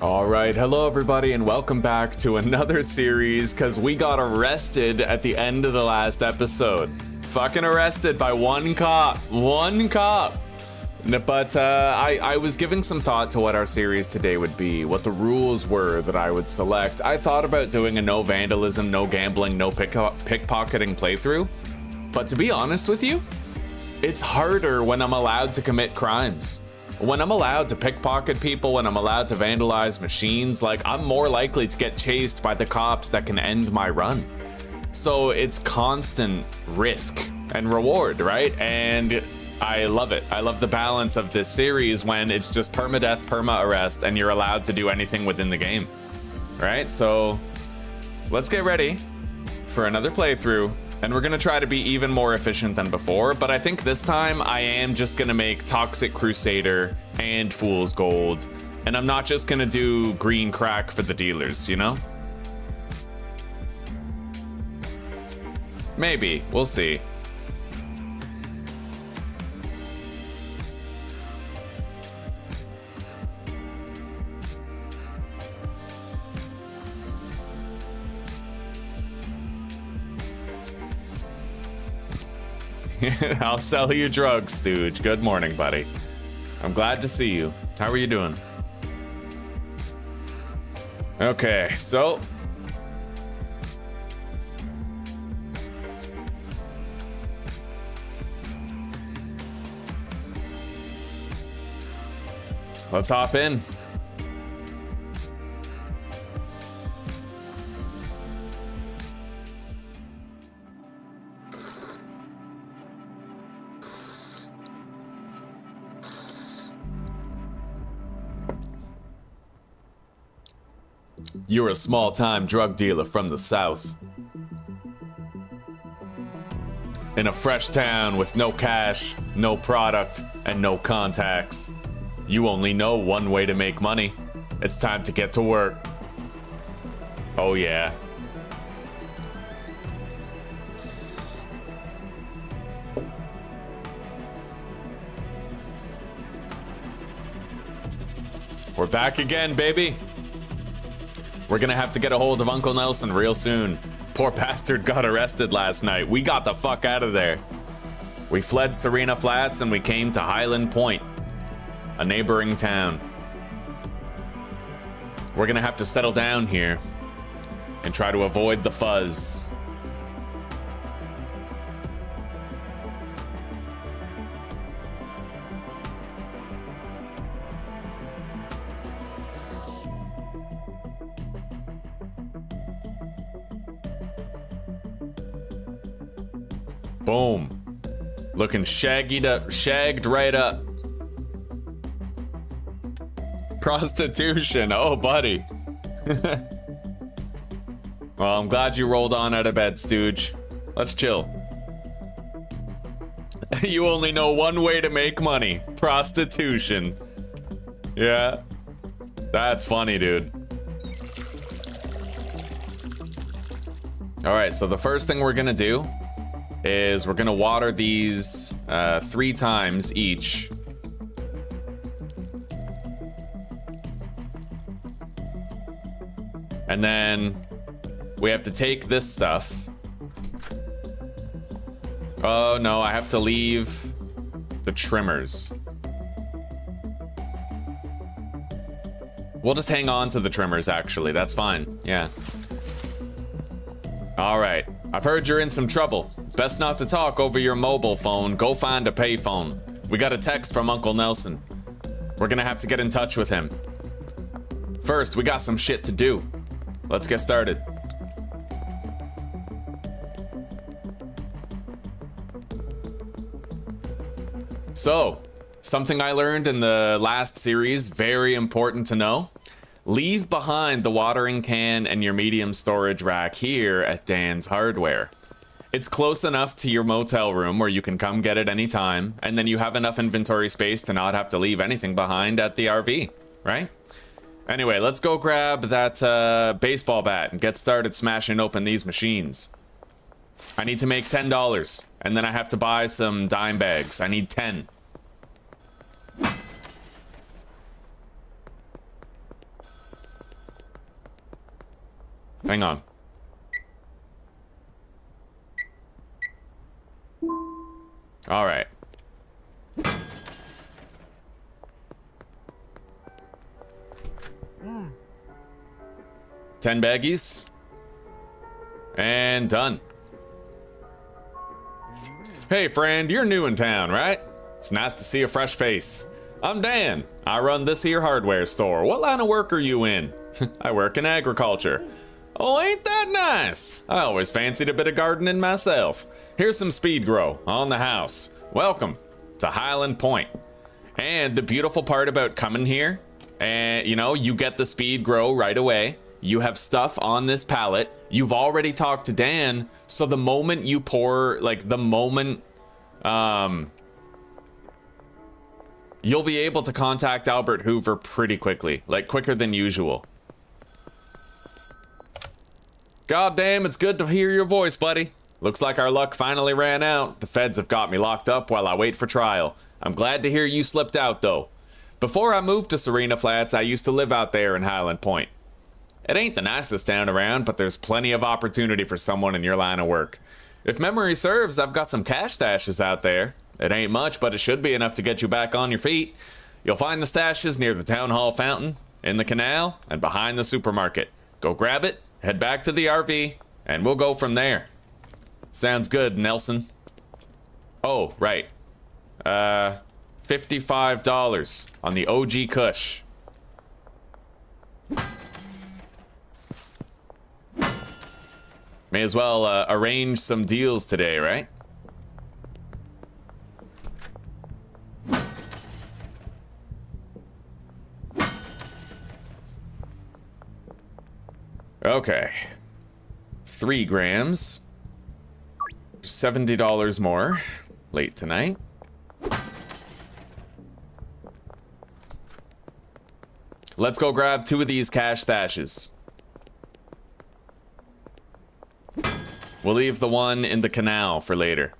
All right, hello everybody and welcome back to another series because we got arrested at the end of the last episode. Fucking arrested by one cop. But I was giving some thought to what our series today would be, what the rules were that I would select. I thought about doing a no vandalism, no gambling, no pickpocketing playthrough. But to be honest with you, it's harder when I'm allowed to commit crimes. When I'm allowed to pickpocket people, when I'm allowed to vandalize machines, like, I'm more likely to get chased by the cops that can end my run. So it's constant risk and reward, right? And I love it. I love the balance of this series when it's just permadeath, perma-arrest, and you're allowed to do anything within the game, right? So let's get ready for another playthrough. And we're gonna try to be even more efficient than before, but I think this time I am just gonna make Toxic Crusader and Fool's Gold. And I'm not just gonna do green crack for the dealers, you know? Maybe, we'll see. I'll sell you drugs, Stooge. Good morning, buddy. I'm glad to see you. How are you doing? Okay, so let's hop in. You're a small-time drug dealer from the south. In a fresh town with no cash, no product, and no contacts. You only know one way to make money. It's time to get to work. Oh yeah. We're back again, baby. We're gonna have to get a hold of Uncle Nelson real soon. Poor bastard got arrested last night. We got the fuck out of there. We fled Serena Flats and we came to Hyland Point, a neighboring town. We're gonna have to settle down here and try to avoid the fuzz. Boom. Looking shagged right up. Prostitution. Oh, buddy. Well, I'm glad you rolled on out of bed, Stooge. Let's chill. You only know one way to make money. Prostitution. Yeah. That's funny, dude. All right, so the first thing we're gonna do is we're gonna water these 3 times each. And then we have to take this stuff. Oh no, I have to leave the trimmers. We'll just hang on to the trimmers, actually. That's fine, yeah. All right, I've heard you're in some trouble. Best not to talk over your mobile phone. Go find a payphone. We got a text from Uncle Nelson. We're gonna have to get in touch with him. First, we got some shit to do. Let's get started. So, something I learned in the last series, very important to know. Leave behind the watering can and your medium storage rack here at Dan's Hardware. It's close enough to your motel room where you can come get it anytime, and then you have enough inventory space to not have to leave anything behind at the RV, right? Anyway, let's go grab that baseball bat and get started smashing open these machines. I need to make $10, and then I have to buy some dime bags. I need 10. Hang on. All right. 10 baggies. And done. Hey friend, you're new in town, right? It's nice to see a fresh face. I'm Dan. I run this here hardware store. What line of work are you in? I work in agriculture. Oh, ain't that nice? I always fancied a bit of gardening myself. Here's some speed grow on the house. Welcome to Hyland Point. And the beautiful part about coming here, and you know, you get the speed grow right away. You have stuff on this pallet. You've already talked to Dan, so the moment you pour, like the moment, you'll be able to contact Albert Hoover pretty quickly, like quicker than usual. God damn, it's good to hear your voice, buddy. Looks like our luck finally ran out. The feds have got me locked up while I wait for trial. I'm glad to hear you slipped out though. Before I moved to Serena Flats, I used to live out there in Hyland Point. It ain't the nicest town around, but there's plenty of opportunity for someone in your line of work. If memory serves, I've got some cash stashes out there. It ain't much, but it should be enough to get you back on your feet. You'll find the stashes near the town hall fountain, in the canal, and behind the supermarket. Go grab it, head back to the RV, and we'll go from there. Sounds good, Nelson. Oh, right. $55 on the OG Kush. May as well arrange some deals today, right? Okay. 3 grams. $70 more. Late tonight. Let's go grab 2 of these cash stashes. We'll leave the one in the canal for later.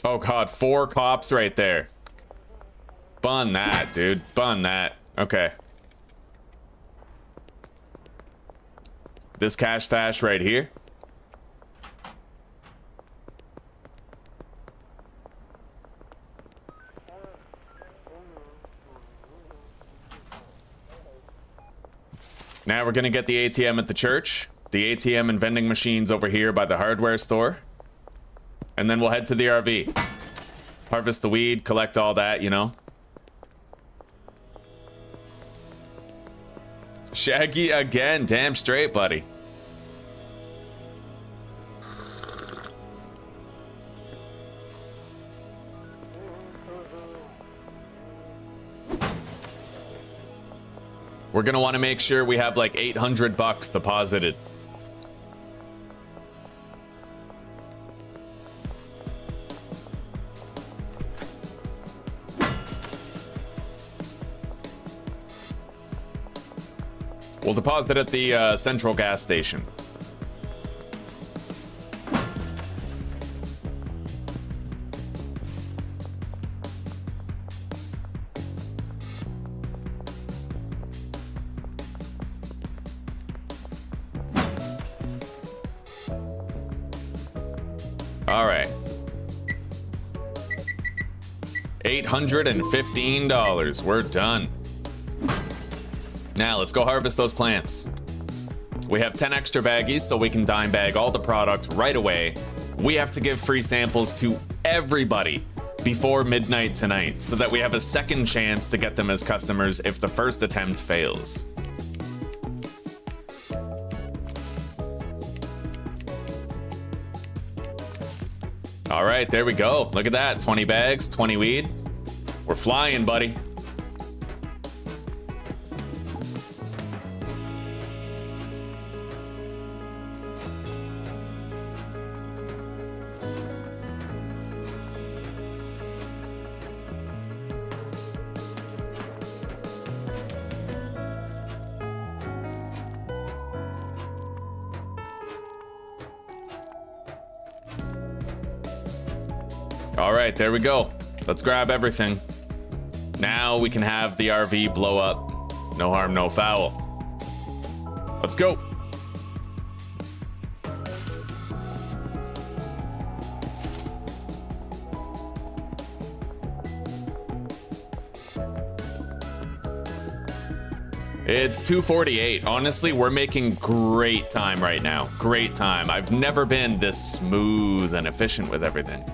Oh god, 4 cops right there. Bun that, dude. Bun that. Okay. This cash stash right here. Now we're gonna get the ATM at the church, the ATM and vending machines over here by the hardware store, and then we'll head to the RV. Harvest the weed, collect all that, you know. Shaggy again, damn straight, buddy. We're gonna want to make sure we have like 800 bucks deposited. We'll deposit at the central gas station. All right. $815. We're done. Now let's go harvest those plants. We have 10 extra baggies, so we can dime bag all the product right away. We have to give free samples to everybody before midnight tonight, so that we have a second chance to get them as customers if the first attempt fails. All right, there we go. Look at that, 20 bags, 20 weed. We're flying, buddy. All right, there we go. Let's grab everything. Now we can have the RV blow up. No harm, no foul. Let's go. It's 2:48. Honestly, we're making great time right now. Great time. I've never been this smooth and efficient with everything.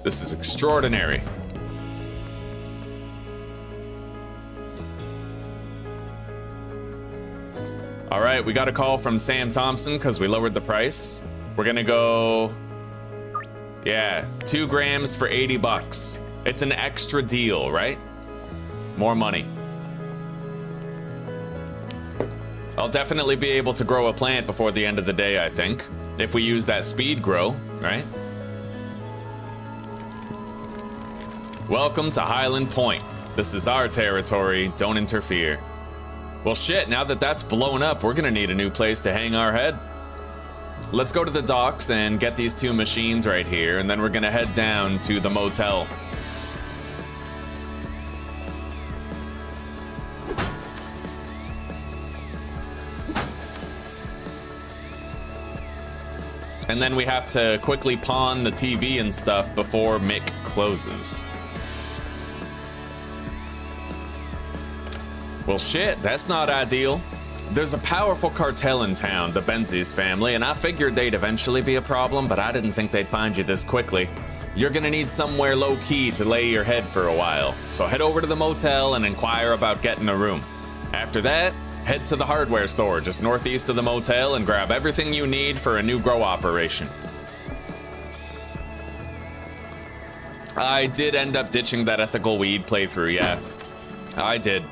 This is extraordinary. All right, we got a call from Sam Thompson because we lowered the price. We're gonna go, yeah, 2 grams for 80 bucks. It's an extra deal, right? More money. I'll definitely be able to grow a plant before the end of the day, I think. If we use that speed grow, right? Welcome to Hyland Point. This is our territory, don't interfere. Well shit, now that that's blown up, we're gonna need a new place to hang our head. Let's go to the docks and get these 2 machines right here, and then we're gonna head down to the motel. And then we have to quickly pawn the TV and stuff before Mick closes. Well shit, that's not ideal. There's a powerful cartel in town, the Benzies family, and I figured they'd eventually be a problem, but I didn't think they'd find you this quickly. You're gonna need somewhere low-key to lay your head for a while, so head over to the motel and inquire about getting a room. After that, head to the hardware store just northeast of the motel and grab everything you need for a new grow operation. I did end up ditching that ethical weed playthrough, yeah. I did.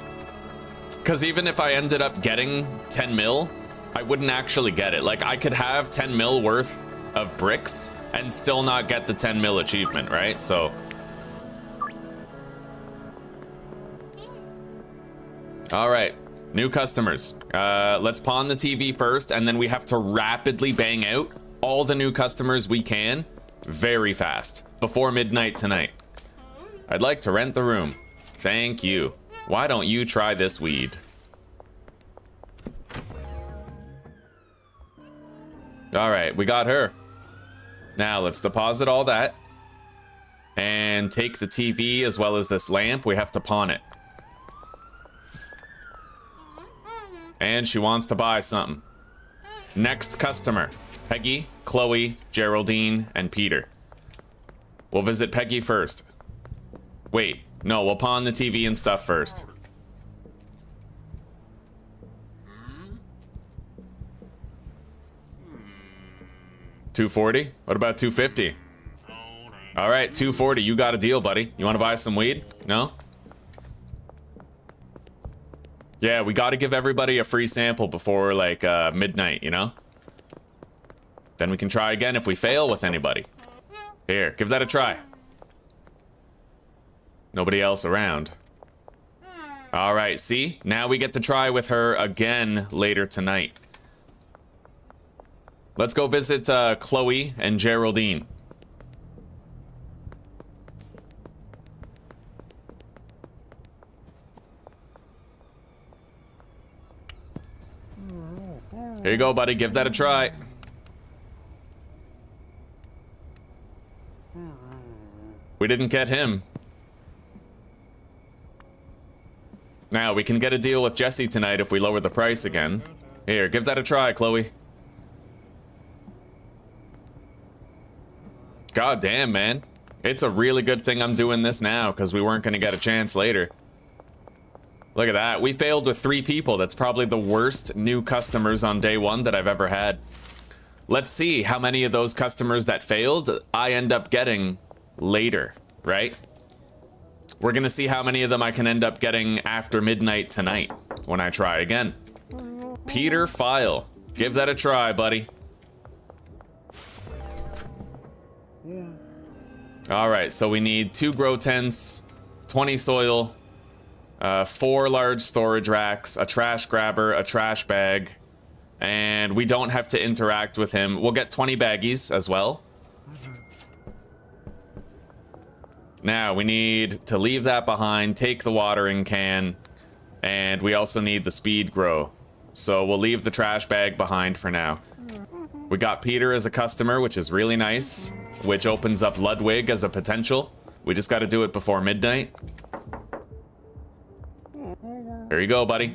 Because even if I ended up getting 10 mil, I wouldn't actually get it. Like, I could have 10 mil worth of bricks and still not get the 10 mil achievement, right? So. All right. New customers. Let's pawn the TV first, and then we have to rapidly bang out all the new customers we can very fast before midnight tonight. I'd like to rent the room. Thank you. Why don't you try this weed? All right, we got her. Now let's deposit all that and take the TV as well as this lamp. We have to pawn it. And she wants to buy something. Next customer, Peggy, Chloe, Geraldine, and Peter. We'll visit Peggy first. Wait, no, we'll pawn the TV and stuff first. $240? What about $250? All right, $240, you got a deal, buddy. You wanna buy some weed? No? Yeah, we gotta give everybody a free sample before, like, midnight, you know? Then we can try again if we fail with anybody. Here, give that a try. Nobody else around. All right, see? Now we get to try with her again later tonight. Let's go visit Chloe and Geraldine. Here you go, buddy. Give that a try. We didn't get him. Now, we can get a deal with Jesse tonight if we lower the price again. Here, give that a try, Chloe. God damn, man. It's a really good thing I'm doing this now, because we weren't going to get a chance later. Look at that. We failed with 3 people. That's probably the worst new customers on day 1 that I've ever had. Let's see how many of those customers that failed I end up getting later, right? We're gonna see how many of them I can end up getting after midnight tonight when I try again. Peter File. Give that a try, buddy. All right, so we need 2 grow tents, 20 soil, 4 large storage racks, a trash grabber, a trash bag, and we don't have to interact with him. We'll get 20 baggies as well. Now we need to leave that behind, take the watering can, and we also need the speed grow. So we'll leave the trash bag behind for now. We got Peter as a customer, which is really nice, which opens up Ludwig as a potential. We just got to do it before midnight. There you go, buddy.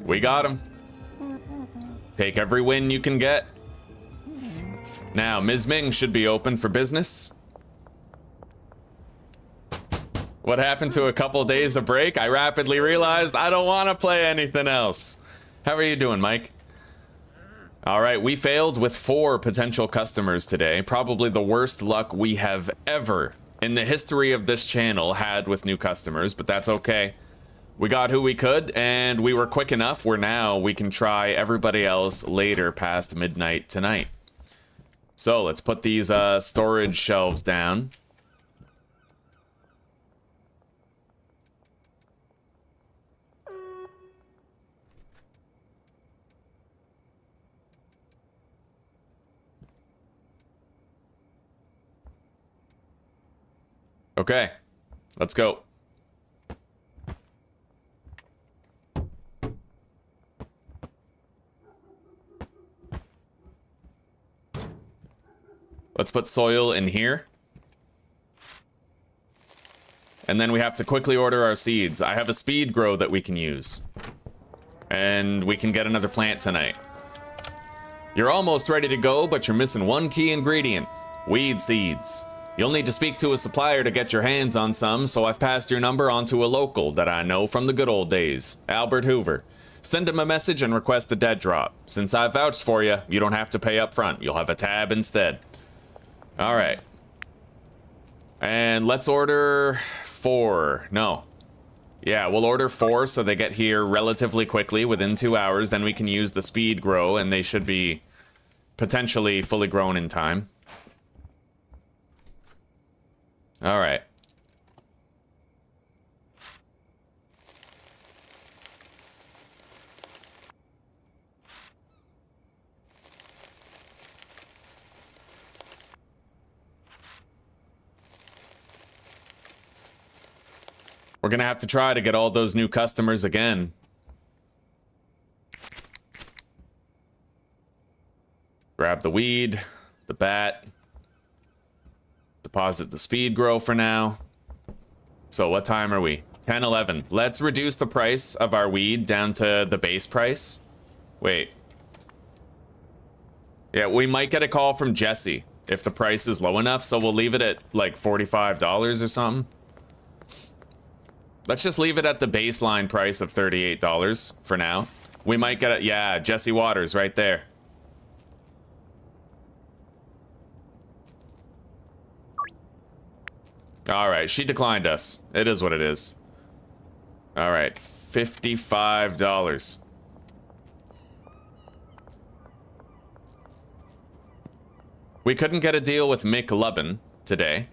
We got him. Take every win you can get. Now, Ms. Ming should be open for business. What happened to a couple days of break? I rapidly realized I don't want to play anything else. How are you doing, Mike? All right, we failed with 4 potential customers today. Probably the worst luck we have ever in the history of this channel had with new customers, but that's okay. We got who we could, and we were quick enough where now we can try everybody else later past midnight tonight. So let's put these storage shelves down. Okay, let's go. Let's put soil in here. And then we have to quickly order our seeds. I have a speed grow that we can use. And we can get another plant tonight. You're almost ready to go, but you're missing one key ingredient. Weed seeds. You'll need to speak to a supplier to get your hands on some, so I've passed your number on to a local that I know from the good old days, Albert Hoover. Send him a message and request a dead drop. Since I've vouched for you, you don't have to pay up front. You'll have a tab instead. All right. And let's order 4. No. Yeah, we'll order 4 so they get here relatively quickly, within 2 hours. Then we can use the speed grow, and they should be potentially fully grown in time. All right. We're gonna have to try to get all those new customers again. Grab the weed, the bat. Deposit the speed grow for now. So what time are we? 10:11. Let's reduce the price of our weed down to the base price. Wait. Yeah, we might get a call from Jesse if the price is low enough, so we'll leave it at like $45 or something. Let's just leave it at the baseline price of $38 for now. We might get it. Yeah, Jesse Waters right there. All right, she declined us. It is what it is. All right, $55. We couldn't get a deal with Mick Lubben today.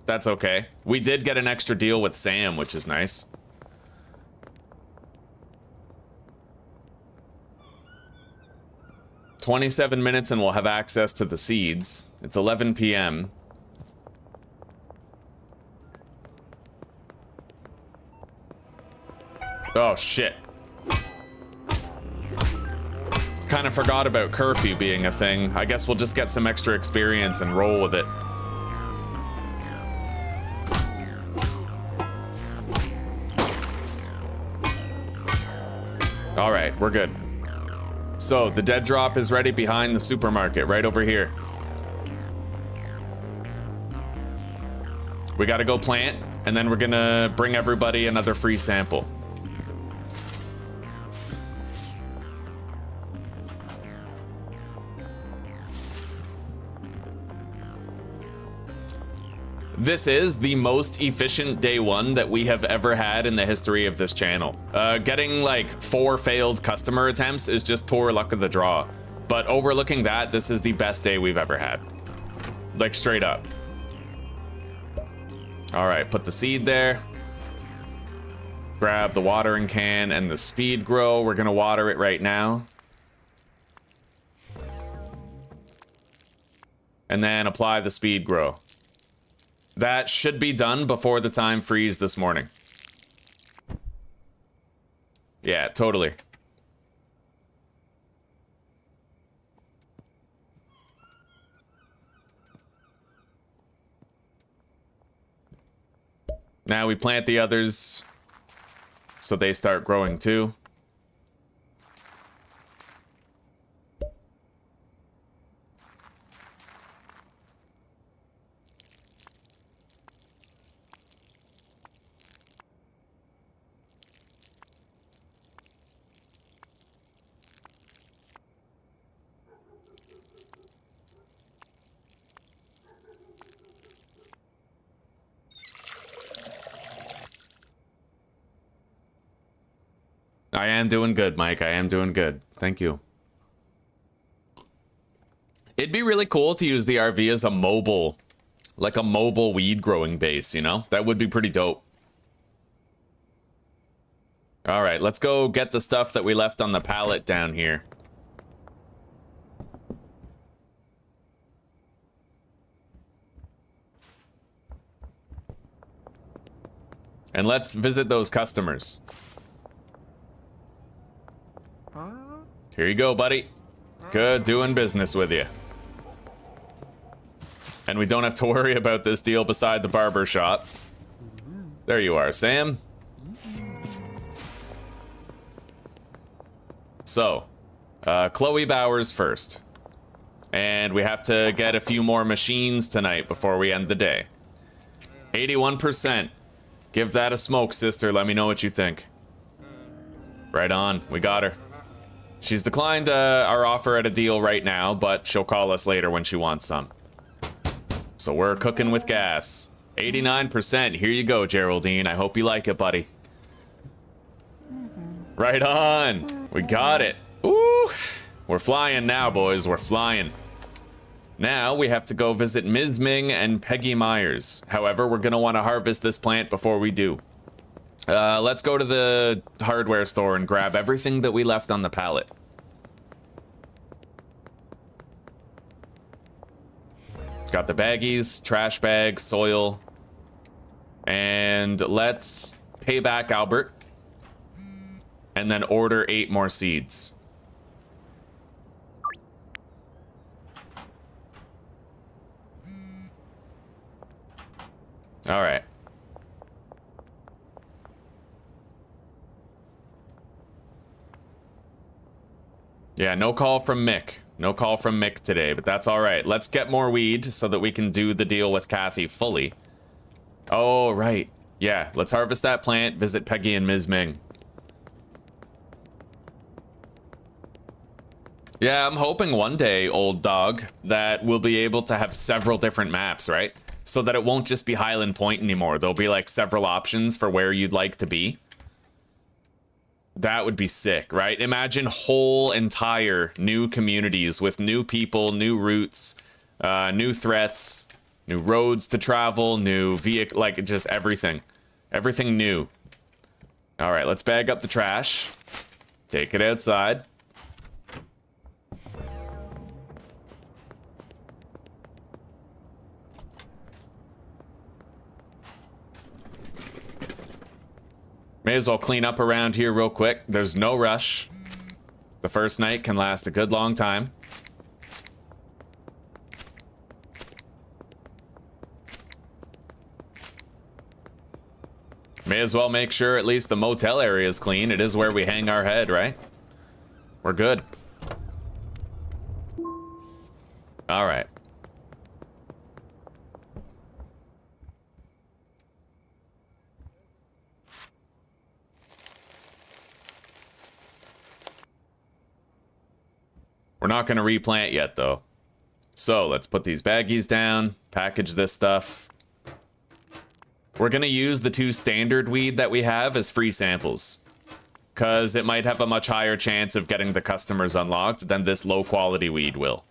That's okay. We did get an extra deal with Sam, which is nice. "27 minutes and we'll have access to the seeds. It's 11 p.m. Oh, shit. Kind of forgot about curfew being a thing. I guess we'll just get some extra experience and roll with it. All right, we're good. So, the dead drop is ready behind the supermarket, right over here. We gotta go plant, and then we're gonna bring everybody another free sample. This is the most efficient day one that we have ever had in the history of this channel. Getting like 4 failed customer attempts is just poor luck of the draw. But overlooking that, this is the best day we've ever had. Like straight up. All right, put the seed there. Grab the watering can and the speed grow. We're gonna water it right now. and then apply the speed grow. That should be done before the time freeze this morning. Yeah, totally. Now we plant the others so they start growing too. I am doing good, Mike. I am doing good. Thank you. It'd be really cool to use the RV as a mobile, like a mobile weed growing base, you know? That would be pretty dope. All right, let's go get the stuff that we left on the pallet down here. And let's visit those customers. Here you go, buddy. Good doing business with you. And we don't have to worry about this deal beside the barber shop. There you are, Sam. So, Chloe Bowers first. And we have to get a few more machines tonight before we end the day. 81%. Give that a smoke, sister. Let me know what you think. Right on. We got her. She's declined our offer at a deal right now, but she'll call us later when she wants some. So we're cooking with gas. 89%. Here you go, Geraldine. I hope you like it, buddy. Right on. We got it. Ooh. We're flying now, boys. We're flying. Now we have to go visit Ms. Ming and Peggy Myers. However, we're going to want to harvest this plant before we do. Let's go to the hardware store and grab everything that we left on the pallet. Got the baggies, trash bags, soil. And let's pay back Albert. And then order 8 more seeds. All right. Yeah, no call from Mick. No call from Mick today, but that's all right. Let's get more weed so that we can do the deal with Kathy fully. Oh, right. Yeah, let's harvest that plant, visit Peggy and Ms. Ming. Yeah, I'm hoping one day, old dog, that we'll be able to have several different maps, right? So that it won't just be Hyland Point anymore. There'll be like several options for where you'd like to be. That would be sick, right? Imagine whole entire new communities with new people, new routes, new threats, new roads to travel, new vehicle, like just everything. Everything new. All right, let's bag up the trash. Take it outside. May as well clean up around here real quick. There's no rush. The first night can last a good long time. May as well make sure at least the motel area is clean. It is where we hang our head, right? We're good. All right. We're not going to replant yet, though. So let's put these baggies down, package this stuff. We're going to use the 2 standard weed that we have as free samples, because it might have a much higher chance of getting the customers unlocked than this low-quality weed will.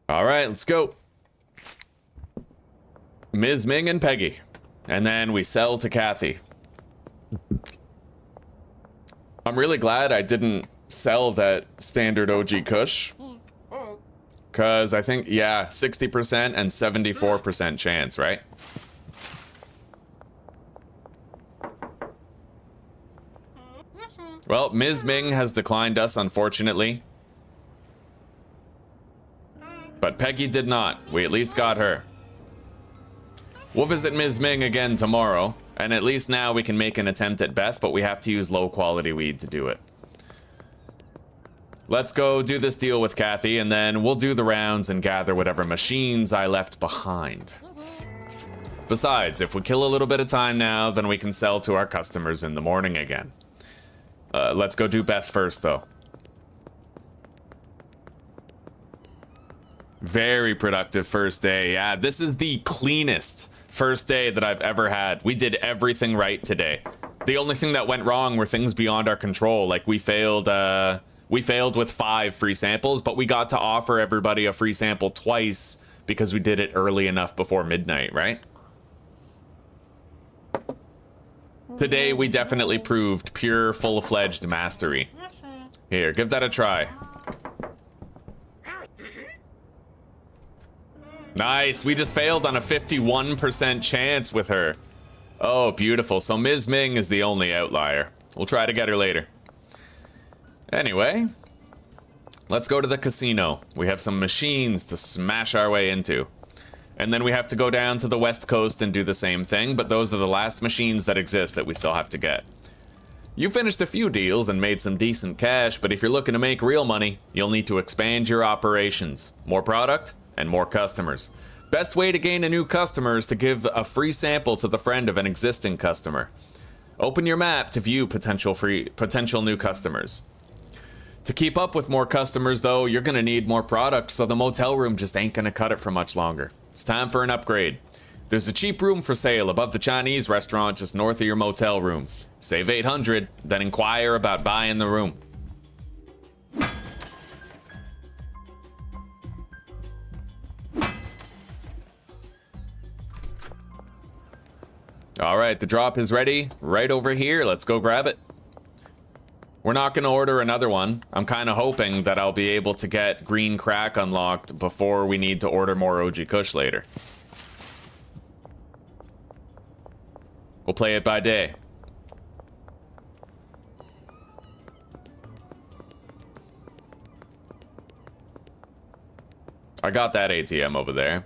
All right, let's go. Ms. Ming and Peggy. And then we sell to Kathy. I'm really glad I didn't sell that standard OG Kush. Because I think, yeah, 60% and 74% chance, right? Well, Ms. Ming has declined us, unfortunately. But Peggy did not. We at least got her. We'll visit Ms. Ming again tomorrow, and at least now we can make an attempt at Beth, but we have to use low-quality weed to do it. Let's go do this deal with Kathy, and then we'll do the rounds and gather whatever machines I left behind. Besides, if we kill a little bit of time now, then we can sell to our customers in the morning again. Let's go do Beth first, though. Very productive first day. Yeah, this is the cleanest first day that I've ever had. We did everything right today. The only thing that went wrong were things beyond our control. Like we failed with 5 free samples, but we got to offer everybody a free sample twice because we did it early enough before midnight, right? Today, we definitely proved pure, full-fledged mastery. Here, give that a try. Nice, we just failed on a 51% chance with her. Oh, beautiful. So Ms. Ming is the only outlier. We'll try to get her later. Anyway, let's go to the casino. We have some machines to smash our way into. And then we have to go down to the west coast and do the same thing, but those are the last machines that exist that we still have to get. You finished a few deals and made some decent cash, but if you're looking to make real money, you'll need to expand your operations. More product and more customers. Best way to gain a new customer is to give a free sample to the friend of an existing customer. Open your map to view potential new customers. To keep up with more customers, though, you're gonna need more product, so the motel room just ain't gonna cut it for much longer. It's time for an upgrade. There's a cheap room for sale above the Chinese restaurant just north of your motel room. Save 800, then inquire about buying the room. All right, the drop is ready right over here. Let's go grab it. We're not going to order another one. I'm kind of hoping that I'll be able to get green crack unlocked before we need to order more OG Kush later. We'll play it by day. I got that ATM over there.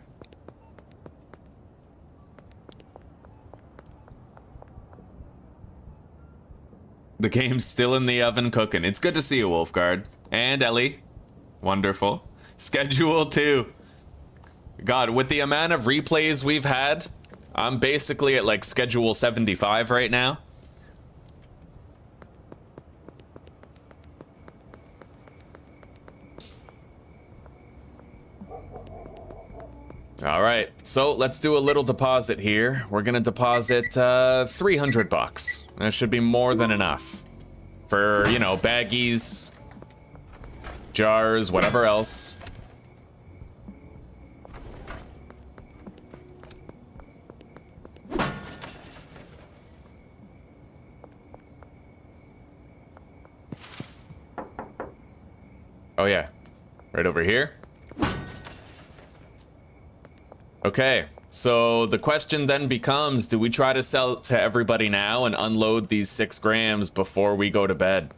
The game's still in the oven cooking. It's good to see you, Wolfguard. And Ellie. Wonderful. Schedule 2. God, with the amount of replays we've had, I'm basically at like schedule 75 right now. All right, so let's do a little deposit here. We're gonna deposit $300. That should be more than enough for, you know, baggies, jars, whatever else. Oh yeah, right over here. Okay, so the question then becomes, do we try to sell it to everybody now and unload these 6 grams before we go to bed?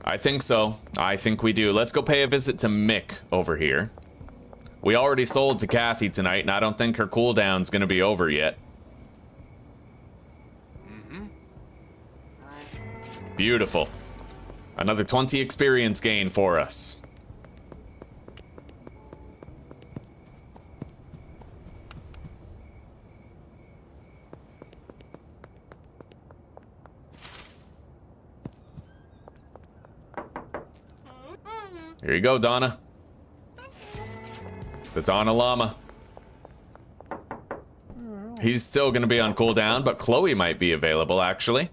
I think so. I think we do. Let's go pay a visit to Mick over here. We already sold to Kathy tonight, and I don't think her cooldown's gonna be over yet. Beautiful. Another 20 experience gain for us. Here you go, Donna. The Donna Llama. He's still gonna be on cooldown, but Chloe might be available, actually.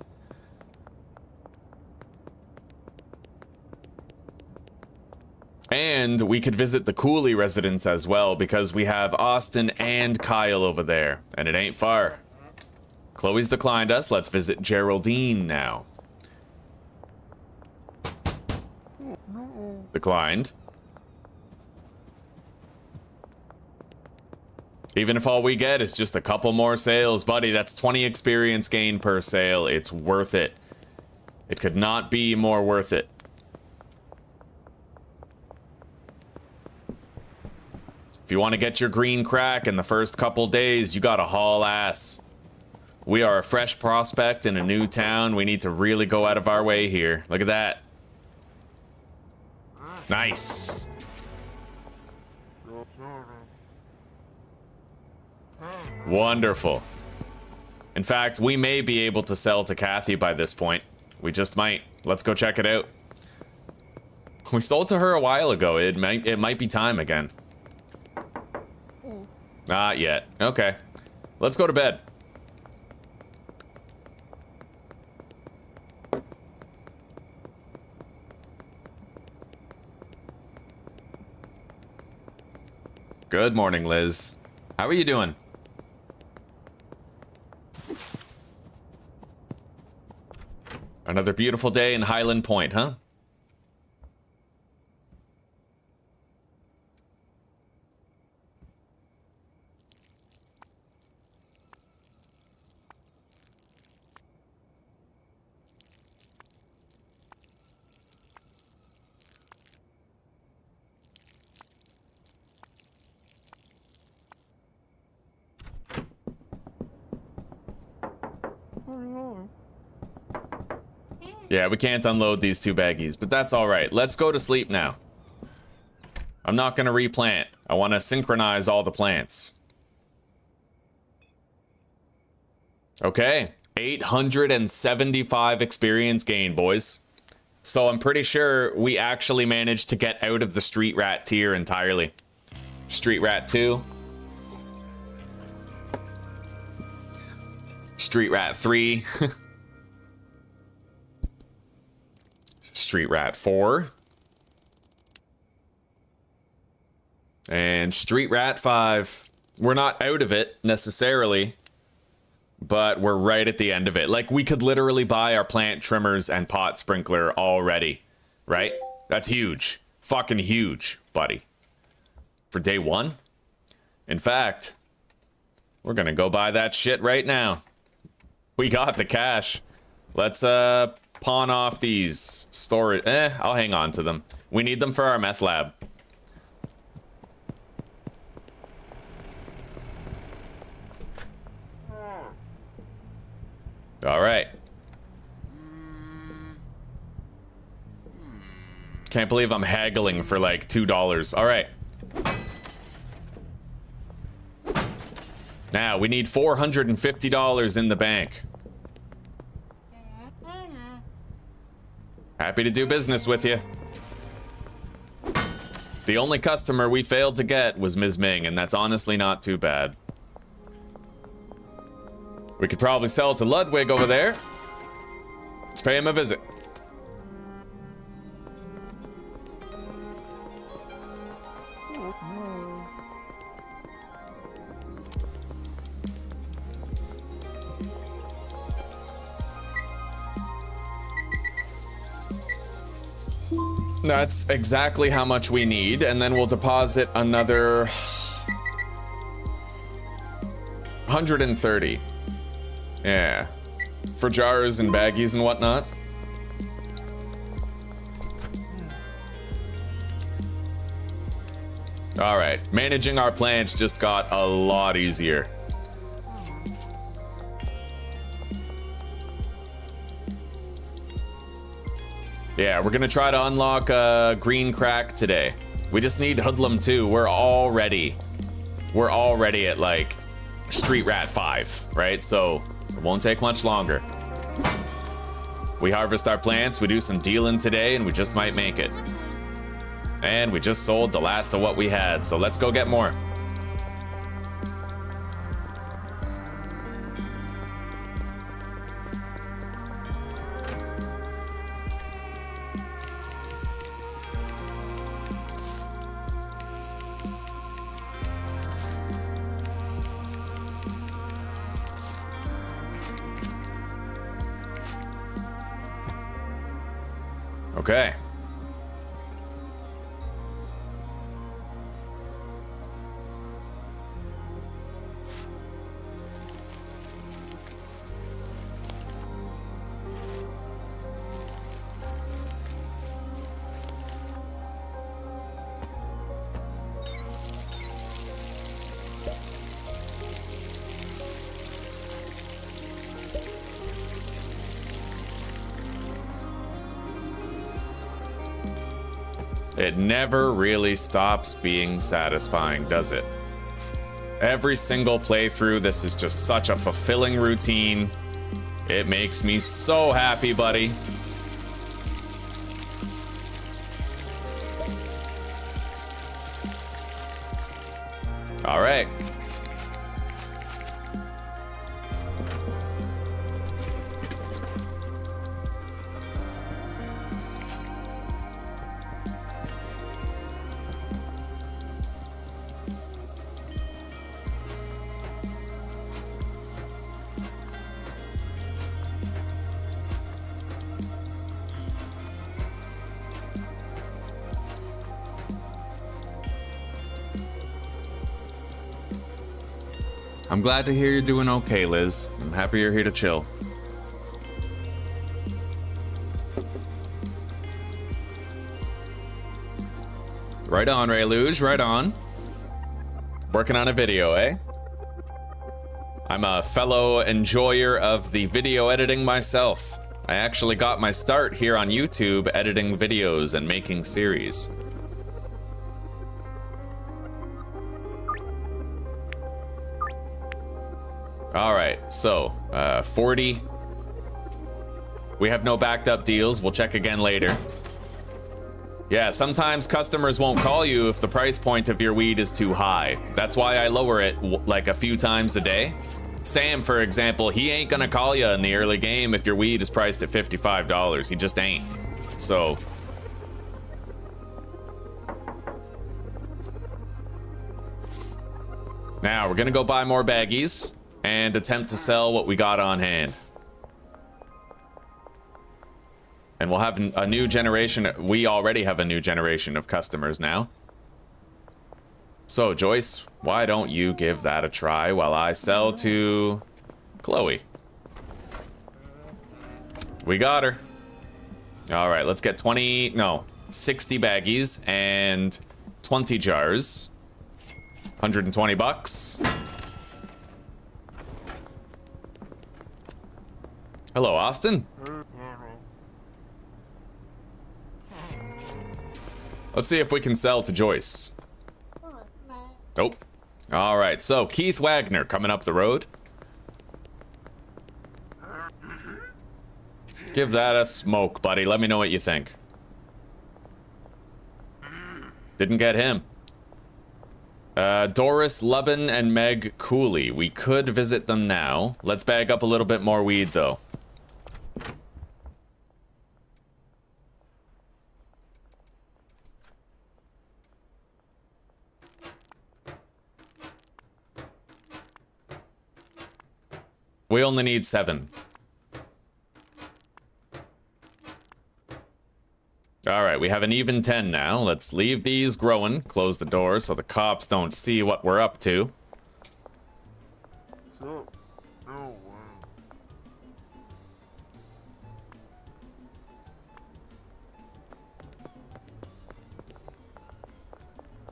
And we could visit the Cooley residence as well, because we have Austin and Kyle over there, and it ain't far. Chloe's declined us. Let's visit Geraldine now. Declined. Even if all we get is just a couple more sales, buddy, that's 20 experience gain per sale. It's worth it. It could not be more worth it. If you want to get your green crack in the first couple days, you gotta haul ass. We are a fresh prospect in a new town. We need to really go out of our way here. Look at that. Nice. Wonderful. In fact, we may be able to sell to Kathy by this point. We just might. Let's go check it out. We sold to her a while ago. It might be time again. Not yet. Okay. Let's go to bed. Good morning, Liz. How are you doing? Another beautiful day in Hyland Point, huh? Yeah, we can't unload these two baggies, but that's all right. Let's go to sleep now. I'm not going to replant. I want to synchronize all the plants. Okay, 875 experience gain, boys. So I'm pretty sure we actually managed to get out of the Street Rat tier entirely. Street Rat 2. Street Rat 3. Street Rat 4. And Street Rat 5. We're not out of it, necessarily. But we're right at the end of it. Like, we could literally buy our plant trimmers and pot sprinkler already. Right? That's huge. Fucking huge, buddy. For day one. In fact, we're gonna go buy that shit right now. We got the cash. Let's, pawn off these storage. I'll hang on to them. We need them for our meth lab. All right. Can't believe I'm haggling for like $2. All right. Now we need $450 in the bank. Happy to do business with you. The only customer we failed to get was Ms. Ming, and that's honestly not too bad. We could probably sell it to Ludwig over there. Let's pay him a visit. That's exactly how much we need, and then we'll deposit another 130. Yeah. For jars and baggies and whatnot. Alright, managing our plants just got a lot easier. Yeah, we're gonna try to unlock green crack today. We just need Hoodlum 2. We're already at like Street Rat 5, right? So it won't take much longer. We harvest our plants, we do some dealing today, and we just might make it. And we just sold the last of what we had, so let's go get more. Okay. It never really stops being satisfying, does it? Every single playthrough, this is just such a fulfilling routine. It makes me so happy, buddy. All right. I'm glad to hear you're doing okay, Liz. I'm happy you're here to chill. Right on, MaliCiouS, right on. Working on a video, eh? I'm a fellow enjoyer of the video editing myself. I actually got my start here on YouTube editing videos and making series. All right, so 40. We have no backed up deals. We'll check again later. Yeah, sometimes customers won't call you if the price point of your weed is too high. That's why I lower it like a few times a day. Sam, for example, he ain't gonna call you in the early game if your weed is priced at $55. He just ain't. So. Now, we're gonna go buy more baggies and attempt to sell what we got on hand. And we'll have a new generation. We already have a new generation of customers now. So, Joyce, why don't you give that a try while I sell to Chloe? We got her. All right, let's get 60 baggies and 20 jars. 120 bucks. Hello, Austin. Let's see if we can sell to Joyce. Nope. All right, so Keith Wagner coming up the road. Give that a smoke, buddy. Let me know what you think. Didn't get him. Doris Lubin and Meg Cooley. We could visit them now. Let's bag up a little bit more weed, though. We only need 7. All right, we have an even 10 now. Let's leave these growing. Close the door so the cops don't see what we're up to.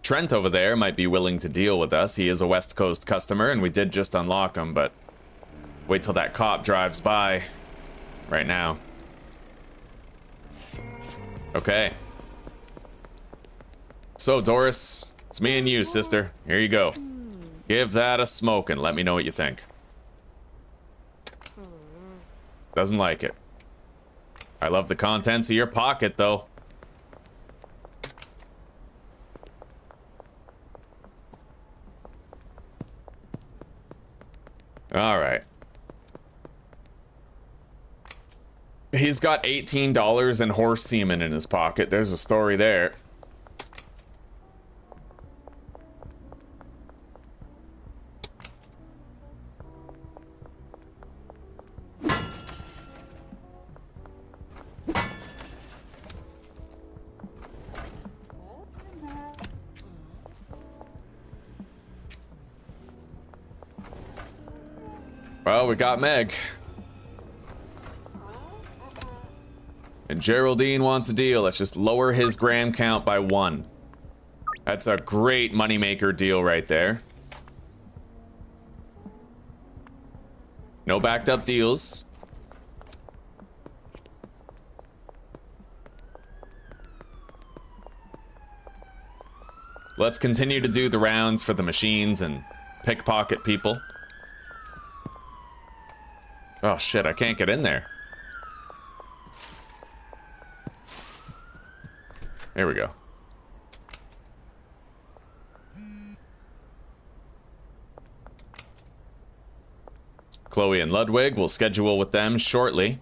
Trent over there might be willing to deal with us. He is a West Coast customer, and we did just unlock him, but wait till that cop drives by right now. Okay. So, Doris, it's me and you, sister. Here you go. Give that a smoke and let me know what you think. Doesn't like it. I love the contents of your pocket, though. All right. He's got $18 in horse semen in his pocket. There's a story there. Well, we got Meg. And Geraldine wants a deal. Let's just lower his gram count by 1. That's a great moneymaker deal right there. No backed up deals. Let's continue to do the rounds for the machines and pickpocket people. Oh shit, I can't get in there. There we go. Chloe and Ludwig, will schedule with them shortly.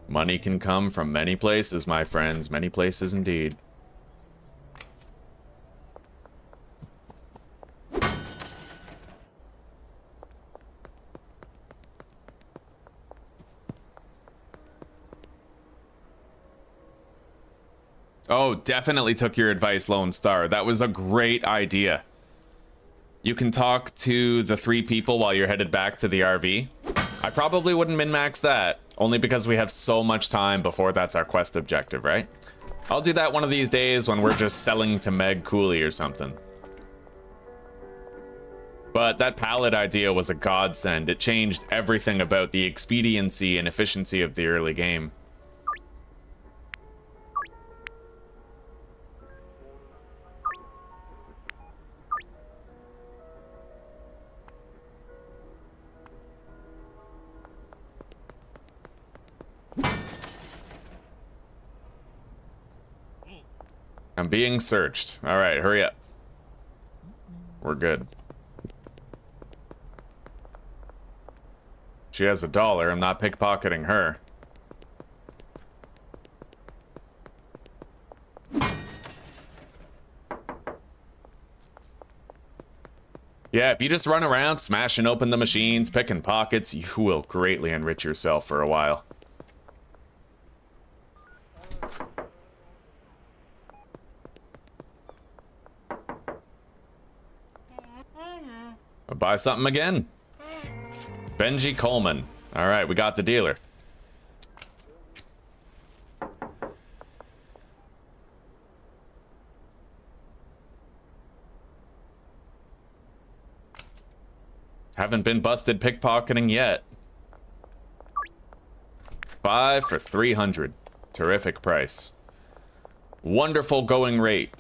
Money can come from many places, my friends. Many places indeed. Oh, definitely took your advice, Lone Star. That was a great idea. You can talk to the 3 people while you're headed back to the RV. I probably wouldn't min-max that, only because we have so much time before that's our quest objective, right? I'll do that one of these days when we're just selling to Meg Cooley or something. But that pallet idea was a godsend. It changed everything about the expediency and efficiency of the early game. I'm being searched. All right, hurry up. We're good. She has $1. I'm not pickpocketing her. Yeah, if you just run around smashing open the machines, picking pockets, you will greatly enrich yourself for a while. I'll buy something again. Benji Coleman. All right, we got the dealer. Haven't been busted pickpocketing yet. 5 for 300. Terrific price. Wonderful going rate.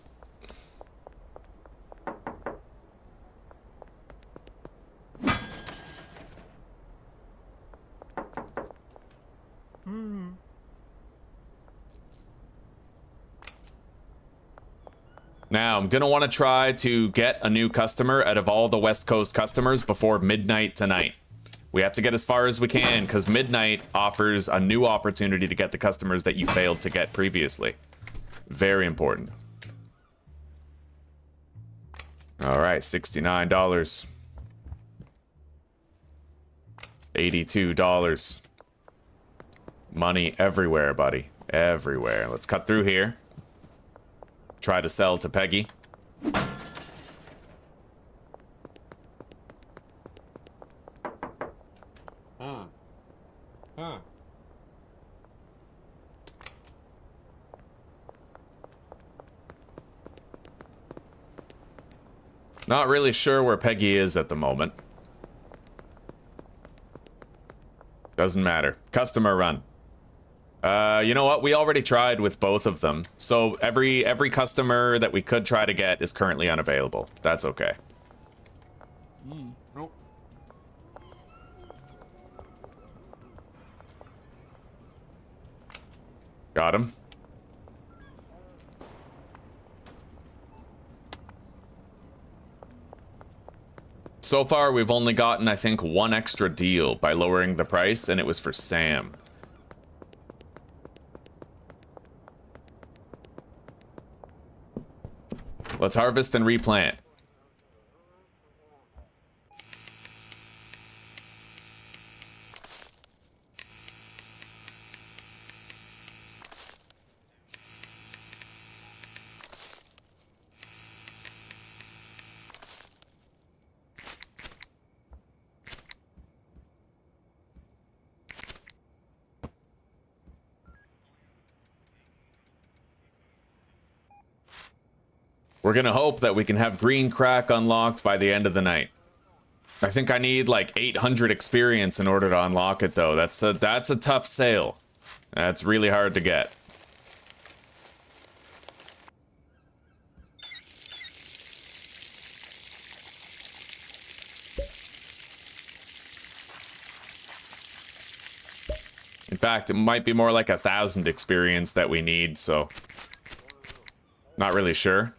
Now, I'm gonna want to try to get a new customer out of all the West Coast customers before midnight tonight. We have to get as far as we can, because midnight offers a new opportunity to get the customers that you failed to get previously. Very important. All right, $69. $82. Money everywhere, buddy. Everywhere. Let's cut through here. Try to sell to Peggy. Not really sure where Peggy is at the moment. Doesn't matter. Customer run. You know what? We already tried with both of them. So every customer that we could try to get is currently unavailable. That's okay. Nope. Got him. So far, we've only gotten, I think, 1 extra deal by lowering the price, and it was for Sam. Let's harvest and replant. We're gonna hope that we can have green crack unlocked by the end of the night. I think I need like 800 experience in order to unlock it though. That's a tough sale. That's really hard to get. In fact, it might be more like 1,000 experience that we need, so not really sure.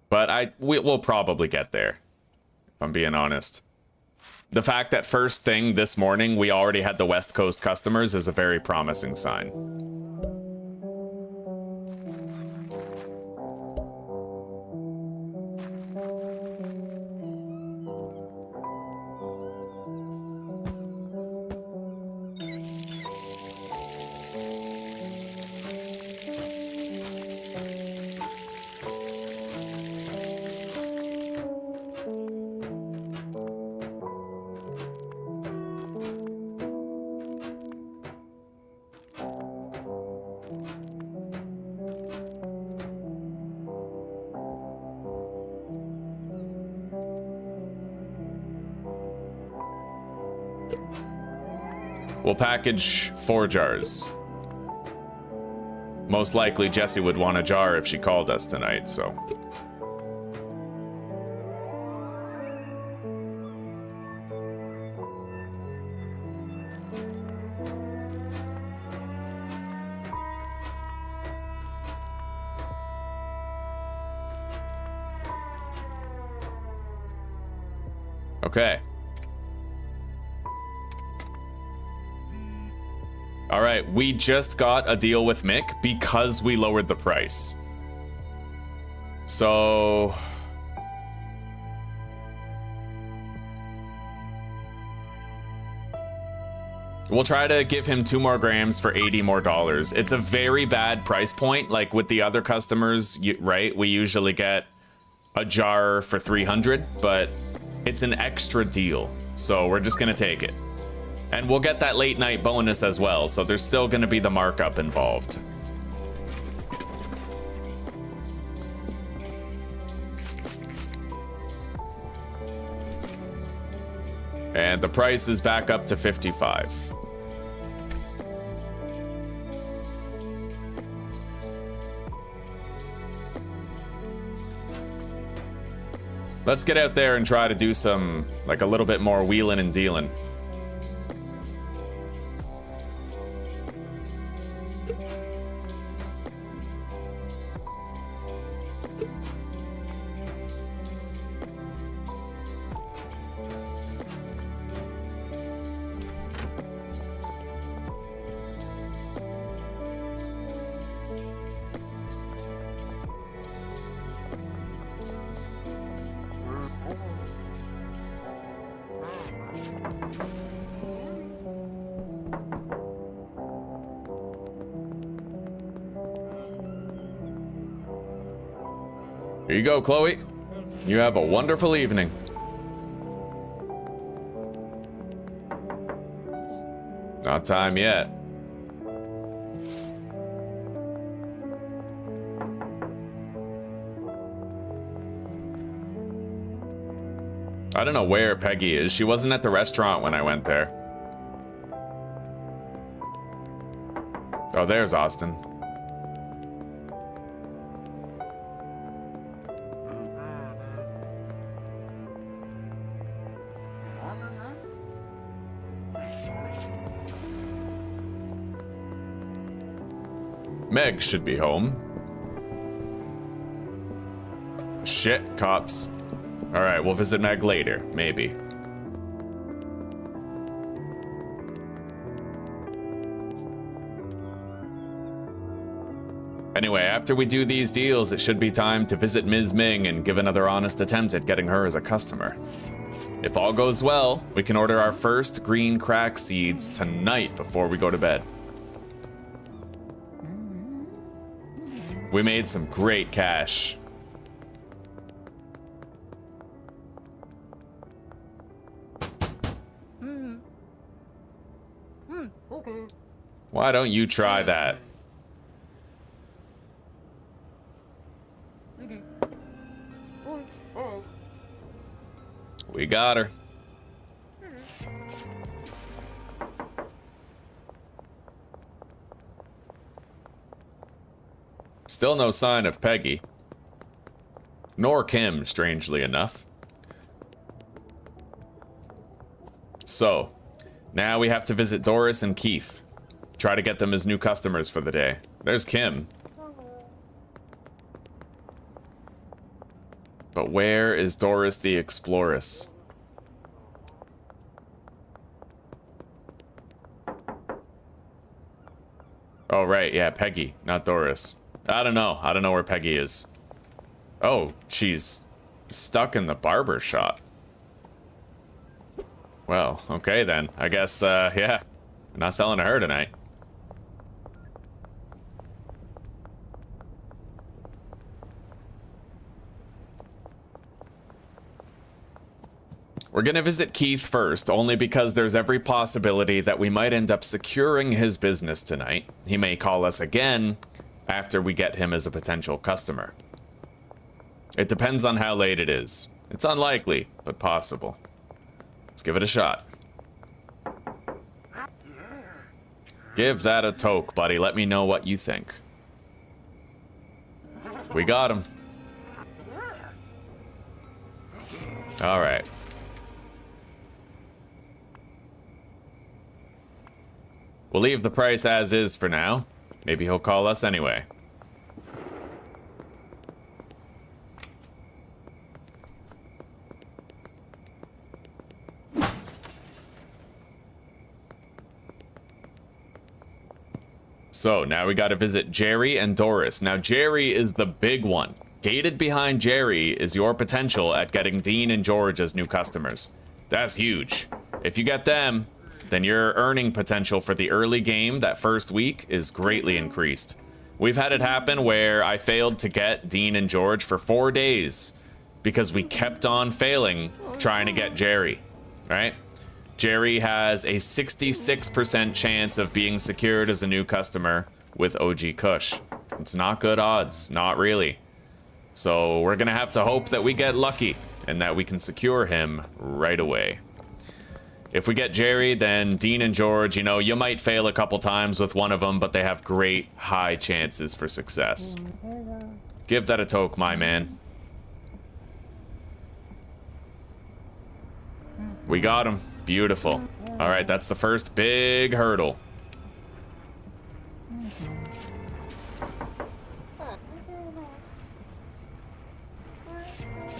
But we'll probably get there, if I'm being honest. The fact that first thing this morning we already had the West Coast customers is a very promising sign. We'll package 4 jars. Most likely Jessie would want a jar if she called us tonight, so. Okay. All right, we just got a deal with Mick because we lowered the price. So we'll try to give him 2 more grams for $80 more. It's a very bad price point. Like with the other customers, right? We usually get a jar for 300, but it's an extra deal. So we're just gonna take it. And we'll get that late night bonus as well, so there's still gonna be the markup involved. And the price is back up to 55. Let's get out there and try to do some, like a little bit more wheeling and dealing. Here you go, Chloe. You have a wonderful evening. Not time yet. I don't know where Peggy is. She wasn't at the restaurant when I went there. Oh, there's Austin. Meg should be home. Shit, cops. Alright, we'll visit Meg later, maybe. Anyway, after we do these deals, it should be time to visit Ms. Ming and give another honest attempt at getting her as a customer. If all goes well, we can order our first green crack seeds tonight before we go to bed. We made some great cash. Okay. Why don't you try that? We got her. Still no sign of Peggy. Nor Kim, strangely enough. So, now we have to visit Doris and Keith. Try to get them as new customers for the day. There's Kim. But where is Doris the Exploress? Oh, right, yeah, Peggy, not Doris. I don't know where Peggy is. Oh, she's stuck in the barber shop. Well, okay then. I guess, yeah. I'm not selling to her tonight. We're gonna visit Keith first, only because there's every possibility that we might end up securing his business tonight. He may call us again after we get him as a potential customer. It depends on how late it is. It's unlikely, but possible. Let's give it a shot. Give that a toke, buddy. Let me know what you think. We got him. All right. We'll leave the price as is for now. Maybe he'll call us anyway. So now we gotta visit Jerry and Doris. Now Jerry is the big one. Gated behind Jerry is your potential at getting Dean and George as new customers. That's huge. If you get them, then your earning potential for the early game that first week is greatly increased. We've had it happen where I failed to get Dean and George for 4 days because we kept on failing trying to get Jerry, right? Jerry has a 66% chance of being secured as a new customer with OG Kush. It's not good odds, not really. So we're gonna have to hope that we get lucky and that we can secure him right away. If we get Jerry, then Dean and George, you know, you might fail a couple times with one of them, but they have great high chances for success. Give that a toke, my man. We got him. Beautiful. All right, that's the first big hurdle.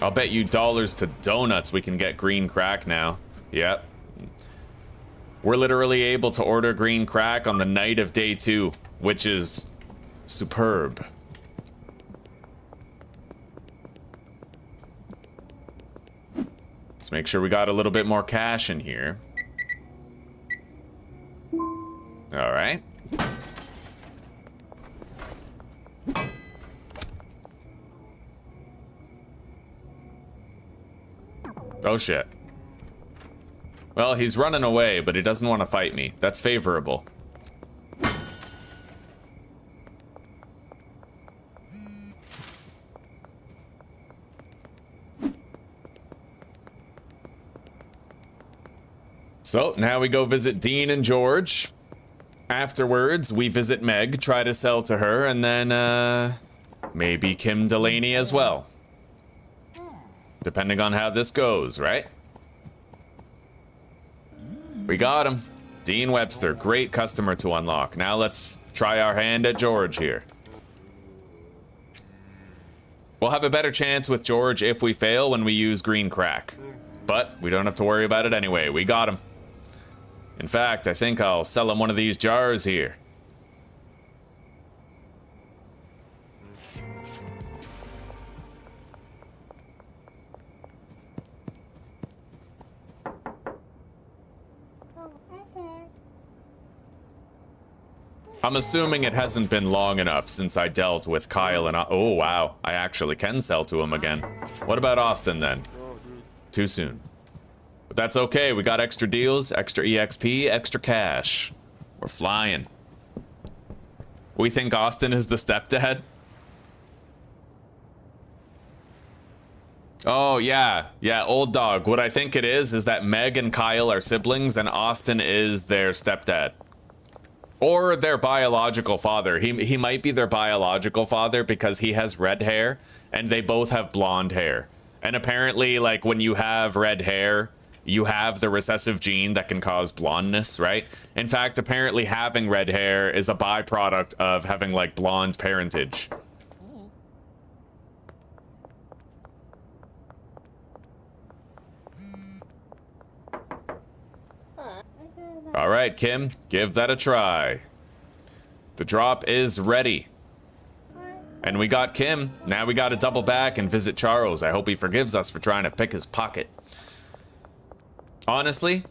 I'll bet you dollars to donuts we can get green crack now. Yep. We're literally able to order green crack on the night of day 2, which is superb. Let's make sure we got a little bit more cash in here. All right. Oh shit. Well, he's running away, but he doesn't want to fight me. That's favorable. So, now we go visit Dean and George. Afterwards, we visit Meg, try to sell to her, and then, maybe Kim Delaney as well. Depending on how this goes, right? We got him. Dean Webster, great customer to unlock. Now let's try our hand at George here. We'll have a better chance with George if we fail when we use green crack. But we don't have to worry about it anyway. We got him. In fact, I think I'll sell him one of these jars here. I'm assuming it hasn't been long enough since I dealt with Kyle and oh wow, I actually can sell to him again. What about Austin then? Too soon. But that's okay, we got extra deals, extra EXP, extra cash. We're flying. We think Austin is the stepdad? Oh, yeah. Yeah, old dog. What I think it is that Meg and Kyle are siblings and Austin is their stepdad. Or their biological father. He might be their biological father because he has red hair and they both have blonde hair. And apparently, like, when you have red hair, you have the recessive gene that can cause blondness, right? In fact, apparently having red hair is a byproduct of having, like, blonde parentage. All right, Kim, give that a try. The drop is ready. And we got Kim. Now we got to double back and visit Charles. I hope he forgives us for trying to pick his pocket. Honestly,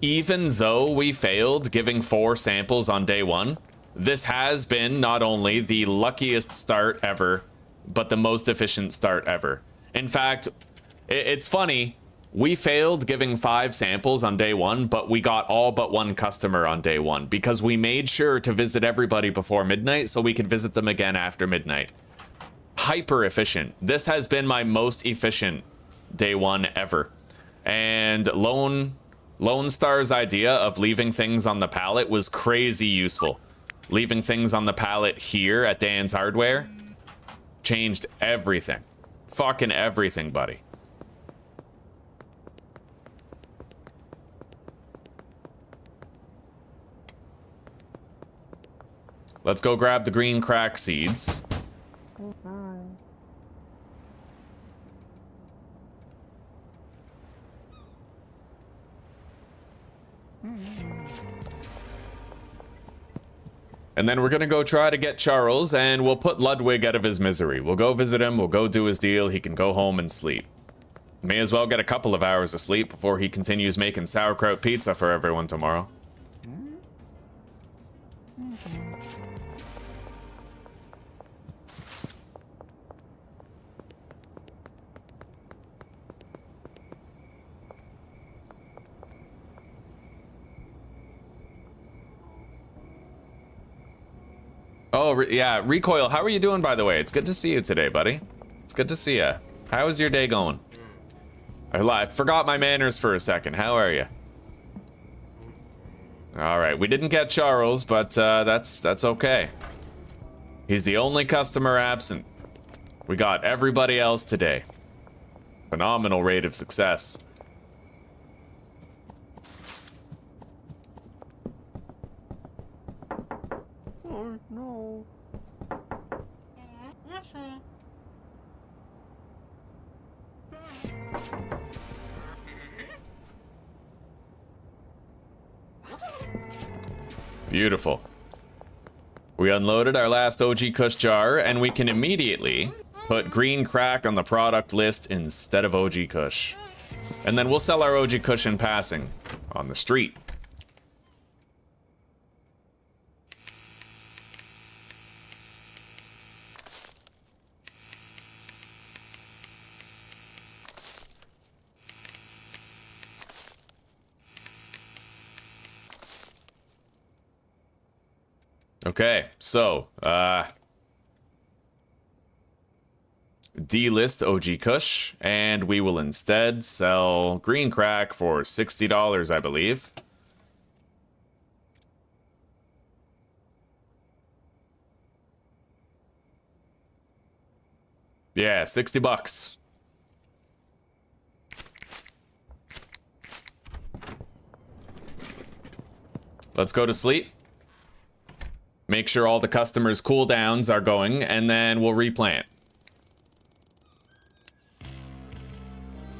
even though we failed giving 4 samples on day 1, this has been not only the luckiest start ever, but the most efficient start ever. In fact, it's funny. We failed giving 5 samples on day 1, but we got all but 1 customer on day 1 because we made sure to visit everybody before midnight so we could visit them again after midnight. Hyper efficient. This has been my most efficient day 1 ever. And Lone Star's idea of leaving things on the pallet was crazy useful. Leaving things on the pallet here at Dan's Hardware changed everything. Fucking everything, buddy. Let's go grab the green crack seeds. And then we're gonna go try to get Charles, and we'll put Ludwig out of his misery. We'll go visit him, we'll go do his deal, he can go home and sleep. May as well get a couple of hours of sleep before he continues making sauerkraut pizza for everyone tomorrow. Oh, yeah, Recoil, how are you doing, by the way? It's good to see you today, buddy. It's good to see you. How is your day going? I forgot my manners for a second. How are you? All right, we didn't get Charles, but that's okay. He's the only customer absent. We got everybody else today. Phenomenal rate of success. Oh, no. Beautiful. We unloaded our last OG Kush jar, and we can immediately put green crack on the product list instead of OG Kush. And then we'll sell our OG Kush in passing on the street. Okay, so, delist OG Kush, and we will instead sell green crack for $60, I believe. Yeah, 60 bucks. Let's go to sleep. Make sure all the customers' cooldowns are going, and then we'll replant.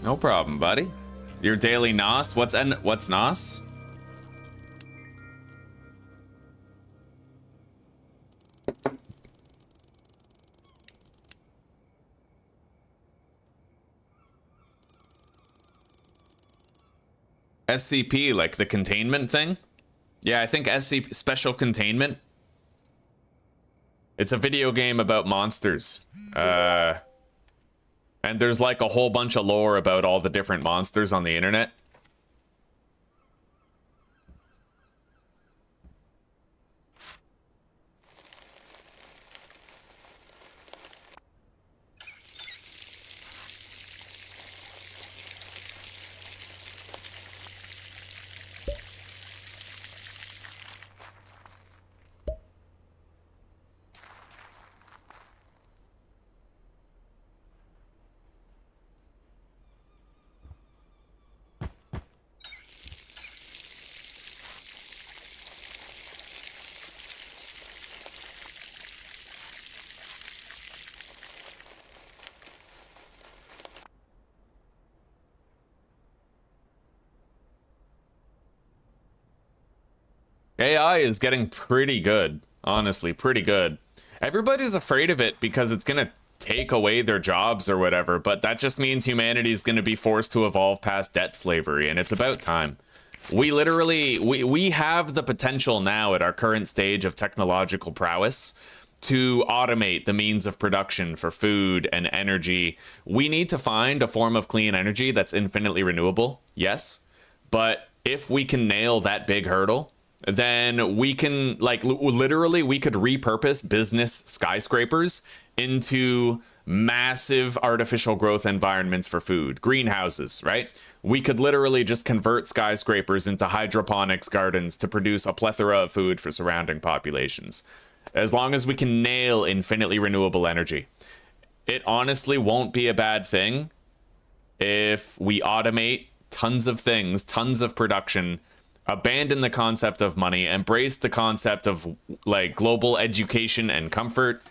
No problem, buddy. Your daily NOS? What's NOS? SCP, like the containment thing? Yeah, I think SCP, special containment. It's a video game about monsters. And there's like a whole bunch of lore about all the different monsters on the internet. AI is getting pretty good, honestly, pretty good. Everybody's afraid of it because it's gonna take away their jobs or whatever, but that just means humanity is gonna be forced to evolve past debt slavery, and it's about time. We literally, we have the potential now at our current stage of technological prowess to automate the means of production for food and energy. We need to find a form of clean energy that's infinitely renewable, yes, but if we can nail that big hurdle, then we can, like, literally we could repurpose business skyscrapers into massive artificial growth environments for food, greenhouses, right? We could literally just convert skyscrapers into hydroponics gardens to produce a plethora of food for surrounding populations. As long as we can nail infinitely renewable energy. It honestly won't be a bad thing if we automate tons of things, tons of production, abandon the concept of money, embrace the concept of like global education and comfort.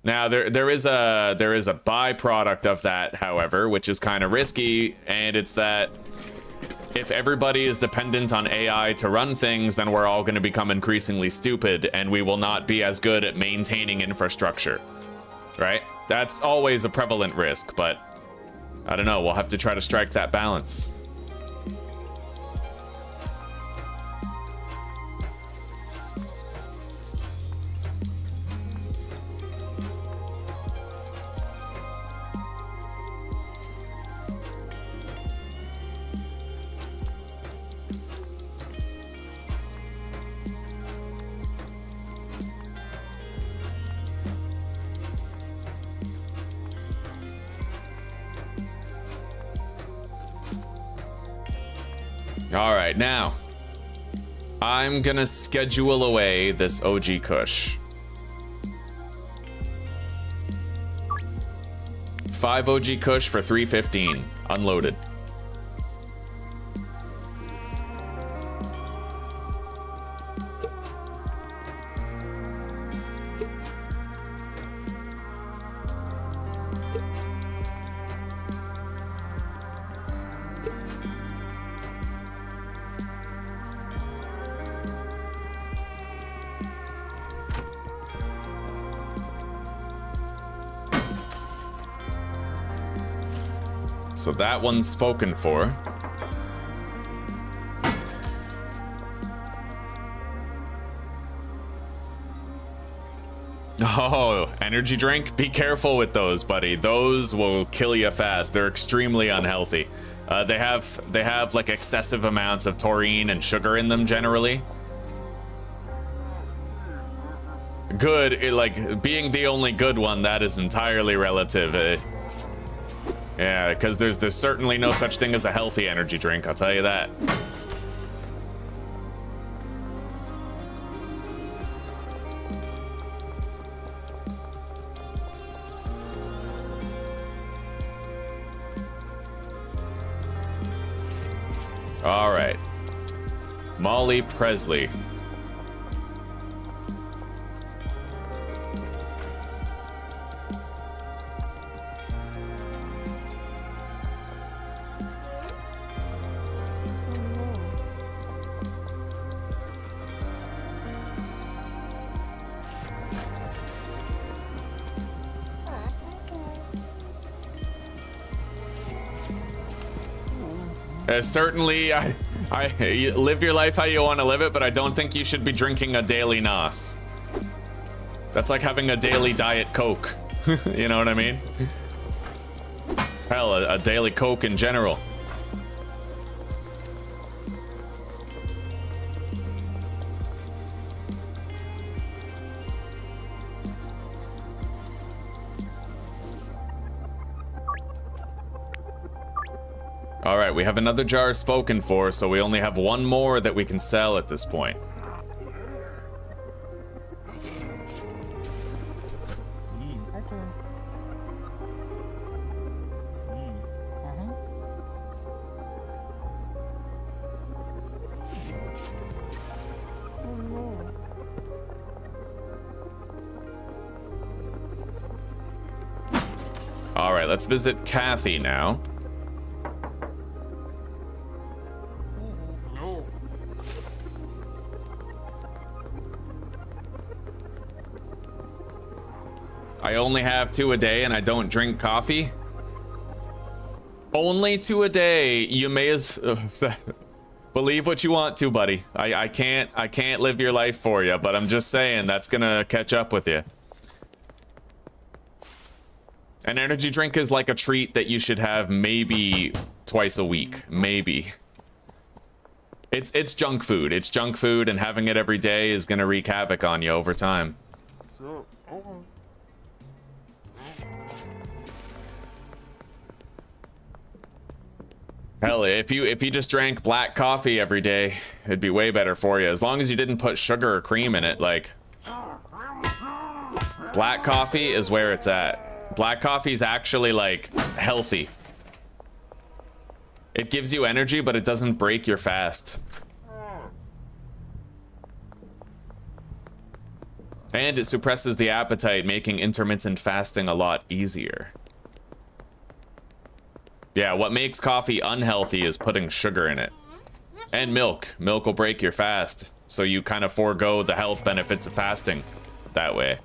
Now there is a byproduct of that, however, which is kind of risky, and it's that if everybody is dependent on AI to run things, then we're all going to become increasingly stupid, and we will not be as good at maintaining infrastructure, right? That's always a prevalent risk, but I don't know, we'll have to try to strike that balance. All right, now I'm gonna schedule away this OG Kush. 5 OG Kush for 315, unloaded. So that one's spoken for. Oh, energy drink? Be careful with those, buddy. Those will kill you fast. They're extremely unhealthy. They have like excessive amounts of taurine and sugar in them generally. Good, like being the only good one, that is entirely relative. Yeah, because there's certainly no such thing as a healthy energy drink, I'll tell you that. All right. Molly Presley. Certainly, I live your life how you want to live it, but I don't think you should be drinking a daily NOS. That's like having a daily Diet Coke. You know what I mean? Hell, a daily Coke in general. All right, we have another jar spoken for, so we only have one more that we can sell at this point. All right, let's visit Kathy now. I only have 2 a day and I don't drink coffee. Only 2 a day. You may as believe what you want to, buddy. I can't live your life for you, but I'm just saying that's gonna catch up with you. An energy drink is like a treat that you should have maybe twice a week, maybe. It's junk food. It's junk food, and having it every day is gonna wreak havoc on you over time. Hell, if you just drank black coffee every day, it'd be way better for you. As long as you didn't put sugar or cream in it, like. Black coffee is where it's at. Black coffee is actually, like, healthy. It gives you energy, but it doesn't break your fast. And it suppresses the appetite, making intermittent fasting a lot easier. Yeah, what makes coffee unhealthy is putting sugar in it. And milk. Milk will break your fast, so you kind of forego the health benefits of fasting that way.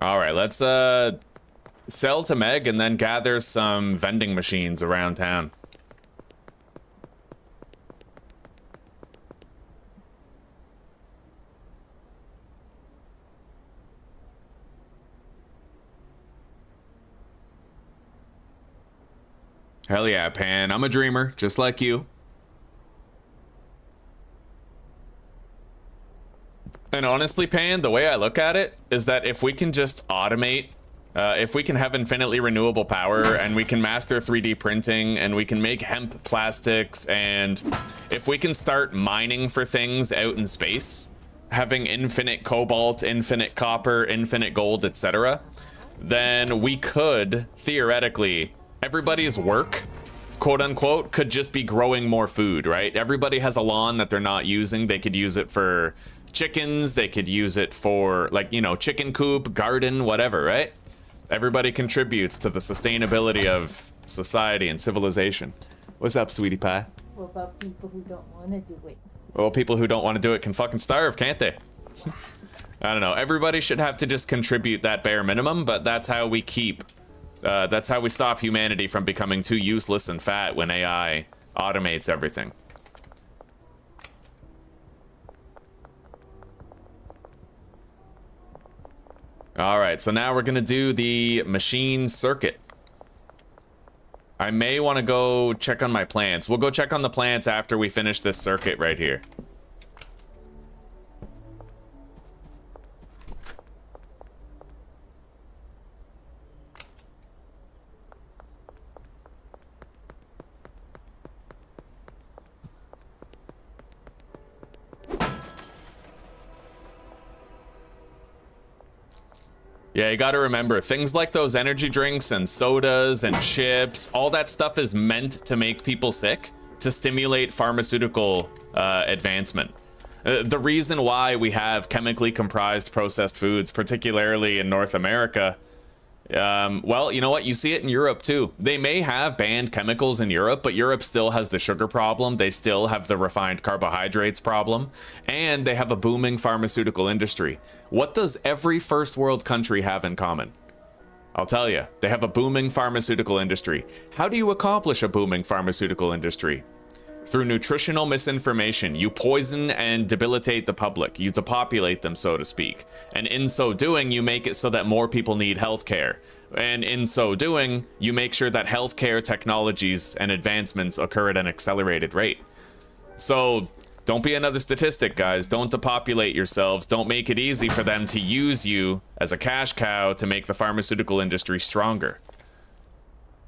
All right, let's sell to Meg and then gather some vending machines around town. Hell yeah, Pan. I'm a dreamer, just like you. And honestly, Pan, the way I look at it is that if we can just automate, if we can have infinitely renewable power and we can master 3D printing and we can make hemp plastics, and if we can start mining for things out in space, having infinite cobalt, infinite copper, infinite gold, etc., then we could, theoretically, everybody's work, quote unquote, could just be growing more food, right? Everybody has a lawn that they're not using. They could use it for chickens, they could use it for, like, you know, chicken coop, garden, whatever, right? Everybody contributes to the sustainability of society and civilization. What's up, sweetie pie? What about people who don't want to do it? Well, people who don't want to do it can fucking starve, can't they? I don't know. Everybody should have to just contribute that bare minimum, but that's how we keep, that's how we stop humanity from becoming too useless and fat when AI automates everything. All right, so now we're gonna do the machine circuit. I may want to go check on my plants. We'll go check on the plants after we finish this circuit right here. Yeah, you gotta remember, things like those energy drinks and sodas and chips, all that stuff is meant to make people sick, to stimulate pharmaceutical advancement. The reason why we have chemically comprised processed foods, particularly in North America, well, you know what? You see it in Europe too. They may have banned chemicals in Europe, but Europe still has the sugar problem. They still have the refined carbohydrates problem, and they have a booming pharmaceutical industry. What does every first world country have in common? I'll tell you, they have a booming pharmaceutical industry. How do you accomplish a booming pharmaceutical industry? Through nutritional misinformation. You poison and debilitate the public. You depopulate them, so to speak. And in so doing, you make it so that more people need healthcare. And in so doing, you make sure that healthcare technologies and advancements occur at an accelerated rate. So don't be another statistic, guys. Don't depopulate yourselves. Don't make it easy for them to use you as a cash cow to make the pharmaceutical industry stronger.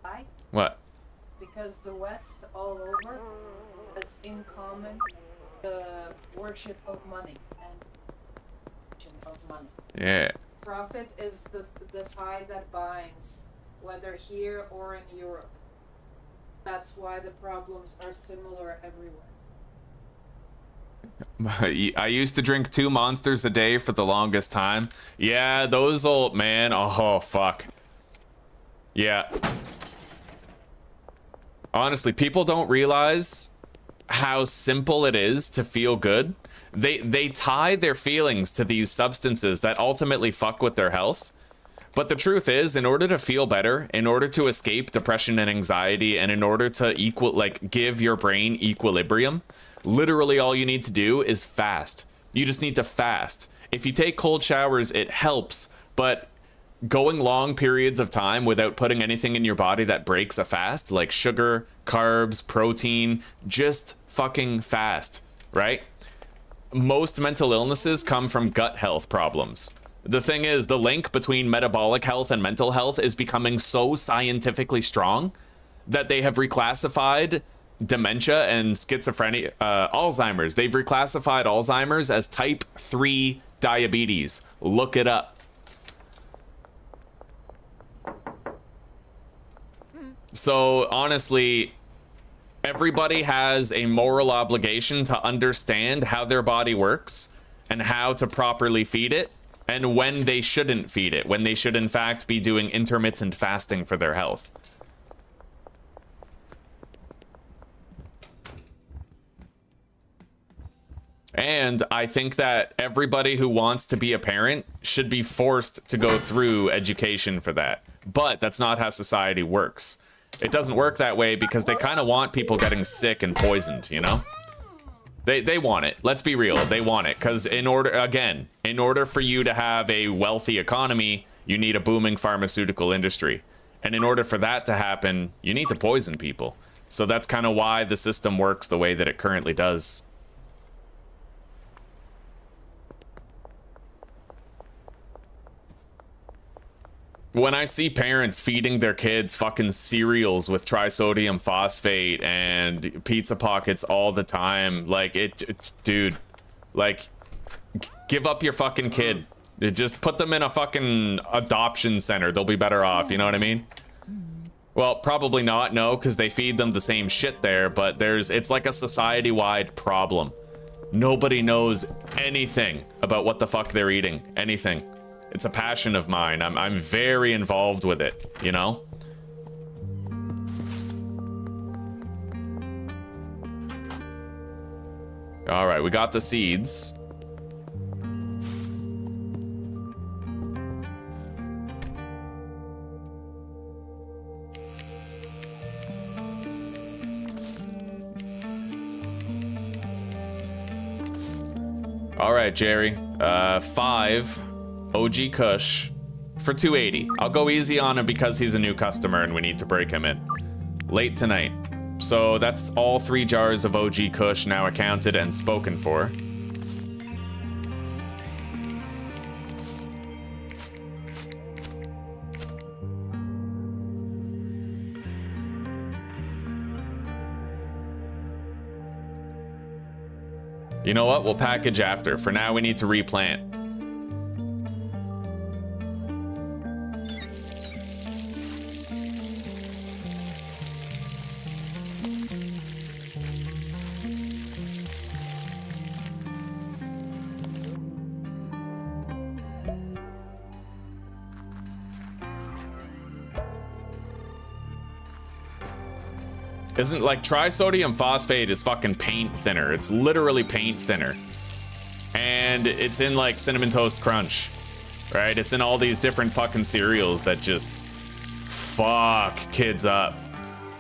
Why? What? Because the West all over has in common the worship of money and of money. Yeah. Profit is the tie that binds, whether here or in Europe. That's why the problems are similar everywhere. I used to drink 2 Monsters a day for the longest time. Yeah, those old man. Oh, fuck. Yeah. Honestly, people don't realize how simple it is to feel good. They tie their feelings to these substances that ultimately fuck with their health. But the truth is, in order to feel better, in order to escape depression and anxiety, and in order to give your brain equilibrium, literally all you need to do is fast. You just need to fast. If you take cold showers, it helps, but going long periods of time without putting anything in your body that breaks a fast, like sugar, carbs, protein, just fucking fast, right? Most mental illnesses come from gut health problems. The thing is, the link between metabolic health and mental health is becoming so scientifically strong that they have reclassified dementia and schizophrenia, Alzheimer's. They've reclassified Alzheimer's as type 3 diabetes. Look it up. So honestly, everybody has a moral obligation to understand how their body works and how to properly feed it, and when they shouldn't feed it, when they should in fact be doing intermittent fasting for their health. And I think that everybody who wants to be a parent should be forced to go through education for that. But that's not how society works. It doesn't work that way because they kind of want people getting sick and poisoned, you know? They want it. Let's be real. They want it because in order for you to have a wealthy economy, you need a booming pharmaceutical industry. And in order for that to happen, you need to poison people. So that's kind of why the system works the way that it currently does. When I see parents feeding their kids fucking cereals with trisodium phosphate and pizza pockets all the time, like dude, like give up your fucking kid. Just put them in a fucking adoption center. They'll be better off. You know what I mean? Well, probably not. No, because they feed them the same shit there. But it's like a society-wide problem. Nobody knows anything about what the fuck they're eating. Anything. It's a passion of mine. I'm very involved with it, you know? All right, we got the seeds. All right, Jerry. 5 OG Kush for 280. I'll go easy on him because he's a new customer and we need to break him in late tonight. So that's all 3 jars of OG Kush now accounted and spoken for. You know what? We'll package after. For now, we need to replant. Isn't like trisodium phosphate is fucking paint thinner. It's literally paint thinner. And it's in like Cinnamon Toast Crunch, right? It's in all these different fucking cereals that just fuck kids up.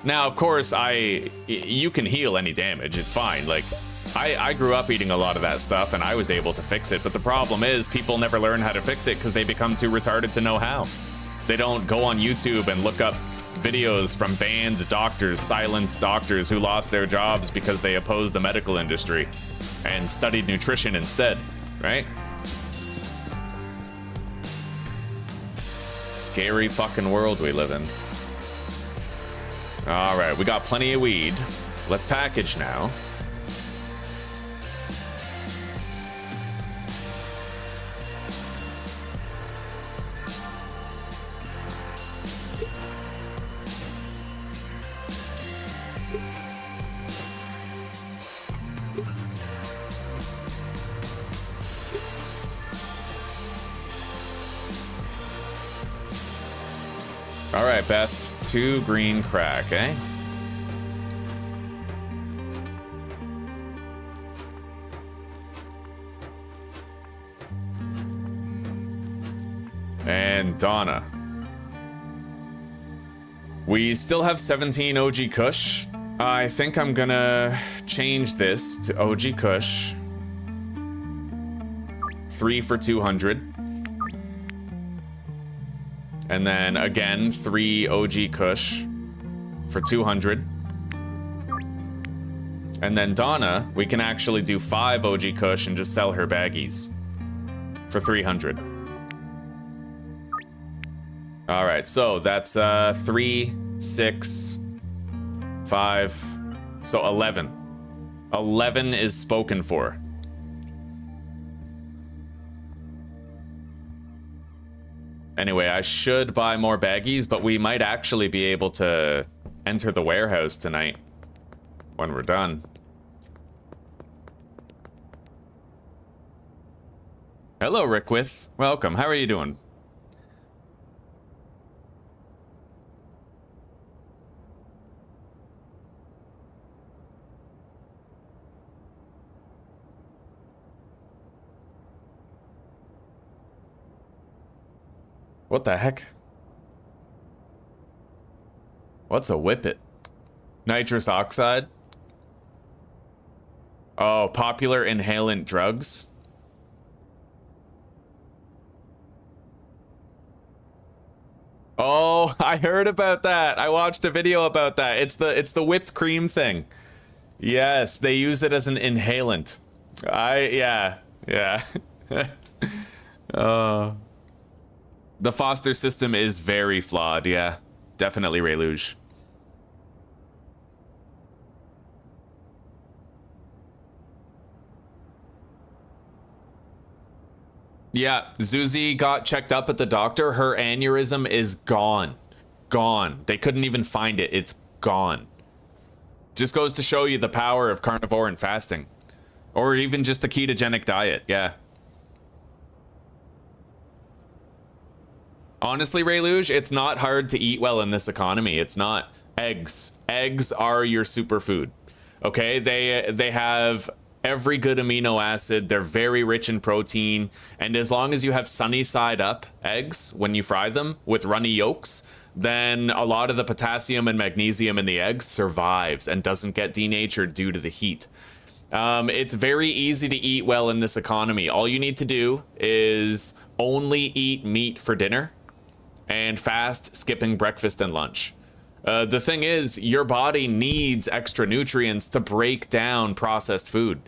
Now, of course, you can heal any damage. It's fine. Like, I grew up eating a lot of that stuff and I was able to fix it. But the problem is people never learn how to fix it because they become too retarded to know how. They don't go on YouTube and look up videos from banned doctors, silenced doctors who lost their jobs because they opposed the medical industry and studied nutrition instead, right? Scary fucking world we live in. All right, we got plenty of weed. Let's package now. All right, Beth, 2 green crack, eh? And Donna. We still have 17 OG Kush. I think I'm gonna change this to OG Kush. 3 for 200. And then again, 3 OG Kush for 200. And then Donna, we can actually do 5 OG Kush and just sell her baggies for 300. All right, so that's 3, 6, 5, so 11. 11 is spoken for. Anyway, I should buy more baggies, but we might actually be able to enter the warehouse tonight when we're done. Hello, Rickwith. Welcome. How are you doing? What the heck? What's a whippet? Nitrous oxide? Oh, popular inhalant drugs? Oh, I heard about that. I watched a video about that. It's the whipped cream thing. Yes, they use it as an inhalant. Yeah. The foster system is very flawed, yeah. Definitely Rayluge. Yeah, Zuzi got checked up at the doctor. Her aneurysm is gone. Gone. They couldn't even find it. It's gone. Just goes to show you the power of carnivore and fasting. Or even just a ketogenic diet, yeah. Honestly, Rayluge, it's not hard to eat well in this economy. It's not. Eggs. Eggs are your superfood. Okay? They have every good amino acid. They're very rich in protein. And as long as you have sunny side up eggs when you fry them with runny yolks, then a lot of the potassium and magnesium in the eggs survives and doesn't get denatured due to the heat. It's very easy to eat well in this economy. All you need to do is only eat meat for dinner and fast, skipping breakfast and lunch. The thing is, your body needs extra nutrients to break down processed food.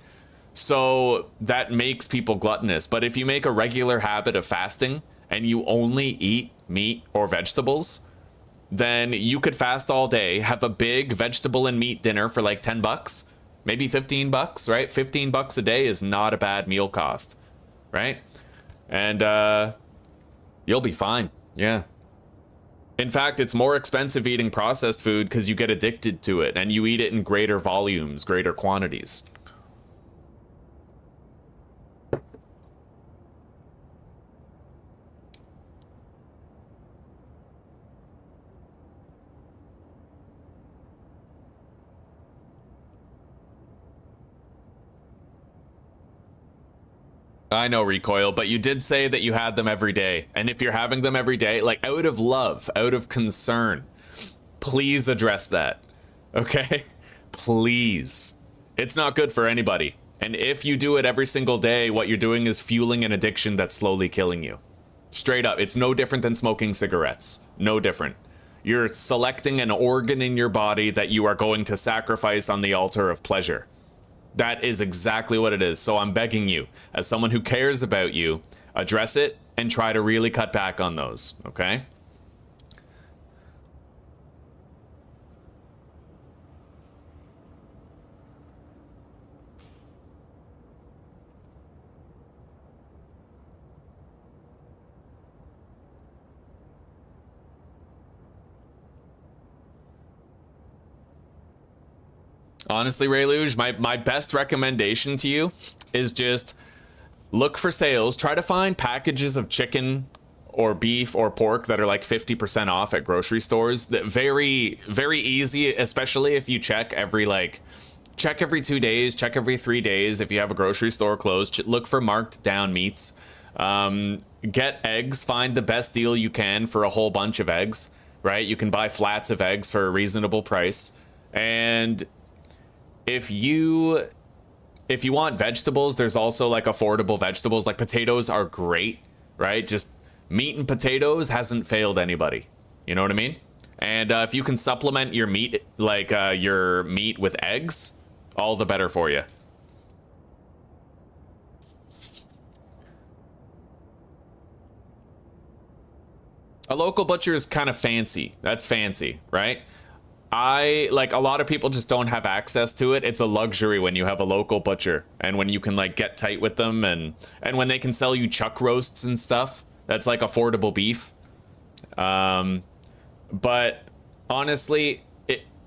So that makes people gluttonous. But if you make a regular habit of fasting and you only eat meat or vegetables, then you could fast all day, have a big vegetable and meat dinner for like 10 bucks, maybe 15 bucks, right? 15 bucks a day is not a bad meal cost, right? And you'll be fine, yeah. In fact, it's more expensive eating processed food because you get addicted to it and you eat it in greater volumes, greater quantities. I know, Recoil, but you did say that you had them every day. And if you're having them every day, like out of love, out of concern, please address that. Okay? Please. It's not good for anybody. And if you do it every single day, what you're doing is fueling an addiction that's slowly killing you. Straight up. It's no different than smoking cigarettes. No different. You're selecting an organ in your body that you are going to sacrifice on the altar of pleasure. That is exactly what it is. So I'm begging you, as someone who cares about you, address it and try to really cut back on those, okay? Honestly, Rayluge, my best recommendation to you is just look for sales. Try to find packages of chicken or beef or pork that are like 50% off at grocery stores. That very, very easy, especially if you check every 2 days, check every 3 days. If you have a grocery store closed, look for marked down meats. Get eggs, find the best deal you can for a whole bunch of eggs, right? You can buy flats of eggs for a reasonable price. And if you want vegetables, there's also like affordable vegetables. Like potatoes are great, right? Just meat and potatoes hasn't failed anybody. You know what I mean? And if you can supplement your meat, like your meat with eggs, all the better for you. A local butcher is kind of fancy. That's fancy, right? A lot of people just don't have access to it. It's a luxury when you have a local butcher and when you can like get tight with them and when they can sell you chuck roasts and stuff. That's like affordable beef. But honestly,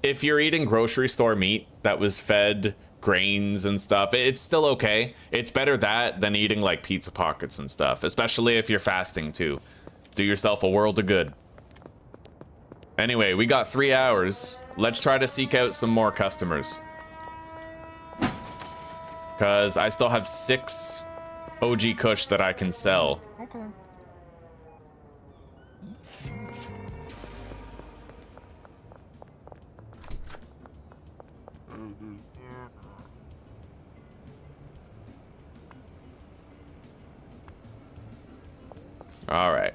if you're eating grocery store meat that was fed grains and stuff, it's still okay. It's better that than eating like pizza pockets and stuff, especially if you're fasting too. Do yourself a world of good. Anyway, we got 3 hours. Let's try to seek out some more customers. Because I still have 6 OG Kush that I can sell. Okay. All right.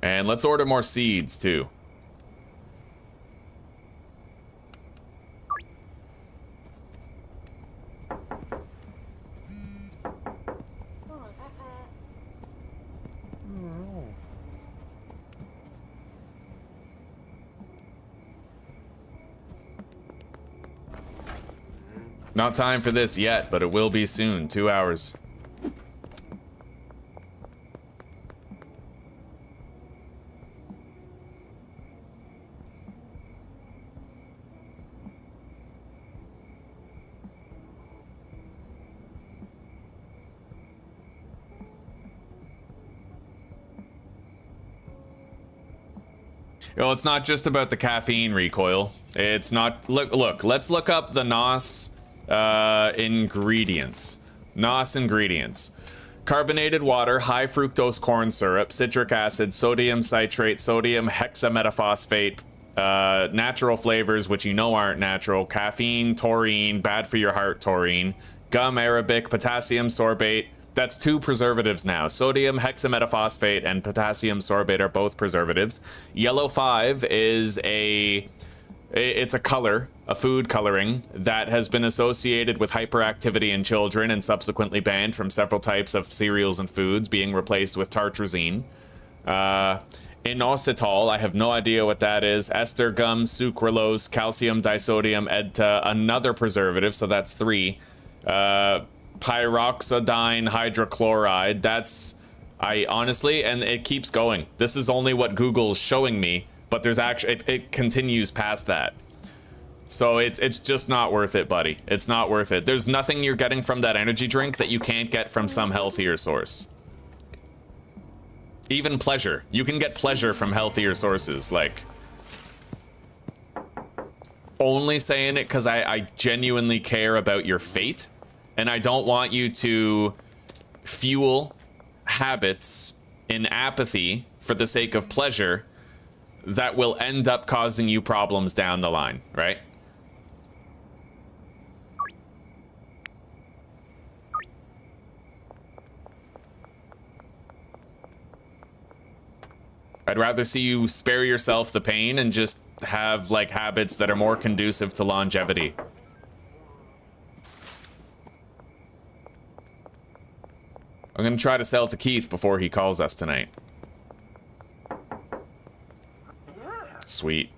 And let's order more seeds, too. Not time for this yet, but it will be soon. 2 hours. Well, it's not just about the caffeine recoil. It's not. Look. Let's look up the NOS ingredients. NOS ingredients: carbonated water, high fructose corn syrup, citric acid, sodium citrate, sodium hexametaphosphate, natural flavors, which you know aren't natural, caffeine, taurine, bad for your heart, taurine, gum arabic, potassium sorbate. That's 2 preservatives now. Sodium hexametaphosphate and potassium sorbate are both preservatives. Yellow 5 is it's a color, a food coloring that has been associated with hyperactivity in children and subsequently banned from several types of cereals and foods, being replaced with tartrazine. Inositol, I have no idea what that is. Ester gum, sucralose, calcium disodium edta, another preservative, so that's 3. Pyroxidine hydrochloride, that's, I honestly, and it keeps going. This is only what Google's showing me, but there's actually, it continues past that. So it's just not worth it, buddy. It's not worth it. There's nothing you're getting from that energy drink that you can't get from some healthier source. Even pleasure. You can get pleasure from healthier sources, like... Only saying it because I genuinely care about your fate. And I don't want you to fuel habits in apathy for the sake of pleasure that will end up causing you problems down the line, right? I'd rather see you spare yourself the pain and just have like habits that are more conducive to longevity. I'm gonna try to sell to Keith before he calls us tonight. Sweet.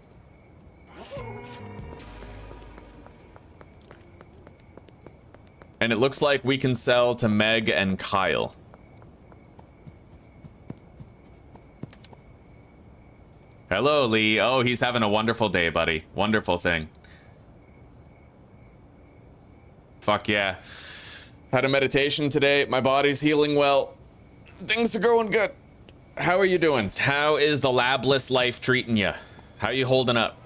And it looks like we can sell to Meg and Kyle. Hello, Lee. Oh, he's having a wonderful day, buddy. Wonderful thing. Fuck yeah. Had a meditation today. My body's healing well. Things are going good. How are you doing? How is the labless life treating you? How you holding up?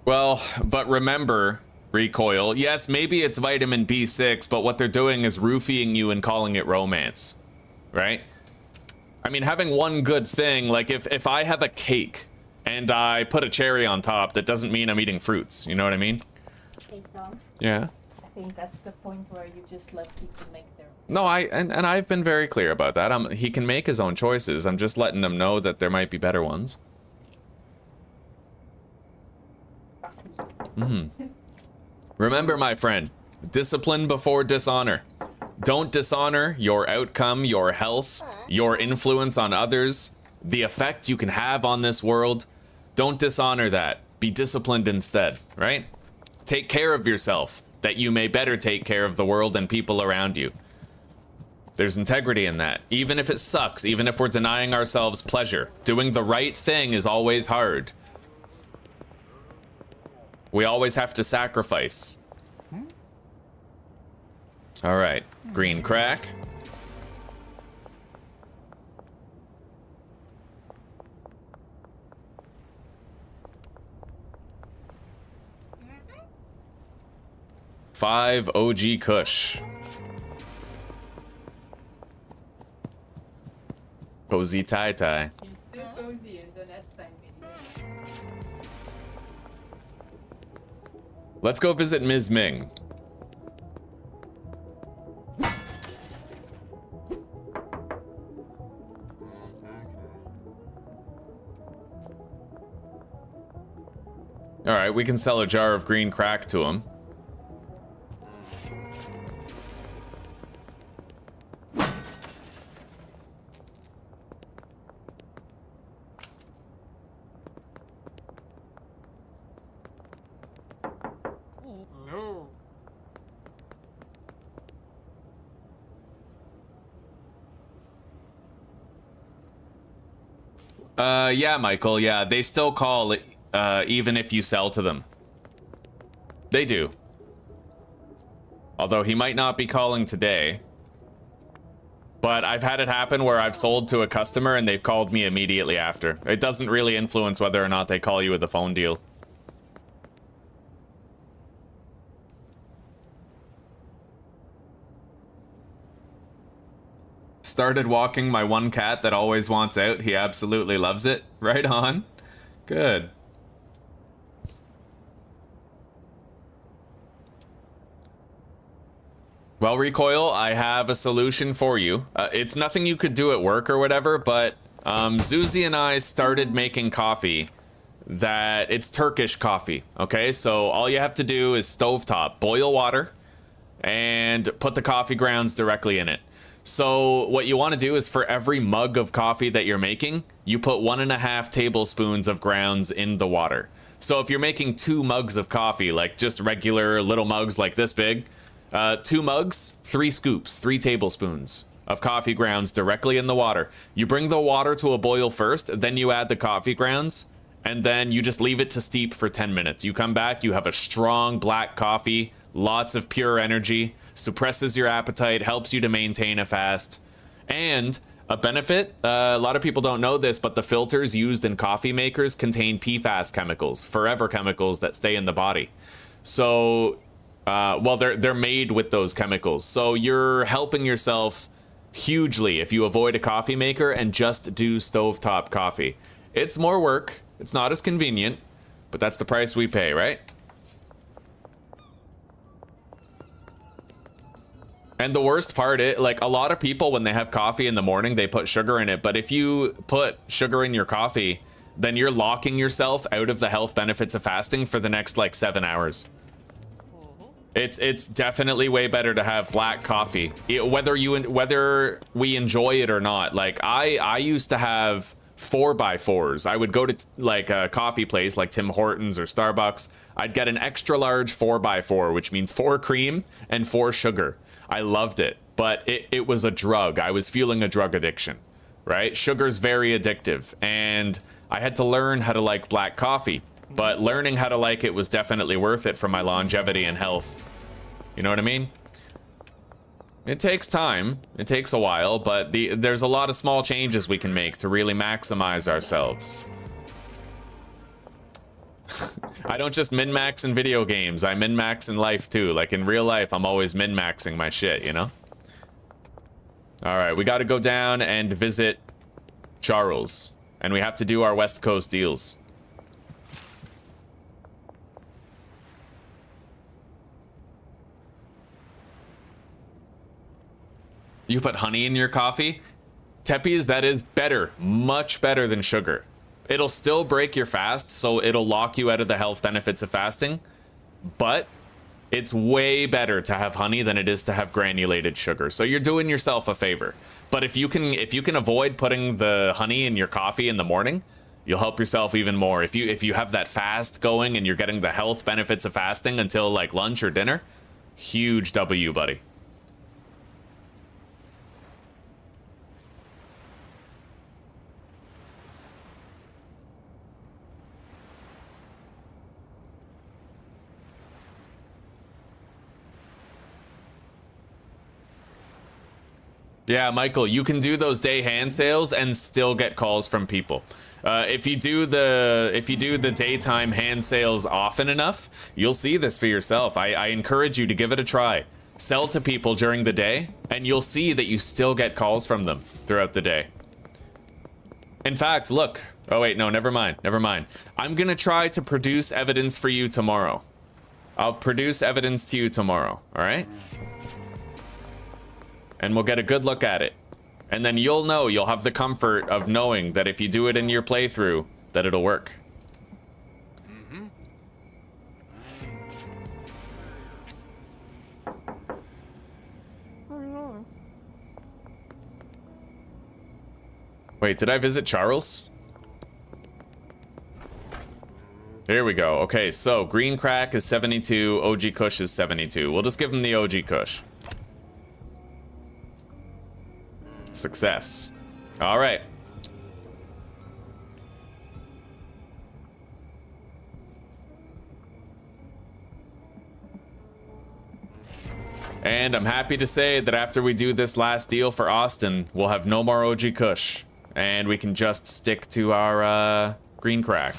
Well, but remember, Recoil, yes, maybe it's vitamin B6, but what they're doing is roofing you and calling it romance, right? I mean, having one good thing, like if I have a cake and I put a cherry on top, that doesn't mean I'm eating fruits, you know what I mean? Hey, Dom. Yeah. I think that's the point where you just let people make their... No, and I've been very clear about that. He can make his own choices. I'm just letting him know that there might be better ones. Remember, my friend, discipline before dishonor. Don't dishonor your outcome, your health, your influence on others, the effect you can have on this world. Don't dishonor that. Be disciplined instead, right? Take care of yourself, that you may better take care of the world and people around you. There's integrity in that. Even if it sucks, even if we're denying ourselves pleasure, doing the right thing is always hard. We always have to sacrifice. All right, green crack. Five OG Kush. Cozy tie-tie. Cozy in the next time video. Let's go visit Ms. Ming. All right, we can sell a jar of green crack to him. Yeah, Michael, yeah, they still call, even if you sell to them. They do. Although he might not be calling today. But I've had it happen where I've sold to a customer and they've called me immediately after. It doesn't really influence whether or not they call you with a phone deal. Started walking my one cat that always wants out. He absolutely loves it. Right on. Good. Well, Recoil, I have a solution for you. It's nothing you could do at work or whatever, but Zuzi and I started making coffee that it's Turkish coffee, okay? So all you have to do is stovetop, boil water, and put the coffee grounds directly in it. So what you want to do is for every mug of coffee that you're making, you put 1.5 tablespoons of grounds in the water. So if you're making 2 mugs of coffee, like just regular little mugs like this big, 2 mugs, 3 scoops, 3 tablespoons of coffee grounds directly in the water. You bring the water to a boil first, then you add the coffee grounds, and then you just leave it to steep for 10 minutes. You come back, you have a strong black coffee, lots of pure energy, suppresses your appetite, helps you to maintain a fast. And a benefit, a lot of people don't know this, but the filters used in coffee makers contain PFAS chemicals, forever chemicals that stay in the body. So, well, they're made with those chemicals. So you're helping yourself hugely if you avoid a coffee maker and just do stovetop coffee. It's more work, it's not as convenient, but that's the price we pay, right? And the worst part, like a lot of people when they have coffee in the morning, they put sugar in it. But if you put sugar in your coffee, then you're locking yourself out of the health benefits of fasting for the next like 7 hours. It's definitely way better to have black coffee, whether we enjoy it or not. Like I used to have 4x4s. I would go to like a coffee place like Tim Hortons or Starbucks. I'd get an extra large 4x4, which means 4 cream and 4 sugar. I loved it, but it was a drug. I was feeling a drug addiction, right? Sugar's very addictive, and I had to learn how to like black coffee. But learning how to like it was definitely worth it for my longevity and health. You know what I mean? It takes time. It takes a while, but there's a lot of small changes we can make to really maximize ourselves. I don't just min-max in video games. I min-max in life too. Like in real life, I'm always min-maxing my shit, you know? All right, we got to go down and visit Charles. And we have to do our West Coast deals. You put honey in your coffee? Teppies, that is better. Much better than sugar. It'll still break your fast, so it'll lock you out of the health benefits of fasting. But it's way better to have honey than it is to have granulated sugar. So you're doing yourself a favor. But if you can avoid putting the honey in your coffee in the morning, you'll help yourself even more. If you have that fast going and you're getting the health benefits of fasting until like lunch or dinner, huge W, buddy. Yeah, Michael, you can do those day hand sales and still get calls from people. If you do the daytime hand sales often enough, you'll see this for yourself. I encourage you to give it a try. Sell to people during the day, and you'll see that you still get calls from them throughout the day. In fact, look. Oh wait, no, never mind. I'm gonna try to produce evidence for you tomorrow. I'll produce evidence to you tomorrow, all right? And we'll get a good look at it. And then you'll have the comfort of knowing that if you do it in your playthrough, that it'll work. Wait, did I visit Charles? Here we go. Okay, so green crack is 72, OG Kush is 72. We'll just give him the OG Kush. Success. All right. And I'm happy to say that after we do this last deal for Austin, we'll have no more OG Kush. And we can just stick to our green crack.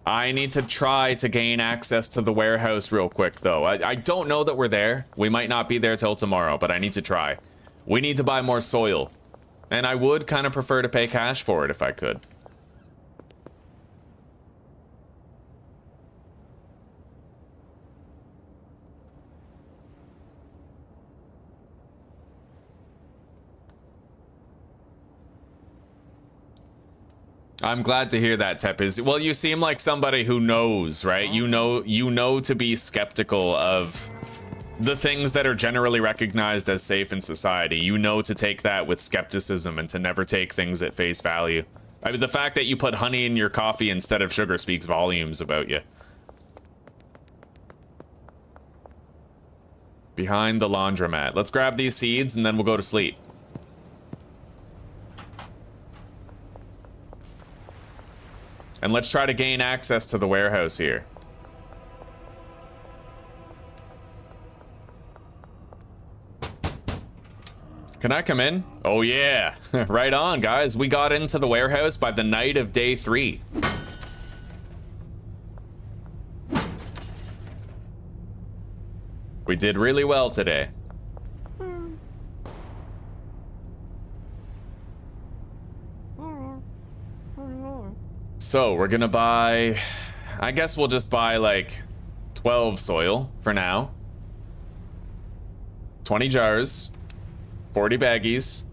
I need to try to gain access to the warehouse real quick, though. I don't know that we're there. We might not be there till tomorrow, but I need to try. We need to buy more soil. And I would kind of prefer to pay cash for it if I could. I'm glad to hear that, Tepis. Well, you seem like somebody who knows, right? You know to be skeptical of the things that are generally recognized as safe in society. You know to take that with skepticism and to never take things at face value. I mean, the fact that you put honey in your coffee instead of sugar speaks volumes about you. Behind the laundromat. Let's grab these seeds and then we'll go to sleep. And let's try to gain access to the warehouse here. Can I come in? Oh yeah, right on, guys. We got into the warehouse by the night of day 3. We did really well today. So we're gonna buy, I guess we'll just buy like 12 soil for now. 20 jars, 40 baggies,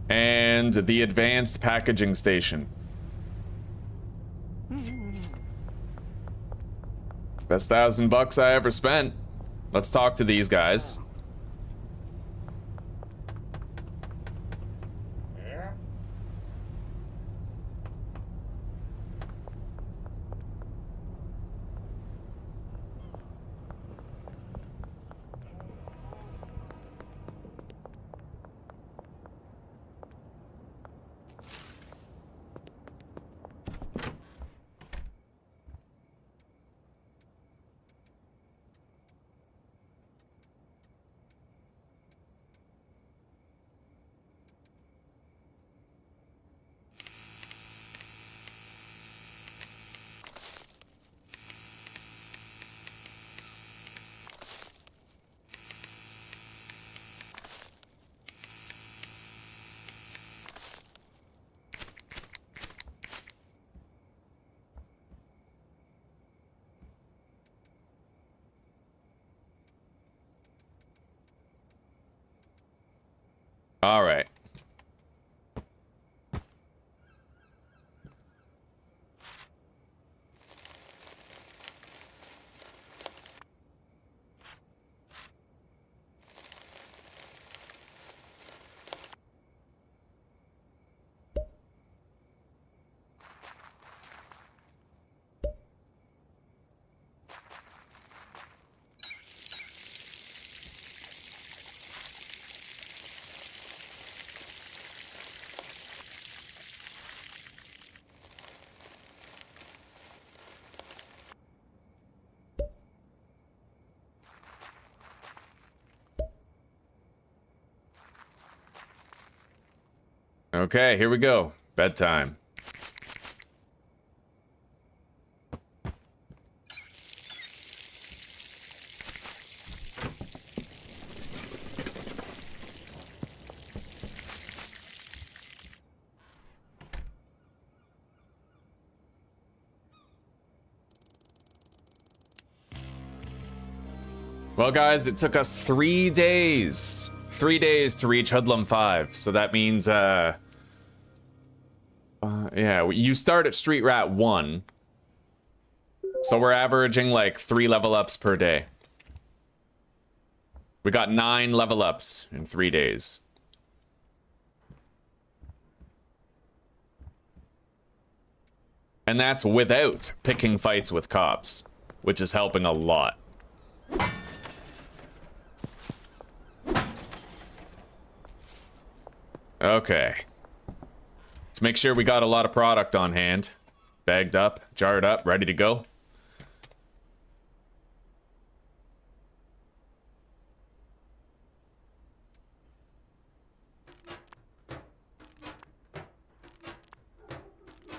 and the advanced packaging station. Best $1,000 I ever spent. Let's talk to these guys. All right. Okay, here we go. Bedtime. Well, guys, it took us 3 days. 3 days to reach Hoodlum 5, so that means, yeah, you start at Street Rat 1. So we're averaging like 3 level ups per day. We got 9 level ups in 3 days. And that's without picking fights with cops, which is helping a lot. Okay. Let's make sure we got a lot of product on hand. Bagged up, jarred up, ready to go.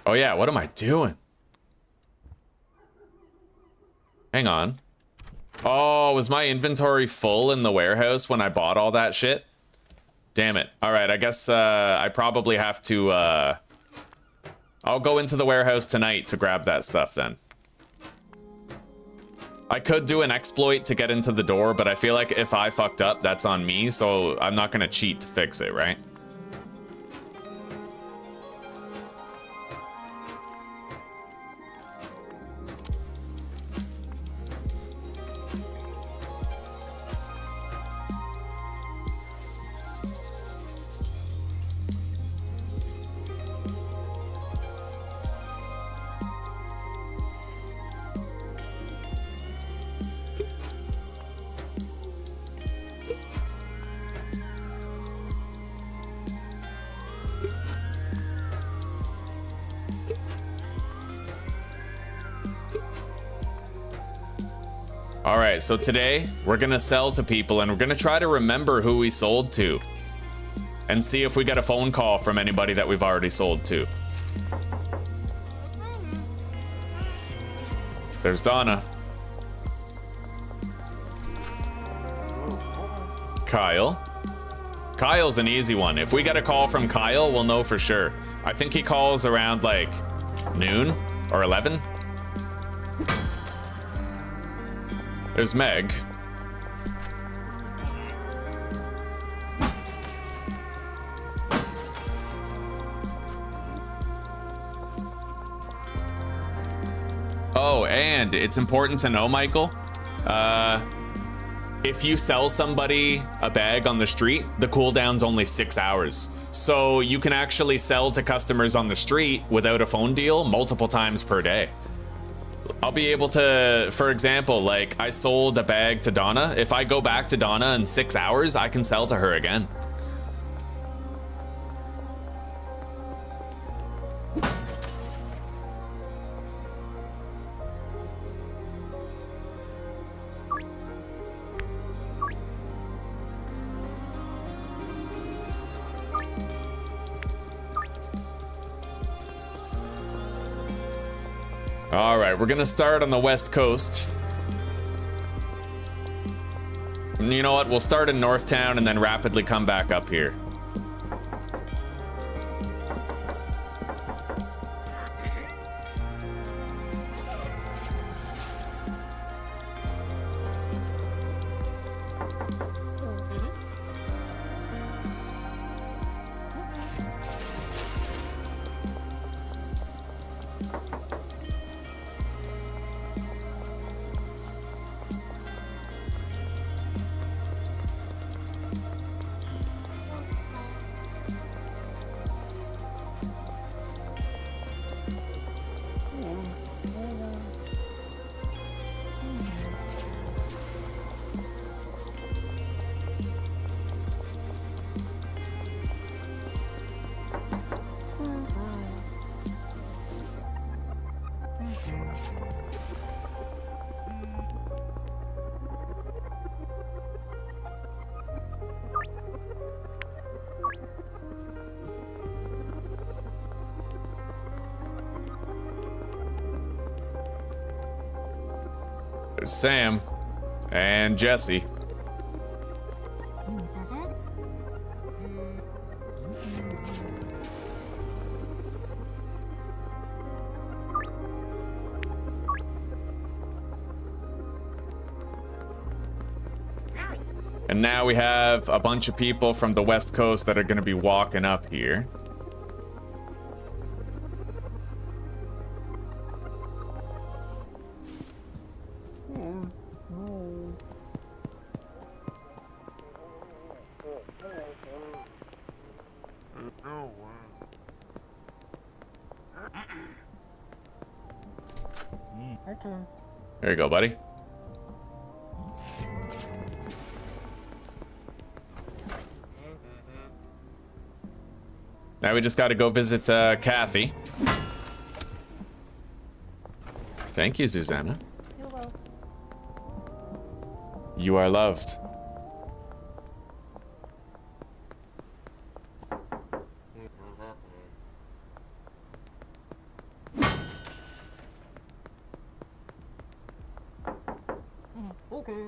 Oh yeah, what am I doing? Hang on. Oh, was my inventory full in the warehouse when I bought all that shit? Damn it. Alright, I guess I probably have to I'll go into the warehouse tonight to grab that stuff then. I could do an exploit to get into the door, but I feel like if I fucked up, that's on me, so I'm not gonna cheat to fix it, right? Alright, so today we're gonna sell to people and we're gonna try to remember who we sold to. And see if we get a phone call from anybody that we've already sold to. There's Donna. Kyle. Kyle's an easy one. If we get a call from Kyle, we'll know for sure. I think he calls around like noon or 11. There's Meg. understand, it's important to know, Michael. If you sell somebody a bag on the street, the cooldown's only 6 hours. So you can actually sell to customers on the street without a phone deal multiple times per day. I'll be able to, for example, like I sold a bag to Donna. If I go back to Donna in 6 hours, I can sell to her again. All right, we're gonna start on the West Coast. And you know what? We'll start in Northtown and then rapidly come back up here. There's Sam and Jesse. And now we have a bunch of people from the West Coast that are going to be walking up here. There you go, buddy. Now we just got to go visit Kathy. Thank you, Susanna. You're welcome. You are loved. Okay.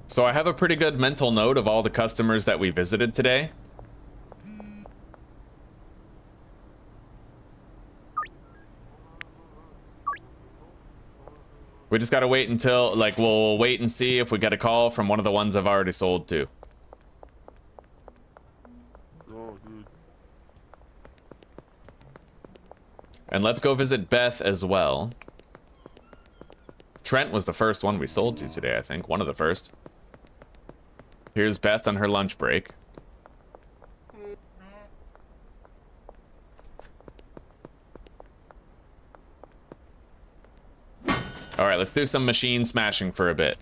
So I have a pretty good mental note of all the customers that we visited today. We just gotta wait until, like, we'll wait and see if we get a call from one of the ones I've already sold to. And let's go visit Beth as well. Trent was the first one we sold to today, I think. One of the first. Here's Beth on her lunch break. All right, let's do some machine smashing for a bit.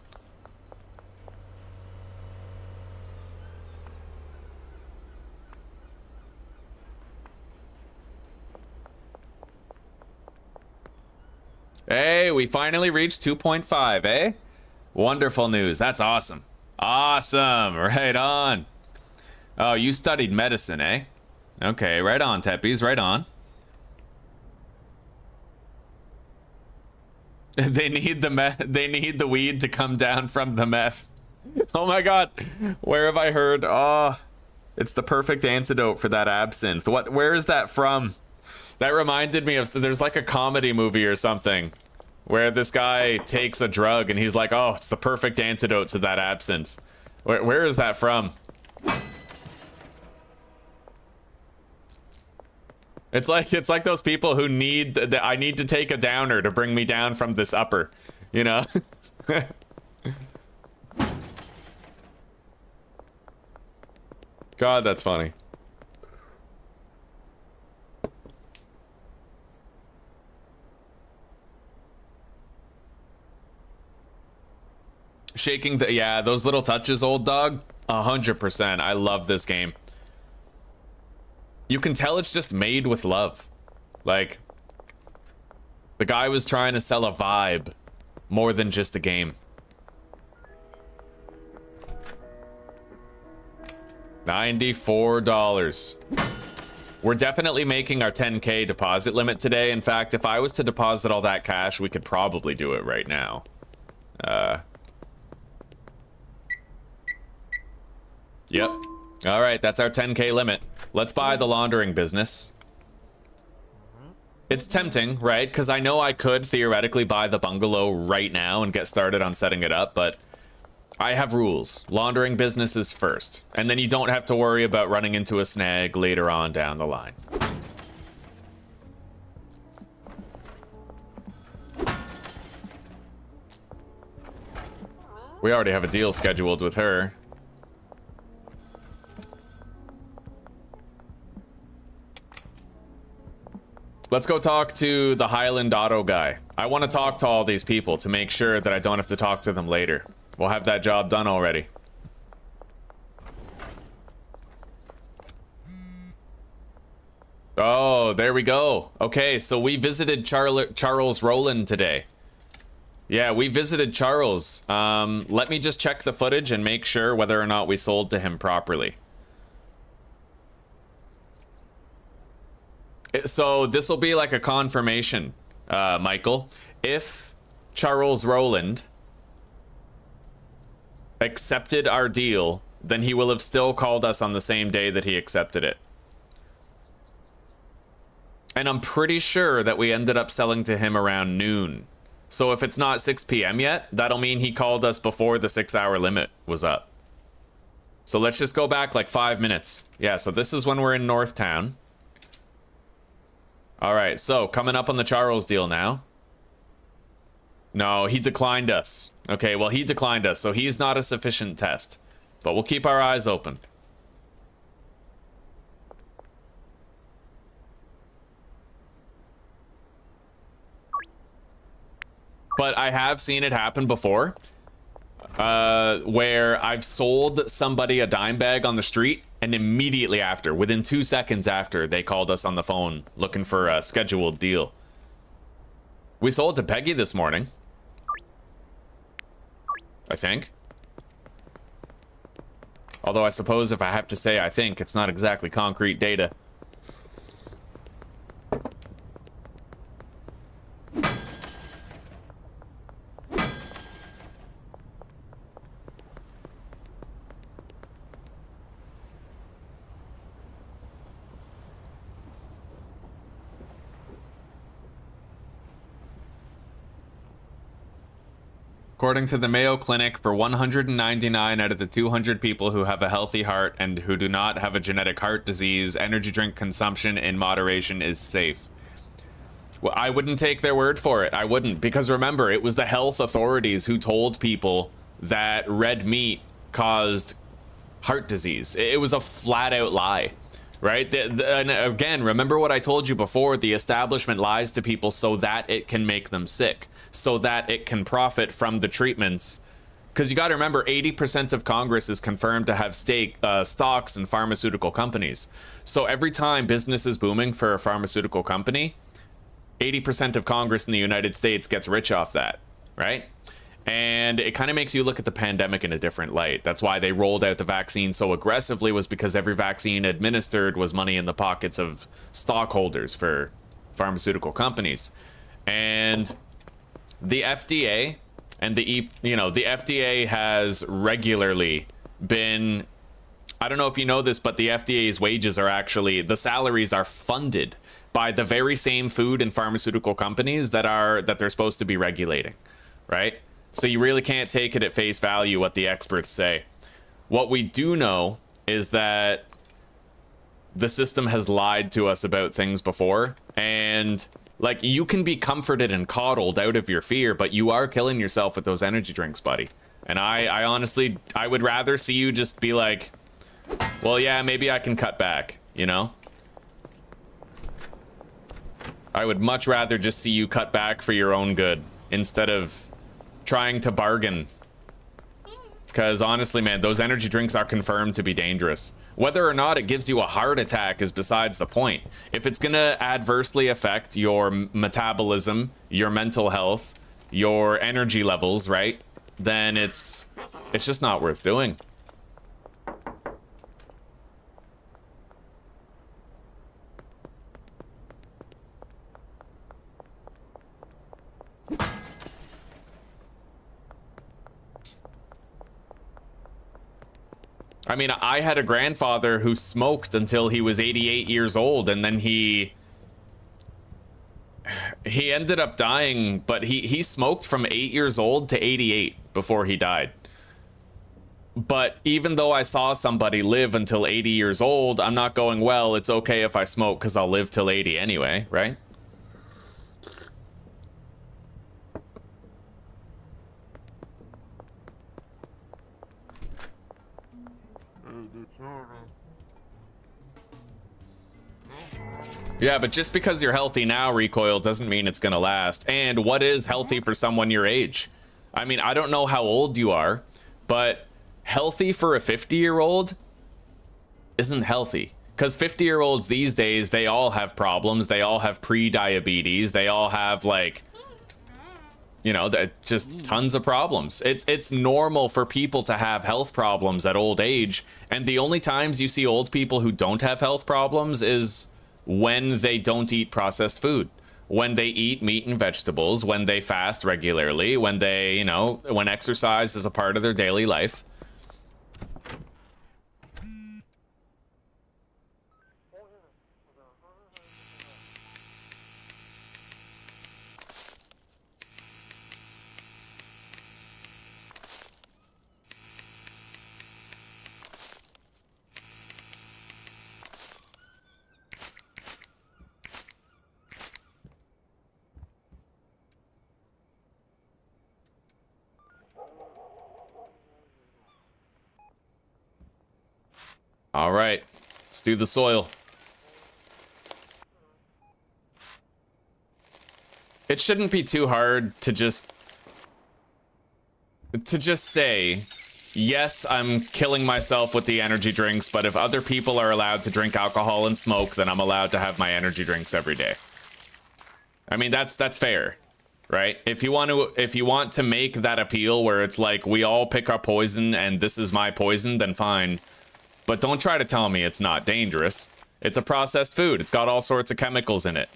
Hey, we finally reached 2.5, eh? Wonderful news. That's awesome. Awesome. Right on. Oh, you studied medicine, eh? Okay, right on, Teppies. Right on. They need the meth. They need the weed to come down from the meth. Oh my god. Where have I heard? Oh, it's the perfect antidote for that absinthe. What? Where is that from? That reminded me of, there's like a comedy movie or something where this guy takes a drug and he's like, oh, it's the perfect antidote to that absinthe. Where is that from? It's like those people who need that. I need to take a downer to bring me down from this upper, you know. God, that's funny. Shaking the, yeah, those little touches, old dog. 100%. I love this game. You can tell it's just made with love. Like, the guy was trying to sell a vibe more than just a game. $94. We're definitely making our 10K deposit limit today. In fact, if I was to deposit all that cash, we could probably do it right now. Yep. All right, that's our 10K limit. Let's buy the laundering business. It's tempting, right? Because I know I could theoretically buy the bungalow right now and get started on setting it up, but I have rules. Laundering business is first, and then you don't have to worry about running into a snag later on down the line. We already have a deal scheduled with her. Let's go talk to the Hyland Auto guy. I want to talk to all these people to make sure that I don't have to talk to them later. We'll have that job done already. Oh, there we go. Okay, so we visited Charles Rowland today. Yeah, we visited Charles. Let me just check the footage and make sure whether or not we sold to him properly. So this will be like a confirmation, Michael. If Charles Rowland accepted our deal, then he will have still called us on the same day that he accepted it. And I'm pretty sure that we ended up selling to him around noon. So if it's not 6 p.m. yet, that'll mean he called us before the 6-hour limit was up. So let's just go back like 5 minutes. Yeah, so this is when we're in Northtown. All right, so coming up on the Charles deal now. No, he declined us. Okay, well, he declined us, so he's not a sufficient test. But we'll keep our eyes open. But I have seen it happen before. Where I've sold somebody a dime bag on the street, and immediately after, within 2 seconds after, they called us on the phone looking for a scheduled deal. We sold to Peggy this morning, I think. Although I suppose if I have to say I think, it's not exactly concrete data. According to the Mayo Clinic, for 199 out of the 200 people who have a healthy heart and who do not have a genetic heart disease, energy drink consumption in moderation is safe. Well, I wouldn't take their word for it. I wouldn't, because remember, it was the health authorities who told people that red meat caused heart disease. It was a flat out lie, right? And again, remember what I told you before, the establishment lies to people so that it can make them sick, so that it can profit from the treatments. Because you got to remember, 80% of Congress is confirmed to have stocks in pharmaceutical companies. So every time business is booming for a pharmaceutical company, 80% of Congress in the United States gets rich off that, right? And it kind of makes you look at the pandemic in a different light. That's why they rolled out the vaccine so aggressively, was because every vaccine administered was money in the pockets of stockholders for pharmaceutical companies. And the FDA and the FDA has regularly been, I don't know if you know this, but the FDA's wages are actually, the salaries are funded by the very same food and pharmaceutical companies that they're supposed to be regulating, right? So you really can't take it at face value what the experts say. What we do know is that the system has lied to us about things before, and like, you can be comforted and coddled out of your fear, but you are killing yourself with those energy drinks, buddy. And I honestly, I would rather see you just be like, well, yeah, maybe I can cut back, you know? I would much rather just see you cut back for your own good instead of trying to bargain. Because honestly, man, those energy drinks are confirmed to be dangerous. Whether or not it gives you a heart attack is besides the point. If it's gonna adversely affect your metabolism, your mental health, your energy levels, right? Then it's just not worth doing. I mean, I had a grandfather who smoked until he was 88 years old, and then he ended up dying, but he smoked from 8 years old to 88 before he died. But even though I saw somebody live until 80 years old, I'm not going, well, it's okay if I smoke because I'll live till 80 anyway, right? Yeah, but just because you're healthy now, Recoil, doesn't mean it's gonna last. And what is healthy for someone your age? I mean, I don't know how old you are, but healthy for a 50-year-old isn't healthy. Because 50-year-olds these days, they all have problems. They all have pre-diabetes. They all have, like, you know, just tons of problems. It's normal for people to have health problems at old age. And the only times you see old people who don't have health problems is when they don't eat processed food, when they eat meat and vegetables, when they fast regularly, when they, you know, when exercise is a part of their daily life. All right, let's do the soil. It shouldn't be too hard to just say, yes, I'm killing myself with the energy drinks, but if other people are allowed to drink alcohol and smoke, then I'm allowed to have my energy drinks every day. I mean, that's fair, right? If you want to make that appeal where it's like, we all pick our poison and this is my poison, then fine. But don't try to tell me it's not dangerous. It's a processed food. It's got all sorts of chemicals in it.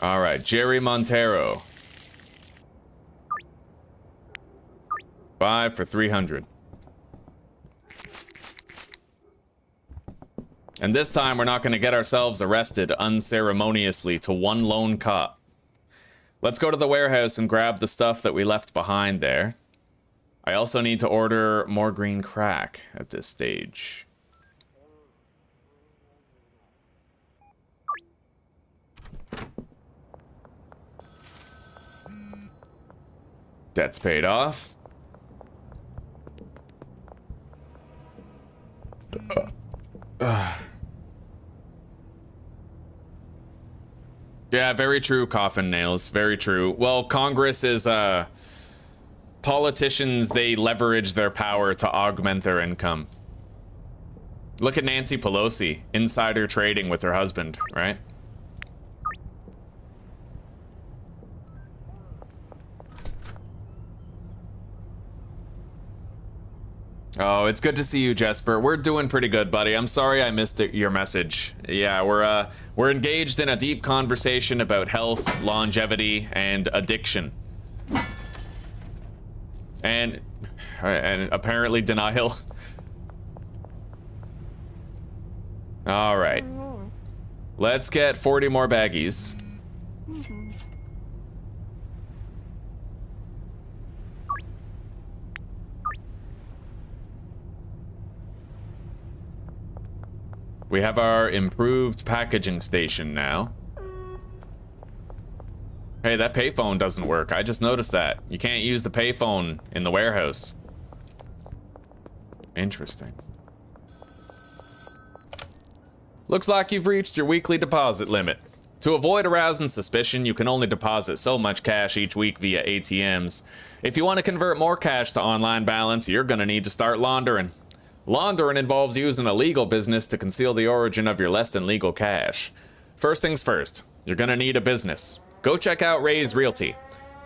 All right, Jerry Montero. 5 for 300. And this time we're not going to get ourselves arrested unceremoniously to one lone cop. Let's go to the warehouse and grab the stuff that we left behind there. I also need to order more green crack at this stage. Debt's paid off. Yeah, very true, Coffin Nails. Very true. Well, Congress is, politicians, they leverage their power to augment their income. Look at Nancy Pelosi, insider trading with her husband, right? Oh, it's good to see you, Jesper. We're doing pretty good, buddy. I'm sorry I missed your message. Yeah, we're engaged in a deep conversation about health, longevity, and addiction. And apparently denial. All right. Let's get 40 more baggies. We have our improved packaging station now. Hey, that payphone doesn't work. I just noticed that. You can't use the payphone in the warehouse. Interesting. Looks like you've reached your weekly deposit limit. To avoid arousing suspicion, you can only deposit so much cash each week via ATMs. If you want to convert more cash to online balance, you're gonna need to start laundering. Laundering involves using a legal business to conceal the origin of your less than legal cash. First things first, you're gonna need a business. Go check out Ray's Realty.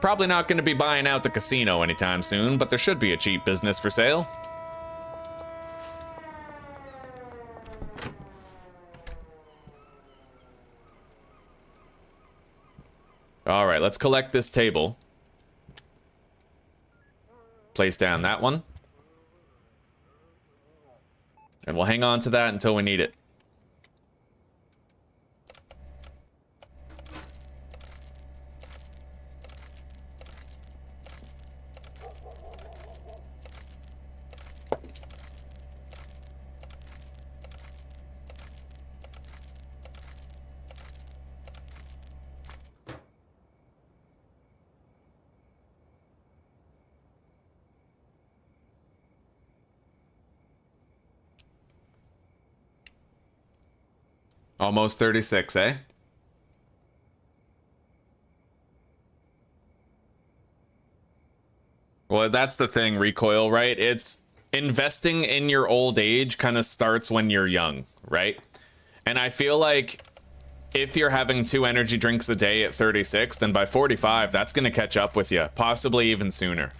Probably not gonna be buying out the casino anytime soon, but there should be a cheap business for sale. All right, let's collect this table. Place down that one. And we'll hang on to that until we need it. Almost 36, eh? Well, that's the thing, Recoil, right? It's investing in your old age kind of starts when you're young, right? And I feel like if you're having 2 energy drinks a day at 36, then by 45, that's going to catch up with you, possibly even sooner.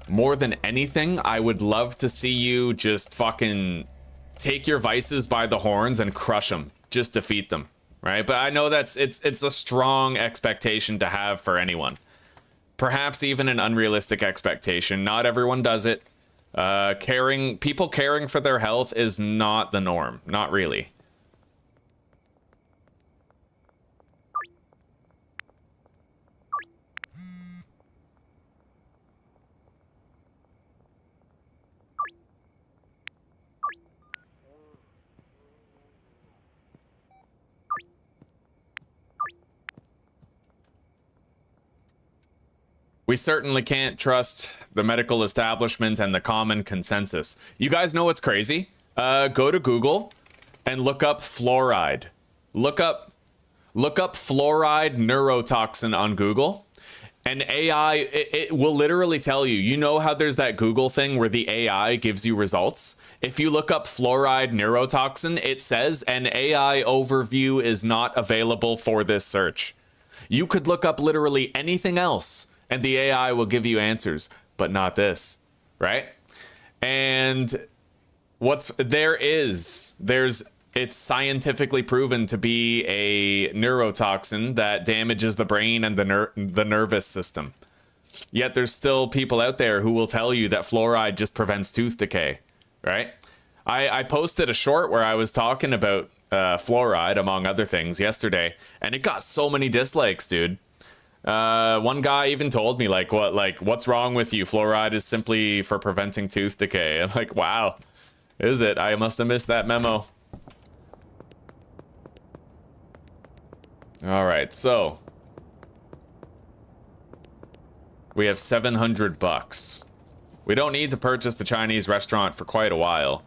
More than anything, I would love to see you just fucking take your vices by the horns and crush them. Just defeat them, right? But I know it's a strong expectation to have for anyone. Perhaps even an unrealistic expectation. Not everyone does it. People caring for their health is not the norm. Not really. We certainly can't trust the medical establishment and the common consensus. You guys know what's crazy? Go to Google and look up fluoride. Look up fluoride neurotoxin on Google. And AI, it will literally tell you. You know how there's that Google thing where the AI gives you results? If you look up fluoride neurotoxin, it says an AI overview is not available for this search. You could look up literally anything else and the AI will give you answers, but not this, right? And it's scientifically proven to be a neurotoxin that damages the brain and the nervous system. Yet there's still people out there who will tell you that fluoride just prevents tooth decay, right? I posted a short where I was talking about fluoride, among other things, yesterday, and it got so many dislikes, dude. One guy even told me, what's wrong with you? Fluoride is simply for preventing tooth decay. I'm like, wow, is it? I must have missed that memo. All right, so we have 700 bucks. We don't need to purchase the Chinese restaurant for quite a while.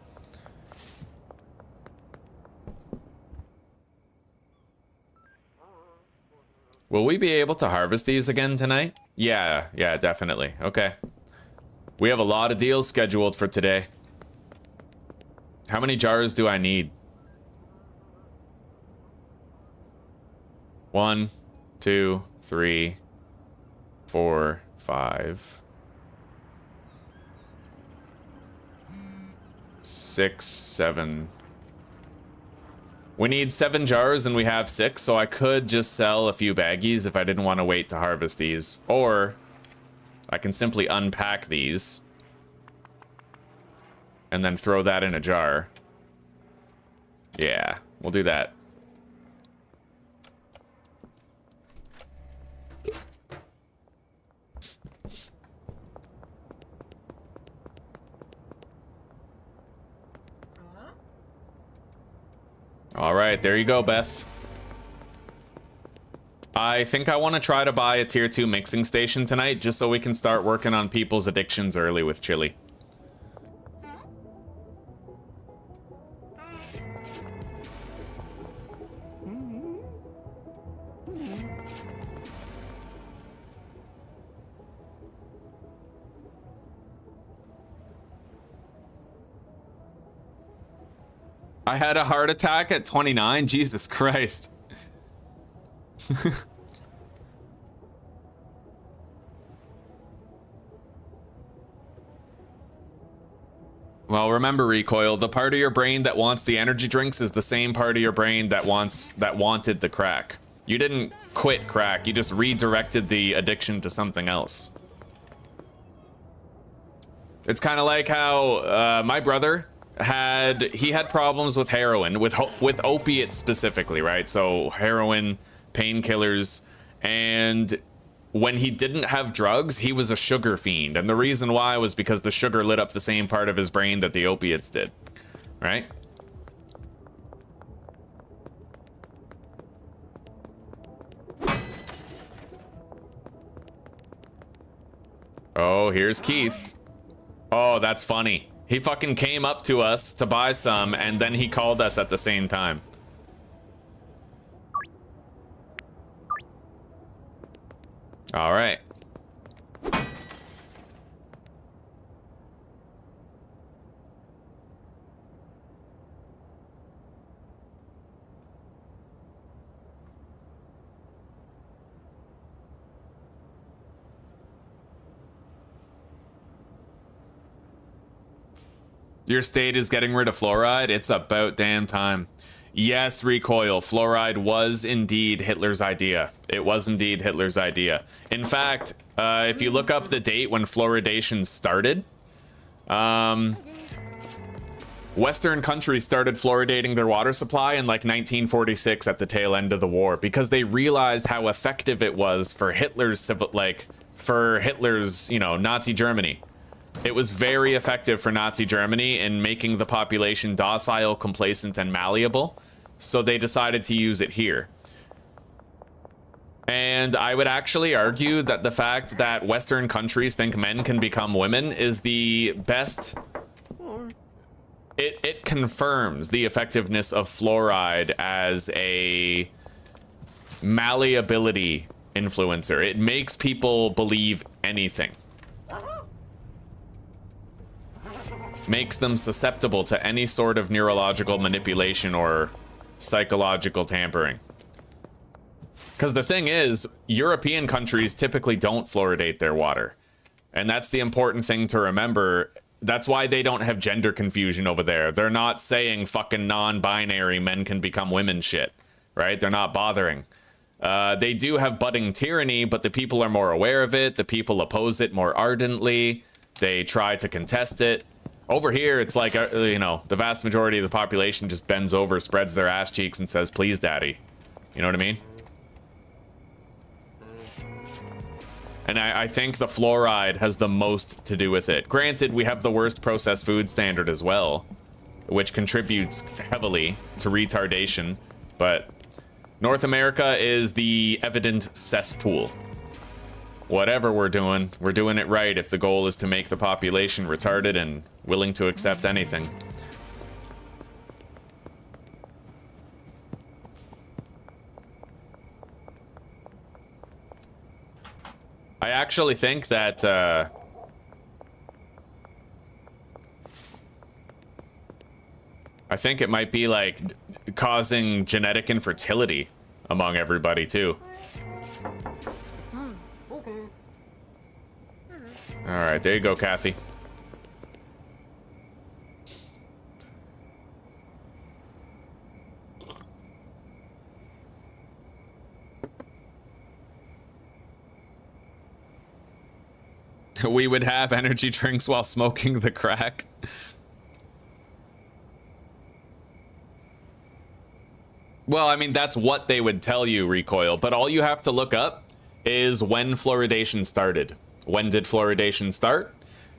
Will we be able to harvest these again tonight? Yeah, definitely. Okay. We have a lot of deals scheduled for today. How many jars do I need? 1, 2, 3, 4, 5, 6, 7, We need 7 jars and we have 6, so I could just sell a few baggies if I didn't want to wait to harvest these. Or I can simply unpack these and then throw that in a jar. Yeah, we'll do that. All right, there you go, Beth. I think I want to try to buy a tier 2 mixing station tonight just so we can start working on people's addictions early with chili. I had a heart attack at 29? Jesus Christ. Well, remember, Recoil, the part of your brain that wants the energy drinks is the same part of your brain that wanted the crack. You didn't quit crack, you just redirected the addiction to something else. It's kind of like how my brother had problems with heroin, with opiates specifically, right? So heroin, painkillers, and when he didn't have drugs, he was a sugar fiend. And the reason why was because the sugar lit up the same part of his brain that the opiates did, right? Oh, here's Keith. Oh, that's funny. He fucking came up to us to buy some, and then he called us at the same time. All right. Your state is getting rid of fluoride? It's about damn time. Yes, Recoil, fluoride was indeed Hitler's idea. It was indeed Hitler's idea. In fact, if you look up the date when fluoridation started, Western countries started fluoridating their water supply in like 1946 at the tail end of the war because they realized how effective it was for Hitler's, you know, Nazi Germany. It was very effective for Nazi Germany in making the population docile, complacent, and malleable, so they decided to use it here. And I would actually argue that the fact that Western countries think men can become women is the best. It confirms the effectiveness of fluoride as a malleability influencer. It makes people believe anything. Makes them susceptible to any sort of neurological manipulation or psychological tampering. Because the thing is, European countries typically don't fluoridate their water. And that's the important thing to remember. That's why they don't have gender confusion over there. They're not saying fucking non-binary men can become women shit, right? They're not bothering. They do have budding tyranny, but the people are more aware of it. The people oppose it more ardently. They try to contest it. Over here, it's like, you know, the vast majority of the population just bends over, spreads their ass cheeks, and says, please, daddy. You know what I mean? And I think the fluoride has the most to do with it. Granted, we have the worst processed food standard as well, which contributes heavily to retardation. But North America is the evident cesspool. Whatever we're doing it right if the goal is to make the population retarded and willing to accept anything. I actually think that I think it might be like causing genetic infertility among everybody too. All right, there you go, Kathy. We would have energy drinks while smoking the crack. Well, I mean, that's what they would tell you, Recoil, but all you have to look up is when fluoridation started. When did fluoridation start?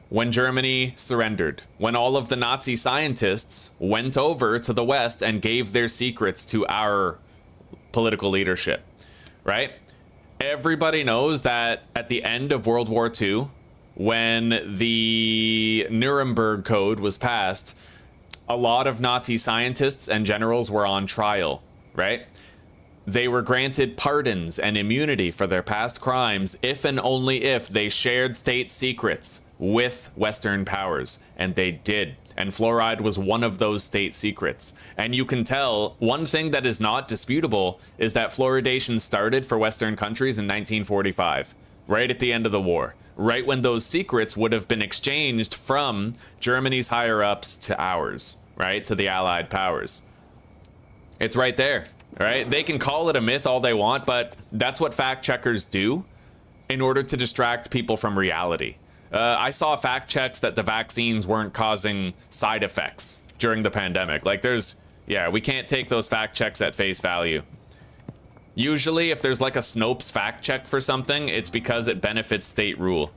When Germany surrendered. When all of the Nazi scientists went over to the West and gave their secrets to our political leadership, right? Everybody knows that at the end of World War II, when the Nuremberg Code was passed, a lot of Nazi scientists and generals were on trial, right? They were granted pardons and immunity for their past crimes if and only if they shared state secrets with Western powers, and they did. And fluoride was one of those state secrets. And you can tell, one thing that is not disputable is that fluoridation started for Western countries in 1945, right at the end of the war, right when those secrets would have been exchanged from Germany's higher-ups to ours, right, to the Allied powers. It's right there, right? They can call it a myth all they want, but that's what fact checkers do in order to distract people from reality. I saw fact checks that the vaccines weren't causing side effects during the pandemic. Like yeah, we can't take those fact checks at face value. Usually if there's like a Snopes fact check for something, it's because it benefits state rule.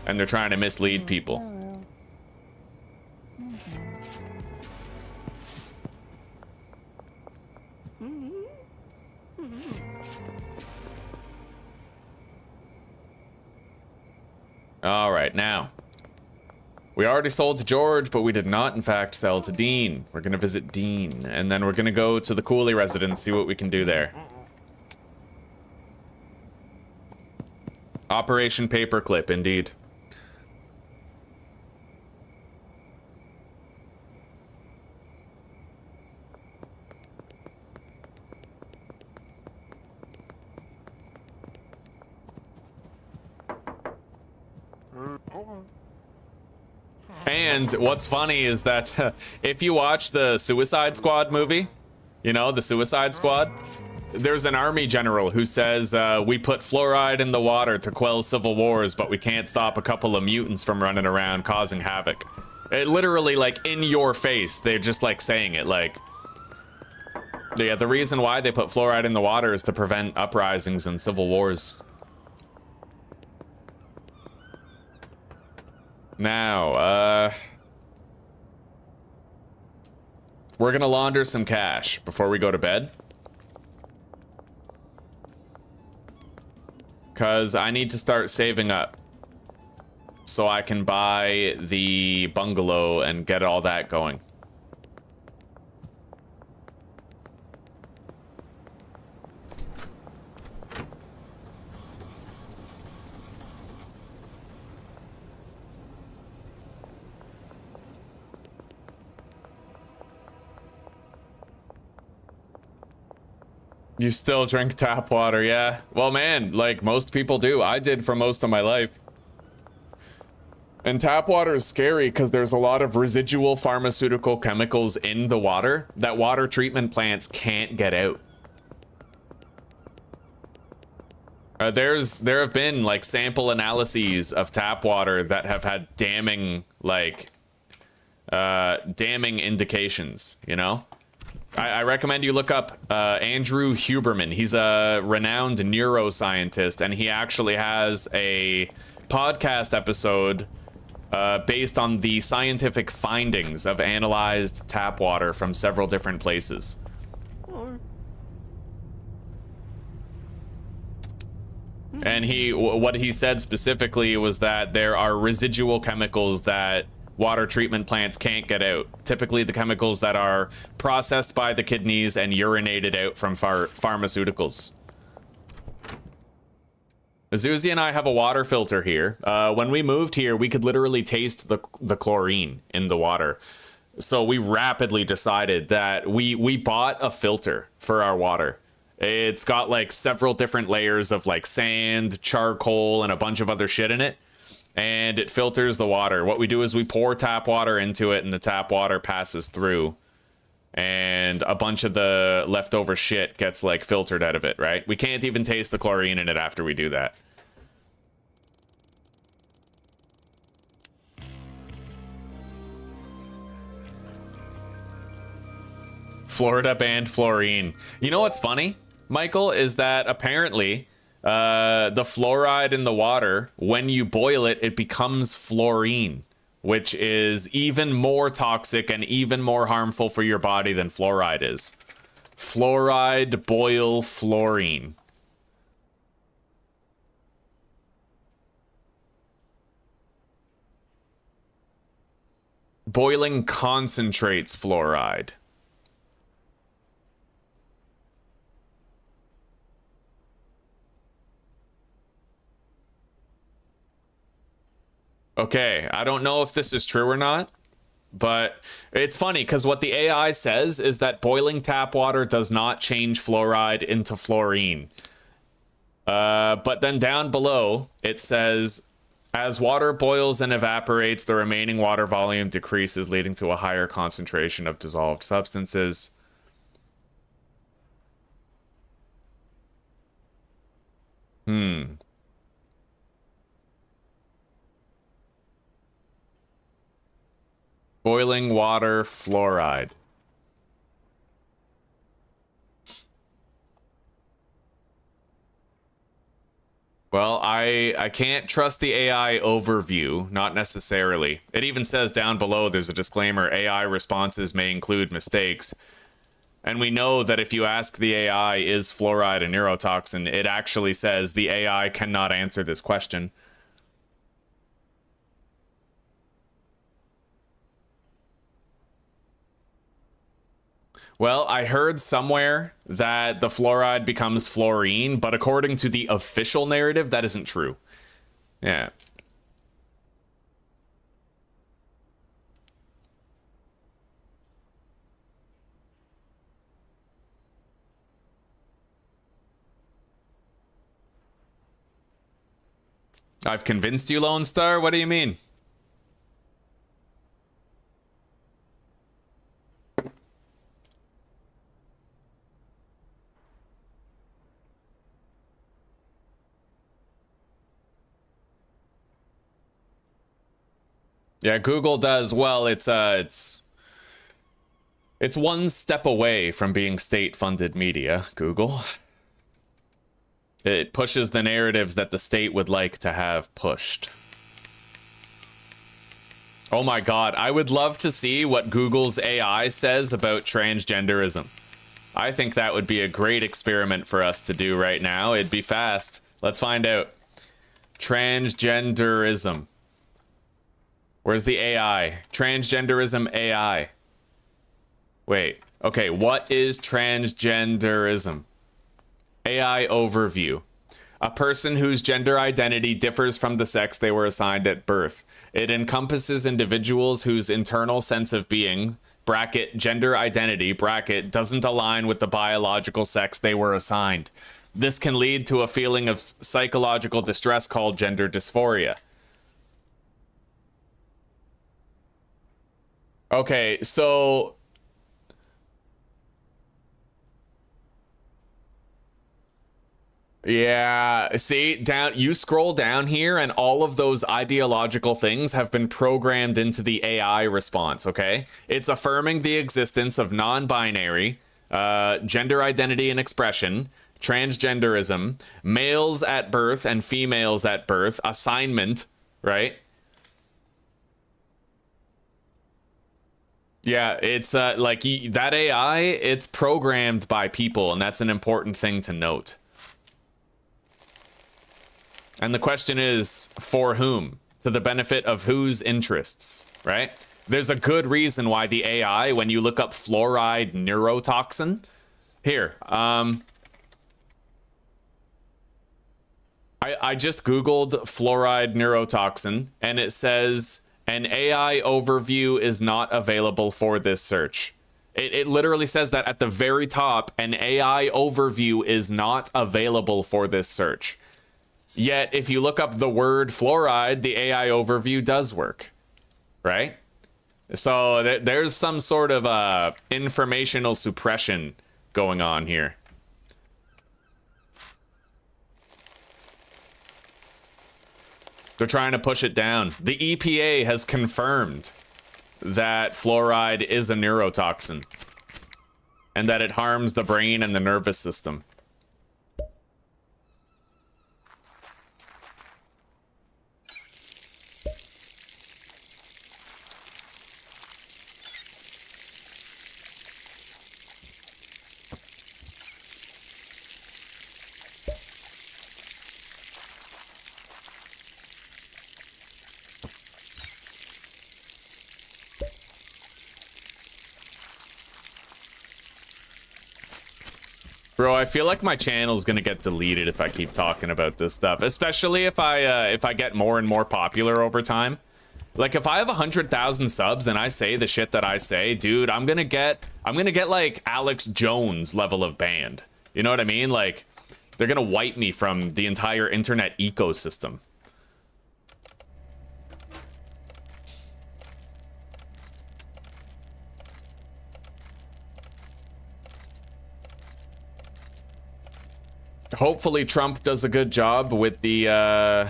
And they're trying to mislead people. All right, now, we already sold to George, but we did not, in fact, sell to Dean. We're going to visit Dean, and then we're going to go to the Cooley residence, see what we can do there. Operation Paperclip, indeed. And what's funny is that if you watch the Suicide Squad movie, you know, the Suicide Squad, there's an army general who says, we put fluoride in the water to quell civil wars, but we can't stop a couple of mutants from running around causing havoc. It literally, like, in your face, they're just, like, saying it, like... Yeah, the reason why they put fluoride in the water is to prevent uprisings and civil wars. Now, we're gonna launder some cash before we go to bed. Because I need to start saving up so I can buy the bungalow and get all that going. You still drink tap water, yeah. Well, man, like most people do. I did for most of my life. And tap water is scary because there's a lot of residual pharmaceutical chemicals in the water that water treatment plants can't get out. There have been like sample analyses of tap water that have had damning, like, damning indications, you know? I recommend you look up Andrew Huberman. He's a renowned neuroscientist, and he actually has a podcast episode based on the scientific findings of analyzed tap water from several different places. And what he said specifically was that there are residual chemicals that water treatment plants can't get out. Typically the chemicals that are processed by the kidneys and urinated out from pharmaceuticals. Azuzi and I have a water filter here. When we moved here, we could literally taste the chlorine in the water. So we rapidly decided that we bought a filter for our water. It's got like several different layers of like sand, charcoal, and a bunch of other shit in it. And it filters the water. What we do is we pour tap water into it, and the tap water passes through, and a bunch of the leftover shit gets like filtered out of it, right? We can't even taste the chlorine in it after we do that. Florida banned fluorine. You know what's funny, Michael, is that apparently the fluoride in the water, when you boil it, it becomes fluorine, which is even more toxic and even more harmful for your body than fluoride is. Fluoride, boil fluorine. Boiling concentrates fluoride. Okay, I don't know if this is true or not, but it's funny because what the AI says is that boiling tap water does not change fluoride into fluorine. But then down below, it says, as water boils and evaporates, the remaining water volume decreases, leading to a higher concentration of dissolved substances. Boiling water, fluoride. Well, I can't trust the AI overview, not necessarily. It even says down below there's a disclaimer, AI responses may include mistakes. And we know that if you ask the AI, is fluoride a neurotoxin, it actually says the AI cannot answer this question. Well, I heard somewhere that the fluoride becomes fluorine, but according to the official narrative, that isn't true. Yeah. I've convinced you, Lone Star? What do you mean? Yeah, Google does well. It's one step away from being state-funded media, Google. It pushes the narratives that the state would like to have pushed. Oh my god, I would love to see what Google's AI says about transgenderism. I think that would be a great experiment for us to do right now. It'd be fast. Let's find out. Transgenderism. Where's the AI? Transgenderism AI. Wait. Okay, what is transgenderism? AI overview. A person whose gender identity differs from the sex they were assigned at birth. It encompasses individuals whose internal sense of being, bracket, gender identity, bracket, doesn't align with the biological sex they were assigned. This can lead to a feeling of psychological distress called gender dysphoria. Okay, so yeah, see, down you scroll down here and all of those ideological things have been programmed into the AI response, okay? It's affirming the existence of non-binary, gender identity and expression, transgenderism, males at birth and females at birth, assignment, right? Yeah, it's like that AI, it's programmed by people, and that's an important thing to note. And the question is, for whom? To the benefit of whose interests, right? There's a good reason why the AI, when you look up fluoride neurotoxin, here, I just Googled fluoride neurotoxin, and it says an AI overview is not available for this search. It literally says that at the very top, an AI overview is not available for this search. Yet, if you look up the word fluoride, the AI overview does work, right? So there's some sort of informational suppression going on here. They're trying to push it down. The EPA has confirmed that fluoride is a neurotoxin. and that it harms the brain and the nervous system. Bro, I feel like my channel's gonna get deleted if I keep talking about this stuff, especially if I get more and more popular over time. Like if I have 100,000 subs and I say the shit that I say, dude, I'm gonna get like Alex Jones level of banned. You know what I mean? Like they're gonna wipe me from the entire internet ecosystem. Hopefully Trump does a good job with the, oh,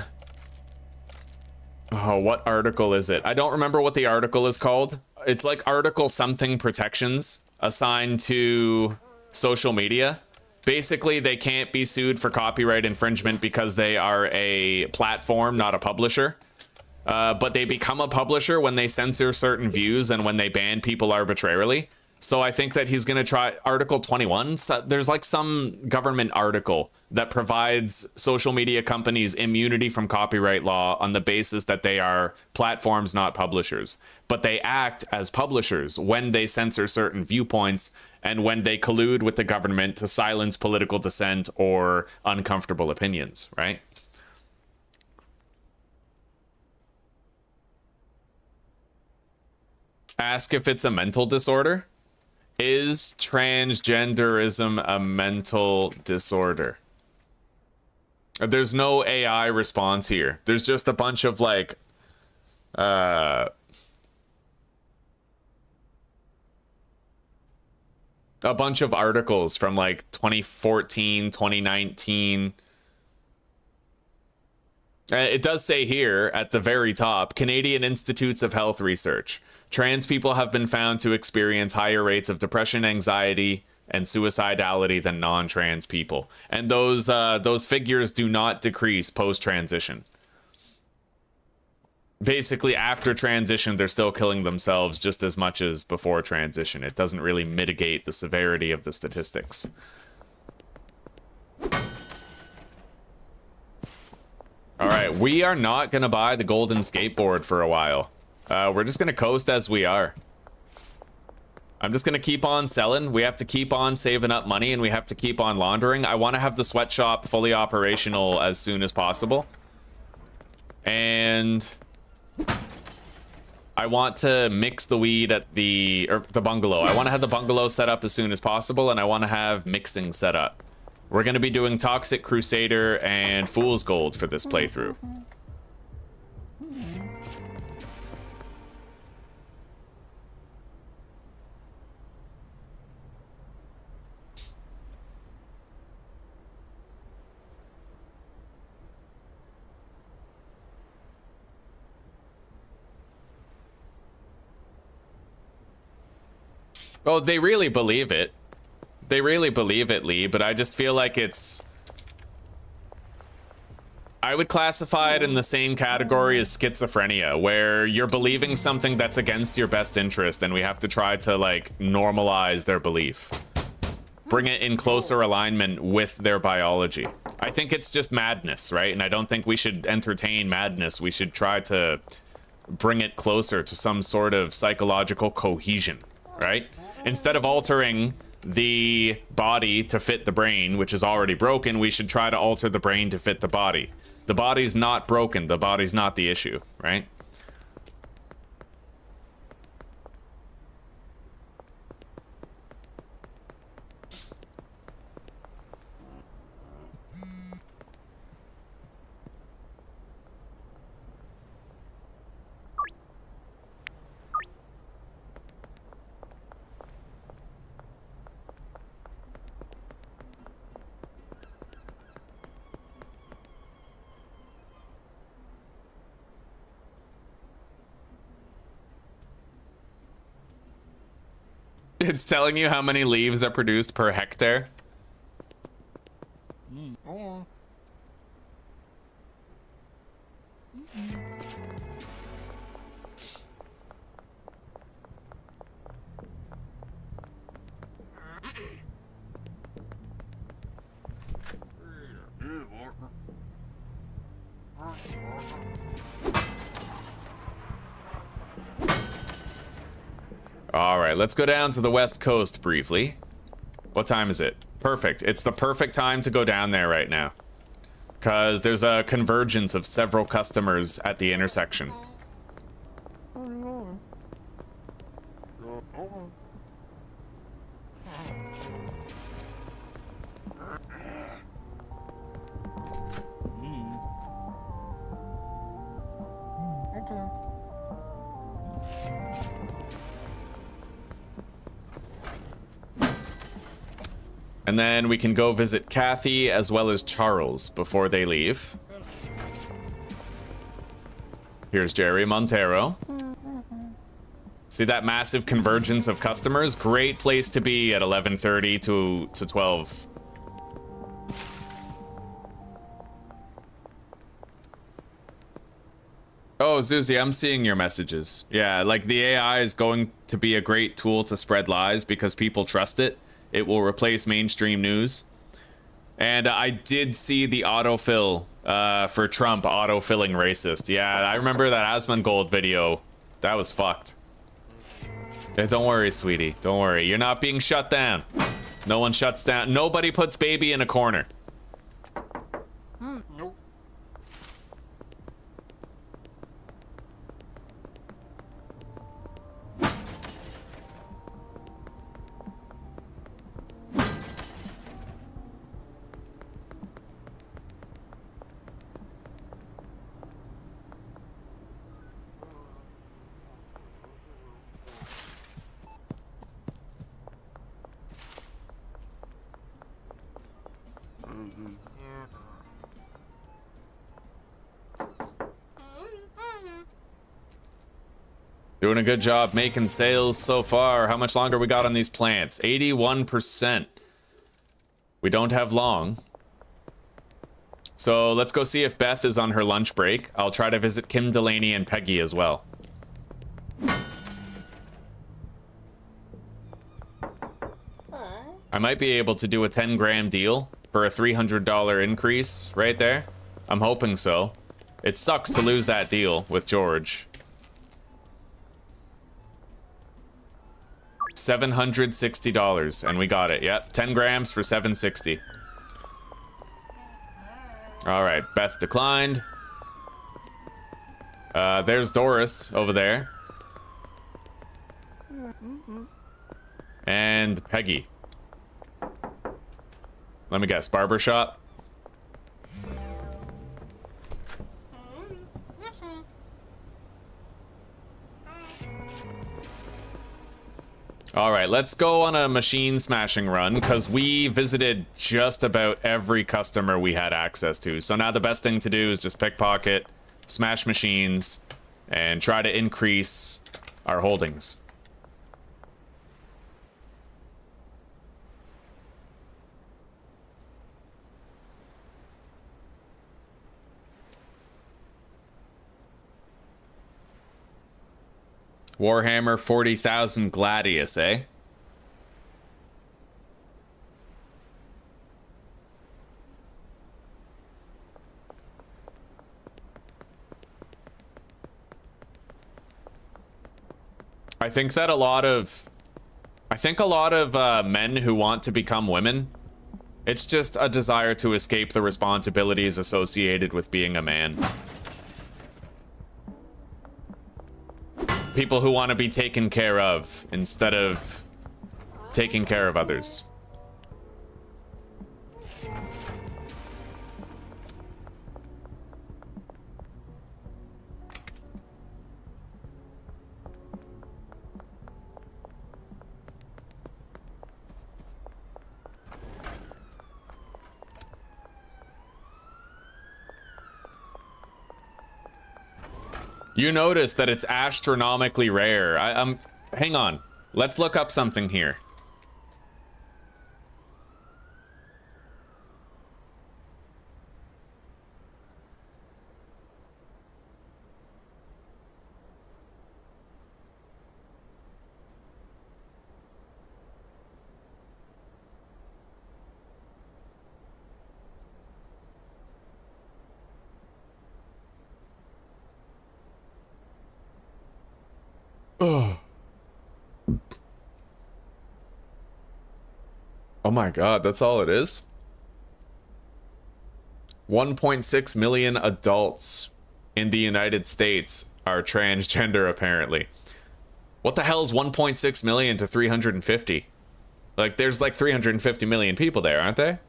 what article is it? I don't remember what the article is called. It's like article something protections assigned to social media. Basically, they can't be sued for copyright infringement because they are a platform, not a publisher. But they become a publisher when they censor certain views and when they ban people arbitrarily. So I think that he's going to try Article 21. So there's like some government article that provides social media companies immunity from copyright law on the basis that they are platforms, not publishers. But they act as publishers when they censor certain viewpoints and when they collude with the government to silence political dissent or uncomfortable opinions, right? Ask if it's a mental disorder. Is transgenderism a mental disorder? There's no AI response here. There's just a bunch of like a bunch of articles from like 2014, 2019. It does say here at the very top, Canadian Institutes of Health Research. Trans people have been found to experience higher rates of depression, anxiety, and suicidality than non-trans people. And those figures do not decrease post-transition. Basically, after transition, they're still killing themselves just as much as before transition. It doesn't really mitigate the severity of the statistics. All right, we are not going to buy the golden skateboard for a while. We're just going to coast as we are. I'm just going to keep on selling. We have to keep on saving up money and we have to keep on laundering. I want to have the sweatshop fully operational as soon as possible. And I want to mix the weed at the bungalow. I want to have the bungalow set up as soon as possible and I want to have mixing set up. We're going to be doing Toxic Crusader and Fool's Gold for this playthrough. Oh, they really believe it. They really believe it, Lee, but I just feel like it's... I would classify it in the same category as schizophrenia, where you're believing something that's against your best interest, and we have to try to, like, normalize their belief. Bring it in closer alignment with their biology. I think it's just madness, right? And I don't think we should entertain madness. We should try to bring it closer to some sort of psychological cohesion, right? Instead of altering the body to fit the brain, which is already broken, we should try to alter the brain to fit the body. The body's not broken, the body's not the issue, right? It's telling you how many leaves are produced per hectare. All right, let's go down to the west coast briefly. What time is it? Perfect. It's the perfect time to go down there right now, because there's a convergence of several customers at the intersection. And then we can go visit Kathy as well as Charles before they leave. Here's Jerry Montero. See that massive convergence of customers? Great place to be at 11:30 to 12. Oh, Zuzi, I'm seeing your messages. Yeah, like the AI is going to be a great tool to spread lies because people trust it. It will replace mainstream news. And I did see the autofill for Trump autofilling racist. Yeah, I remember that Asmongold video. That was fucked. Yeah, don't worry, sweetie. Don't worry. You're not being shut down. No one shuts down. Nobody puts baby in a corner. Nope. Doing a good job making sales so far. How much longer we got on these plants? 81%. We don't have long. So let's go see if Beth is on her lunch break. I'll try to visit Kim Delaney and Peggy as well. I might be able to do a 10-gram deal for a $300 increase right there. I'm hoping so. It sucks to lose that deal with George. $760, and we got it. Yep, 10 grams for $760. All right, Beth declined. There's Doris over there. And Peggy. Let me guess, barbershop? All right, let's go on a machine smashing run because we visited just about every customer we had access to. So now the best thing to do is just pickpocket, smash machines, and try to increase our holdings. Warhammer 40,000 Gladius, eh? I think a lot of men who want to become women, it's just a desire to escape the responsibilities associated with being a man. People who want to be taken care of instead of taking care of others. You notice that it's astronomically rare. Hang on. Let's look up something here. Oh my god, that's all it is? 1.6 million adults in the United States are transgender, apparently. What the hell is 1.6 million to 350? Like, there's like 350 million people there, aren't they?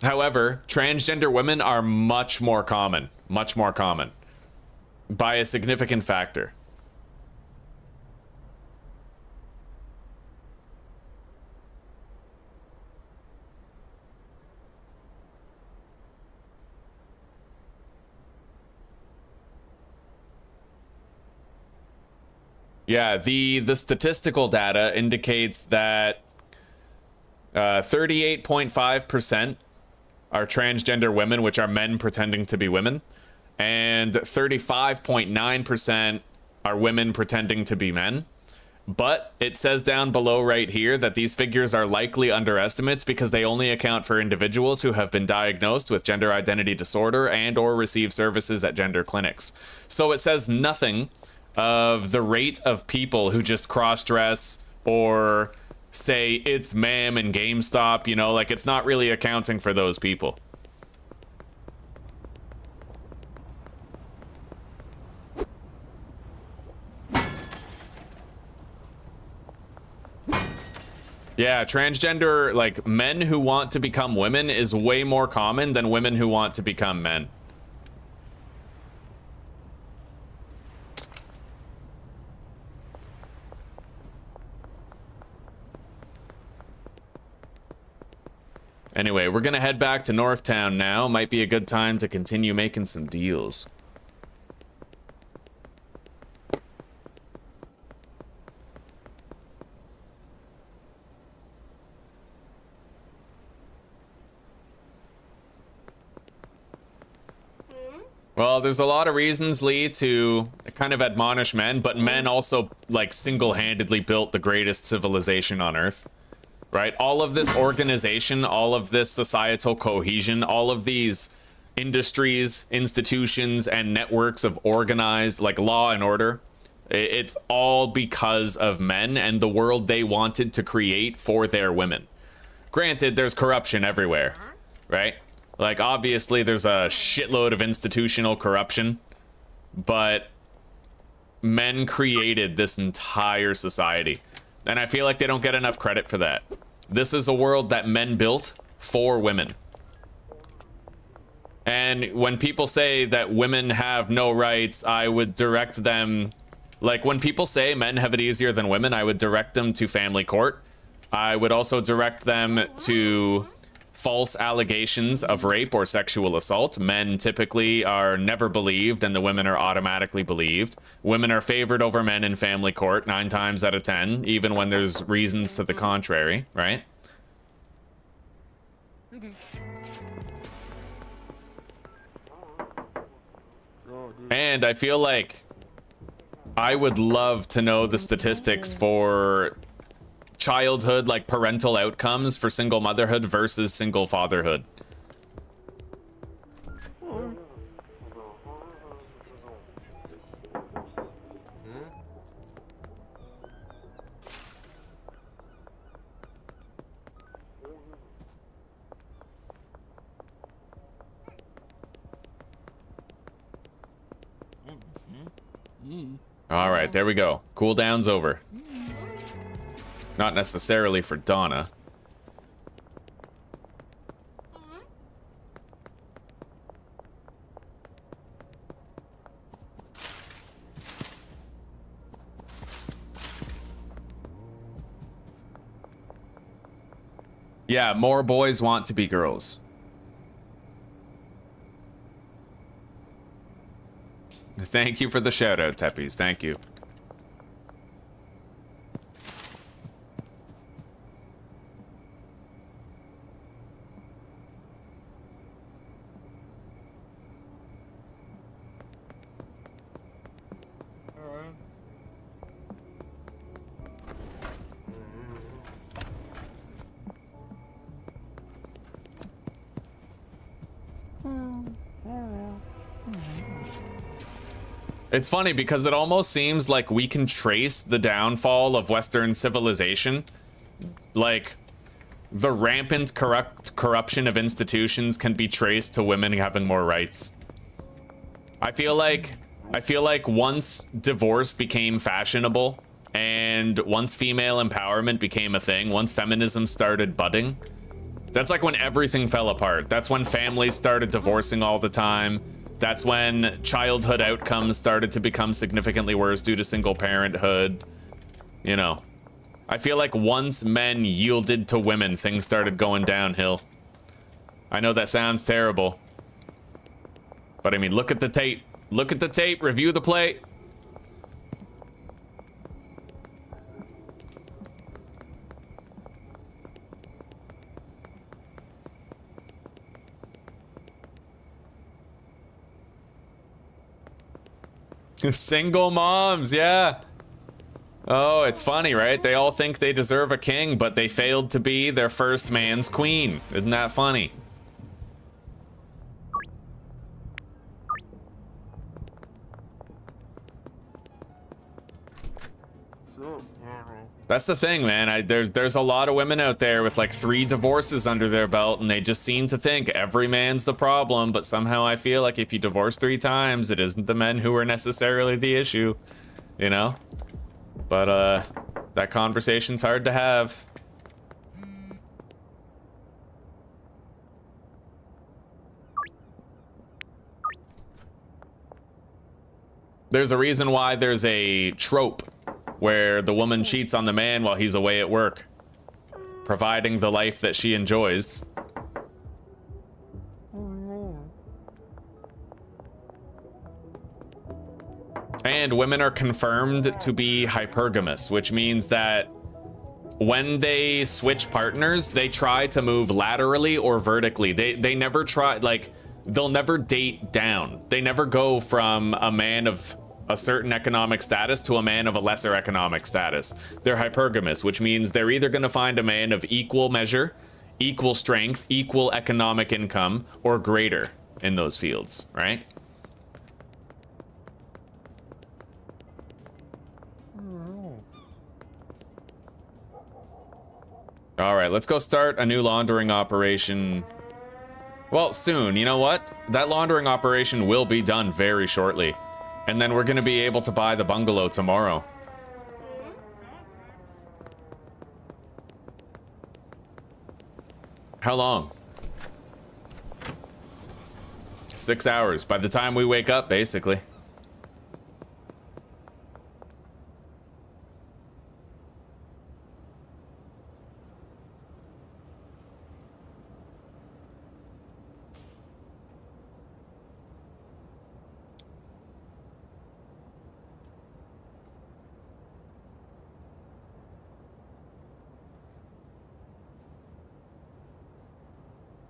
However, transgender women are much more common. Much more common. By a significant factor. Yeah, the statistical data indicates that 38.5% are transgender women, which are men pretending to be women, and 35.9% are women pretending to be men. But it says down below right here that these figures are likely underestimates because they only account for individuals who have been diagnosed with gender identity disorder and or receive services at gender clinics. So it says nothing of the rate of people who just cross-dress or say it's ma'am and GameStop, you know, like it's not really accounting for those people. Yeah, transgender, like men who want to become women is way more common than women who want to become men. Anyway, we're gonna head back to Northtown now. Might be a good time to continue making some deals. Well, there's a lot of reasons, Lee, to kind of admonish men, but men also, like, single-handedly built the greatest civilization on Earth. Right? All of this organization, all of this societal cohesion, all of these industries, institutions, and networks of organized, like, law and order, it's all because of men and the world they wanted to create for their women. Granted, there's corruption everywhere, right? Like, obviously, there's a shitload of institutional corruption, but men created this entire society. And I feel like they don't get enough credit for that. This is a world that men built for women. And when people say that women have no rights, I would direct them... Like, when people say men have it easier than women, I would direct them to family court. I would also direct them to false allegations of rape or sexual assault. Men typically are never believed and the women are automatically believed. Women are favored over men in family court 9 times out of 10, even when there's reasons to the contrary, right? And I feel like I would love to know the statistics for childhood, like parental outcomes for single motherhood versus single fatherhood. All right, there we go. Cooldown's over. Not necessarily for Donna. Yeah, more boys want to be girls. Thank you for the shout out, Teppies. Thank you. It's funny because it almost seems like we can trace the downfall of Western civilization. Like, the rampant corruption of institutions can be traced to women having more rights. I feel like once divorce became fashionable and once female empowerment became a thing, once feminism started budding, that's like when everything fell apart. That's when families started divorcing all the time. That's when childhood outcomes started to become significantly worse due to single parenthood. You know, I feel like once men yielded to women, things started going downhill. I know that sounds terrible, but I mean, look at the tape. Look at the tape, review the play. Single moms, yeah. Oh, it's funny, right? They all think they deserve a king, but they failed to be their first man's queen. Isn't that funny? That's the thing, man. There's a lot of women out there with like 3 divorces under their belt, and they just seem to think every man's the problem, but somehow I feel like if you divorce 3 times, it isn't the men who are necessarily the issue, you know? But that conversation's hard to have. There's a reason why there's a trope where the woman cheats on the man while he's away at work, providing the life that she enjoys. And women are confirmed to be hypergamous, which means that when they switch partners, they try to move laterally or vertically. They never try, like, they'll never date down. They never go from a man of a certain economic status to a man of a lesser economic status. They're hypergamous, which means they're either going to find a man of equal measure, equal strength, equal economic income, or greater in those fields, right? All right, let's go start a new laundering operation. Well, soon. You know what? That laundering operation will be done very shortly. And then we're going to be able to buy the bungalow tomorrow. How long? 6 hours. By the time we wake up, basically.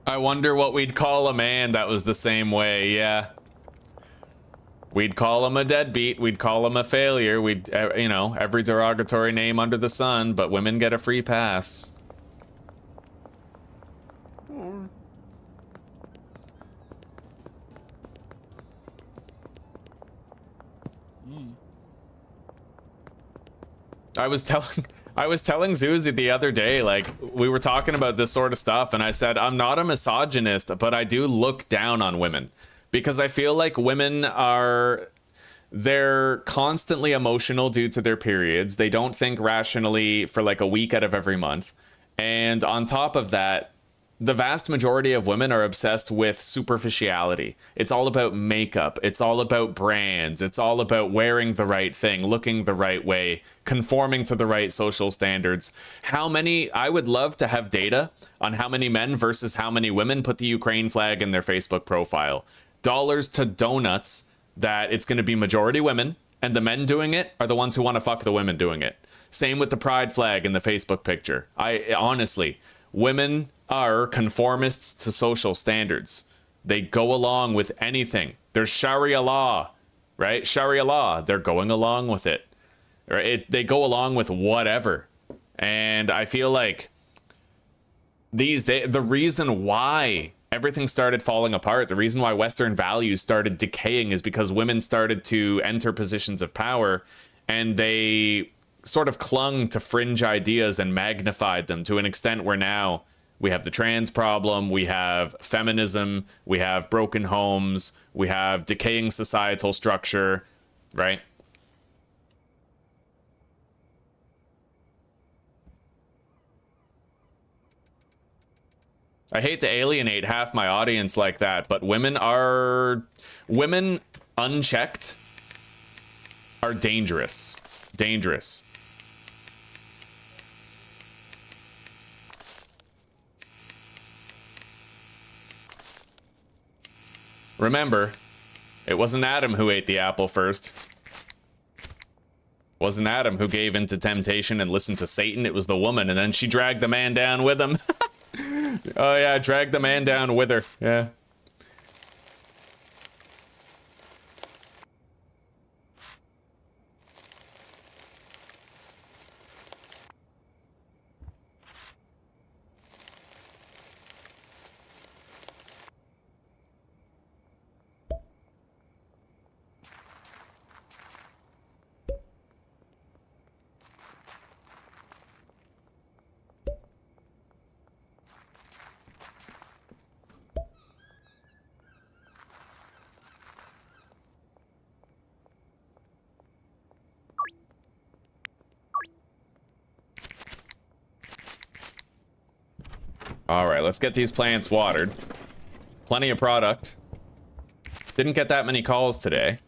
I wonder what we'd call a man that was the same way, yeah. We'd call him a deadbeat, we'd call him a failure, we'd, you know, every derogatory name under the sun, but women get a free pass. I was telling Zuzi the other day, like, we were talking about this sort of stuff, and I said, I'm not a misogynist, but I do look down on women. Because I feel like women they're constantly emotional due to their periods. They don't think rationally for like a week out of every month. And on top of that, the vast majority of women are obsessed with superficiality. It's all about makeup. It's all about brands. It's all about wearing the right thing, looking the right way, conforming to the right social standards. I would love to have data on how many men versus how many women put the Ukraine flag in their Facebook profile. Dollars to donuts that it's going to be majority women, and the men doing it are the ones who want to fuck the women doing it. Same with the pride flag in the Facebook picture. Honestly, women are conformists to social standards. They go along with anything. There's Sharia law, right? Sharia law, they're going along with it. They go along with whatever. And I feel like these days, the reason why everything started falling apart, the reason why Western values started decaying is because women started to enter positions of power, and they sort of clung to fringe ideas and magnified them to an extent where now we have the trans problem, we have feminism, we have broken homes, we have decaying societal structure, right? I hate to alienate half my audience like that, but women unchecked are dangerous. Dangerous. Remember, it wasn't Adam who ate the apple first. It wasn't Adam who gave in to temptation and listened to Satan. It was the woman, and then she dragged the man down with him. Oh yeah, dragged the man down with her. Yeah. All right, let's get these plants watered. Plenty of product. Didn't get that many calls today.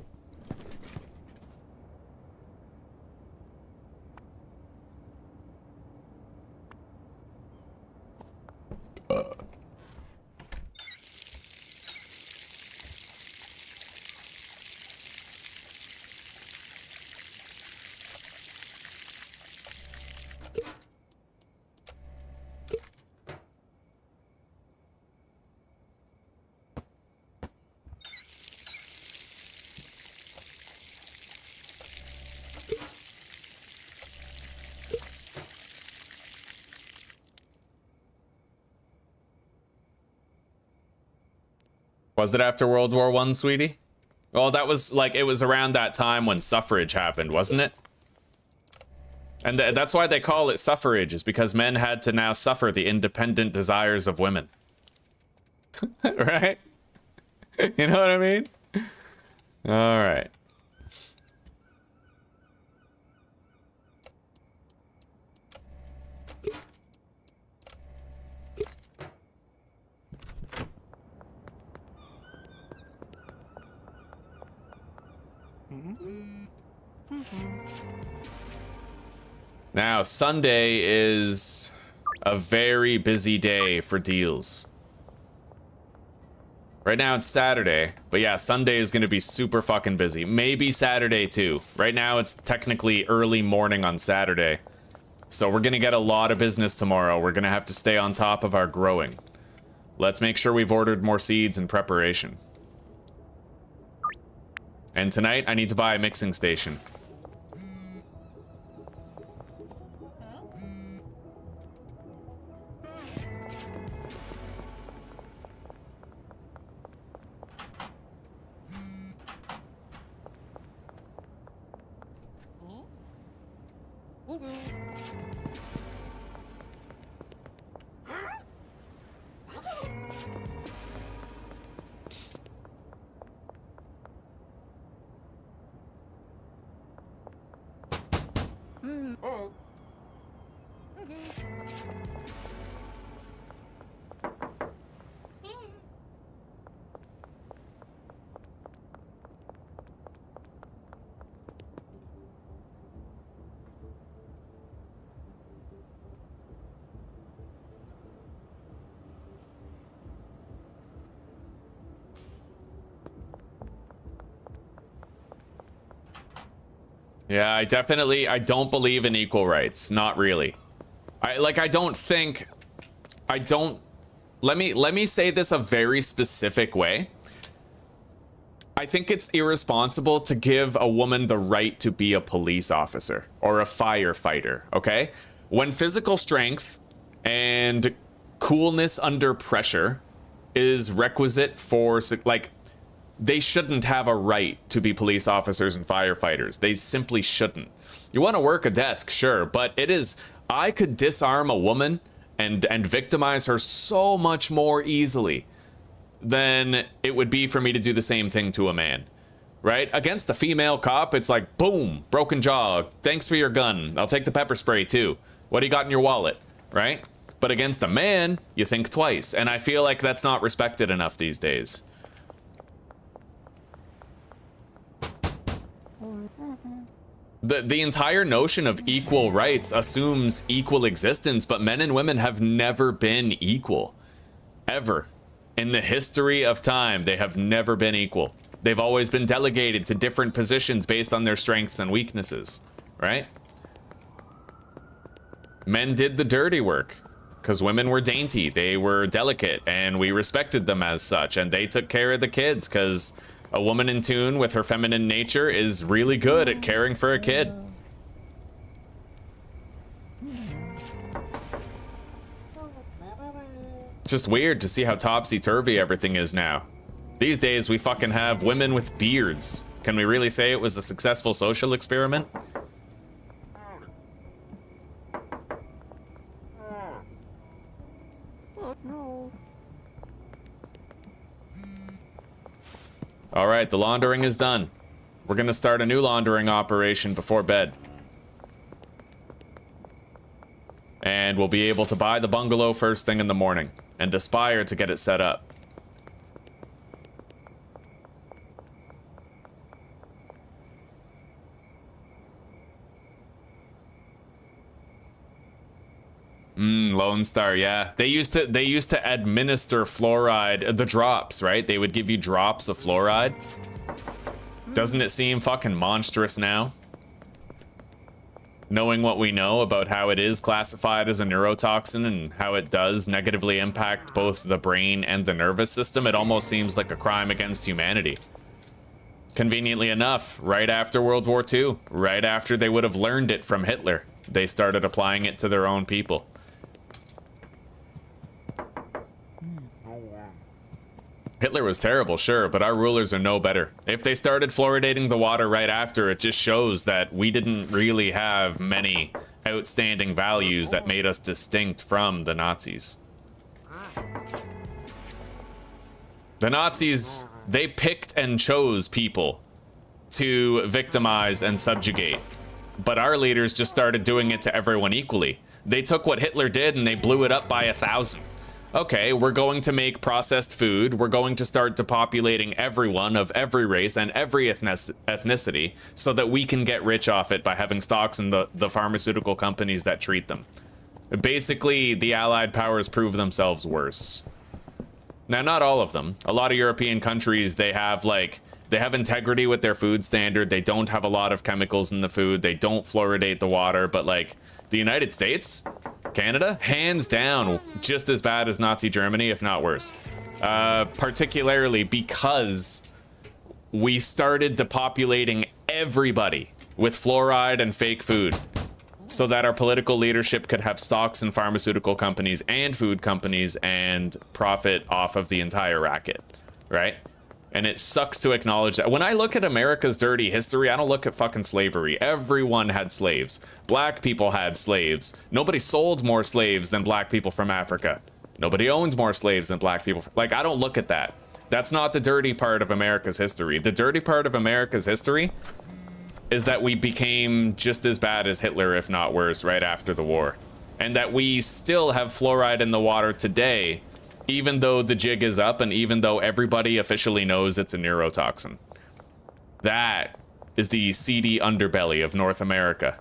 Was it after World War I, sweetie? Well, that was like, it was around that time when suffrage happened, wasn't it? And that's why they call it suffrage, is because men had to now suffer the independent desires of women. Right? You know what I mean? All right. Now, Sunday is a very busy day for deals. Right now it's Saturday, but yeah, Sunday is gonna be super fucking busy. Maybe Saturday too. Right now it's technically early morning on Saturday. So we're gonna get a lot of business tomorrow. We're gonna have to stay on top of our growing. Let's make sure we've ordered more seeds in preparation. And tonight, I need to buy a mixing station. Yeah, I don't believe in equal rights. Not really. Let me say this a very specific way. I think it's irresponsible to give a woman the right to be a police officer or a firefighter, okay? When physical strength and coolness under pressure is requisite for, like, they shouldn't have a right to be police officers and firefighters. They simply shouldn't. You want to work a desk, sure, but it is, I could disarm a woman and victimize her so much more easily than it would be for me to do the same thing to a man, right? Against a female cop, it's like, boom, broken jaw, thanks for your gun, I'll take the pepper spray too. What do you got in your wallet, right? But against a man, you think twice, and I feel like that's not respected enough these days. The entire notion of equal rights assumes equal existence, but men and women have never been equal, ever. In the history of time, they have never been equal. They've always been delegated to different positions based on their strengths and weaknesses, right? Men did the dirty work because women were dainty, they were delicate, and we respected them as such, and they took care of the kids because a woman in tune with her feminine nature is really good at caring for a kid. Just weird to see how topsy-turvy everything is now. These days we fucking have women with beards. Can we really say it was a successful social experiment? All right, the laundering is done. We're gonna start a new laundering operation before bed. And we'll be able to buy the bungalow first thing in the morning and aspire to get it set up. Lone Star, yeah. They used to administer fluoride, the drops, right? They would give you drops of fluoride. Doesn't it seem fucking monstrous now? Knowing what we know about how it is classified as a neurotoxin and how it does negatively impact both the brain and the nervous system, it almost seems like a crime against humanity. Conveniently enough, right after World War II, right after they would have learned it from Hitler, they started applying it to their own people. Hitler was terrible, sure, but our rulers are no better. If they started fluoridating the water right after, it just shows that we didn't really have many outstanding values that made us distinct from the Nazis. The Nazis, they picked and chose people to victimize and subjugate. But our leaders just started doing it to everyone equally. They took what Hitler did and they blew it up by 1,000. Okay, we're going to make processed food. We're going to start depopulating everyone of every race and every ethnicity so that we can get rich off it by having stocks in the pharmaceutical companies that treat them. Basically, the Allied powers prove themselves worse. Now, not all of them. A lot of European countries, they have integrity with their food standard. They don't have a lot of chemicals in the food. They don't fluoridate the water. But like the United States, Canada, hands down, just as bad as Nazi Germany, if not worse. Particularly because we started depopulating everybody with fluoride and fake food so that our political leadership could have stocks in pharmaceutical companies and food companies and profit off of the entire racket, right? And it sucks to acknowledge that. When I look at America's dirty history, I don't look at fucking slavery. Everyone had slaves. Black people had slaves. Nobody sold more slaves than black people from Africa. Nobody owned more slaves than black people. Like, I don't look at that. That's not the dirty part of America's history. The dirty part of America's history is that we became just as bad as Hitler, if not worse, right after the war. And that we still have fluoride in the water today, even though the jig is up and even though everybody officially knows it's a neurotoxin. That is the seedy underbelly of North America.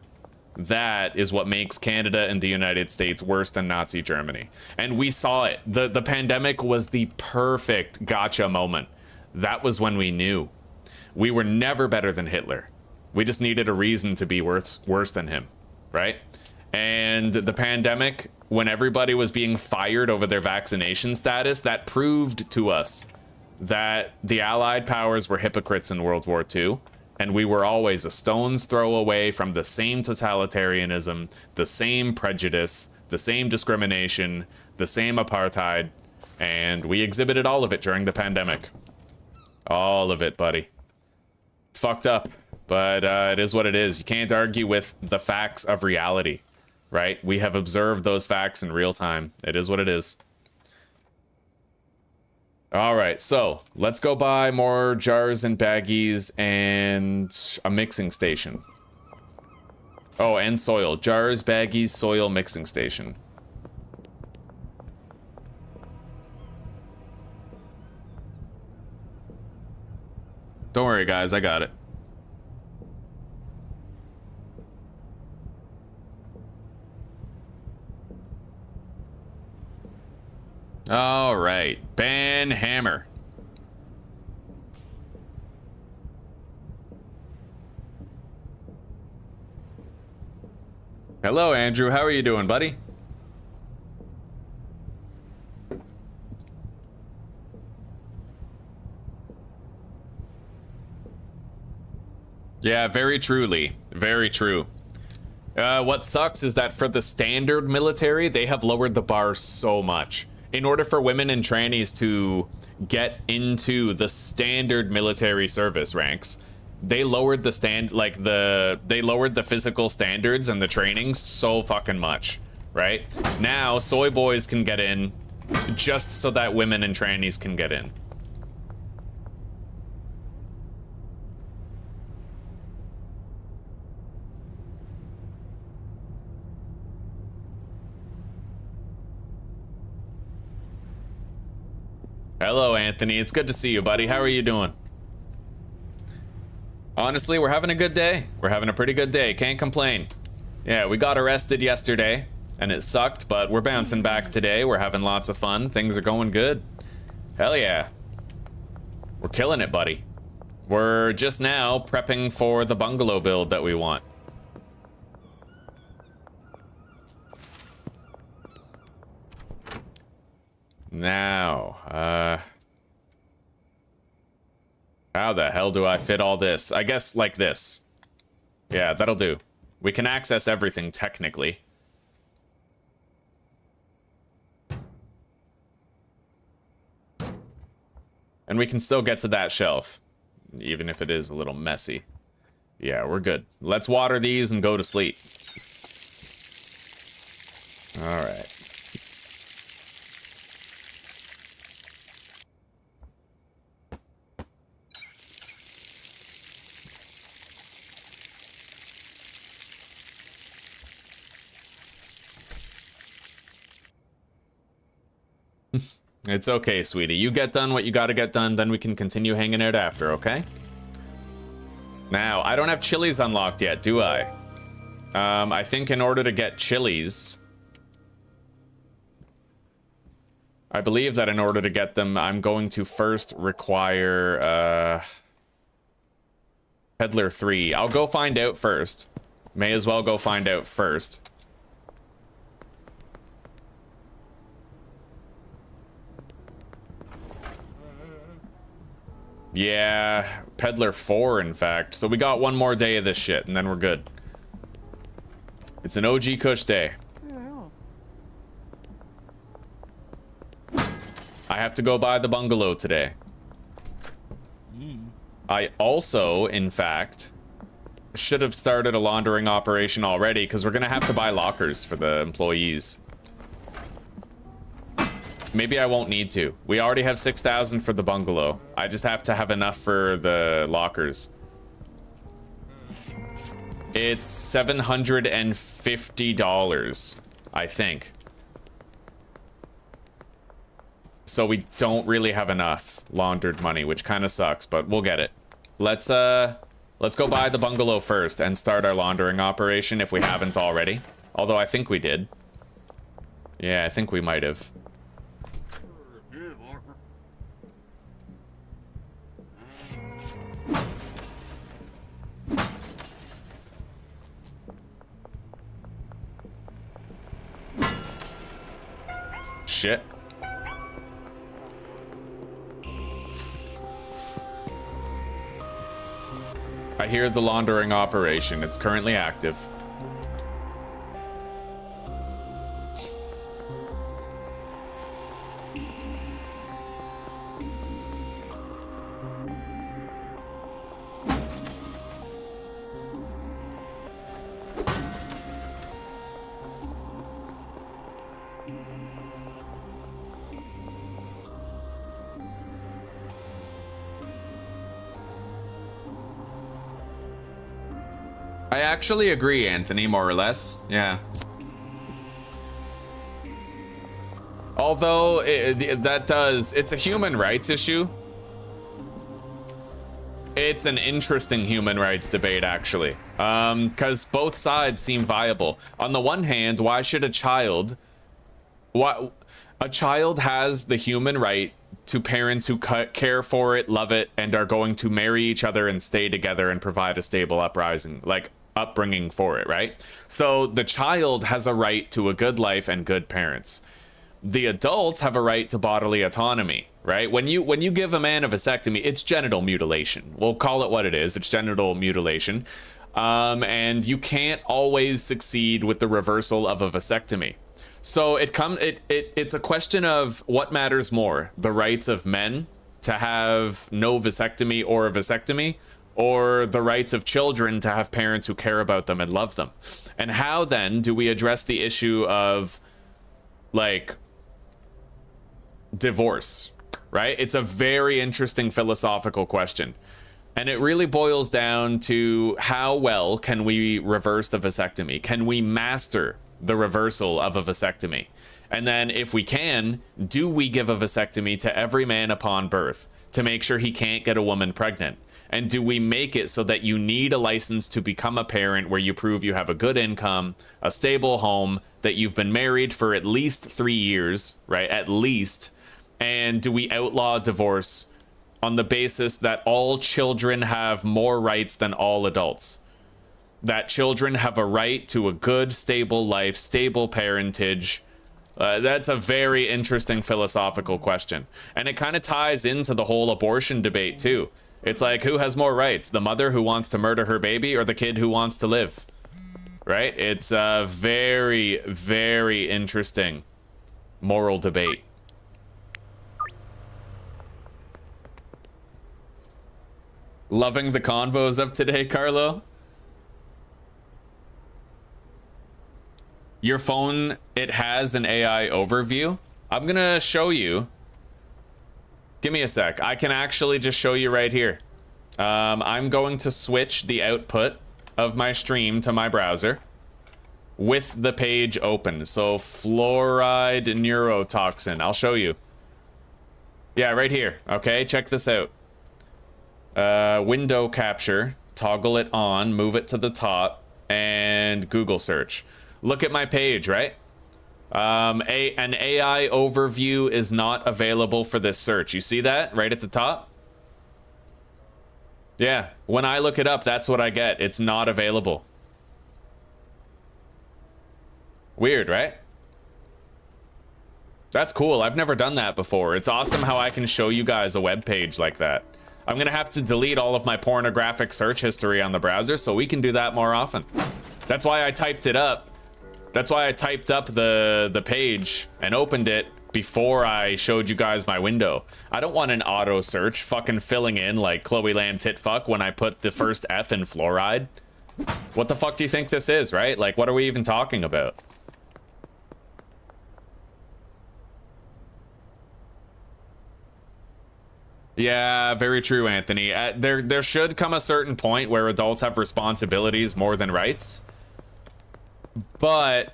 That is what makes Canada and the United States worse than Nazi Germany. And we saw it. The pandemic was the perfect gotcha moment. That was when we knew. We were never better than Hitler. We just needed a reason to be worse than him, right? And the pandemic, when everybody was being fired over their vaccination status, that proved to us that the Allied powers were hypocrites in World War II, and we were always a stone's throw away from the same totalitarianism, the same prejudice, the same discrimination, the same apartheid, and we exhibited all of it during the pandemic. All of it, buddy. It's fucked up, but it is what it is. You can't argue with the facts of reality, right? We have observed those facts in real time. It is what it is. All right, so let's go buy more jars and baggies and a mixing station. Oh, and soil. Jars, baggies, soil, mixing station. Don't worry, guys, I got it. All right, ban hammer. Hello, Andrew. How are you doing, buddy? Yeah, very truly. Very true. What sucks is that for the standard military, they have lowered the bar so much. In order for women and trannies to get into the standard military service ranks, they lowered the they lowered the physical standards and the training so fucking much, right? Now, soy boys can get in just so that women and trannies can get in. Hello, Anthony. It's good to see you, buddy. How are you doing? Honestly, we're having a good day. We're having a pretty good day. Can't complain. Yeah, we got arrested yesterday, and it sucked, but we're bouncing back today. We're having lots of fun. Things are going good. Hell yeah. We're killing it, buddy. We're just now prepping for the bungalow build that we want. Now, how the hell do I fit all this? I guess like this. Yeah, that'll do. We can access everything technically. And we can still get to that shelf, even if it is a little messy. Yeah, we're good. Let's water these and go to sleep. All right. It's okay, sweetie. You get done what you gotta get done, then we can continue hanging out after, okay? Now, I don't have chilies unlocked yet, do I? I think in order to get chilies... I believe that in order to get them, I'm going to first require, Peddler 3. I'll go find out first. May as well go find out first. Yeah, Peddler 4, in fact. So we got one more day of this shit, and then we're good. It's an OG Kush day. I have to go buy the bungalow today. I also, in fact, should have started a laundering operation already, because we're going to have to buy lockers for the employees. Maybe I won't need to. We already have 6,000 for the bungalow. I just have to have enough for the lockers. It's $750, I think. So we don't really have enough laundered money, which kind of sucks, but we'll get it. Let's go buy the bungalow first and start our laundering operation if we haven't already. Although I think we did. Yeah, I think we might have. Shit. I hear the laundering operation. It's currently active. I actually agree, Anthony, more or less. Yeah. Although it's a human rights issue. It's an interesting human rights debate, actually, because both sides seem viable. On the one hand, why should a child has the human right to parents who care for it, love it, and are going to marry each other and stay together and provide a stable upbringing for it, right? So the child has a right to a good life and good parents. The adults have a right to bodily autonomy, right? When you give a man a vasectomy, it's genital mutilation. We'll call it what it is. It's genital mutilation. And you can't always succeed with the reversal of a vasectomy. So it's a question of what matters more, the rights of men to have no vasectomy or a vasectomy, or the rights of children to have parents who care about them and love them. And how then do we address the issue of, like, divorce, right? It's a very interesting philosophical question. And it really boils down to how well can we reverse the vasectomy? Can we master the reversal of a vasectomy? And then if we can, do we give a vasectomy to every man upon birth to make sure he can't get a woman pregnant? And do we make it so that you need a license to become a parent where you prove you have a good income, a stable home, that you've been married for at least 3 years, right? At least. And do we outlaw divorce on the basis that all children have more rights than all adults? That children have a right to a good, stable life, stable parentage. That's a very interesting philosophical question. And it kind of ties into the whole abortion debate, too. It's like, who has more rights? The mother who wants to murder her baby or the kid who wants to live? Right? It's a very, very interesting moral debate. Loving the convos of today, Carlo? Your phone, it has an AI overview. I'm gonna show you. Give me a sec. I can actually just show you right here. I'm going to switch the output of my stream to my browser with the page open. So fluoride neurotoxin. I'll show you. Yeah, right here. Okay, check this out. Window capture. Toggle it on. Move it to the top. And Google search. Look at my page, right? An AI overview is not available for this search. You see that right at the top? Yeah, when I look it up, that's what I get. It's not available. Weird, right? That's cool. I've never done that before. It's awesome how I can show you guys a web page like that. I'm gonna have to delete all of my pornographic search history on the browser so we can do that more often. That's why I typed it up. That's why I typed up the page and opened it before I showed you guys my window. I don't want an auto search fucking filling in like Chloe Lamb titfuck when I put the first F in fluoride. What the fuck do you think this is, right? Like, what are we even talking about? Yeah, very true, Anthony. There should come a certain point where adults have responsibilities more than rights. But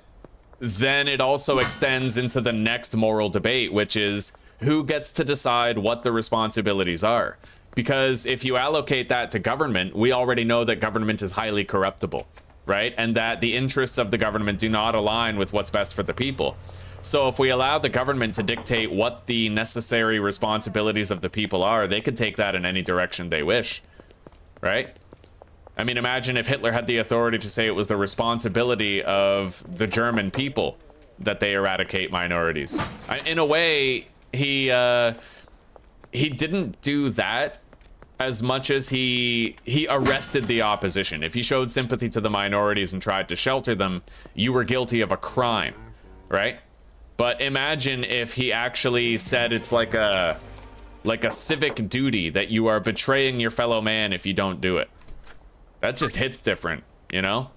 then it also extends into the next moral debate, which is who gets to decide what the responsibilities are? Because if you allocate that to government, we already know that government is highly corruptible, right? And that the interests of the government do not align with what's best for the people. So if we allow the government to dictate what the necessary responsibilities of the people are, they could take that in any direction they wish, right? I mean, imagine if Hitler had the authority to say it was the responsibility of the German people that they eradicate minorities. In a way, he didn't do that as much as he arrested the opposition. If he showed sympathy to the minorities and tried to shelter them, you were guilty of a crime, right? But imagine if he actually said it's like a civic duty that you are betraying your fellow man if you don't do it. That just hits different, you know?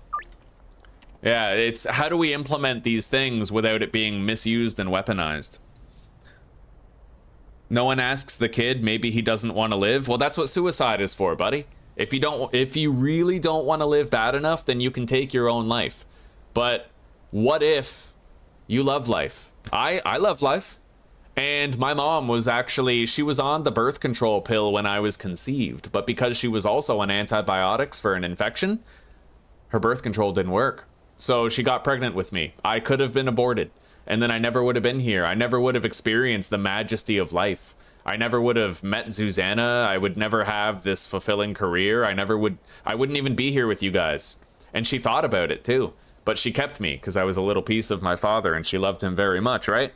Yeah, it's how do we implement these things without it being misused and weaponized? No one asks the kid, maybe he doesn't want to live. Well, that's what suicide is for, buddy. If you really don't want to live bad enough, then you can take your own life. But what if you love life? I love life. And my mom was actually, she was on the birth control pill when I was conceived, but because she was also on antibiotics for an infection, her birth control didn't work. So she got pregnant with me. I could have been aborted, and then I never would have been here. I never would have experienced the majesty of life. I never would have met Susanna. I would never have this fulfilling career. I wouldn't even be here with you guys. And she thought about it too, but she kept me because I was a little piece of my father and she loved him very much, right?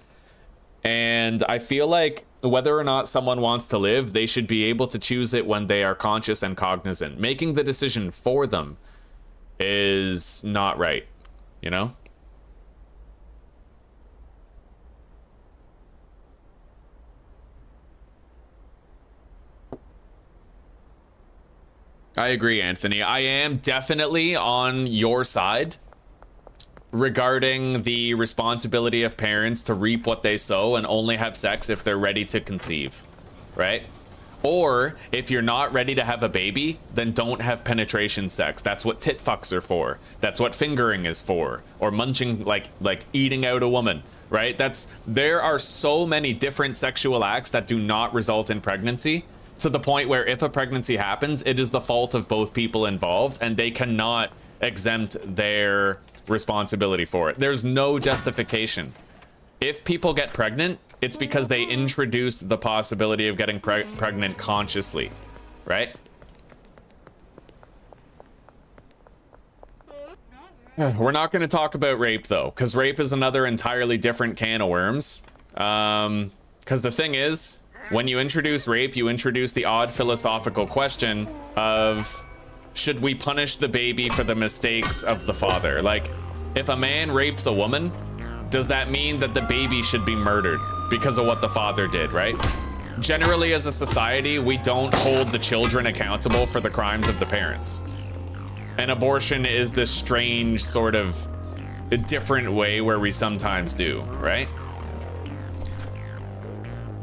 And I feel like whether or not someone wants to live, they should be able to choose it when they are conscious and cognizant. Making the decision for them is not right, you know? I agree, Anthony. I am definitely on your side regarding the responsibility of parents to reap what they sow and only have sex if they're ready to conceive, right? Or if you're not ready to have a baby, then don't have penetration sex. That's what tit fucks are for. That's what fingering is for. Or munching, like eating out a woman, right? There are so many different sexual acts that do not result in pregnancy, to the point where if a pregnancy happens, it is the fault of both people involved and they cannot exempt their responsibility for it. There's no justification. If people get pregnant, it's because they introduced the possibility of getting pregnant consciously, right? We're not going to talk about rape though, because rape is another entirely different can of worms. Because the thing is, when you introduce rape, you introduce the odd philosophical question of, should we punish the baby for the mistakes of the father? Like, if a man rapes a woman, does that mean that the baby should be murdered because of what the father did, right? Generally, as a society, we don't hold the children accountable for the crimes of the parents. And abortion is this strange sort of a different way where we sometimes do, right?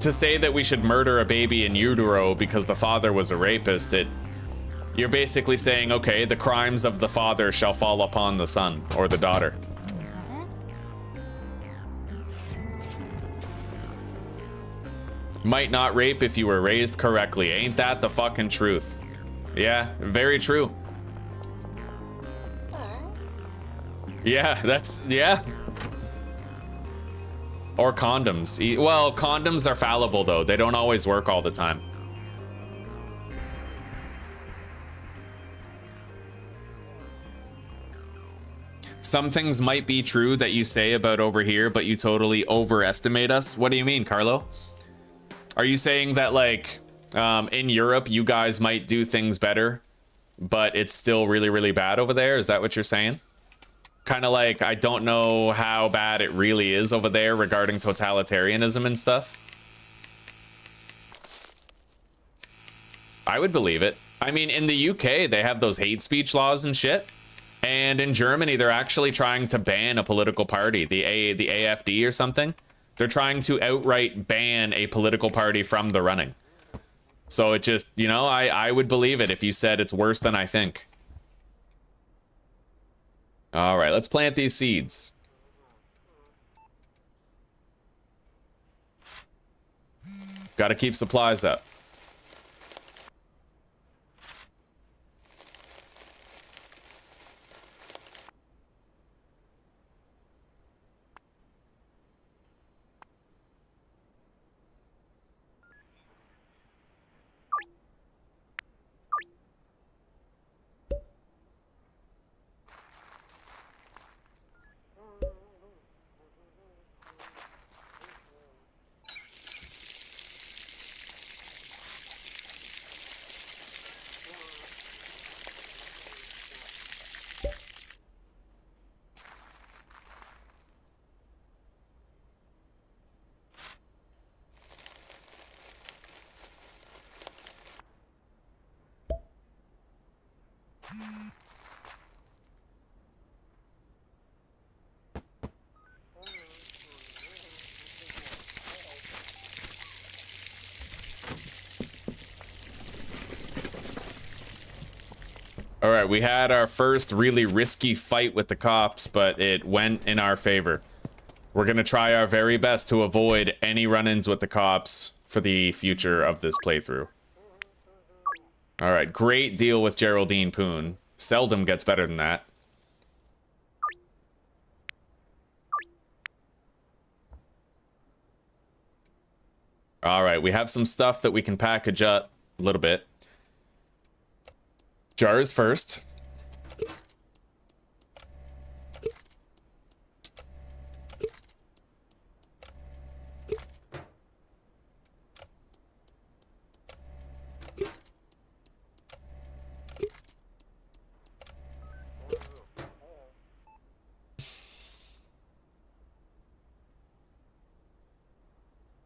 To say that we should murder a baby in utero because the father was a rapist, you're basically saying, okay, the crimes of the father shall fall upon the son or the daughter. Might not rape if you were raised correctly. Ain't that the fucking truth? Yeah, very true. Yeah, yeah. Or condoms. Well, condoms are fallible though. They don't always work all the time. Some things might be true that you say about over here, but you totally overestimate us. What do you mean, Carlo? Are you saying that, like, in Europe, you guys might do things better, but it's still really, really bad over there? Is that what you're saying? Kind of like, I don't know how bad it really is over there regarding totalitarianism and stuff. I would believe it. I mean, in the UK, they have those hate speech laws and shit. And in Germany, they're actually trying to ban a political party, the AfD or something. They're trying to outright ban a political party from the running. So it just, you know, I would believe it if you said it's worse than I think. All right, let's plant these seeds. Got to keep supplies up. All right, we had our first really risky fight with the cops, but it went in our favor. We're gonna try our very best to avoid any run-ins with the cops for the future of this playthrough. All right, great deal with Geraldine Poon. Seldom gets better than that. All right, we have some stuff that we can package up a little bit. Jars first.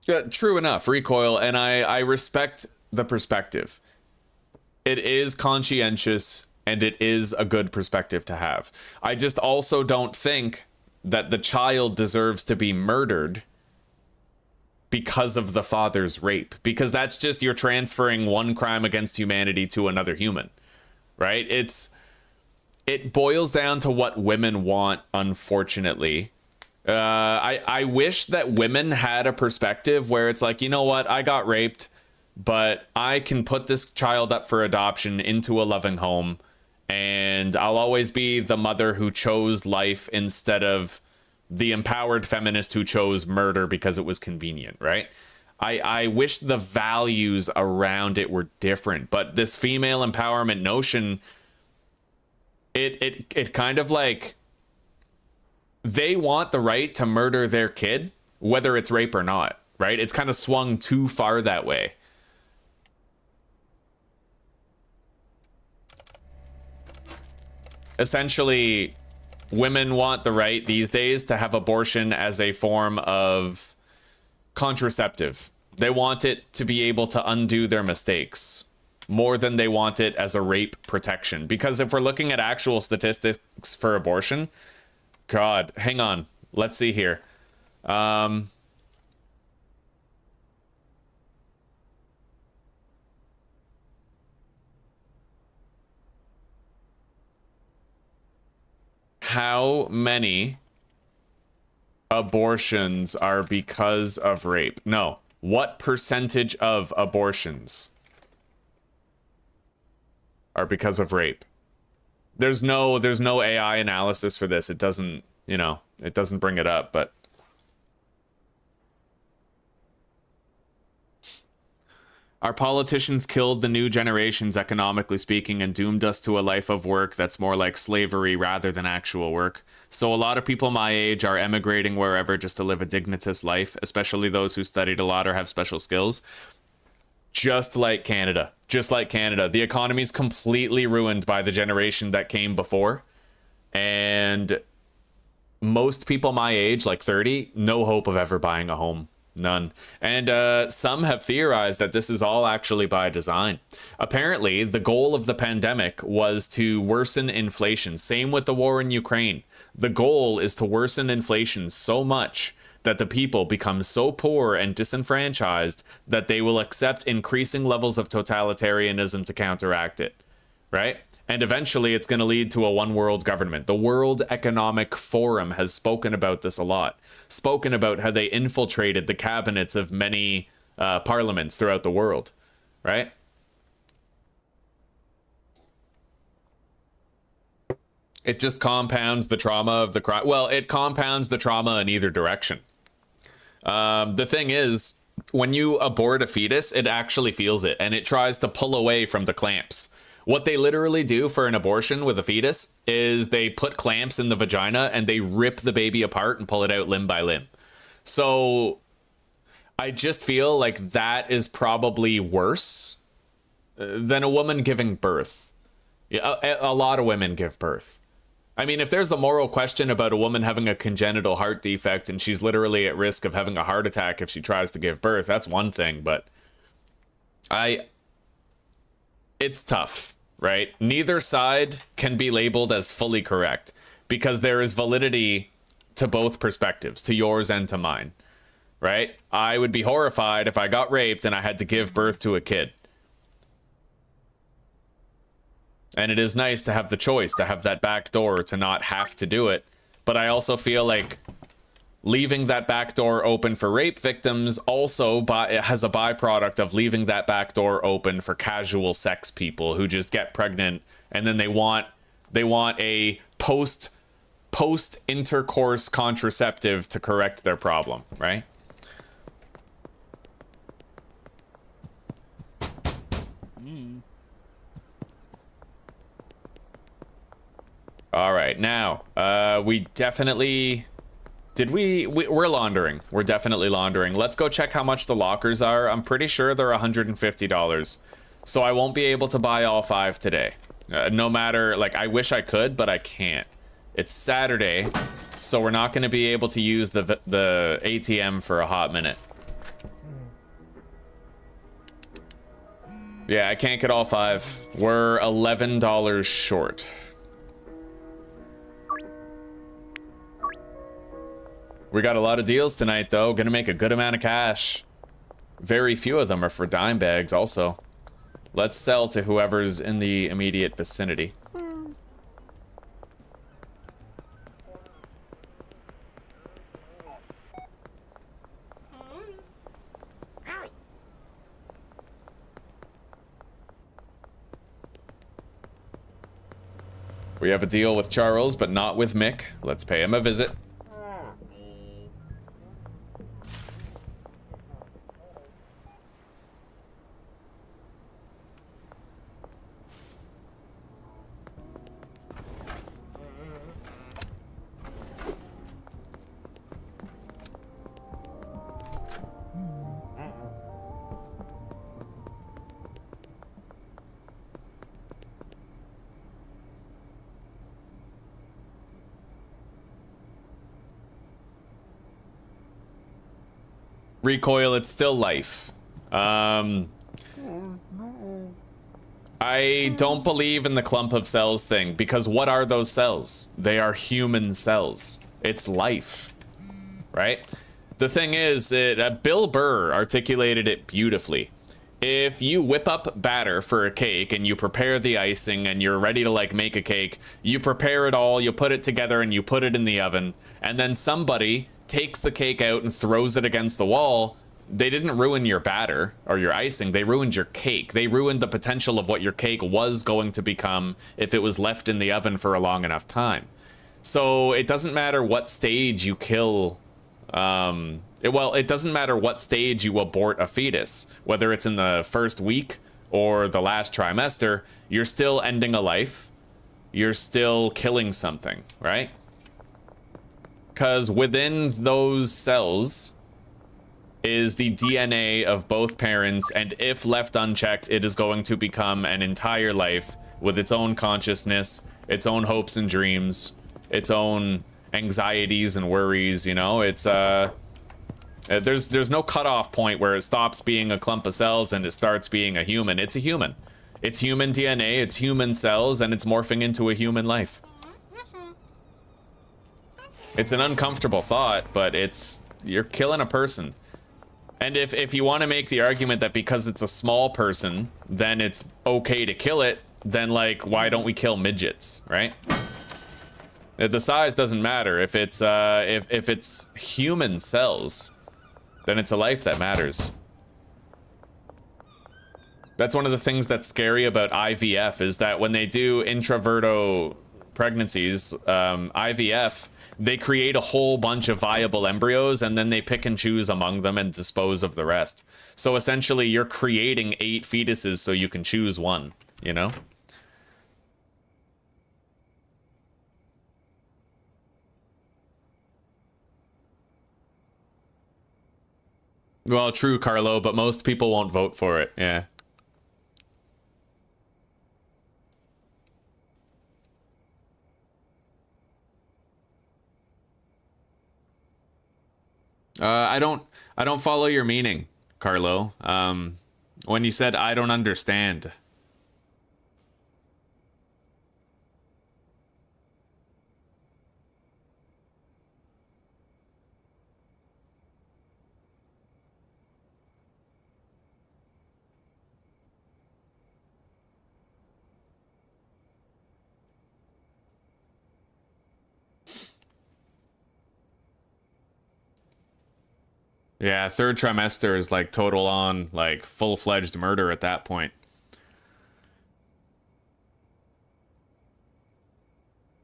Yeah, true enough, recoil, and I respect the perspective. It is conscientious, and it is a good perspective to have. I just also don't think that the child deserves to be murdered because of the father's rape. Because that's just, you're transferring one crime against humanity to another human, right? It boils down to what women want, unfortunately. I wish that women had a perspective where it's like, you know what, I got raped, but I can put this child up for adoption into a loving home, and I'll always be the mother who chose life instead of the empowered feminist who chose murder because it was convenient, right? I wish the values around it were different, but this female empowerment notion, it kind of like, they want the right to murder their kid, whether it's rape or not, right? It's kind of swung too far that way. Essentially, women want the right these days to have abortion as a form of contraceptive. They want it to be able to undo their mistakes more than they want it as a rape protection. Because if we're looking at actual statistics for abortion, God, hang on. Let's see here. How many abortions are because of rape? No. What percentage of abortions are because of rape? There's no AI analysis for this. It doesn't, you know, it doesn't bring it up, but our politicians killed the new generations, economically speaking, and doomed us to a life of work that's more like slavery rather than actual work. So a lot of people my age are emigrating wherever just to live a dignitous life, especially those who studied a lot or have special skills. Just like Canada. Just like Canada. The economy's completely ruined by the generation that came before. And most people my age, like 30, no hope of ever buying a home. None. And some have theorized that this is all actually by design. Apparently, the goal of the pandemic was to worsen inflation. Same with the war in Ukraine. The goal is to worsen inflation so much that the people become so poor and disenfranchised that they will accept increasing levels of totalitarianism to counteract it, right? And eventually it's going to lead to a one world government. The World Economic Forum has spoken about this a lot, spoken about how they infiltrated the cabinets of many parliaments throughout the world, right? It just compounds the trauma of the crime. Well, it compounds the trauma in either direction. The thing is, when you abort a fetus, it actually feels it, and it tries to pull away from the clamps. What they literally do for an abortion with a fetus is they put clamps in the vagina and they rip the baby apart and pull it out limb by limb. So I just feel like that is probably worse than a woman giving birth. A lot of women give birth. I mean, if there's a moral question about a woman having a congenital heart defect and she's literally at risk of having a heart attack if she tries to give birth, that's one thing, but it's tough. right? Neither side can be labeled as fully correct because there is validity to both perspectives, to yours and to mine, right? I would be horrified if I got raped and I had to give birth to a kid. And it is nice to have the choice, to have that back door, to not have to do it. But I also feel like leaving that back door open for rape victims also it has a byproduct of leaving that back door open for casual sex people who just get pregnant and then they want a post intercourse contraceptive to correct their problem, right? All right, now we definitely we're laundering. We're definitely laundering. Let's go check how much the lockers are. I'm pretty sure they're $150. So I won't be able to buy all 5 today. No matter, like, I wish I could, but I can't. It's Saturday, so we're not going to be able to use the ATM for a hot minute. Yeah, I can't get all 5. We're $11 short. We got a lot of deals tonight, though. Gonna make a good amount of cash. Very few of them are for dime bags, also. Let's sell to whoever's in the immediate vicinity. We have a deal with Charles, but not with Mick. Let's pay him a visit. Recoil, it's still life. I don't believe in the clump of cells thing, because what are those cells? They are human cells. It's life, right? The thing is, Bill Burr articulated it beautifully. If you whip up batter for a cake and you prepare the icing and you're ready to like make a cake, you prepare it all, you put it together and you put it in the oven, and then somebody takes the cake out and throws it against the wall, they didn't ruin your batter or your icing, they ruined your cake. They ruined the potential of what your cake was going to become if it was left in the oven for a long enough time. So it doesn't matter what stage you kill, it doesn't matter what stage you abort a fetus, whether it's in the first week or the last trimester, you're still ending a life, you're still killing something, right? Because within those cells is the DNA of both parents, and if left unchecked, it is going to become an entire life with its own consciousness, its own hopes and dreams, its own anxieties and worries, you know? It's, there's no cutoff point where it stops being a clump of cells and it starts being a human. It's a human. It's human DNA, it's human cells, and it's morphing into a human life. It's an uncomfortable thought, but you're killing a person. And if you want to make the argument that because it's a small person, then it's okay to kill it, then like, why don't we kill midgets, right? The size doesn't matter. If it's human cells, then it's a life that matters. That's one of the things that's scary about IVF, is that when they do intraverto pregnancies, IVF, they create a whole bunch of viable embryos and then they pick and choose among them and dispose of the rest. So essentially you're creating 8 fetuses so you can choose one, you know? Well, true, Carlo, but most people won't vote for it, yeah. I don't follow your meaning, Carlo. When you said I don't understand. Yeah, third trimester is like total on, like full-fledged murder at that point.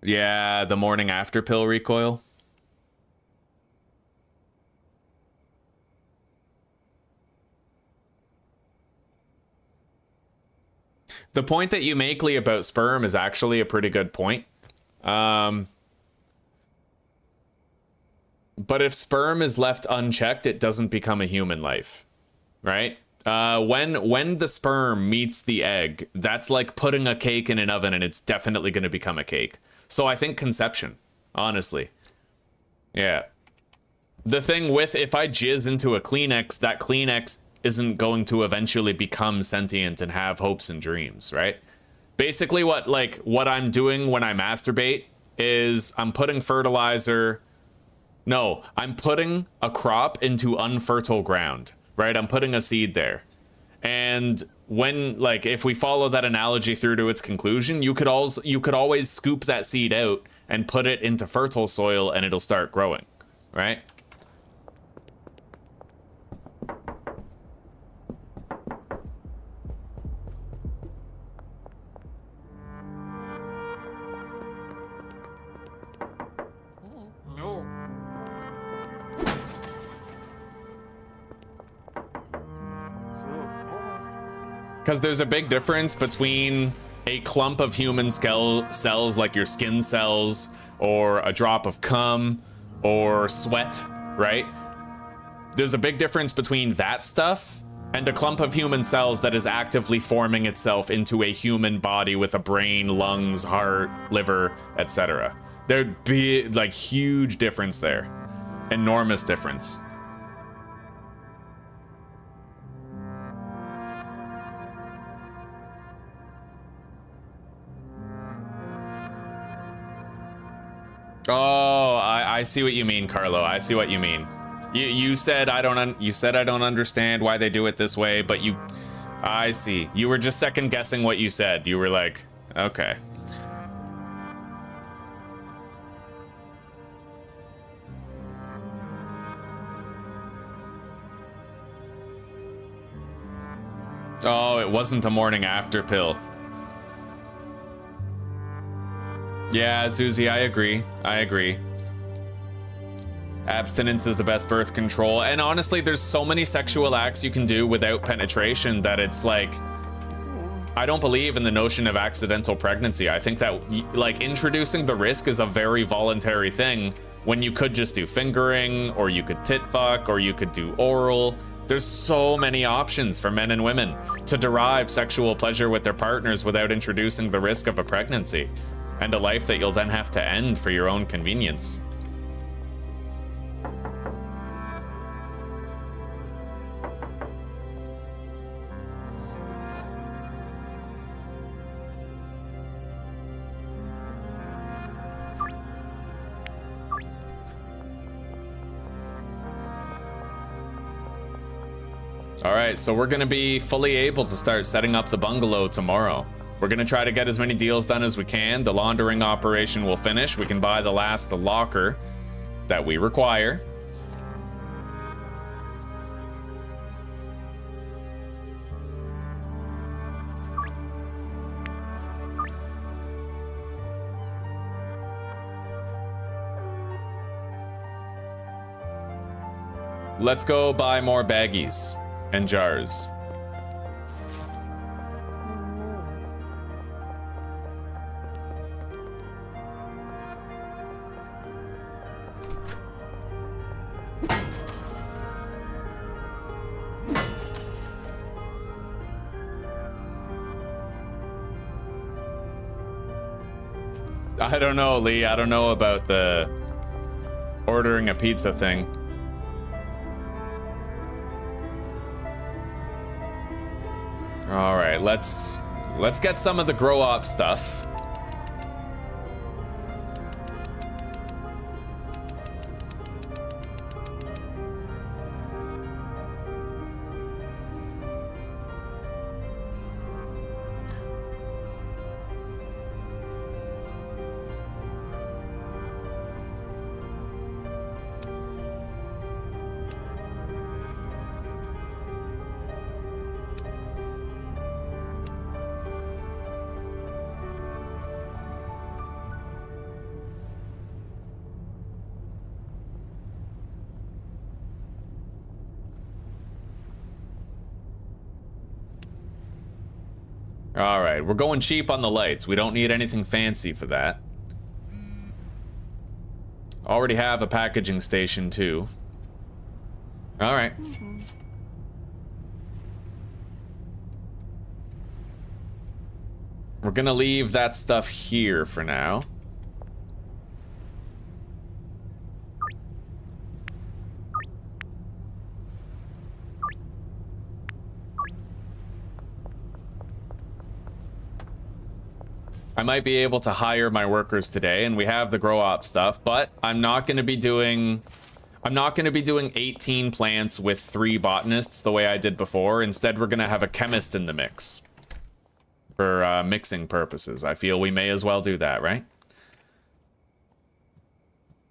Yeah, the morning after pill recoil. The point that you make, Lee, about sperm is actually a pretty good point. But if sperm is left unchecked, it doesn't become a human life, right? When the sperm meets the egg, that's like putting a cake in an oven and it's definitely going to become a cake. So I think conception, honestly. Yeah. The thing with, if I jizz into a Kleenex, that Kleenex isn't going to eventually become sentient and have hopes and dreams, right? Basically what I'm doing when I masturbate is I'm putting fertilizer. No, I'm putting a crop into unfertile ground, right? I'm putting a seed there. And when, like, if we follow that analogy through to its conclusion, you could always scoop that seed out and put it into fertile soil and it'll start growing, right? Because there's a big difference between a clump of human cells like your skin cells or a drop of cum or sweat, right? There's a big difference between that stuff and a clump of human cells that is actively forming itself into a human body with a brain, lungs, heart, liver, etc. There'd be like huge difference there. Enormous difference. Oh, I see what you mean, Carlo. I see what you mean. You said I don't understand why they do it this way, but I see. You were just second guessing what you said. You were like, okay. Oh, it wasn't a morning after pill. Yeah, Zuzi, I agree. I agree. Abstinence is the best birth control. And honestly, there's so many sexual acts you can do without penetration that it's like, I don't believe in the notion of accidental pregnancy. I think that like introducing the risk is a very voluntary thing when you could just do fingering, or you could tit fuck, or you could do oral. There's so many options for men and women to derive sexual pleasure with their partners without introducing the risk of a pregnancy and a life that you'll then have to end for your own convenience. All right, so we're gonna be fully able to start setting up the bungalow tomorrow. We're gonna try to get as many deals done as we can. The laundering operation will finish. We can buy the last locker that we require. Let's go buy more baggies and jars. I don't know, Lee. I don't know about the ordering a pizza thing. All right, let's get some of the grow up stuff. Alright, we're going cheap on the lights. We don't need anything fancy for that. Already have a packaging station too. Alright. We're gonna leave that stuff here for now. I might be able to hire my workers today, and we have the grow op stuff, but I'm not gonna be doing 18 plants with 3 botanists the way I did before. Instead, we're gonna have a chemist in the mix. For mixing purposes. I feel we may as well do that, right?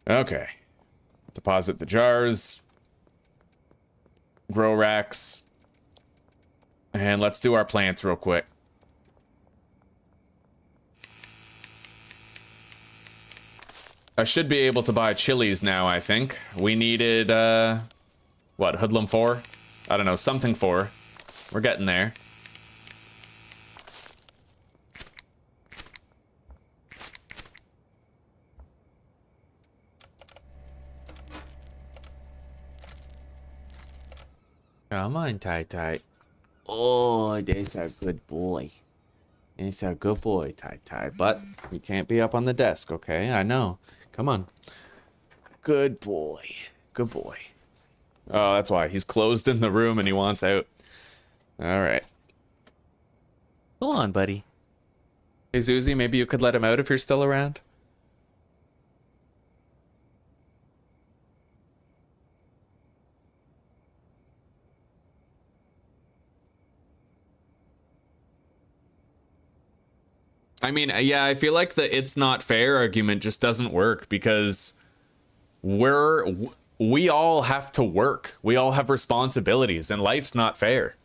Okay. Deposit the jars. Grow racks. And let's do our plants real quick. I should be able to buy chilies now, I think. We needed, what, Hoodlum 4? I don't know, something 4. We're getting there. Come on, Tai. Oh, that's a good boy. It's a good boy, Tai. But you can't be up on the desk, okay? I know. Come on. Good boy. Good boy. Oh, that's why. He's closed in the room and he wants out. Alright. Go on, buddy. Hey, Zuzi, maybe you could let him out if you're still around? I mean, yeah, I feel like the it's not fair argument just doesn't work because we all have to work. We all have responsibilities and life's not fair.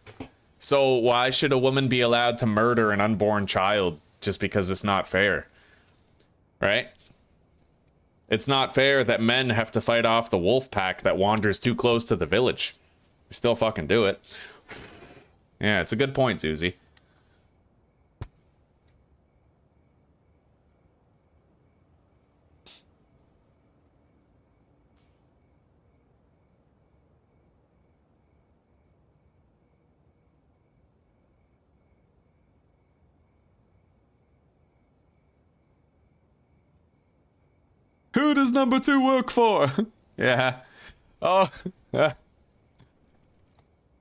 So why should a woman be allowed to murder an unborn child just because it's not fair? Right? It's not fair that men have to fight off the wolf pack that wanders too close to the village. We still fucking do it. Yeah, it's a good point, Zuzi. Who does number 2 work for? Yeah. Oh.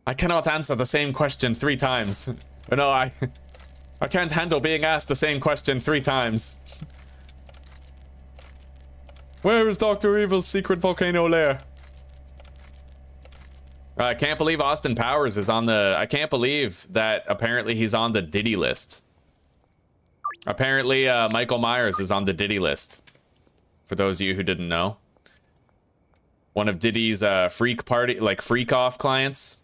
I cannot answer the same question 3 times. No, I can't handle being asked the same question 3 times. Where is Dr. Evil's secret volcano lair? I can't believe Austin Powers is on the... I can't believe that apparently he's on the Diddy list. Apparently, Michael Myers is on the Diddy list. For those of you who didn't know. One of Diddy's freak party, like freak off clients.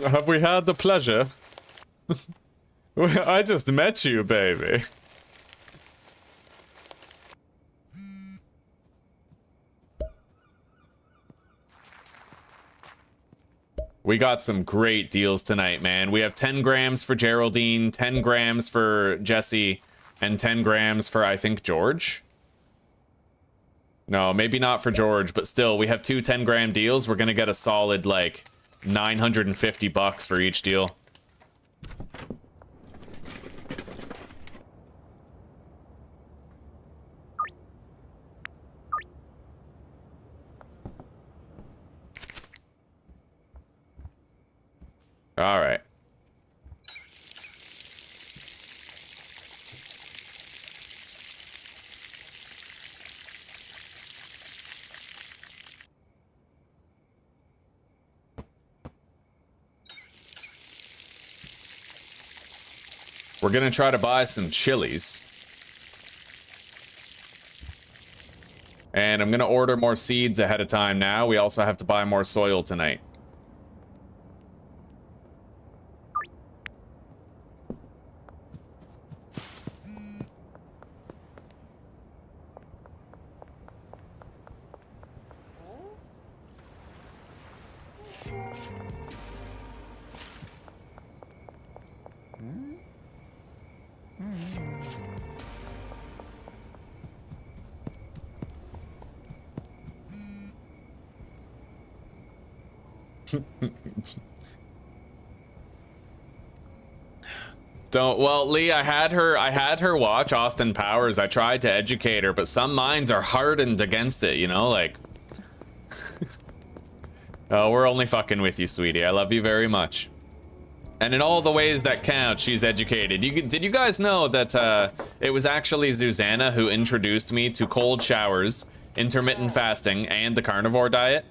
Have we had the pleasure? I just met you, baby. We got some great deals tonight, man. We have 10 grams for Geraldine, 10 grams for Jesse, and 10 grams for, I think, George? No, maybe not for George, but still, we have 2 10-gram deals. We're gonna get a solid, like... $950 for each deal. All right. We're gonna try to buy some chilies. And I'm gonna order more seeds ahead of time now. We also have to buy more soil tonight. Well, Lee, I had her watch Austin Powers. I tried to educate her, but some minds are hardened against it, you know, like. Oh, we're only fucking with you, sweetie. I love you very much. And in all the ways that count, she's educated. Did you guys know that it was actually Susanna who introduced me to cold showers, intermittent fasting, and the carnivore diet?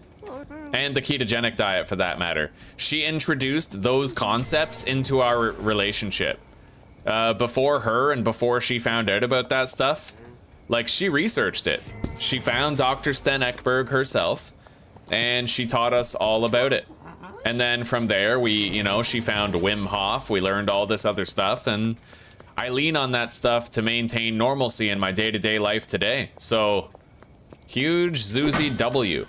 And the ketogenic diet, for that matter. She introduced those concepts into our relationship. Before her and before she found out about that stuff, like, she researched it. She found Dr. Sten Ekberg herself, and she taught us all about it. And then from there, she found Wim Hof. We learned all this other stuff, and I lean on that stuff to maintain normalcy in my day-to-day life today. So, huge Zuzi W.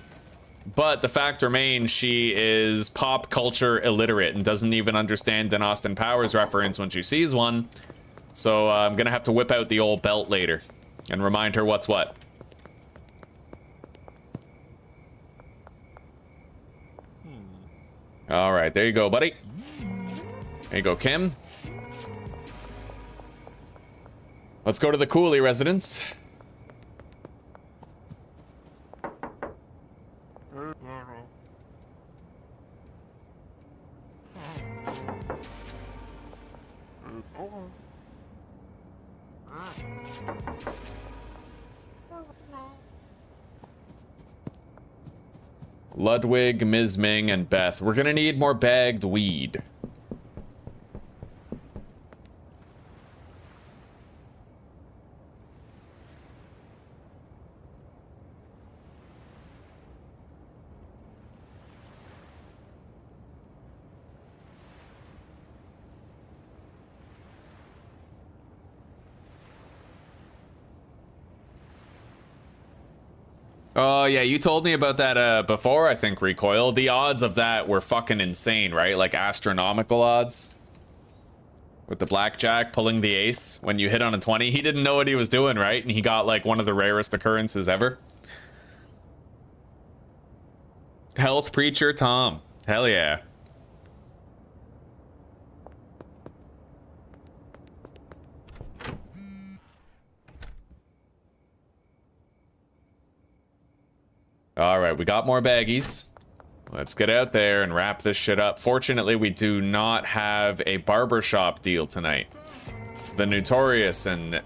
But the fact remains, she is pop culture illiterate and doesn't even understand an Austin Powers reference when she sees one. So I'm gonna have to whip out the old belt later and remind her what's what. All right, there you go, buddy. There you go, Kim. Let's go to the Cooley residence. Ludwig, Ms. Ming, and Beth. We're gonna need more bagged weed. Oh, yeah, you told me about that before, I think, Recoil. The odds of that were fucking insane, right? Like, astronomical odds. With the blackjack pulling the ace when you hit on a 20. He didn't know what he was doing, right? And he got, like, one of the rarest occurrences ever. Health Preacher Tom. Hell yeah. All right, we got more baggies. Let's get out there and wrap this shit up. Fortunately, we do not have a barbershop deal tonight. The notorious and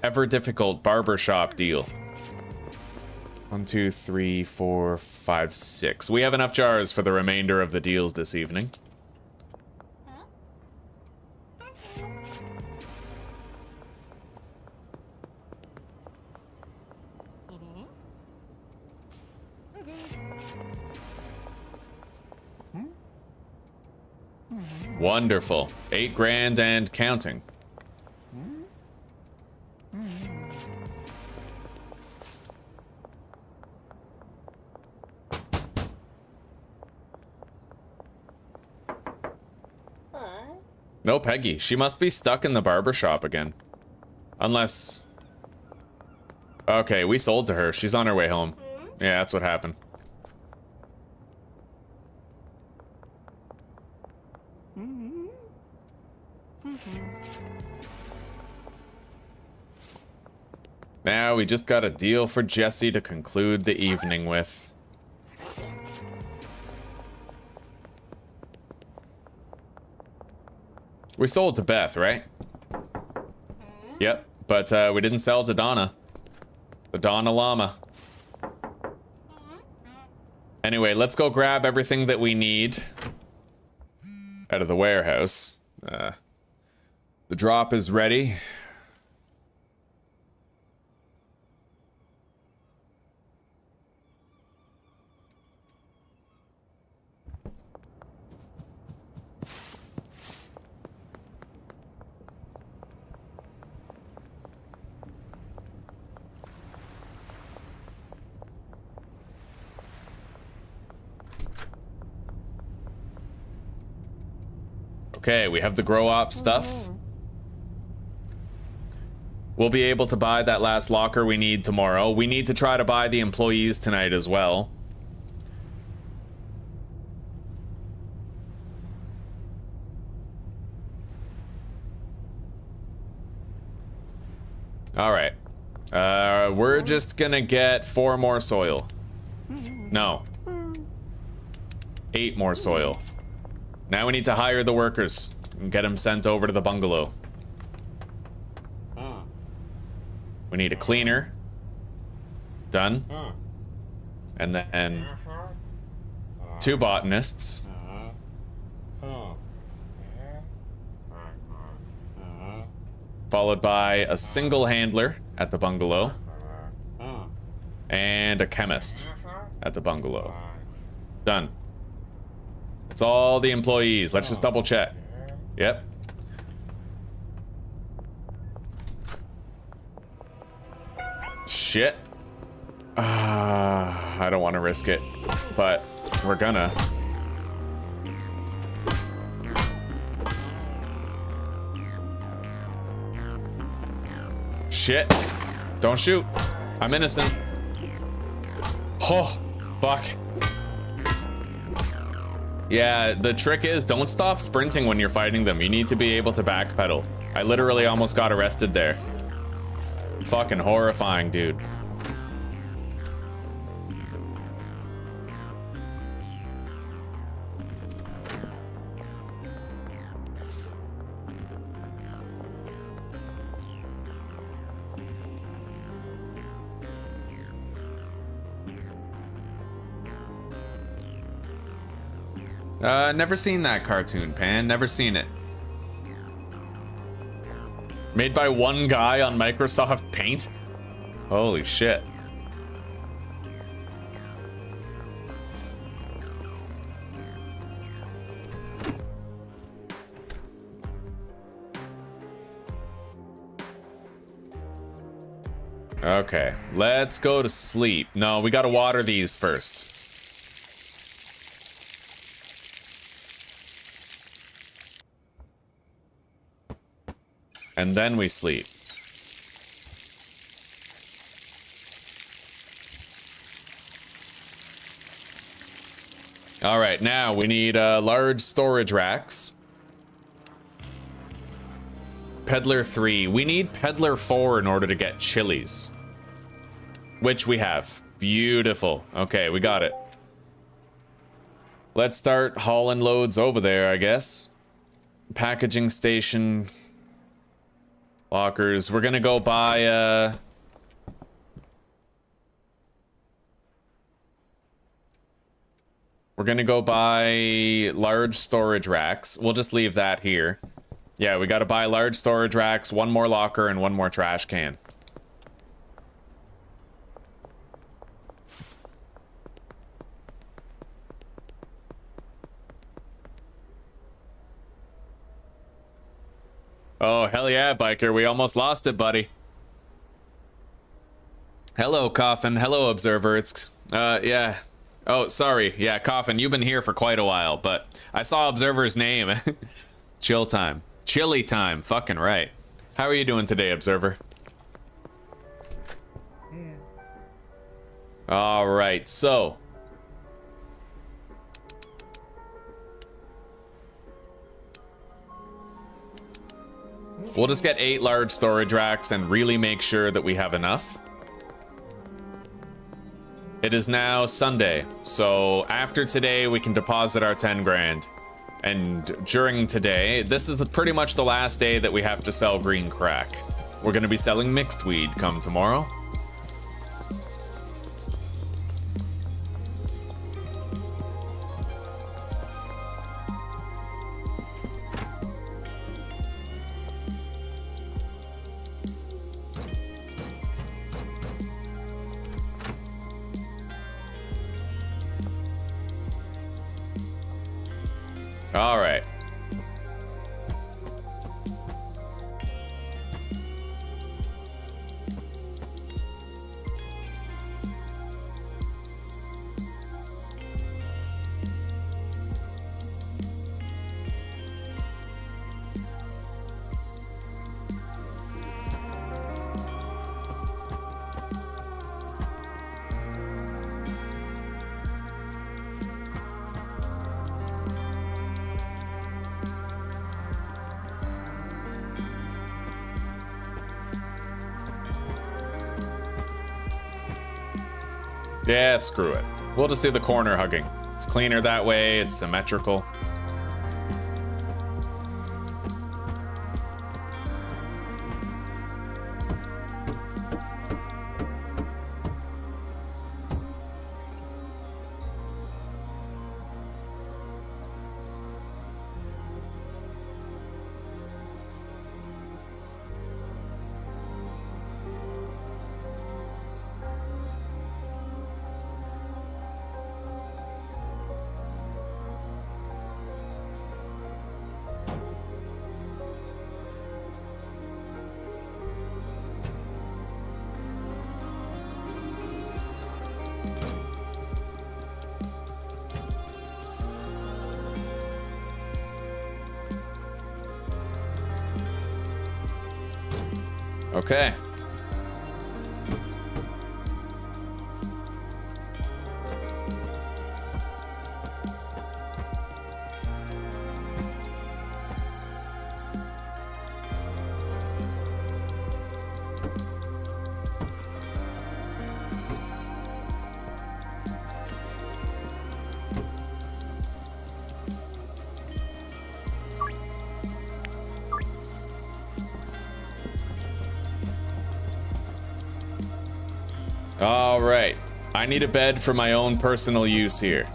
ever difficult barbershop deal. 1, 2, 3, 4, 5, 6. We have enough jars for the remainder of the deals this evening. Wonderful. 8 grand and counting. No, Peggy. She must be stuck in the barber shop again. Unless... Okay, we sold to her. She's on her way home. Yeah, that's what happened. Now we just got a deal for Jesse to conclude the evening with. We sold to Beth, right? Yep, but we didn't sell to Donna. The Donna Llama. Anyway, let's go grab everything that we need out of the warehouse. The drop is ready. Okay, we have the grow op stuff. We'll be able to buy that last locker we need tomorrow. We need to try to buy the employees tonight as well. All right. We're just gonna get 4 more soil. No. 8 more soil. Now we need to hire the workers and get them sent over to the bungalow. We need a cleaner. Done. And then 2 botanists. Followed by a single handler at the bungalow. And a chemist at the bungalow. Done. It's all the employees. Let's just double check. Yep. Shit. I don't want to risk it, but we're gonna. Shit. Don't shoot. I'm innocent. Oh, fuck. Yeah, the trick is don't stop sprinting when you're fighting them. You need to be able to backpedal. I literally almost got arrested there. Fucking horrifying, dude. Never seen that cartoon, Pan. Never seen it. Made by one guy on Microsoft Paint? Holy shit. Okay, let's go to sleep. No, we gotta water these first. And then we sleep. All right, now we need large storage racks. Peddler 3. We need Peddler 4 in order to get chilies. Which we have. Beautiful. Okay, we got it. Let's start hauling loads over there, I guess. Packaging station. Lockers. We're gonna go buy, we're gonna go buy large storage racks. We'll just leave that here. Yeah, we gotta buy large storage racks, 1 more locker, and 1 more trash can. Oh, hell yeah, biker. We almost lost it, buddy. Hello, Coffin. Hello, Observer. It's, yeah. Oh, sorry. Yeah, Coffin, you've been here for quite a while, but I saw Observer's name. Chill time. Chilly time. Fucking right. How are you doing today, Observer? All right, so. We'll just get 8 large storage racks and really make sure that we have enough. It is now Sunday, so after today we can deposit our 10 grand. And during today, this is pretty much the last day that we have to sell green crack. We're gonna be selling mixed weed come tomorrow. All right. Yeah, screw it. We'll just do the corner hugging. It's cleaner that way, it's symmetrical. Okay. All right. I need a bed for my own personal use here.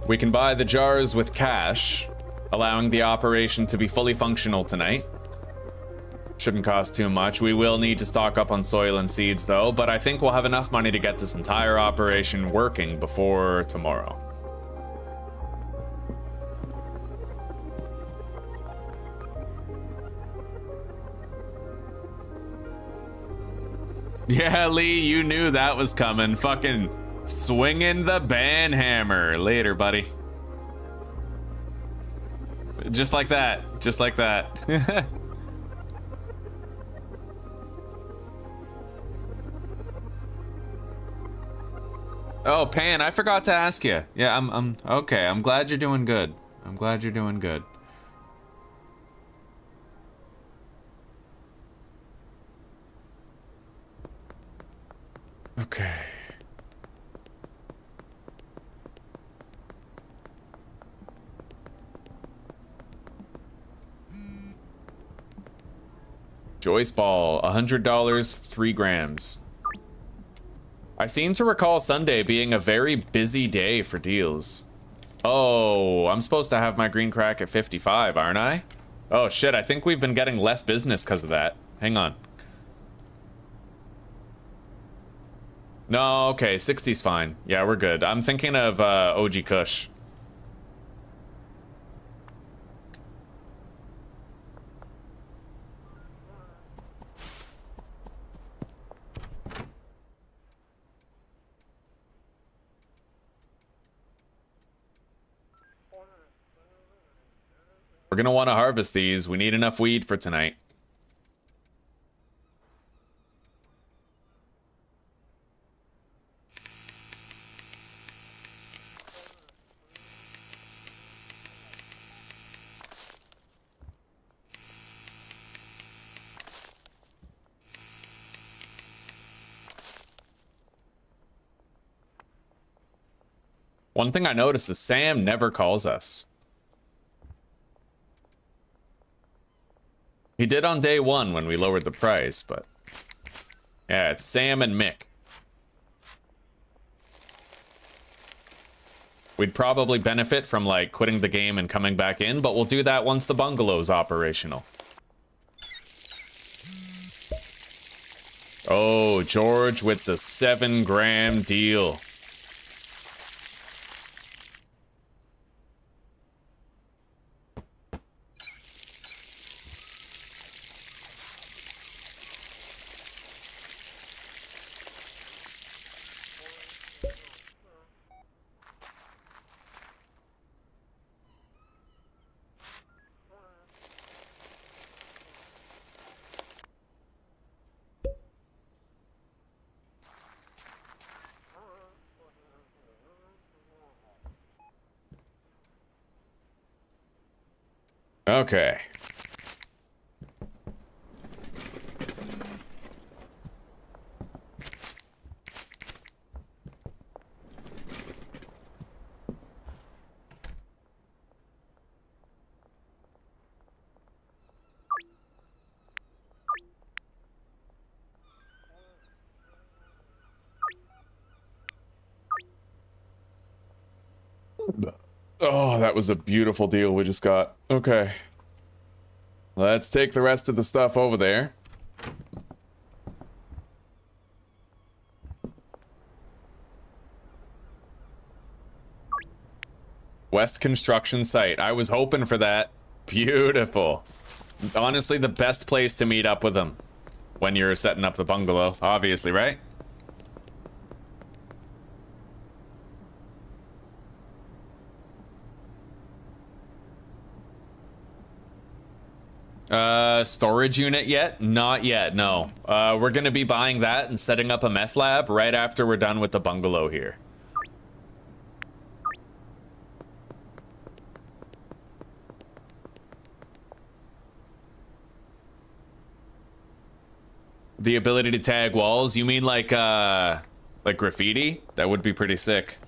We can buy the jars with cash, allowing the operation to be fully functional tonight. Shouldn't cost too much. We will need to stock up on soil and seeds though, but I think we'll have enough money to get this entire operation working before tomorrow. Yeah, Lee, you knew that was coming. Fucking swinging the banhammer. Later, buddy. Just like that. Just like that. Oh, Pan, I forgot to ask you. Yeah, I'm okay. I'm glad you're doing good. I'm glad you're doing good. Okay. Joyce Ball, $100, 3 grams. I seem to recall Sunday being a very busy day for deals. Oh, I'm supposed to have my green crack at 55, aren't I? Oh shit, I think we've been getting less business because of that. Hang on. No, okay, 60's fine. Yeah, we're good. I'm thinking of OG Kush. We're gonna want to harvest these. We need enough weed for tonight. One thing I noticed is Sam never calls us. He did on day 1 when we lowered the price, but... Yeah, it's Sam and Mick. We'd probably benefit from, like, quitting the game and coming back in, but we'll do that once the bungalow's operational. Oh, George with the 7-gram deal. Okay. Oh, that was a beautiful deal we just got. Okay. Let's take the rest of the stuff over there. West construction site. I was hoping for that. Beautiful. Honestly, the best place to meet up with them when you're setting up the bungalow, obviously, right? Storage unit yet? Not yet, no. We're gonna be buying that and setting up a meth lab right after we're done with the bungalow here. The ability to tag walls? You mean like graffiti? That would be pretty sick.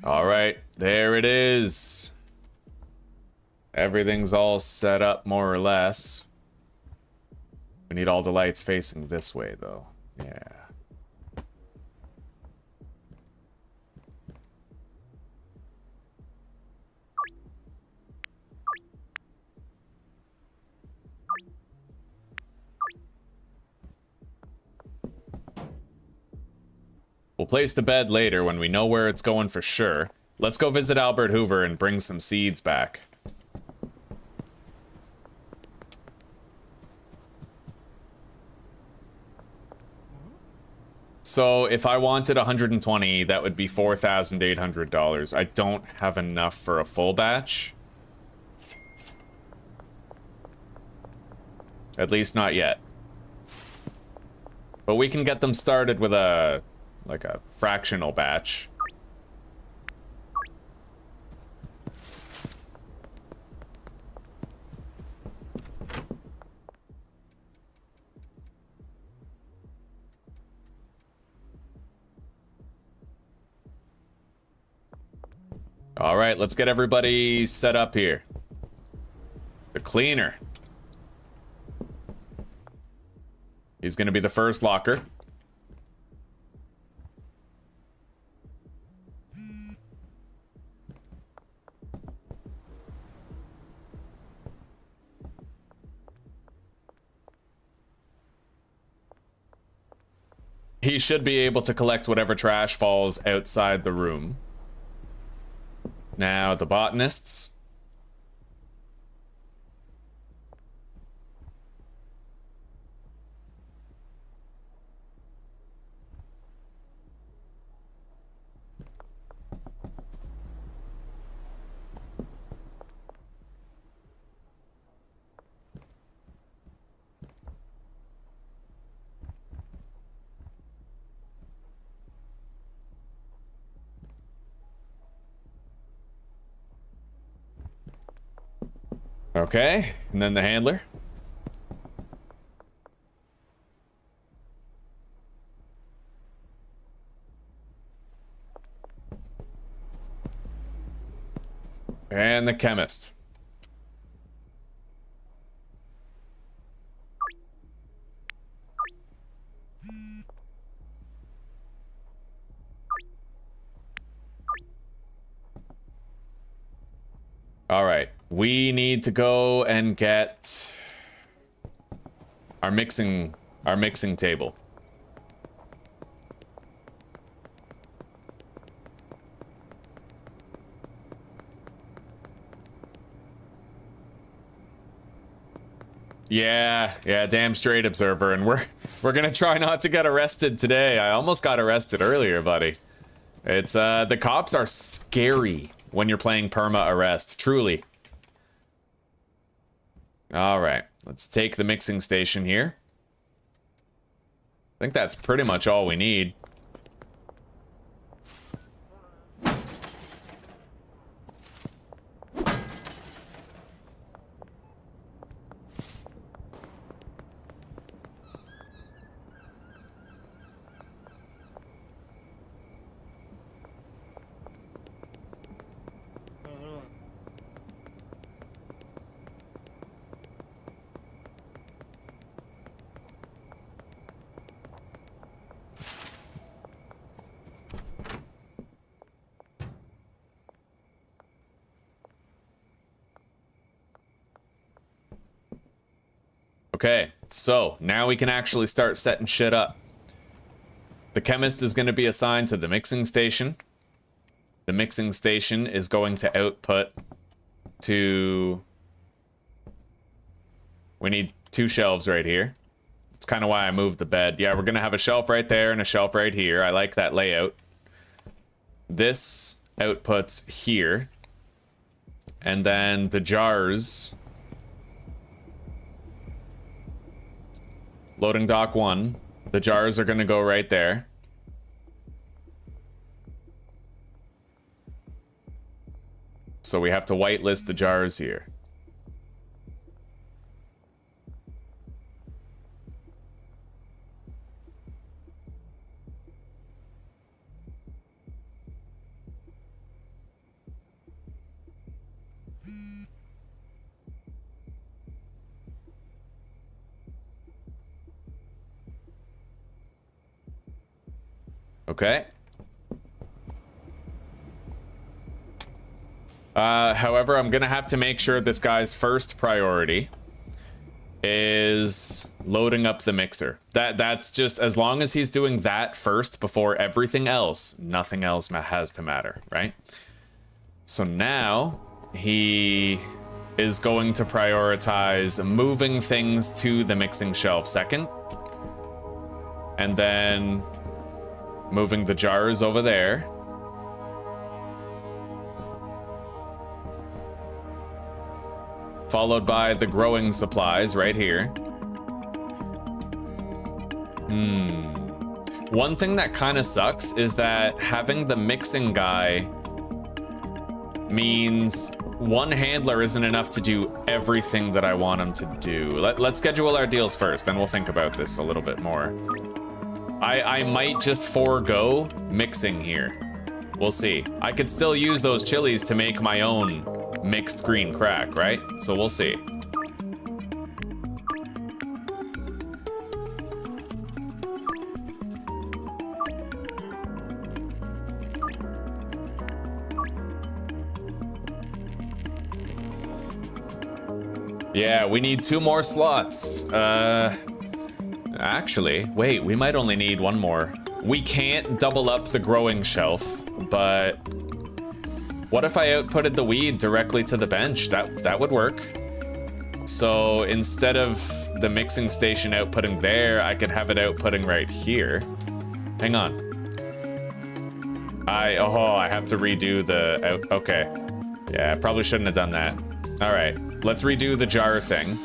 All right, there it is. Everything's all set up more or less. We need all the lights facing this way, though. Yeah. We'll place the bed later when we know where it's going for sure. Let's go visit Albert Hoover and bring some seeds back. So if I wanted 120, that would be $4,800. I don't have enough for a full batch. At least not yet. But we can get them started with a fractional batch. All right, let's get everybody set up here. The cleaner. He's gonna be the first locker. He should be able to collect whatever trash falls outside the room. Now, the botanists. Okay, and then the handler. And the chemist. All right, we need to go and get our mixing table. Yeah, damn straight, Observer, and we're gonna try not to get arrested today. I almost got arrested earlier, buddy. It's the cops are scary when you're playing perma arrest, truly. All right, let's take the mixing station here. I think that's pretty much all we need. Okay, so now we can actually start setting shit up. The chemist is going to be assigned to the mixing station. The mixing station is going to output to... We need 2 shelves right here. That's kind of why I moved the bed. Yeah, we're going to have a shelf right there and a shelf right here. I like that layout. This outputs here. And then the jars... Loading dock 1. The jars are going to go right there. So we have to whitelist the jars here. Okay. However, I'm gonna have to make sure this guy's first priority is loading up the mixer. That's just, as long as he's doing that first before everything else, nothing else has to matter, right? So now he is going to prioritize moving things to the mixing shelf second, and then moving the jars over there. Followed by the growing supplies right here. One thing that kind of sucks is that having the mixing guy means one handler isn't enough to do everything that I want him to do. Let's schedule our deals first, then we'll think about this a little bit more. I might just forego mixing here. We'll see. I could still use those chilies to make my own mixed green crack, right? So we'll see. Yeah, we need 2 more slots. Actually, wait, we might only need 1 more. We can't double up the growing shelf, but what if I outputted the weed directly to the bench? That would work. So instead of the mixing station outputting there, I could have it outputting right here. Hang on. I have to redo the okay. Yeah, I probably shouldn't have done that. All right, let's redo the jar thing.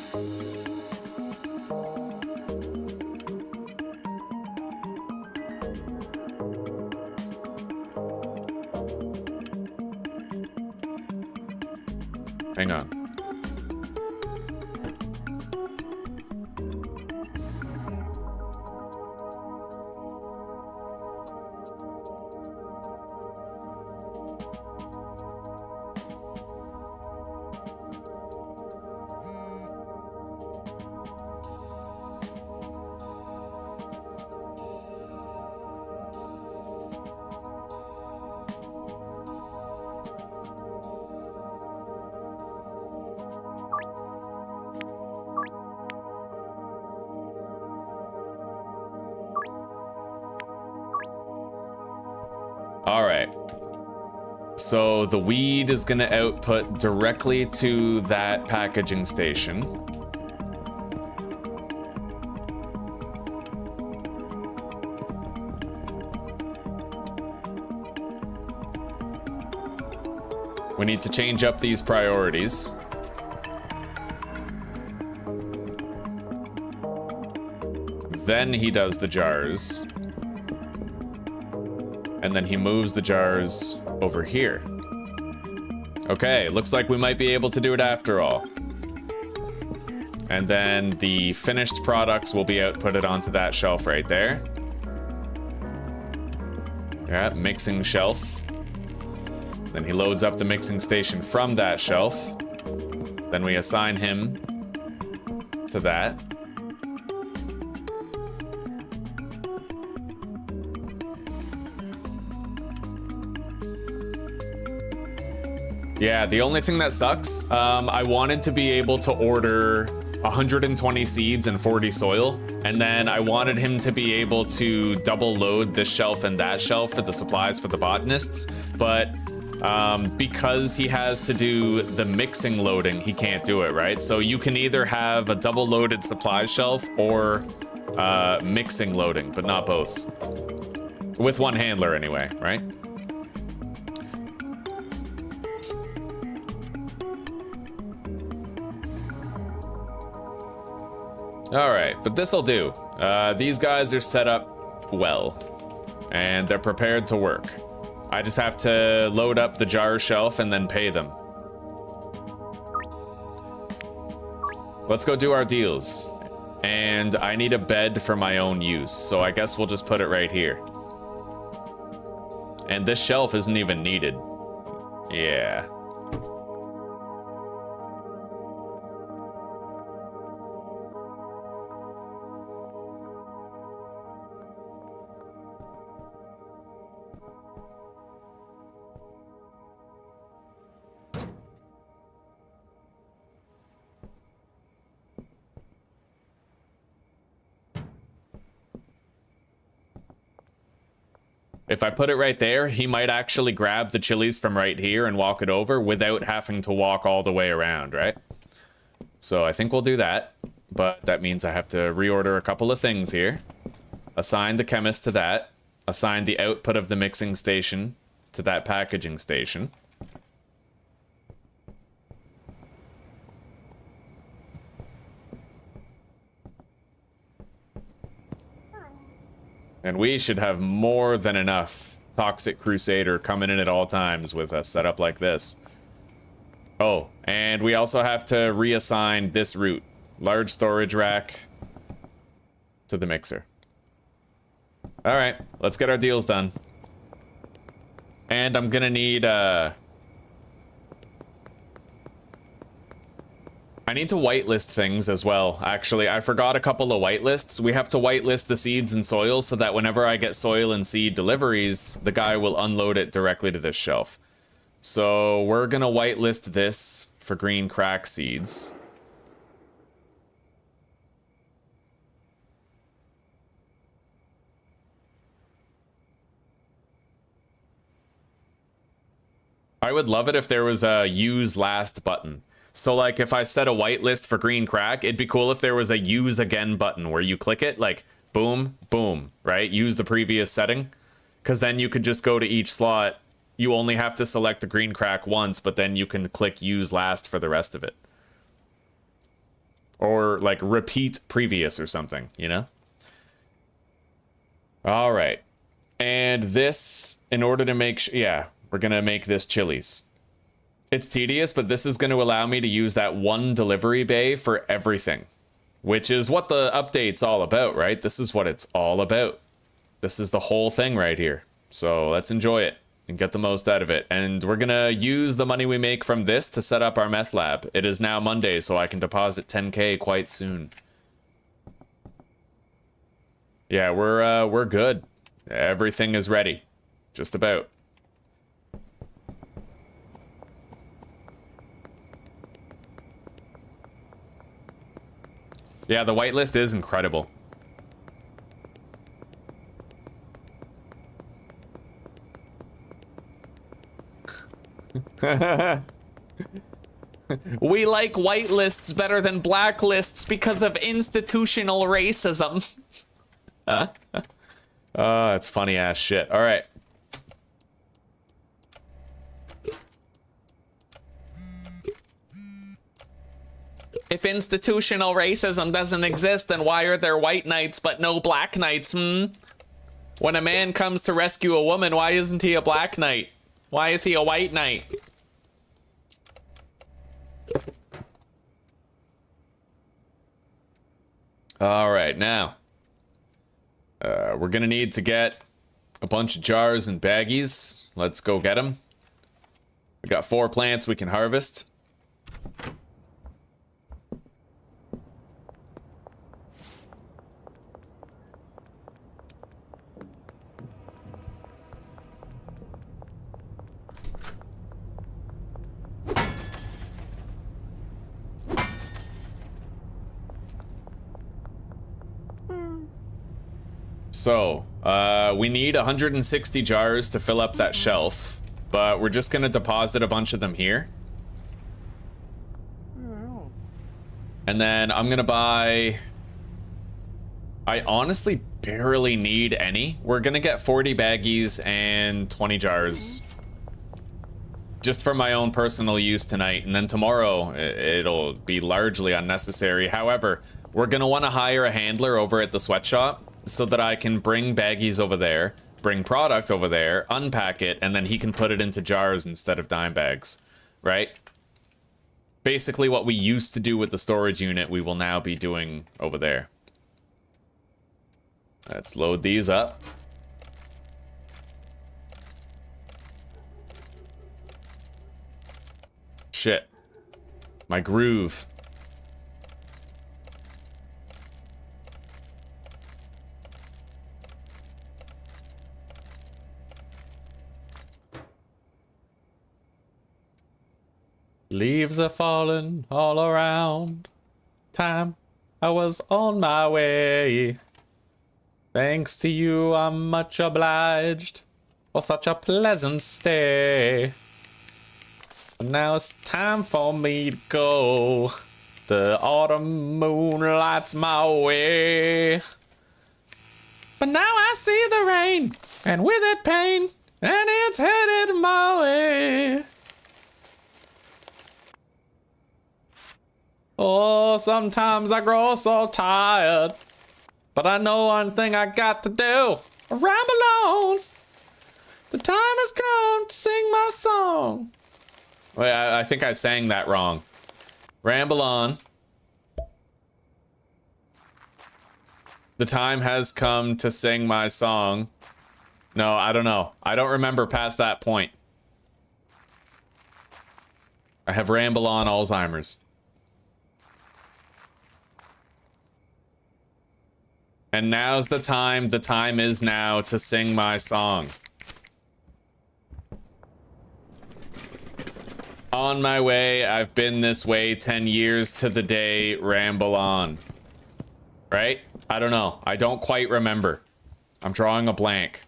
Hang on. All right. So the weed is gonna output directly to that packaging station. We need to change up these priorities. Then he does the jars. And then he moves the jars over here. Okay, looks like we might be able to do it after all. And then the finished products will be outputted onto that shelf right there. Yeah, mixing shelf. Then he loads up the mixing station from that shelf. Then we assign him to that. Yeah, the only thing that sucks, I wanted to be able to order 120 seeds and 40 soil, and then I wanted him to be able to double load this shelf and that shelf for the supplies for the botanists, but because he has to do the mixing loading, he can't do it, right? So you can either have a double loaded supply shelf or mixing loading, but not both. With one handler anyway, right? All right, but this'll do. These guys are set up well, and they're prepared to work. I just have to load up the jar shelf and then pay them. Let's go do our deals. And I need a bed for my own use, so I guess we'll just put it right here. And this shelf isn't even needed. Yeah. If I put it right there, he might actually grab the chilies from right here and walk it over without having to walk all the way around, right? So I think we'll do that, but that means I have to reorder a couple of things here. Assign the chemist to that. Assign the output of the mixing station to that packaging station. And we should have more than enough Toxic Crusader coming in at all times with a setup like this. Oh, and we also have to reassign this route. Large storage rack to the mixer. All right, let's get our deals done. And I'm gonna need, I need to whitelist things as well. Actually, I forgot a couple of whitelists. We have to whitelist the seeds and soil so that whenever I get soil and seed deliveries, the guy will unload it directly to this shelf. So we're gonna whitelist this for green crack seeds. I would love it if there was a use last button. So like if I set a whitelist for green crack, it'd be cool if there was a use again button where you click it, like boom, boom, right? Use the previous setting. Because then you could just go to each slot. You only have to select the green crack once, but then you can click use last for the rest of it. Or like repeat previous or something, you know? All right. And this, in order to make, yeah, we're gonna make this chilies. It's tedious, but this is going to allow me to use that one delivery bay for everything, which is what the update's all about, right? This is what it's all about. This is the whole thing right here. So let's enjoy it and get the most out of it. And we're going to use the money we make from this to set up our meth lab. It is now Monday, so I can deposit 10K quite soon. Yeah, we're good. Everything is ready. Just about. Yeah, the whitelist is incredible. We like white lists better than black lists because of institutional racism. That's funny ass shit. All right. If institutional racism doesn't exist, then why are there white knights but no black knights, hmm? When a man comes to rescue a woman, why isn't he a black knight? Why is he a white knight? All right, now. We're gonna need to get a bunch of jars and baggies. Let's go get them. We got 4 plants we can harvest. So, we need 160 jars to fill up that shelf, but we're just gonna deposit a bunch of them here. And then I'm gonna buy... I honestly barely need any. We're gonna get 40 baggies and 20 jars. Just for my own personal use tonight, and then tomorrow it'll be largely unnecessary. However, we're gonna wanna hire a handler over at the sweatshop, so that I can bring baggies over there, bring product over there, unpack it, and then he can put it into jars instead of dime bags, right? Basically what we used to do with the storage unit, we will now be doing over there. Let's load these up. Shit. My groove. Leaves are falling all around. Time I was on my way. Thanks to you, I'm much obliged for such a pleasant stay. But now it's time for me to go. The autumn moon lights my way. But now I see the rain, and with it pain, and it's headed my way. Oh, sometimes I grow so tired, but I know one thing I got to do. Ramble on. The time has come to sing my song. Wait, I think I sang that wrong. Ramble on. The time has come to sing my song. No, I don't know. I don't remember past that point. I have ramble on Alzheimer's. And now's the time is now to sing my song. On my way, I've been this way 10 years to the day, ramble on. Right? I don't know. I don't quite remember. I'm drawing a blank.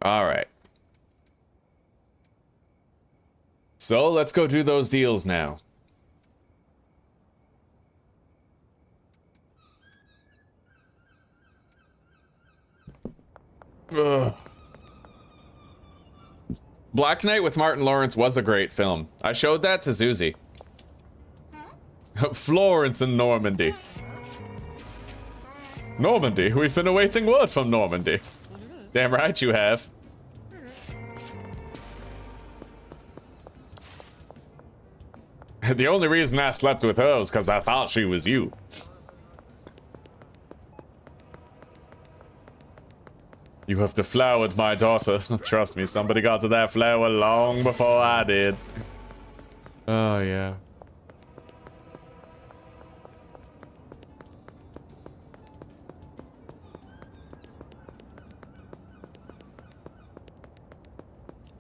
All right. So let's go do those deals now. Ugh. Black Knight with Martin Lawrence was a great film. I showed that to Zuzi. Florence and Normandy. Normandy? We've been awaiting word from Normandy. Damn right you have. The only reason I slept with her was because I thought she was you. You have deflowered my daughter. Trust me, somebody got to that flower long before I did. Oh, yeah.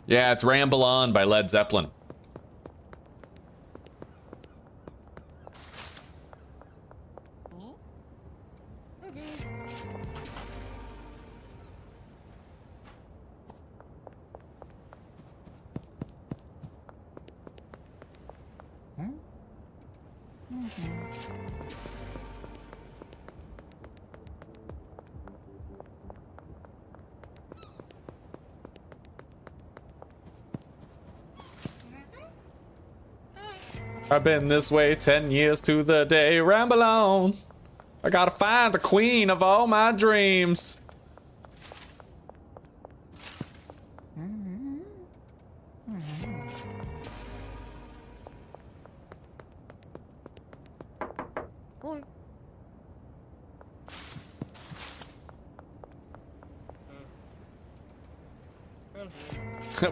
Yeah, it's Ramble On by Led Zeppelin. I've been this way 10 years to the day. Ramble on. I gotta find the queen of all my dreams.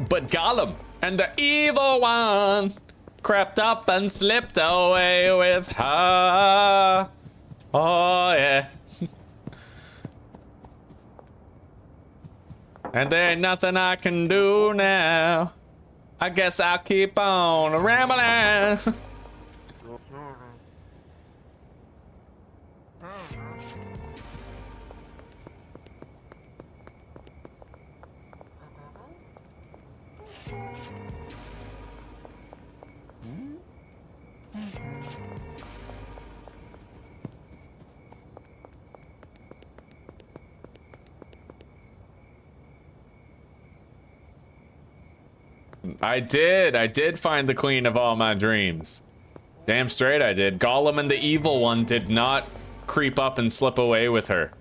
But Gollum and the evil one crept up and slipped away with her. Oh, yeah. And there ain't nothing I can do now. I guess I'll keep on rambling. I did find the queen of all my dreams. Damn straight I did. Gollum and the evil one did not creep up and slip away with her.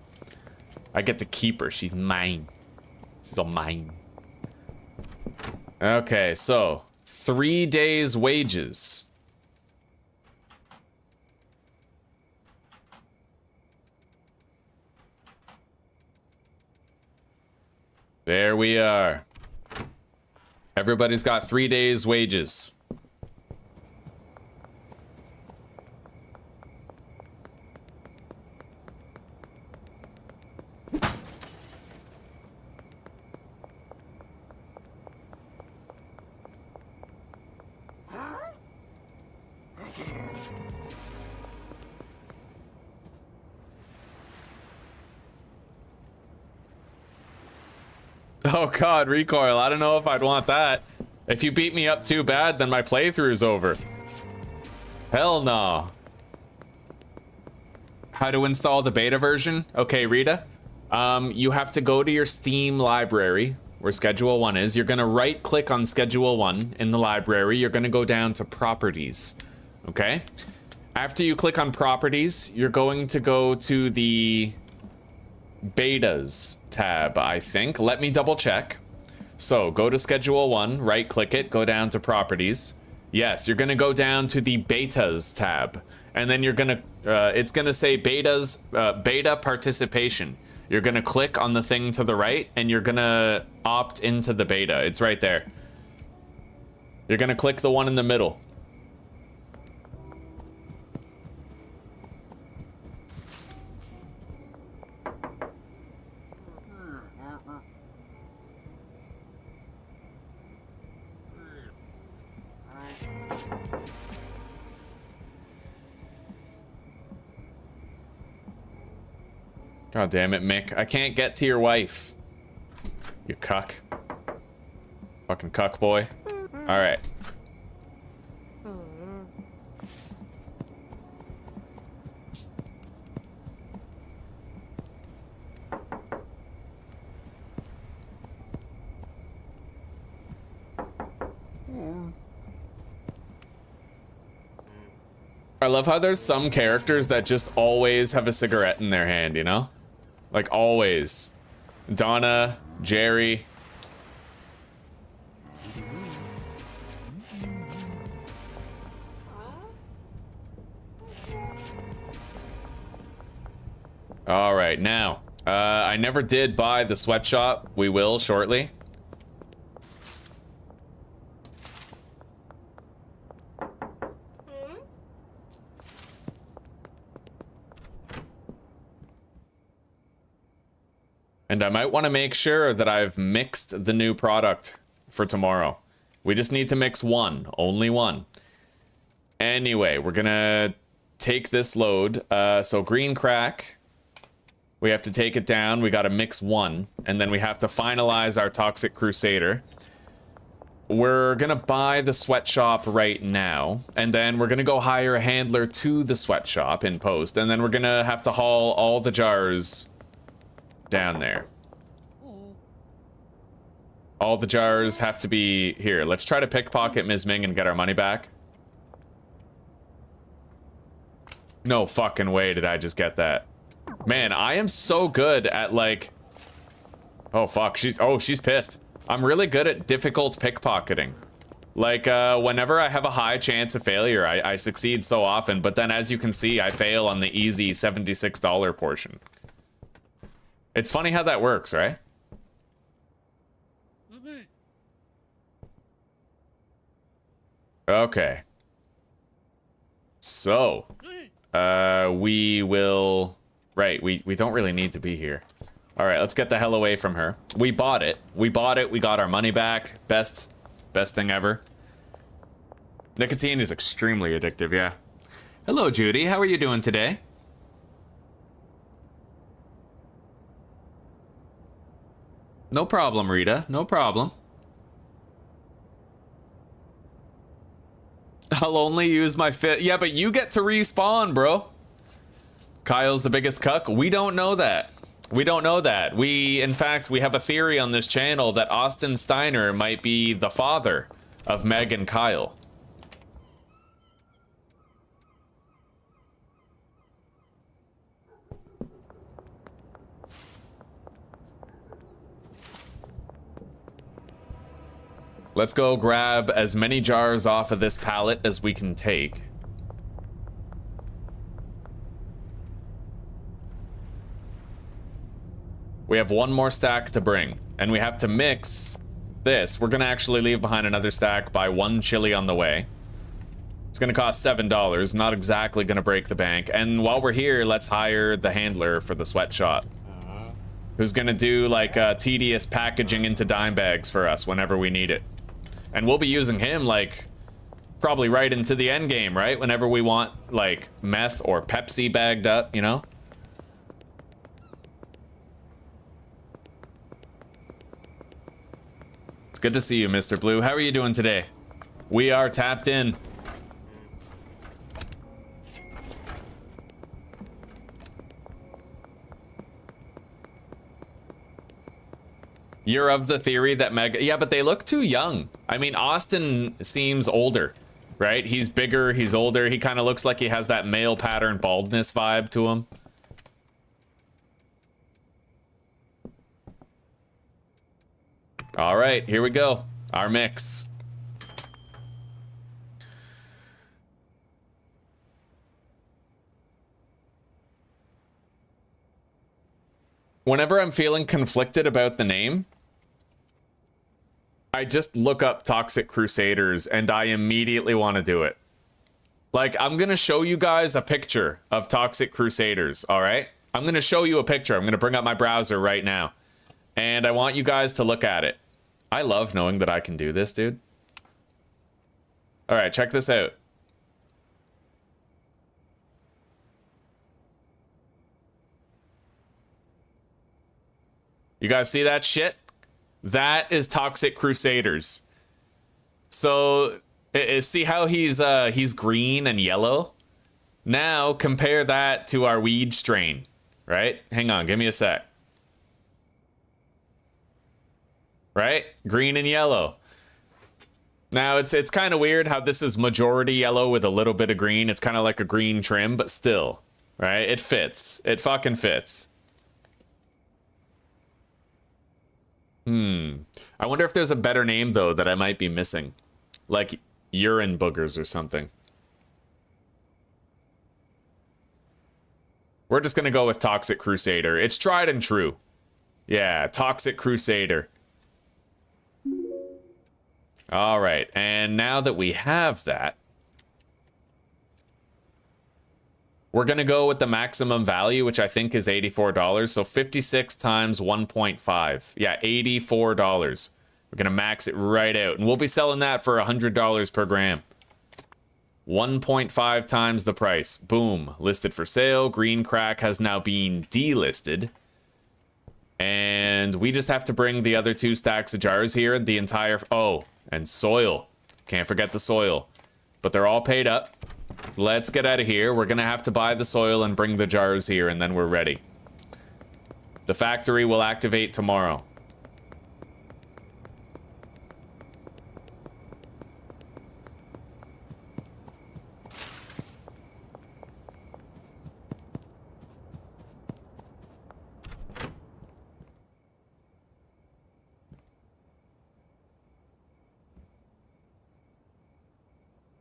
I get to keep her. She's mine. She's all mine. Okay, so 3 days' wages. There we are. Everybody's got 3 days' wages. Oh god, recoil. I don't know if I'd want that. If you beat me up too bad, then my playthrough's over. Hell no. How to install the beta version? Okay, Rita. You have to go to your Steam library, where Schedule 1 is. You're gonna right-click on Schedule 1 in the library. You're gonna go down to Properties, okay? After you click on Properties, you're going to go to the Betas tab, I think. Let me double check. So go to Schedule 1, right click it, go down to Properties. Yes, you're gonna go down to the Betas tab, and then you're gonna it's gonna say beta participation. You're gonna click on the thing to the right and you're gonna opt into the beta. It's right there. You're gonna click the one in the middle. God damn it, Mick. I can't get to your wife. You cuck. Fucking cuck boy. Alright. I love how there's some characters that just always have a cigarette in their hand, you know? Like, always. Donna, Jerry. All right, now, I never did buy the sweatshop. We will shortly. And I might want to make sure that I've mixed the new product for tomorrow. We just need to mix one, only one. Anyway, we're gonna take this load. So green crack, we have to take it down. We gotta mix one, and then we have to finalize our Toxic Crusader. We're gonna buy the sweatshop right now, and then we're gonna go hire a handler to the sweatshop in post, and then we're gonna have to haul all the jars down there. All the jars have to be here. Let's try to pickpocket Ms. Ming and get our money back. No fucking way did I just get that. Man, I am so good at like... Oh fuck, she's pissed. I'm really good at difficult pickpocketing. Like, whenever I have a high chance of failure, I succeed so often, but then as you can see, I fail on the easy $76 portion. It's funny how that works, right? Okay. So, we will... Right, we don't really need to be here. All right, let's get the hell away from her. We bought it. We bought it. We got our money back. Best thing ever. Nicotine is extremely addictive, yeah. Hello, Judy. How are you doing today? No problem, Rita. No problem. I'll only use my fit. Yeah, but you get to respawn, bro. Kyle's the biggest cuck. We don't know that. We don't know that. In fact, we have a theory on this channel that Austin Steiner might be the father of Meg and Kyle. Let's go grab as many jars off of this pallet as we can take. We have one more stack to bring, and we have to mix this. We're gonna actually leave behind another stack, buy one chili on the way. It's gonna cost $7, not exactly gonna break the bank. And while we're here, let's hire the handler for the sweatshop. Who's gonna do like tedious packaging into dime bags for us whenever we need it. And we'll be using him like probably right into the end game, right? Whenever we want like meth or Pepsi bagged up, you know? It's good to see you, Mr. Blue. How are you doing today? We are tapped in. You're of the theory that Meg... Yeah, but they look too young. I mean, Austin seems older, right? He's bigger, he's older. He kind of looks like he has that male pattern baldness vibe to him. All right, here we go. Our mix. Whenever I'm feeling conflicted about the name, I just look up Toxic Crusaders and I immediately want to do it. Like, I'm going to show you guys a picture of Toxic Crusaders, all right? I'm going to show you a picture. I'm going to bring up my browser right now. And I want you guys to look at it. I love knowing that I can do this, dude. All right, check this out. You guys see that shit? That is Toxic Crusaders. So, see how he's green and yellow? Now, compare that to our weed strain, right? Hang on, give me a sec. Right? Green and yellow. Now, it's kind of weird how this is majority yellow with a little bit of green. It's kind of like a green trim, but still, right? It fits. It fucking fits. I wonder if there's a better name, though, that I might be missing. Like urine boogers or something. We're just gonna go with Toxic Crusader. It's tried and true. Yeah, Toxic Crusader. All right, and now that we have that, we're gonna go with the maximum value, which I think is $84. So 56 times 1.5. Yeah, $84. We're gonna max it right out, and we'll be selling that for $100 per gram. 1.5 times the price. Boom. Listed for sale. Green crack has now been delisted. And we just have to bring the other 2 stacks of jars here. The entire... Oh, and soil. Can't forget the soil. But they're all paid up. Let's get out of here. We're going to have to buy the soil and bring the jars here, and then we're ready. The factory will activate tomorrow.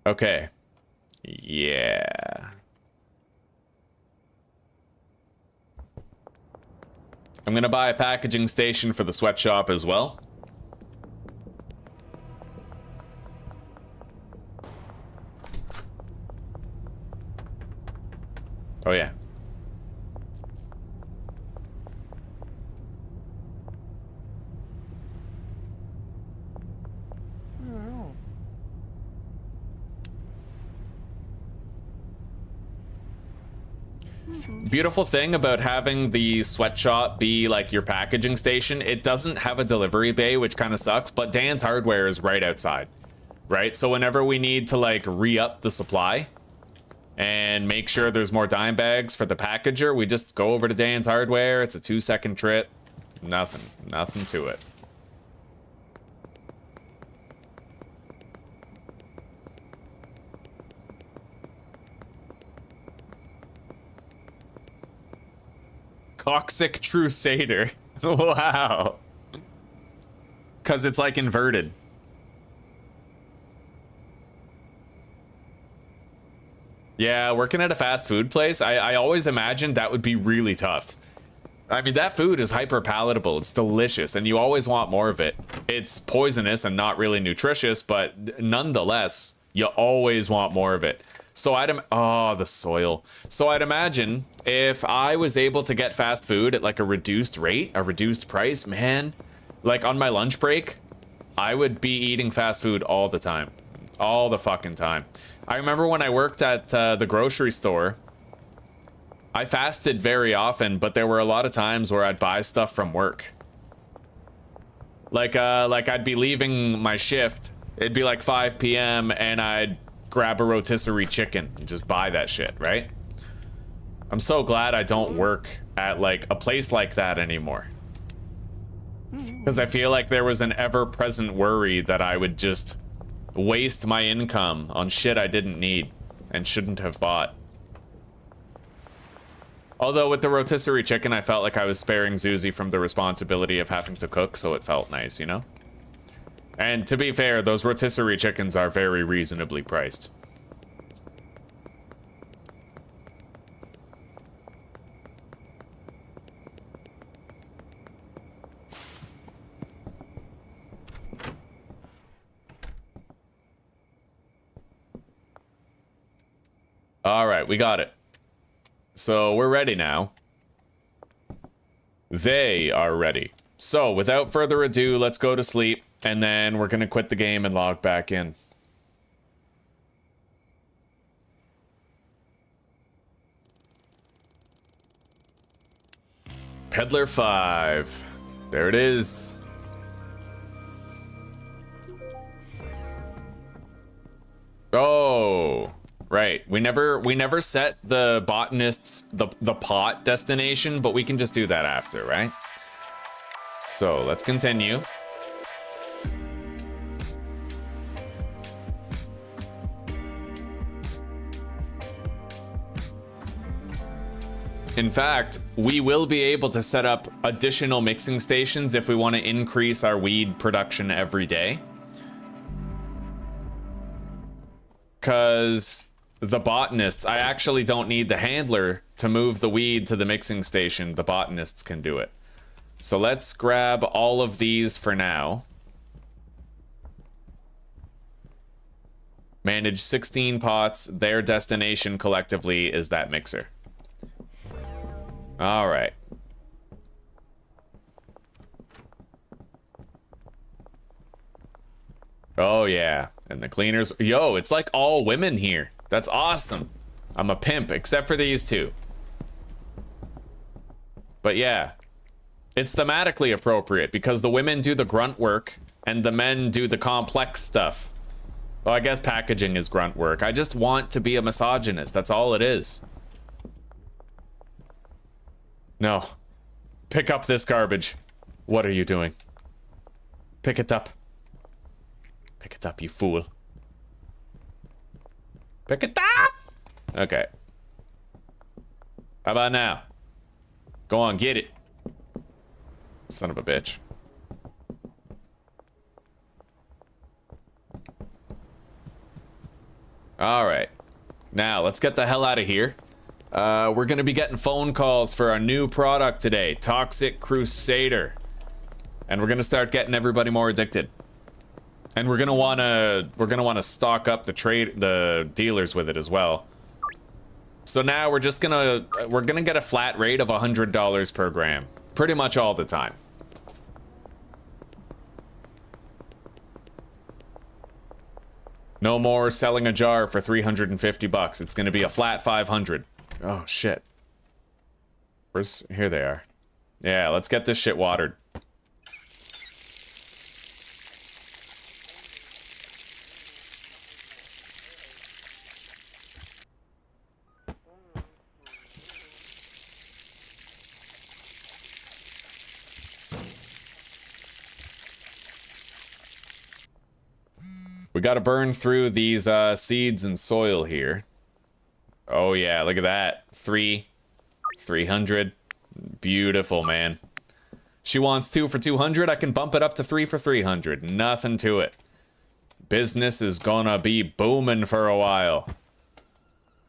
Okay. Yeah. I'm gonna buy a packaging station for the sweatshop as well. Oh yeah. Beautiful thing about having the sweatshop be like your packaging station, it doesn't have a delivery bay, which kind of sucks, but Dan's Hardware is right outside, right? So whenever we need to like re-up the supply and make sure there's more dime bags for the packager, we just go over to Dan's Hardware. It's a 2-second trip. Nothing to it. Toxic Crusader. Wow. Because it's like inverted. Yeah, working at a fast food place, I always imagined that would be really tough. I mean, that food is hyper palatable. It's delicious, and you always want more of it. It's poisonous and not really nutritious, but nonetheless, you always want more of it. So oh, the soil. So I'd imagine if I was able to get fast food at like a reduced rate, a reduced price, man, like on my lunch break, I would be eating fast food all the time. All the fucking time. I remember when I worked at the grocery store, I fasted very often, but there were a lot of times where I'd buy stuff from work. Like I'd be leaving my shift, it'd be like 5 p.m. and I'd grab a rotisserie chicken and just buy that shit, right? I'm so glad I don't work at like a place like that anymore. Because I feel like there was an ever-present worry that I would just waste my income on shit I didn't need and shouldn't have bought. Although with the rotisserie chicken, I felt like I was sparing Zuzi from the responsibility of having to cook, so it felt nice, you know? And to be fair, those rotisserie chickens are very reasonably priced. All right, we got it. So we're ready now. They are ready. So without further ado, let's go to sleep. And then we're gonna quit the game and log back in. Peddler 5. There it is. Oh, right. We never set the botanist's the pot destination, but we can just do that after, right? So let's continue. In fact, we will be able to set up additional mixing stations if we want to increase our weed production every day. Because the botanists. I actually don't need the handler to move the weed to the mixing station. The botanists can do it. So let's grab all of these for now. Manage 16 pots. Their destination collectively is that mixer. All right. Oh, yeah. And the cleaners. Yo, it's like all women here. That's awesome. I'm a pimp, except for these two. But yeah, it's thematically appropriate because the women do the grunt work and the men do the complex stuff. Well, I guess packaging is grunt work. I just want to be a misogynist. That's all it is. No. Pick up this garbage. What are you doing? Pick it up. Pick it up, you fool. Pick it up! Okay. How about now? Go on, get it. Son of a bitch. All right. Now, let's get the hell out of here. We're going to be getting phone calls for our new product today, Toxic Crusader. And we're going to start getting everybody more addicted. And we're gonna wanna stock up the dealers with it as well. So now we're gonna get a flat rate of $100 per gram, pretty much all the time. No more selling a jar for 350 bucks. It's gonna be a flat 500. Oh shit. Here they are. Yeah, let's get this shit watered. We gotta burn through these seeds and soil here. Oh yeah, look at that. 300. Beautiful, man. She wants 2 for 200. I can bump it up to 3 for 300. Nothing to it. Business is gonna be booming for a while.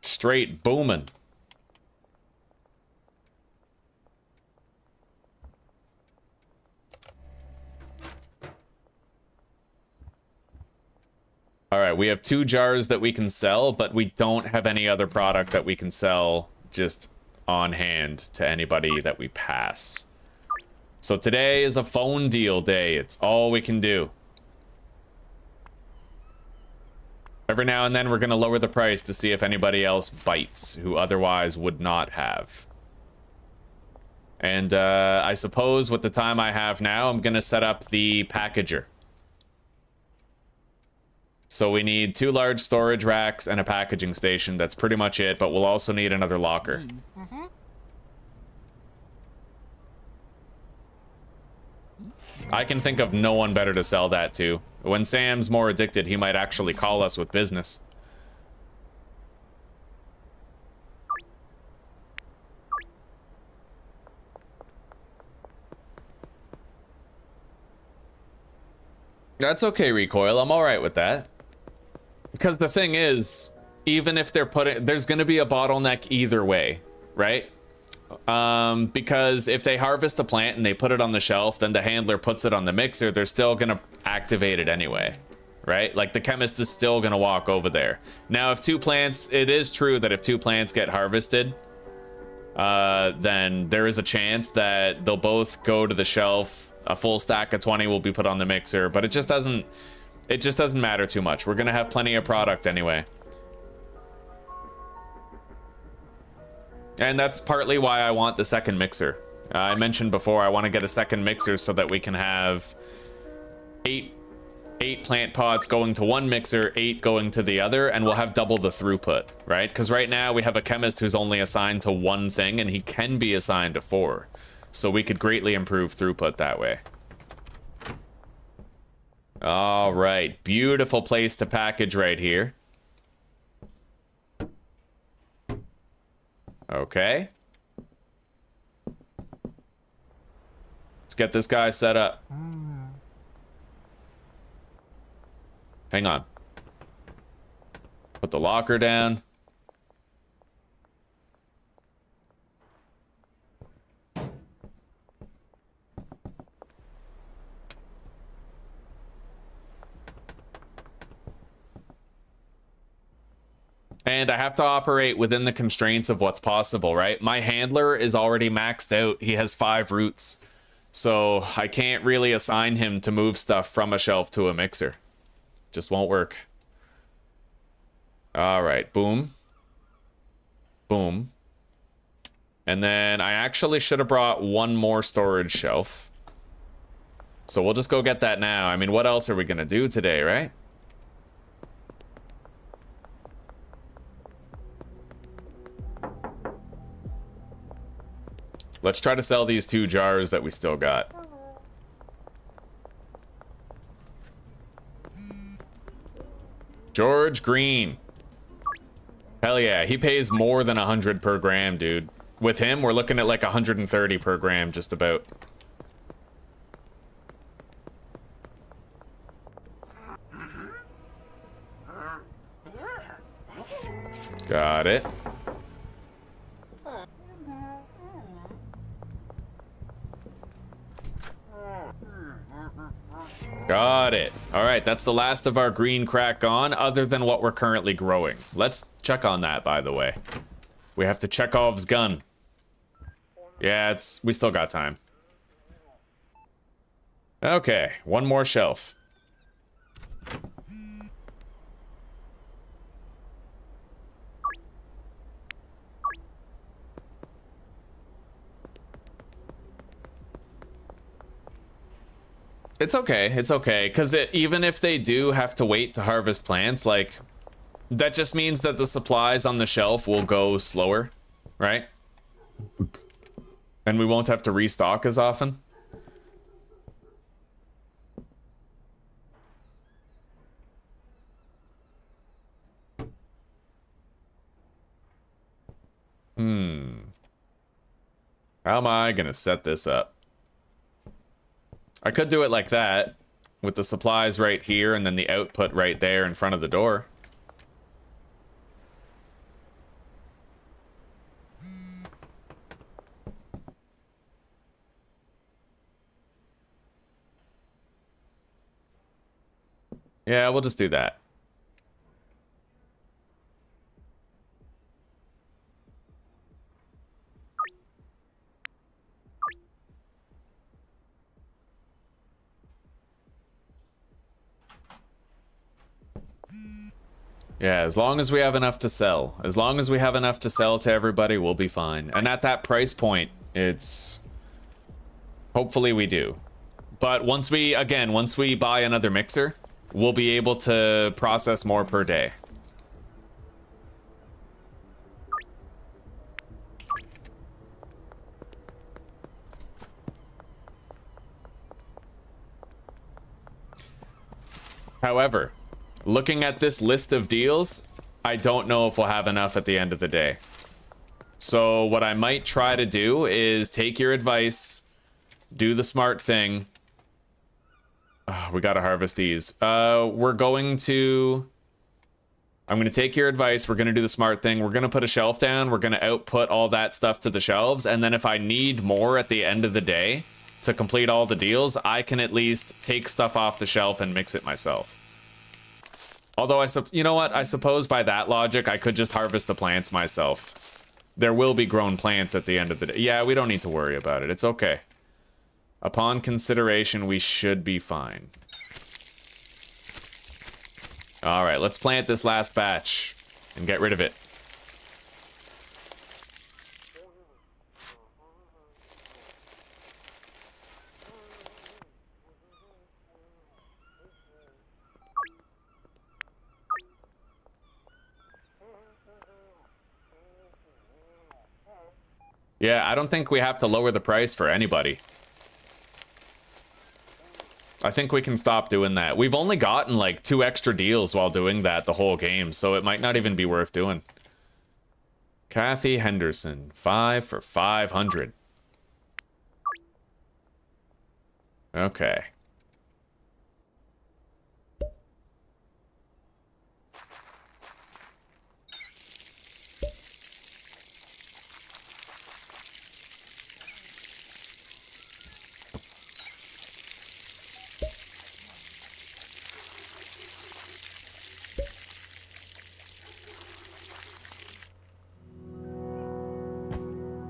Straight booming. All right, we have 2 jars that we can sell, but we don't have any other product that we can sell just on hand to anybody that we pass. So today is a phone deal day. It's all we can do. Every now and then we're gonna lower the price to see if anybody else bites who otherwise would not have. And I suppose with the time I have now, I'm gonna set up the packager. So we need 2 large storage racks and a packaging station. That's pretty much it, but we'll also need another locker. I can think of no one better to sell that to. When Sam's more addicted, he might actually call us with business. That's okay, Recoil. I'm all right with that. Because the thing is, even if they're there's going to be a bottleneck either way, right? Because if they harvest a plant and they put it on the shelf, then the handler puts it on the mixer, they're still going to activate it anyway, right? Like the chemist is still going to walk over there. Now, if 2 plants, it is true that if 2 plants get harvested, then there is a chance that they'll both go to the shelf. A full stack of 20 will be put on the mixer, but it just doesn't matter too much. We're going to have plenty of product anyway. And that's partly why I want the second mixer. I mentioned before I want to get a second mixer so that we can have 8 plant pots going to one mixer, 8 going to the other, and we'll have double the throughput, right? Because right now we have a chemist who's only assigned to 1 thing, and he can be assigned to 4. So we could greatly improve throughput that way. All right, beautiful place to package right here. Okay. Let's get this guy set up. Hang on. Put the locker down. And I have to operate within the constraints of what's possible, right? My handler is already maxed out. He has 5 routes. So I can't really assign him to move stuff from a shelf to a mixer. Just won't work. All right, boom. Boom. And then I actually should have brought one more storage shelf. So we'll just go get that now. I mean, what else are we gonna do today, right? Let's try to sell these 2 jars that we still got. George Green. Hell yeah, he pays more than 100 per gram, dude. With him, we're looking at like 130 per gram, just about. Got it. Got it. All right, that's the last of our green crack gone, other than what we're currently growing. Let's check on that, by the way. We have to Chekhov's gun. Yeah, we still got time. Okay, one more shelf. It's okay, because even if they do have to wait to harvest plants, like, that just means that the supplies on the shelf will go slower, right? And we won't have to restock as often. How am I gonna set this up? I could do it like that, with the supplies right here and then the output right there in front of the door. Yeah, we'll just do that. Yeah, as long as we have enough to sell. As long as we have enough to sell to everybody, we'll be fine. And at that price point, it's... hopefully we do. But once we buy another mixer, we'll be able to process more per day. However, looking at this list of deals, I don't know if we'll have enough at the end of the day. So what I might try to do is take your advice, do the smart thing. Oh, we gotta harvest these. I'm gonna take your advice, we're gonna do the smart thing, we're gonna put a shelf down, we're gonna output all that stuff to the shelves, and then if I need more at the end of the day to complete all the deals, I can at least take stuff off the shelf and mix it myself. Although, you know what? I suppose by that logic, I could just harvest the plants myself. There will be grown plants at the end of the day. Yeah, we don't need to worry about it. It's okay. Upon consideration, we should be fine. All right, let's plant this last batch and get rid of it. Yeah, I don't think we have to lower the price for anybody. I think we can stop doing that. We've only gotten like 2 extra deals while doing that the whole game, so it might not even be worth doing. Kathy Henderson, 5 for 500. Okay.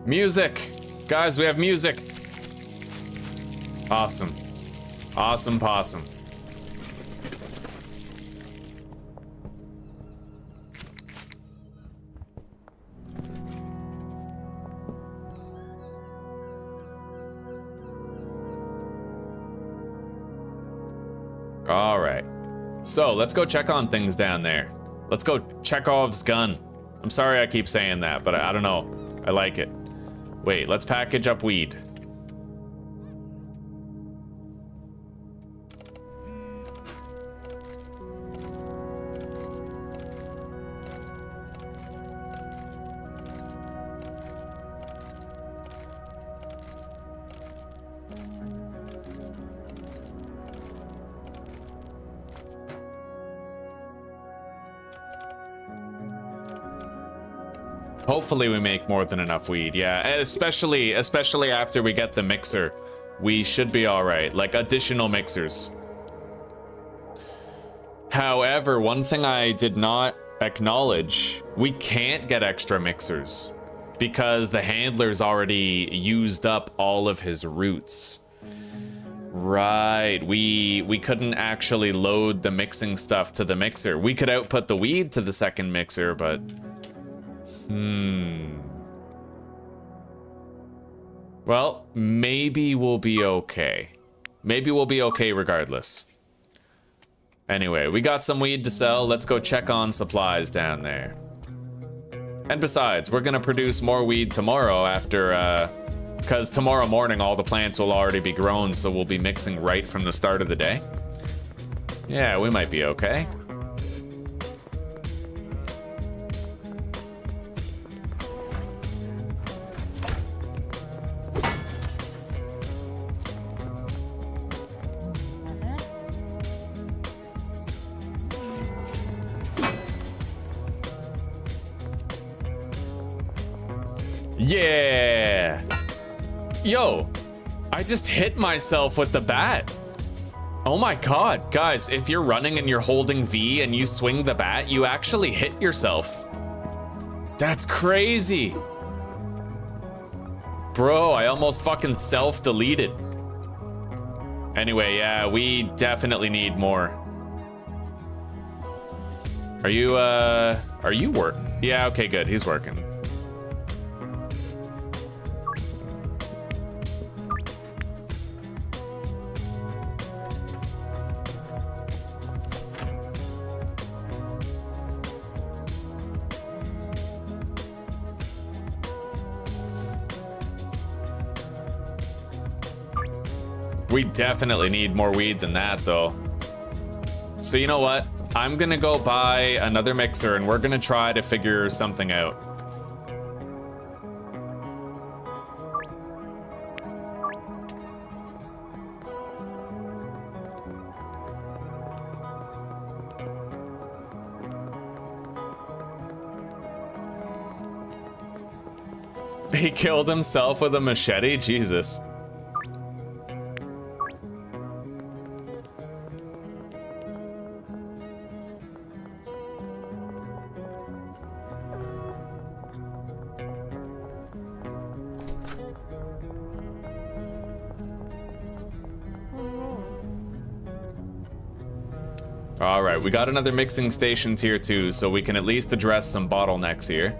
Music! Guys, we have music! Awesome. Awesome possum. All right. So let's go check on things down there. Let's go Chekhov's gun. I'm sorry I keep saying that, but I don't know. I like it. Wait, let's package up weed. Hopefully we make more than enough weed, yeah. Especially after we get the mixer. We should be alright, like additional mixers. However, one thing I did not acknowledge, we can't get extra mixers because the handler's already used up all of his roots. Right, we couldn't actually load the mixing stuff to the mixer. We could output the weed to the second mixer, but... Well, maybe we'll be okay. Maybe we'll be okay regardless. Anyway, we got some weed to sell. Let's go check on supplies down there. And besides, we're gonna produce more weed tomorrow after, because tomorrow morning all the plants will already be grown, so we'll be mixing right from the start of the day. Yeah, we might be okay. Yeah! Yo, I just hit myself with the bat. Oh my god, guys, if you're running and you're holding V and you swing the bat, you actually hit yourself. That's crazy. Bro, I almost fucking self-deleted. Anyway, yeah, we definitely need more. Are you working? Yeah, okay, good, he's working. We definitely need more weed than that, though. So you know what? I'm gonna go buy another mixer and we're gonna try to figure something out. He killed himself with a machete? Jesus. Alright, we got another mixing station tier 2, so we can at least address some bottlenecks here.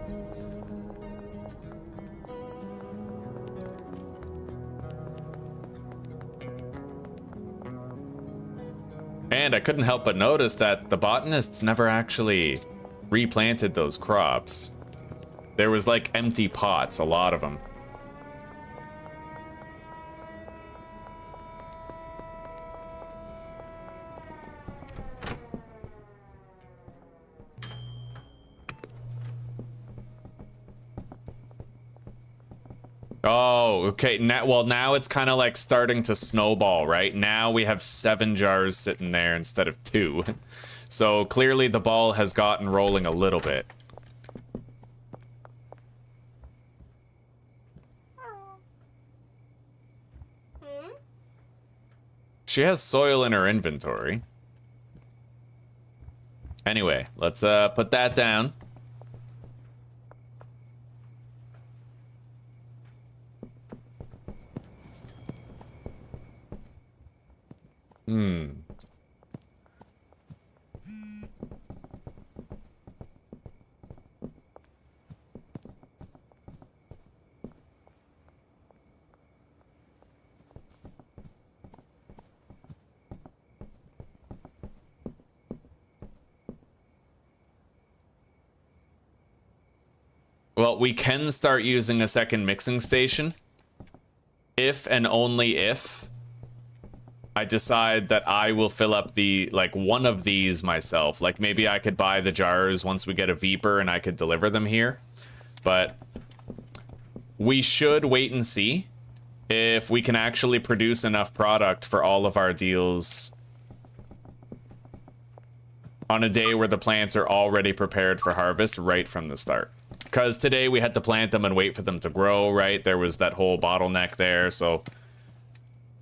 And I couldn't help but notice that the botanists never actually replanted those crops. There was like empty pots, a lot of them. Oh, okay. Now it's kind of like starting to snowball, right? Now we have 7 jars sitting there instead of 2. So clearly the ball has gotten rolling a little bit. She has soil in her inventory. Anyway, let's put that down. Well, we can start using a second mixing station if and only if I decide that I will fill up the, like, one of these myself. Like, maybe I could buy the jars once we get a Veeper and I could deliver them here. But we should wait and see if we can actually produce enough product for all of our deals on a day where the plants are already prepared for harvest right from the start. Because today we had to plant them and wait for them to grow, right? There was that whole bottleneck there, so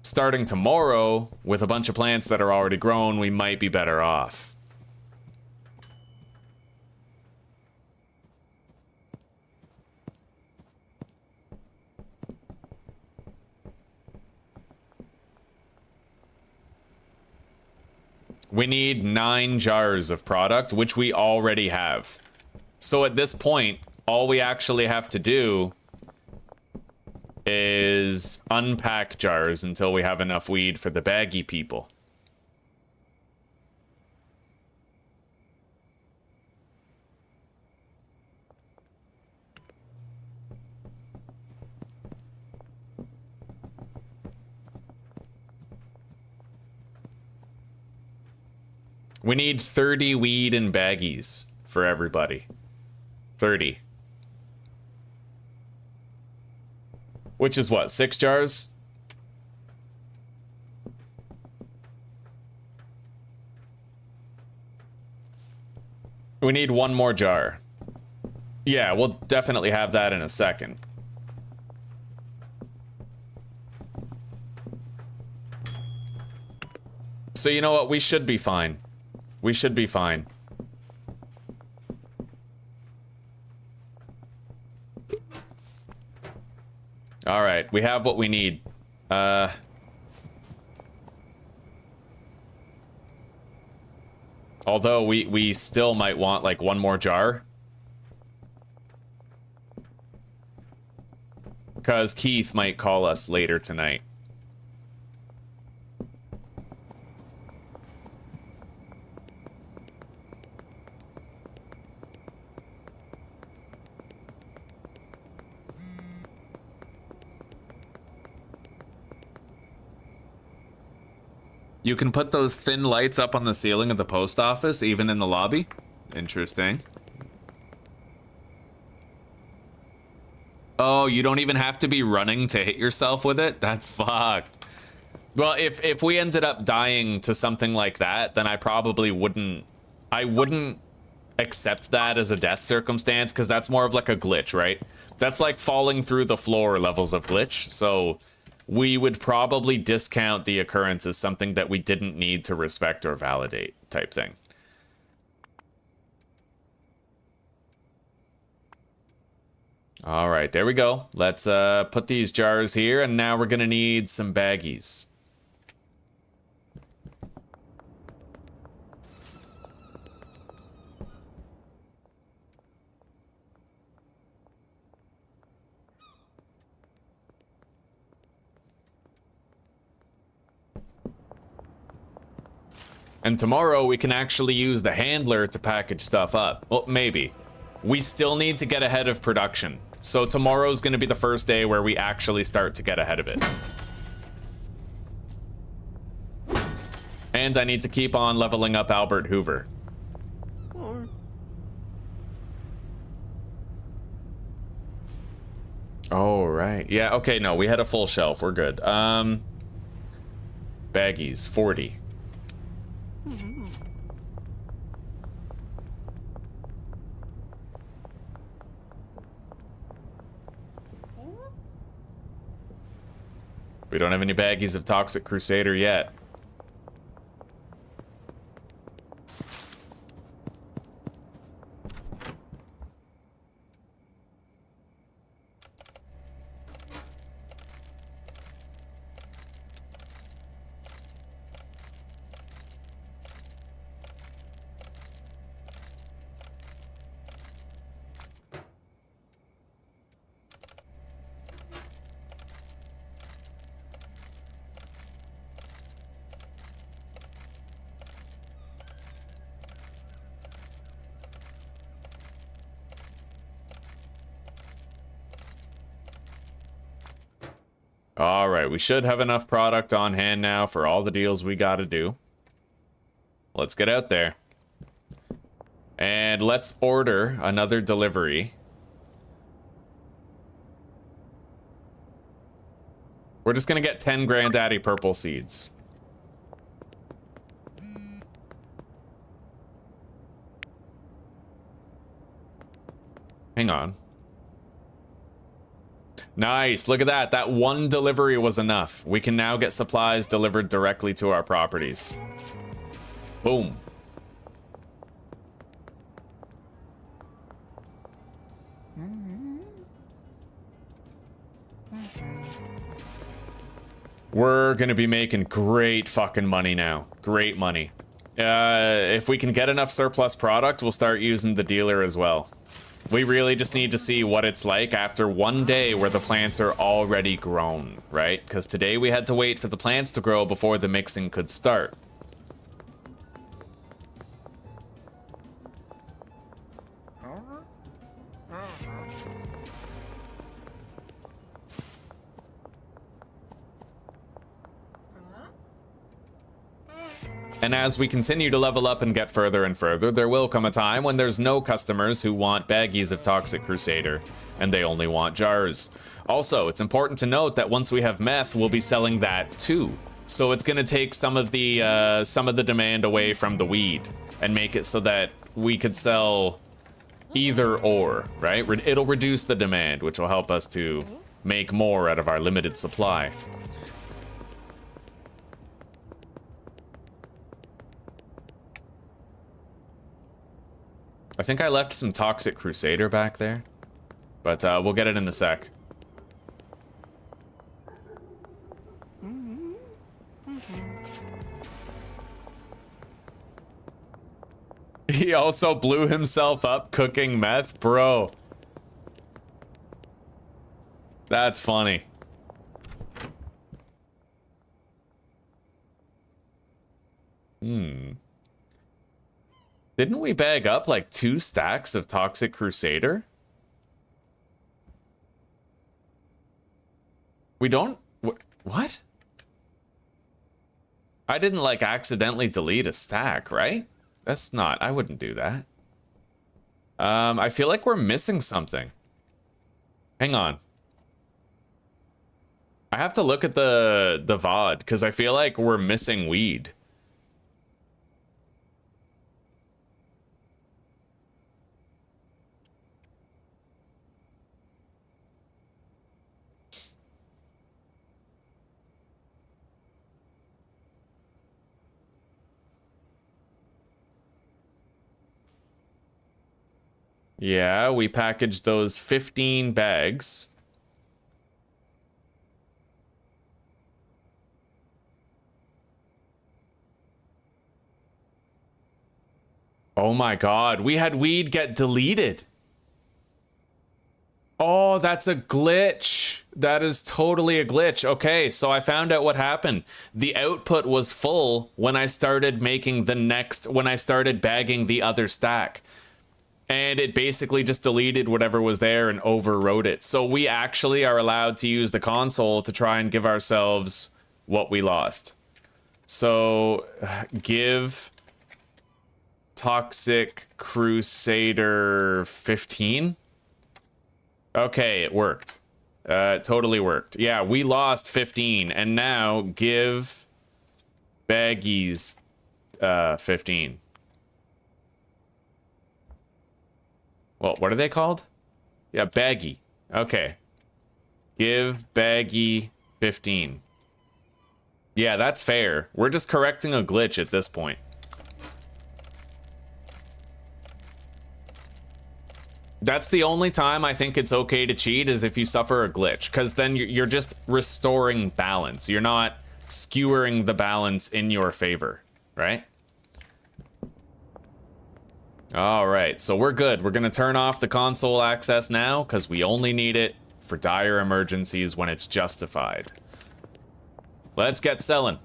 starting tomorrow with a bunch of plants that are already grown, we might be better off. We need 9 jars of product, which we already have. So at this point, all we actually have to do is unpack jars until we have enough weed for the baggy people. We need 30 weed and baggies for everybody. 30. Which is what, 6 jars? We need 1 more jar. Yeah, we'll definitely have that in a second. So you know what? We should be fine. We should be fine. All right, we have what we need. Although we still might want like 1 more jar. Because Keith might call us later tonight. You can put those thin lights up on the ceiling of the post office, even in the lobby? Interesting. Oh, you don't even have to be running to hit yourself with it? That's fucked. Well, if we ended up dying to something like that, then I probably wouldn't... I wouldn't accept that as a death circumstance, because that's more of like a glitch, right? That's like falling through the floor levels of glitch, so... we would probably discount the occurrence as something that we didn't need to respect or validate type thing. All right, there we go. Let's put these jars here, and now we're gonna need some baggies. And tomorrow we can actually use the handler to package stuff up. Well, maybe. We still need to get ahead of production. So tomorrow's gonna be the first day where we actually start to get ahead of it. And I need to keep on leveling up Albert Hoover. Oh, right. Yeah, okay, no, we had a full shelf. We're good. Baggies, 40. We don't have any baggies of Toxic Crusader yet. All right, we should have enough product on hand now for all the deals we gotta do. Let's get out there. And let's order another delivery. We're just gonna get 10 Granddaddy Purple Seeds. Hang on. Nice, look at that. That one delivery was enough. We can now get supplies delivered directly to our properties. Boom. We're gonna be making great fucking money now. Great money. If we can get enough surplus product, we'll start using the dealer as well. We really just need to see what it's like after one day where the plants are already grown, right? Because today we had to wait for the plants to grow before the mixing could start. And as we continue to level up and get further and further, there will come a time when there's no customers who want baggies of Toxic Crusader, and they only want jars. Also, it's important to note that once we have meth, we'll be selling that too. So it's gonna take some of the demand away from the weed, and make it so that we could sell either or, right? It'll reduce the demand, which will help us to make more out of our limited supply. I think I left some Toxic Crusader back there, but we'll get it in a sec. He also blew himself up cooking meth? Bro. That's funny. Didn't we bag up like 2 stacks of Toxic Crusader? We don't... What? I didn't like accidentally delete a stack, right? That's not... I wouldn't do that. I feel like we're missing something. Hang on. I have to look at the VOD because I feel like we're missing weed. Yeah, we packaged those 15 bags. Oh my god, we had weed get deleted. Oh, that's a glitch. That is totally a glitch. Okay, so I found out what happened. The output was full when I started making when I started bagging the other stack. And it basically just deleted whatever was there and overwrote it. So we actually are allowed to use the console to try and give ourselves what we lost. So give Toxic Crusader 15. Okay, it worked. It totally worked. Yeah, we lost 15 and now give baggies 15. Well, what are they called? Yeah, baggy. Okay. Give baggy 15. Yeah, that's fair. We're just correcting a glitch at this point. That's the only time I think it's okay to cheat is if you suffer a glitch, because then you're just restoring balance. You're not skewering the balance in your favor, right? All right, so we're good. We're gonna turn off the console access now because we only need it for dire emergencies when it's justified. Let's get selling.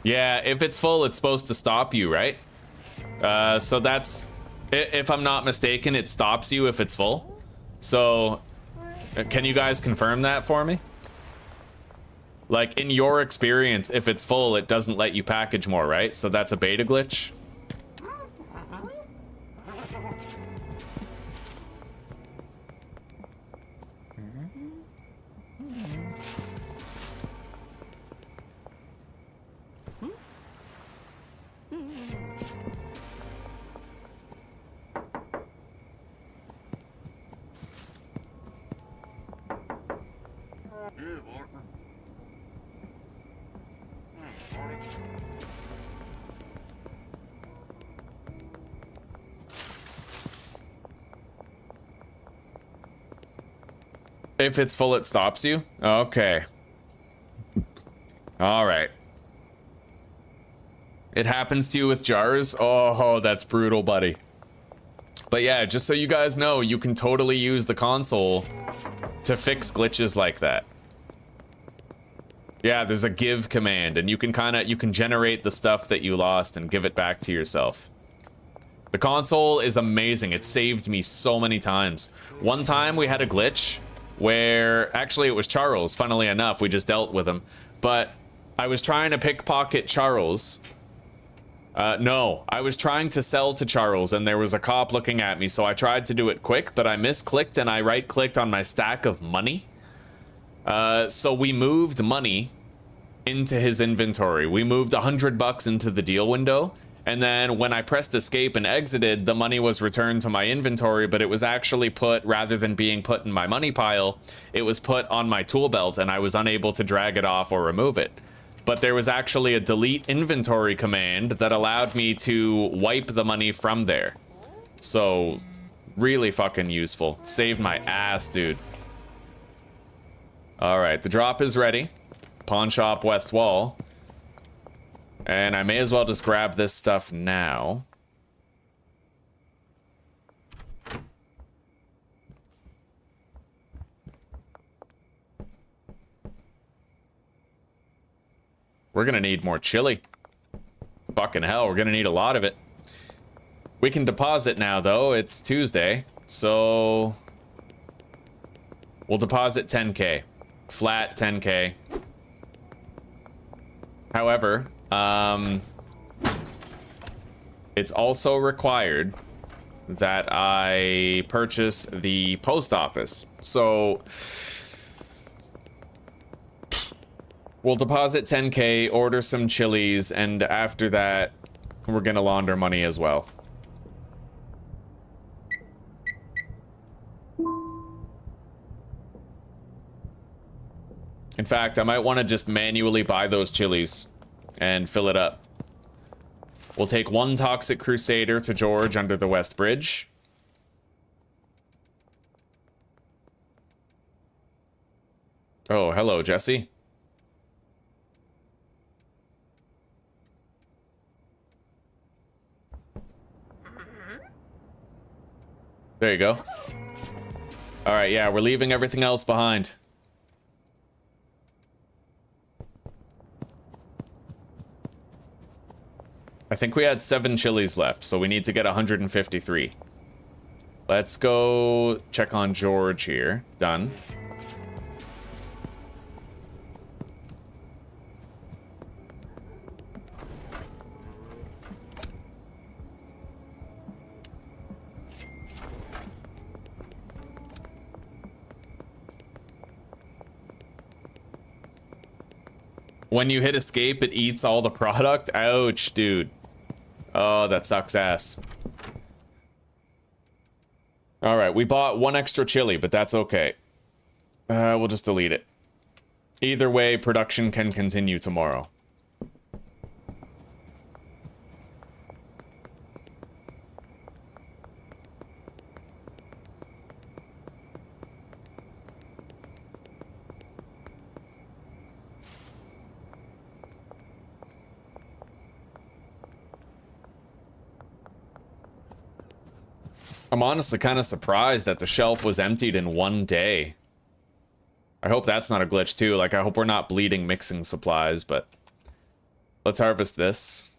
Yeah, if it's full, it's supposed to stop you, right? So that's... If I'm not mistaken, it stops you if it's full. So, can you guys confirm that for me? Like, in your experience, if it's full, it doesn't let you package more, right? So that's a beta glitch? If it's full, it stops you? Okay. Alright. It happens to you with jars? Oh, that's brutal, buddy. But yeah, just so you guys know, you can totally use the console to fix glitches like that. Yeah, there's a give command, and you can generate the stuff that you lost and give it back to yourself. The console is amazing. It saved me so many times. One time we had a glitch where, actually it was Charles, funnily enough, we just dealt with him, but I was trying to pickpocket Charles. No, I was trying to sell to Charles and there was a cop looking at me, so I tried to do it quick, but I misclicked and I right-clicked on my stack of money. So we moved money into his inventory. We moved $100 into the deal window, and then when I pressed escape and exited, the money was returned to my inventory, but it was actually put, rather than being put in my money pile, it was put on my tool belt and I was unable to drag it off or remove it. But there was actually a delete inventory command that allowed me to wipe the money from there. So, really fucking useful. Saved my ass, dude. Alright, the drop is ready. Pawn shop west wall. And I may as well just grab this stuff now. We're gonna need more chili. Fucking hell, we're gonna need a lot of it. We can deposit now, though. It's Tuesday, so we'll deposit 10K. Flat 10K. However, it's also required that I purchase the post office. So we'll deposit 10K, order some chilies, and after that, we're gonna launder money as well. In fact, I might want to just manually buy those chilies and fill it up. We'll take one Toxic Crusader to George under the West Bridge. Oh, hello, Jesse. There you go. All right, yeah, we're leaving everything else behind. I think we had 7 chilies left, so we need to get 153. Let's go check on George here. Done. When you hit escape, it eats all the product? Ouch, dude. Oh, that sucks ass. Alright, we bought 1 extra chili, but that's okay. We'll just delete it. Either way, production can continue tomorrow. I'm honestly kind of surprised that the shelf was emptied in 1 day. I hope that's not a glitch too. Like, I hope we're not bleeding mixing supplies, but let's harvest this.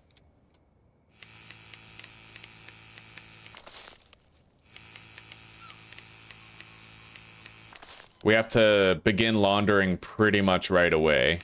We have to begin laundering pretty much right away.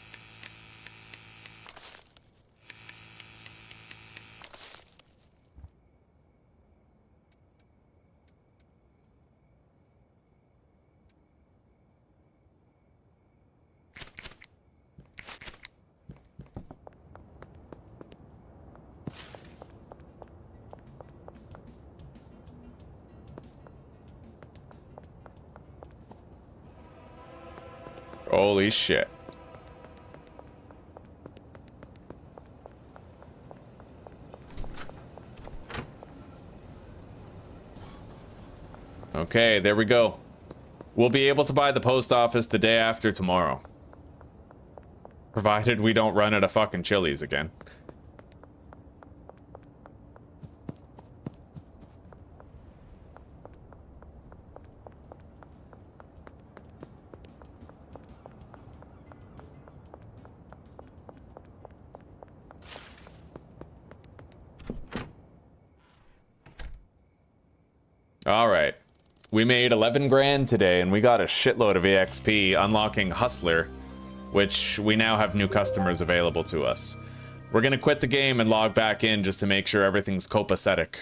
Holy shit. Okay, there we go. We'll be able to buy the post office the day after tomorrow. Provided we don't run out of fucking Chili's again. All right, we made 11 grand today and we got a shitload of EXP unlocking Hustler, which we now have new customers available to us. We're gonna quit the game and log back in just to make sure everything's copacetic.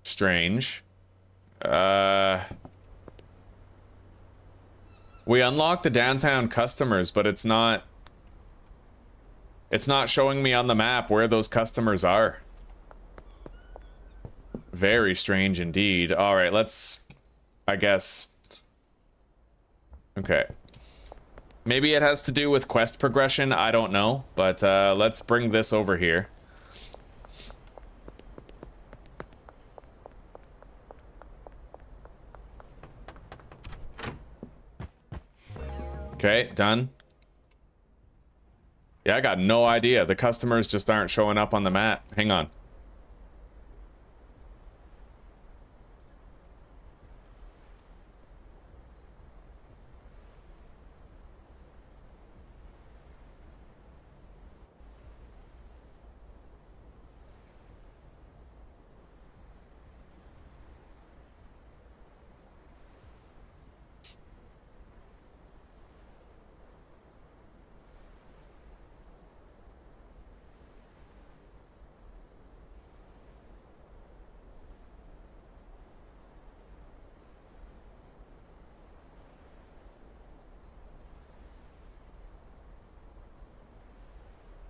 Strange. We unlocked the downtown customers, but it's not showing me on the map where those customers are. Very strange indeed. All right, let's, I guess. Okay. Maybe it has to do with quest progression, I don't know, but let's bring this over here. Okay, done. Yeah, I got no idea. The customers just aren't showing up on the map. Hang on.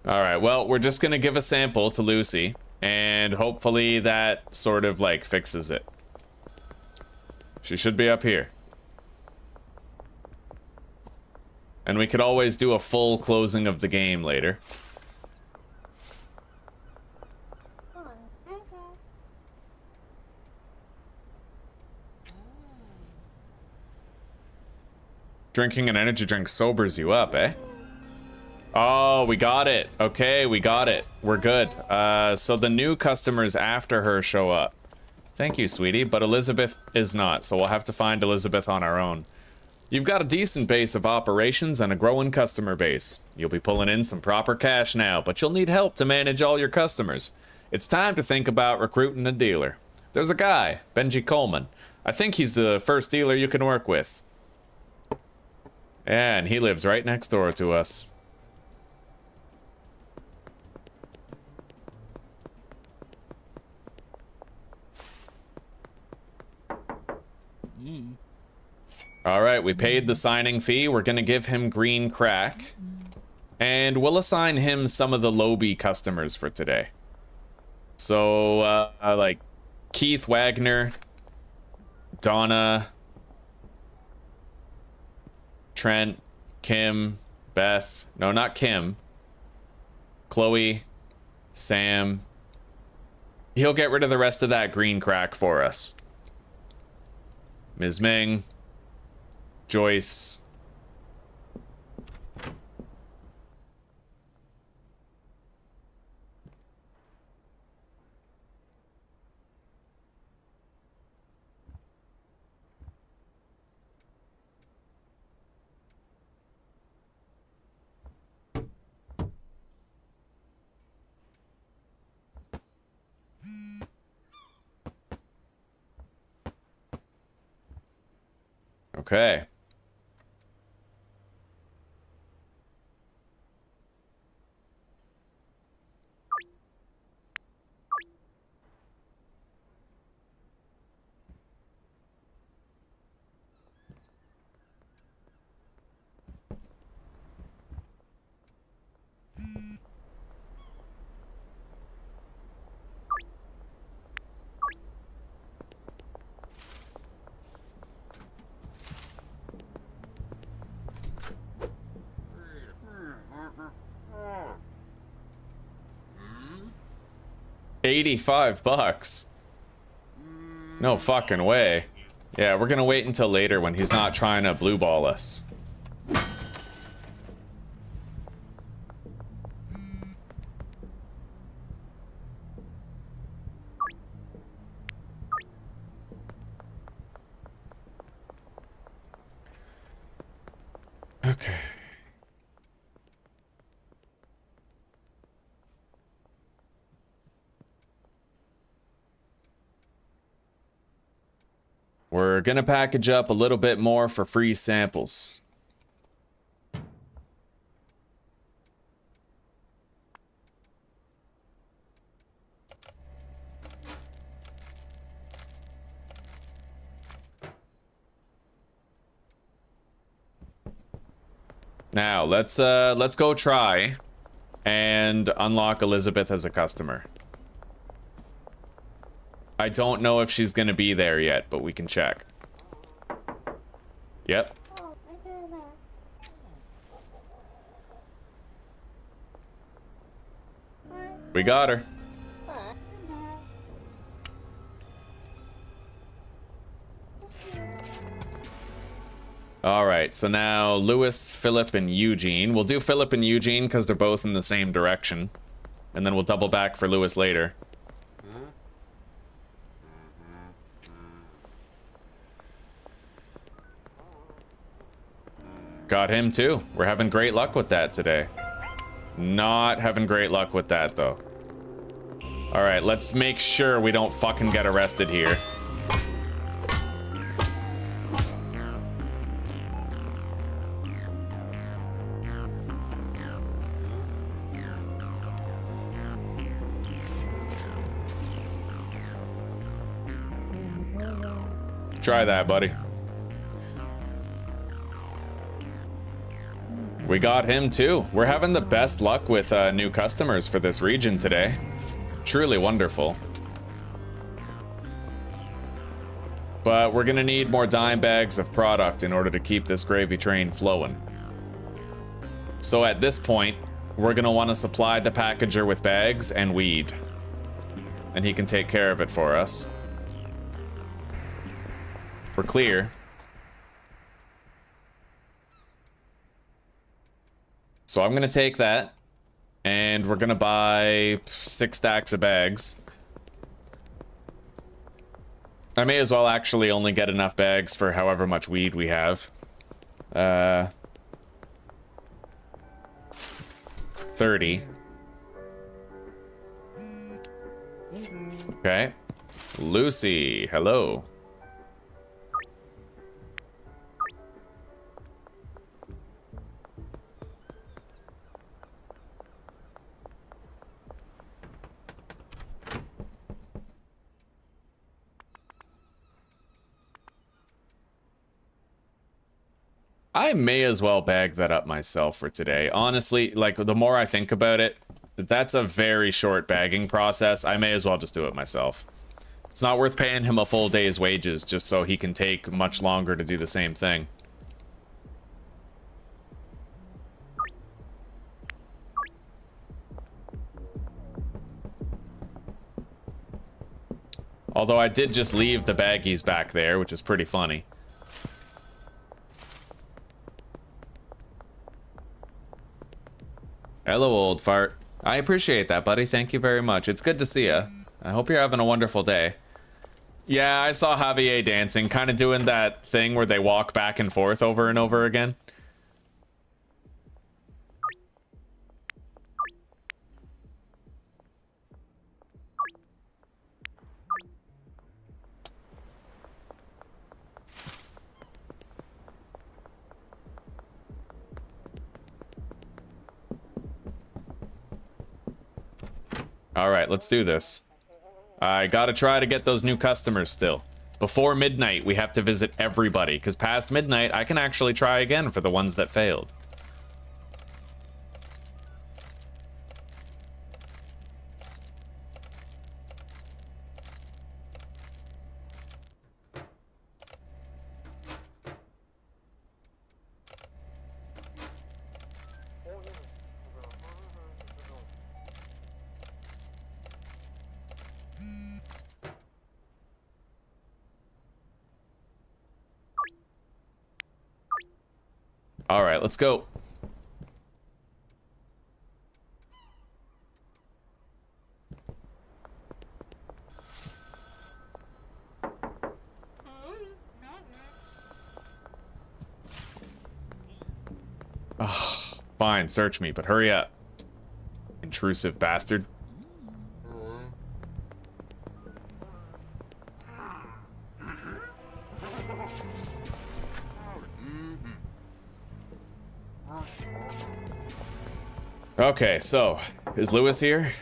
Alright, well, we're just gonna give a sample to Lucy, and hopefully that sort of, like, fixes it. She should be up here. And we could always do a full closing of the game later. Drinking an energy drink sobers you up, eh? Oh, we got it. Okay, we got it. We're good. So the new customers after her show up. Thank you, sweetie, but Elizabeth is not, so we'll have to find Elizabeth on our own. You've got a decent base of operations and a growing customer base. You'll be pulling in some proper cash now, but you'll need help to manage all your customers. It's time to think about recruiting a dealer. There's a guy, Benji Coleman. I think he's the first dealer you can work with. Yeah, and he lives right next door to us. Alright, we paid the signing fee. We're gonna give him green crack. And we'll assign him some of the Lobby customers for today. So, like, Keith Wagner, Donna, Trent, Kim, Beth. No, not Kim. Chloe, Sam. He'll get rid of the rest of that green crack for us. Ms. Ming. Joyce. Okay. $85. No fucking way. Yeah, we're gonna wait until later when he's not trying to blue ball us. Okay. We're gonna package up a little bit more for free samples. Now, let's go try and unlock Elizabeth as a customer. I don't know if she's gonna be there yet, but we can check. Yep. We got her. All right, so now Lewis, Philip, and Eugene. We'll do Philip and Eugene because they're both in the same direction. And then we'll double back for Lewis later. Got him too. We're having great luck with that today. Not having great luck with that though. All right, let's make sure we don't fucking get arrested here. Try that, buddy. We got him too. We're having the best luck with new customers for this region today. Truly wonderful. But we're gonna need more dime bags of product in order to keep this gravy train flowing. So at this point, we're gonna want to supply the packager with bags and weed. And he can take care of it for us. We're clear. So I'm gonna take that, and we're gonna buy 6 stacks of bags. I may as well actually only get enough bags for however much weed we have. 30. Okay. Lucy, hello. I may as well bag that up myself for today. Honestly, like, the more I think about it, that's a very short bagging process. I may as well just do it myself. It's not worth paying him a full day's wages just so he can take much longer to do the same thing. Although I did just leave the baggies back there, which is pretty funny. Hello, old fart. I appreciate that, buddy. Thank you very much. It's good to see ya. I hope you're having a wonderful day. Yeah, I saw Javier dancing, kind of doing that thing where they walk back and forth over and over again. All right, let's do this. I gotta try to get those new customers still. Before midnight, we have to visit everybody, because past midnight, I can actually try again for the ones that failed. All right, let's go. Oh, fine, search me, but hurry up. Intrusive bastard. Okay, so, is Lewis here?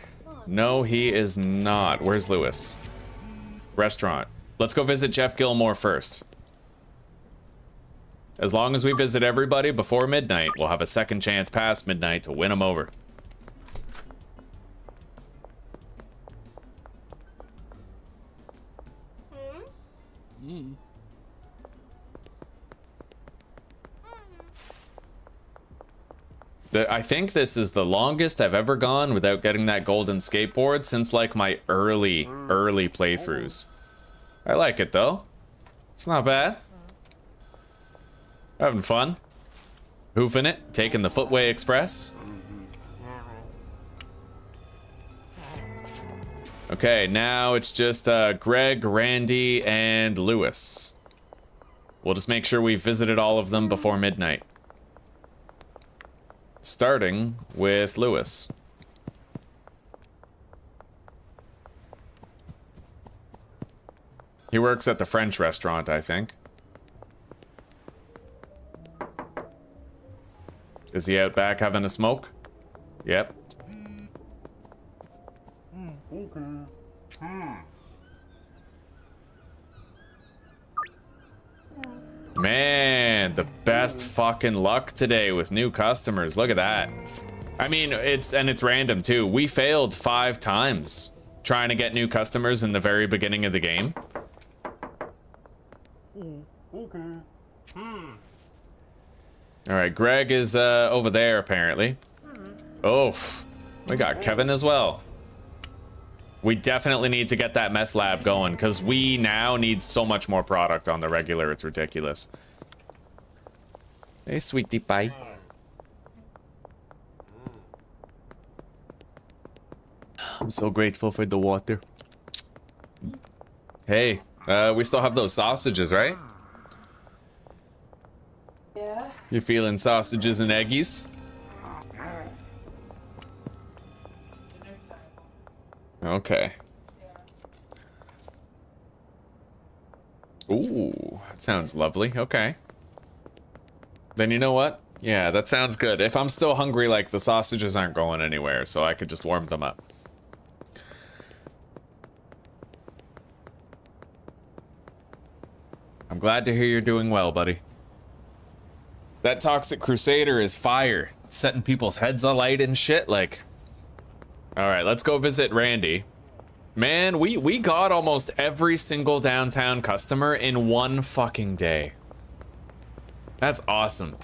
No, he is not. Where's Lewis? Restaurant. Let's go visit Jeff Gilmore first. As long as we visit everybody before midnight, we'll have a second chance past midnight to win them over. I think this is the longest I've ever gone without getting that golden skateboard since like my early playthroughs. I like it though. It's not bad. Having fun. Hoofing it, taking the Footway Express. Okay, now it's just Greg, Randy, and Lewis. We'll just make sure we visited all of them before midnight. Starting with Lewis. He works at the French restaurant, I think. Is he out back having a smoke? Yep. Man, the best fucking luck today with new customers. Look at that. I mean, it's random too. We failed 5 times trying to get new customers in the very beginning of the game. All right, Greg is over there apparently. Oh, we got Kevin as well. We definitely need to get that meth lab going because we now need so much more product on the regular. It's ridiculous. Hey, sweetie pie. I'm so grateful for the water. Hey, we still have those sausages, right? Yeah. You feeling sausages and eggies? Okay. Ooh, that sounds lovely. Okay. Then you know what? Yeah, that sounds good. If I'm still hungry, like, the sausages aren't going anywhere, so I could just warm them up. I'm glad to hear you're doing well, buddy. That Toxic Crusader is fire. It's setting people's heads alight and shit, like... Alright, let's go visit Randy. Man, we got almost every single downtown customer in one fucking day. That's awesome.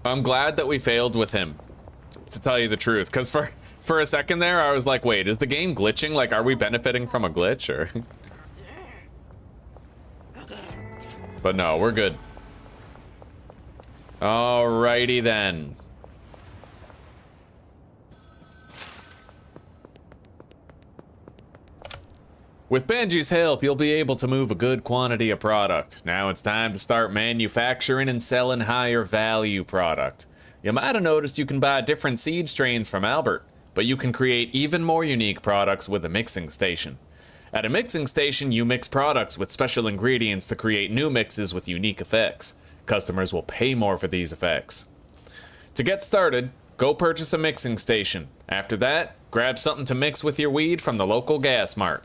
I'm glad that we failed with him, to tell you the truth, because for a second there, I was like, wait, is the game glitching? Like, are we benefiting from a glitch, or? But no, we're good. Alrighty then. With Benji's help, you'll be able to move a good quantity of product. Now it's time to start manufacturing and selling higher value product. You might have noticed you can buy different seed strains from Albert, but you can create even more unique products with a mixing station. At a mixing station, you mix products with special ingredients to create new mixes with unique effects. Customers will pay more for these effects. To get started, go purchase a mixing station. After that, grab something to mix with your weed from the local gas mart.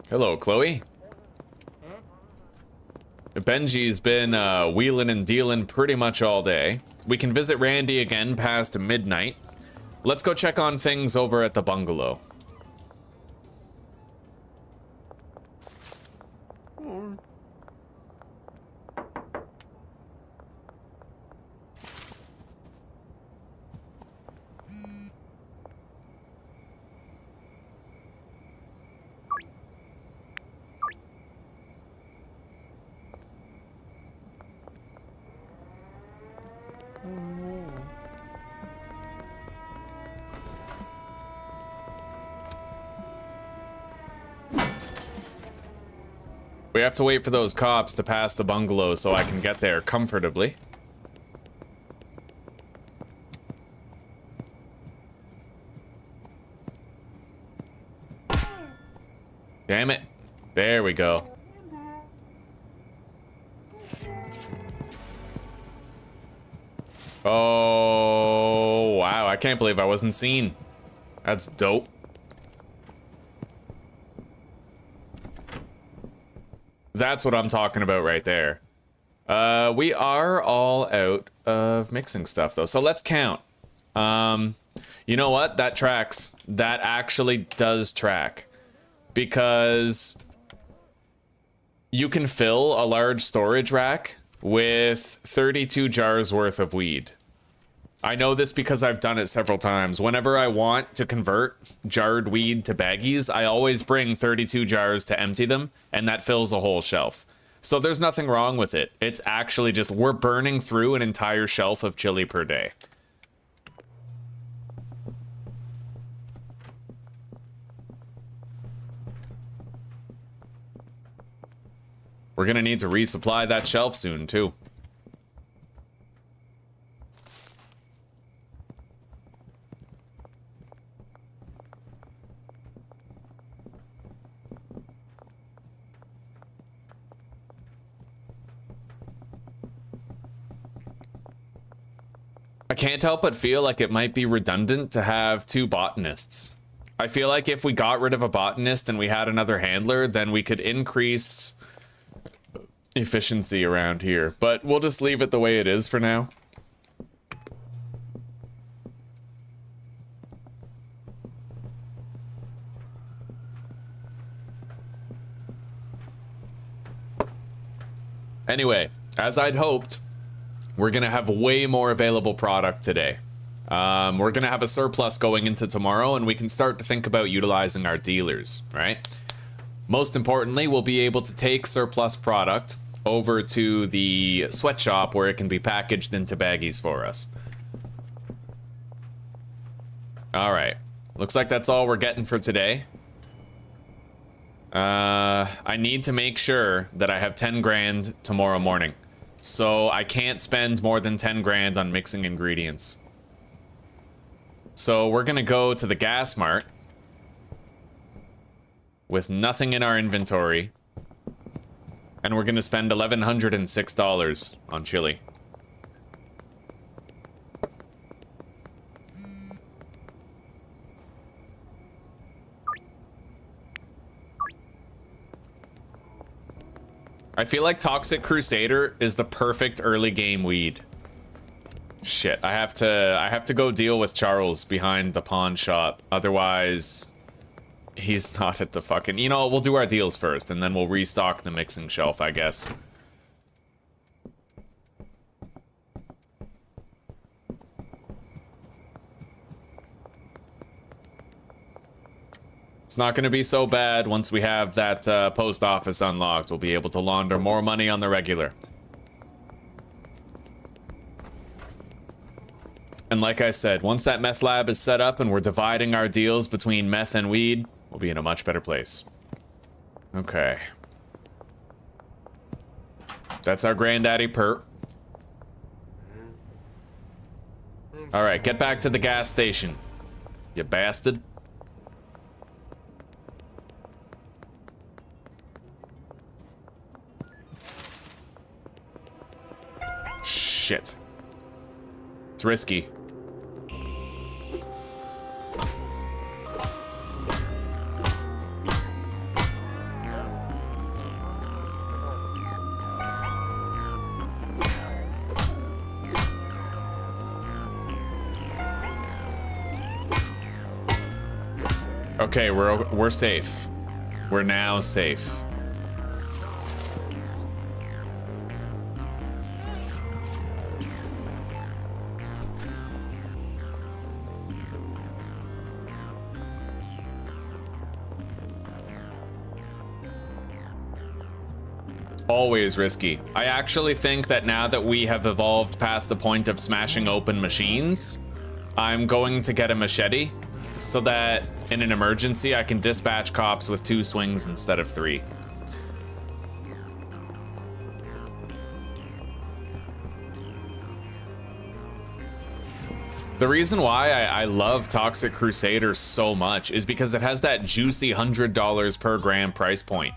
Hello, Chloe. Benji's been wheeling and dealing pretty much all day. We can visit Randy again past midnight. Let's go check on things over at the bungalow. We have to wait for those cops to pass the bungalow so I can get there comfortably. Damn it. There we go. Oh, wow. I can't believe I wasn't seen. That's dope. That's what I'm talking about right there. We are all out of mixing stuff, though. So let's count. You know what? That tracks. That actually does track. Because you can fill a large storage rack with 32 jars worth of weed. I know this because I've done it several times. Whenever I want to convert jarred weed to baggies, I always bring 32 jars to empty them, and that fills a whole shelf. So there's nothing wrong with it. It's actually just, we're burning through an entire shelf of chili per day. We're gonna need to resupply that shelf soon, too. I can't help but feel like it might be redundant to have two botanists. I feel like if we got rid of a botanist and we had another handler, then we could increase efficiency around here. But we'll just leave it the way it is for now. Anyway, as I'd hoped, we're gonna have way more available product today. We're gonna have a surplus going into tomorrow, and we can start to think about utilizing our dealers, right? Most importantly, we'll be able to take surplus product over to the sweatshop where it can be packaged into baggies for us. All right, looks like that's all we're getting for today. I need to make sure that I have 10 grand tomorrow morning. So I can't spend more than 10 grand on mixing ingredients. So we're gonna go to the gas mart with nothing in our inventory. And we're gonna spend $1,106 on chili. I feel like Toxic Crusader is the perfect early game weed. Shit, I have to go deal with Charles behind the pawn shop. Otherwise, he's not at the fucking... You know, we'll do our deals first, and then we'll restock the mixing shelf, I guess. It's not going to be so bad once we have that post office unlocked. We'll be able to launder more money on the regular. And like I said, once that meth lab is set up and we're dividing our deals between meth and weed, we'll be in a much better place. Okay. That's our granddaddy perp. Alright, get back to the gas station, you bastard. Shit. It's risky. Okay, we're safe. We're now safe. Always risky. I actually think that now that we have evolved past the point of smashing open machines, I'm going to get a machete so that in an emergency I can dispatch cops with 2 swings instead of 3. The reason why I love Toxic Crusader so much is because it has that juicy $100 per gram price point.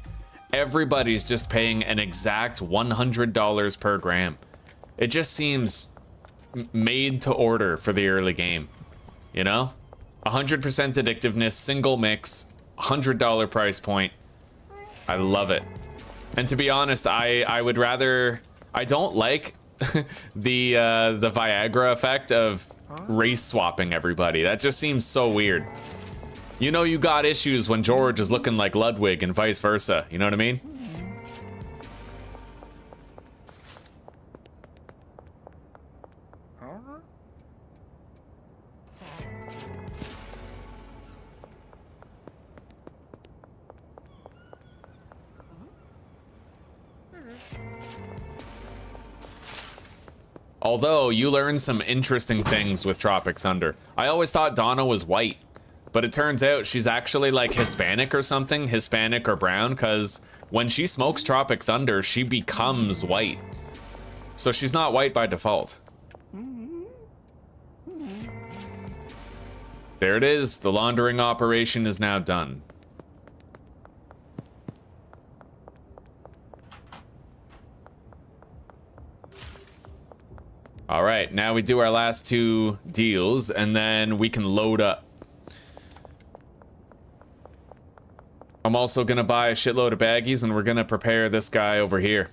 Everybody's just paying an exact $100 per gram. It just seems made to order for the early game, you know? 100% addictiveness, single mix, $100 price point. I love it. And to be honest, I would rather... I don't like the Viagra effect of race swapping everybody. That just seems so weird. You know you got issues when George is looking like Ludwig and vice versa. You know what I mean? Although, you learn some interesting things with Tropic Thunder. I always thought Donna was white, but it turns out she's actually like Hispanic or something, Hispanic or brown, because when she smokes Tropic Thunder, she becomes white. So she's not white by default. There it is, the laundering operation is now done. All right, now we do our last 2 deals, and then we can load up. I'm also gonna buy a shitload of baggies, and we're gonna prepare this guy over here.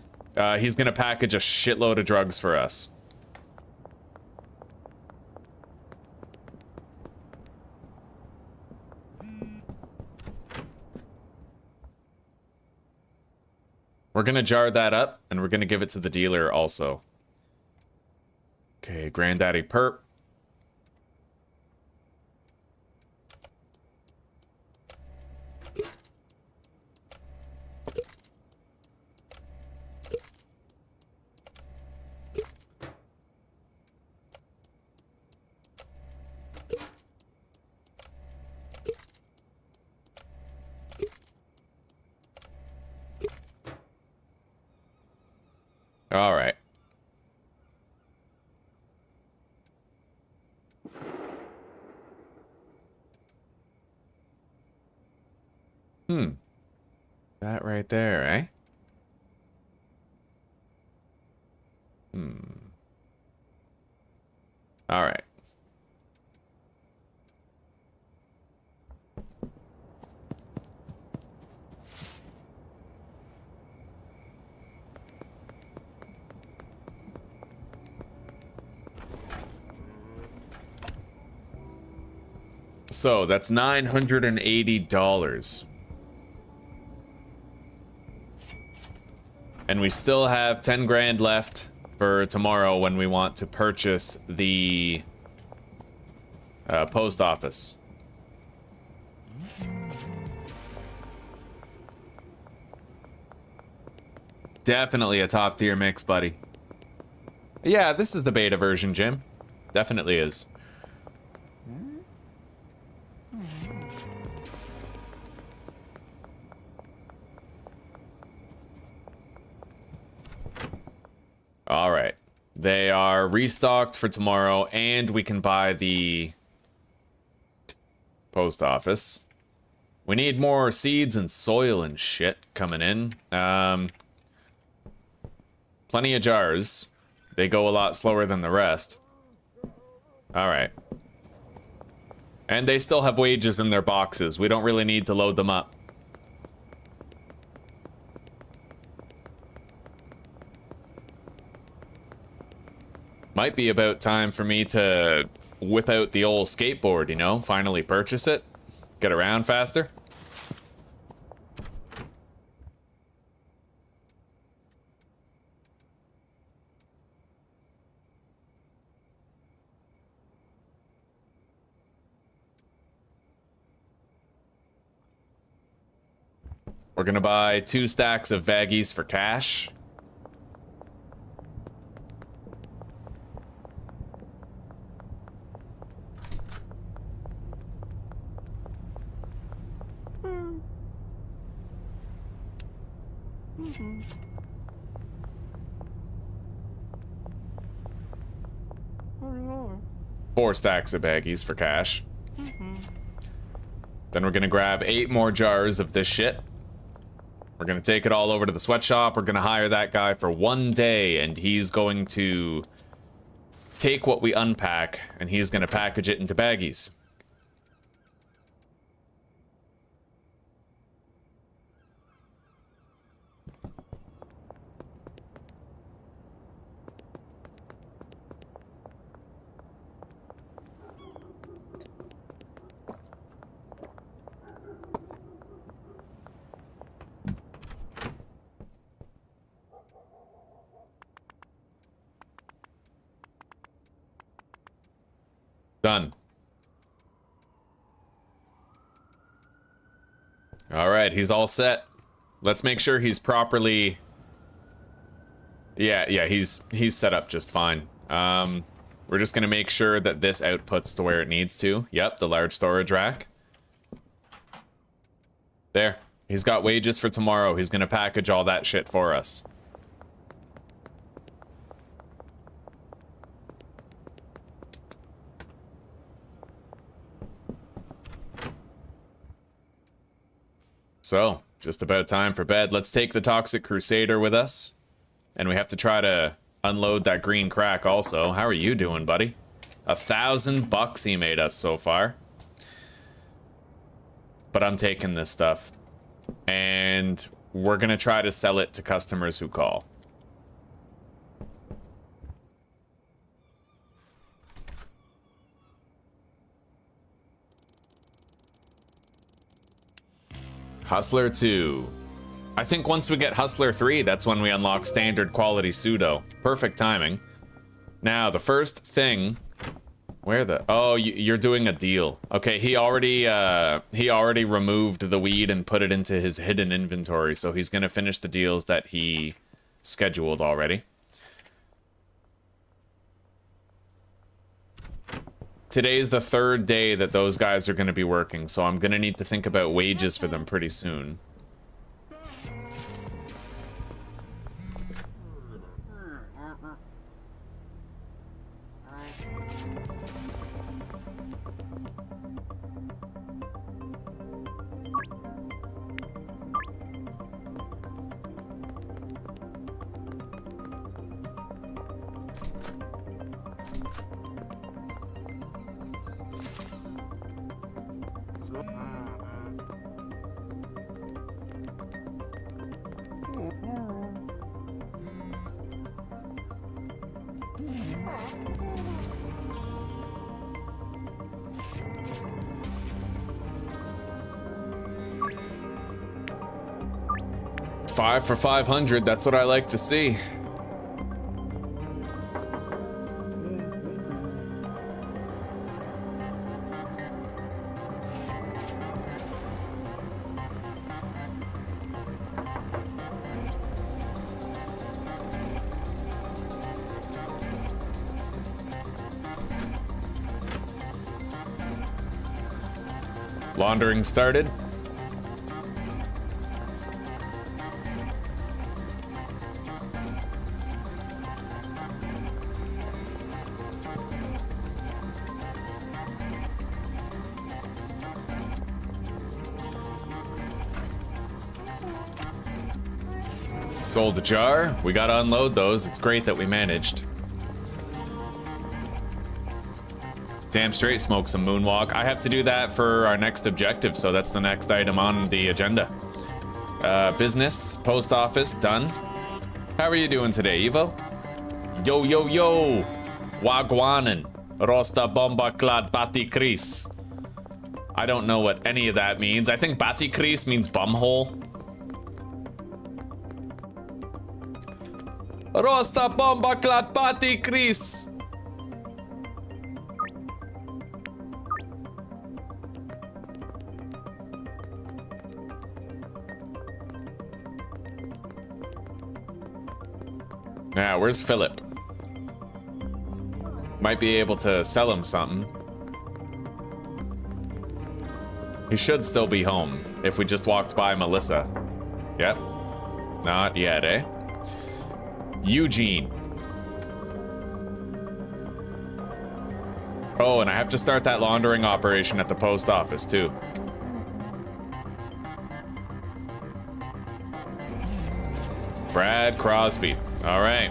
He's gonna package a shitload of drugs for us. We're gonna jar that up, and we're gonna give it to the dealer also. Okay, Granddaddy Perp. All right. That right there, eh? All right. So that's $980. And we still have 10 grand left for tomorrow when we want to purchase the post office. Definitely a top tier mix, buddy. Yeah, this is the beta version, Jim. Definitely is. All right. They are restocked for tomorrow, and we can buy the post office. We need more seeds and soil and shit coming in. Plenty of jars. They go a lot slower than the rest. All right. And they still have wages in their boxes. We don't really need to load them up. Might be about time for me to whip out the old skateboard, you know? Finally purchase it. Get around faster. We're gonna buy 2 stacks of baggies for cash. Four stacks of baggies for cash. Then we're gonna grab 8 more jars of this shit. We're gonna take it all over to the sweatshop. We're gonna hire that guy for 1 day, and he's going to take what we unpack, and he's gonna package it into baggies. Done. All right, he's all set. Let's make sure he's properly... Yeah, he's set up just fine. We're just gonna make sure that this outputs to where it needs to. Yep, the large storage rack. There. He's got wages for tomorrow. He's gonna package all that shit for us. So, just about time for bed. Let's take the Toxic Crusader with us. And we have to try to unload that green crack also. How are you doing, buddy? $1,000 he made us so far. But I'm taking this stuff. And we're gonna try to sell it to customers who call. Hustler 2. I think once we get Hustler 3, that's when we unlock standard quality pseudo. Perfect timing. Now, the first thing... Where the... Oh, you're doing a deal. Okay, he already removed the weed and put it into his hidden inventory, so he's gonna finish the deals that he scheduled already. Today's the 3rd day that those guys are gonna be working, so I'm gonna need to think about wages for them pretty soon. 5 for 500, that's what I like to see. Laundering started. Sold a jar. We gotta unload those. It's great that we managed. Damn straight smoke some moonwalk. I have to do that for our next objective, so that's the next item on the agenda. Business, post office, done. How are you doing today, Evo? Yo, yo, yo! Wagwanen. Rosta bomba klad bati kris. I don't know what any of that means. I think bati kris means bumhole. Rosta bomba klad bati kris. Yeah, where's Philip? Might be able to sell him something. He should still be home if we just walked by Melissa. Yep. Not yet, eh? Eugene. Oh, and I have to start that laundering operation at the post office, too. Brad Crosby. All right.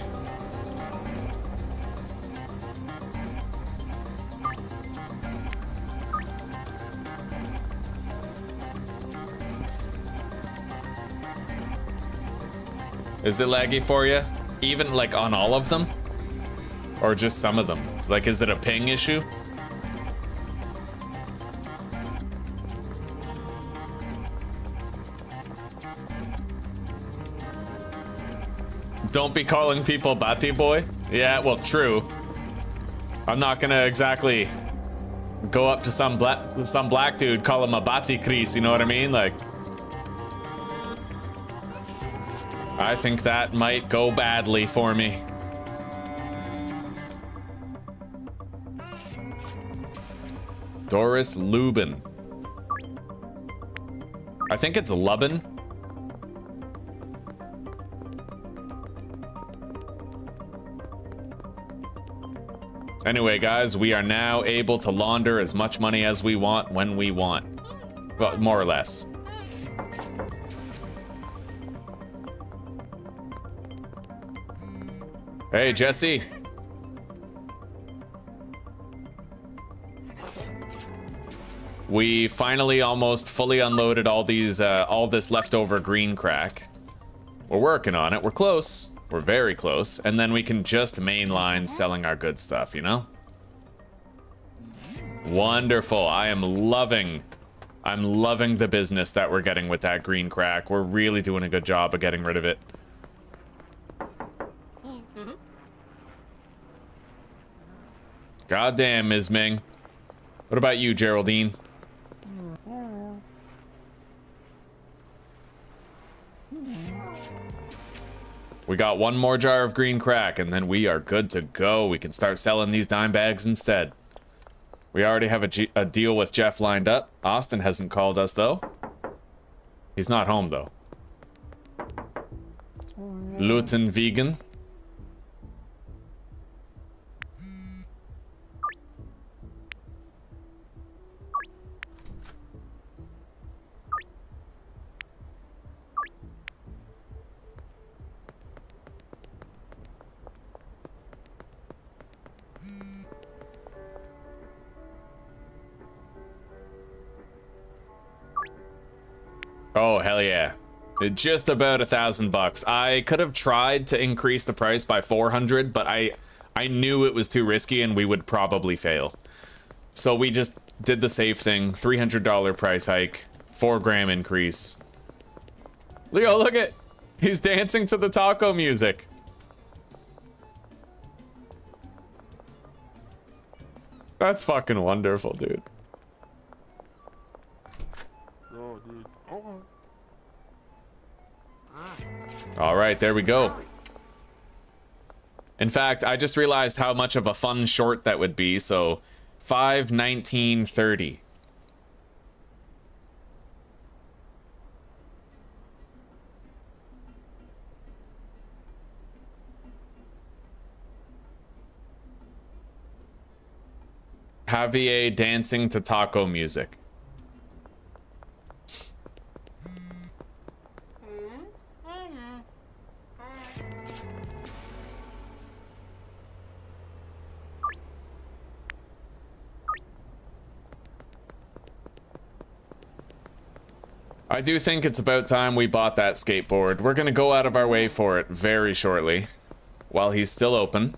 Is it laggy for you? Even like on all of them? Or just some of them? Like, is it a ping issue? Don't be calling people Bati boy. Yeah, well, true. I'm not gonna exactly go up to some black dude, call him a Bati Kris, you know what I mean? Like, I think that might go badly for me. Doris Lubin. I think it's Lubin. Anyway, guys, we are now able to launder as much money as we want when we want. Well, more or less. Hey, Jesse. We finally almost fully unloaded all this leftover green crack. We're working on it. We're close. We're very close. And then we can just mainline selling our good stuff, you know? Wonderful. I'm loving the business that we're getting with that green crack. We're really doing a good job of getting rid of it. Goddamn, Ms. Ming. What about you, Geraldine? We got one more jar of green crack, and then we are good to go. We can start selling these dime bags instead. We already have a deal with Jeff lined up. Austin hasn't called us, though. He's not home, though. Luton vegan. Oh, hell yeah. Just about $1,000. I could have tried to increase the price by 400, but I knew it was too risky and we would probably fail. So we just did the safe thing. $300 price hike, 4 gram increase. Leo, look at He's dancing to the taco music. That's fucking wonderful, dude. So, dude. All right, there we go. In fact, I just realized how much of a fun short that would be, so 5:19:30. Javier dancing to taco music. I do think it's about time we bought that skateboard. We're gonna go out of our way for it very shortly, while he's still open.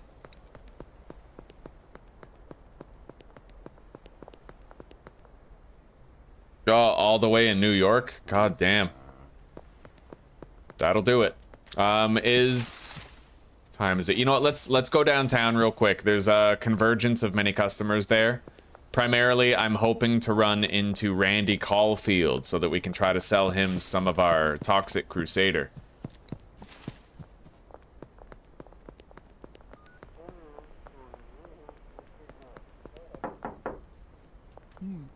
Oh, all the way in New York? God damn. That'll do it. Time is it? You know what, let's go downtown real quick. There's a convergence of many customers there. Primarily, I'm hoping to run into Randy Caulfield so that we can try to sell him some of our Toxic Crusader.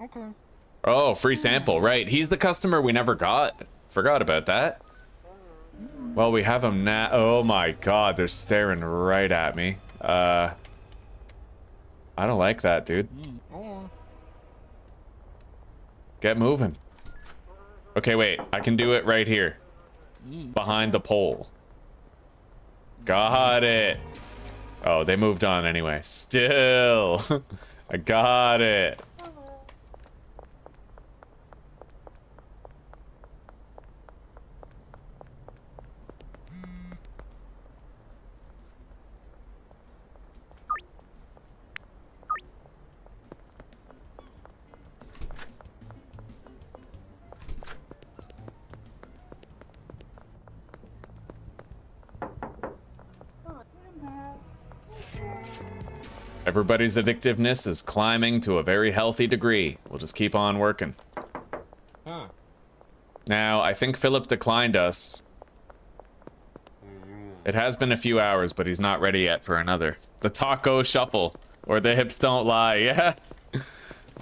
Okay. Oh, free sample, right. He's the customer we never got. Forgot about that. Well, we have him now. Oh my god, they're staring right at me. I don't like that, dude. Get moving. Okay, wait. I can do it right here. Behind the pole. Got it. Oh, they moved on anyway. Still. I got it. Everybody's addictiveness is climbing to a very healthy degree. We'll just keep on working. Huh. Now, I think Philip declined us. It has been a few hours, but he's not ready yet for another. The taco shuffle, or the hips don't lie, yeah?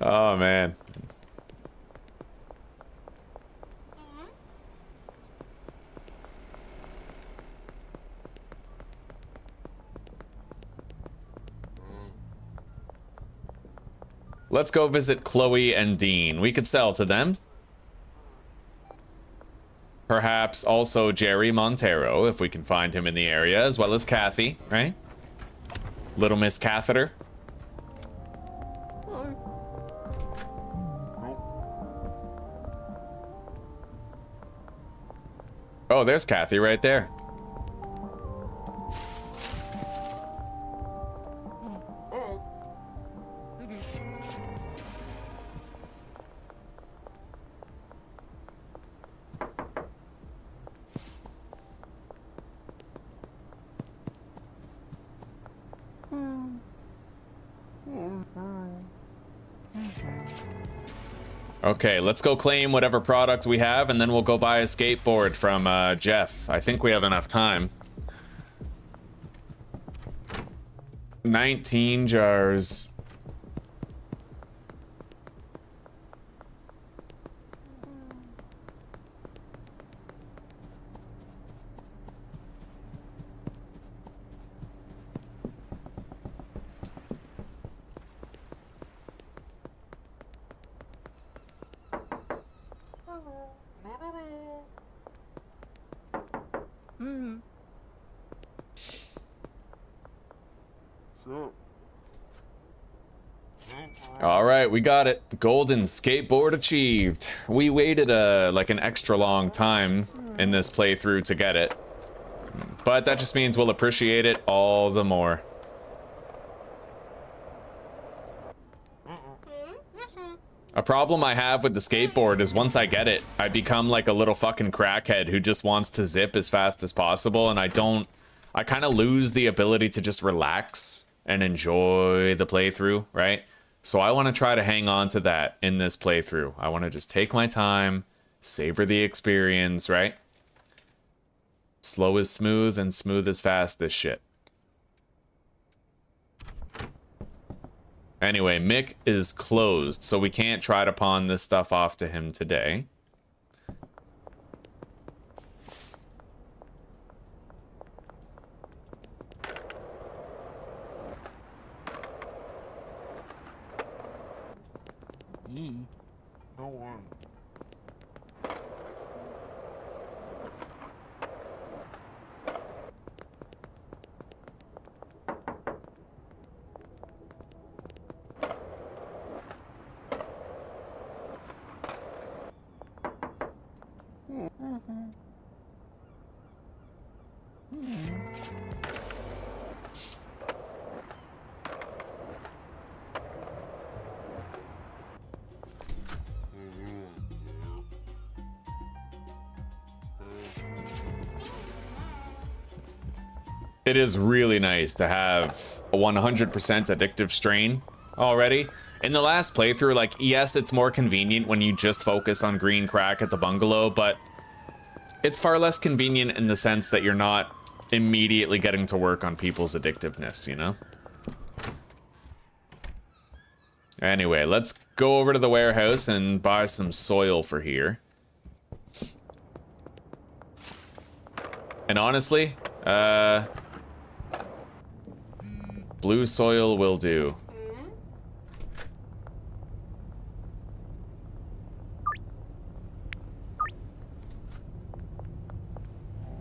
Oh, man. Let's go visit Chloe and Dean. We could sell to them. Perhaps also Jerry Montero, if we can find him in the area, as well as Kathy, right? Little Miss Catheter. Oh, there's Kathy right there. Okay, let's go claim whatever product we have, and then we'll go buy a skateboard from Jeff. I think we have enough time. 19 jars. All right, we got it. Golden skateboard achieved. We waited like an extra long time in this playthrough to get it, but that just means we'll appreciate it all the more. A problem I have with the skateboard is once I get it, I become like a little fucking crackhead who just wants to zip as fast as possible, and I kind of lose the ability to just relax and enjoy the playthrough, right? So I want to try to hang on to that in this playthrough. I want to just take my time, savor the experience, right? Slow is smooth and smooth is fast, this shit. Anyway, Mick is closed, so we can't try to pawn this stuff off to him today. No one. It is really nice to have a 100% addictive strain already. In the last playthrough, like, yes, it's more convenient when you just focus on green crack at the bungalow, but it's far less convenient in the sense that you're not immediately getting to work on people's addictiveness, you know? Anyway, let's go over to the warehouse and buy some soil for here. And honestly, blue soil will do.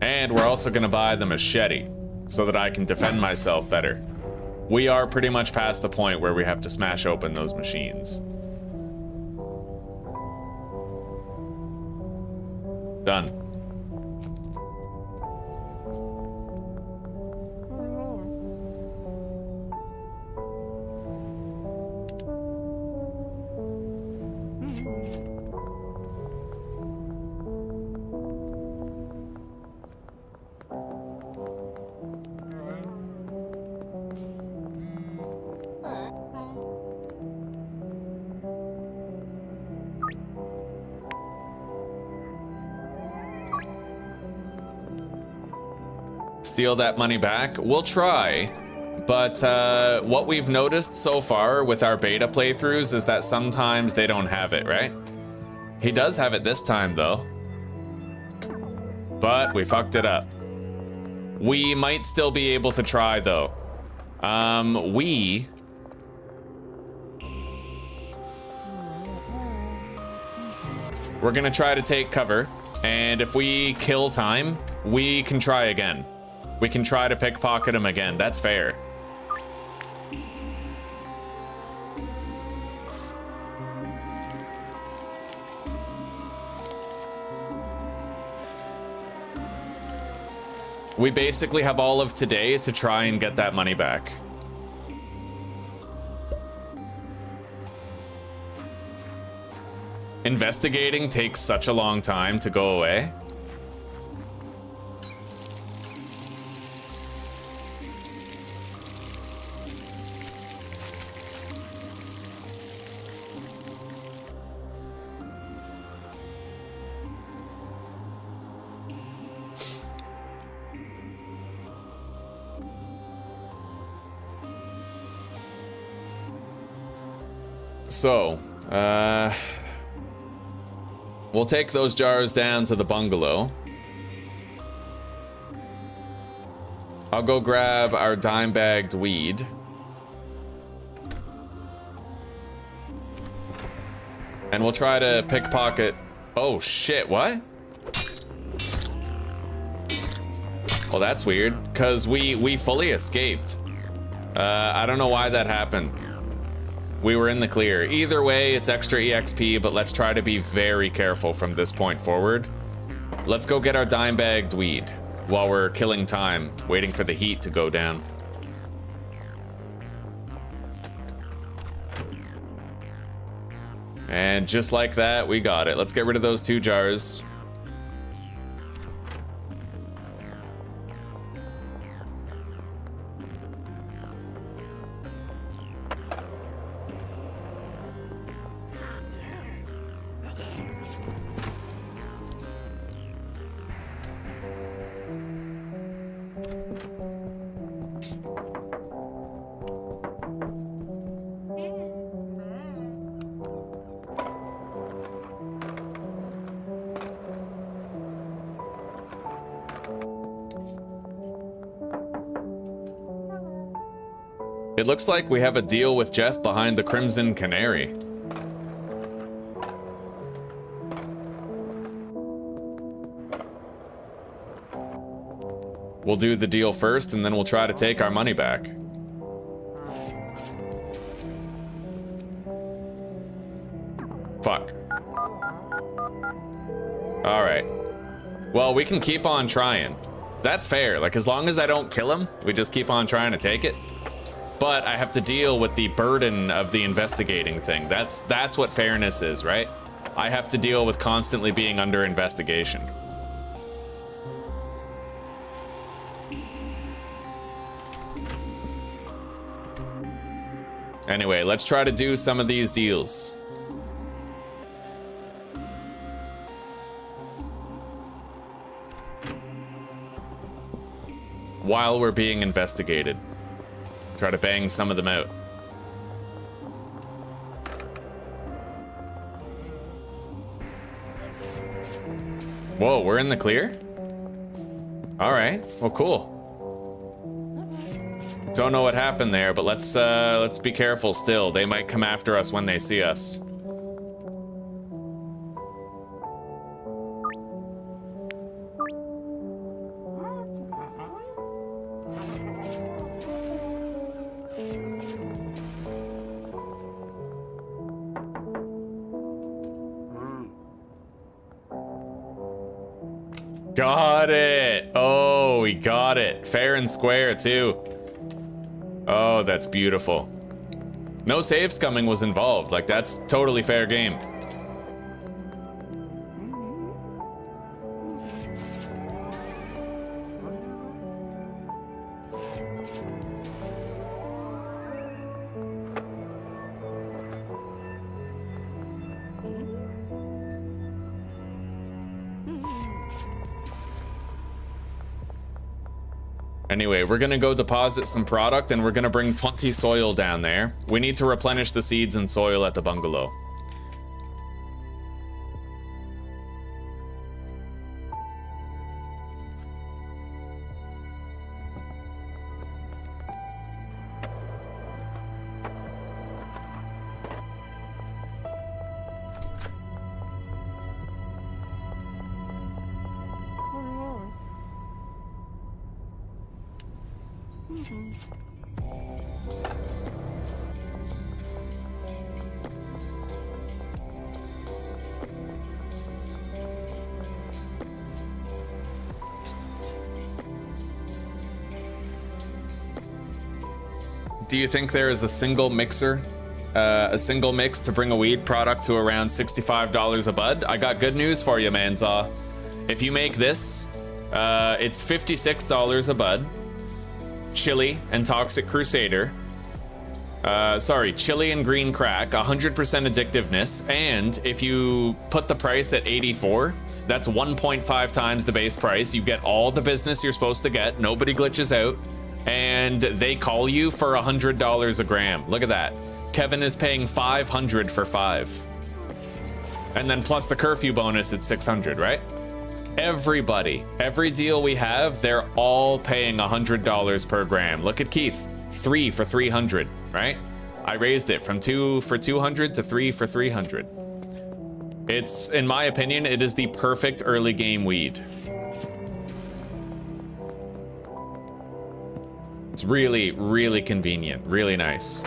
And we're also gonna buy the machete so that I can defend myself better. We are pretty much past the point where we have to smash open those machines. Done. Steal that money back? We'll try, but what we've noticed so far with our beta playthroughs is that sometimes they don't have it, right? He does have it this time though, but we fucked it up. We might still be able to try though. We're gonna try to take cover, and if we kill time, we can try again. We can try to pickpocket him again. That's fair. We basically have all of today to try and get that money back. Investigating takes such a long time to go away. So, we'll take those jars down to the bungalow. I'll go grab our dime-bagged weed. And we'll try to pickpocket... Oh, shit, what? Well, that's weird, because we fully escaped. I don't know why that happened. We were in the clear. Either way, it's extra EXP, but let's try to be very careful from this point forward. Let's go get our dime-bagged weed while we're killing time, waiting for the heat to go down. And just like that, we got it. Let's get rid of those 2 jars. It looks like we have a deal with Jeff behind the Crimson Canary. We'll do the deal first, and then we'll try to take our money back. Fuck. Alright. Well, we can keep on trying. That's fair. Like, as long as I don't kill him, we just keep on trying to take it. But I have to deal with the burden of the investigating thing. That's what fairness is, right? I have to deal with constantly being under investigation. Anyway, let's try to do some of these deals. While we're being investigated. Try to bang some of them out. Whoa, we're in the clear? Alright, well, cool. Don't know what happened there, but let's be careful still. They might come after us when they see us. Got it! Oh, we got it. Fair and square, too. Oh, that's beautiful. No save scumming was involved. Like, that's totally fair game. Anyway, we're gonna go deposit some product and we're gonna bring 20 soil down there. We need to replenish the seeds and soil at the bungalow. Do you think there is a single mixer, a single mix to bring a weed product to around $65 a bud? I got good news for you, Manzaw. If you make this, it's $56 a bud. Chili and Toxic Crusader. Chili and Green Crack, 100% addictiveness. And if you put the price at 84, that's 1.5 times the base price. You get all the business you're supposed to get. Nobody glitches out. And they call you for $100 a gram. Look at that. Kevin is paying $500 for 5. And then plus the curfew bonus, it's $600, right? Everybody, every deal we have, they're all paying $100 per gram. Look at Keith, 3 for 300, right? I raised it from 2 for 200 to 3 for 300. It's, in my opinion, it is the perfect early game weed. It's really, really convenient, really nice.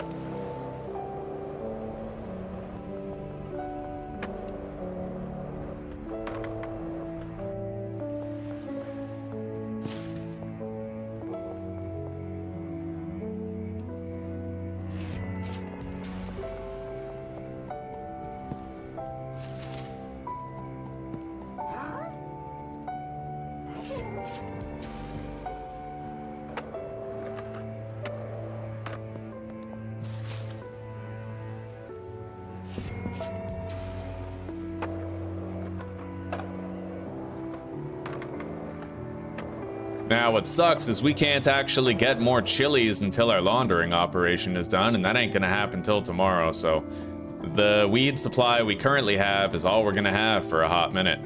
Now, what sucks is we can't actually get more chilies until our laundering operation is done, and that ain't gonna happen till tomorrow, so the weed supply we currently have is all we're gonna have for a hot minute.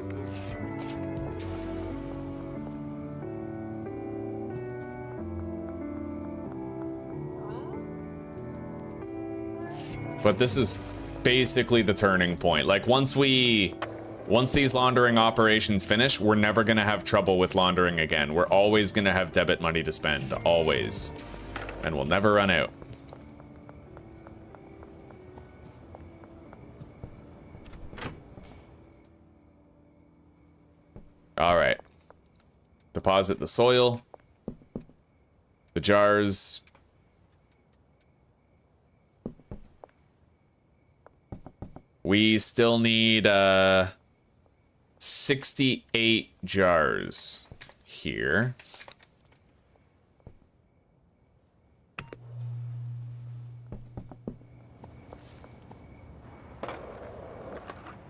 But this is basically the turning point. Like, once these laundering operations finish, we're never gonna have trouble with laundering again. We're always gonna have debit money to spend, always. And we'll never run out. All right. Deposit the soil. The jars. We still need 68 jars here.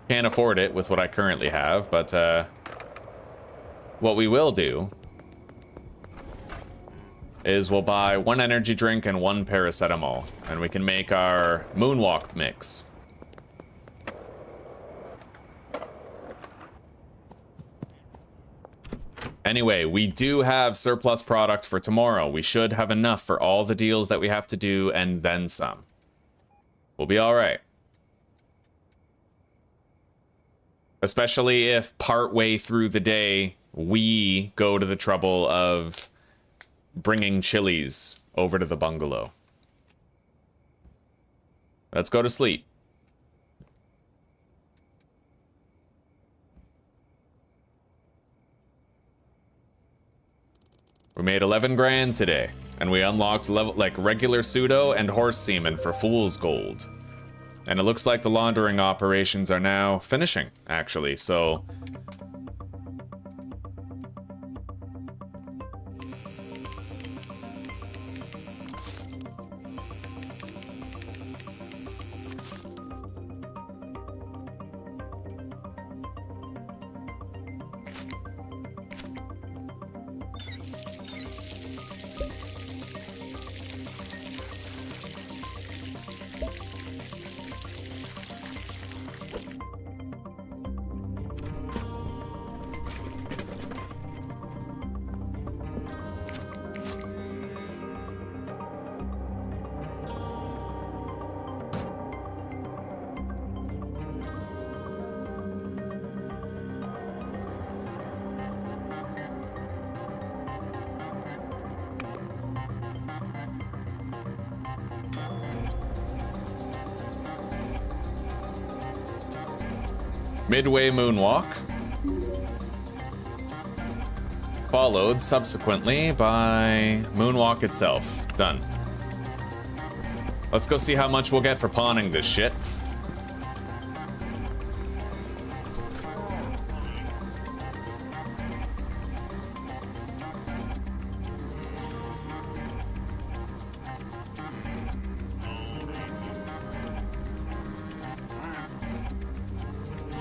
Can't afford it with what I currently have, but what we will do is we'll buy 1 energy drink and 1 paracetamol, and we can make our moonwalk mix. Anyway, we do have surplus product for tomorrow. We should have enough for all the deals that we have to do and then some. We'll be all right. Especially if partway through the day, we go to the trouble of bringing chilies over to the bungalow. Let's go to sleep. We made 11 grand today, and we unlocked regular pseudo and horse semen for fool's gold. And it looks like the laundering operations are now finishing, actually, so... Midway moonwalk. Followed subsequently by moonwalk itself. Done. Let's go see how much we'll get for pawning this shit.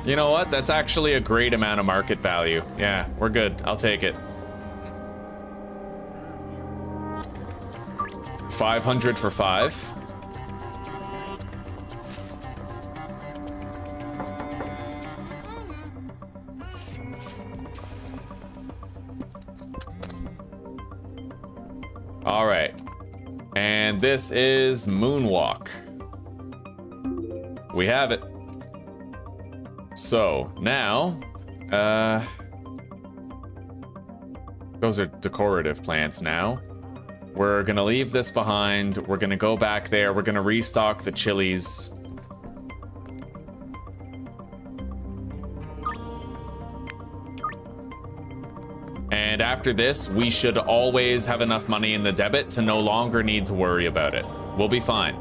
You know what? That's actually a great amount of market value. Yeah, we're good. I'll take it. 500 for 5. All right. And this is Moonwalk. We have it. So, now, those are decorative plants now. We're gonna leave this behind. We're gonna go back there. We're gonna restock the chilies. And after this, we should always have enough money in the debit to no longer need to worry about it. We'll be fine.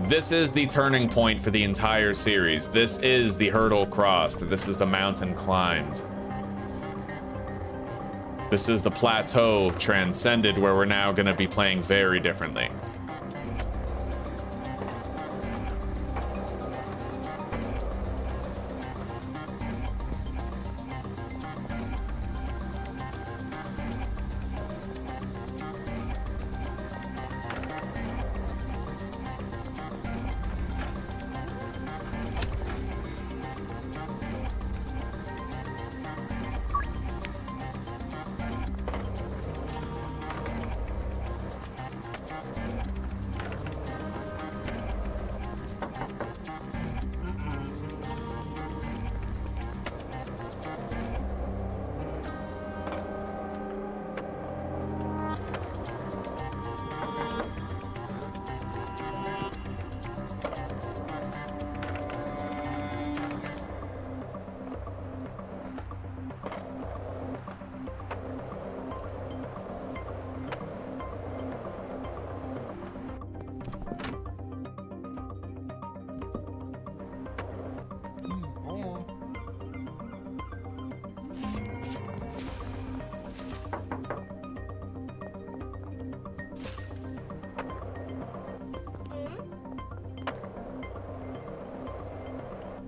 This is the turning point for the entire series. This is the hurdle crossed. This is the mountain climbed. This is the plateau transcended where we're now going to be playing very differently.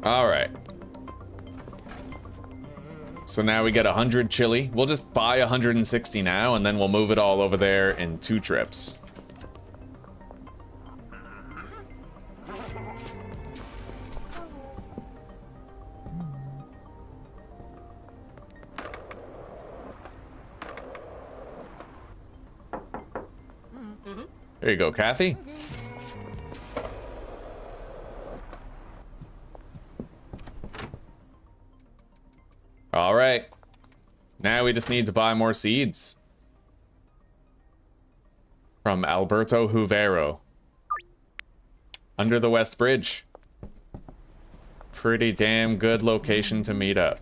All right. So now we get 100 chili. We'll just buy 160 now, and then we'll move it all over there in 2 trips. There you go, Kathy. All right. Now we just need to buy more seeds. From Alberto Juvero. Under the West Bridge. Pretty damn good location to meet up.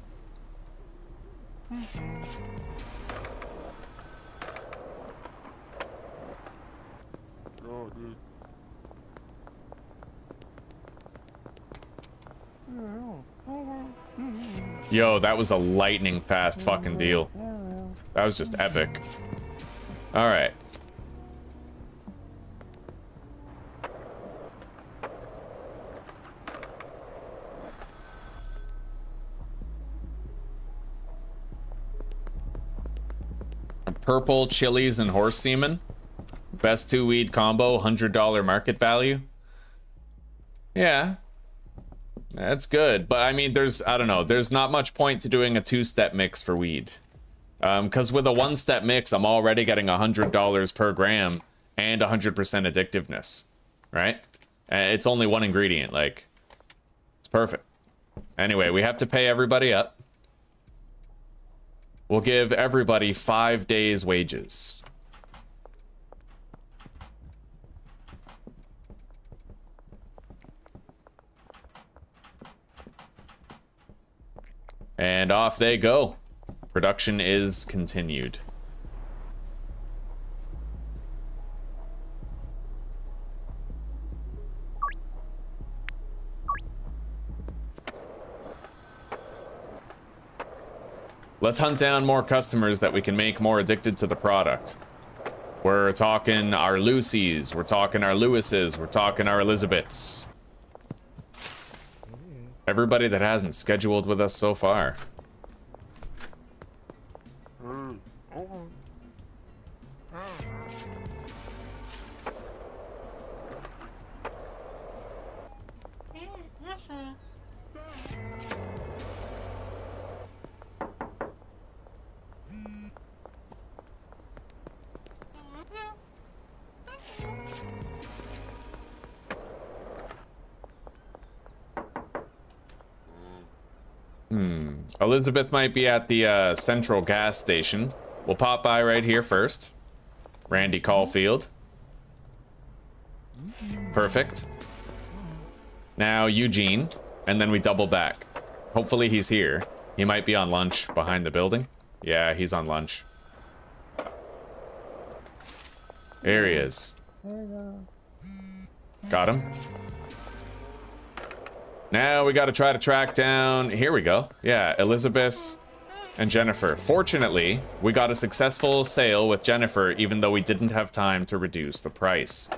Oh, dude. Yo, that was a lightning fast fucking deal. That was just epic. All right. Purple chilies and horse semen. Best 2 weed combo, $100 market value. Yeah. That's good, but I mean, I don't know, there's not much point to doing a 2-step mix for weed. Because with a 1-step mix, I'm already getting $100 per gram and 100% addictiveness, right? And it's only 1 ingredient, like, it's perfect. Anyway, we have to pay everybody up. We'll give everybody 5 days' wages. And off they go. Production is continued. Let's hunt down more customers that we can make more addicted to the product. We're talking our Lucys, we're talking our Lewises, we're talking our Elizabeths. Everybody that hasn't scheduled with us so far. Elizabeth might be at the central gas station. We'll pop by right here first. Randy Caulfield. Perfect. Now Eugene, and then we double back. Hopefully he's here. He might be on lunch behind the building. Yeah, he's on lunch. There he is. Got him. Now we gotta try to track down, here we go. Yeah, Elizabeth and Jennifer. Fortunately, we got a successful sale with Jennifer, even though we didn't have time to reduce the price.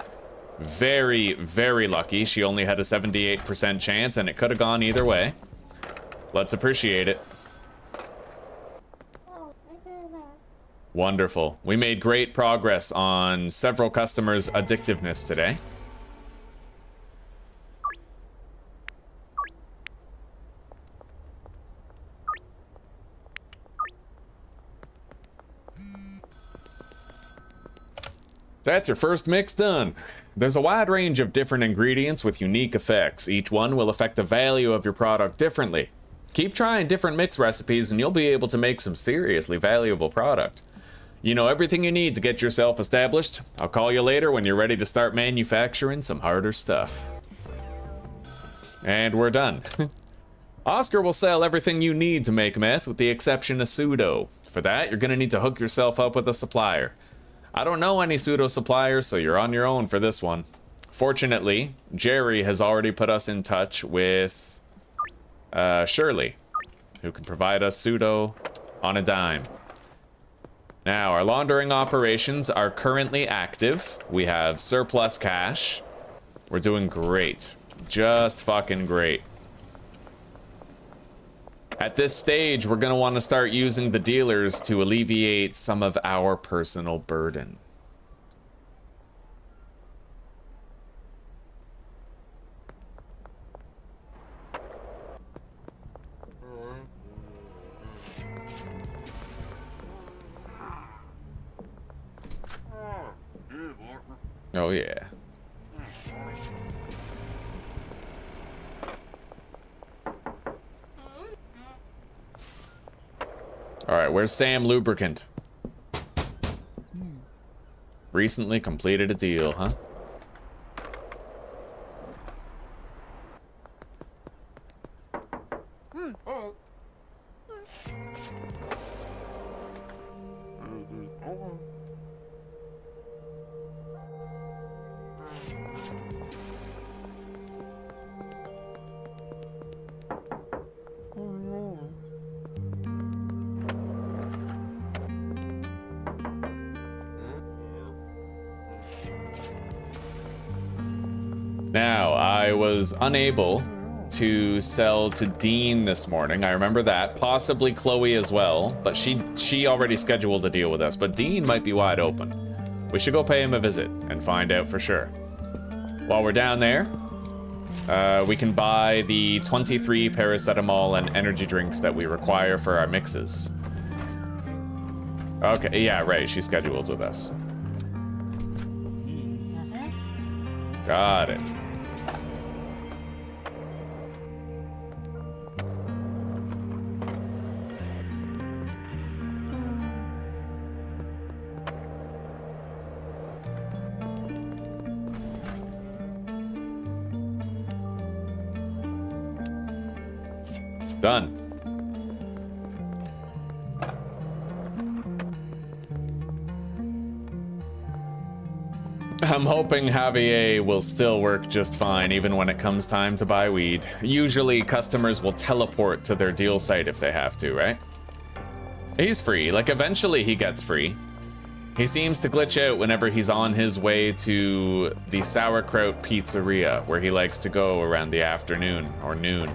Very, very lucky. She only had a 78% chance, and it could have gone either way. Let's appreciate it. Wonderful. We made great progress on several customers' addictiveness today. That's your first mix done. There's a wide range of different ingredients with unique effects. Each one will affect the value of your product differently. Keep trying different mix recipes and you'll be able to make some seriously valuable product. You know everything you need to get yourself established. I'll call you later when you're ready to start manufacturing some harder stuff. And we're done. Oscar will sell everything you need to make meth with the exception of pseudo. For that, you're gonna need to hook yourself up with a supplier. I don't know any pseudo suppliers, so you're on your own for this one. Fortunately, Jerry has already put us in touch with Shirley, who can provide us pseudo on a dime. Now, our laundering operations are currently active. We have surplus cash. We're doing great. Just fucking great. At this stage, we're going to want to start using the dealers to alleviate some of our personal burden. Oh, yeah. All right, where's Sam Lubricant? Recently completed a deal, huh? Now, I was unable to sell to Dean this morning. I remember that. Possibly Chloe as well, but she already scheduled a deal with us. But Dean might be wide open. We should go pay him a visit and find out for sure. While we're down there, we can buy the 23 paracetamol and energy drinks that we require for our mixes. Okay, yeah, right. She's scheduled with us. Got it. Done. I'm hoping Javier will still work just fine even when it comes time to buy weed. Usually customers will teleport to their deal site if they have to, right? He's free, like eventually he gets free. He seems to glitch out whenever he's on his way to the sauerkraut pizzeria where he likes to go around the afternoon or noon.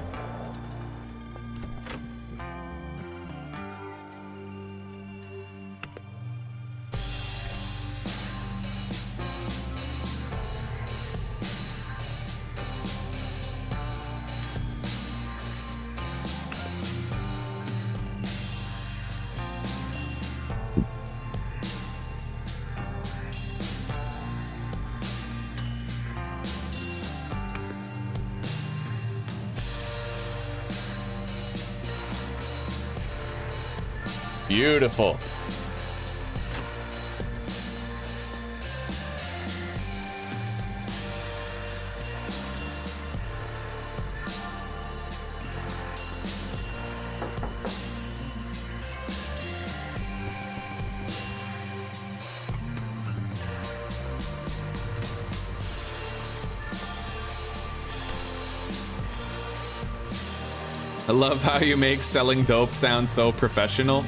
Beautiful. I love how you make selling dope sound so professional.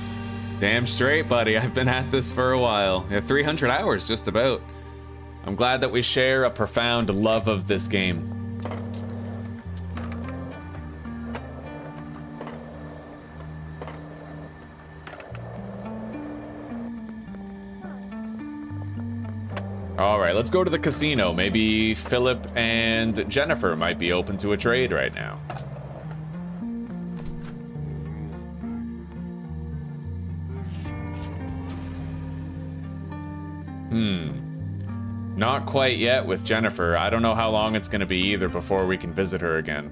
Damn straight, buddy. I've been at this for a while. Yeah, 300 hours, just about. I'm glad that we share a profound love of this game. All right, let's go to the casino. Maybe Philip and Jennifer might be open to a trade right now. Not quite yet with Jennifer. I don't know how long it's going to be either before we can visit her again.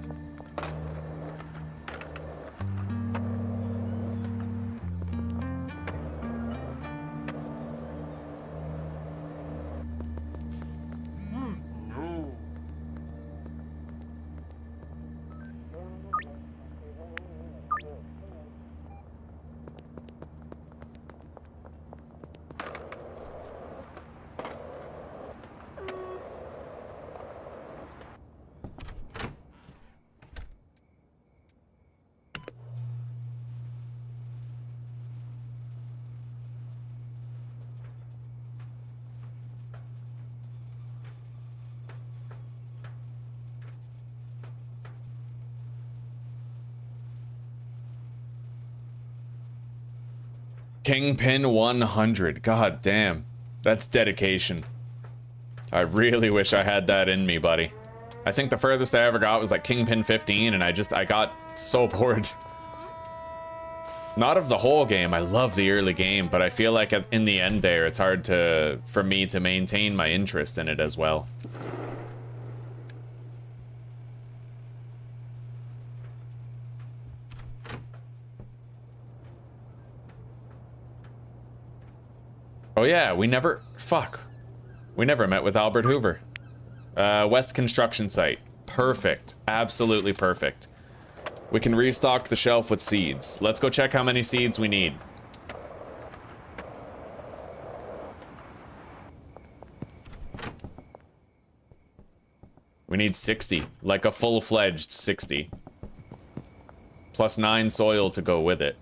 Kingpin 100. God damn. That's dedication. I really wish I had that in me, buddy. I think the furthest I ever got was like Kingpin 15, and I got so bored. Not of the whole game. I love the early game, but I feel like in the end there, it's hard for me to maintain my interest in it as well. Oh yeah, we never met with Albert Hoover. West construction site. Perfect. Absolutely perfect. We can restock the shelf with seeds. Let's go check how many seeds we need. We need 60, like a full-fledged 60. Plus 9 soil to go with it.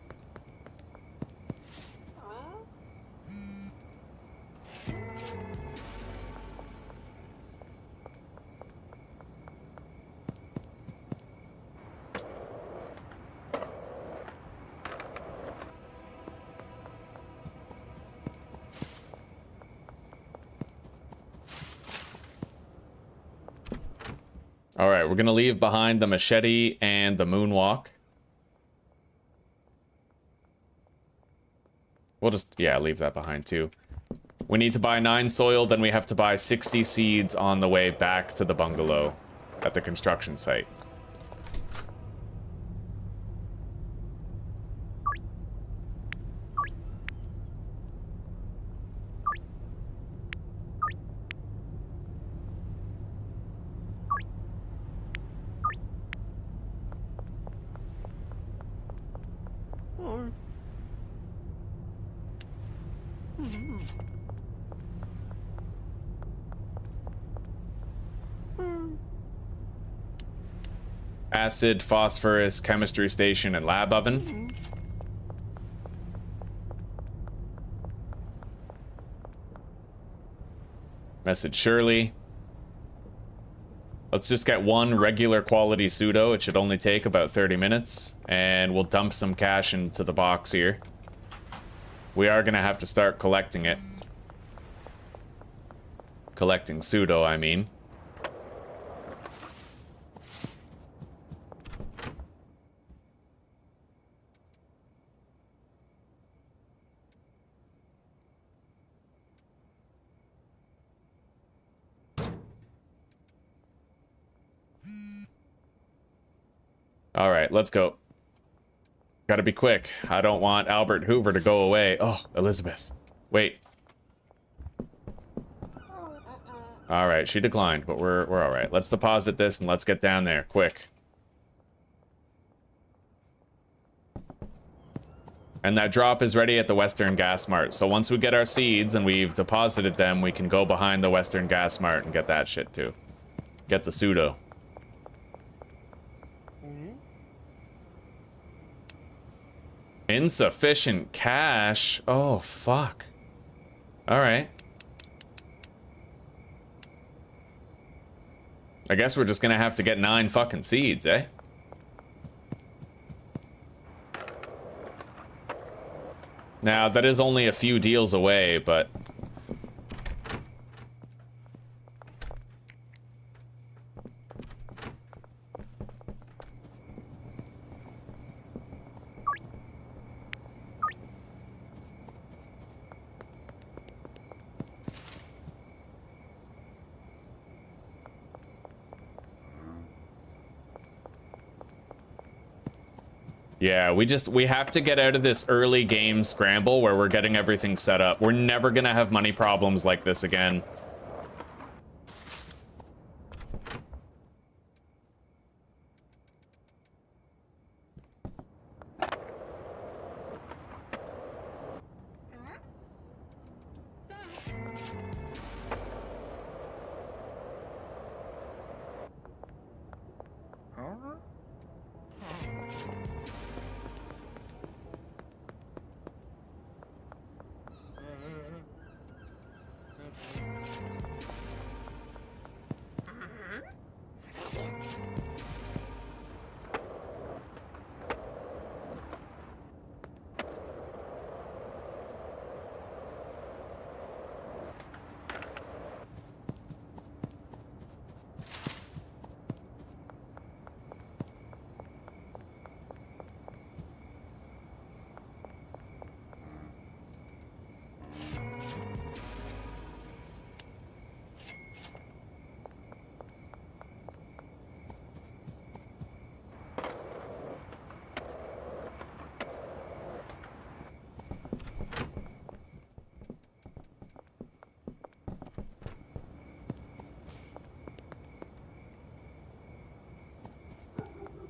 All right, we're gonna leave behind the machete and the moonwalk. We'll just, yeah, leave that behind too. We need to buy 9 soil, then we have to buy 60 seeds on the way back to the bungalow at the construction site. Acid, phosphorus, chemistry station, and lab oven. Message Shirley. Let's just get 1 regular quality pseudo. It should only take about 30 minutes. And we'll dump some cash into the box here. We are gonna have to start collecting it. Collecting pseudo, I mean. All right, let's go. Gotta be quick. I don't want Albert Hoover to go away. Oh, Elizabeth. Wait. All right, she declined, but we're all right. Let's deposit this and let's get down there, quick. And that drop is ready at the Western Gas Mart. So once we get our seeds and we've deposited them, we can go behind the Western Gas Mart and get that shit too. Get the pseudo. Insufficient cash? Oh, fuck. Alright. I guess we're just gonna have to get 9 fucking seeds, eh? Now, that is only a few deals away, but... yeah, we have to get out of this early game scramble where we're getting everything set up. We're never gonna have money problems like this again.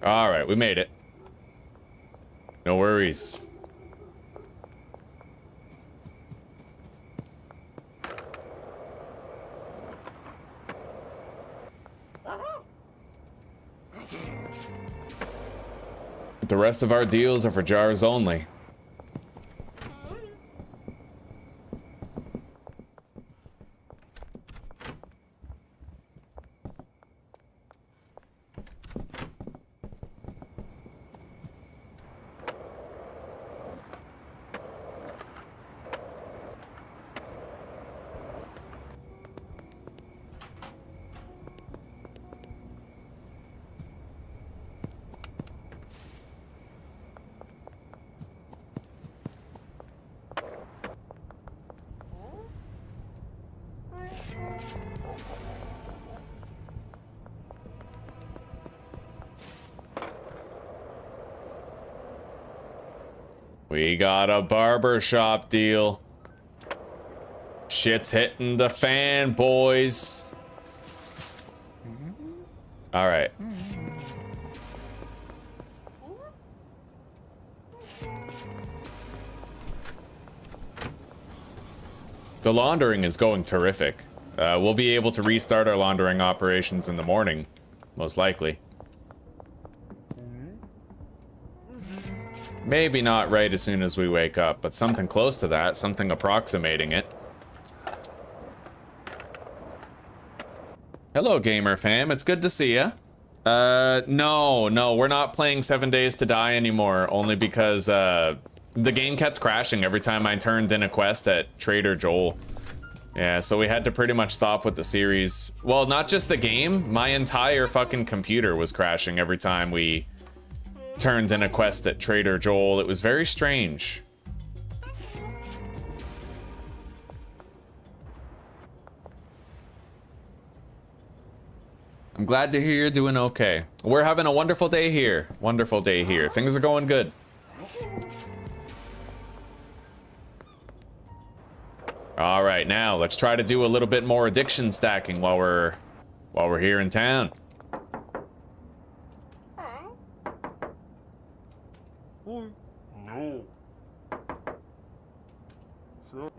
All right, we made it. No worries. The rest of our deals are for jars only. We got a barber shop deal. Shit's hitting the fan, boys. All right. The laundering is going terrific. We'll be able to restart our laundering operations in the morning, most likely. Maybe not right as soon as we wake up, but something close to that, something approximating it. Hello, gamer fam. It's good to see ya. No, we're not playing 7 Days to Die anymore, only because, the game kept crashing every time I turned in a quest at Trader Joel. Yeah, so we had to pretty much stop with the series. Well, not just the game, my entire fucking computer was crashing every time we turned in a quest at Trader Joel. It was very strange. I'm glad to hear you're doing okay. We're having a wonderful day here. Wonderful day here. Things are going good. All right, now let's try to do a little bit more addiction stacking while we're here in town. No. So,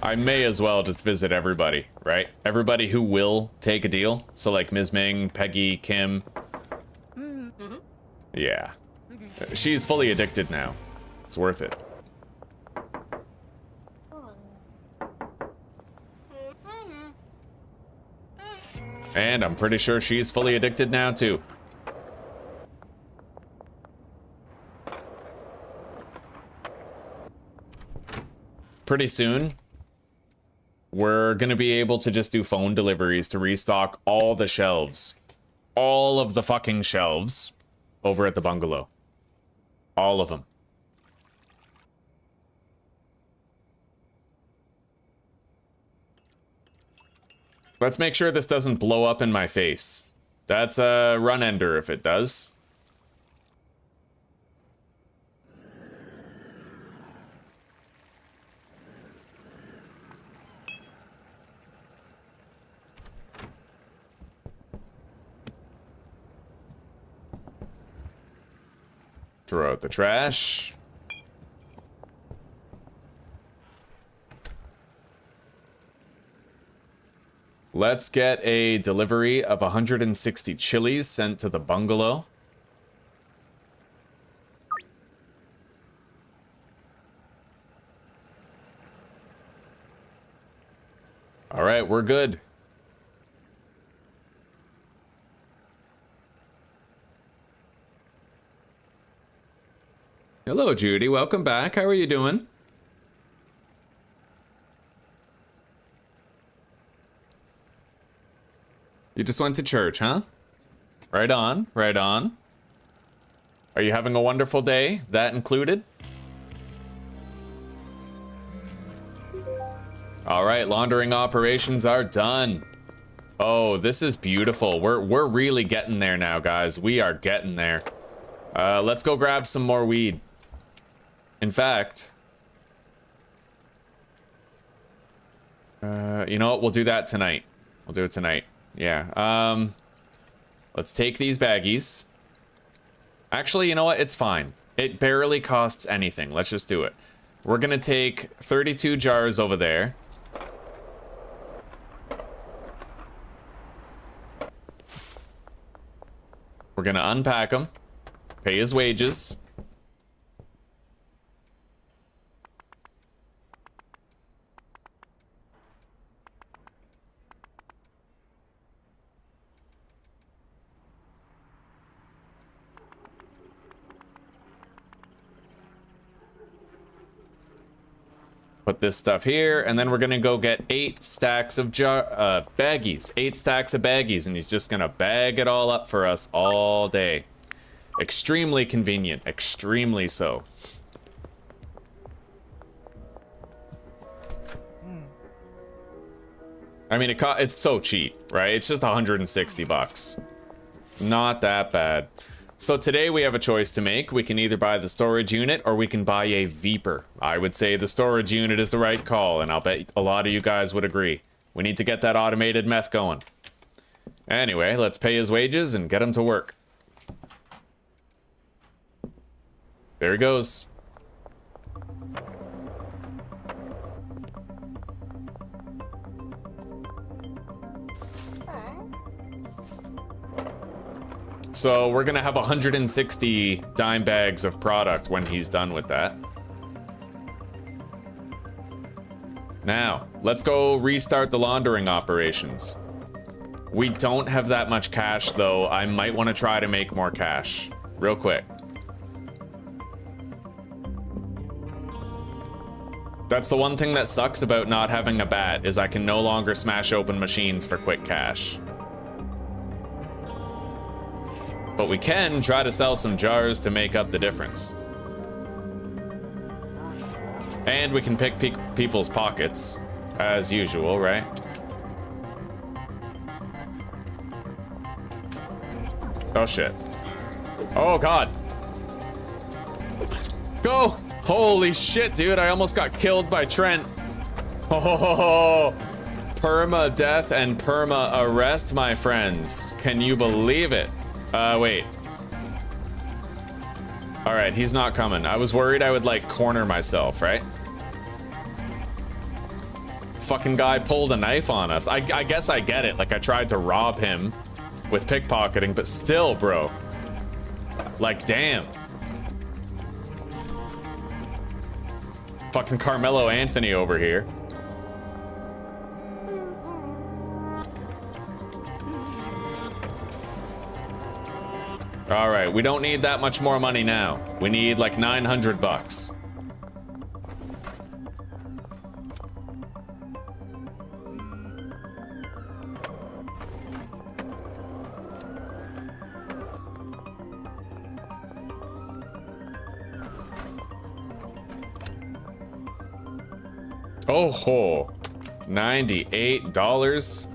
I may as well just visit everybody, right? Everybody who will take a deal. So like Ms. Ming, Peggy, Kim. Yeah. She's fully addicted now. It's worth it. And I'm pretty sure she's fully addicted now too. Pretty soon, we're gonna be able to just do phone deliveries to restock all the shelves. All of the fucking shelves over at the bungalow. All of them. Let's make sure this doesn't blow up in my face. That's a run ender if it does. Throw out the trash. Let's get a delivery of 160 chilies sent to the bungalow. All right, we're good. Hello, Judy. Welcome back. How are you doing? You just went to church, huh? Right on, right on. Are you having a wonderful day? That included? All right, laundering operations are done. Oh, this is beautiful. We're really getting there now, guys. We are getting there. Let's go grab some more weed. In fact, you know what? We'll do that tonight. We'll do it tonight. Yeah. Let's take these baggies. Actually, you know what? It's fine. It barely costs anything. Let's just do it. We're gonna take 32 jars over there. We're gonna unpack them, pay his wages. Put this stuff here, and then we're gonna go get 8 stacks of baggies. 8 stacks of baggies, and he's just gonna bag it all up for us all day. Extremely convenient, extremely so. I mean, it's so cheap, right? It's just 160 bucks. Not that bad. So today we have a choice to make. We can either buy the storage unit or we can buy a Veeper. I would say the storage unit is the right call, and I'll bet a lot of you guys would agree. We need to get that automated meth going. Anyway, let's pay his wages and get him to work. There he goes. So we're gonna have 160 dime bags of product when he's done with that. Now, let's go restart the laundering operations. We don't have that much cash though. I might want to try to make more cash. Real quick. That's the one thing that sucks about not having a bat, is I can no longer smash open machines for quick cash. But we can try to sell some jars to make up the difference. And we can pick people's pockets, as usual, right? Oh shit. Oh god. Go! Holy shit, dude, I almost got killed by Trent. Oh, permadeath and perma arrest, my friends. Can you believe it? Wait. Alright, he's not coming. I was worried I would, like, corner myself, right? Fucking guy pulled a knife on us. I guess I get it. Like, I tried to rob him with pickpocketing, but still, bro. Like, damn. Fucking Carmelo Anthony over here. All right, we don't need that much more money now. We need like 900 bucks. Oh ho, $98,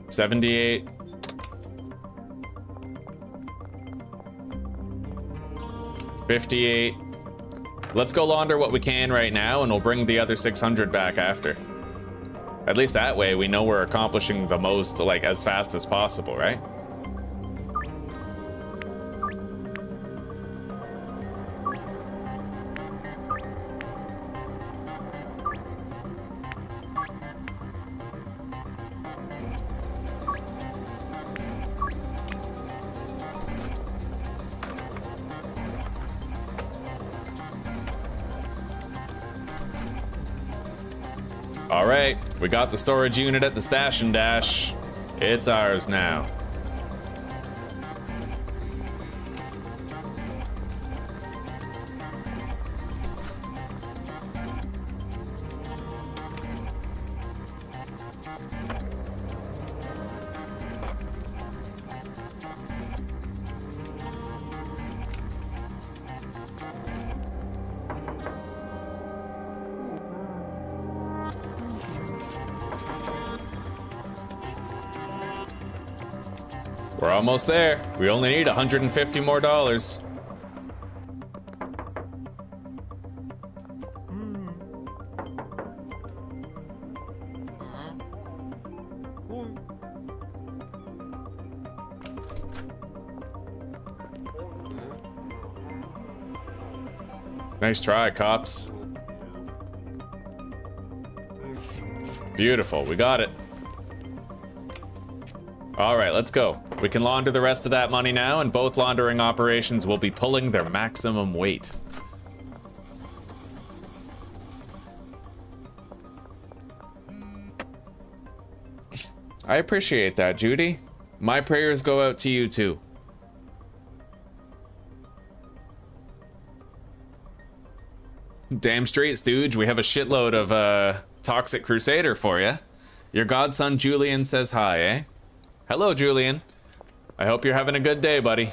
78. 58. Let's go launder what we can right now, and we'll bring the other 600 back after. At least that way we know we're accomplishing the most, like, as fast as possible, right? All right, we got the storage unit at the Stash and Dash. It's ours now. We're almost there. We only need 150 more dollars. Nice try, cops. Beautiful, we got it. All right, let's go. We can launder the rest of that money now, and both laundering operations will be pulling their maximum weight. I appreciate that, Judy. My prayers go out to you too. Damn straight, Stooge. We have a shitload of Toxic Crusader for you. Your godson Julian says hi, eh? Hello, Julian. I hope you're having a good day, buddy.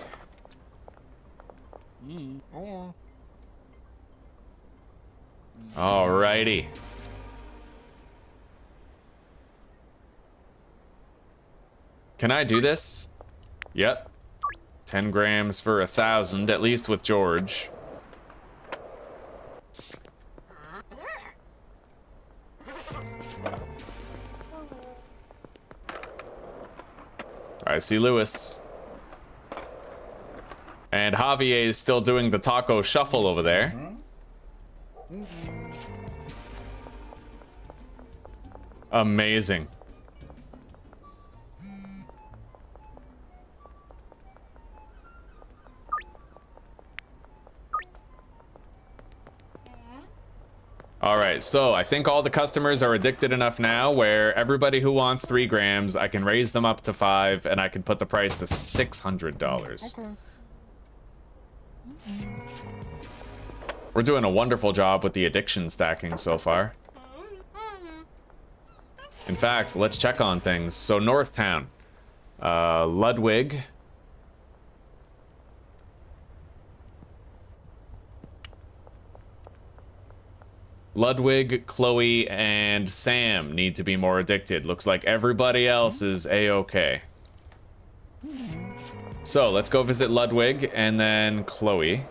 Alrighty. Can I do this? Yep. 10 grams for 1,000, at least with George. I see Lewis. And Javier is still doing the taco shuffle over there. Amazing. All right, so I think all the customers are addicted enough now where everybody who wants 3 grams, I can raise them up to 5 and I can put the price to $600. Okay. We're doing a wonderful job with the addiction stacking so far. In fact, let's check on things. So Northtown, Ludwig. Ludwig, Chloe, and Sam need to be more addicted. Looks like everybody else is a-okay. So let's go visit Ludwig and then Chloe.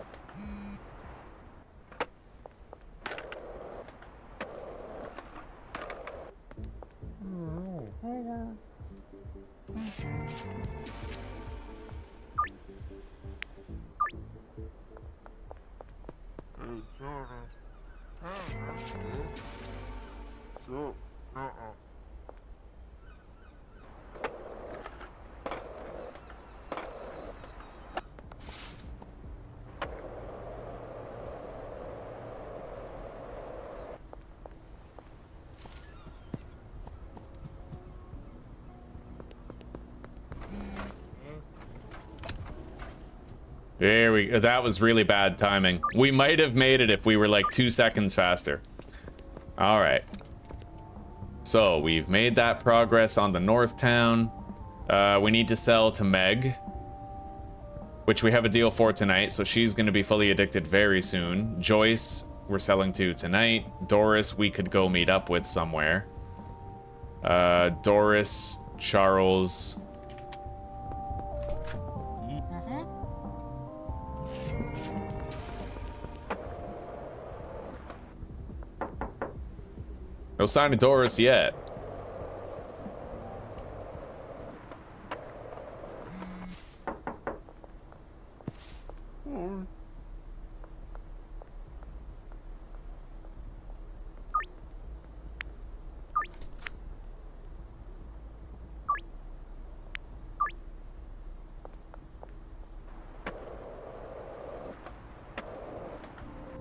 There we go. That was really bad timing. We might have made it if we were like 2 seconds faster. All right. So we've made that progress on the Northtown. We need to sell to Meg, which we have a deal for tonight. So she's going to be fully addicted very soon. Joyce, we're selling to tonight. Doris, we could go meet up with somewhere. Doris, Charles. No sign of Doris yet.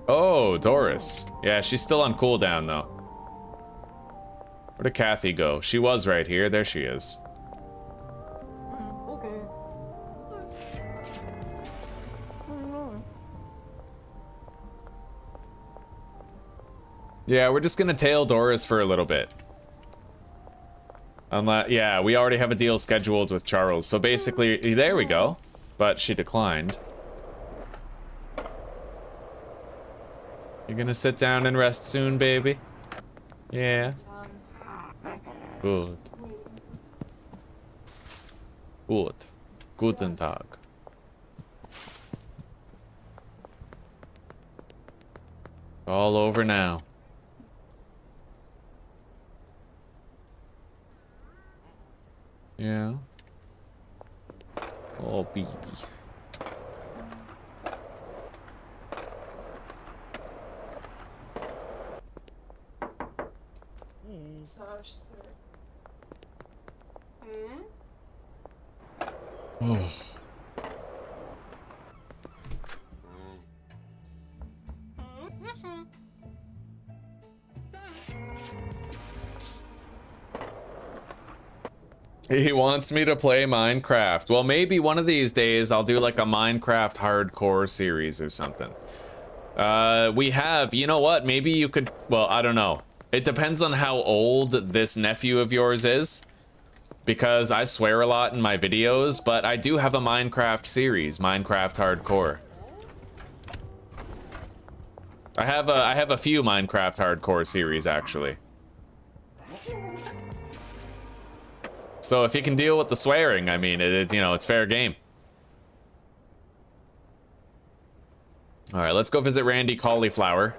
Oh, Doris. Yeah, she's still on cooldown though. Where did Kathy go? She was right here. There she is. Okay. Yeah, we're just gonna tail Doris for a little bit. Unless, yeah, we already have a deal scheduled with Charles. So basically, there we go. But she declined. You're gonna sit down and rest soon, baby? Yeah. Good. Good. Guten Tag. All over now. Yeah. Oh, baby. Massage, sir. Oh. He wants me to play Minecraft. Well, maybe one of these days I'll do like a Minecraft hardcore series or something. We have, you know what? Maybe you could, well, I don't know. It depends on how old this nephew of yours is. Because I swear a lot in my videos, but I do have a Minecraft series, Minecraft Hardcore. I have a few Minecraft Hardcore series actually. So if you can deal with the swearing, I mean, you know, it's fair game. All right, let's go visit Randy Cauliflower.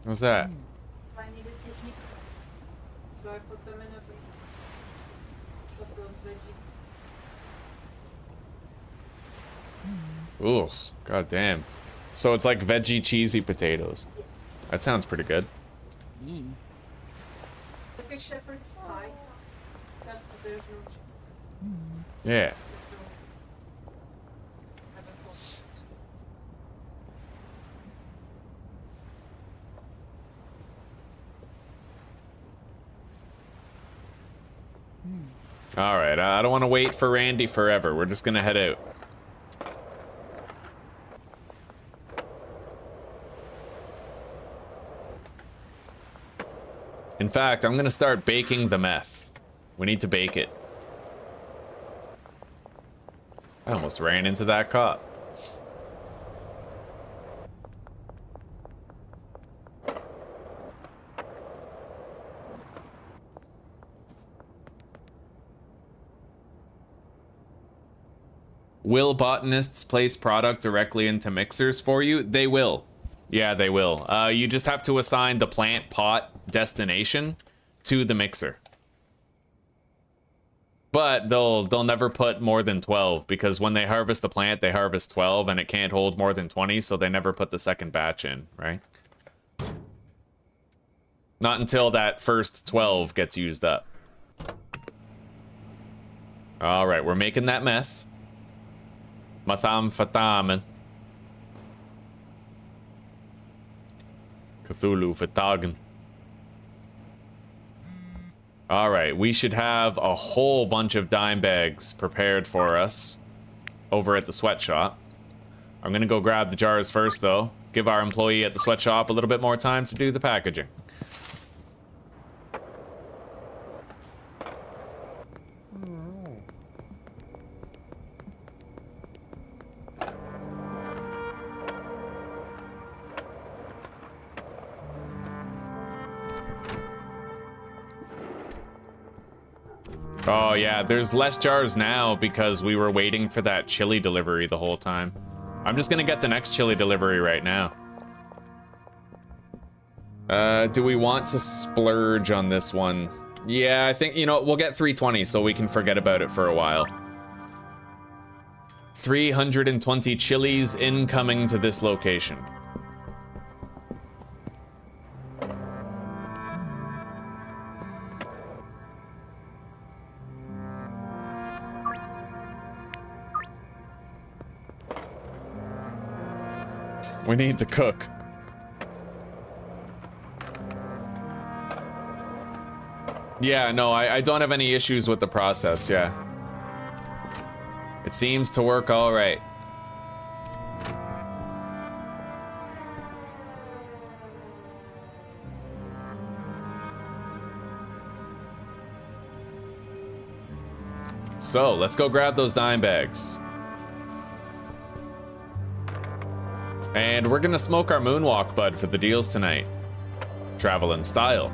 What's that? I needed to heat, so I put them in a bag. Stuff those veggies. Ooh, god damn. So it's like veggie cheesy potatoes. Yeah. That sounds pretty good. Like a shepherd's pie, except that there's no shepherd. Yeah. All right, I don't want to wait for Randy forever. We're just gonna head out. In fact, I'm gonna start baking the meth. We need to bake it. I almost ran into that cop. Will botanists place product directly into mixers for you? They will. Yeah, they will. You just have to assign the plant pot destination to the mixer. But they'll never put more than 12 because when they harvest the plant, they harvest 12 and it can't hold more than 20, so they never put the second batch in, right? Not until that first 12 gets used up. All right, we're making that meth. Methamphetamine. Cthulhu Fatagan. All right, we should have a whole bunch of dime bags prepared for us over at the sweatshop. I'm gonna go grab the jars first though. Give our employee at the sweatshop a little bit more time to do the packaging. Oh yeah, there's less jars now because we were waiting for that chili delivery the whole time. I'm just gonna get the next chili delivery right now. Do we want to splurge on this one? Yeah, I think, you know, we'll get 320 so we can forget about it for a while. 320 chilies incoming to this location. We need to cook. Yeah, no, I don't have any issues with the process, yeah. It seems to work all right. So, let's go grab those dime bags. And we're gonna smoke our moonwalk bud for the deals tonight. travel in style.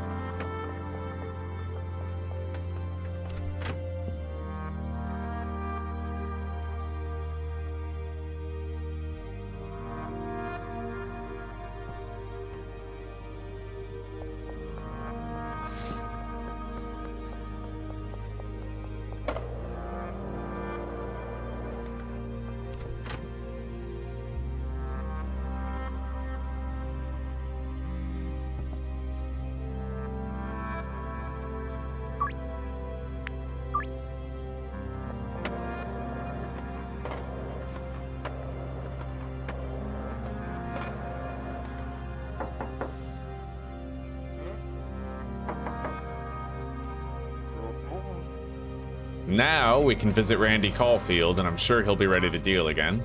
Now we can visit Randy Caulfield, and I'm sure he'll be ready to deal again.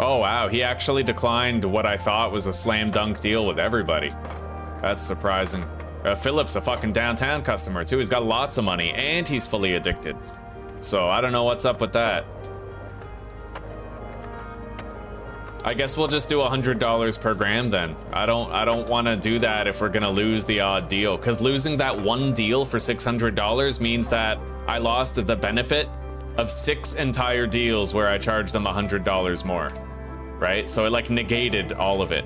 Oh wow, he actually declined what I thought was a slam dunk deal with everybody. That's surprising. Philip's a fucking downtown customer too. He's got lots of money and he's fully addicted. So I don't know what's up with that. I guess we'll just do $100 per gram then. I don't want to do that if we're gonna lose the odd deal, because losing that one deal for $600 means that I lost the benefit of 6 entire deals where I charged them $100 more, right? So it like negated all of it.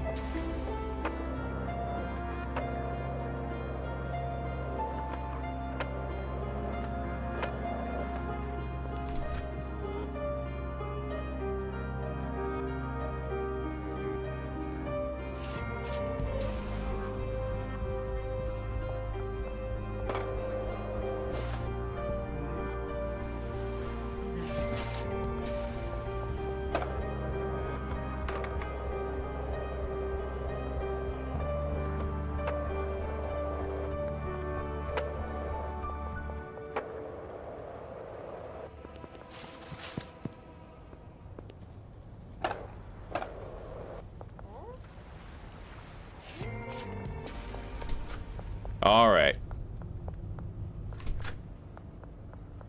All right.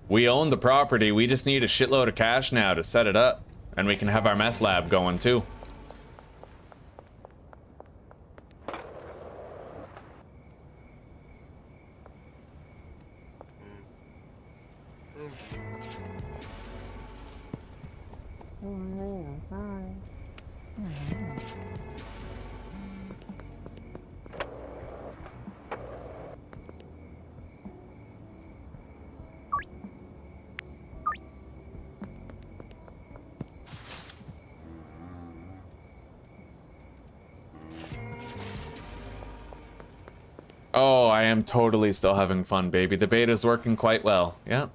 We own the property. We just need a shitload of cash now to set it up. And we can have our meth lab going too. Oh, I am totally still having fun, baby. The beta's working quite well. Yeah.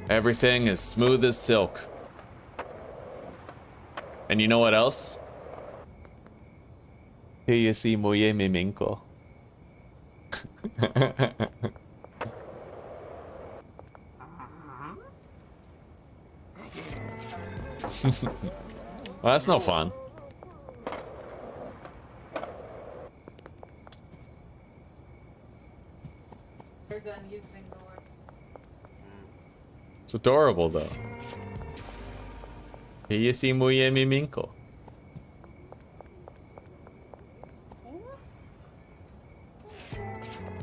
Everything is smooth as silk. And you know what else? Hey, si moye miminko. Well, that's no fun. It's adorable though. Hey, si moye miminko.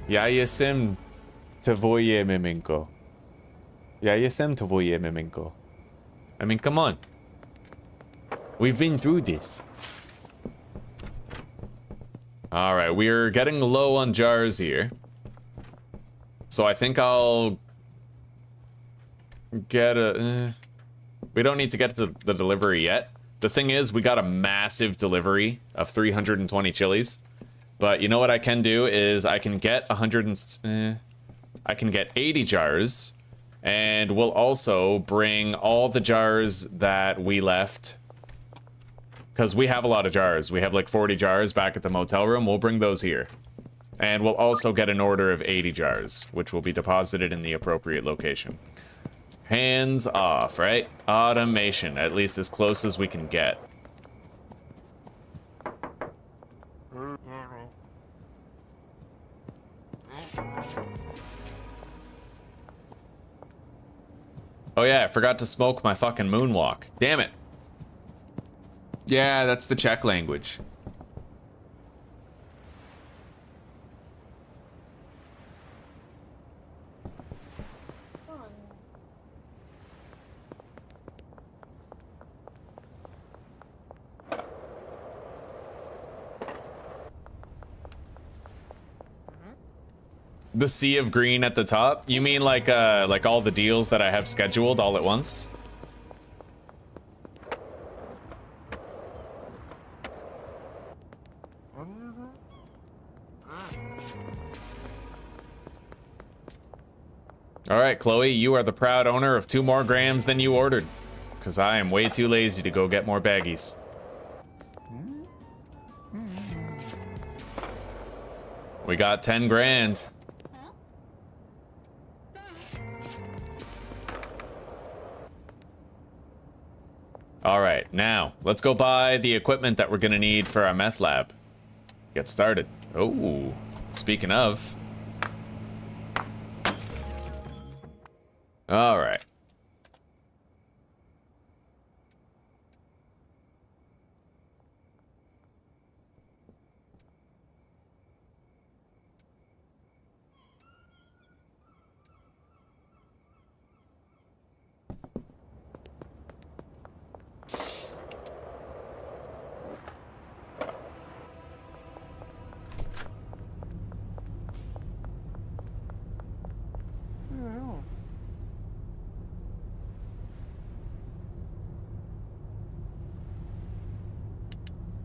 Ja jestem tvoje miminko. Ja jestem tvoje miminko. I mean, come on. We've been through this. All right, we're getting low on jars here. So I think I'll get a... we don't need to get to the delivery yet. The thing is, we got a massive delivery of 320 chilies. But you know what I can do is I can get I can get 80 jars. And we'll also bring all the jars that we left. Because we have a lot of jars. We have like 40 jars back at the motel room. We'll bring those here. And we'll also get an order of 80 jars, which will be deposited in the appropriate location. Hands off, right? Automation, at least as close as we can get. Oh yeah, I forgot to smoke my fucking moonwalk. Damn it. Yeah, that's the Czech language. The sea of green at the top? You mean like all the deals that I have scheduled all at once? All right, Chloe, you are the proud owner of 2 more grams than you ordered, because I am way too lazy to go get more baggies. We got 10 grand. All right, now let's go buy the equipment that we're gonna need for our meth lab. Get started. Oh, speaking of. All right.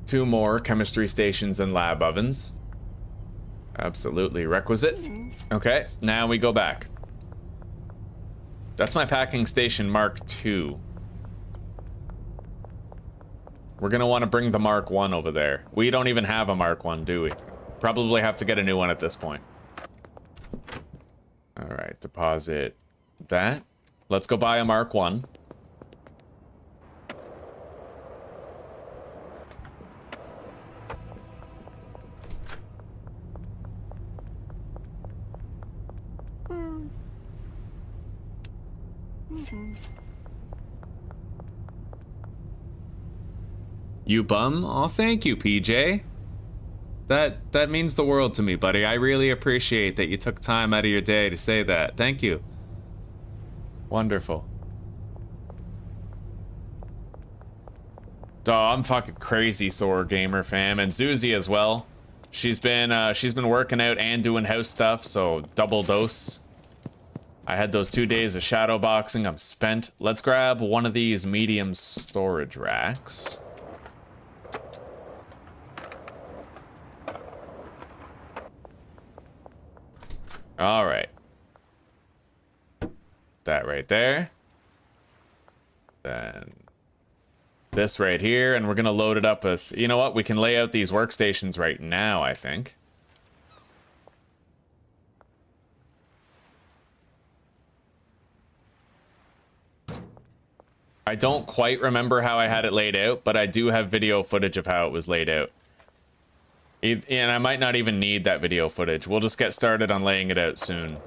Two more chemistry stations and lab ovens. Absolutely requisite. Okay, now we go back. That's my packing station Mark II. We're gonna want to bring the Mark I over there. We don't even have a Mark I, do we? Probably have to get a new one at this point. All right, deposit that. Let's go buy a Mark I. You bum? Oh, thank you, PJ. That means the world to me, buddy. I really appreciate that you took time out of your day to say that. Thank you. Wonderful. Oh, I'm fucking crazy sore, gamer fam, and Zuzi as well. She's been working out and doing house stuff, so double dose. I had those 2 days of shadow boxing. I'm spent. Let's grab one of these medium storage racks. All right. That right there. Then this right here, and we're gonna load it up with, you know what? We can lay out these workstations right now, I think. I don't quite remember how I had it laid out, but I do have video footage of how it was laid out. And I might not even need that video footage. We'll just get started on laying it out soon.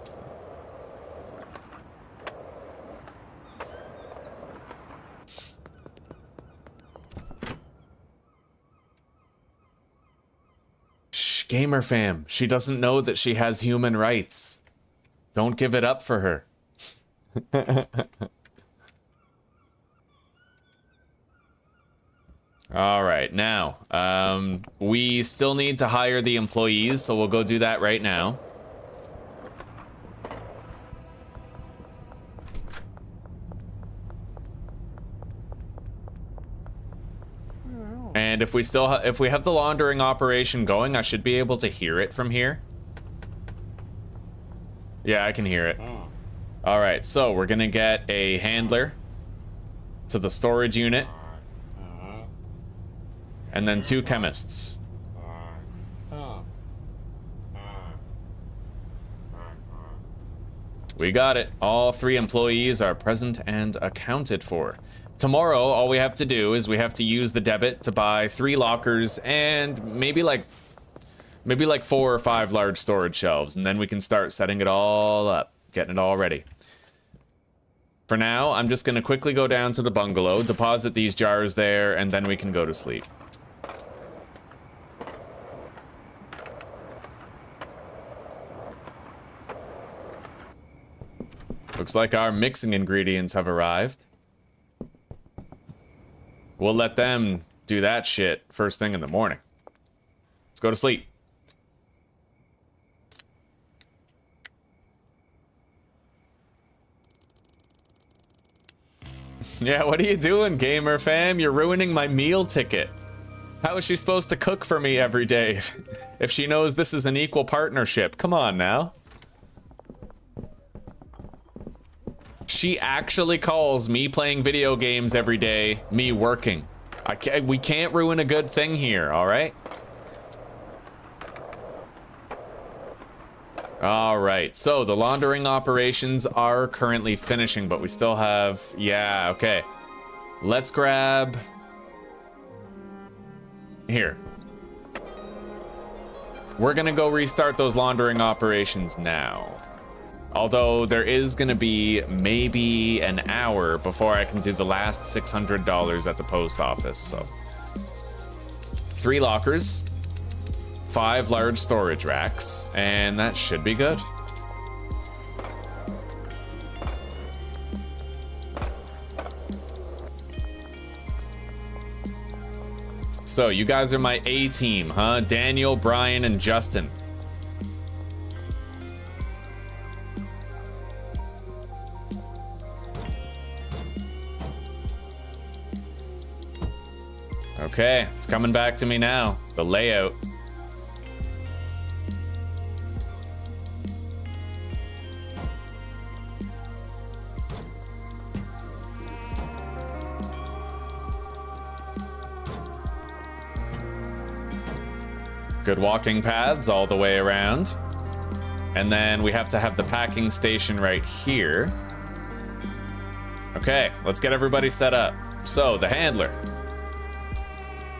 Shh, gamer fam. She doesn't know that she has human rights. Don't give it up for her. All right, now, we still need to hire the employees, so we'll go do that right now. And if we have the laundering operation going, I should be able to hear it from here. Yeah, I can hear it. All right, so we're gonna get a handler to the storage unit. And then 2 chemists. We got it. All 3 employees are present and accounted for. Tomorrow, all we have to do is we have to use the debit to buy 3 lockers and maybe like 4 or 5 large storage shelves, and then we can start setting it all up, getting it all ready. For now, I'm just gonna quickly go down to the bungalow, deposit these jars there, and then we can go to sleep. Looks like our mixing ingredients have arrived. We'll let them do that shit first thing in the morning. Let's go to sleep. Yeah, what are you doing, gamer fam? You're ruining my meal ticket. How is she supposed to cook for me every day if she knows this is an equal partnership? Come on now. She actually calls me playing video games every day me working. We can't ruin a good thing here, all right? All right, so the laundering operations are currently finishing, but we still have, yeah, okay. Let's grab, here. We're gonna go restart those laundering operations now. Although there is gonna be maybe an hour before I can do the last $600 at the post office, so. 3 lockers, 5 large storage racks, and that should be good. So you guys are my A team, huh? Daniel, Brian, and Justin. Okay, it's coming back to me now. The layout. Good walking paths all the way around. And then we have to have the packing station right here. Okay, let's get everybody set up. So, the handler.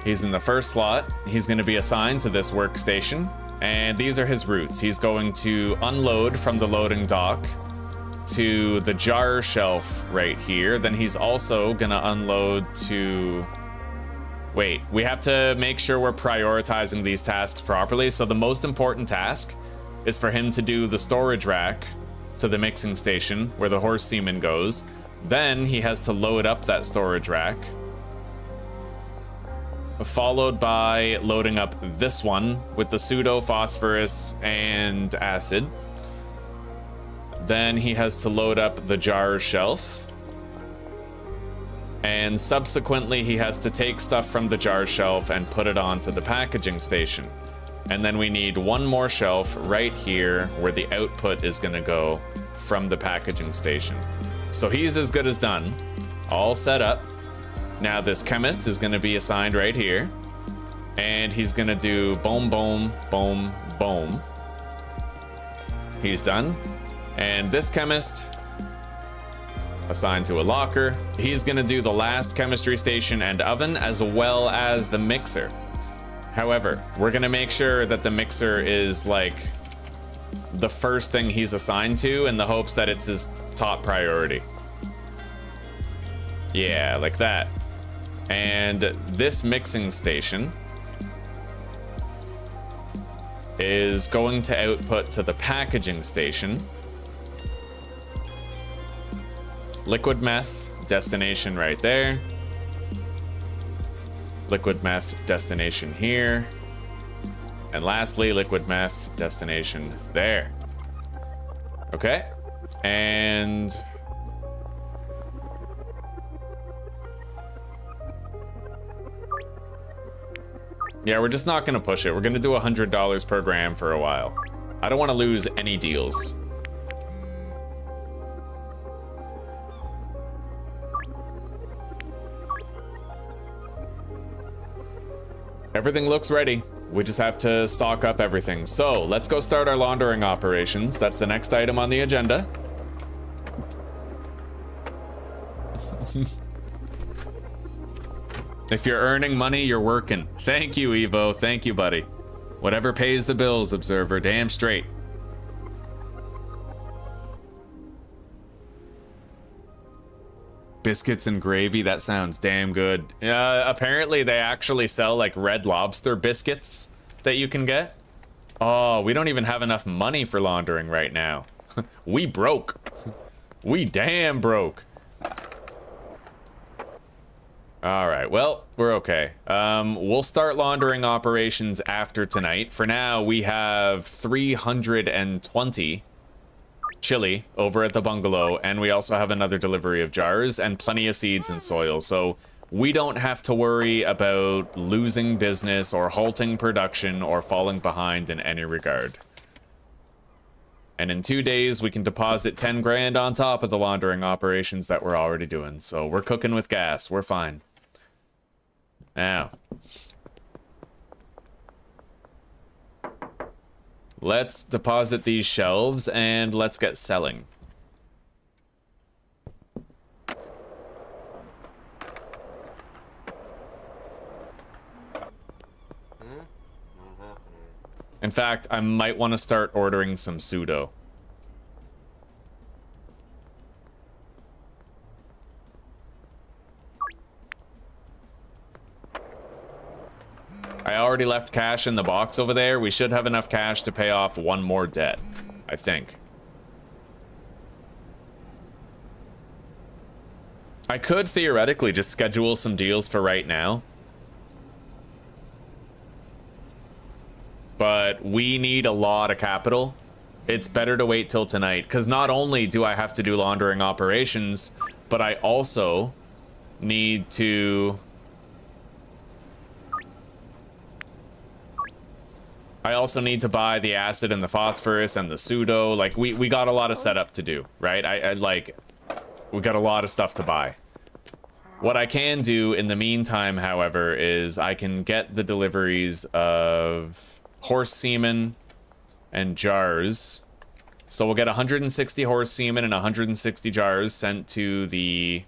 He's in the first slot. He's going to be assigned to this workstation. And these are his routes. He's going to unload from the loading dock to the jar shelf right here. Then he's also going to unload to... Wait, we have to make sure we're prioritizing these tasks properly. So the most important task is for him to do the storage rack to the mixing station where the horse semen goes. Then he has to load up that storage rack, followed by loading up this one with the pseudo phosphorus and acid. Then he has to load up the jar shelf. And subsequently, he has to take stuff from the jar shelf and put it onto the packaging station. And then we need one more shelf right here where the output is gonna go from the packaging station. So he's as good as done, all set up. Now this chemist is gonna be assigned right here. And he's gonna do boom, boom, boom, boom. He's done. And this chemist, assigned to a locker. He's gonna do the last chemistry station and oven, as well as the mixer. However, we're gonna make sure that the mixer is like the first thing he's assigned to in the hopes that it's his top priority. Yeah, like that. And this mixing station is going to output to the packaging station. Liquid meth, destination right there. Liquid meth, destination here. And lastly, liquid meth, destination there. Okay, and... yeah, we're just not gonna push it. We're gonna do $100 per gram for a while. I don't wanna lose any deals. Everything looks ready. We just have to stock up everything. So let's go start our laundering operations. That's the next item on the agenda. If you're earning money, you're working. Thank you, Evo. Thank you, buddy. Whatever pays the bills, Observer. Damn straight. Biscuits and gravy, that sounds damn good. Apparently they actually sell like Red Lobster biscuits that you can get. Oh, we don't even have enough money for laundering right now. We broke. We damn broke. All right, well, we're okay. We'll start laundering operations after tonight. For now, we have 320 chili over at the bungalow, and we also have another delivery of jars and plenty of seeds and soil, so we don't have to worry about losing business or halting production or falling behind in any regard. And in 2 days, we can deposit 10 grand on top of the laundering operations that we're already doing, so we're cooking with gas. We're fine. Now, let's deposit these shelves and let's get selling. In fact, I might want to start ordering some pseudo. I already left cash in the box over there. We should have enough cash to pay off one more debt, I think. I could theoretically just schedule some deals for right now. But we need a lot of capital. It's better to wait till tonight, because not only do I have to do laundering operations, but I also need to... buy the acid and the phosphorus and the pseudo. Like, we got a lot of setup to do, right? We got a lot of stuff to buy. What I can do in the meantime, however, is I can get the deliveries of horse semen and jars. So we'll get 160 horse semen and 160 jars sent to the...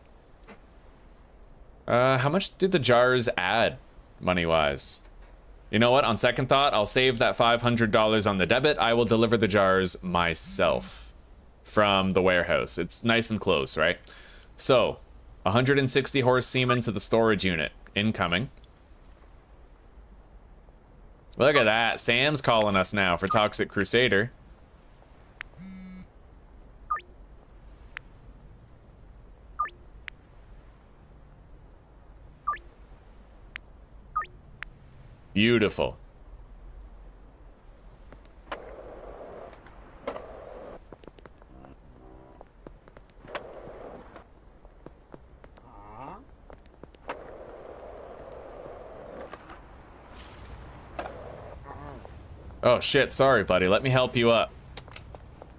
how much did the jars add, money-wise? You know what? On second thought, I'll save that $500 on the debit. I will deliver the jars myself from the warehouse. It's nice and close, right? So, 160 horse semen to the storage unit. Incoming. Look at that. Sam's calling us now for Toxic Crusader. Beautiful. Oh shit, sorry buddy, let me help you up.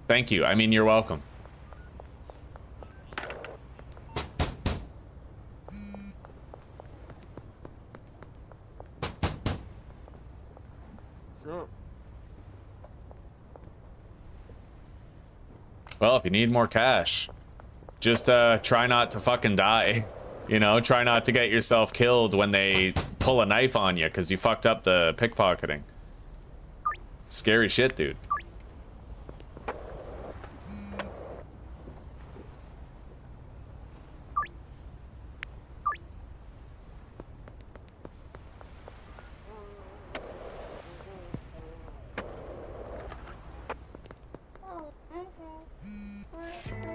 Thank you, I mean you're welcome. Well, if you need more cash, just try not to fucking die. You know, try not to get yourself killed when they pull a knife on you because you fucked up the pickpocketing. Scary shit, dude.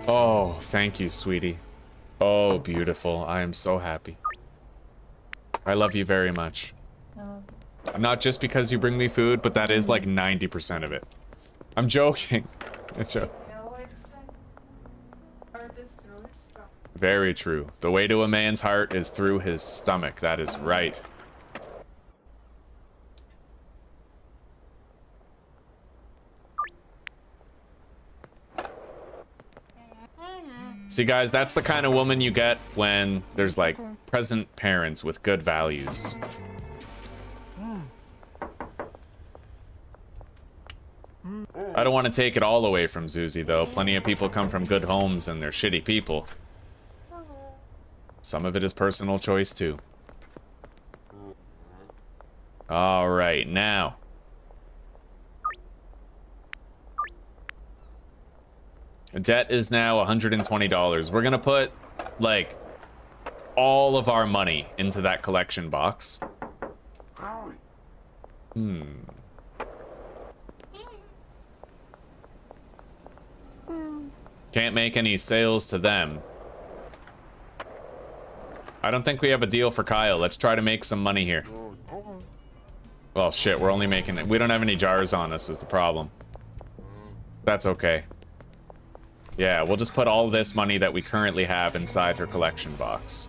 Oh, thank you, sweetie. Oh, beautiful. I am so happy. I love you very much. Not just because you bring me food, but that is like 90% of it. I'm joking. I'm joking. Very true. The way to a man's heart is through his stomach. That is right. See, guys, that's the kind of woman you get when there's, like, present parents with good values. I don't want to take it all away from Zuzi, though. Plenty of people come from good homes and they're shitty people. Some of it is personal choice too. All right, now. Debt is now $120. We're gonna put, like, all of our money into that collection box. Can't make any sales to them. I don't think we have a deal for Kyle. Let's try to make some money here. Well, shit, we're only making it. We don't have any jars on us is the problem. That's okay. Yeah, we'll just put all this money that we currently have inside her collection box.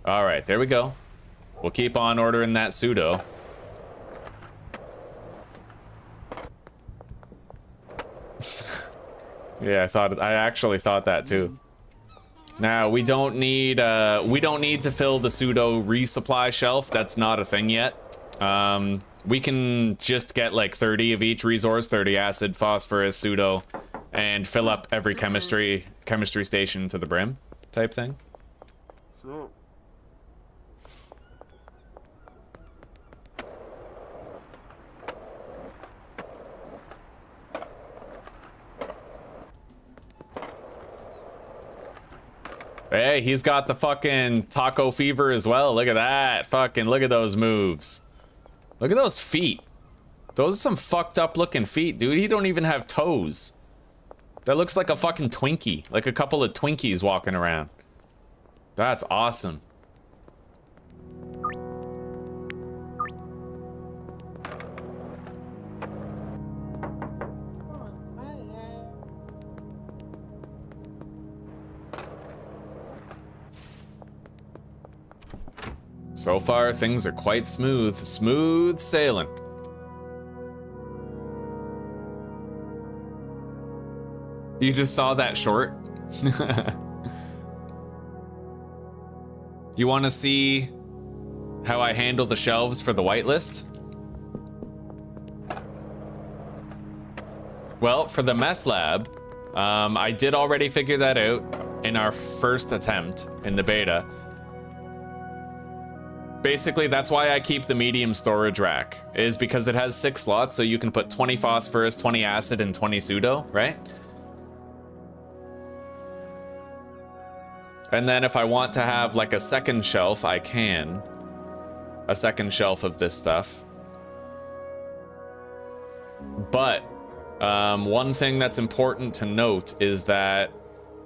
All right, there we go. We'll keep on ordering that pseudo. Yeah, I actually thought that too. Now we don't need to fill the pseudo resupply shelf. That's not a thing yet. We can just get like 30 of each resource, 30 acid, phosphorus, pseudo, and fill up every chemistry station to the brim type thing. Sure. Hey, he's got the fucking taco fever as well. Look at that. Fucking look at those moves. Look at those feet. Those are some fucked up looking feet, dude. He don't even have toes. That looks like a fucking Twinkie. Like a couple of Twinkies walking around. That's awesome. So far, things are quite smooth. Smooth sailing. You just saw that short? You want to see how I handle the shelves for the whitelist? Well, for the meth lab, I did already figure that out in our first attempt in the beta. Basically, that's why I keep the medium storage rack, is because it has 6 slots, so you can put 20 phosphorus, 20 acid, and 20 pseudo, right? And then if I want to have like a second shelf, I can. A second shelf of this stuff. But one thing that's important to note is that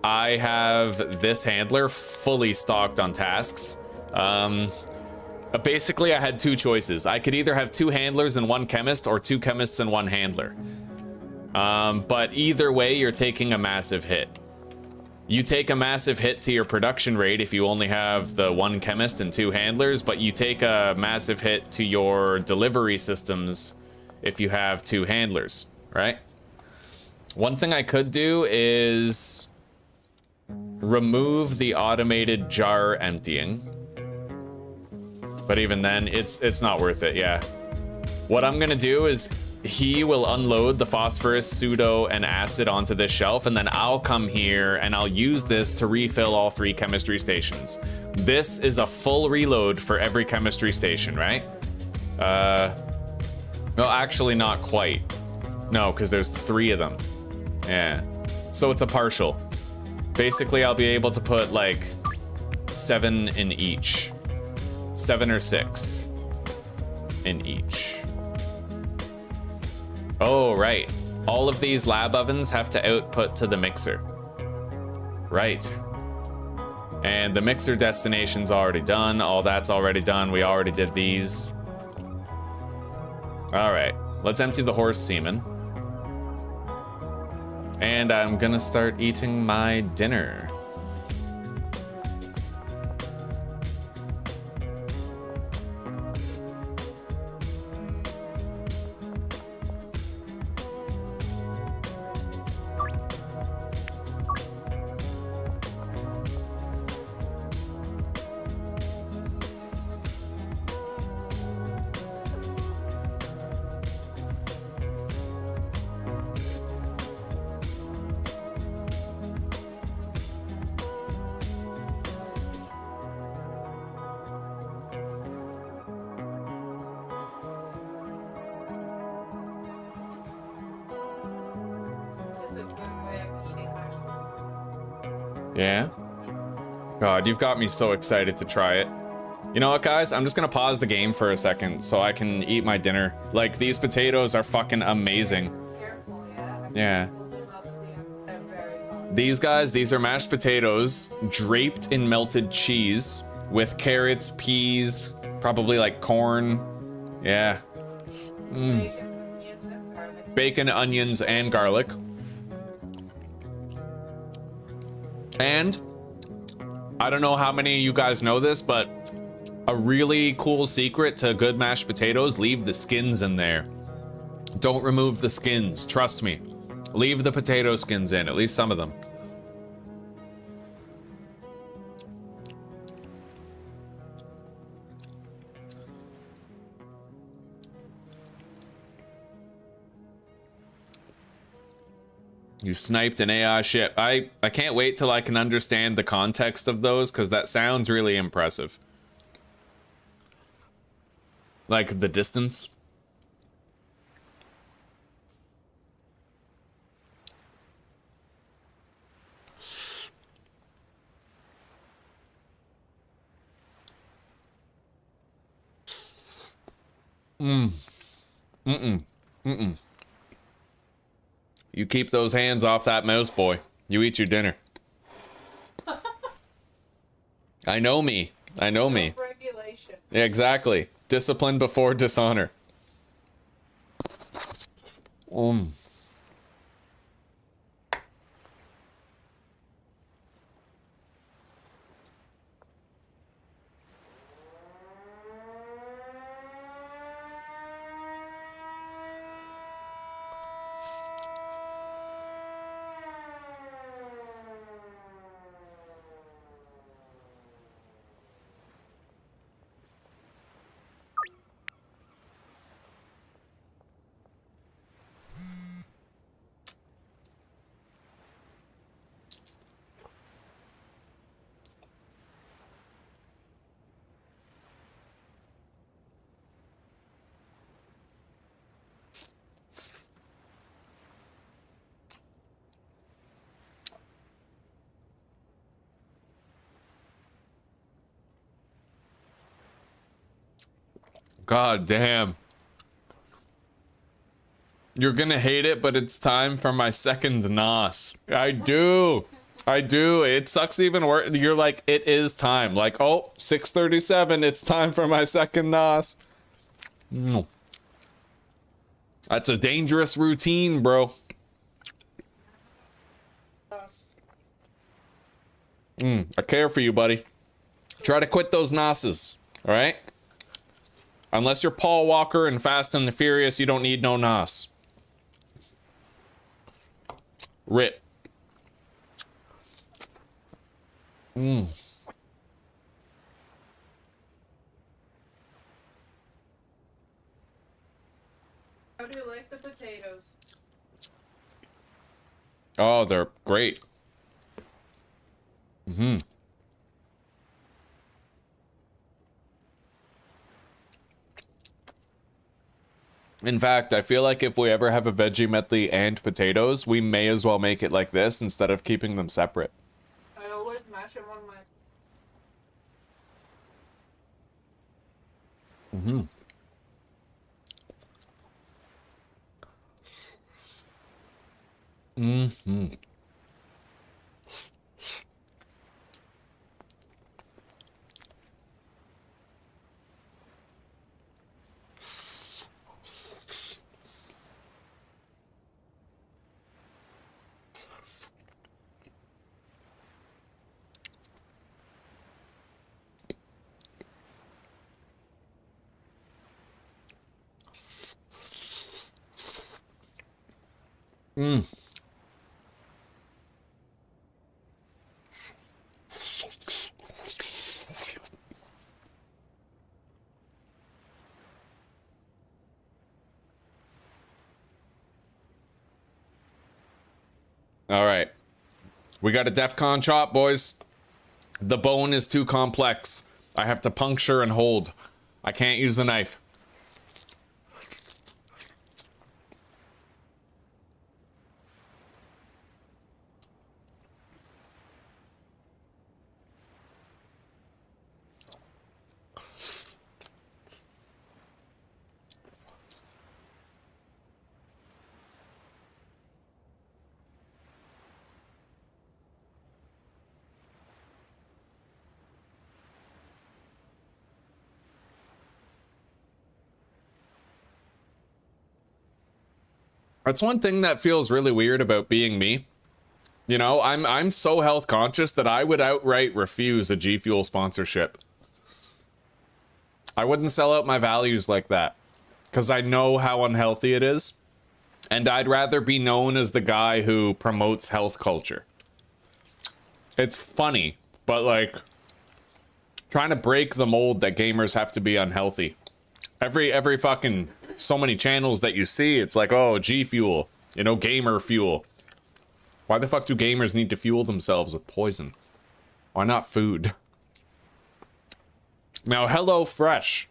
I have this handler fully stocked on tasks. Basically, I had 2 choices. I could either have 2 handlers and 1 chemist, or 2 chemists and 1 handler. But either way, you're taking a massive hit. You take a massive hit to your production rate if you only have the 1 chemist and 2 handlers, but you take a massive hit to your delivery systems if you have 2 handlers, right? One thing I could do is remove the automated jar emptying. But even then, it's not worth it, yeah. What I'm gonna do is he will unload the phosphorus, pseudo, and acid onto this shelf, and then I'll come here and I'll use this to refill all 3 chemistry stations. This is a full reload for every chemistry station, right? No, actually not quite. No, because there's 3 of them. Yeah. So it's a partial. Basically, I'll be able to put like 7 in each. 7 or 6 in each. Oh, right. All of these lab ovens have to output to the mixer. Right. And the mixer destination's already done. All that's already done. We already did these. All right. Let's empty the horse semen. And I'm gonna start eating my dinner. is a good way of eating mashed potatoes. Yeah? God, you've got me so excited to try it. You know what, guys? I'm just gonna pause the game for a second so I can eat my dinner. Like, these potatoes are fucking amazing. Careful, yeah? Yeah. Pull them out of the They're very hot. These guys, these are mashed potatoes draped in melted cheese with carrots, peas, probably like corn. Yeah. Bacon, onions, and garlic. And I don't know how many of you guys know this, but a really cool secret to good mashed potatoes, leave the skins in there. Don't remove the skins, trust me. Leave the potato skins in, at least some of them. You sniped an AI ship. I can't wait till I can understand the context of those, because that sounds really impressive. Like the distance. You keep those hands off that mouse, boy. You eat your dinner. I know me. I know me. Regulation. Yeah, exactly. Discipline before dishonor. God damn. You're gonna hate it, but it's time for my second NOS. I do. I do. It sucks even worse. You're like, it is time. Like, oh, 6:37. It's time for my second NOS. No. That's a dangerous routine, bro. I care for you, buddy. Try to quit those NOSes, all right? Unless you're Paul Walker and Fast and the Furious, you don't need no NOS. Rip. How do you like the potatoes? Oh, they're great. In fact, I feel like if we ever have a veggie medley and potatoes, we may as well make it like this instead of keeping them separate. I always mash them on my... All right. We got a DEFCON chop, boys. The bone is too complex. I have to puncture and hold. I can't use the knife. That's one thing that feels really weird about being me. You know, I'm so health conscious that I would outright refuse a G Fuel sponsorship. I wouldn't sell out my values like that because I know how unhealthy it is, and I'd rather be known as the guy who promotes health culture. It's funny, but like trying to break the mold that gamers have to be unhealthy. Every fucking so many channels that you see, it's like, oh, G Fuel, you know, gamer fuel. Why the fuck do gamers need to fuel themselves with poison? Why not food? Now, HelloFresh.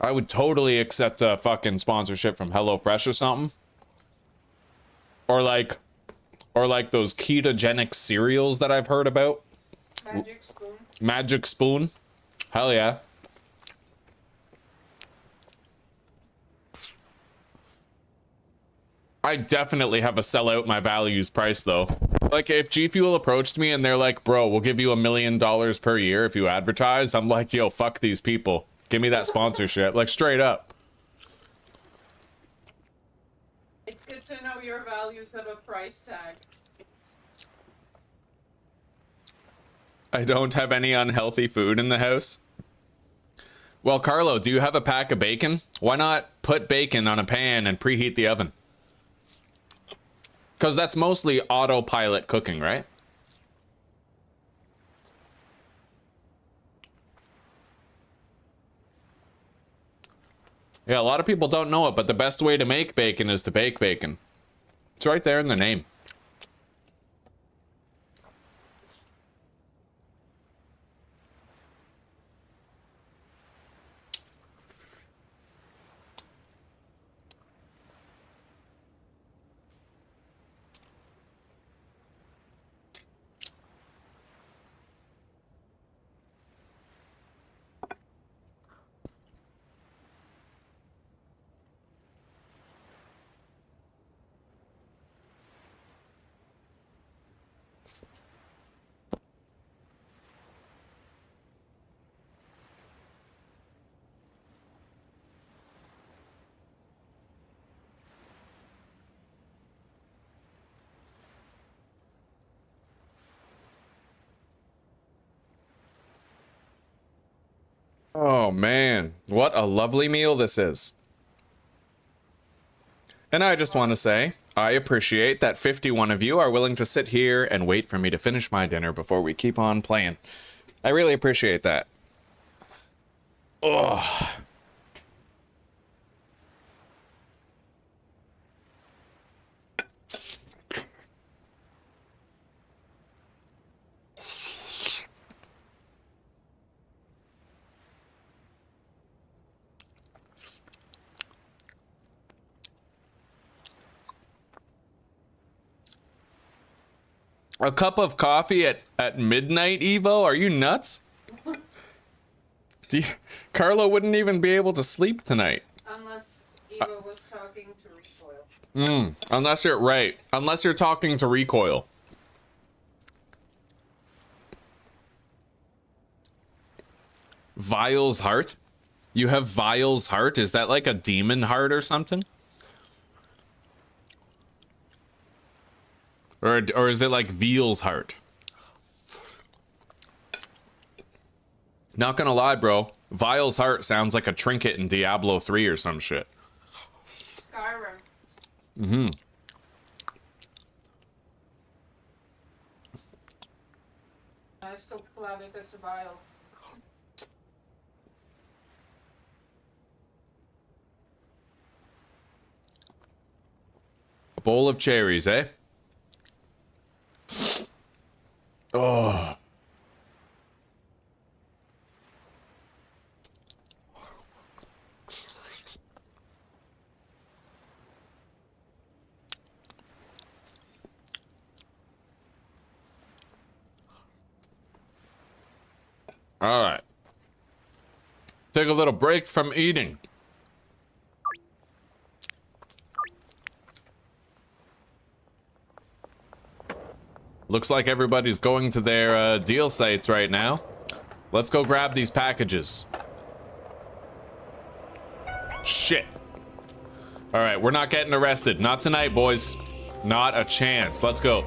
I would totally accept a fucking sponsorship from HelloFresh or something. Or like those ketogenic cereals that I've heard about. Magic spoon. Magic Spoon. Hell yeah. I definitely have a sell out my values price though. Like if G Fuel approached me and they're like, bro, we'll give you $1 million per year if you advertise, I'm like, yo, fuck these people. Give me that sponsorship. Like straight up. It's good to know your values have a price tag. I don't have any unhealthy food in the house. Well, Carlo, do you have a pack of bacon? Why not put bacon on a pan and preheat the oven? Because that's mostly autopilot cooking, right? Yeah, a lot of people don't know it, but the best way to make bacon is to bake bacon. It's right there in the name. Oh man, what a lovely meal this is. And I just want to say, I appreciate that 51 of you are willing to sit here and wait for me to finish my dinner before we keep on playing. I really appreciate that. Oh. A cup of coffee at midnight, Evo? Are you nuts? Carlo wouldn't even be able to sleep tonight. Unless Evo was talking to Recoil. Unless you're right. Unless you're talking to Recoil. Vile's heart? You have Vile's heart? Is that like a demon heart or something? Or is it like Veal's heart? Not gonna lie, bro. Vile's heart sounds like a trinket in Diablo 3 or some shit. Skyrim. Mm-hmm. I still have it as a vial. A bowl of cherries, eh? Oh. All right. Take a little break from eating. Looks like everybody's going to their deal sites right now. Let's go grab these packages. Shit. All right, we're not getting arrested. Not tonight, boys. Not a chance. Let's go.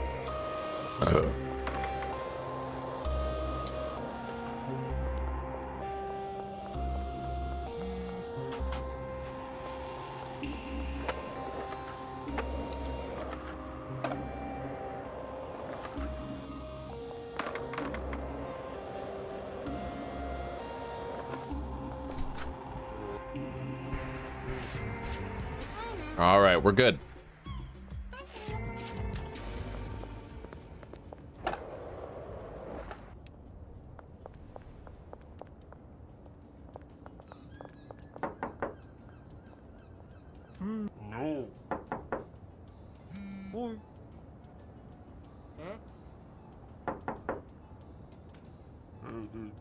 All right, we're good. No. Boy. Dude.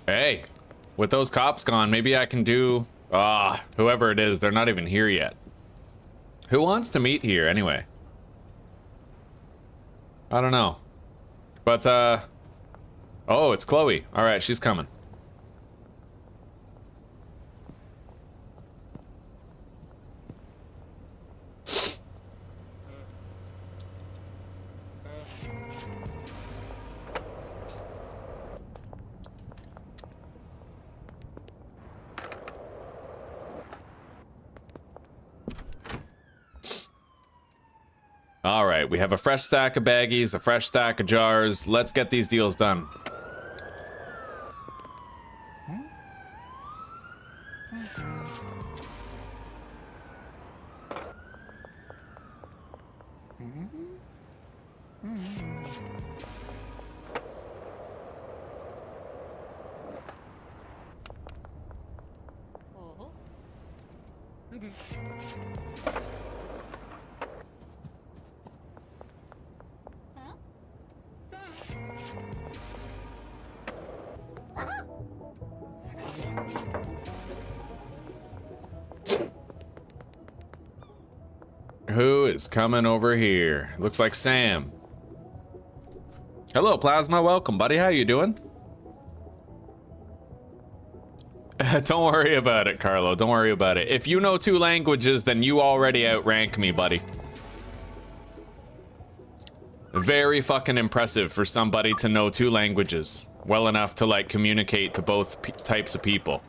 Hey, with those cops gone, maybe I can do... whoever it is, they're not even here yet. Who wants to meet here, anyway? I don't know. But, oh, it's Chloe. All right, she's coming. All right, we have a fresh stack of baggies, a fresh stack of jars. Let's get these deals done. Who is coming over here? Looks like Sam. Hello, Plasma. Welcome, buddy. How you doing? Don't worry about it, Carlo. Don't worry about it. If you know 2 languages, then you already outrank me, buddy. Very fucking impressive for somebody to know 2 languages. Well enough to, like, communicate to both types of people.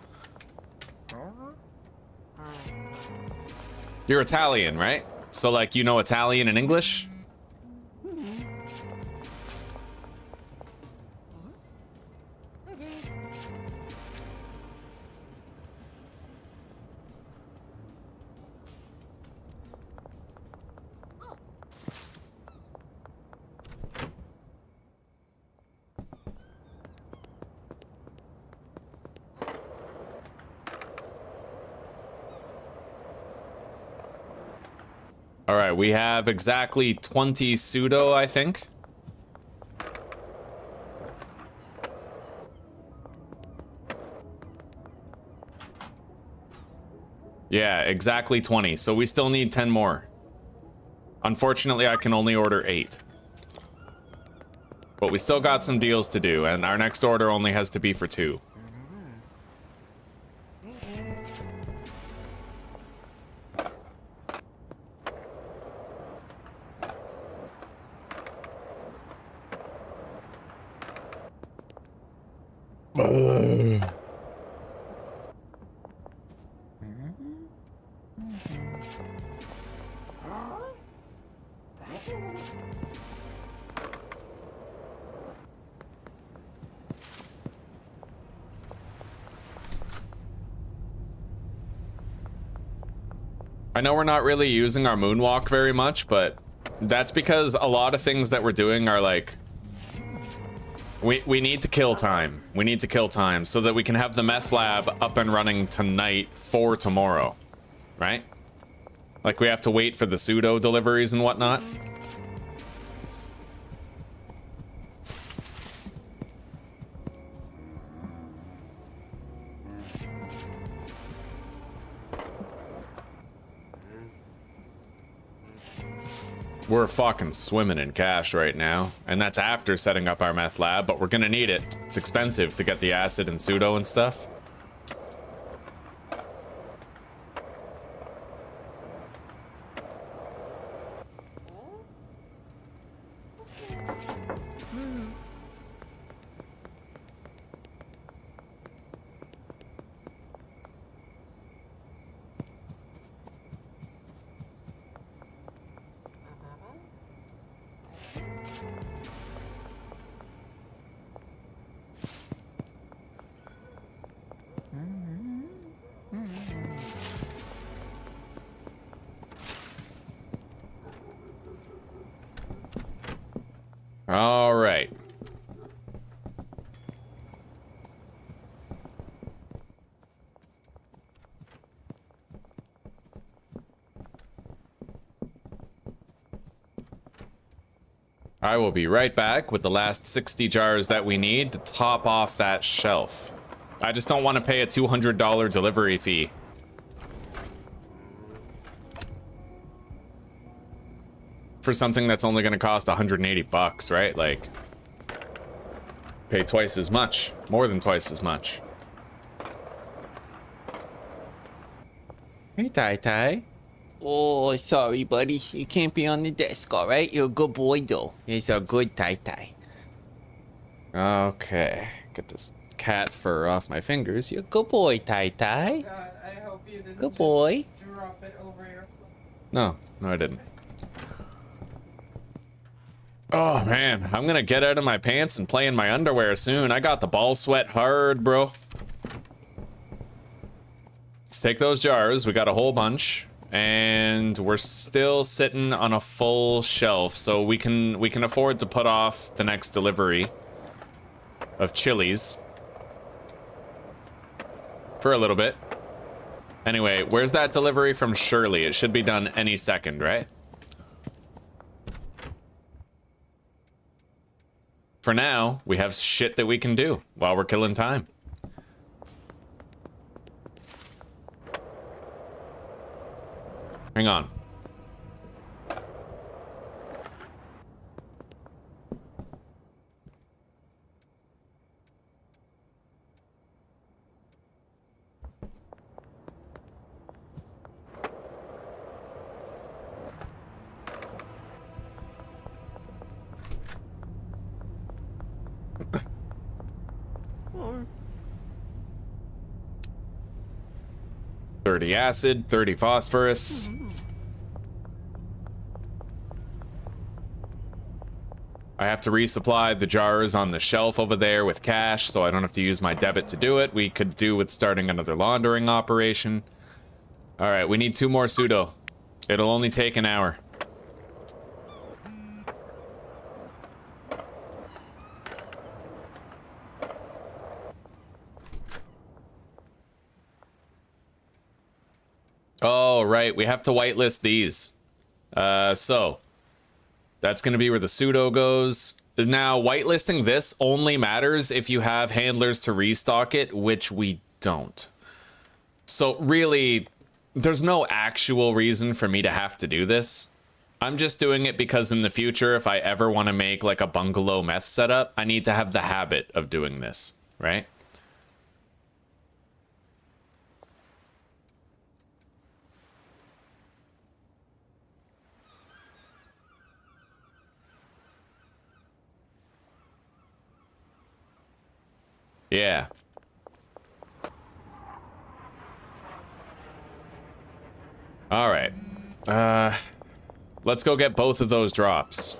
You're Italian, right? So, like, you know Italian and English? All right, we have exactly 20 pseudo, I think. Yeah, exactly 20. So we still need 10 more. Unfortunately, I can only order 8. But we still got some deals to do, and our next order only has to be for 2. I know we're not really using our moonwalk very much, but that's because a lot of things that we're doing are like, we need to kill time. We need to kill time so that we can have the meth lab up and running tonight for tomorrow, right? Like we have to wait for the pseudo deliveries and whatnot. We're fucking swimming in cash right now, and that's after setting up our meth lab, but we're gonna need it. It's expensive to get the acid and pseudo and stuff. All right. I will be right back with the last 60 jars that we need to top off that shelf. I just don't want to pay a $200 delivery fee. For something that's only going to cost 180 bucks, right? Like, pay twice as much, more than twice as much. Hey, Tai Tai. Oh, sorry, buddy. You can't be on the desk, all right? You're a good boy, though. He's a good Tai-Tai. Okay, get this cat fur off my fingers. You're a good boy, Tai-Tai. God, I hope you didn't Good boy. just drop it over your foot. No, I didn't. Oh man, I'm gonna get out of my pants and play in my underwear soon. I got the ball sweat hard, bro. Let's take those jars. We got a whole bunch, and we're still sitting on a full shelf, so we can afford to put off the next delivery of chilies for a little bit. Anyway, where's that delivery from Shirley? It should be done any second, right? For now, we have shit that we can do while we're killing time. Hang on. $30 acid, 30 phosphorus. I have to resupply the jars on the shelf over there with cash, so I don't have to use my debit to do it. We could do with starting another laundering operation. All right, we need 2 more pseudo. It'll only take an hour. Oh, right, we have to whitelist these. So that's gonna be where the pseudo goes. Now, whitelisting this only matters if you have handlers to restock it, which we don't. So really, there's no actual reason for me to have to do this. I'm just doing it because in the future, if I ever want to make like a bungalow meth setup, I need to have the habit of doing this, right? Yeah. All right. Let's go get both of those drops.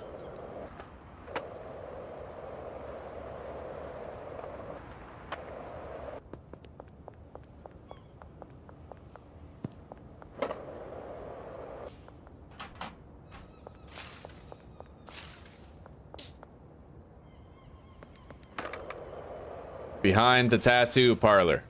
Behind the tattoo parlor.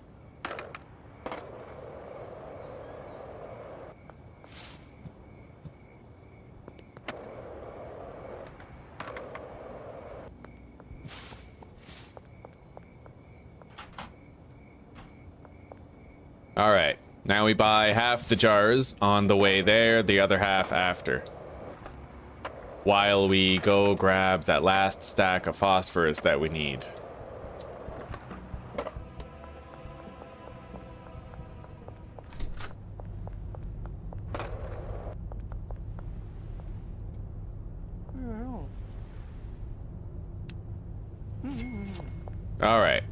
All right, now we buy half the jars on the way there, the other half after. while we go grab that last stack of phosphorus that we need. All right.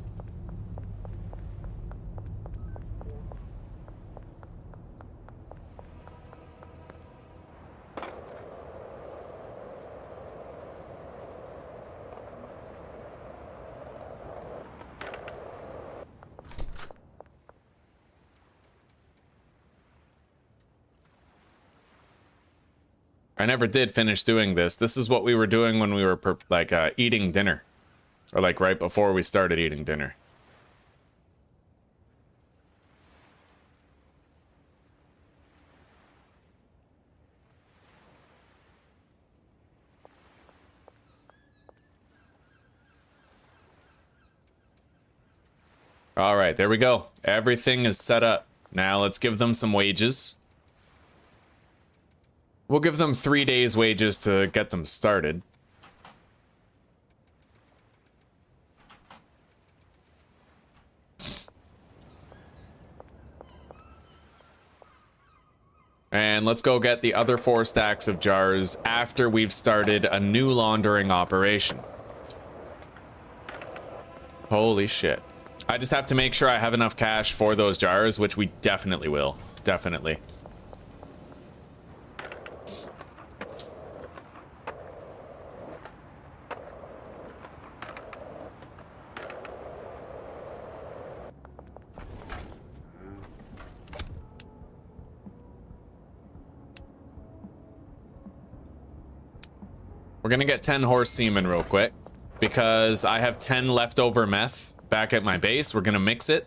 I never did finish doing this. This is what we were doing when we were eating dinner. Or like right before we started eating dinner. All right, there we go. Everything is set up. Now let's give them some wages. We'll give them 3 days' wages to get them started. And let's go get the other 4 stacks of jars after we've started a new laundering operation. Holy shit. I just have to make sure I have enough cash for those jars, which we definitely will. Definitely. We're gonna get 10 horse semen real quick because I have 10 leftover meth back at my base. We're gonna mix it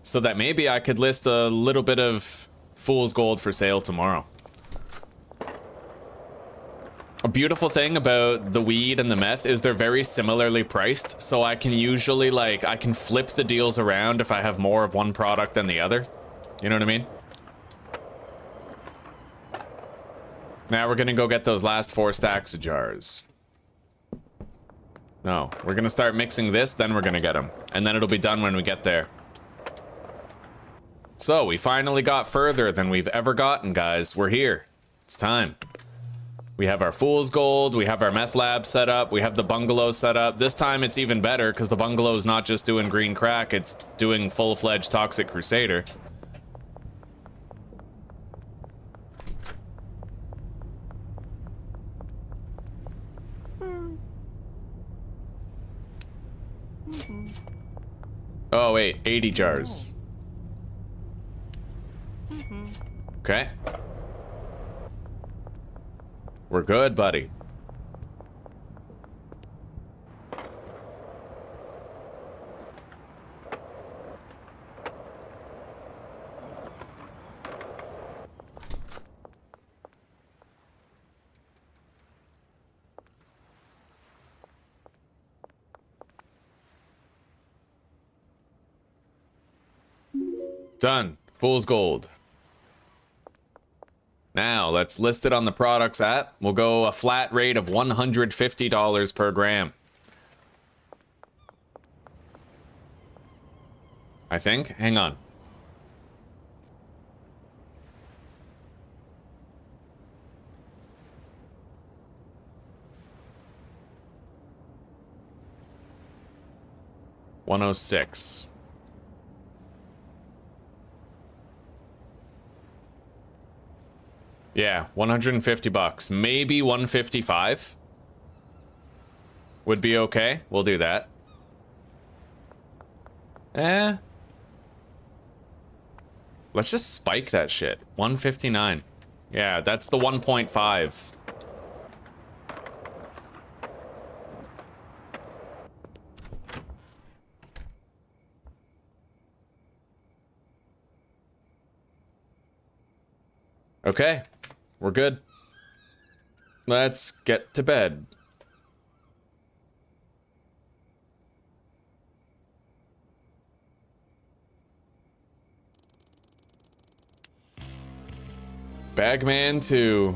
so that maybe I could list a little bit of fool's gold for sale tomorrow. A beautiful thing about the weed and the meth is they're very similarly priced, so I can usually I can flip the deals around if I have more of one product than the other. You know what I mean? Now we're gonna go get those last 4 stacks of jars. No, we're gonna start mixing this, then we're gonna get them. And then it'll be done when we get there. So, we finally got further than we've ever gotten, guys. We're here. It's time. We have our fool's gold, we have our meth lab set up, we have the bungalow set up. This time it's even better, because the bungalow's not just doing green crack, it's doing full-fledged Toxic Crusader. Oh wait, 80 jars. Okay. We're good, buddy. Done. Fool's gold. Now, let's list it on the products app. We'll go a flat rate of $150 per gram. I think. Hang on. $106. Yeah, 150 bucks. Maybe 155 would be okay. We'll do that. Let's just spike that shit. 159. Yeah, that's the 1.5. Okay. We're good. Let's get to bed. Bagman 2.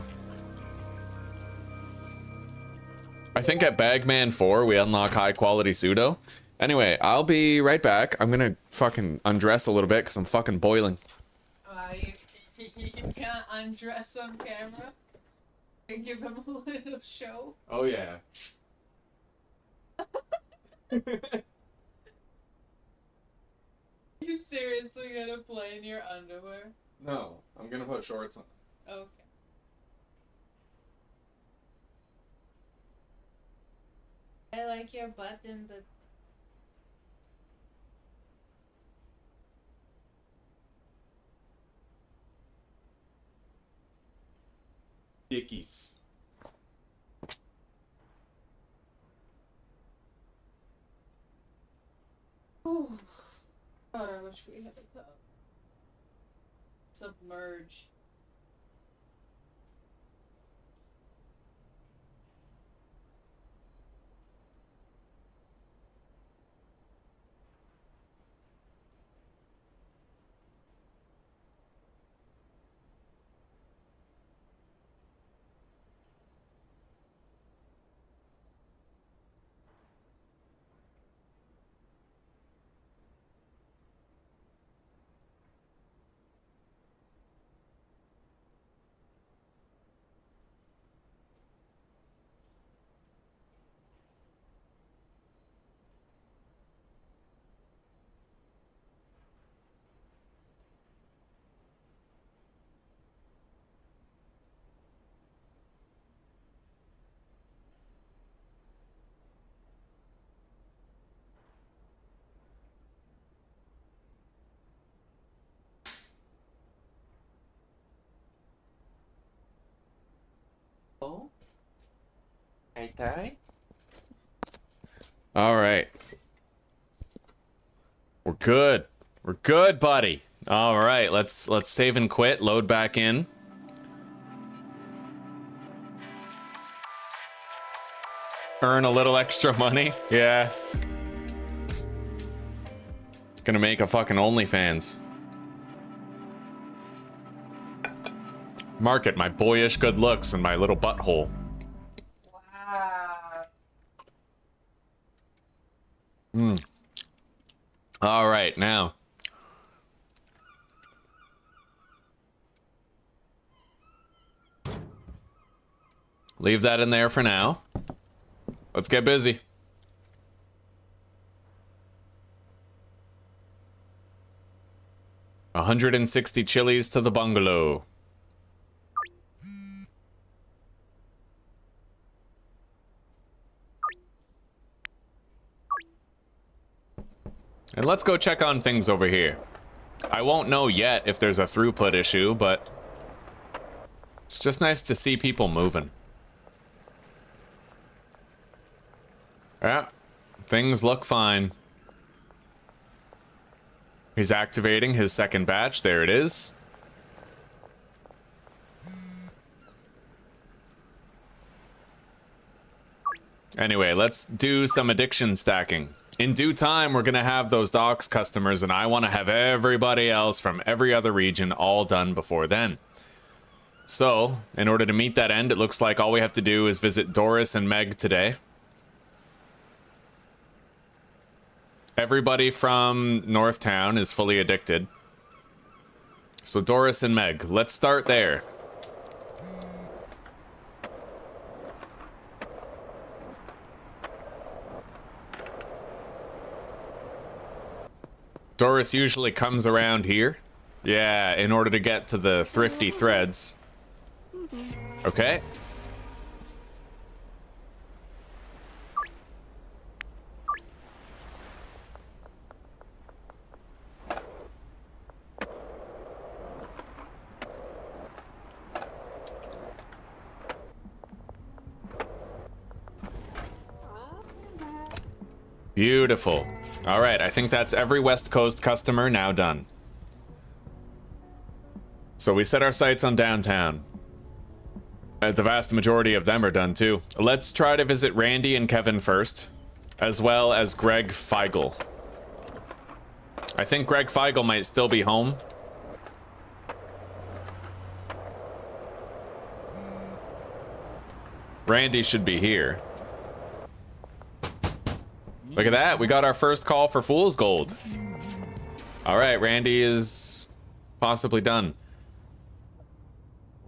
I think at Bagman 4 we unlock high quality pseudo. Anyway, I'll be right back. I'm gonna fucking undress a little bit because I'm fucking boiling. You can't undress on camera and give him a little show. Oh yeah. You seriously gonna play in your underwear? No, I'm gonna put shorts on. Okay. I like your butt in the... Dickies. Oh, God, I wish we had a cup. Submerge. Oh. Tay. All right. We're good. We're good, buddy. All right, let's save and quit. Load back in. Earn a little extra money. Yeah. Gonna make a fucking OnlyFans. Market my boyish good looks and my little butthole. Wow. All right, now. Leave that in there for now. Let's get busy. $160 chilies to the bungalow. And let's go check on things over here. I won't know yet if there's a throughput issue, but it's just nice to see people moving. Yeah, things look fine. He's activating his second batch. There it is. Anyway, let's do some addiction stacking. In due time, we're gonna have those docks customers, and I want to have everybody else from every other region all done before then. So, in order to meet that end, it looks like all we have to do is visit Doris and Meg today. Everybody from Northtown is fully addicted. So Doris and Meg, let's start there. Doris usually comes around here. Yeah, in order to get to the thrifty threads. Okay. Beautiful. All right, I think that's every West Coast customer now done. So we set our sights on downtown. The vast majority of them are done too. Let's try to visit Randy and Kevin first, as well as Greg Feigl. I think Greg Feigl might still be home. Randy should be here. Look at that. We got our first call for Fool's Gold. All right, Randy is possibly done.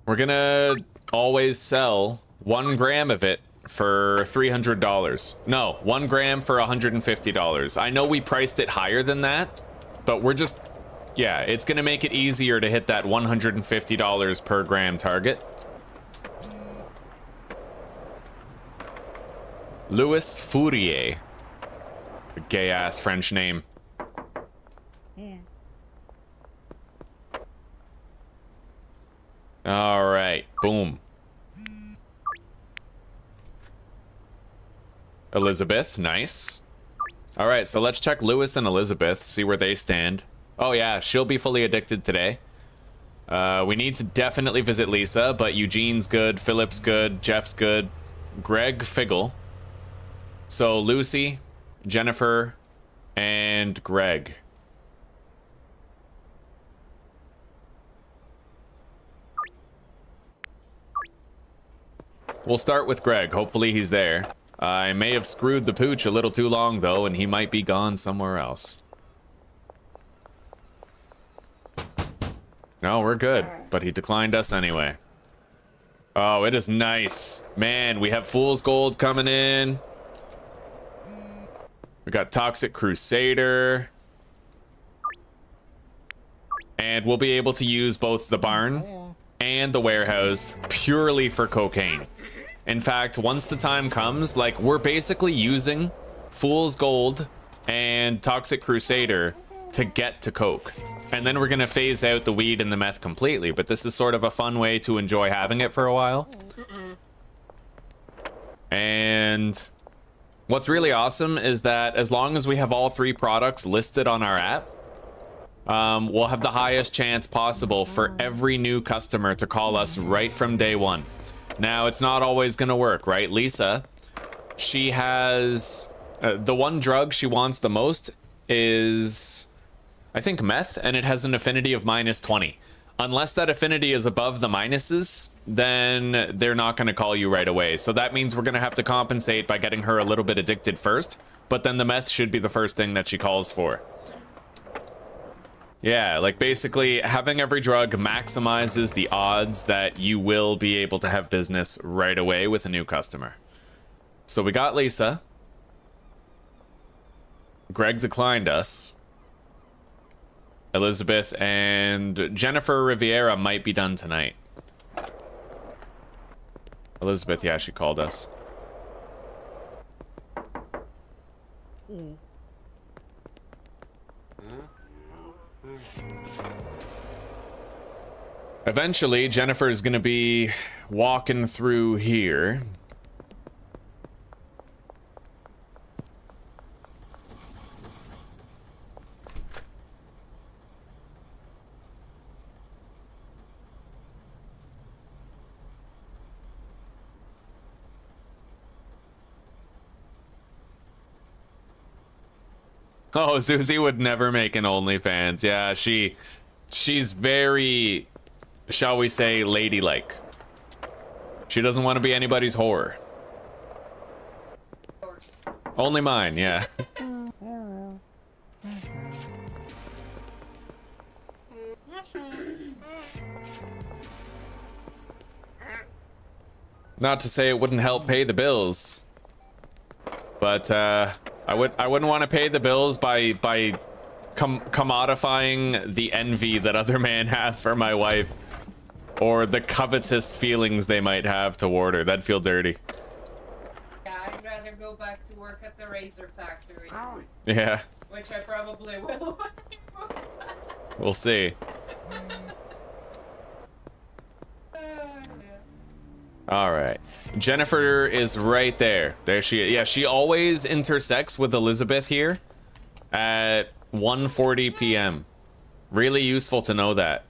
We're gonna always sell 1 gram of it for $300. No, 1 gram for $150. I know we priced it higher than that, but we're just, yeah, it's gonna make it easier to hit that $150 per gram target. Louis Fourier. A gay-ass French name. All right, boom. Elizabeth, nice. All right, so let's check Lewis and Elizabeth, see where they stand. Oh yeah, she'll be fully addicted today. We need to definitely visit Lisa, but Eugene's good, Philip's good, Jeff's good, Greg Figgle. So Lucy, Jennifer, and Greg. We'll start with Greg. Hopefully he's there. I may have screwed the pooch a little too long, though, and he might be gone somewhere else. No, we're good, but he declined us anyway. Oh, it is nice. Man, we have Fool's Gold coming in. We got Toxic Crusader. And we'll be able to use both the barn and the warehouse purely for cocaine. In fact, once the time comes, like, we're basically using Fool's Gold and Toxic Crusader to get to coke. And then we're gonna phase out the weed and the meth completely, but this is sort of a fun way to enjoy having it for a while. And what's really awesome is that as long as we have all 3 products listed on our app, we'll have the highest chance possible for every new customer to call us right from day one. Now, it's not always gonna work, right? Lisa, she has the one drug she wants the most is, I think, meth, and it has an affinity of -20. Unless that affinity is above the minuses, then they're not gonna call you right away. So that means we're gonna have to compensate by getting her a little bit addicted first, but then the meth should be the first thing that she calls for. Yeah, like basically having every drug maximizes the odds that you will be able to have business right away with a new customer. So we got Lisa. Greg declined us. Elizabeth and Jennifer Riviera might be done tonight. Elizabeth, yeah, she called us. Eventually, Jennifer is gonna be walking through here. Oh, Susie would never make an OnlyFans. Yeah, she's very, shall we say, ladylike. She doesn't want to be anybody's whore. Yours. Only mine, yeah. Not to say it wouldn't help pay the bills, but I wouldn't want to pay the bills by commodifying the envy that other men have for my wife, or the covetous feelings they might have toward her. That'd feel dirty. Yeah, I'd rather go back to work at the razor factory. Yeah. Which I probably will. We'll see. All right. Jennifer is right there. There she is. Yeah, she always intersects with Elizabeth here at 1:40 p.m. Really useful to know that.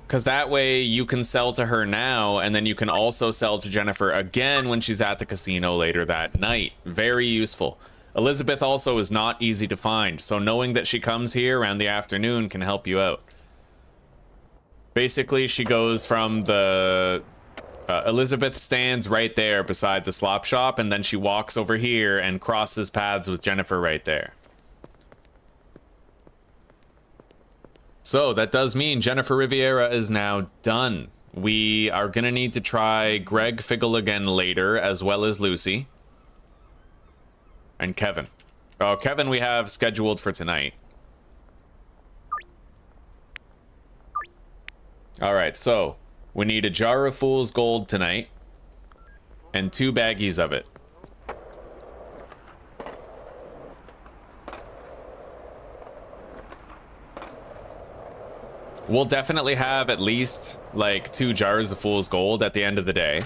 Because that way you can sell to her now, and then you can also sell to Jennifer again when she's at the casino later that night. Very useful. Elizabeth also is not easy to find, so knowing that she comes here around the afternoon can help you out. Basically, she goes from the Elizabeth stands right there beside the slop shop, and then she walks over here and crosses paths with Jennifer right there. So that does mean Jennifer Riviera is now done. We are gonna need to try Greg Figgle again later, as well as Lucy. And Kevin. Oh, Kevin we have scheduled for tonight. Alright, so we need a jar of Fool's Gold tonight. And 2 baggies of it. We'll definitely have at least, like, 2 jars of Fool's Gold at the end of the day.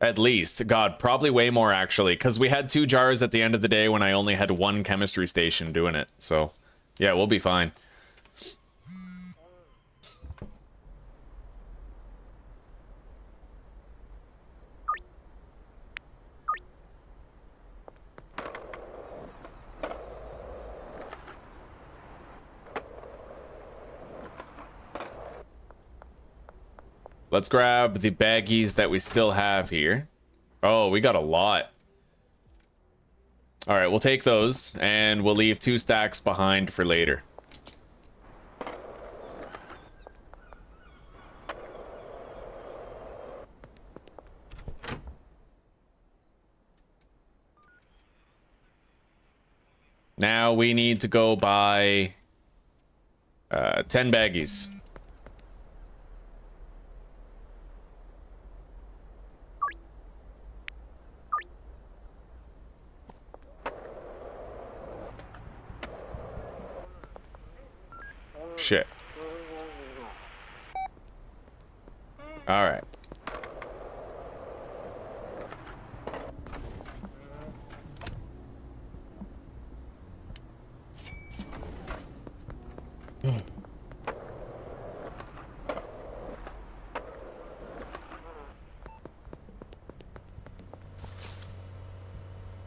At least. God, probably way more, actually. Because we had 2 jars at the end of the day when I only had 1 chemistry station doing it. So, yeah, we'll be fine. Let's grab the baggies that we still have here. Oh, we got a lot. All right, we'll take those, and we'll leave 2 stacks behind for later. Now we need to go buy 10 baggies. Shit. All right.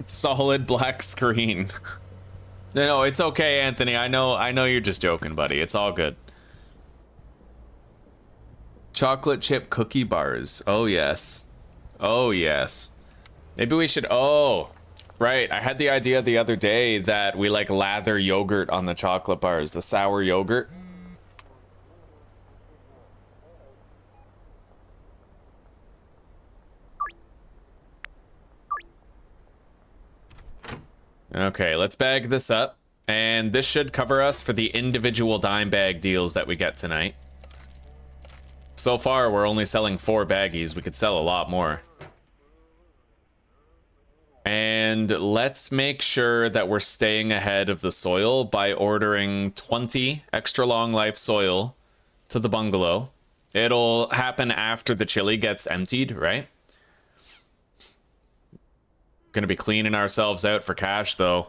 Solid black screen. No, it's okay, Anthony. I know you're just joking, buddy. It's all good. Chocolate chip cookie bars. Oh, yes. Oh, yes. Maybe we should... Oh, right. I had the idea the other day that we, like, lather yogurt on the chocolate bars. The sour yogurt. Okay, let's bag this up. And this should cover us for the individual dime bag deals that we get tonight. So far, we're only selling 4 baggies. We could sell a lot more. And let's make sure that we're staying ahead of the soil by ordering 20 extra long life soil to the bungalow. It'll happen after the chili gets emptied, right? Gonna be cleaning ourselves out for cash, though.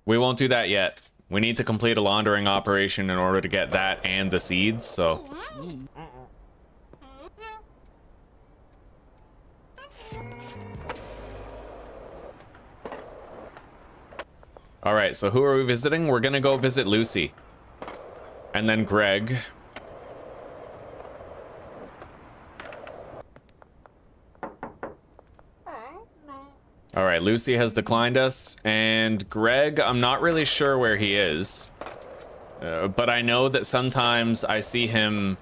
We won't do that yet. We need to complete a laundering operation in order to get that and the seeds, so... Alright, so who are we visiting? We're gonna go visit Lucy. And then Greg. Alright, Lucy has declined us, and Greg, I'm not really sure where he is. But I know that sometimes I see him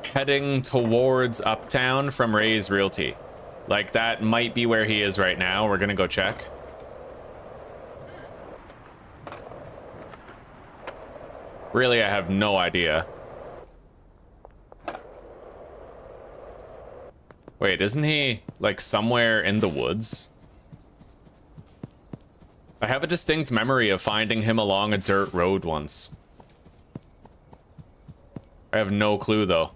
heading towards Uptown from Ray's Realty. Like, that might be where he is right now. We're gonna go check. Really, I have no idea. Wait, isn't he, like, somewhere in the woods? I have a distinct memory of finding him along a dirt road once. I have no clue, though.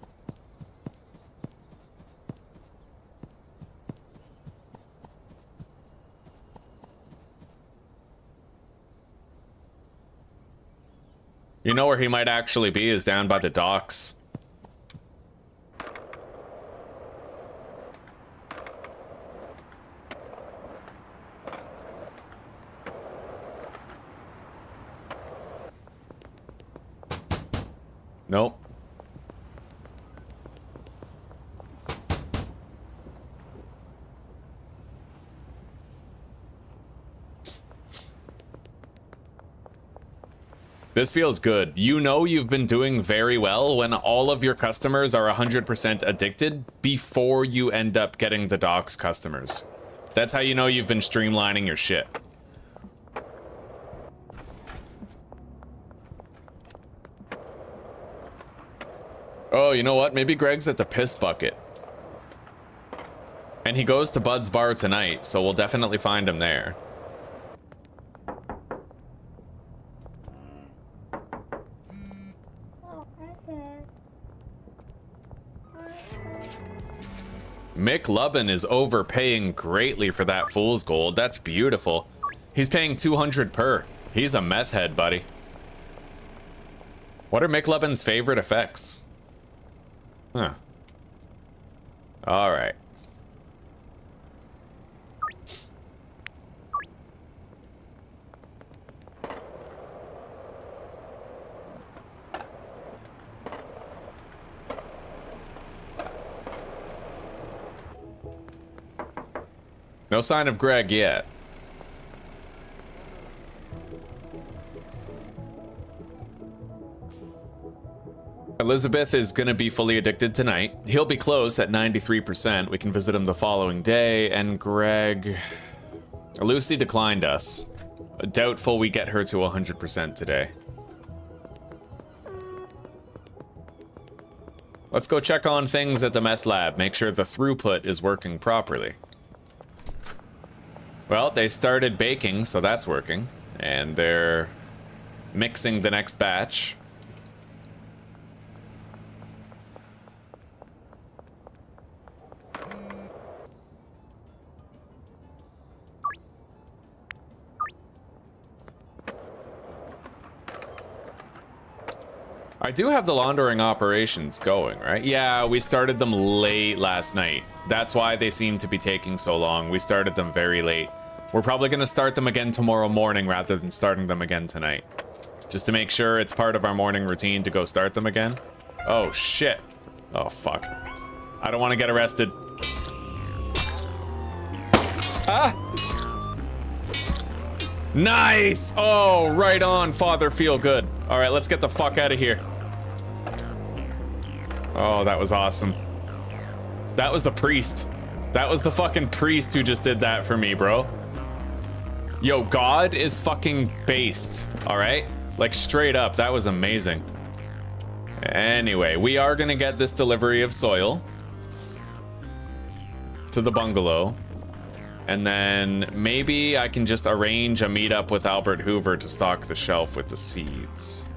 You know where he might actually be is down by the docks. Nope. This feels good. You know you've been doing very well when all of your customers are 100% addicted before you end up getting the docs customers. That's how you know you've been streamlining your shit. Oh, you know what? Maybe Greg's at the piss bucket. And he goes to Bud's bar tonight, so we'll definitely find him there. Mick Lubin is overpaying greatly for that fool's gold. That's beautiful. He's paying 200 per. He's a meth head, buddy. What are Mick Lubin's favorite effects? Huh. All right. No sign of Greg yet. Elizabeth is gonna be fully addicted tonight. He'll be close at 93%. We can visit him the following day. And Greg... Lucy declined us. Doubtful we get her to 100% today. Let's go check on things at the meth lab. Make sure the throughput is working properly. Well, they started baking, so that's working. And they're mixing the next batch. I do have the laundering operations going, right? Yeah, we started them late last night. That's why they seem to be taking so long. We started them very late. We're probably going to start them again tomorrow morning rather than starting them again tonight. Just to make sure it's part of our morning routine to go start them again. Oh, shit. Oh, fuck. I don't want to get arrested. Ah! Nice! Oh, right on, Father Feel Good. All right, let's get the fuck out of here. Oh, that was awesome. That was the priest. That was the fucking priest who just did that for me, bro. Yo, God is fucking based, all right? Like, straight up, that was amazing. Anyway, we are gonna get this delivery of soil to the bungalow. And then maybe I can just arrange a meetup with Albert Hoover to stock the shelf with the seeds.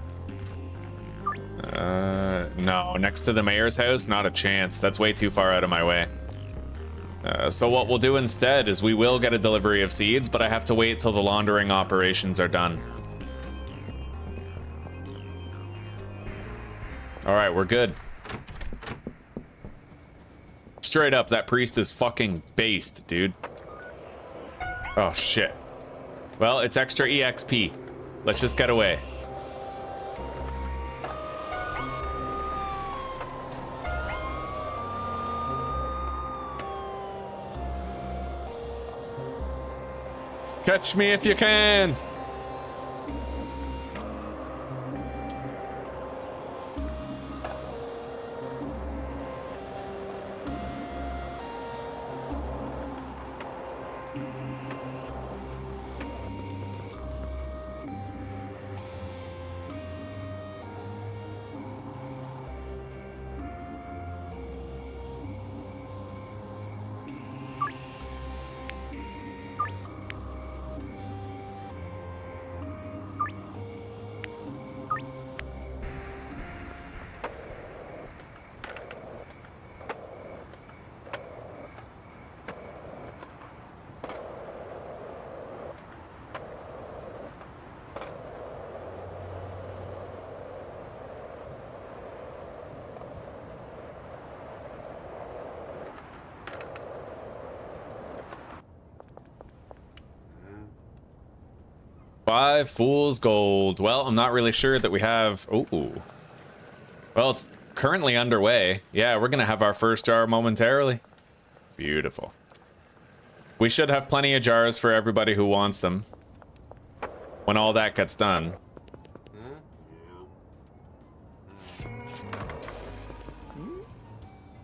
No, next to the mayor's house? Not a chance. That's way too far out of my way. So what we'll do instead is we will get a delivery of seeds, but I have to wait till the laundering operations are done. All right, we're good. Straight up, that priest is fucking based, dude. Oh, shit. Well, it's extra EXP. Let's just get away. Catch me if you can. Five fool's gold. Well, I'm not really sure that we have... Ooh. Well, it's currently underway. Yeah, we're gonna have our first jar momentarily. Beautiful. We should have plenty of jars for everybody who wants them when all that gets done.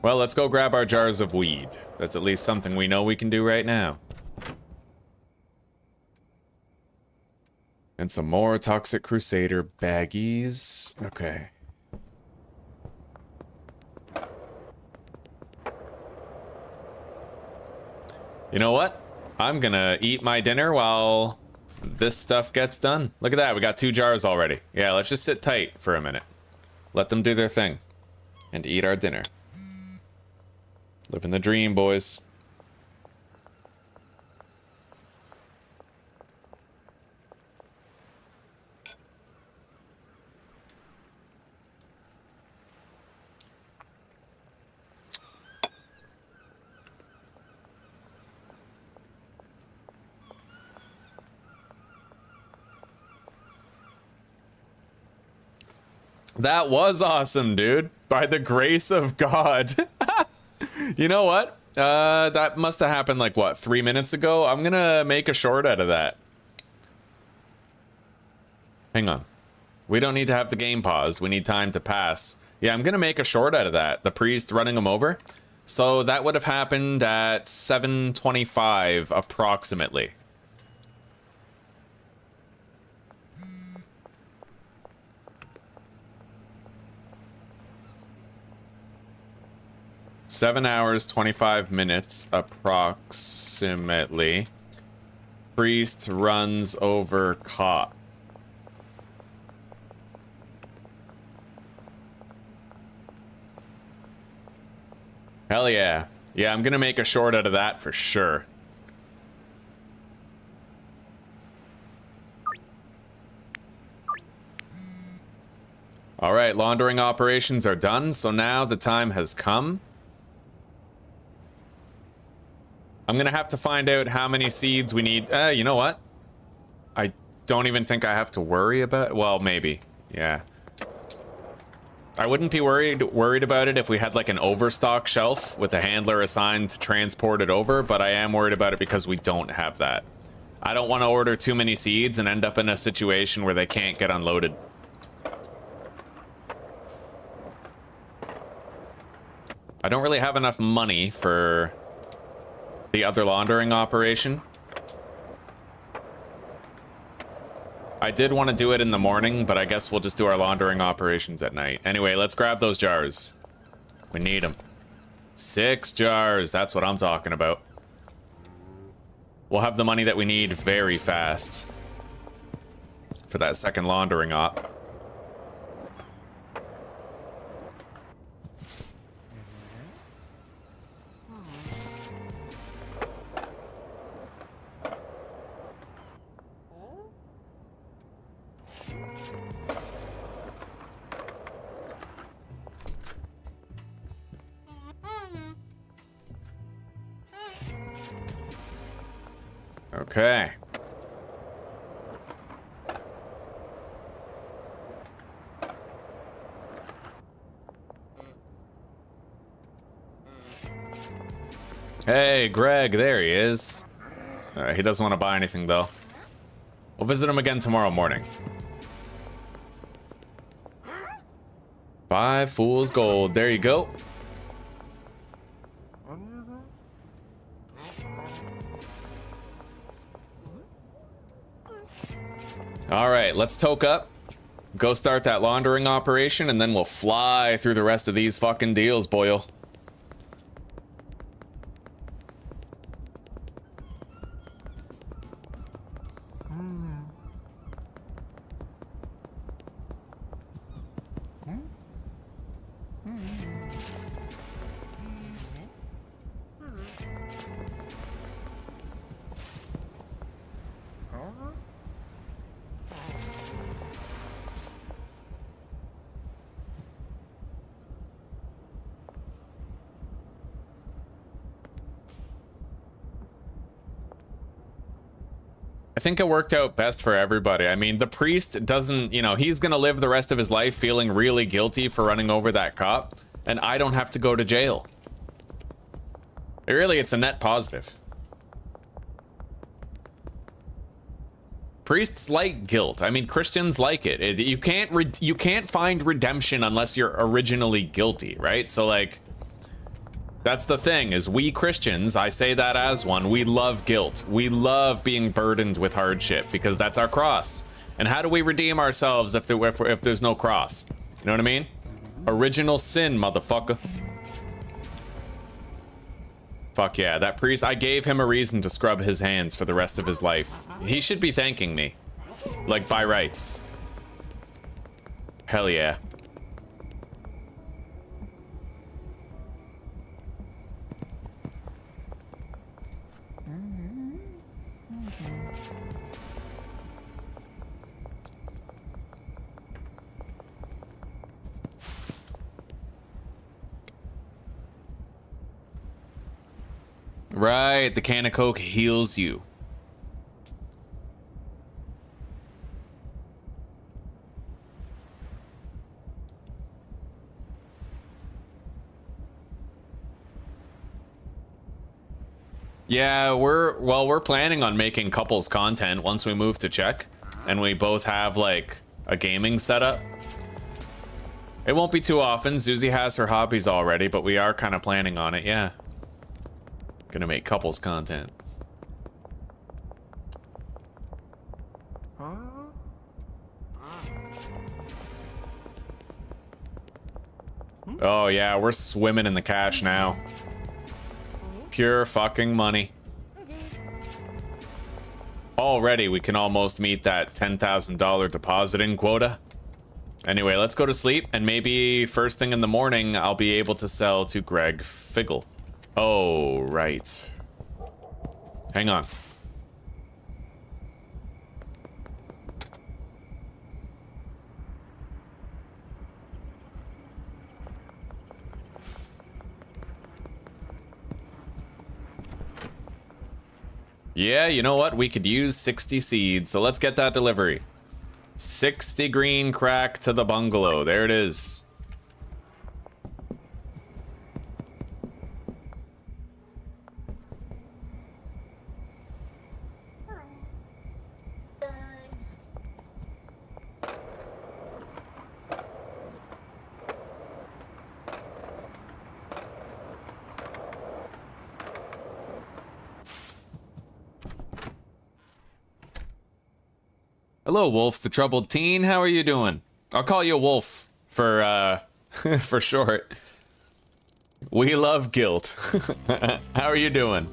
Well, let's go grab our jars of weed. That's at least something we know we can do right now. And some more Toxic Crusader baggies. Okay. You know what? I'm gonna eat my dinner while this stuff gets done. Look at that, we got 2 jars already. Yeah, let's just sit tight for a minute. Let them do their thing. And eat our dinner. Living the dream, boys. That was awesome, dude. By the grace of God. You know what? That must have happened like, what, 3 minutes ago? I'm gonna make a short out of that. Hang on. We don't need to have the game paused. We need time to pass. Yeah, I'm gonna make a short out of that. The priest running him over. So that would have happened at 7:25 approximately. Seven hours, 25 minutes, approximately. Priest runs over cop. Hell yeah. Yeah, I'm gonna make a short out of that for sure. All right, laundering operations are done, so now the time has come. I'm gonna have to find out how many seeds we need. You know what? I don't even think I have to worry about. Well, maybe. Yeah. I wouldn't be worried about it if we had like an overstock shelf with a handler assigned to transport it over, but I am worried about it because we don't have that. I don't want to order too many seeds and end up in a situation where they can't get unloaded. I don't really have enough money for the other laundering operation. I did want to do it in the morning, but I guess we'll just do our laundering operations at night. Anyway, let's grab those jars. We need them. 6 jars, that's what I'm talking about. We'll have the money that we need very fast for that second laundering op. Okay. Hey, Greg, there he is. He doesn't want to buy anything, though. We'll visit him again tomorrow morning. 5 fool's gold. There you go. All right, let's toke up, go start that laundering operation, and then we'll fly through the rest of these fucking deals, boyo. I think it worked out best for everybody. I mean, the priest doesn't, you know, he's gonna live the rest of his life feeling really guilty for running over that cop, and I don't have to go to jail. Really, it's a net positive. Priests like guilt. I mean, Christians like it. You can't find redemption unless you're originally guilty, right? So like, That's the thing, is we Christians, I say that as one, we love guilt. We love being burdened with hardship because that's our cross. And how do we redeem ourselves if there's no cross? You know what I mean? Original sin, motherfucker. Fuck yeah, that priest, I gave him a reason to scrub his hands for the rest of his life. He should be thanking me. Like, by rights. Hell yeah. Right, the can of Coke heals you. Yeah, we're planning on making couples content once we move to Czech and we both have like a gaming setup. It won't be too often. Zuzi has her hobbies already, but we are kind of planning on it, yeah. Gonna make couples content. Oh yeah, we're swimming in the cash now. Pure fucking money. Already we can almost meet that $10,000 depositing quota. Anyway, let's go to sleep, and maybe first thing in the morning I'll be able to sell to Greg Figgle. Oh, right. Hang on. Yeah, you know what? We could use 60 seeds, so let's get that delivery. 60 green crack to the bungalow. There it is. Hello, Wolf, the troubled teen. How are you doing? I'll call you Wolf for for short. We love guilt. How are you doing?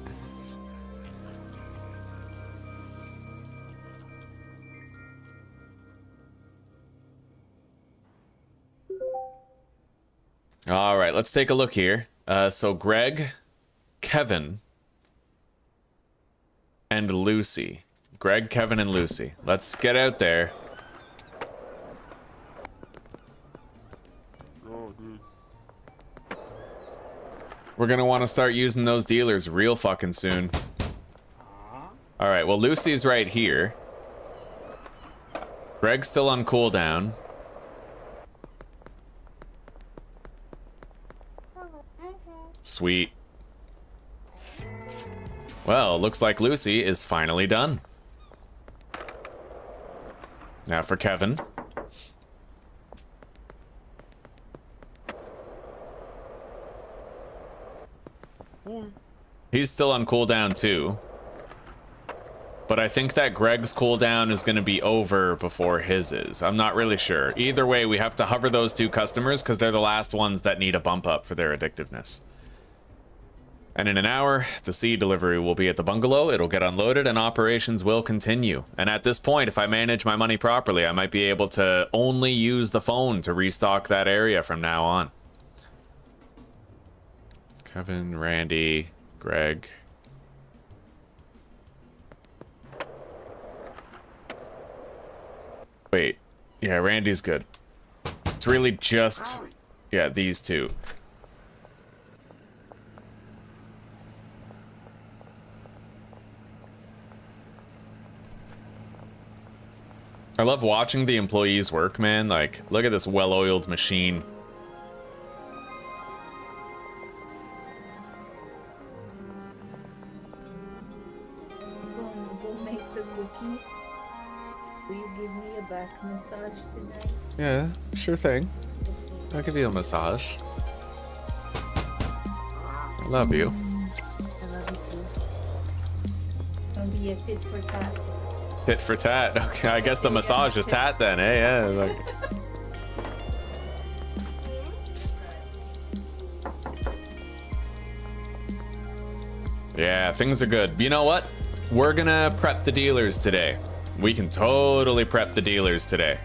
All right, let's take a look here. So Greg, Kevin, and Lucy. Greg, Kevin, and Lucy. Let's get out there. We're gonna want to start using those dealers real fucking soon. Alright, well, Lucy's right here. Greg's still on cooldown. Sweet. Well, looks like Lucy is finally done. Now for Kevin. He's still on cooldown too. But I think that Greg's cooldown is going to be over before his is. I'm not really sure. Either way, we have to hover those two customers because they're the last ones that need a bump up for their addictiveness. And in an hour, the seed delivery will be at the bungalow, it'll get unloaded, and operations will continue. And at this point, if I manage my money properly, I might be able to only use the phone to restock that area from now on. Kevin, Randy, Greg. Wait, yeah, Randy's good. It's really just, yeah, these two. I love watching the employees work, man. Like, look at this well-oiled machine. Go make the cookies. Will you give me a back massage tonight? Yeah, sure thing. I'll give you a massage. I love you. I love you too. Don't be a tit for tat. Tit for tat. Okay, I guess the massage is tat then, eh? Yeah. Like... Yeah, things are good. You know what? We're gonna prep the dealers today. We can totally prep the dealers today.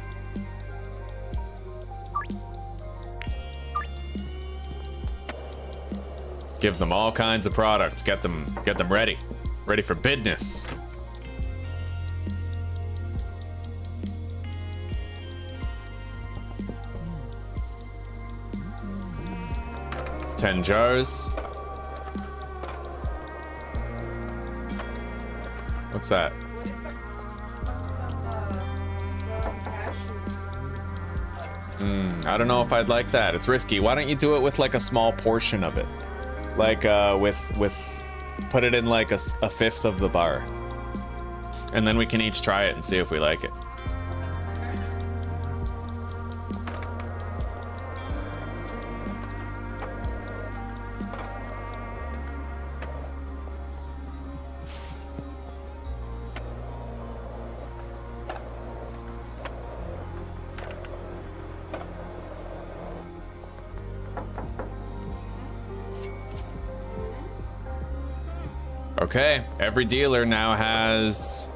Give them all kinds of products. Get them ready. Ready for business. $10 jars. What's that? Some cashews. I don't know if I'd like that. It's risky. Why don't you do it with like a small portion of it? Like with put it in like a fifth of the bar. And then we can each try it and see if we like it. Okay, every dealer now has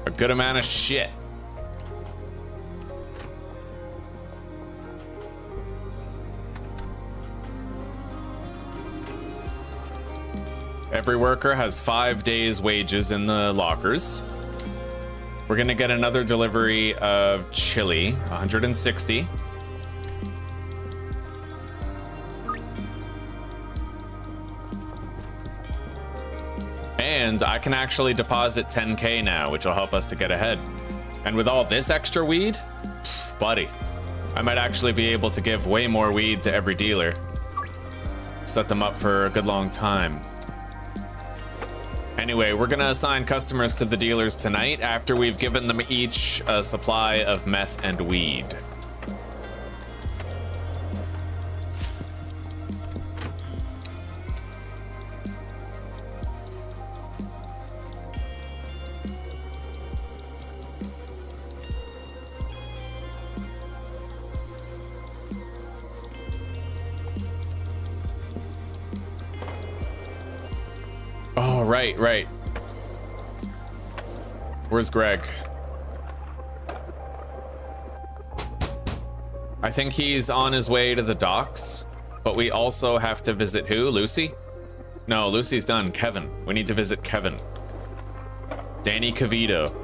a good amount of shit. Every worker has 5 days' wages in the lockers. We're gonna get another delivery of chili, 160. And I can actually deposit 10K now, which will help us to get ahead. And with all this extra weed, buddy, I might actually be able to give way more weed to every dealer. Set them up for a good long time. Anyway, we're gonna assign customers to the dealers tonight after we've given them each a supply of meth and weed. Oh, right. Where's Greg? I think he's on his way to the docks, but we also have to visit who? Lucy? No, Lucy's done. Kevin. We need to visit Kevin. Danny Cavito.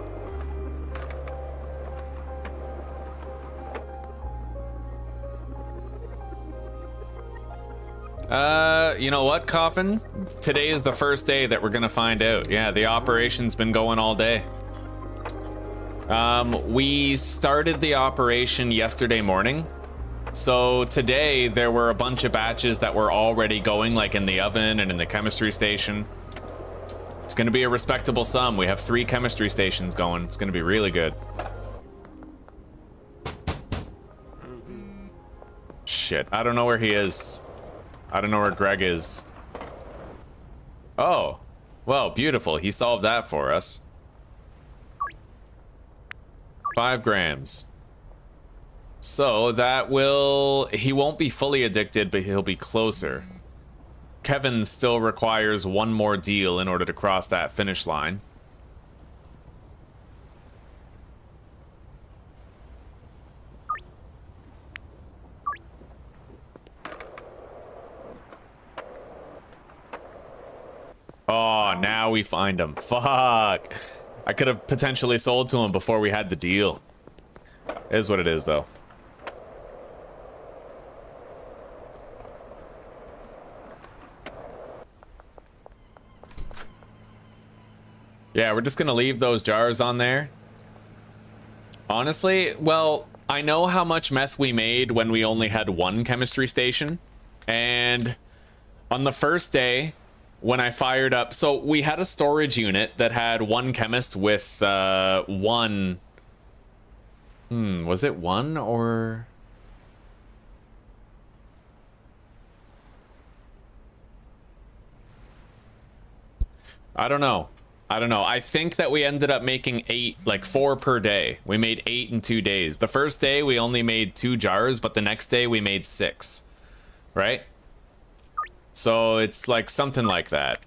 You know what, Coffin? Today is the first day that we're gonna find out. Yeah, the operation's been going all day. We started the operation yesterday morning. So today there were a bunch of batches that were already going, like in the oven and in the chemistry station. It's gonna be a respectable sum. We have 3 chemistry stations going. It's gonna be really good. Shit, I don't know where he is. I don't know where Greg is. Oh, well, beautiful. He solved that for us. 5 grams. So that will... He won't be fully addicted, but he'll be closer. Kevin still requires 1 more deal in order to cross that finish line. Oh, now we find him. Fuck. I could have potentially sold to him before we had the deal. It is what it is, though. Yeah, we're just gonna leave those jars on there. Honestly, well, I know how much meth we made when we only had 1 chemistry station. And on the first day, when I fired up, so we had a storage unit that had 1 chemist with 1. Was it 1 or? I don't know. I don't know. I think that we ended up making 8, like 4 per day. We made 8 in 2 days. The first day we only made 2 jars, but the next day we made 6. Right? So it's like something like that.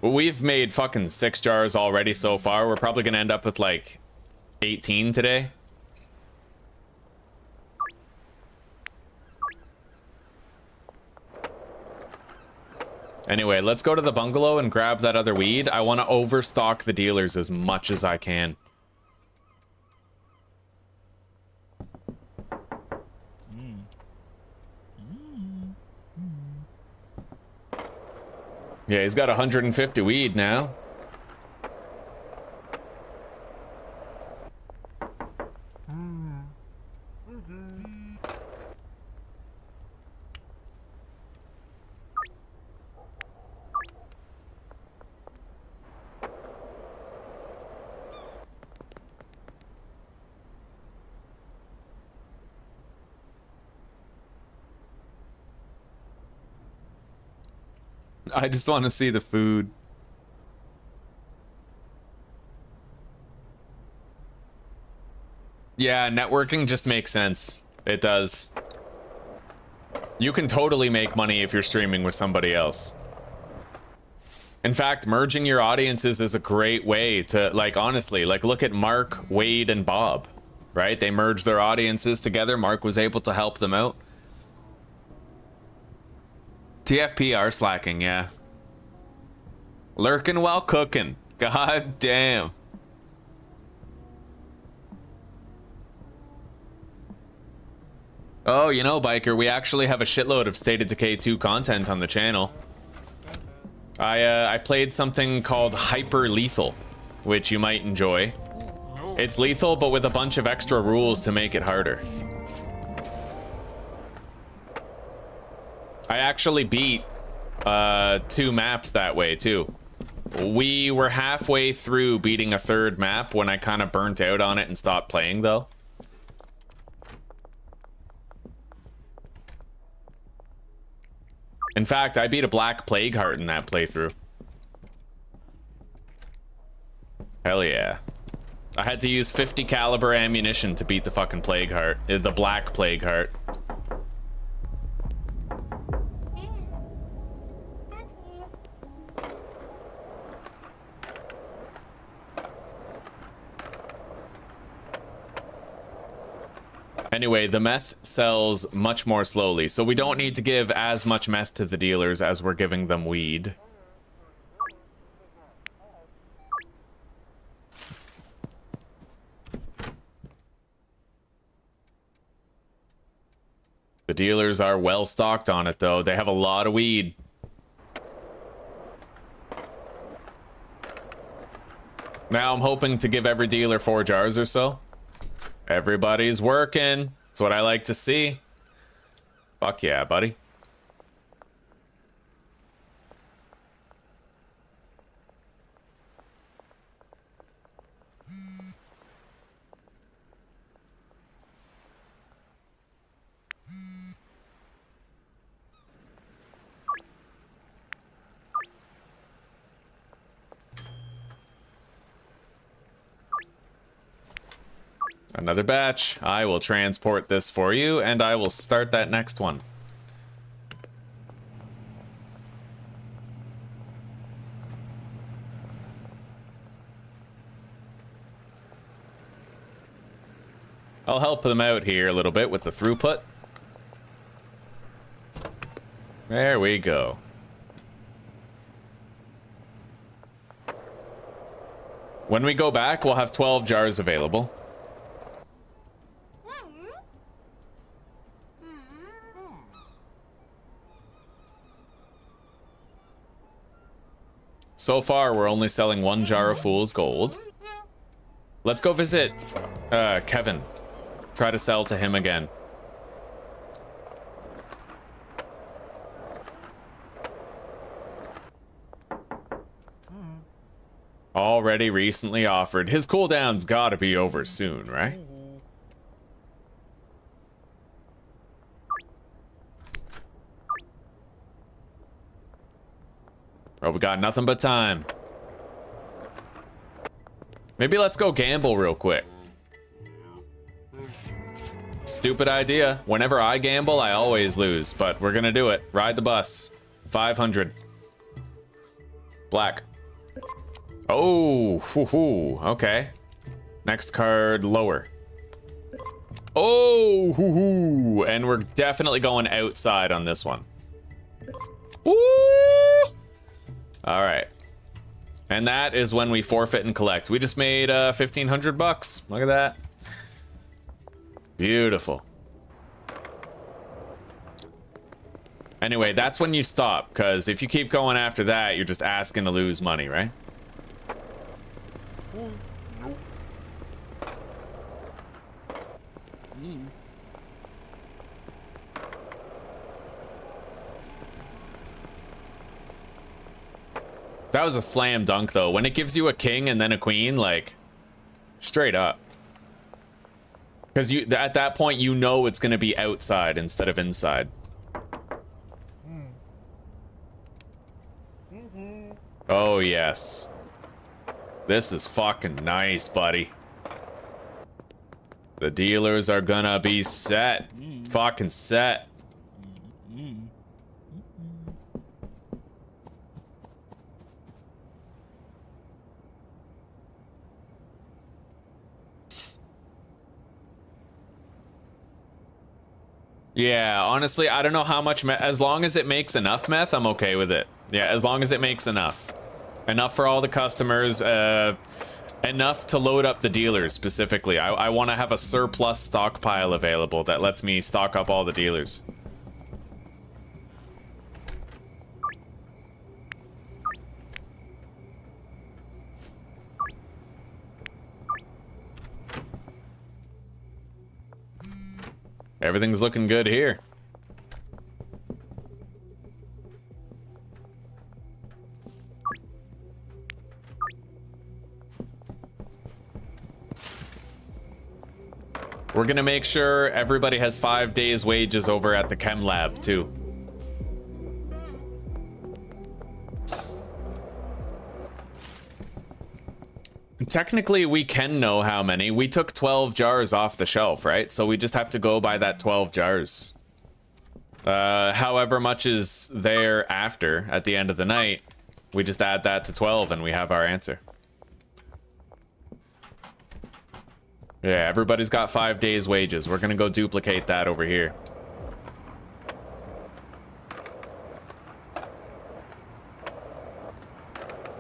We've made fucking 6 jars already so far. We're probably gonna end up with like 18 today. Anyway, let's go to the bungalow and grab that other weed. I want to overstock the dealers as much as I can. Yeah, he's got 150 weed now. I just want to see the food. Yeah, networking just makes sense. It does. You can totally make money if you're streaming with somebody else. In fact, merging your audiences is a great way to, like, honestly, like, look at Mark, Wade, and Bob, right? They merged their audiences together. Mark was able to help them out. TFP are slacking, yeah. Lurking while cooking. God damn. Oh, you know, Biker, we actually have a shitload of State of Decay 2 content on the channel. I played something called Hyper Lethal, which you might enjoy. It's lethal, but with a bunch of extra rules to make it harder. I actually beat 2 maps that way too. We were halfway through beating a 3rd map when I kind of burnt out on it and stopped playing though. In fact, I beat a Black Plague Heart in that playthrough. Hell yeah. I had to use 50 caliber ammunition to beat the fucking Plague Heart, the Black Plague Heart. Anyway, the meth sells much more slowly, so we don't need to give as much meth to the dealers as we're giving them weed. The dealers are well stocked on it, though. They have a lot of weed. Now I'm hoping to give every dealer 4 jars or so. Everybody's working. That's what I like to see. Fuck yeah, buddy. Another batch. I will transport this for you, and I will start that next one. I'll help them out here a little bit with the throughput. There we go. When we go back, we'll have 12 jars available. So far, we're only selling 1 jar of Fool's Gold. Let's go visit Kevin. Try to sell to him again. Already recently offered. His cooldown's gotta be over soon, right? we got nothing but time. Maybe let's go gamble real quick. Stupid idea. Whenever I gamble, I always lose, but we're gonna do it. Ride the bus. 500. Black. Oh, hoo-hoo. Okay. Next card, lower. Oh, hoo-hoo. And we're definitely going outside on this one. Woo! All right. And that is when we forfeit and collect. We just made 1,500 bucks. Look at that. Beautiful. Anyway, that's when you stop, because if you keep going after that, you're just asking to lose money, right? That was a slam dunk, though. When it gives you a king and then a queen, like, straight up. Because you, at that point, you know it's going to be outside instead of inside. Oh, yes. This is fucking nice, buddy. The dealers are gonna be set. Fucking set. Yeah, honestly, I don't know how much meth. As long as it makes enough meth, I'm okay with it. Yeah, as long as it makes enough. Enough for all the customers, enough to load up the dealers specifically. I want to have a surplus stockpile available that lets me stock up all the dealers. Everything's looking good here. We're gonna make sure everybody has 5 days wages over at the chem lab too. Technically, we can know how many. We took 12 jars off the shelf, right? So we just have to go by that 12 jars. However much is there after, at the end of the night, we just add that to 12 and we have our answer. Yeah, everybody's got 5 days wages. We're gonna go duplicate that over here.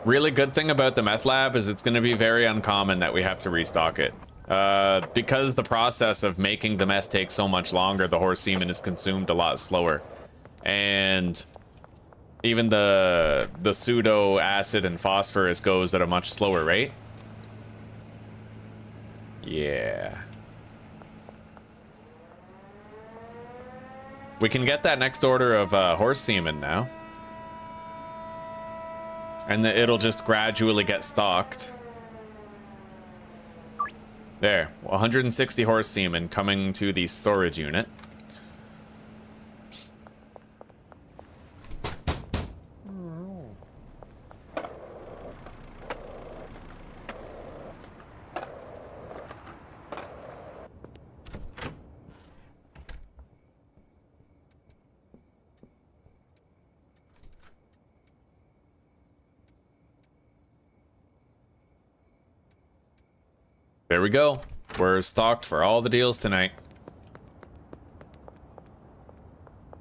Really good thing about the meth lab is it's gonna be very uncommon that we have to restock it. Because the process of making the meth takes so much longer, the horse semen is consumed a lot slower. And even the pseudo acid and phosphorus goes at a much slower rate. Yeah. We can get that next order of horse semen now. And it'll just gradually get stocked. There, 160 horse semen coming to the storage unit. There we go. We're stocked for all the deals tonight.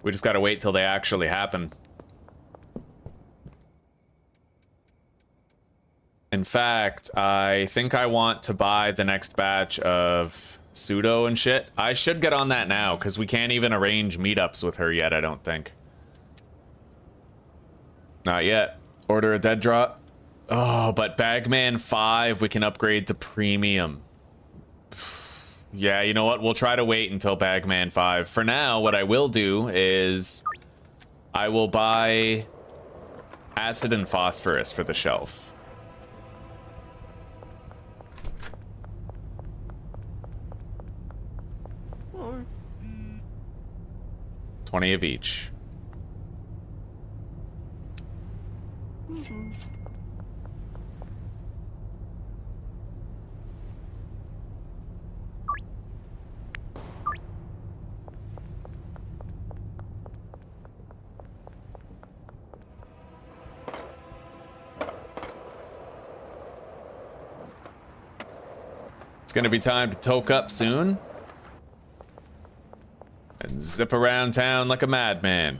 We just gotta wait till they actually happen. In fact, I think I want to buy the next batch of pseudo and shit. I should get on that now, because we can't even arrange meetups with her yet, I don't think. Not yet. Order a dead drop. Oh, but Bagman 5 we can upgrade to premium. Yeah, you know what? We'll try to wait until Bagman 5. For now, what I will do is I will buy acid and phosphorus for the shelf. Oh. 20 of each. It's gonna be time to toke up soon. And zip around town like a madman.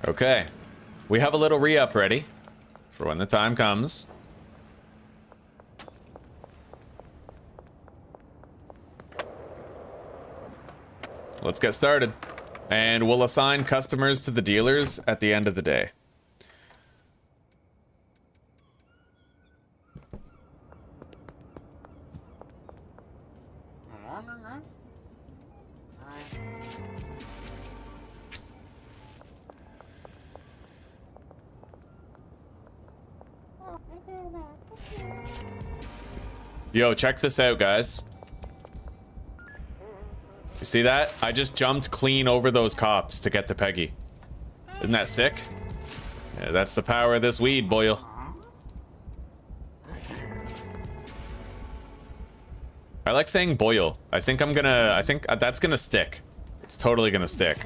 Okay. We have a little re-up ready for when the time comes. Let's get started. And we'll assign customers to the dealers at the end of the day. Yo, check this out, guys. You see that? I just jumped clean over those cops to get to Peggy. Isn't that sick? Yeah, that's the power of this weed, boyo. I like saying boyo. I think that's gonna stick. It's totally gonna stick.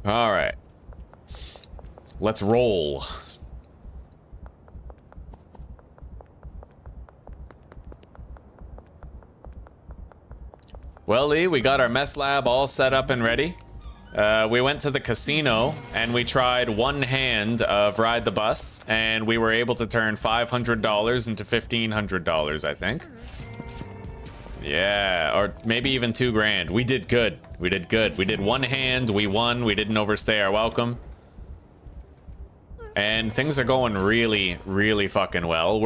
All right. Let's roll. Well, Lee, we got our mess lab all set up and ready. We went to the casino and we tried one hand of Ride the Bus, and we were able to turn $500 into $1,500, I think. Yeah, or maybe even $2,000. We did good. We did good. We did one hand, we won, we didn't overstay our welcome. And things are going really, really fucking well.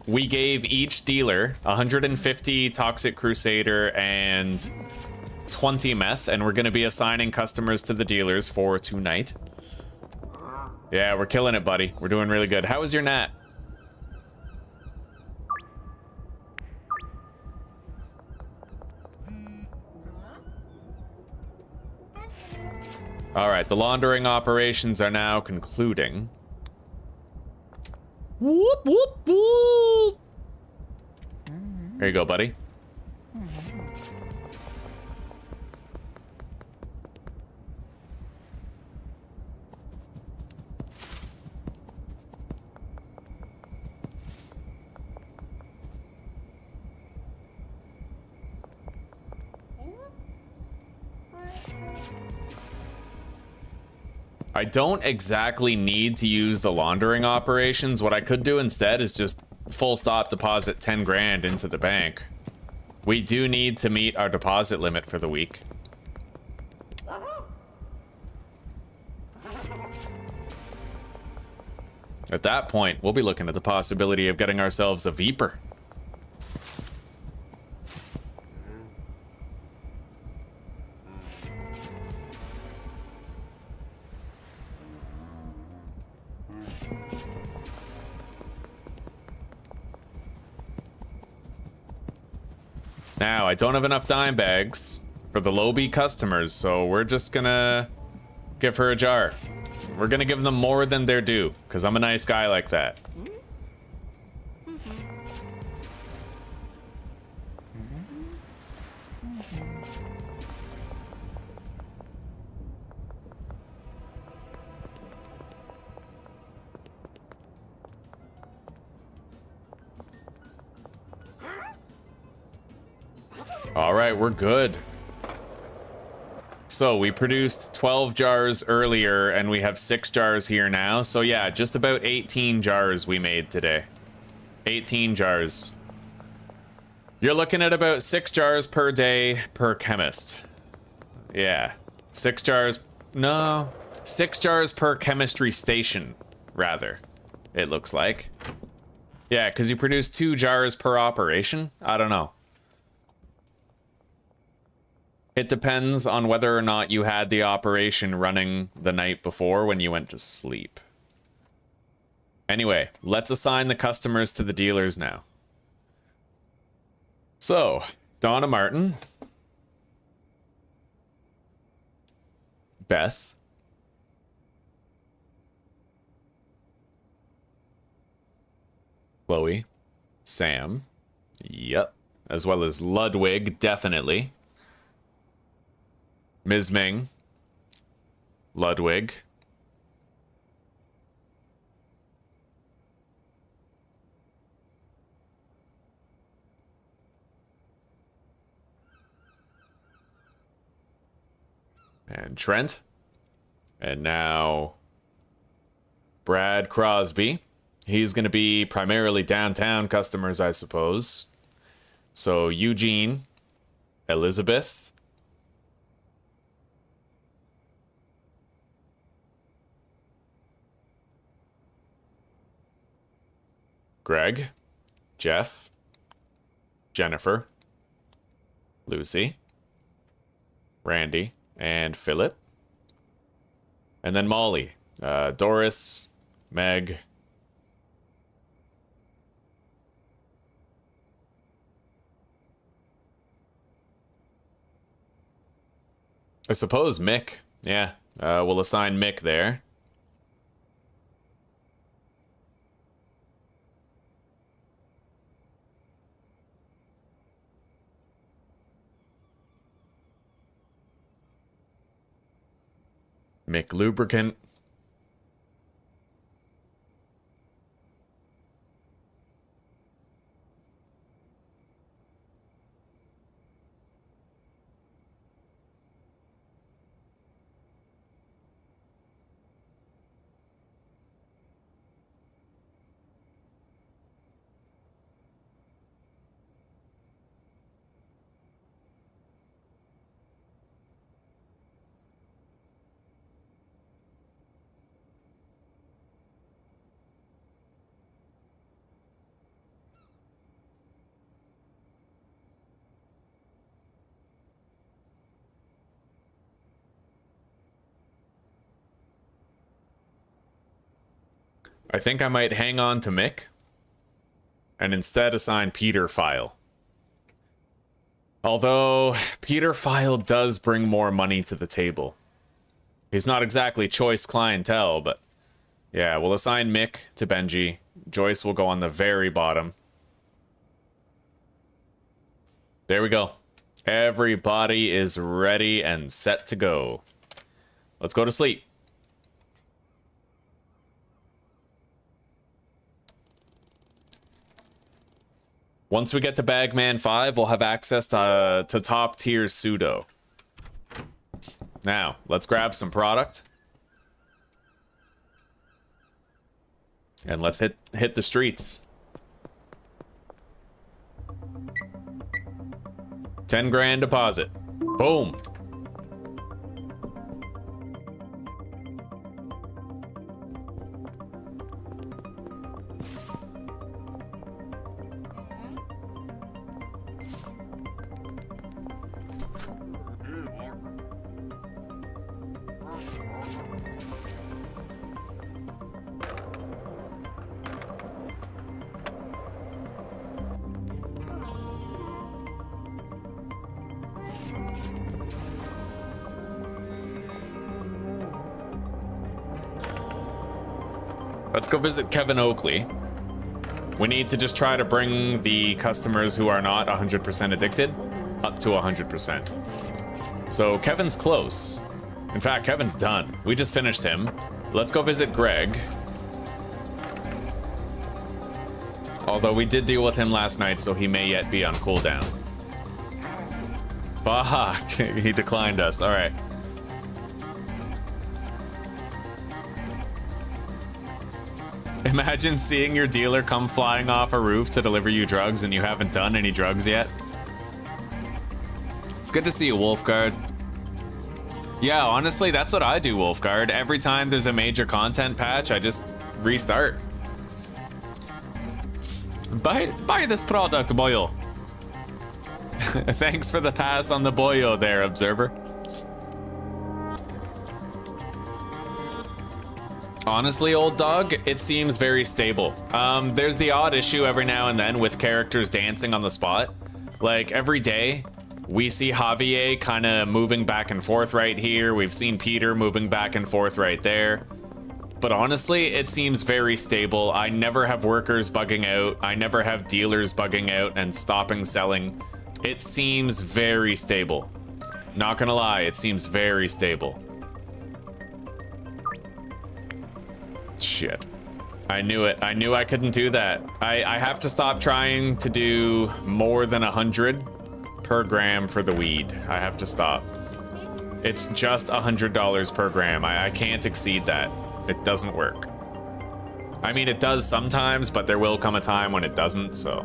We gave each dealer 150 Toxic Crusader and 20 meth, and we're gonna be assigning customers to the dealers for tonight. Yeah, we're killing it, buddy. We're doing really good. How was your nat? All right, the laundering operations are now concluding. Whoop, whoop, whoop. There you go, buddy. I don't exactly need to use the laundering operations. What I could do instead is just full stop deposit 10 grand into the bank. We do need to meet our deposit limit for the week. At that point, we'll be looking at the possibility of getting ourselves a Viper. Now, I don't have enough dime bags for the low-B customers, so we're just gonna give her a jar. We're gonna give them more than they're due, because I'm a nice guy like that. All right, we're good. So we produced 12 jars earlier and we have 6 jars here now. So yeah, just about 18 jars we made today. 18 jars. You're looking at about 6 jars per day per chemist. Yeah, 6 jars, no, 6 jars per chemistry station, rather, it looks like. Yeah, because you produce 2 jars per operation? I don't know. It depends on whether or not you had the operation running the night before when you went to sleep. Anyway, let's assign the customers to the dealers now. So, Donna Martin, Beth, Chloe, Sam, yep, as well as Ludwig, definitely, Ms. Ming, Ludwig, and Trent, and now Brad Crosby. He's going to be primarily downtown customers, I suppose. So Eugene, Elizabeth, Greg, Jeff, Jennifer, Lucy, Randy, and Philip. And then Molly, Doris, Meg, I suppose Mick. Yeah, we'll assign Mick there. Mick Lubricant. I think I might hang on to Mick and instead assign Peter File. Although Peter File does bring more money to the table. He's not exactly choice clientele, but yeah, we'll assign Mick to Benji. Joyce will go on the very bottom. There we go. Everybody is ready and set to go. Let's go to sleep. Once we get to Bagman 5, we'll have access to top tier pseudo. Now, let's grab some product. And let's hit the streets. 10 grand deposit. Boom. Let's go visit Kevin Oakley. We need to just try to bring the customers who are not 100% addicted up to 100%. So Kevin's close. In fact, Kevin's done. We just finished him. Let's go visit Greg. Although we did deal with him last night, so he may yet be on cooldown. Fuck, he declined us. All right. Imagine seeing your dealer come flying off a roof to deliver you drugs and you haven't done any drugs yet. It's good to see you, Wolfguard. Yeah, honestly, that's what I do, Wolfguard. Every time there's a major content patch, I just restart. Buy this product, boyo. Thanks for the pass on the boyo there, Observer. Honestly, old dog, it seems very stable. There's the odd issue every now and then with characters dancing on the spot. Like, every day, we see Javier kind of moving back and forth right here. We've seen Peter moving back and forth right there. But honestly, it seems very stable. I never have workers bugging out. I never have dealers bugging out and stopping selling. It seems very stable. Not gonna lie, it seems very stable. Shit. I knew it. I knew I couldn't do that. I have to stop trying to do more than 100 per gram for the weed. I have to stop. It's just $100 per gram. I can't exceed that. It doesn't work. I mean, it does sometimes, but there will come a time when it doesn't, so.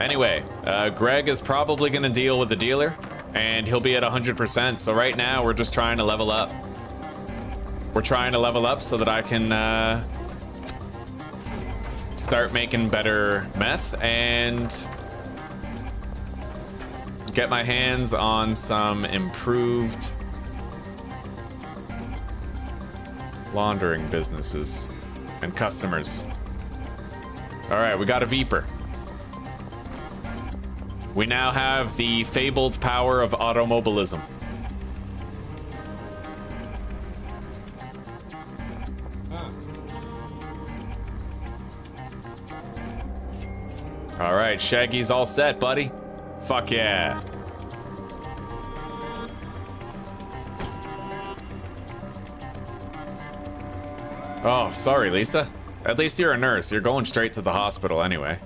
Anyway, Greg is probably gonna deal with the dealer, and he'll be at 100%. So right now, we're just trying to level up. We're trying to level up so that I can start making better meth and get my hands on some improved laundering businesses and customers. All right, we got a Veeper. We now have the fabled power of automobilism. All right, Shaggy's all set, buddy. Fuck yeah. Oh, sorry, Lisa. At least you're a nurse. You're going straight to the hospital anyway.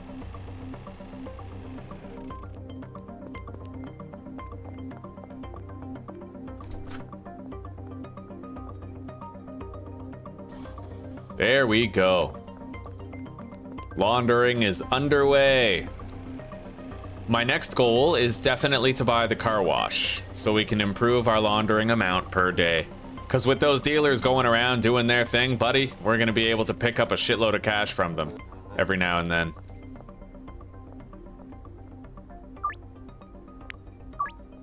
There we go. Laundering is underway. My next goal is definitely to buy the car wash so we can improve our laundering amount per day. Because with those dealers going around doing their thing, buddy, we're going to be able to pick up a shitload of cash from them every now and then.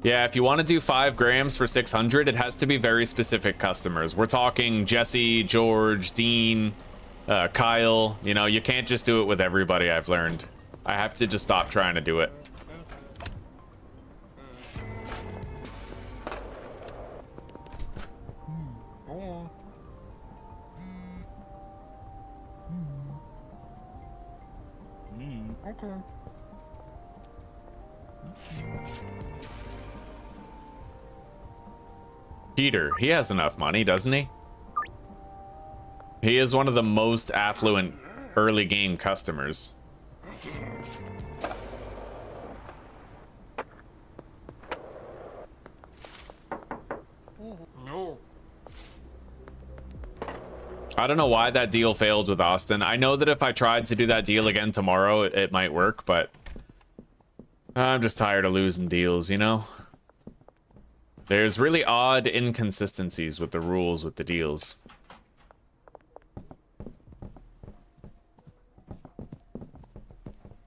Yeah, if you want to do 5 grams for 600, it has to be very specific customers. We're talking Jesse, George, Dean, Kyle. You know, you can't just do it with everybody, I've learned. I have to just stop trying to do it. Okay. Peter, he has enough money, doesn't he? He is one of the most affluent early game customers. No. I don't know why that deal failed with Austin. I know that if I tried to do that deal again tomorrow, it might work, but I'm just tired of losing deals, you know? There's really odd inconsistencies with the rules with the deals.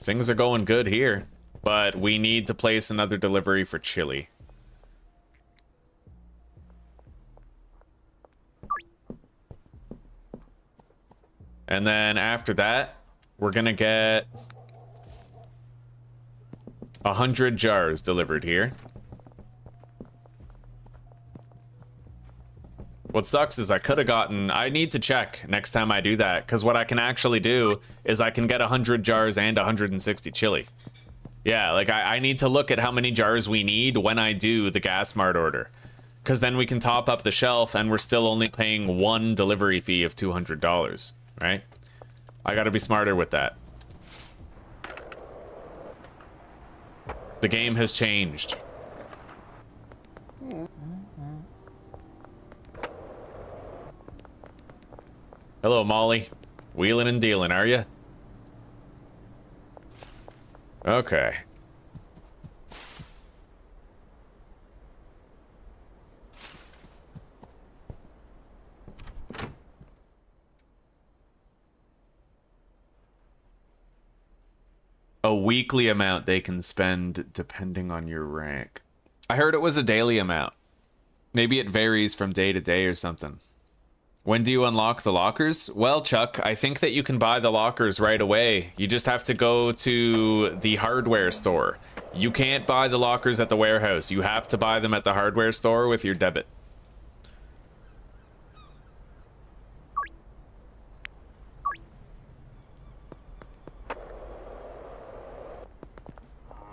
Things are going good here, but we need to place another delivery for chili. And then after that, we're gonna get 100 jars delivered here. What sucks is I could have gotten, I need to check next time I do that, because what I can actually do is I can get 100 jars and 160 chili. Yeah, like I need to look at how many jars we need when I do the gas mart order, because then we can top up the shelf and we're still only paying one delivery fee of $200, right? I gotta be smarter with that. The game has changed. Hello, Molly. Wheeling and dealing, are you? Okay. a weekly amount they can spend depending on your rank. I heard it was a daily amount. Maybe it varies from day to day or something. When do you unlock the lockers? Well, Chuck, I think that you can buy the lockers right away. You just have to go to the hardware store. You can't buy the lockers at the warehouse. You have to buy them at the hardware store with your debit.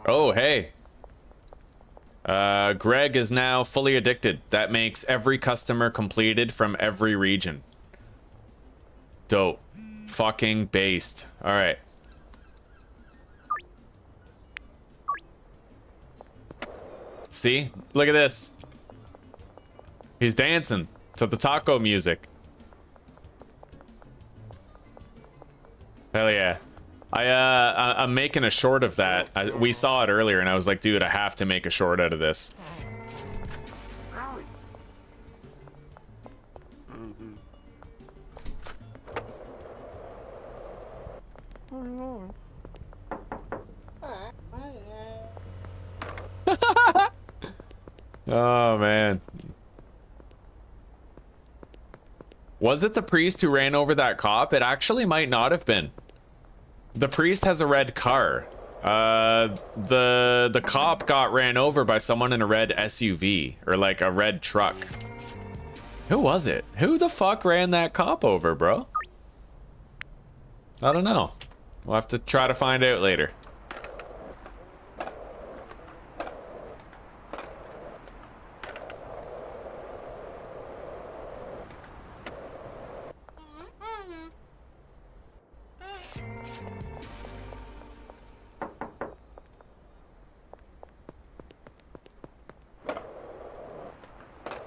Oh, hey. Greg is now fully addicted. That makes every customer completed from every region. Dope. Fucking based. All right. See? Look at this. He's dancing to the taco music. Hell yeah. I'm making a short of that. We saw it earlier and I was like, dude, I have to make a short out of this. Oh, man. Was it the priest who ran over that cop? It actually might not have been. The priest has a red car. The cop got ran over by someone in a red SUV, or like a red truck. Who was it? Who the fuck ran that cop over, bro? I don't know. We'll have to try to find out later.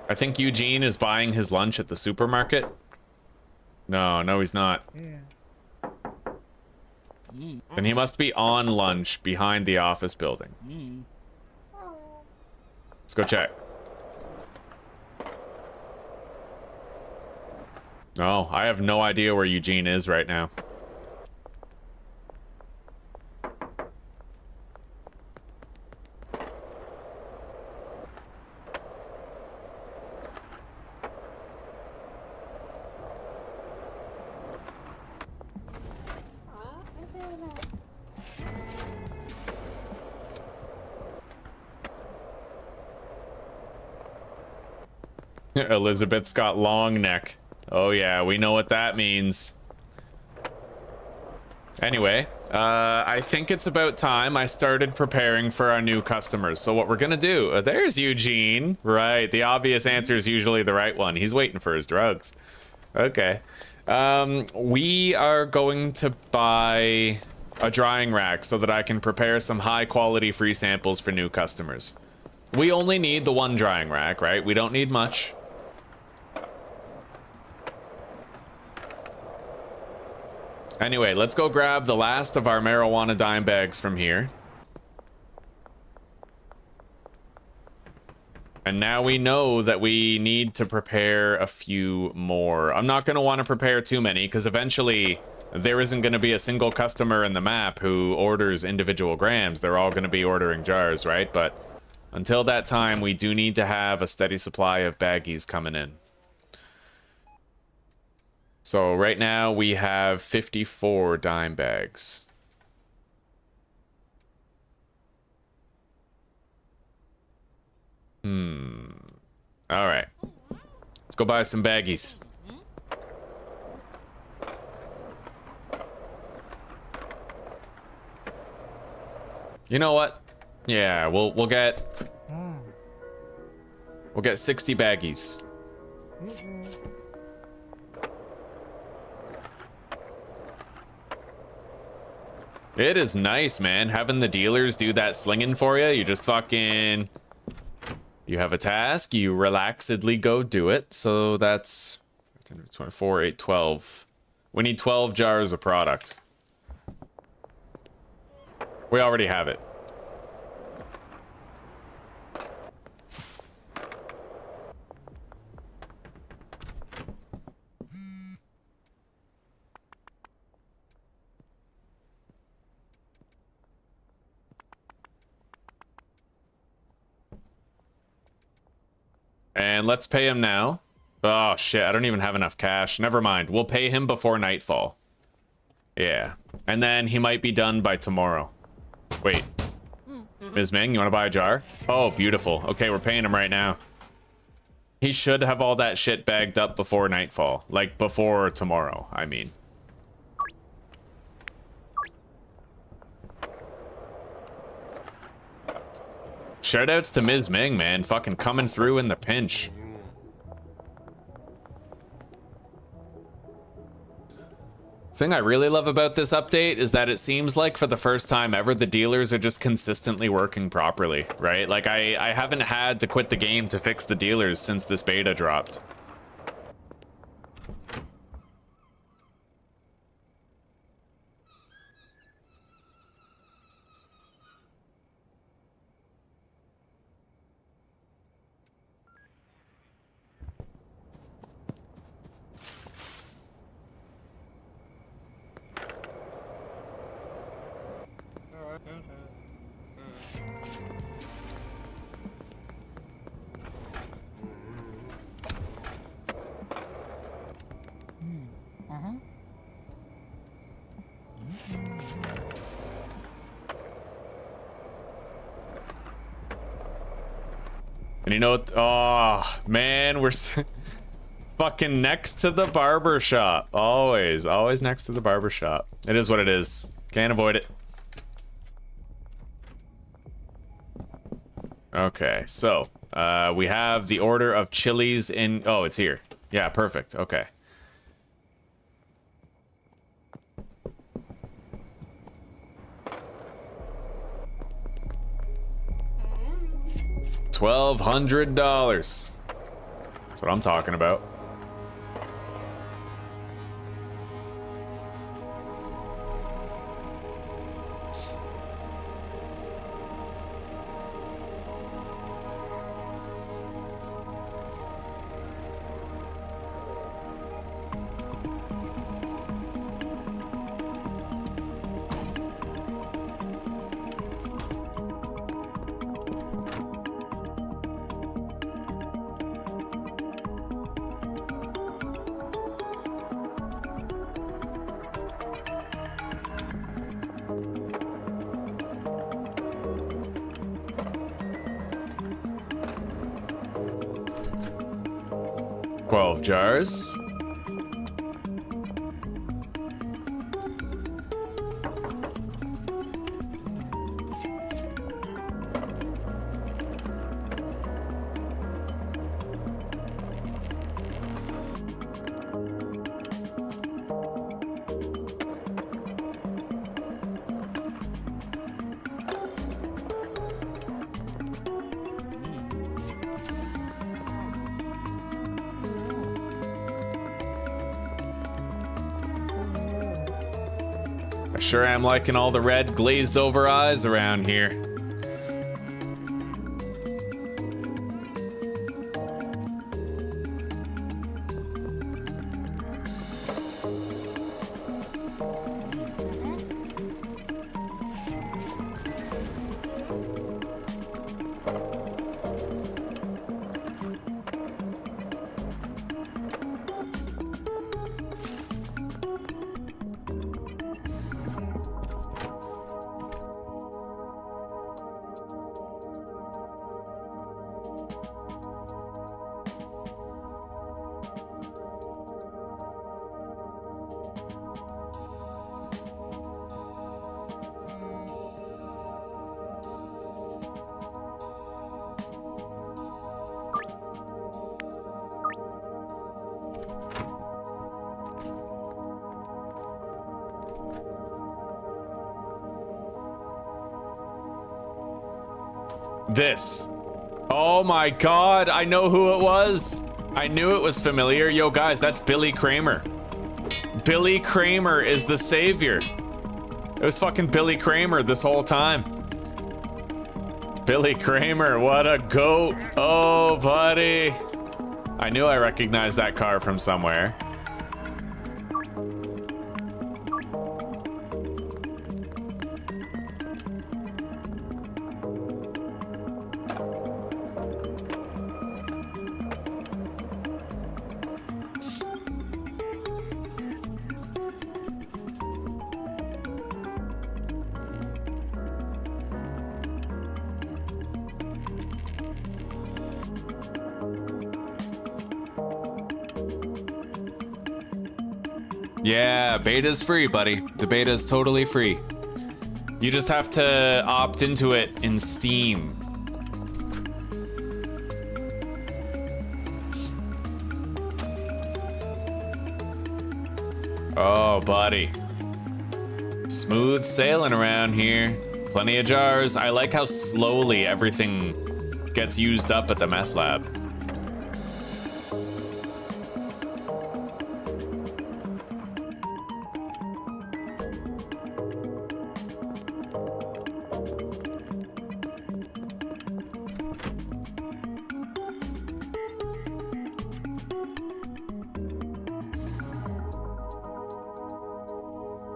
I think Eugene is buying his lunch at the supermarket. No, he's not. Yeah. Then he must be on lunch behind the office building. Let's go check. No, I have no idea where Eugene is right now. Elizabeth's got long neck. Oh yeah, we know what that means. Anyway, I think it's about time I started preparing for our new customers. So what we're gonna do, there's Eugene. Right, the obvious answer is usually the right one. He's waiting for his drugs. Okay. We are going to buy a drying rack so that I can prepare some high quality free samples for new customers. We only need the one drying rack, right? We don't need much. Anyway, let's go grab the last of our marijuana dime bags from here. And now we know that we need to prepare a few more. I'm not going to want to prepare too many because eventually there isn't going to be a single customer in the map who orders individual grams. They're all going to be ordering jars, right? But until that time, we do need to have a steady supply of baggies coming in. So right now we have 54 dime bags. All right. Let's go buy some baggies. You know what? Yeah, we'll get 60 baggies. It is nice, man, having the dealers do that slinging for you. You just fucking... You have a task, you relaxedly go do it. So that's 24, 8, 12. We need 12 jars of product. We already have it. And let's pay him now. Oh shit, I don't even have enough cash. Never mind. We'll pay him before nightfall. Yeah. And then he might be done by tomorrow. Wait. Ms. Ming, you want to buy a jar? Oh, beautiful. Okay, we're paying him right now. He should have all that shit bagged up before nightfall. Like, before tomorrow, I mean. Shoutouts to Ms. Ming, man. Fucking coming through in the pinch. Thing I really love about this update is that it seems like for the first time ever, the dealers are just consistently working properly, right? Like, I haven't had to quit the game to fix the dealers since this beta dropped. And you know what? Oh, man, we're fucking next to the barber shop. Always, always next to the barber shop. It is what it is. Can't avoid it. Okay, so we have the order of chilies in... Oh, it's here. Yeah, perfect. Okay. $1,200. That's what I'm talking about. Jars. Sure am liking all the red glazed over eyes around here. This. Oh my god, I know who it was. I knew it was familiar. Yo, guys, that's Billy Kramer. Billy Kramer is the savior. It was fucking Billy Kramer this whole time. Billy Kramer, what a goat. Oh, buddy. I knew I recognized that car from somewhere. Yeah, beta's free, buddy. The beta is totally free. You just have to opt into it in Steam. Oh, buddy. Smooth sailing around here. Plenty of jars. I like how slowly everything gets used up at the meth lab.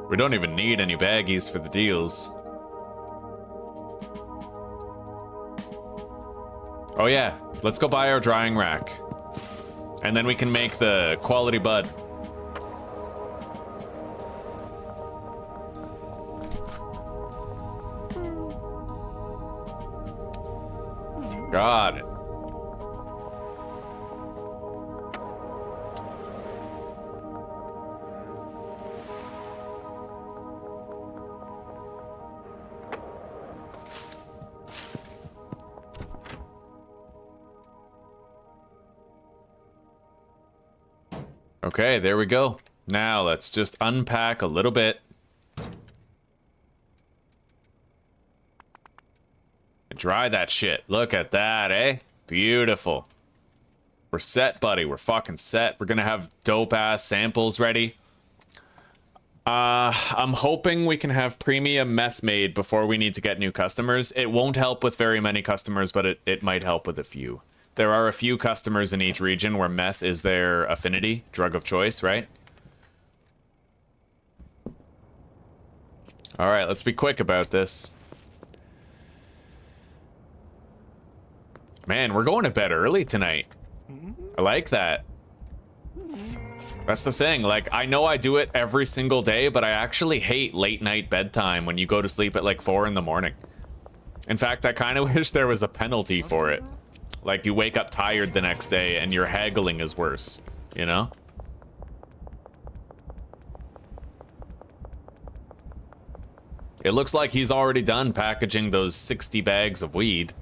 We don't even need any baggies for the deals. Oh yeah, let's go buy our drying rack. And then we can make the quality bud. Got it. Okay, there we go. Now let's just unpack a little bit. Dry that shit. Look at that, eh? Beautiful. We're set, buddy. We're fucking set. We're gonna have dope-ass samples ready. I'm hoping we can have premium meth made before we need to get new customers. It won't help with very many customers, but it might help with a few. There are a few customers in each region where meth is their affinity, drug of choice, right? All right, let's be quick about this. Man, we're going to bed early tonight. I like that. That's the thing, like, I know I do it every single day, but I actually hate late night bedtime when you go to sleep at like 4 in the morning. In fact, I kind of wish there was a penalty for it. Like, you wake up tired the next day and your haggling is worse, you know? It looks like he's already done packaging those 60 bags of weed.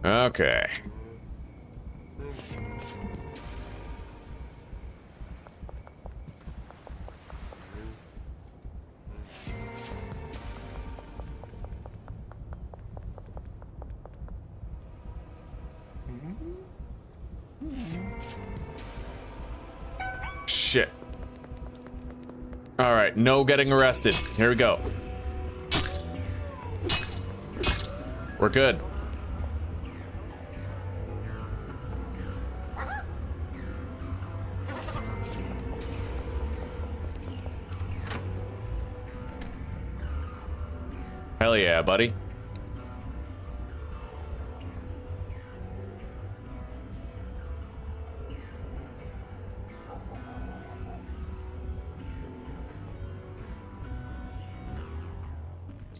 Okay. Shit. All right, no getting arrested. Here we go. We're good. Hell yeah, buddy.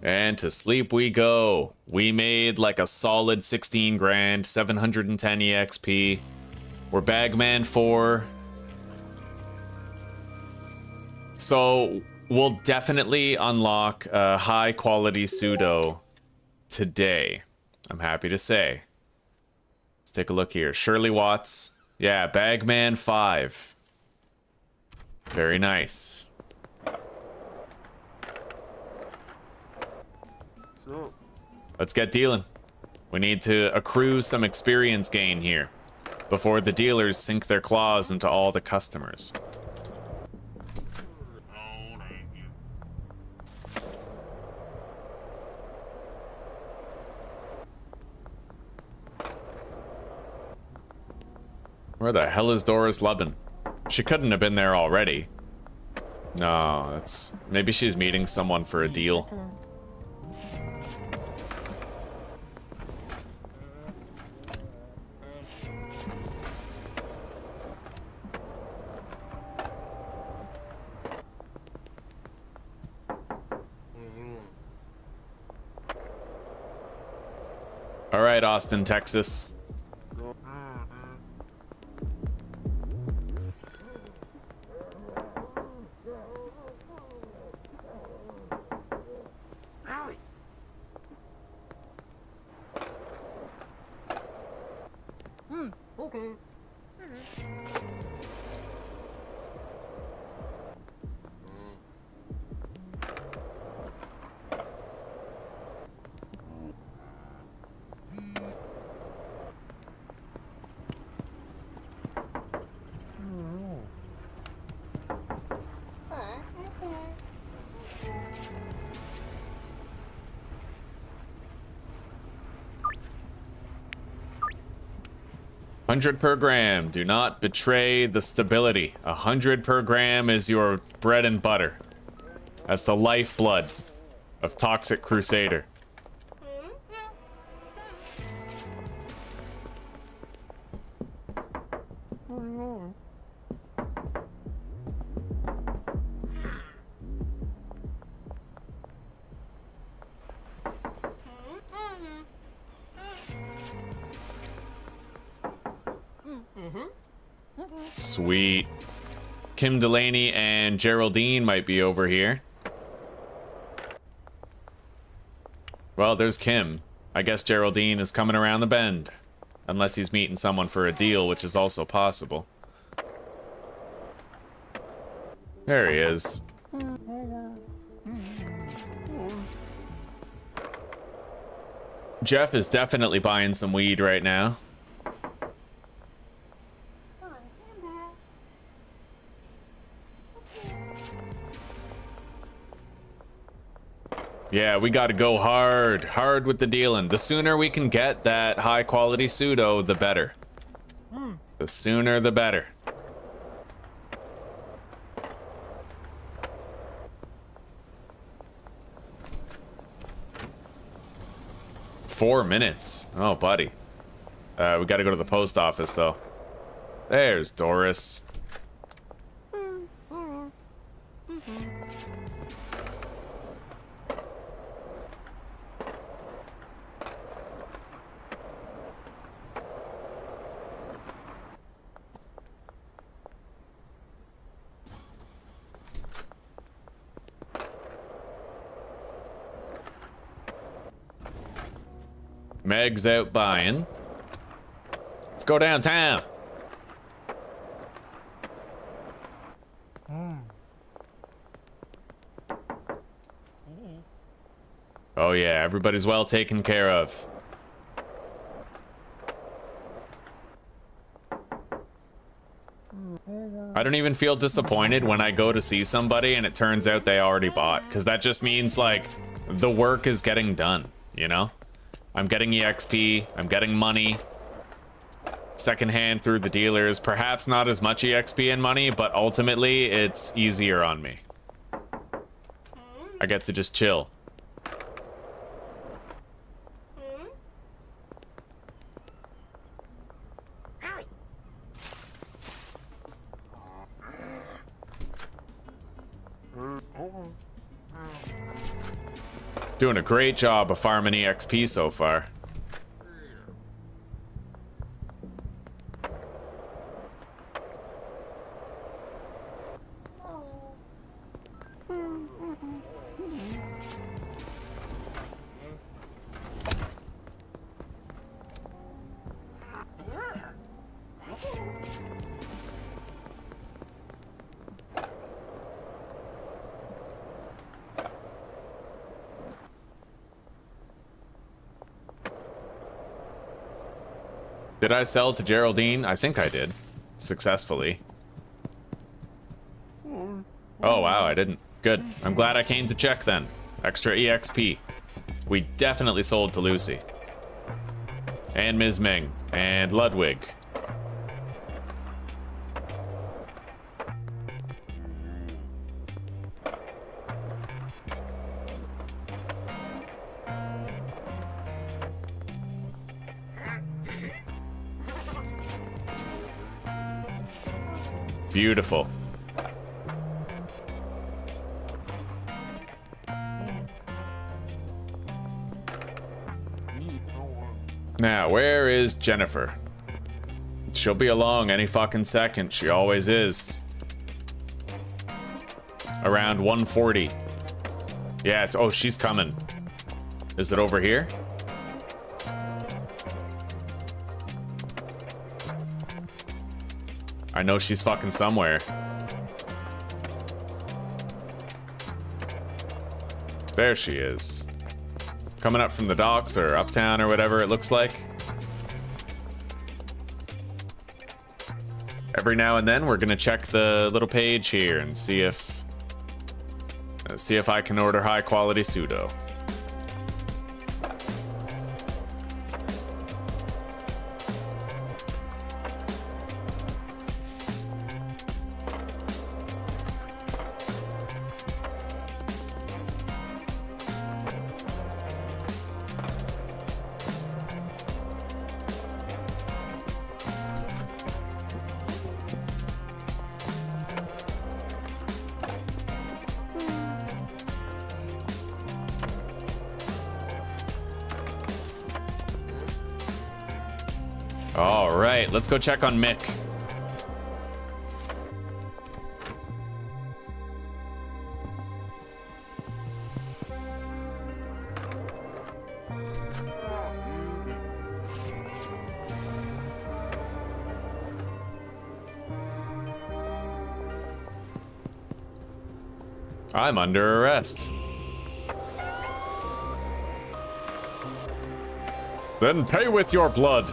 And to sleep we go. We made like a solid 16 grand, 710 EXP. We're Bagman 4. So we'll definitely unlock a high quality pseudo today, I'm happy to say. Let's take a look here. Shirley Watts. Yeah, Bagman 5. Very nice. So, Let's get dealing. We need to accrue some experience gain here before the dealers sink their claws into all the customers. Where the hell is Doris Lubin? She couldn't have been there already. No, that's... maybe she's meeting someone for a deal. All right, Austin, Texas. Okay. 100 per gram. Do not betray the stability. 100 per gram is your bread and butter. That's the lifeblood of Toxic Crusader. Sweet. Kim Delaney and Geraldine might be over here. Well, there's Kim. I guess Geraldine is coming around the bend. Unless he's meeting someone for a deal, which is also possible. There he is. Jeff is definitely buying some weed right now. Yeah, we gotta go hard with the dealing. The sooner we can get that high quality pseudo, the better. The sooner the better. Four minutes. Oh, buddy. We gotta go to the post office, though. There's Doris. Meg's out buying. Let's go downtown. Oh yeah, everybody's well taken care of. I don't even feel disappointed when I go to see somebody and it turns out they already bought, because that just means like the work is getting done, you know? I'm getting EXP, I'm getting money, secondhand through the dealers, perhaps not as much EXP and money, but ultimately it's easier on me. I get to just chill. Doing a great job of farming EXP so far. Did I sell to Geraldine? I think I did. Successfully. Oh wow, I didn't. Good. I'm glad I came to check then. Extra EXP. We definitely sold to Lucy. And Ms. Ming. And Ludwig. Beautiful. Now, where is Jennifer? She'll be along any fucking second. She always is. Around 1:40. Yeah, oh, she's coming. Is it over here? I know she's fucking somewhere. There she is. Coming up from the docks or uptown or whatever it looks like. Every now and then we're gonna check the little page here and see if I can order high quality pseudo. All right, let's go check on Mick. I'm under arrest. Then pay with your blood.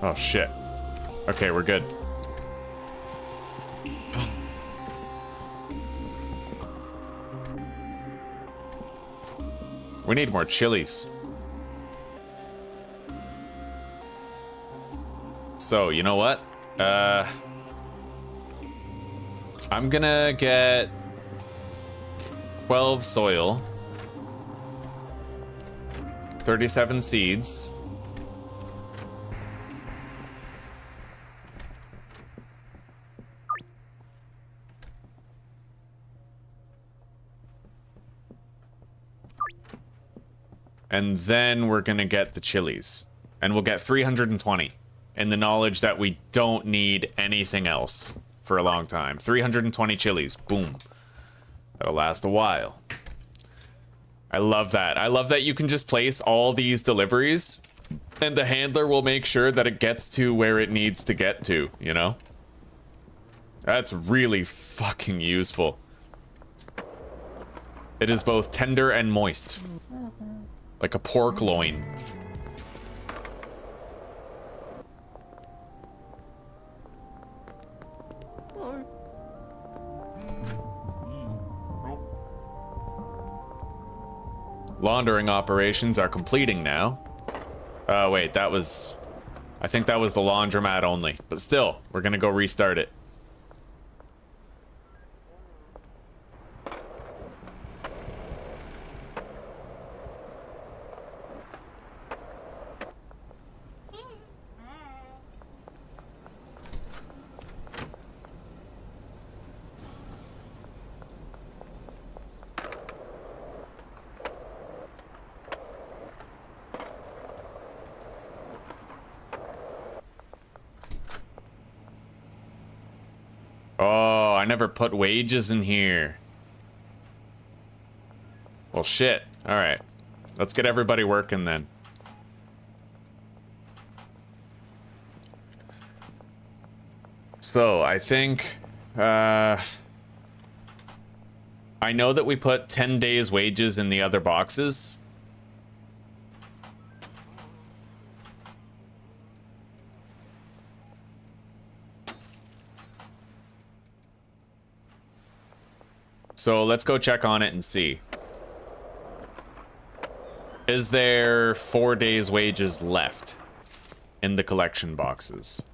Oh shit. Okay, we're good. We need more chilies. So, you know what? I'm gonna get 12 soil, 37 seeds. And then we're gonna get the chilies. And we'll get 320 in the knowledge that we don't need anything else for a long time. 320 chilies, boom. That'll last a while. I love that. I love that you can just place all these deliveries and the handler will make sure that it gets to where it needs to get to, you know? That's really fucking useful. It is both tender and moist. Like a pork loin. Laundering operations are completing now. Wait, that was... I think that was the laundromat only. But still, we're gonna go restart it. Oh, I never put wages in here. Well, shit. All right. Let's get everybody working then. So, I think... I know that we put 10 days wages in the other boxes. So let's go check on it and see. Is there 4 days wages left in the collection boxes?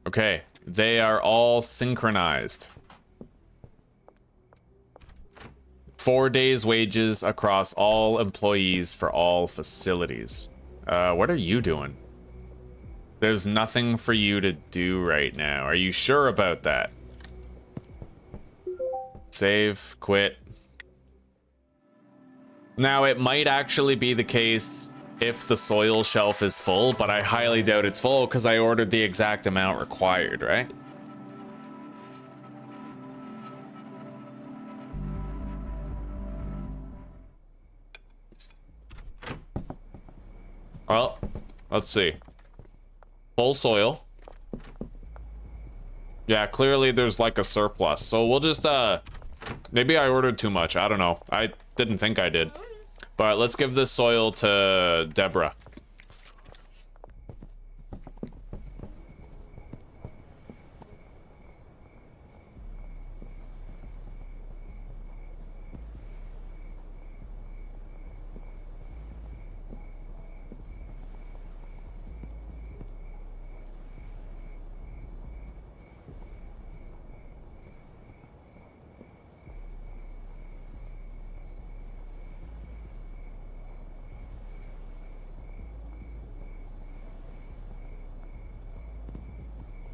Okay. They are all synchronized. 4 days wages across all employees for all facilities. What are you doing? There's nothing for you to do right now. Are you sure about that? Save, quit. Now, it might actually be the case if the soil shelf is full, but I highly doubt it's full because I ordered the exact amount required, right? Well, let's see. Full soil. Yeah, clearly there's like a surplus. So we'll just, maybe I ordered too much. I don't know. I didn't think I did. But let's give this soil to Deborah.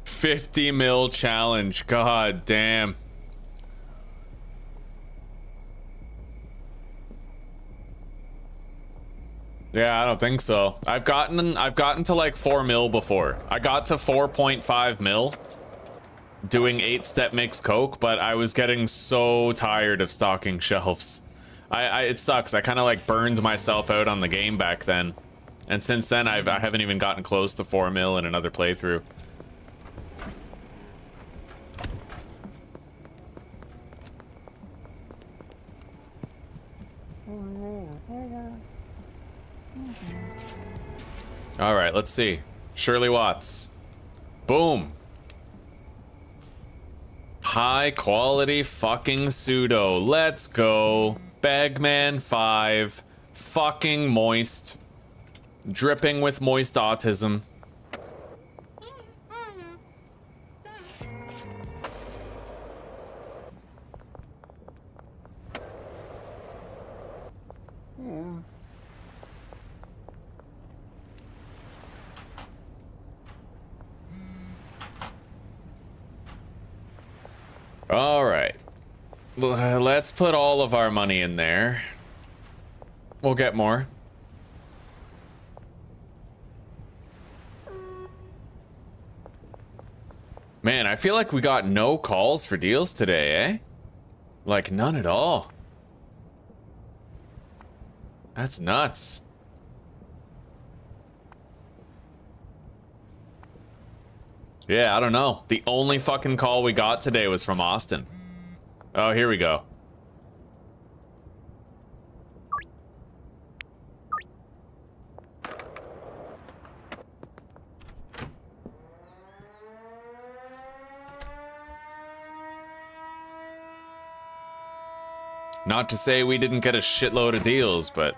$50 mil challenge. God damn. Yeah, I don't think so. I've gotten to like 4 mil before. I got to 4.5 mil doing 8-step mixed coke, but I was getting so tired of stocking shelves. It sucks. I kind of like burned myself out on the game back then. And since then I haven't even gotten close to 4 mil in another playthrough. All right, let's see. Shirley Watts. Boom. High quality fucking pseudo. Let's go. Bagman 5. Fucking moist. Dripping with moist autism. All right, let's put all of our money in there. We'll get more. Man, I feel like we got no calls for deals today, eh? Like none at all. That's nuts. Yeah, I don't know. The only fucking call we got today was from Austin. Oh, here we go. Not to say we didn't get a shitload of deals, but...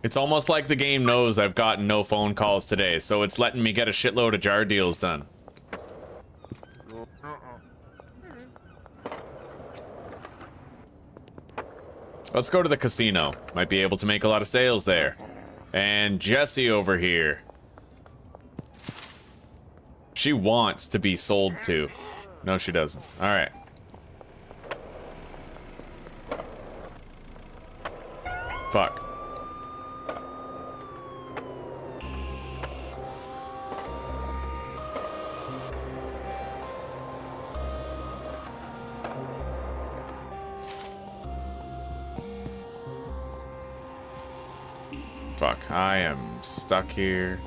It's almost like the game knows I've gotten no phone calls today, so it's letting me get a shitload of jar deals done. Let's go to the casino. Might be able to make a lot of sales there. And Jessie over here. She wants to be sold to. No, she doesn't. All right. Fuck. Fuck, I am stuck here.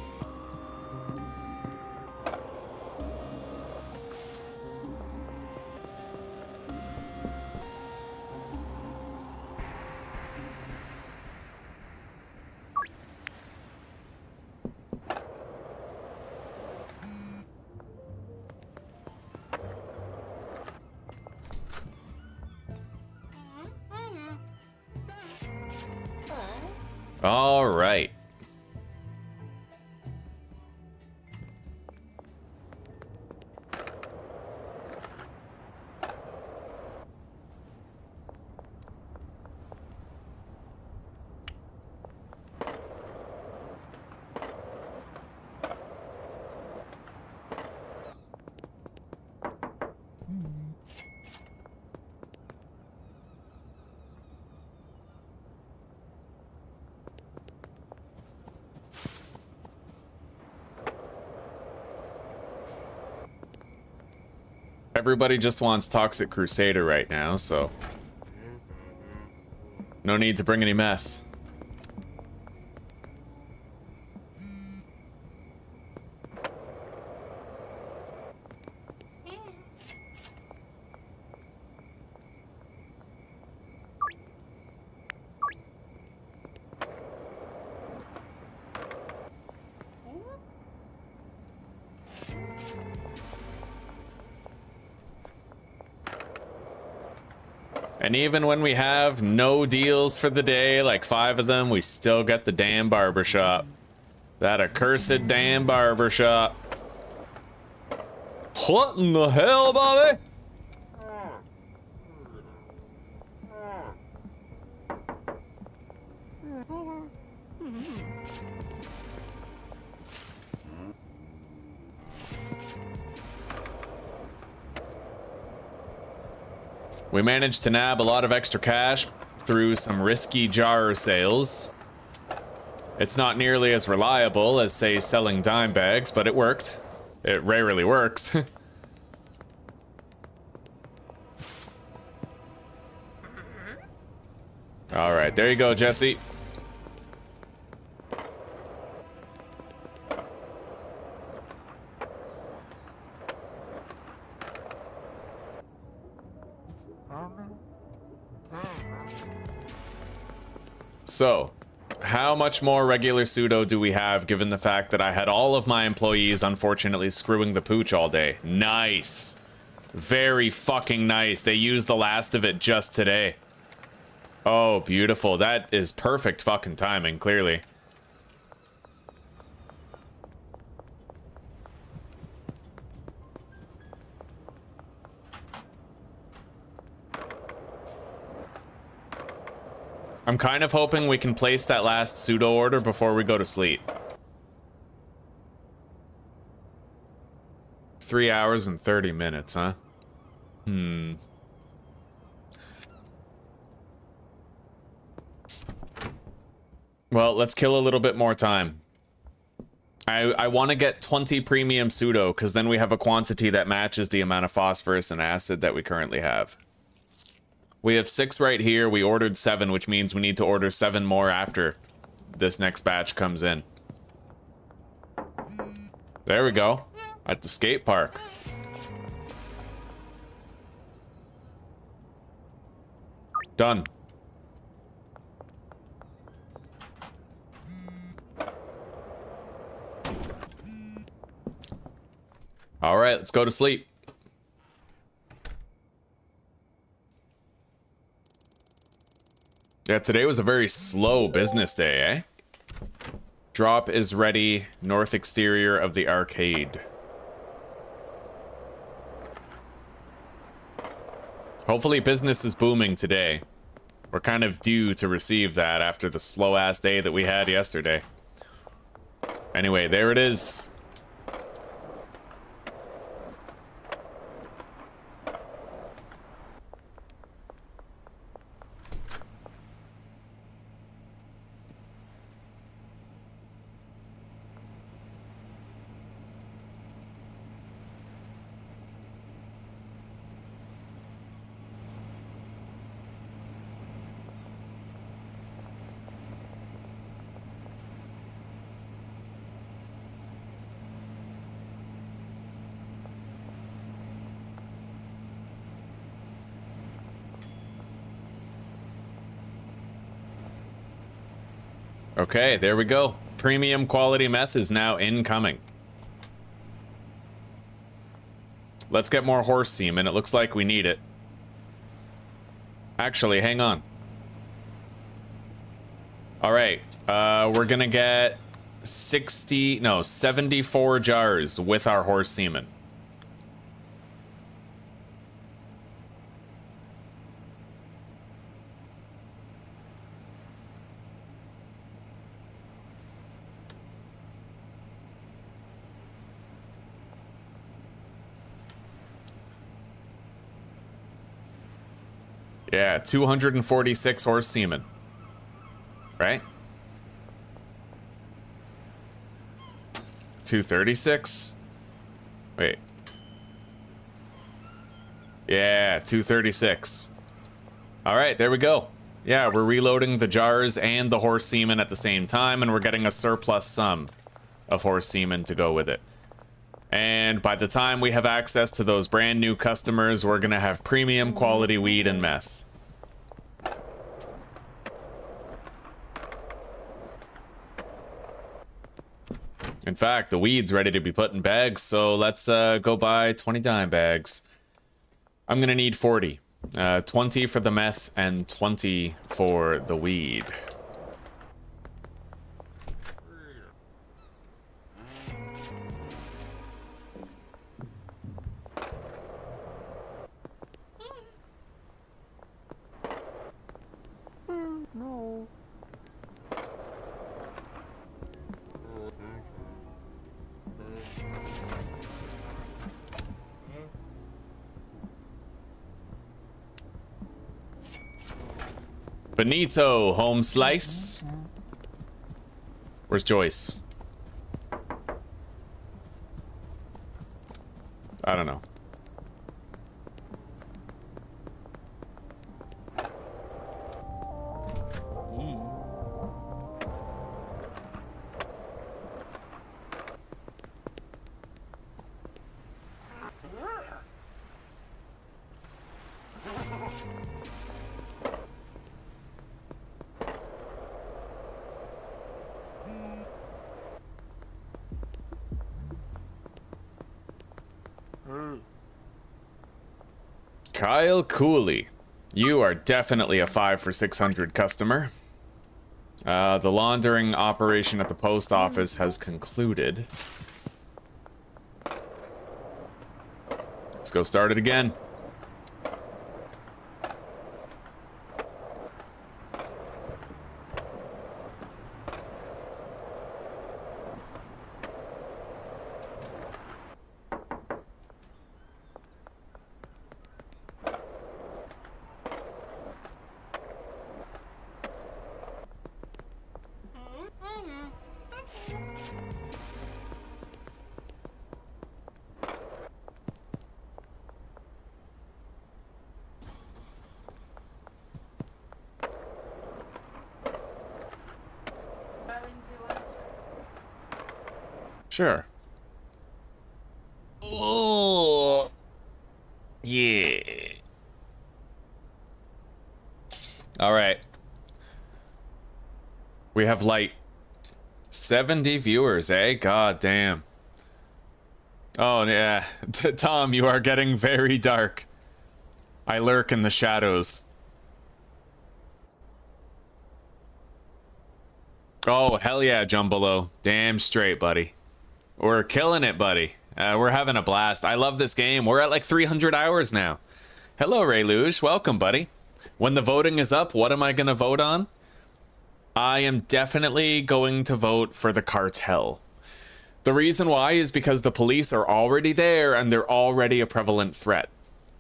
All right. Everybody just wants Toxic Crusader right now, so no need to bring any meth. And even when we have no deals for the day, like 5 of them, we still get the damn barbershop. That accursed damn barbershop. What in the hell, Bobby? We managed to nab a lot of extra cash through some risky jar sales. It's not nearly as reliable as, say, selling dime bags, but it worked. It rarely works. All right, there you go, Jesse. So, how much more regular pseudo do we have, given the fact that I had all of my employees unfortunately screwing the pooch all day? Nice. Very fucking nice. They used the last of it just today. Oh, beautiful. That is perfect fucking timing, clearly. I'm kind of hoping we can place that last pseudo order before we go to sleep. 3 hours and 30 minutes, huh? Well, let's kill a little bit more time. I want to get 20 premium pseudo, because then we have a quantity that matches the amount of phosphorus and acid that we currently have. We have 6 right here. We ordered 7, which means we need to order 7 more after this next batch comes in. There we go. At the skate park. Done. All right, let's go to sleep. Yeah, today was a very slow business day, eh? Drop is ready. North exterior of the arcade. Hopefully business is booming today. We're kind of due to receive that after the slow-ass day that we had yesterday. Anyway, there it is. Okay, there we go. Premium quality meth is now incoming. Let's get more horse semen. It looks like we need it. Actually, hang on. All right, we're gonna get 74 jars with our horse semen. Yeah, 246 horse semen. Right? 236? Wait. Yeah, 236. Alright, there we go. Yeah, we're reloading the jars and the horse semen at the same time, and we're getting a surplus sum of horse semen to go with it. And by the time we have access to those brand new customers, we're gonna have premium quality weed and meth. In fact, the weed's ready to be put in bags, so let's go buy 20 dime bags. I'm gonna need 40. 20 for the meth and 20 for the weed. No. Benito, home slice. Where's Joyce? I don't know. Kyle Cooley, you are definitely a 5 for 600 customer. The laundering operation at the post office has concluded. Let's go start it again. Sure. Oh, yeah. All right. We have light. 70 viewers, eh? God damn. Oh, yeah. Tom, you are getting very dark. I lurk in the shadows. Oh, hell yeah, Jumbalo. Damn straight, buddy. We're killing it, buddy. We're having a blast. I love this game. We're at like 300 hours now. Hello, Ray Luge. Welcome, buddy. When the voting is up, what am I going to vote on? I am definitely going to vote for the cartel. The reason why is because the police are already there and they're already a prevalent threat,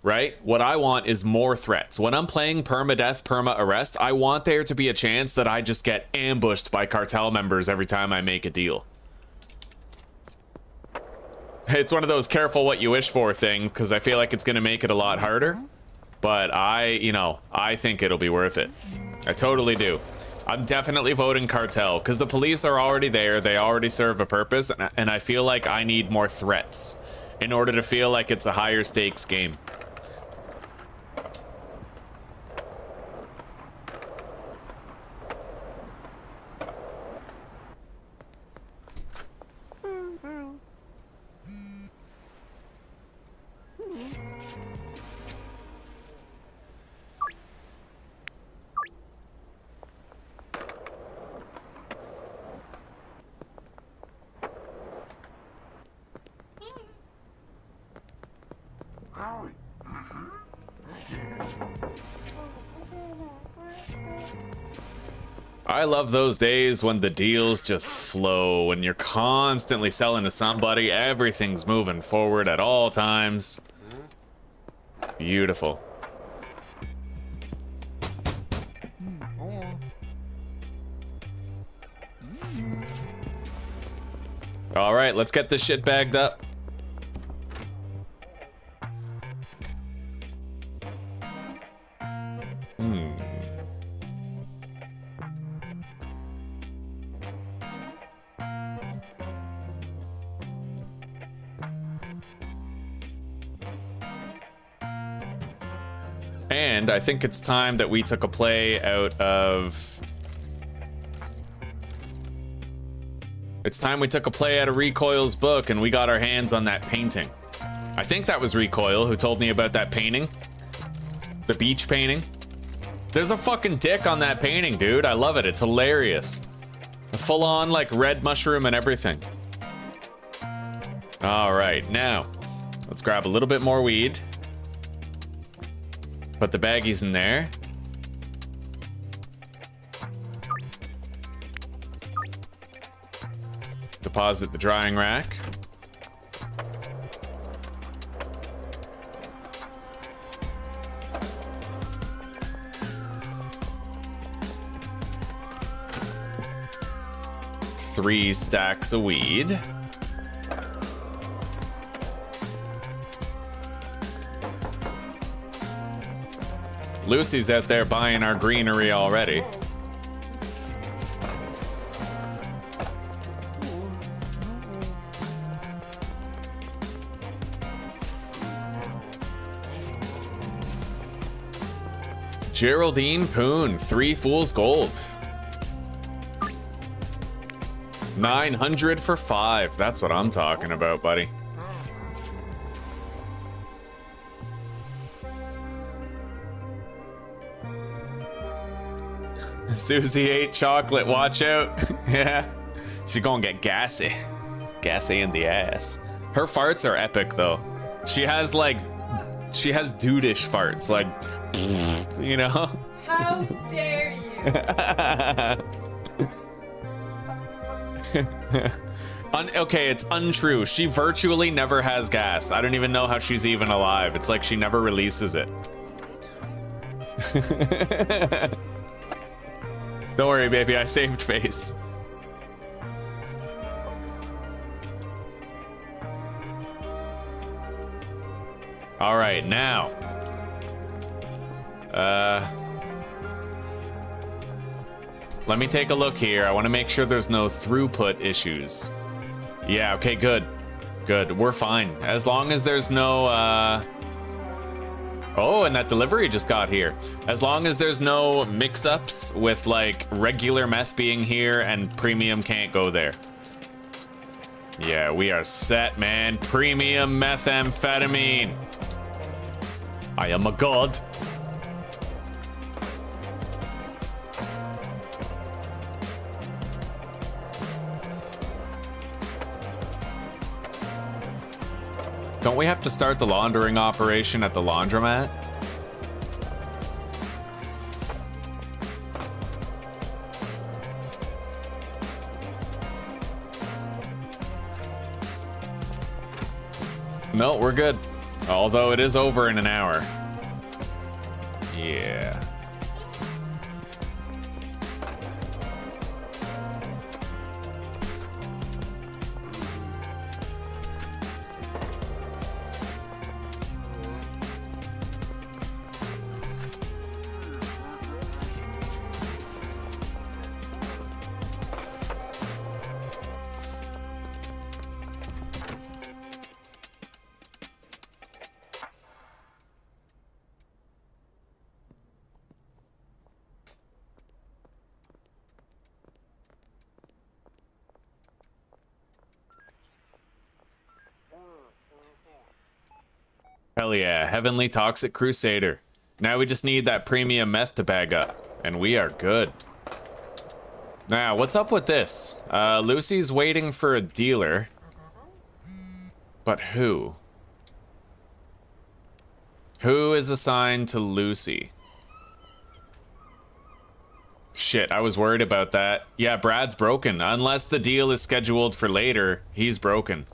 right? What I want is more threats. When I'm playing permadeath, perma-arrest, I want there to be a chance that I just get ambushed by cartel members every time I make a deal. It's one of those careful what you wish for things, because I feel like it's going to make it a lot harder. But I think it'll be worth it. I totally do. I'm definitely voting cartel, because the police are already there, they already serve a purpose, and I feel like I need more threats in order to feel like it's a higher stakes game. I love those days when the deals just flow, when you're constantly selling to somebody, everything's moving forward at all times. Beautiful. All right, let's get this shit bagged up. And I think it's time that we took a play out of... It's time we took a play out of Recoil's book and we got our hands on that painting. I think that was Recoil who told me about that painting. The beach painting. There's a fucking dick on that painting, dude. I love it. It's hilarious. A full-on, like, red mushroom and everything. All right, now, let's grab a little bit more weed. Put the baggies in there. Deposit the drying rack. Three stacks of weed. Lucy's out there buying our greenery already. Geraldine Poon, 3 fool's gold. 900 for 5. That's what I'm talking about, buddy. Susie ate chocolate, watch out. Yeah, she's gonna get gassy. Gassy in the ass. Her farts are epic though. She has dudish farts, like, you know? How dare you? Okay, it's untrue. She virtually never has gas. I don't even know how she's even alive. It's like she never releases it. Don't worry, baby, I saved face. All right, now. Let me take a look here. I want to make sure there's no throughput issues. Yeah, okay, good. Good, we're fine. As long as there's no, Oh, and that delivery just got here. As long as there's no mix-ups with, like, regular meth being here and premium can't go there. Yeah, we are set, man. Premium methamphetamine. I am a god. Don't we have to start the laundering operation at the laundromat? No, we're good. Although it is over in an hour. Yeah. Hell yeah, Heavenly Toxic Crusader. Now we just need that premium meth to bag up, and we are good. Now, what's up with this? Lucy's waiting for a dealer. But who? Who is assigned to Lucy? Shit, I was worried about that. Yeah, Brad's broken. Unless the deal is scheduled for later, he's broken.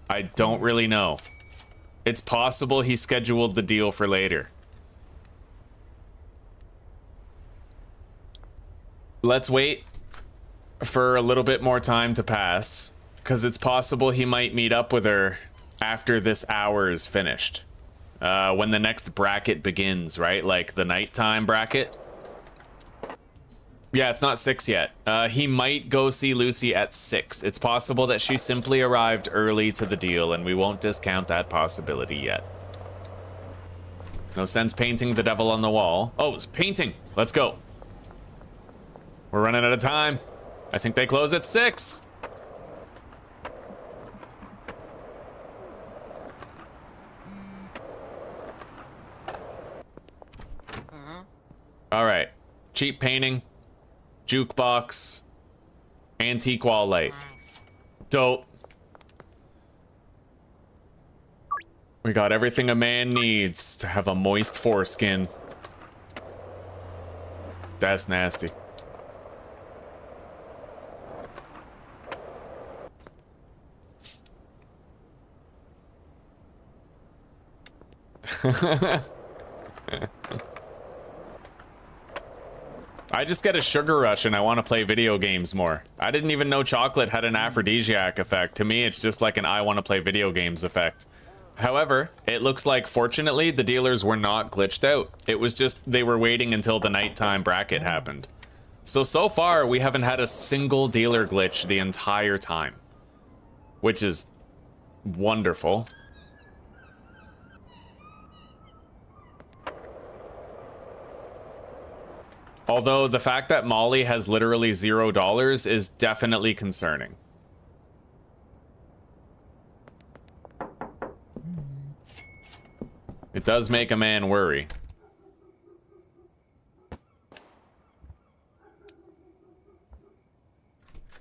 I don't really know. It's possible he scheduled the deal for later. Let's wait for a little bit more time to pass, because it's possible he might meet up with her after this hour is finished. When the next bracket begins, right? Like the nighttime bracket. Yeah, it's not 6 yet. He might go see Lucy at 6. It's possible that she simply arrived early to the deal, and we won't discount that possibility yet. No sense painting the devil on the wall. Oh, it's painting! Let's go. We're running out of time. I think they close at 6. All right, cheap painting. Jukebox, antique wall light. Dope. We got everything a man needs to have a moist foreskin. That's nasty. I just get a sugar rush and I want to play video games more. I didn't even know chocolate had an aphrodisiac effect. To me, it's just like an I want to play video games effect. However, it looks like, fortunately, the dealers were not glitched out. It was just they were waiting until the nighttime bracket happened. So far, we haven't had a single dealer glitch the entire time, which is wonderful. Although the fact that Molly has literally $0 is definitely concerning. It does make a man worry.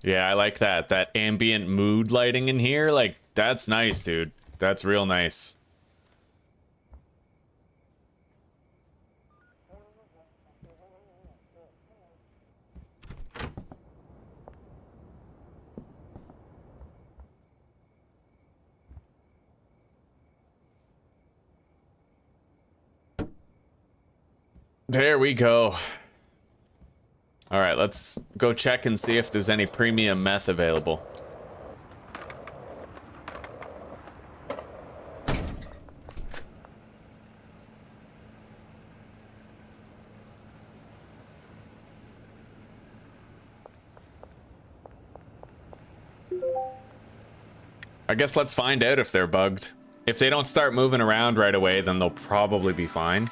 Yeah, I like that. That ambient mood lighting in here, like, that's nice, dude. That's real nice. There we go. All right, let's go check and see if there's any premium meth available. I guess let's find out if they're bugged. If they don't start moving around right away, then they'll probably be fine.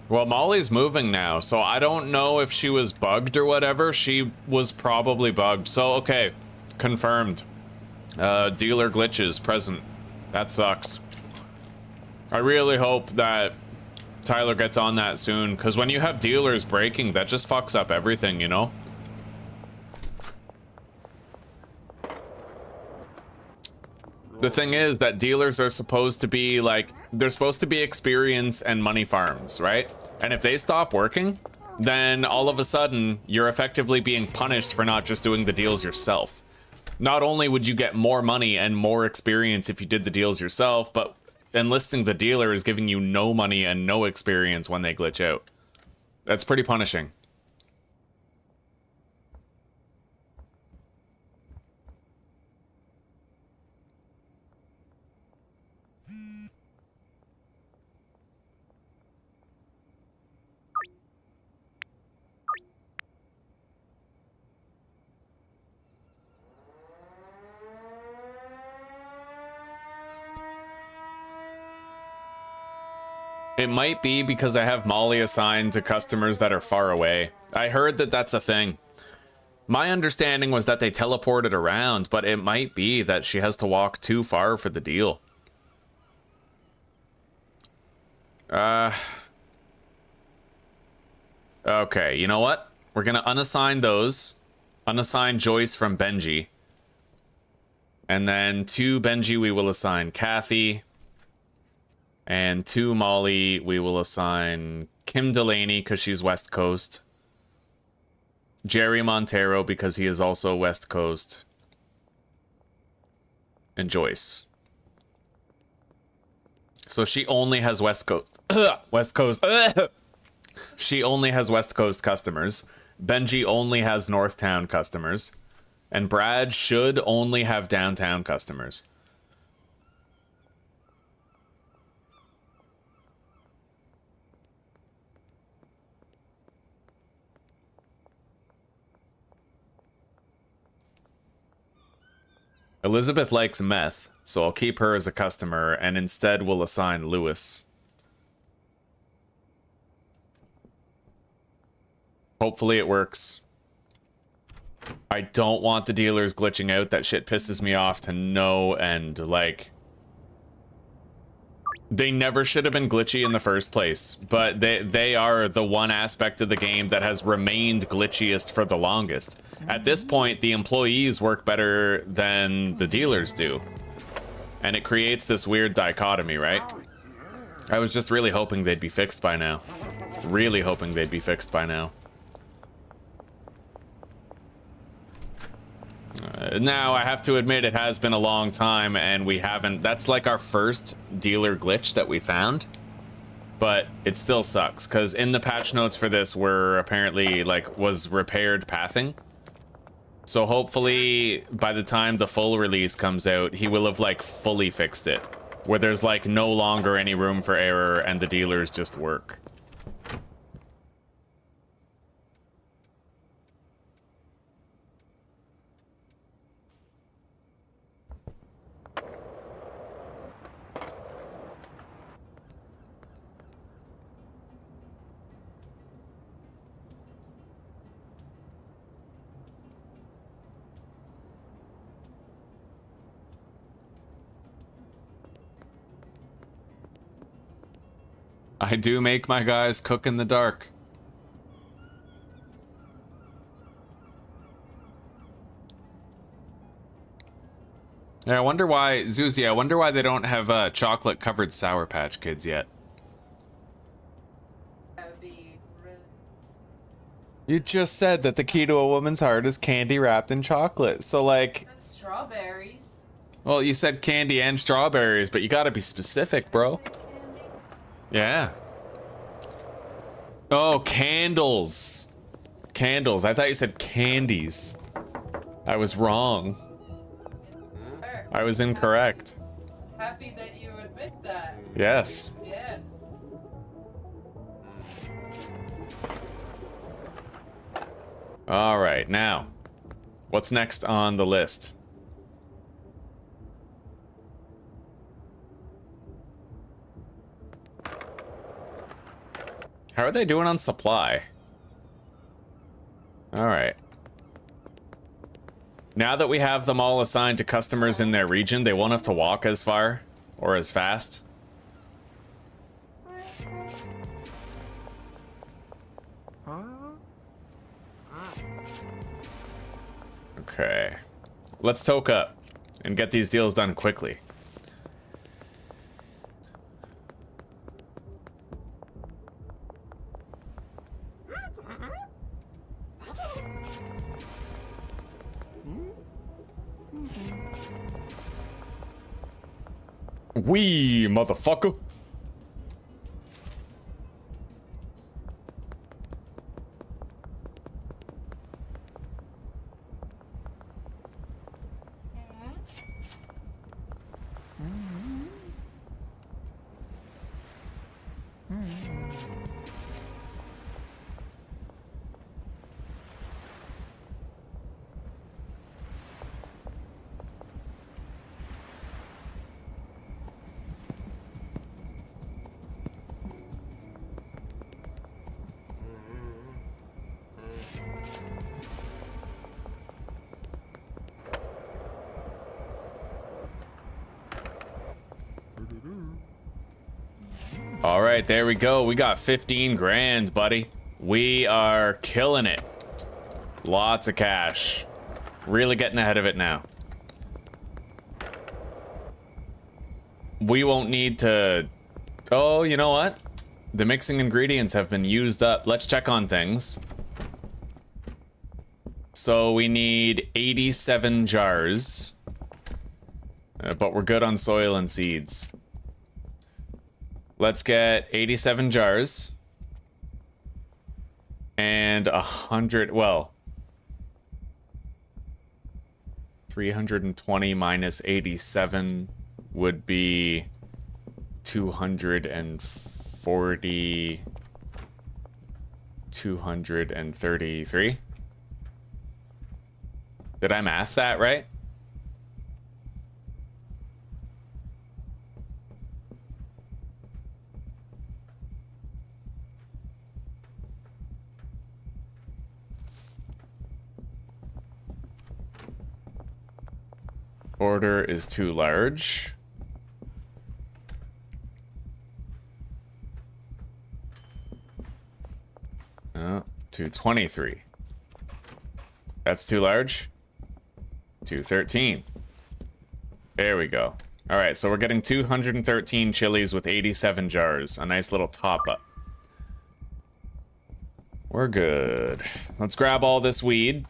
Well, Molly's moving now, so I don't know if she was bugged or whatever. She was probably bugged. So, okay, confirmed. Dealer glitches present. That sucks. I really hope that Tyler gets on that soon, because when you have dealers breaking, that just fucks up everything, you know? The thing is that dealers are supposed to be like, they're supposed to be experience and money farms, right? And if they stop working, then all of a sudden you're effectively being punished for not just doing the deals yourself. Not only would you get more money and more experience if you did the deals yourself, but enlisting the dealer is giving you no money and no experience when they glitch out. That's pretty punishing. It might be because I have Molly assigned to customers that are far away. I heard that that's a thing. My understanding was that they teleported around, but it might be that she has to walk too far for the deal. Okay, you know what? We're gonna unassign those. Unassign Joyce from Benji. And then to Benji we will assign Kathy. And to Molly we will assign Kim Delaney because she's West Coast. Jerry Montero because he is also West Coast. And Joyce. So she only has West Coast. West Coast. She only has West Coast customers. Benji only has Northtown customers. And Brad should only have downtown customers. Elizabeth likes meth, so I'll keep her as a customer and instead we'll assign Lewis. Hopefully it works. I don't want the dealers glitching out. That shit pisses me off to no end. Like, they never should have been glitchy in the first place, but they are the one aspect of the game that has remained glitchiest for the longest. At this point, the employees work better than the dealers do. And it creates this weird dichotomy, right? I was just really hoping they'd be fixed by now. Really hoping they'd be fixed by now. Now, I have to admit it has been a long time and we haven't... That's like our first dealer glitch that we found. But it still sucks, because in the patch notes for this were apparently, like, was repaired pathing. So hopefully, by the time the full release comes out, he will have, like, fully fixed it. Where there's, like, no longer any room for error and the dealers just work. I do make my guys cook in the dark. Yeah, I wonder why, Zuzi, I wonder why they don't have chocolate covered Sour Patch Kids yet. That would be really... You just said that the key to a woman's heart is candy wrapped in chocolate. So, like... That's strawberries. Well, you said candy and strawberries, but you gotta be specific, bro. Candy. Yeah. Oh, candles. Candles. I thought you said candies. I was wrong. I was incorrect. Happy that you admit that. Yes. Yes. All right, now, what's next on the list? How are they doing on supply? All right. Now that we have them all assigned to customers in their region, they won't have to walk as far or as fast. Okay. Let's toke up and get these deals done quickly. Wee, motherfucker. All right, there we go. We got 15 grand, buddy. We are killing it. Lots of cash. Really getting ahead of it now. We won't need to... Oh, you know what? The mixing ingredients have been used up. Let's check on things. So we need 87 jars. But we're good on soil and seeds. Let's get 87 jars. And 100, well... 320 minus 87 would be 240... 233? Did I math that right? Order is too large. Oh, 223. That's too large. 213. There we go. All right, so we're getting 213 chilies with 87 jars. A nice little top up. We're good. Let's grab all this weed.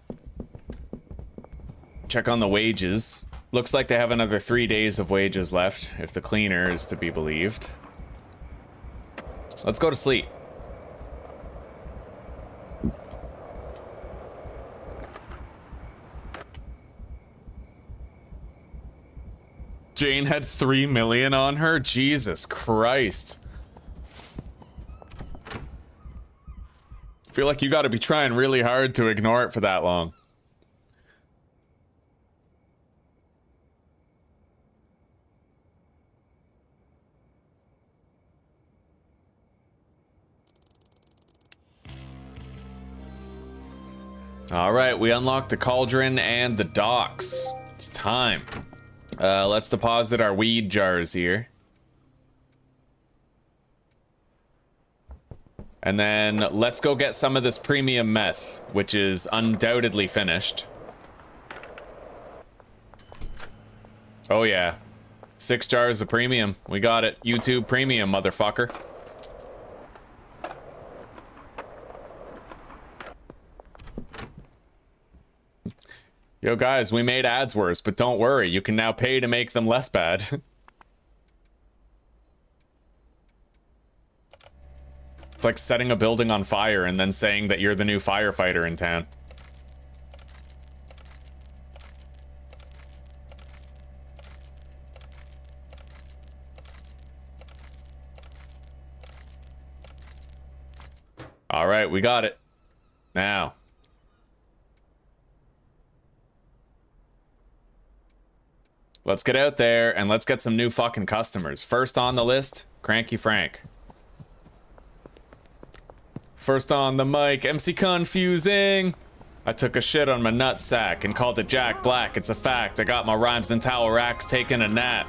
Check on the wages. Looks like they have another 3 days of wages left, if the cleaner is to be believed. Let's go to sleep. Jane had 3 million on her? Jesus Christ. I feel like you gotta be trying really hard to ignore it for that long. Alright, we unlocked the cauldron and the docks. It's time. Let's deposit our weed jars here. And then let's go get some of this premium meth, which is undoubtedly finished. Oh yeah. 6 jars of premium. We got it. YouTube premium, motherfucker. Yo guys, we made ads worse, but don't worry, you can now pay to make them less bad. It's like setting a building on fire and then saying that you're the new firefighter in town. All right, we got it. Now. Let's get out there and let's get some new fucking customers. First on the list, Cranky Frank. First on the mic, MC Confusing. I took a shit on my nutsack and called it Jack Black. It's a fact. I got my rhymes in towel racks taking a nap.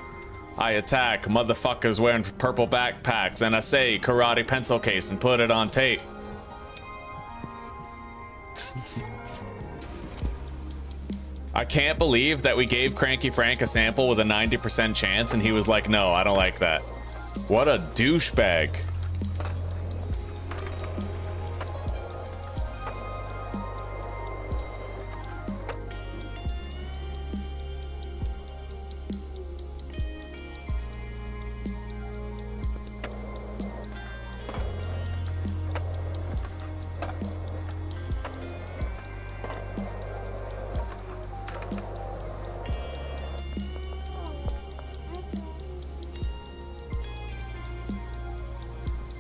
I attack motherfuckers wearing purple backpacks and I say karate pencil case and put it on tape. I can't believe that we gave Cranky Frank a sample with a 90% chance and he was like, no, I don't like that. What a douchebag.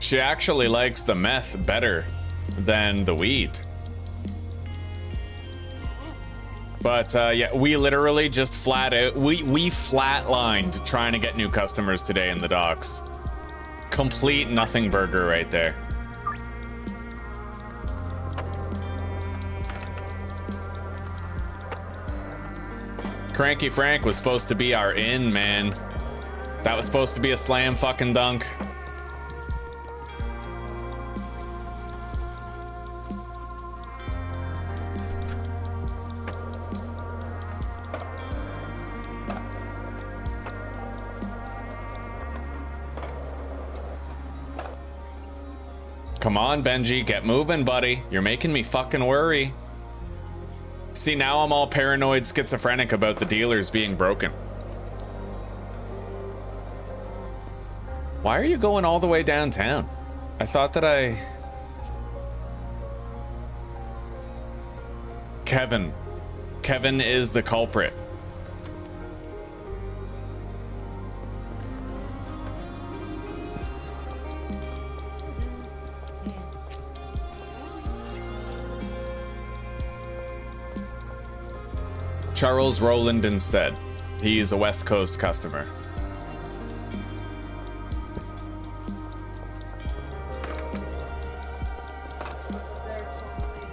She actually likes the meth better than the weed. But yeah, we literally just flat out, we flatlined trying to get new customers today in the docks. Complete nothing burger right there. Cranky Frank was supposed to be our in, man. That was supposed to be a slam fucking dunk. Come on, Benji, get moving, buddy. You're making me fucking worry. See, now I'm all paranoid schizophrenic about the dealers being broken. Why are you going all the way downtown? I thought that Kevin. Kevin is the culprit. Charles Rowland instead. He's a West Coast customer. So they're totally.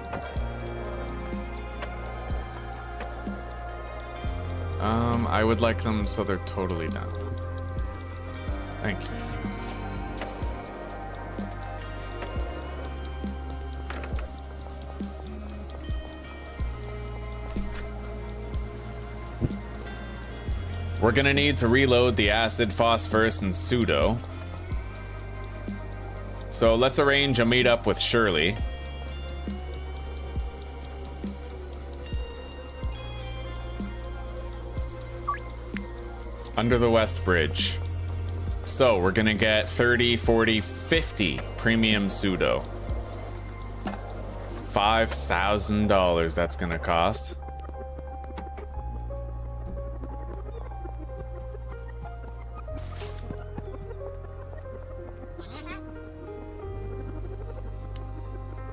I would like them so they're totally done. Thank you. We're gonna need to reload the acid, phosphorus, and pseudo. So let's arrange a meetup with Shirley. Under the West Bridge. So we're gonna get 30, 40, 50 premium pseudo. $5,000 that's gonna cost.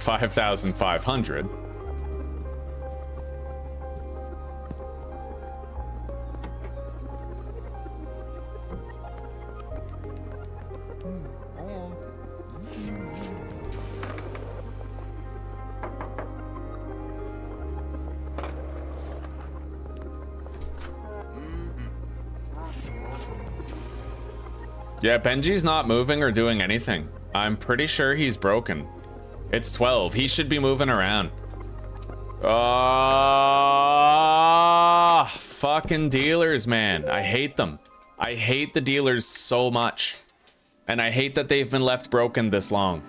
$5,500. Yeah, Benji's not moving or doing anything. I'm pretty sure he's broken. It's 12. He should be moving around. Fucking dealers, man. I hate them. I hate the dealers so much. And I hate that they've been left broken this long.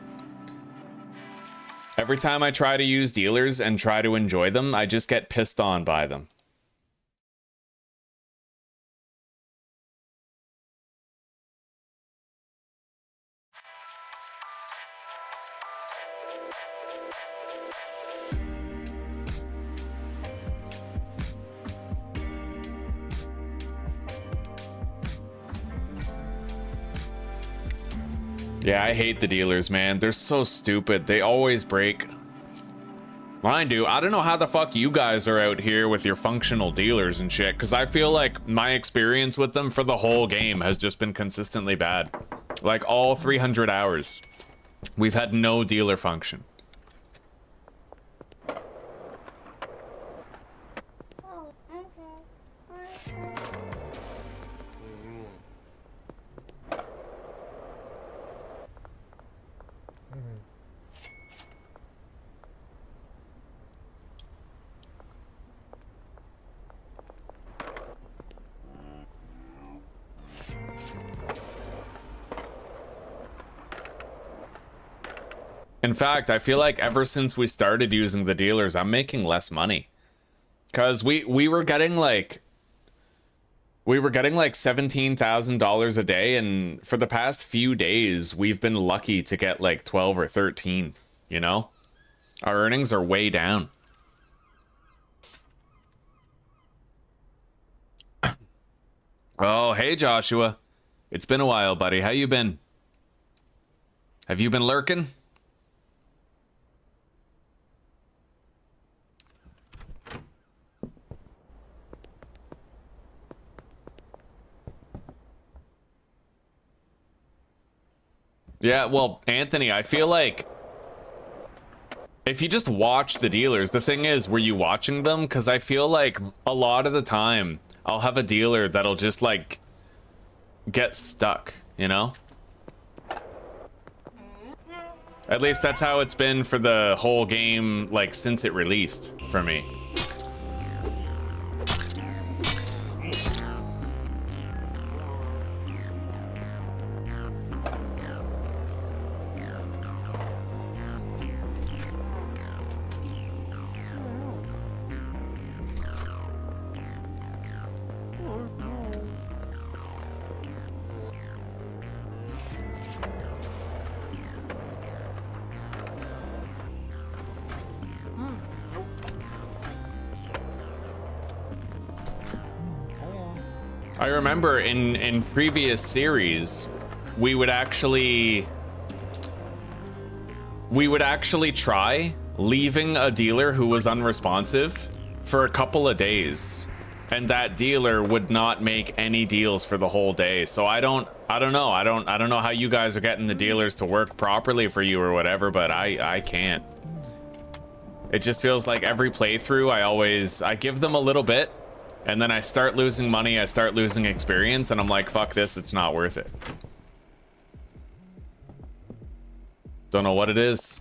Every time I try to use dealers and try to enjoy them, I just get pissed on by them. Yeah, I hate the dealers, man. They're so stupid. They always break. Mind you, I don't know how the fuck you guys are out here with your functional dealers and shit, because I feel like my experience with them for the whole game has just been consistently bad. Like, all 300 hours. We've had no dealer function. In fact, I feel like ever since we started using the dealers, I'm making less money. Cause we were getting like $17,000 a day, and for the past few days we've been lucky to get like 12 or 13, you know? Our earnings are way down. Oh, hey Joshua. It's been a while, buddy. How you been? Have you been lurking? Yeah, well, Anthony, I feel like if you just watch the dealers, the thing is, were you watching them? Because I feel like a lot of the time I'll have a dealer that'll just like get stuck, you know? At least that's how it's been for the whole game, like since it released for me. I remember in previous series, we would actually try leaving a dealer who was unresponsive for a couple of days, and that dealer would not make any deals for the whole day. So I don't know how you guys are getting the dealers to work properly for you or whatever, but I can't. It just feels like every playthrough I give them a little bit, and then I start losing money, I start losing experience, and I'm like, fuck this, it's not worth it. Don't know what it is.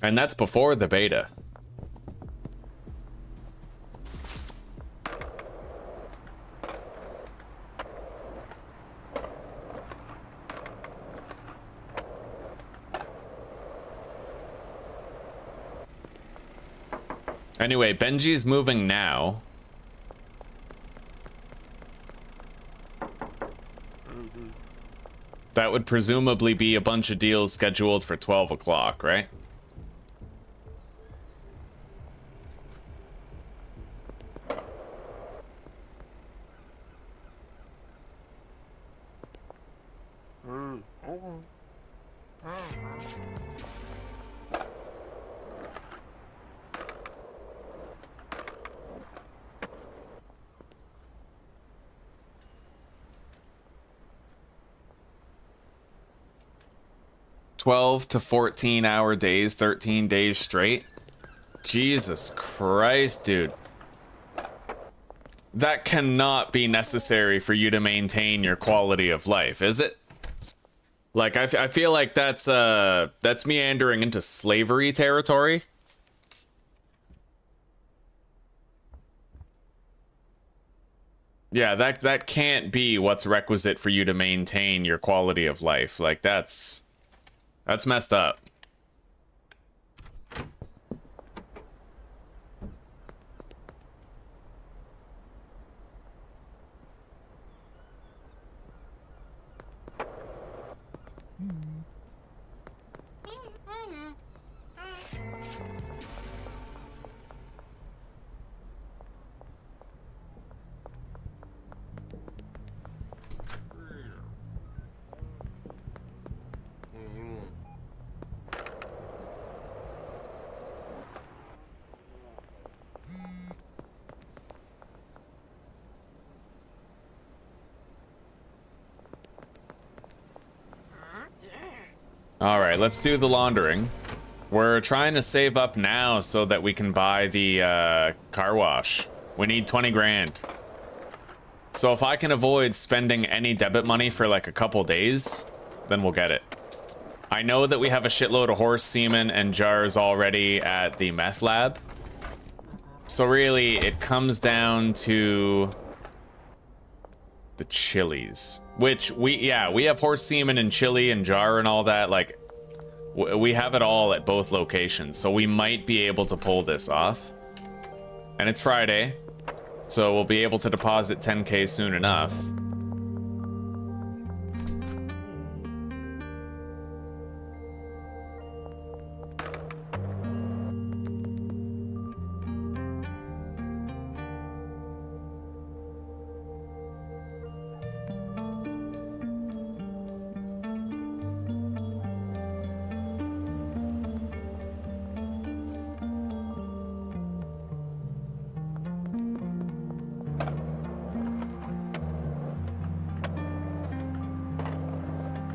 And that's before the beta. Anyway, Benji's moving now. That would presumably be a bunch of deals scheduled for 12 o'clock, right? $12 to 14-hour days, 13 days straight. Jesus Christ, dude. That cannot be necessary for you to maintain your quality of life, is it? Like, I feel like that's meandering into slavery territory. Yeah, that can't be what's requisite for you to maintain your quality of life. Like, that's messed up. All right, let's do the laundering. We're trying to save up now so that we can buy the car wash. We need 20 grand. So if I can avoid spending any debit money for like a couple days, then we'll get it. I know that we have a shitload of horse semen and jars already at the meth lab. So really, it comes down to the chilies. Which we have horse semen and chili and jar and all that. Like, we have it all at both locations, so we might be able to pull this off. And it's Friday, so we'll be able to deposit 10K soon enough.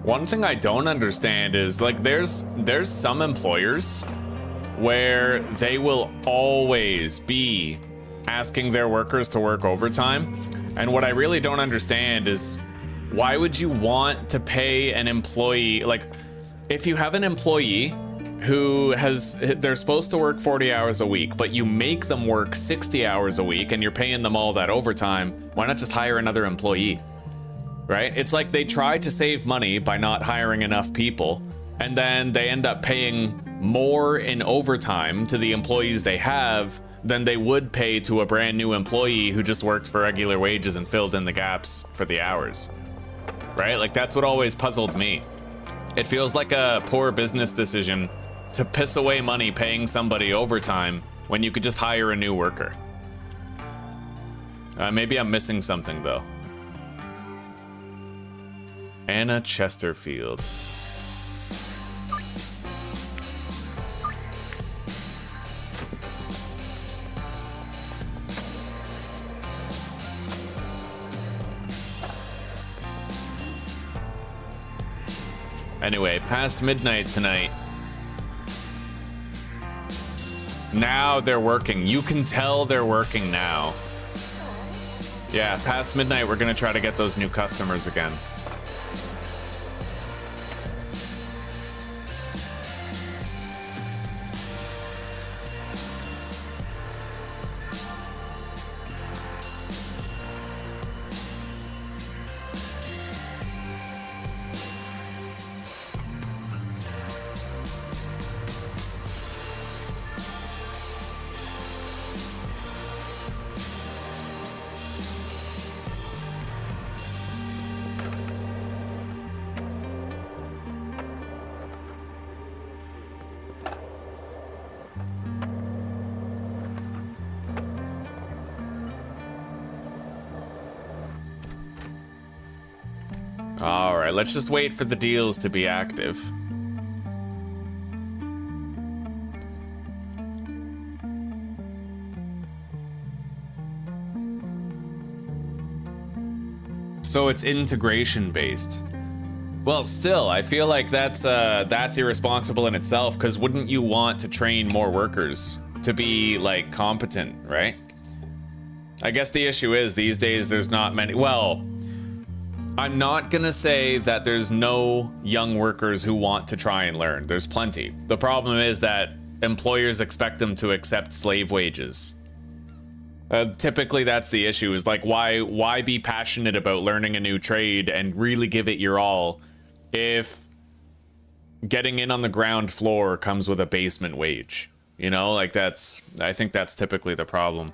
One thing I don't understand is, like, there's some employers where they will always be asking their workers to work overtime. And what I really don't understand is, why would you want to pay an employee, like, if you have an employee who they're supposed to work 40 hours a week, but you make them work 60 hours a week and you're paying them all that overtime, why not just hire another employee? Right? It's like they try to save money by not hiring enough people, and then they end up paying more in overtime to the employees they have than they would pay to a brand new employee who just worked for regular wages and filled in the gaps for the hours. Right? Like, that's what always puzzled me. It feels like a poor business decision to piss away money paying somebody overtime when you could just hire a new worker. Maybe I'm missing something though. Anna Chesterfield. Anyway, past midnight tonight. Now they're working. You can tell they're working now. Yeah, past midnight, we're gonna try to get those new customers again. Alright, let's just wait for the deals to be active. So it's integration based. Well, still, I feel like that's irresponsible in itself, because wouldn't you want to train more workers to be, like, competent, right? I guess the issue is, these days, there's not many... Well, I'm not gonna say that there's no young workers who want to try and learn. There's plenty. The problem is that employers expect them to accept slave wages. Typically, that's the issue, is like, why be passionate about learning a new trade and really give it your all if getting in on the ground floor comes with a basement wage? You know, like I think that's typically the problem.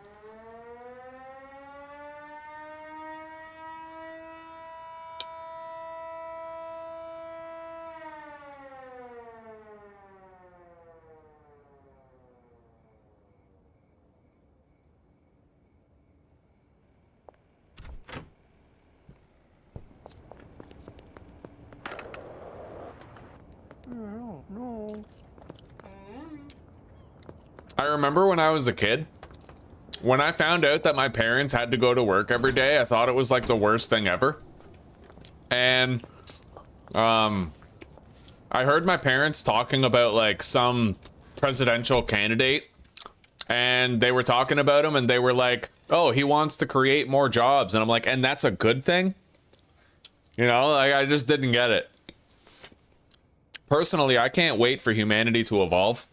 I remember when I was a kid, when I found out that my parents had to go to work every day, I thought it was like the worst thing ever. And I heard my parents talking about like some presidential candidate, and they were talking about him, and they were like, oh, he wants to create more jobs. And I'm like, and that's a good thing? You know, like, I just didn't get it. Personally, I can't wait for humanity to evolve.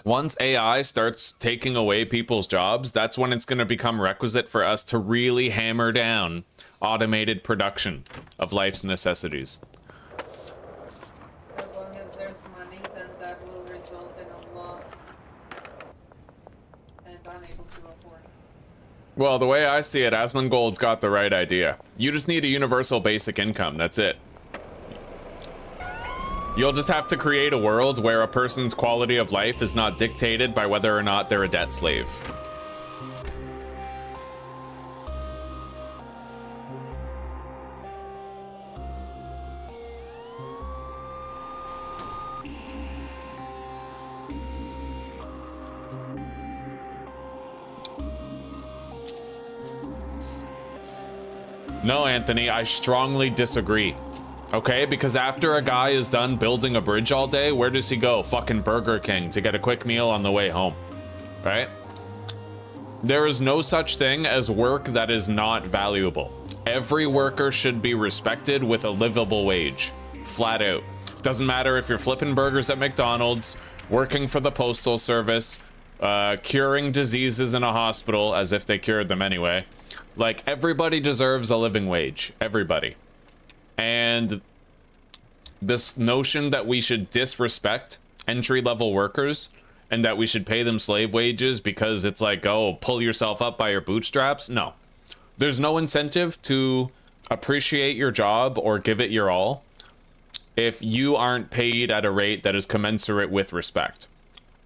Once AI starts taking away people's jobs, that's when it's going to become requisite for us to really hammer down automated production of life's necessities. As long as there's money, then that will result in a lot and unable to afford. Well, the way I see it, Asmongold's got the right idea. You just need a universal basic income, that's it. You'll just have to create a world where a person's quality of life is not dictated by whether or not they're a debt slave. No, Anthony, I strongly disagree. Okay, because after a guy is done building a bridge all day, where does he go? Fucking Burger King to get a quick meal on the way home, right? There is no such thing as work that is not valuable. Every worker should be respected with a livable wage, flat out. Doesn't matter if you're flipping burgers at McDonald's, working for the postal service, curing diseases in a hospital, as if they cured them anyway. Like, everybody deserves a living wage, everybody. And this notion that we should disrespect entry-level workers and that we should pay them slave wages because it's like, oh, pull yourself up by your bootstraps. No, there's no incentive to appreciate your job or give it your all if you aren't paid at a rate that is commensurate with respect.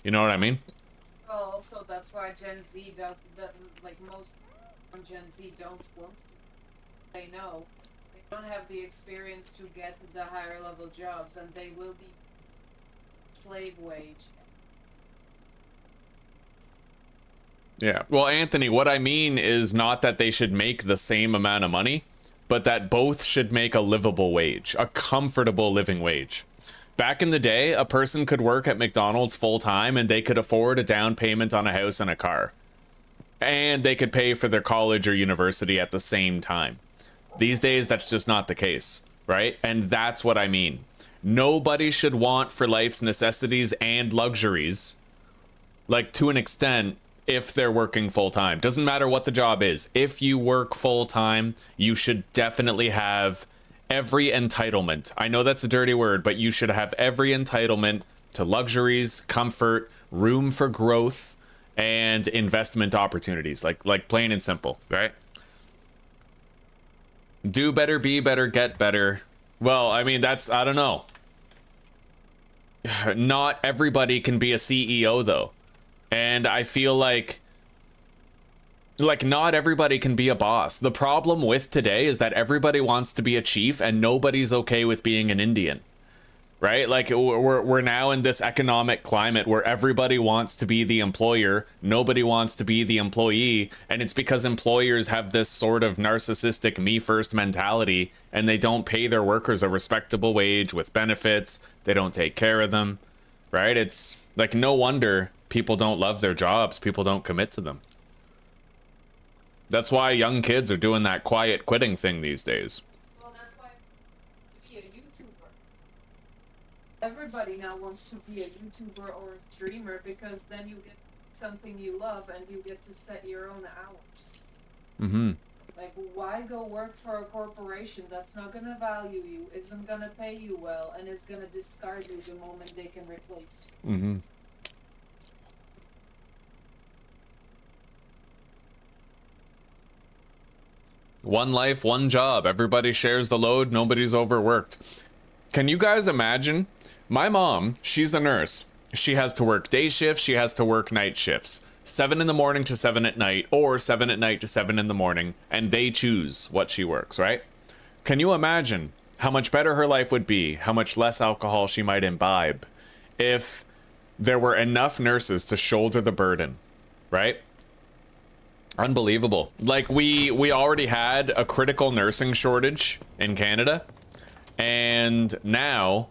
You know what I mean? Well, also that's why Gen Z does that, like most from Gen Z don't want to. They know they don't have the experience to get the higher level jobs, and they will be slave wage. Yeah. Well, Anthony, what I mean is not that they should make the same amount of money, but that both should make a livable wage, a comfortable living wage. Back in the day, a person could work at McDonald's full time and they could afford a down payment on a house and a car. And they could pay for their college or university at the same time. These days, that's just not the case, right? And that's what I mean. Nobody should want for life's necessities and luxuries, like to an extent, if they're working full time. Doesn't matter what the job is. If you work full time, you should definitely have every entitlement. I know that's a dirty word, but you should have every entitlement to luxuries, comfort, room for growth, and investment opportunities. Like plain and simple, right? Do better, be better, get better. Well, I mean, that's, I don't know. Not everybody can be a CEO though. And I feel like not everybody can be a boss. The problem with today is that everybody wants to be a chief and nobody's okay with being an Indian, right? Like we're now in this economic climate where everybody wants to be the employer. Nobody wants to be the employee. And it's because employers have this sort of narcissistic me first mentality and they don't pay their workers a respectable wage with benefits. They don't take care of them, right? It's like, no wonder people don't love their jobs. People don't commit to them. That's why young kids are doing that quiet quitting thing these days. Well, that's why be a YouTuber. Everybody now wants to be a YouTuber or a streamer because then you get something you love and you get to set your own hours. Mm-hmm. Like, why go work for a corporation that's not gonna value you, isn't gonna pay you well, and is gonna discard you the moment they can replace you? Mm-hmm. One life, one job. Everybody shares the load. Nobody's overworked. Can you guys imagine? My mom, she's a nurse. She has to work day shifts. She has to work night shifts. 7 in the morning to 7 at night, or 7 at night to 7 in the morning. And they choose what she works, right? Can you imagine how much better her life would be? How much less alcohol she might imbibe if there were enough nurses to shoulder the burden, right? Unbelievable. Like we already had a critical nursing shortage in Canada, and now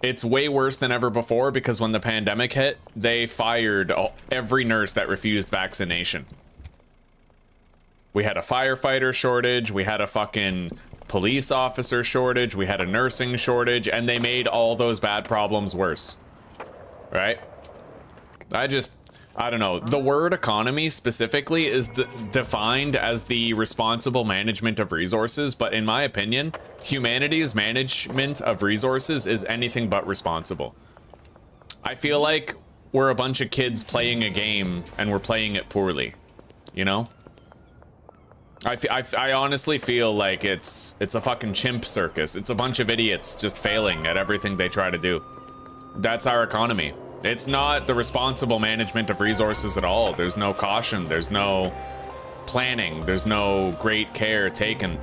it's way worse than ever before because when the pandemic hit, they fired every nurse that refused vaccination. We had a firefighter shortage, we had a fucking police officer shortage, we had a nursing shortage, and they made all those bad problems worse. Right? I don't know. The word economy specifically is defined as the responsible management of resources, but in my opinion, humanity's management of resources is anything but responsible. I feel like we're a bunch of kids playing a game and we're playing it poorly, you know? I honestly feel like it's a fucking chimp circus. It's a bunch of idiots just failing at everything they try to do. That's our economy. It's not the responsible management of resources at all. There's no caution. There's no planning. There's no great care taken.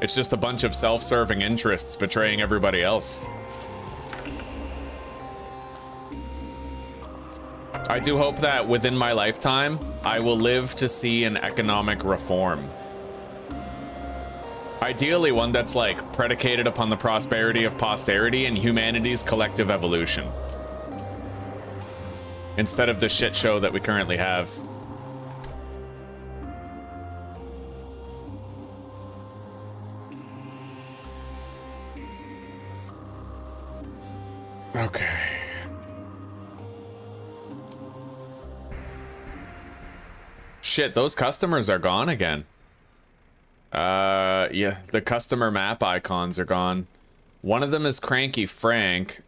It's just a bunch of self-serving interests betraying everybody else. I do hope that within my lifetime, I will live to see an economic reform. Ideally one that's like predicated upon the prosperity of posterity and humanity's collective evolution. Instead of the shit show that we currently have. Okay. Shit, those customers are gone again. Yeah, the customer map icons are gone. One of them is Cranky Frank,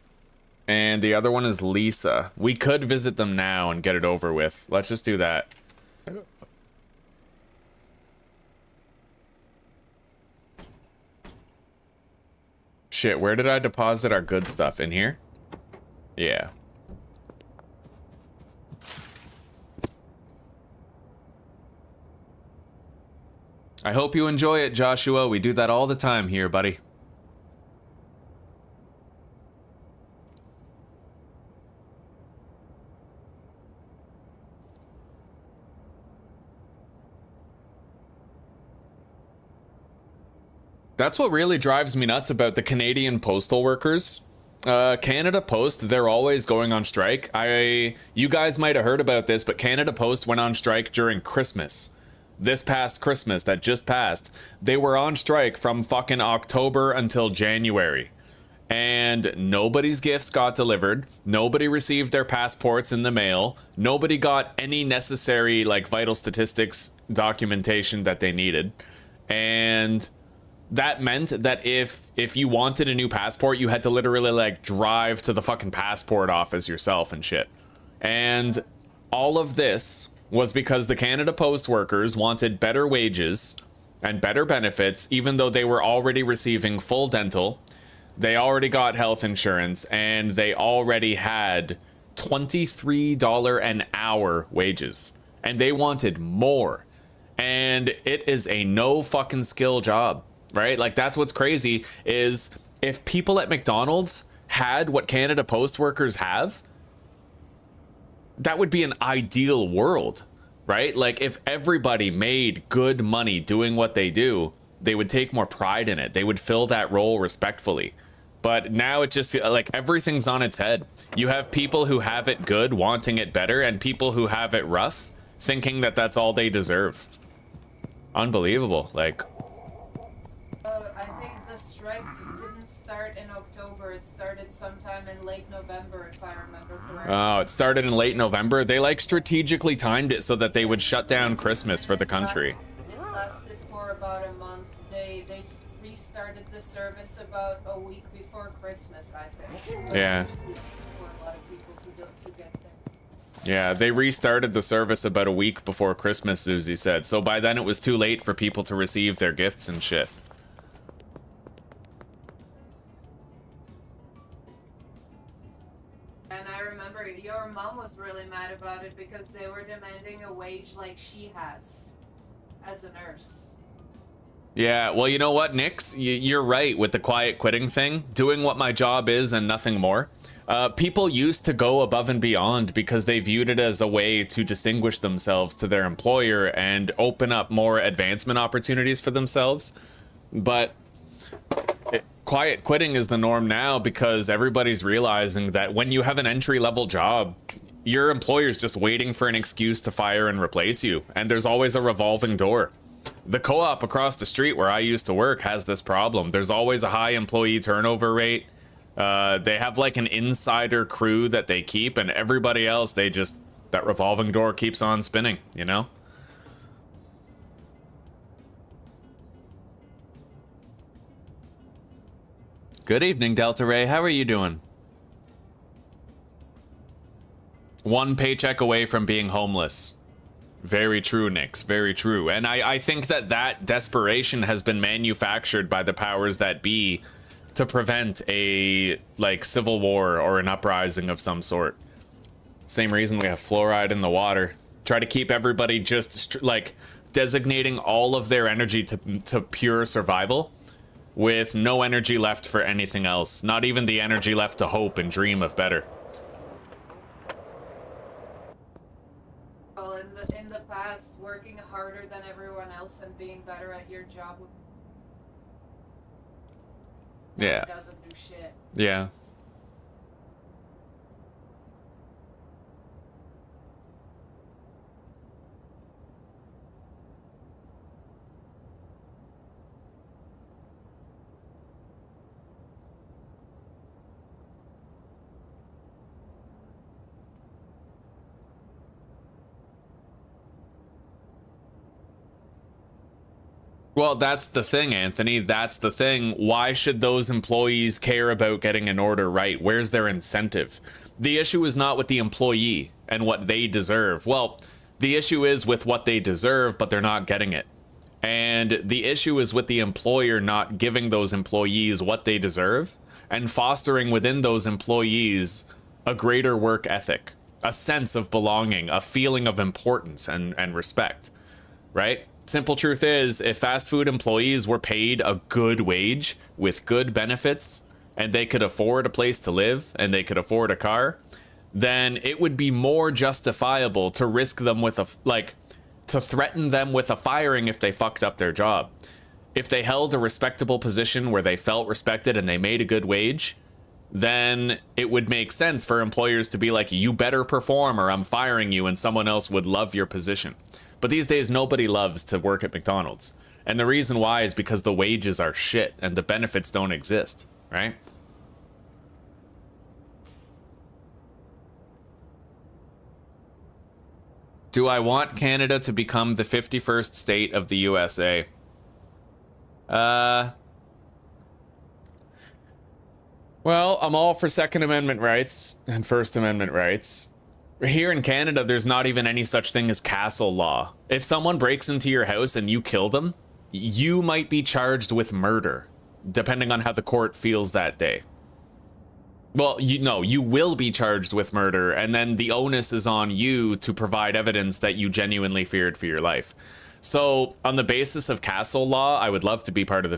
and the other one is Lisa. We could visit them now and get it over with. Let's just do that. Shit, where did I deposit our good stuff? In here? Yeah. I hope you enjoy it, Joshua. We do that all the time here, buddy. That's what really drives me nuts about the Canadian postal workers. Canada Post, they're always going on strike. You guys might have heard about this, but Canada Post went on strike during Christmas. This past Christmas that just passed. They were on strike from fucking October until January. And nobody's gifts got delivered. Nobody received their passports in the mail. Nobody got any necessary, like, vital statistics documentation that they needed. And that meant that if you wanted a new passport, you had to literally, like, drive to the fucking passport office yourself and shit. And all of this was because the Canada Post workers wanted better wages and better benefits, even though they were already receiving full dental, they already got health insurance, and they already had $23 an hour wages. And they wanted more. And it is a no fucking skill job. Right? Like, that's what's crazy, is if people at McDonald's had what Canada Post workers have, that would be an ideal world, right? Like, if everybody made good money doing what they do, they would take more pride in it. They would fill that role respectfully. But now it just feels like everything's on its head. You have people who have it good wanting it better, and people who have it rough thinking that that's all they deserve. Unbelievable. Like, I think the strike didn't start in October. It started sometime in late November, if I remember correctly. oh, it started in late November. They, like, strategically timed it so that they would shut down Christmas for the country. It lasted for about a month. They restarted the service about a week before Christmas, I think. So Yeah. it was too late for a lot of people to get things. Yeah, they restarted the service about a week before Christmas, Susie said. So by then it was too late for people to receive their gifts and shit. And I remember your mom was really mad about it because they were demanding a wage like she has as a nurse. Yeah, well, you know what, Nix? You're right with the quiet quitting thing. Doing what my job is and nothing more. People used to go above and beyond because they viewed it as a way to distinguish themselves to their employer and open up more advancement opportunities for themselves. But quiet quitting is the norm now because everybody's realizing that when you have an entry-level job, your employer's just waiting for an excuse to fire and replace you, and there's always a revolving door. The co-op across the street where I used to work has this problem. There's always a high employee turnover rate. They have like an insider crew that they keep, and everybody else, that revolving door keeps on spinning, you know? Good evening, Delta Ray. How are you doing? One paycheck away from being homeless. Very true, Nix. Very true. And I think that desperation has been manufactured by the powers that be to prevent a, like, civil war or an uprising of some sort. Same reason we have fluoride in the water. Try to keep everybody just, like, designating all of their energy to pure survival with no energy left for anything else. Not even the energy left to hope and dream of better. Well, in the past, working harder than everyone else and being better at your job Yeah. doesn't do shit. Yeah. Well, that's the thing, Anthony. That's the thing. Why should those employees care about getting an order right? Where's their incentive? The issue is not with the employee and what they deserve. Well, the issue is with what they deserve, but they're not getting it. And the issue is with the employer not giving those employees what they deserve and fostering within those employees a greater work ethic, a sense of belonging, a feeling of importance and respect, right? Simple truth is, if fast food employees were paid a good wage with good benefits and they could afford a place to live and they could afford a car, then it would be more justifiable to risk them with to threaten them with a firing if they fucked up their job. If they held a respectable position where they felt respected and they made a good wage, then it would make sense for employers to be like, you better perform or I'm firing you, and someone else would love your position. But these days, nobody loves to work at McDonald's. And the reason why is because the wages are shit and the benefits don't exist, right? Do I want Canada to become the 51st state of the USA? Well, I'm all for Second Amendment rights and First Amendment rights. Here in Canada, there's not even any such thing as castle law. If someone breaks into your house and you kill them, you might be charged with murder, depending on how the court feels that day. Well, you will be charged with murder, and then the onus is on you to provide evidence that you genuinely feared for your life. So, on the basis of castle law, I would love to be part of the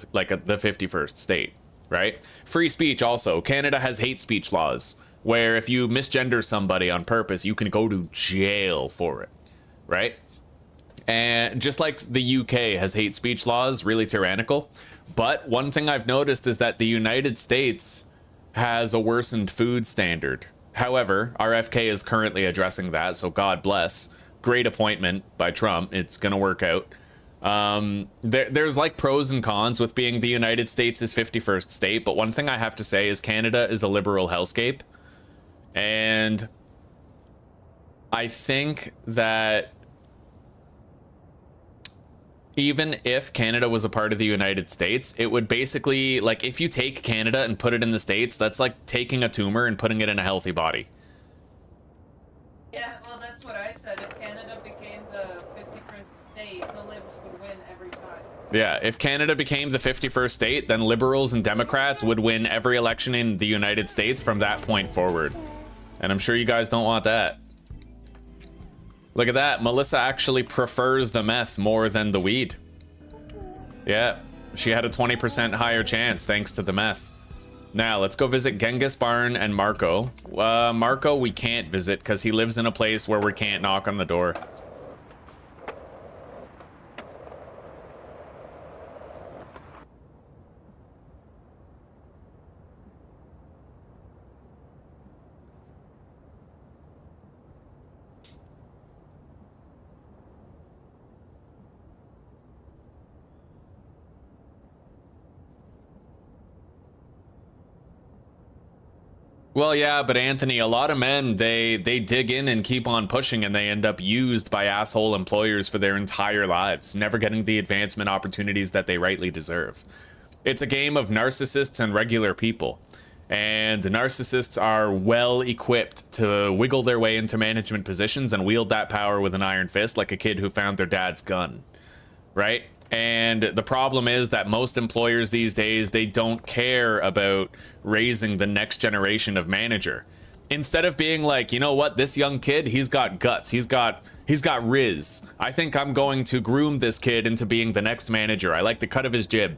51st state, right? Free speech also. Canada has hate speech laws, where if you misgender somebody on purpose, you can go to jail for it, right? And just like the UK has hate speech laws, really tyrannical. But one thing I've noticed is that the United States has a worsened food standard. However, RFK is currently addressing that, so God bless. Great appointment by Trump. It's gonna work out. There's like pros and cons with being the United States' 51st state, but one thing I have to say is Canada is a liberal hellscape. And I think that even if Canada was a part of the United States, it would basically, like, if you take Canada and put it in the States, that's like taking a tumor and putting it in a healthy body. Yeah, well, that's what I said. If Canada became the 51st state, the Libs would win every time. Yeah, if Canada became the 51st state, then liberals and Democrats would win every election in the United States from that point forward. And I'm sure you guys don't want that. Look at that. Melissa actually prefers the meth more than the weed. Yeah, she had a 20% higher chance thanks to the meth. Now, let's go visit Genghis Barn and Marco. Marco, we can't visit because he lives in a place where we can't knock on the door. Well, yeah, but Anthony, a lot of men, they dig in and keep on pushing, and they end up used by asshole employers for their entire lives, never getting the advancement opportunities that they rightly deserve. It's a game of narcissists and regular people, and narcissists are well equipped to wiggle their way into management positions and wield that power with an iron fist like a kid who found their dad's gun, right? And the problem is that most employers these days, they don't care about raising the next generation of manager. Instead of being like, you know what, this young kid, he's got guts, he's got riz. I think I'm going to groom this kid into being the next manager. I like the cut of his jib.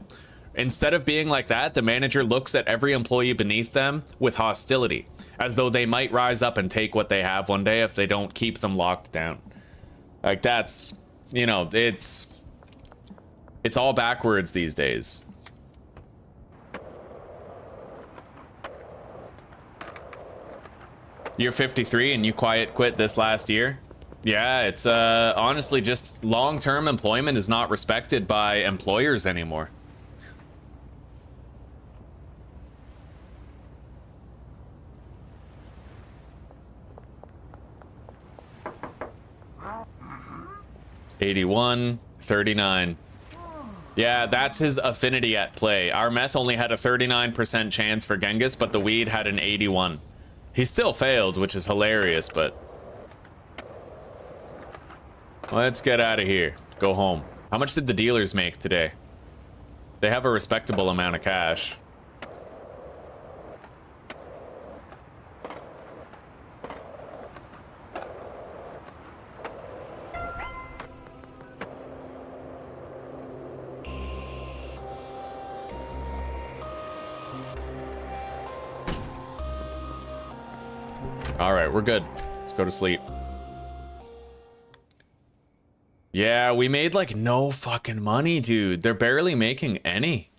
Instead of being like that, the manager looks at every employee beneath them with hostility, as though they might rise up and take what they have one day if they don't keep them locked down. Like, that's, you know, it's all backwards these days. You're 53 and you quiet quit this last year? Yeah, it's honestly just long-term employment is not respected by employers anymore. $81, $39. Yeah, that's his affinity at play. Our meth only had a 39% chance for Genghis, but the weed had an 81. He still failed, which is hilarious, but... let's get out of here. Go home. How much did the dealers make today? They have a respectable amount of cash. All right, we're good. Let's go to sleep. Yeah, we made like no fucking money, dude. They're barely making any.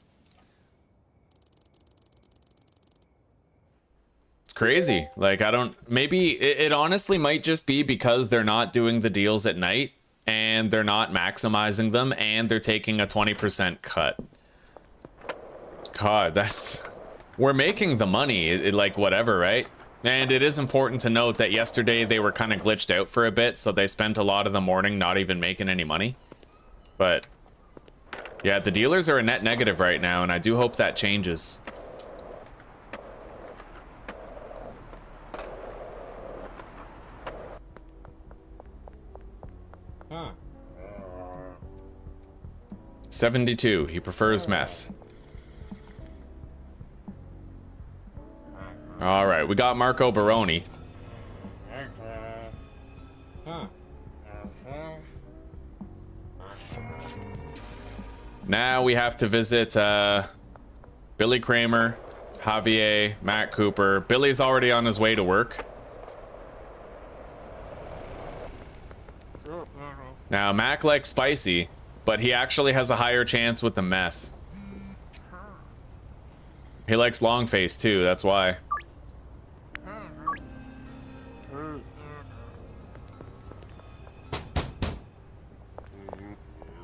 It's crazy. Like, I don't, maybe it honestly might just be because they're not doing the deals at night and they're not maximizing them and they're taking a 20% cut. God, we're making the money, like whatever, right? And it is important to note that yesterday they were kind of glitched out for a bit, so they spent a lot of the morning not even making any money. But yeah, the dealers are a net negative right now, and I do hope that changes. Huh. 72, he prefers meth. All right, we got Marco Baroni. Huh. Now we have to visit Billy Kramer, Javier, Matt Cooper. Billy's already on his way to work. Now, Mac likes spicy, but he actually has a higher chance with the meth. He likes long face too, that's why.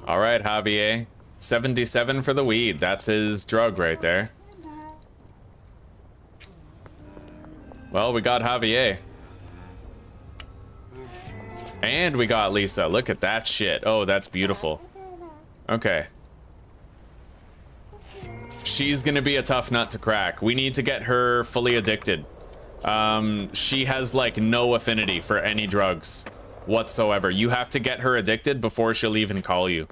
All right, Javier. 77 for the weed. That's his drug right there. Well, we got Javier. And we got Lisa. Look at that shit. Oh, that's beautiful. Okay. She's gonna be a tough nut to crack. We need to get her fully addicted. She has like no affinity for any drugs whatsoever. You have to get her addicted before she'll even call you.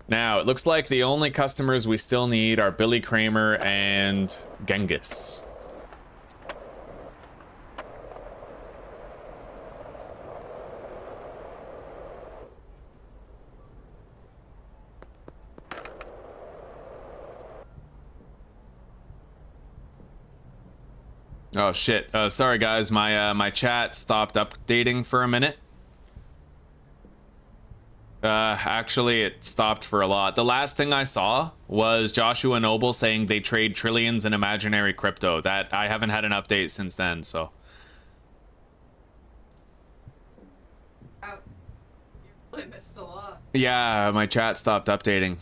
Now, it looks like the only customers we still need are Billy Kramer and Genghis. Oh shit, sorry guys, my chat stopped updating for a minute. Actually, it stopped for a lot. The last thing I saw was Joshua Noble saying they trade trillions in imaginary crypto. That I haven't had an update since then, so. You really missed a lot. Yeah, my chat stopped updating.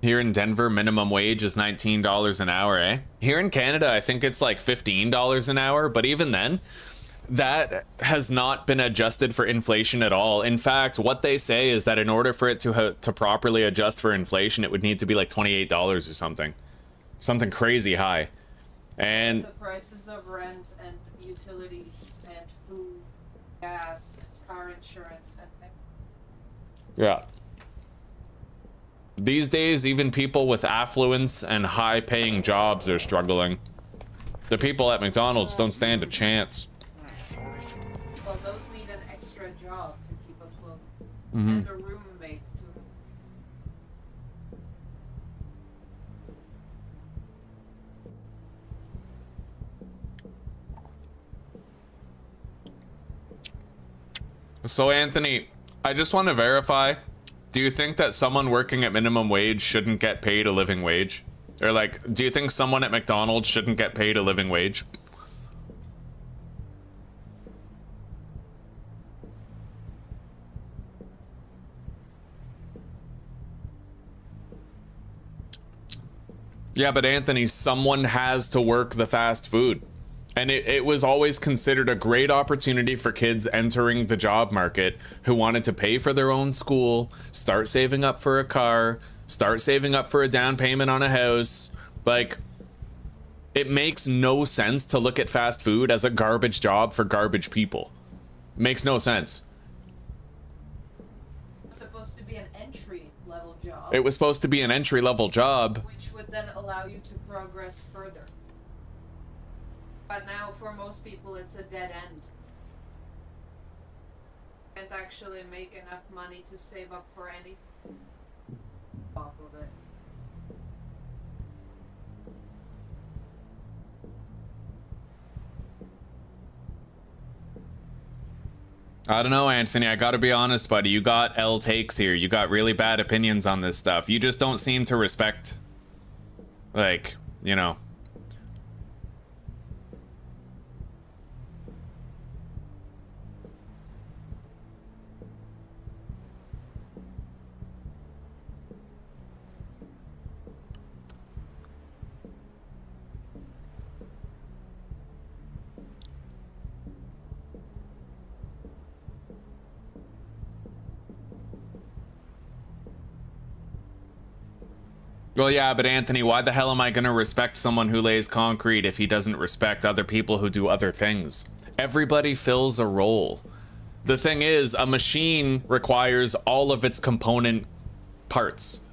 Here in Denver, minimum wage is $19 an hour, eh? Here in Canada, I think it's like $15 an hour, but even then, that has not been adjusted for inflation at all. In fact, what they say is that in order for it to properly adjust for inflation, it would need to be like $28 or something. Something crazy high. And the prices of rent and utilities and food, gas, car insurance, and yeah. These days, even people with affluence and high-paying jobs are struggling. The people at McDonald's don't stand a chance. well, those need an extra job to keep afloat. Mm-hmm. And a roommate too. So, Anthony, I just want to verify. Do you think that someone working at minimum wage shouldn't get paid a living wage? Or like, do you think someone at McDonald's shouldn't get paid a living wage? Yeah, but Anthony, someone has to work the fast food. And it was always considered a great opportunity for kids entering the job market who wanted to pay for their own school, start saving up for a car, start saving up for a down payment on a house. Like, it makes no sense to look at fast food as a garbage job for garbage people. Makes no sense. It's supposed to be an entry-level job. It was supposed to be an entry-level job. Which would then allow you to progress further. But now for most people it's a dead end. Can't actually make enough money to save up for anything. Top of it. I don't know, Anthony. I gotta be honest, buddy. You got L takes here. You got really bad opinions on this stuff. You just don't seem to respect, like, you know. Well, yeah, but Anthony, why the hell am I gonna respect someone who lays concrete if he doesn't respect other people who do other things? Everybody fills a role. The thing is, a machine requires all of its component parts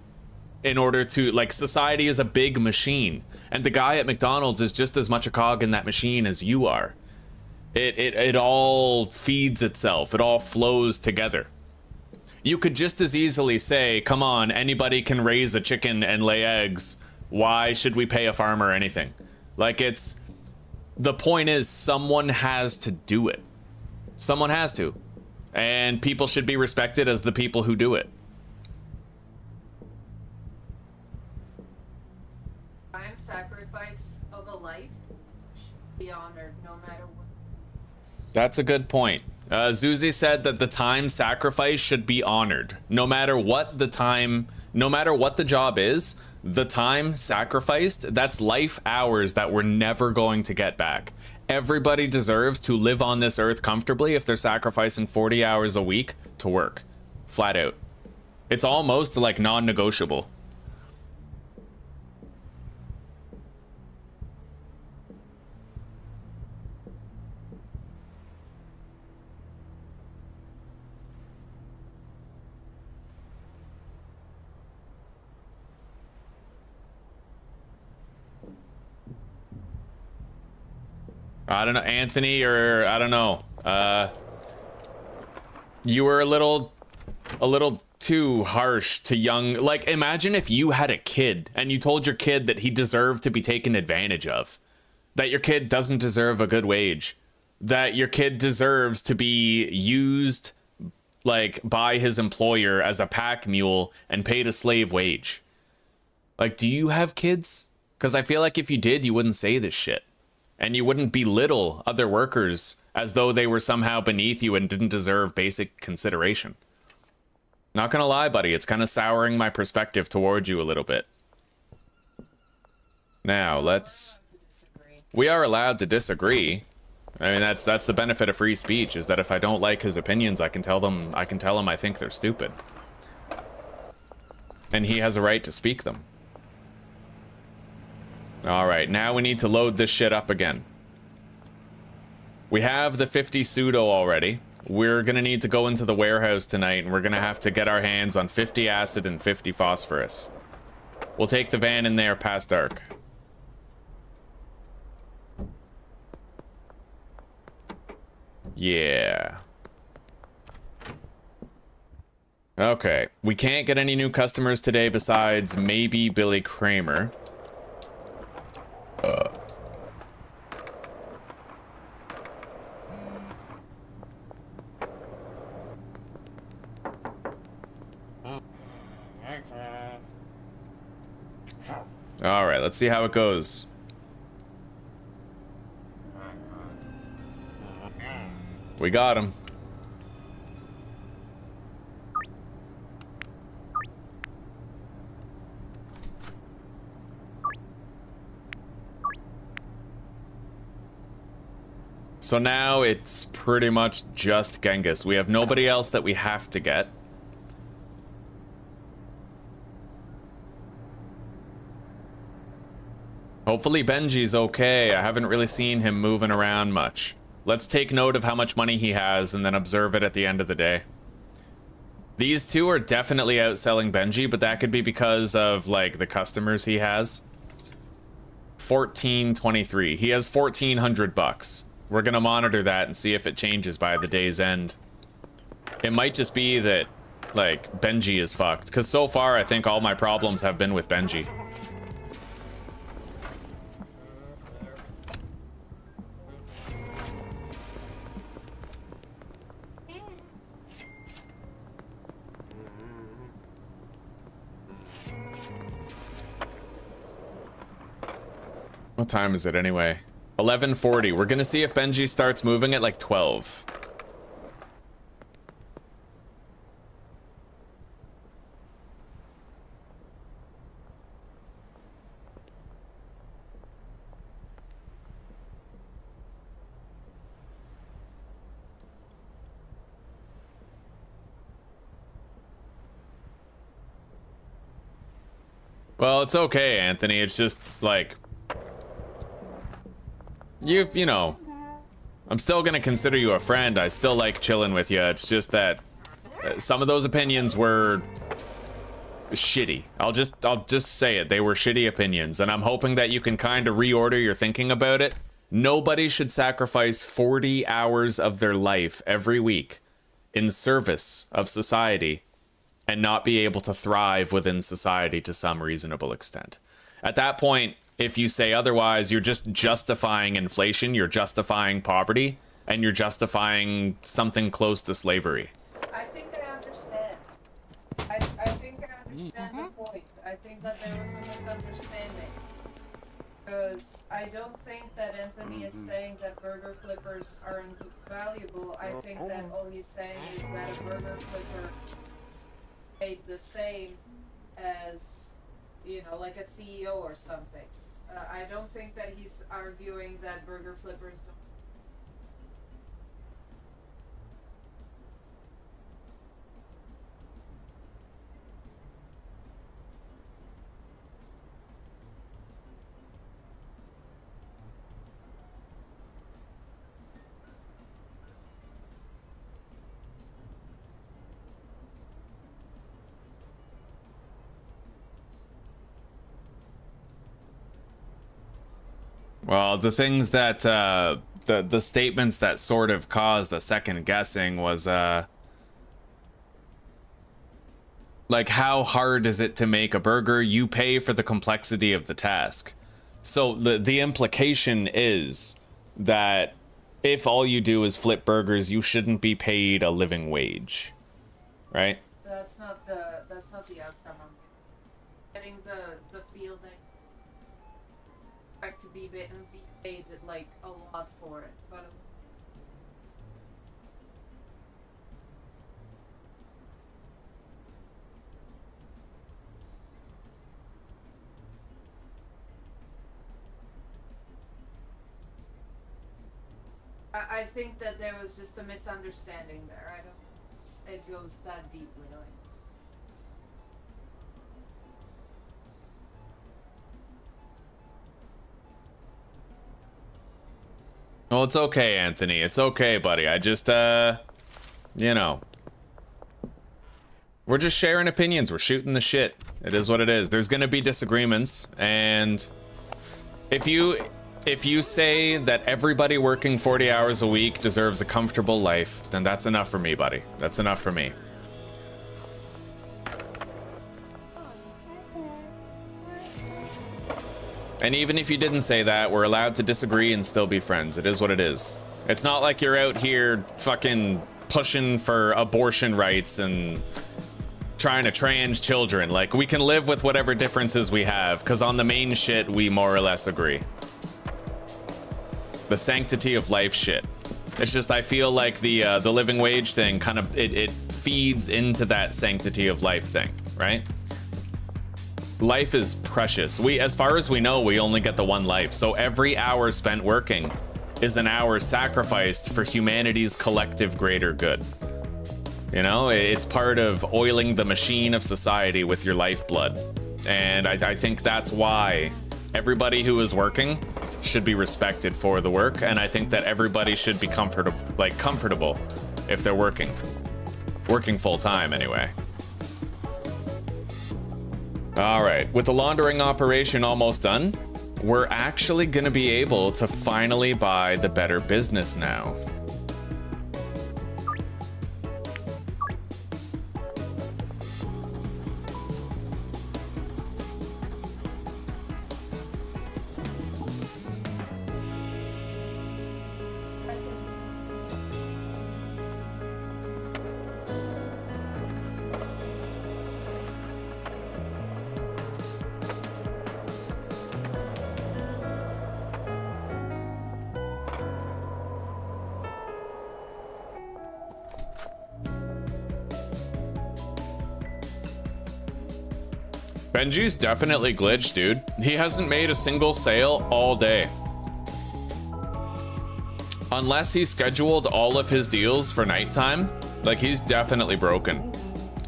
in order to, like, society is a big machine, and the guy at McDonald's is just as much a cog in that machine as you are. It all feeds itself. It all flows together. You could just as easily say, come on, anybody can raise a chicken and lay eggs. Why should we pay a farmer anything? Like, it's... The point is, someone has to do it. Someone has to. And people should be respected as the people who do it. Time sacrifice of a life should be honored no matter what. That's a good point. Zuzi said that the time sacrifice should be honored. No matter what the time, no matter what the job is, the time sacrificed, that's life hours that we're never going to get back. Everybody deserves to live on this earth comfortably if they're sacrificing 40 hours a week to work. Flat out. It's almost like non-negotiable. I don't know, Anthony, or I don't know. You were a little too harsh to young. Like, imagine if you had a kid and you told your kid that he deserved to be taken advantage of, that your kid doesn't deserve a good wage, that your kid deserves to be used, like, by his employer as a pack mule and paid a slave wage. Like, do you have kids? Because I feel like if you did, you wouldn't say this shit. And you wouldn't belittle other workers as though they were somehow beneath you and didn't deserve basic consideration. Not gonna lie, buddy, it's kind of souring my perspective towards you a little bit. Now, let's... We are allowed to disagree. I mean, that's the benefit of free speech, is that if I don't like his opinions, I can tell him I think they're stupid. And he has a right to speak them. Alright, now we need to load this shit up again. We have the 50 pseudo already. We're gonna need to go into the warehouse tonight, and we're gonna have to get our hands on 50 acid and 50 phosphorus. We'll take the van in there past dark. Yeah. Okay, we can't get any new customers today besides maybe Billy Kramer. Alright, let's see how it goes. We got him. So now it's pretty much just Genghis. We have nobody else that we have to get. Hopefully Benji's okay. I haven't really seen him moving around much. Let's take note of how much money he has and then observe it at the end of the day. These two are definitely outselling Benji, but that could be because of, like, the customers he has. 1423. He has 1,400 bucks. We're gonna monitor that and see if it changes by the day's end. It might just be that, like, Benji is fucked. Because so far, I think all my problems have been with Benji. What time is it anyway? 11:40. We're gonna see if Benji starts moving at like 12. Well, it's okay, Anthony. It's just like you know, I'm still gonna consider you a friend. I still like chilling with you. It's just that some of those opinions were shitty. I'll just say it. They were shitty opinions, and I'm hoping that you can kind of reorder your thinking about it. Nobody should sacrifice 40 hours of their life every week in service of society and not be able to thrive within society to some reasonable extent. At that point, if you say otherwise, you're just justifying inflation, you're justifying poverty, and you're justifying something close to slavery. I think I understand. I think I understand the point. I think that there was a misunderstanding. Because I don't think that Anthony is saying that burger flippers aren't valuable. I think that all he's saying is that a burger flipper paid the same as, you know, like a CEO or something. I don't think that he's arguing that burger flippers don't. Well, the things that the statements that sort of caused a second guessing was like, how hard is it to make a burger? You pay for the complexity of the task. So the implication is that if all you do is flip burgers, you shouldn't be paid a living wage, right? That's not the outcome I'm getting. The feel that to be paid like a lot for it, but I think that there was just a misunderstanding there. I don't. It goes that deeply. Like. Well, it's okay, Anthony. It's okay, buddy. I just, you know, we're just sharing opinions. We're shooting the shit. It is what it is. There's gonna be disagreements, and if you say that everybody working 40 hours a week deserves a comfortable life, then that's enough for me, buddy. That's enough for me. And even if you didn't say that, we're allowed to disagree and still be friends. It is what it is. It's not like you're out here fucking pushing for abortion rights and trying to trans children. Like, we can live with whatever differences we have, because on the main shit, we more or less agree. The sanctity of life shit. It's just, I feel like the living wage thing kind of, it feeds into that sanctity of life thing, right? Life is precious. As far as we know, we only get the one life. So every hour spent working is an hour sacrificed for humanity's collective greater good. You know, it's part of oiling the machine of society with your lifeblood. And I think that's why everybody who is working should be respected for the work. And I think that everybody should be comfortable if they're working full time anyway. All right, with the laundering operation almost done, we're actually gonna be able to finally buy the better business now. Benji's definitely glitched, dude. He hasn't made a single sale all day. Unless he scheduled all of his deals for nighttime, like he's definitely broken.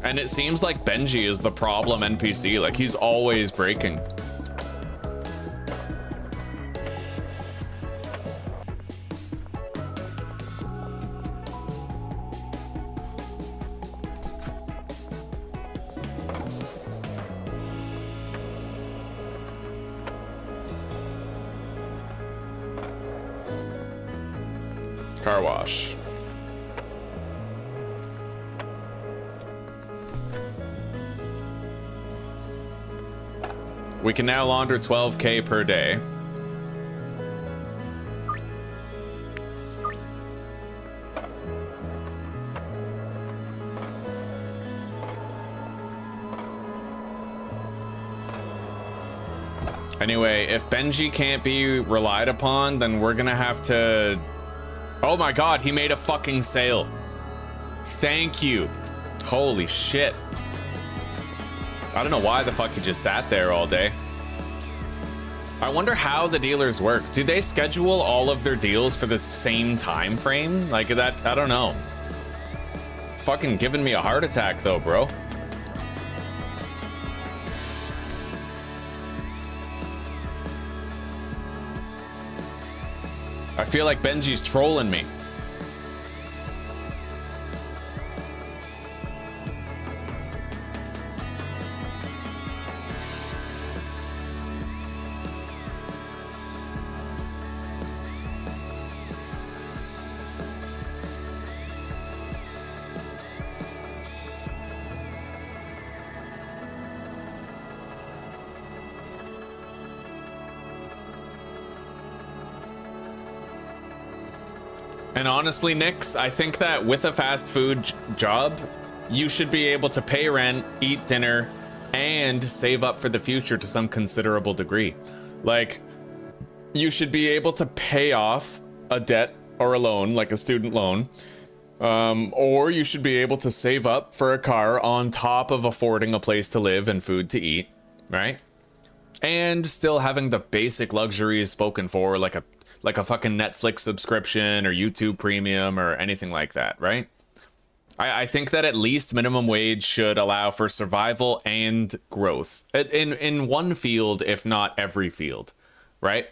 And it seems like Benji is the problem NPC, like he's always breaking. Car wash. We can now launder 12K per day. Anyway, if Benji can't be relied upon, then we're gonna have to... Oh my god, he made a fucking sale. Thank you. Holy shit. I don't know why the fuck he just sat there all day. I wonder how the dealers work. Do they schedule all of their deals for the same time frame? Like that, I don't know. Fucking giving me a heart attack though, bro. I feel like Benji's trolling me. And honestly, Nix, I think that with a fast food job, you should be able to pay rent, eat dinner, and save up for the future to some considerable degree. Like, you should be able to pay off a debt or a loan, like a student loan, or you should be able to save up for a car on top of affording a place to live and food to eat, right? And still having the basic luxuries spoken for, like a fucking Netflix subscription or YouTube Premium or anything like that, right? I think that at least minimum wage should allow for survival and growth in one field, if not every field, right?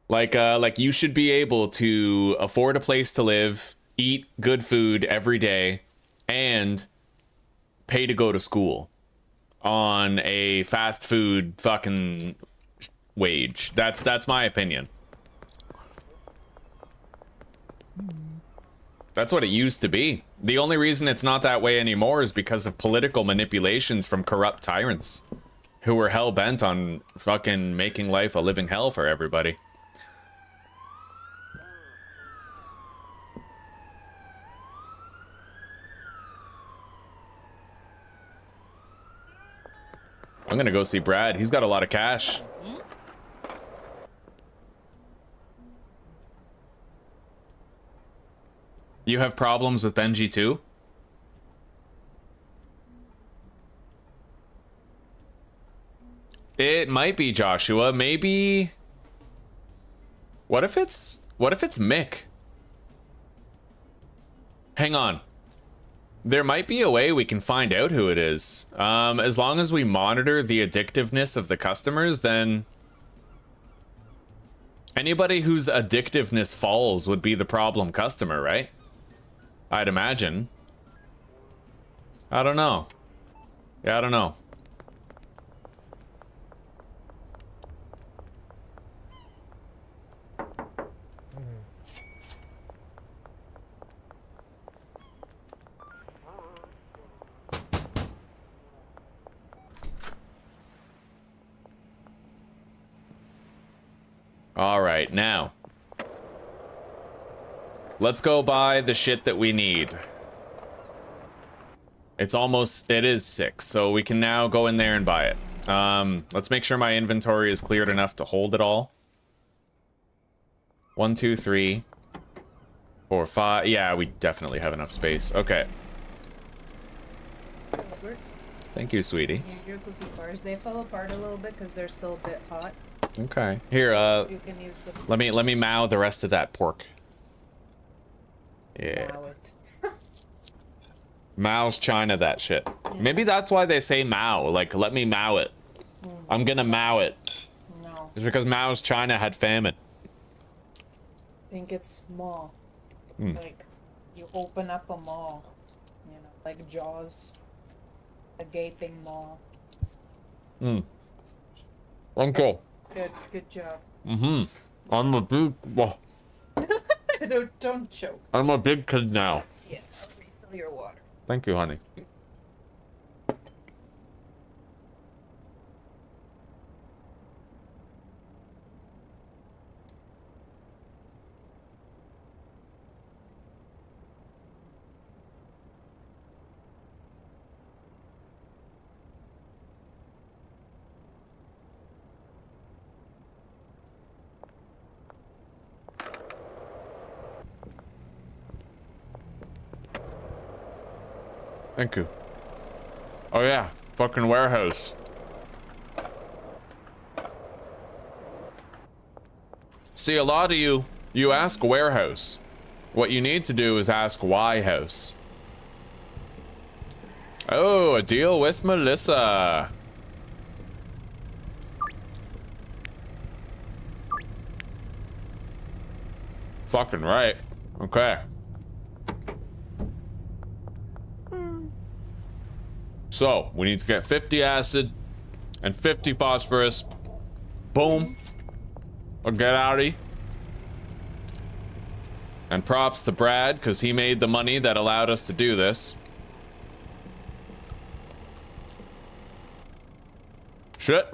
Like you should be able to afford a place to live, eat good food every day, and pay to go to school on a fast food fucking wage. That's my opinion. That's what it used to be. The only reason it's not that way anymore is because of political manipulations from corrupt tyrants who were hell-bent on fucking making life a living hell for everybody. I'm gonna go see Brad. He's got a lot of cash. You have problems with Benji too? It might be Joshua. Maybe... What if it's Mick? Hang on. There might be a way we can find out who it is. As long as we monitor the addictiveness of the customers, then anybody whose addictiveness falls would be the problem customer, right? I'd imagine. I don't know. Yeah, I don't know. All right, now. Let's go buy the shit that we need. It is 6, so we can now go in there and buy it. Let's make sure my inventory is cleared enough to hold it all. 1, 2, 3, 4, 5. Yeah, we definitely have enough space. Okay. Thank you, sweetie. Yeah, your cookie bars, they fell apart a little bit because they're still a bit hot. Okay. Here, You can use the let me mow the rest of that pork. Yeah. Wow it. Mao's China that shit. Maybe that's why they say Mao, like, let me mow it. I'm gonna mow it. No, It's because Mao's China had famine. I think it's small. Like, you open up a maw. You know, like Jaws. A gaping maw. Thank you. Good job. I'm a big, well, Don't choke. I'm a big kid now. Yeah, I'll refill your water. Thank you, honey. Thank you. Oh yeah, fucking warehouse. See, a lot of you ask warehouse. What you need to do is ask why house. Oh, a deal with Melissa. Fucking right. Okay. So, we need to get 50 acid and 50 phosphorus. Boom. Or get outie. And props to Brad, because he made the money that allowed us to do this. Shit.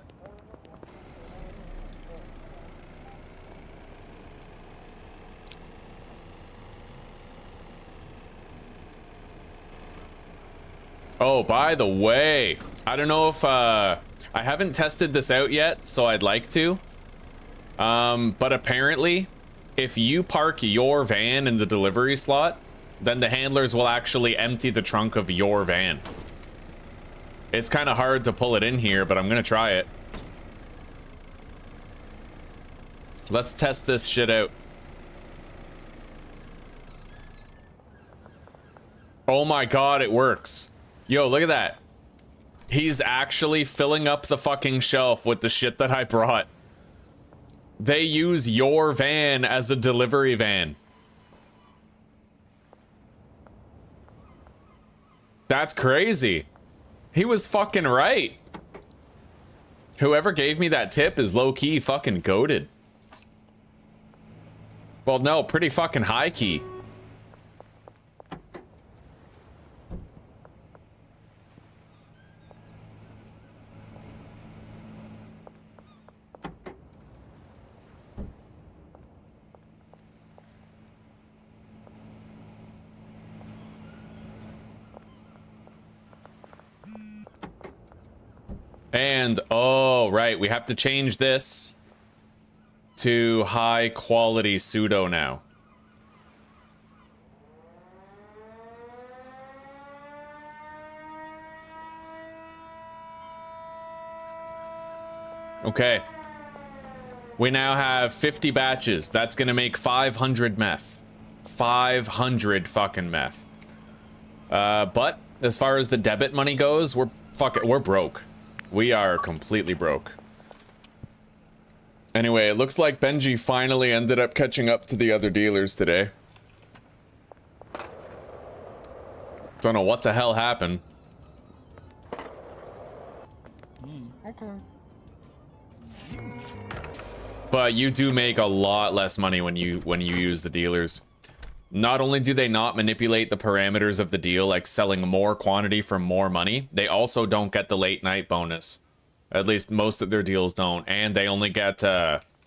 Oh, by the way, I don't know if, I haven't tested this out yet, so I'd like to. But apparently, if you park your van in the delivery slot, then the handlers will actually empty the trunk of your van. It's kind of hard to pull it in here, but I'm gonna try it. Let's test this shit out. Oh my god, it works. Yo, look at that. He's actually filling up the fucking shelf with the shit that I brought. They use your van as a delivery van. That's crazy. He was fucking right. Whoever gave me that tip is low-key fucking goated. Well, no, pretty fucking high-key. And, oh, right, we have to change this to high quality pseudo now. Okay. We now have 50 batches. That's gonna make 500 meth. 500 fucking meth. But as far as the debit money goes, we're broke. We are completely broke. Anyway, it looks like Benji finally ended up catching up to the other dealers today. Don't know what the hell happened. Okay. But you do make a lot less money when you use the dealers. Not only do they not manipulate the parameters of the deal, like selling more quantity for more money, they also don't get the late night bonus. At least most of their deals don't. And they only get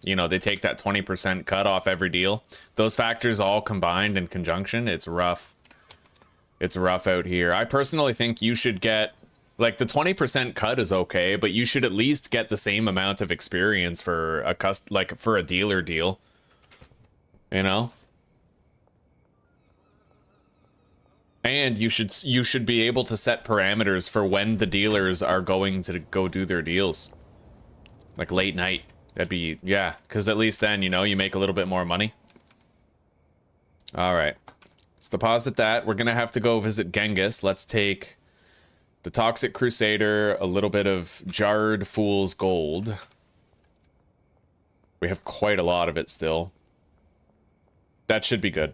you know, they take that 20% cut off every deal. Those factors all combined in conjunction, it's rough. It's rough out here. I personally think you should get, like, the 20% cut is okay, but you should at least get the same amount of experience for a for a dealer deal. You know? And you should be able to set parameters for when the dealers are going to go do their deals. Like late night. That'd be, yeah, because at least then, you know, you make a little bit more money. All right. Let's deposit that. We're going to have to go visit Genghis. Let's take the Toxic Crusader, a little bit of Jarred Fool's Gold. We have quite a lot of it still. That should be good.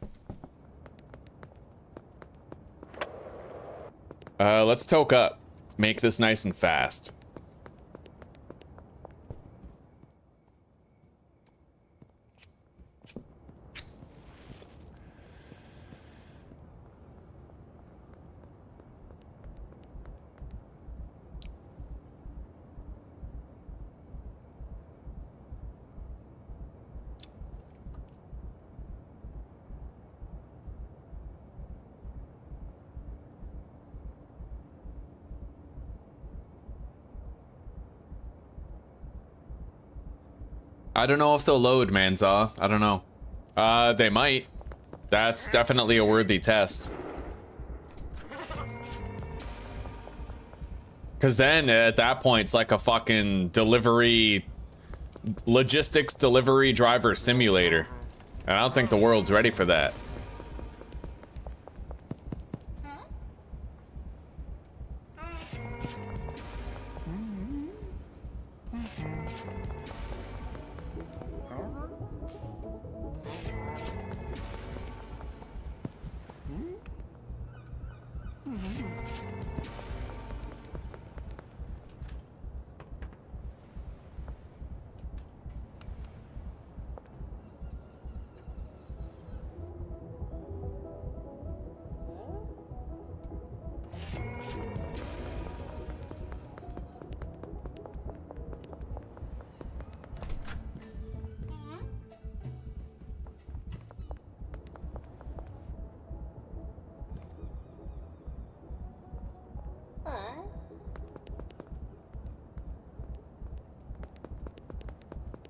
Let's toke up. Make this nice and fast. I don't know if they'll load, Manzaw. I don't know. They might. That's definitely a worthy test. Because then, at that point, it's like a fucking logistics delivery driver simulator. And I don't think the world's ready for that.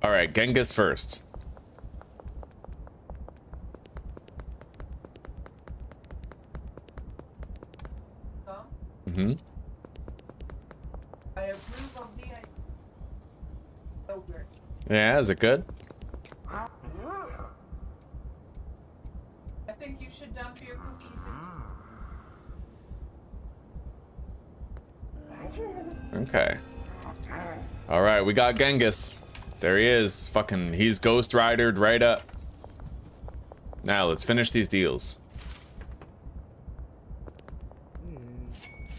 All right, Genghis first. Mm-hmm. I approve of the yogurt. Yeah, is it good? I think you should dump your cookies in. Okay. All right, we got Genghis. There he is. Fucking, he's Ghost Ridered right up. Now, let's finish these deals.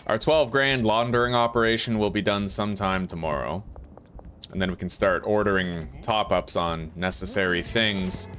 Our 12 grand laundering operation will be done sometime tomorrow. And then we can start ordering top-ups on necessary things.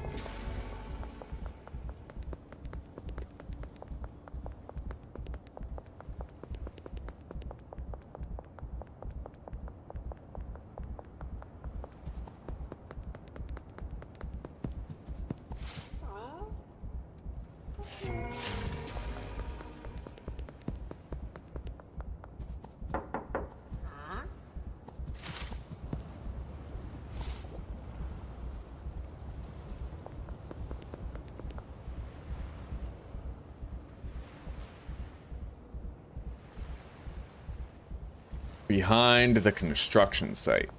Behind the construction site.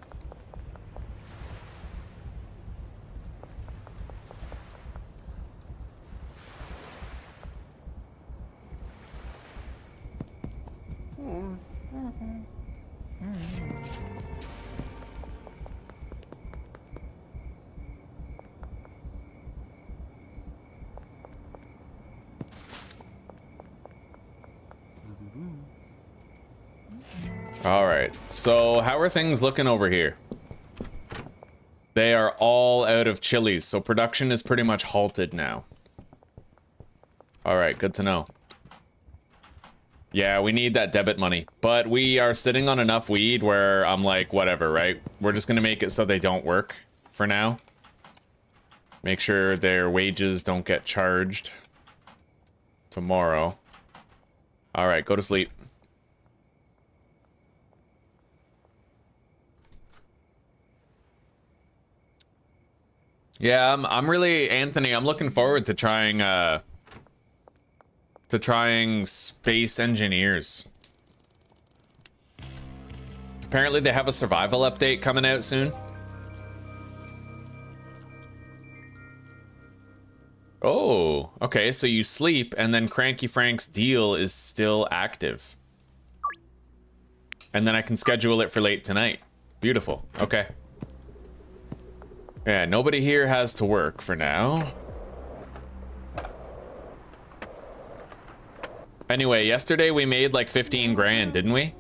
All right, so how are things looking over here? They are all out of chilies, so production is pretty much halted now. All right, good to know. Yeah, we need that debit money, but we are sitting on enough weed where I'm like, whatever, right? We're just gonna make it so they don't work. for now. Make sure their wages don't get charged tomorrow. All right, go to sleep. Yeah, I'm really, Anthony, I'm looking forward to trying Space Engineers. Apparently they have a survival update coming out soon. Oh, okay, so you sleep and then Cranky Frank's deal is still active. And then I can schedule it for late tonight. Beautiful, okay. Yeah, nobody here has to work for now. Anyway, yesterday we made like 15 grand, didn't we?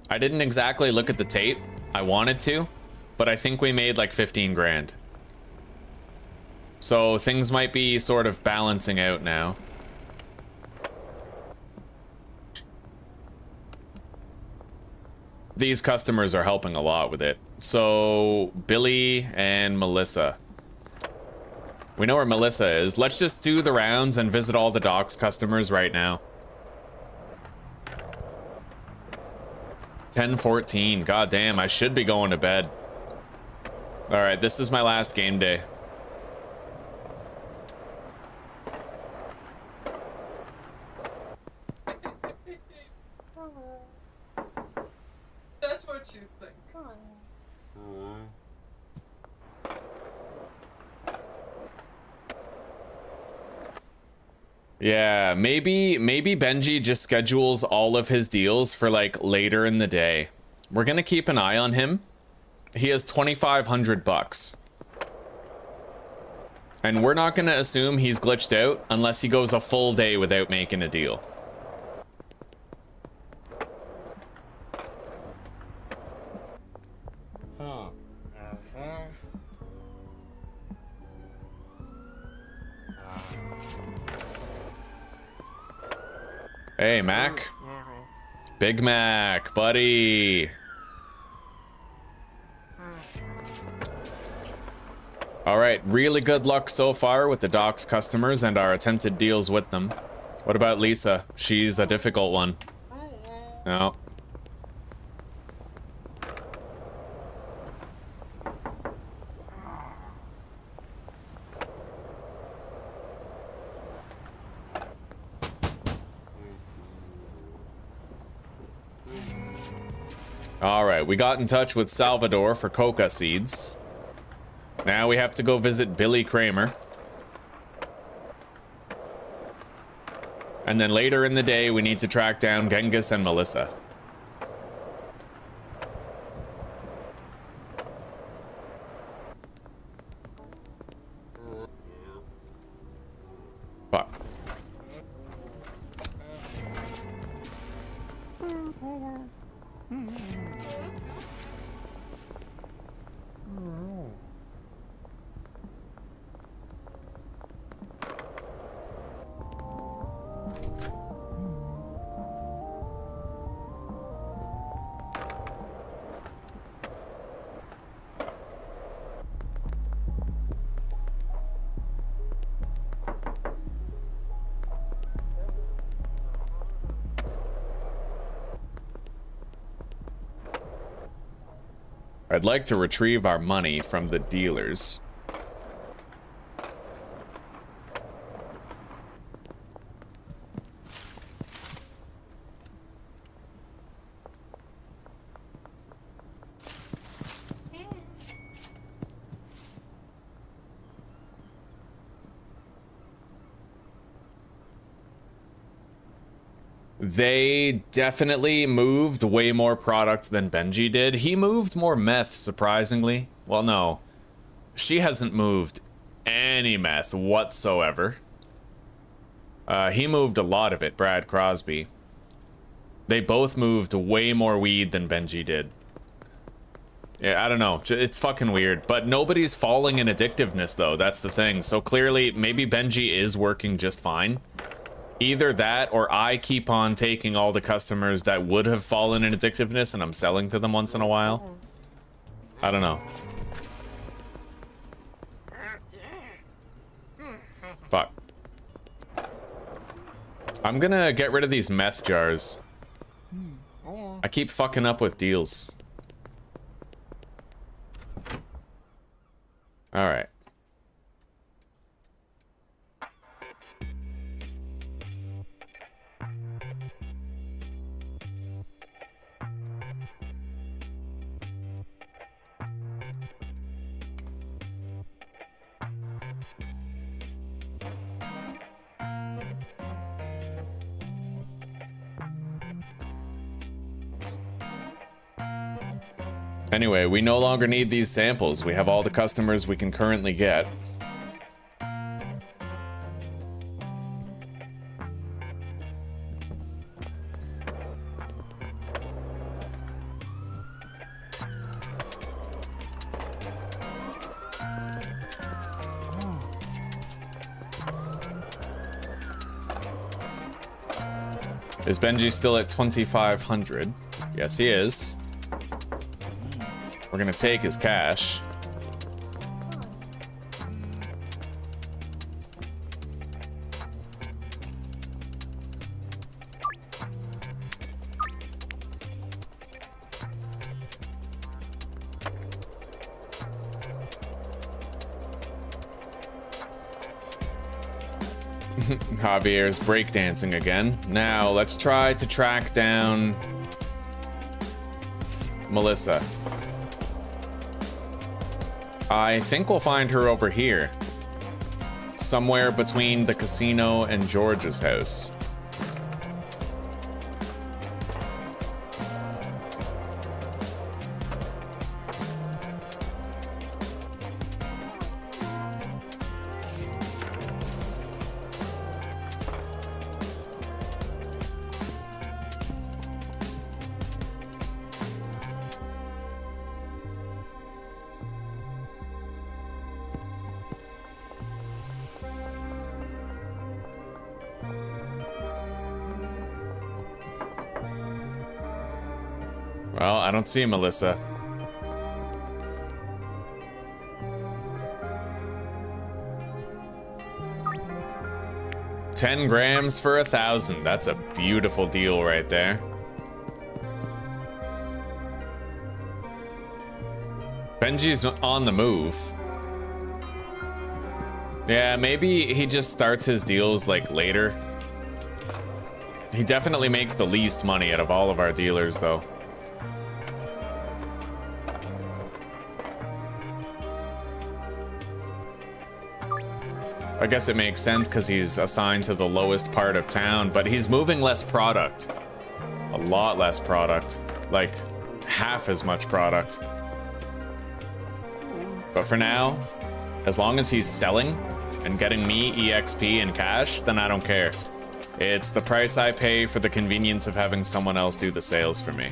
I didn't exactly look at the tape. I wanted to, but I think we made like 15 grand. So things might be sort of balancing out now. These customers are helping a lot with it. So Billy and Melissa. We know where Melissa is. Let's just do the rounds and visit all the docks customers right now. 10:14. God damn, I should be going to bed. All right, this is my last game day. That's what you think. Yeah, maybe Benji just schedules all of his deals for like later in the day. We're gonna keep an eye on him. He has 2,500 bucks. And we're not gonna assume he's glitched out unless he goes a full day without making a deal. Hey, Mac. Big Mac, buddy. All right, really good luck so far with the docks customers and our attempted deals with them. What about Lisa? She's a difficult one. No. All right, we got in touch with Salvador for coca seeds. Now we have to go visit Billy Kramer. And then later in the day, we need to track down Genghis and Melissa. Fuck. I'd like to retrieve our money from the dealers. They definitely moved way more product than Benji did. He moved more meth, surprisingly. Well, no. She hasn't moved any meth whatsoever. He moved a lot of it, Brad Crosby. They both moved way more weed than Benji did. Yeah, I don't know. It's fucking weird. But nobody's falling in addictiveness, though. That's the thing. So clearly, maybe Benji is working just fine. Either that, or I keep on taking all the customers that would have fallen in addictiveness and I'm selling to them once in a while. I don't know. Fuck. I'm gonna get rid of these meth jars. Okay. I keep fucking up with deals. Alright. Anyway, we no longer need these samples. We have all the customers we can currently get. Is Benji still at 2,500? Yes, he is. We're gonna take his cash. Javier's breakdancing again. Now, let's try to track down Melissa. I think we'll find her over here. Somewhere between the casino and George's house. Well, I don't see Melissa. $10 for 1,000. That's a beautiful deal right there. Benji's on the move. Yeah, maybe he just starts his deals like later. He definitely makes the least money out of all of our dealers though. I guess it makes sense because he's assigned to the lowest part of town, but he's moving less product. A lot less product. Like, half as much product. But for now, as long as he's selling and getting me EXP and cash, then I don't care. It's the price I pay for the convenience of having someone else do the sales for me.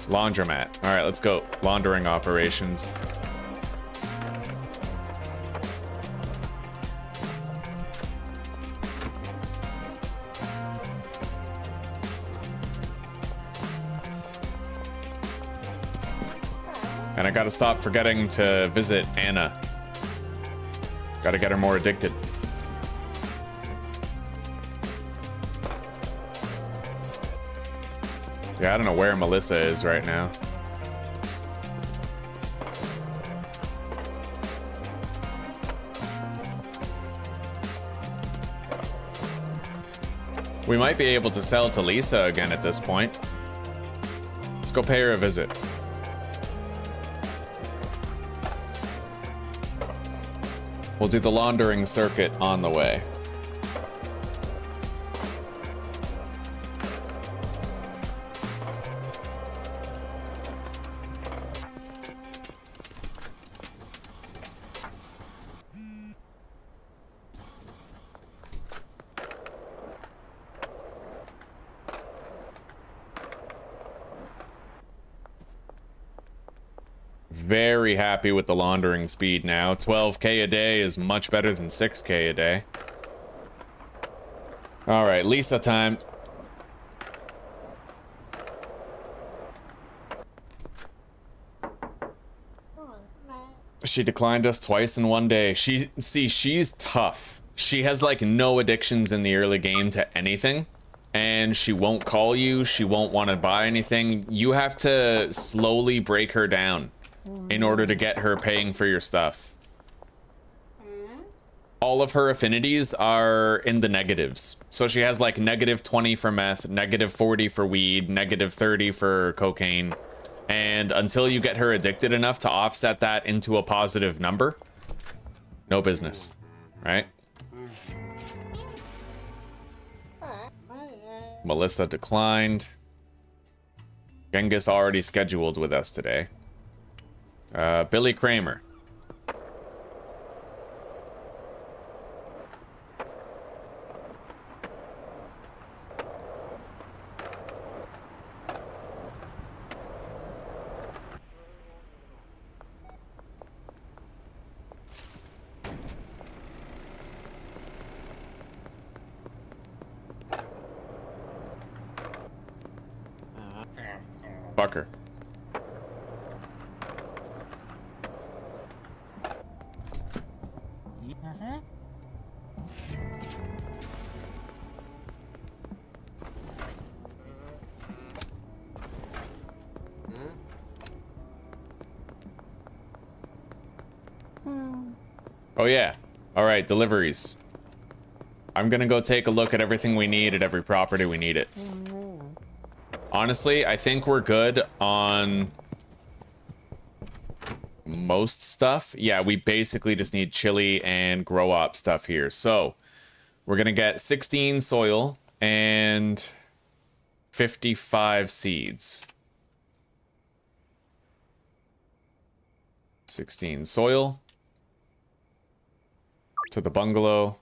Laundromat. All right, let's go. Laundering operations. And I gotta stop forgetting to visit Anna. Gotta get her more addicted. Yeah, I don't know where Melissa is right now. We might be able to sell to Lisa again at this point. Let's go pay her a visit. We'll do the laundering circuit on the way. Very happy with the laundering speed now. 12K a day is much better than 6K a day. All right, Lisa time. She declined us twice in one day. She's tough. She has like no addictions in the early game to anything. And she won't call you. She won't want to buy anything. You have to slowly break her down in order to get her paying for your stuff. All of her affinities are in the negatives. So she has like -20 for meth, -40 for weed, -30 for cocaine. And until you get her addicted enough to offset that into a positive number, no business, right? Melissa declined. Genghis already scheduled with us today. Billy Kramer. Fucker. Oh yeah. All right, deliveries. I'm gonna go take a look at everything we need at every property we need it. Honestly, I think we're good on most stuff. Yeah, we basically just need chili and grow up stuff here. So we're gonna get 16 soil and 55 seeds. 16 soil to the bungalow.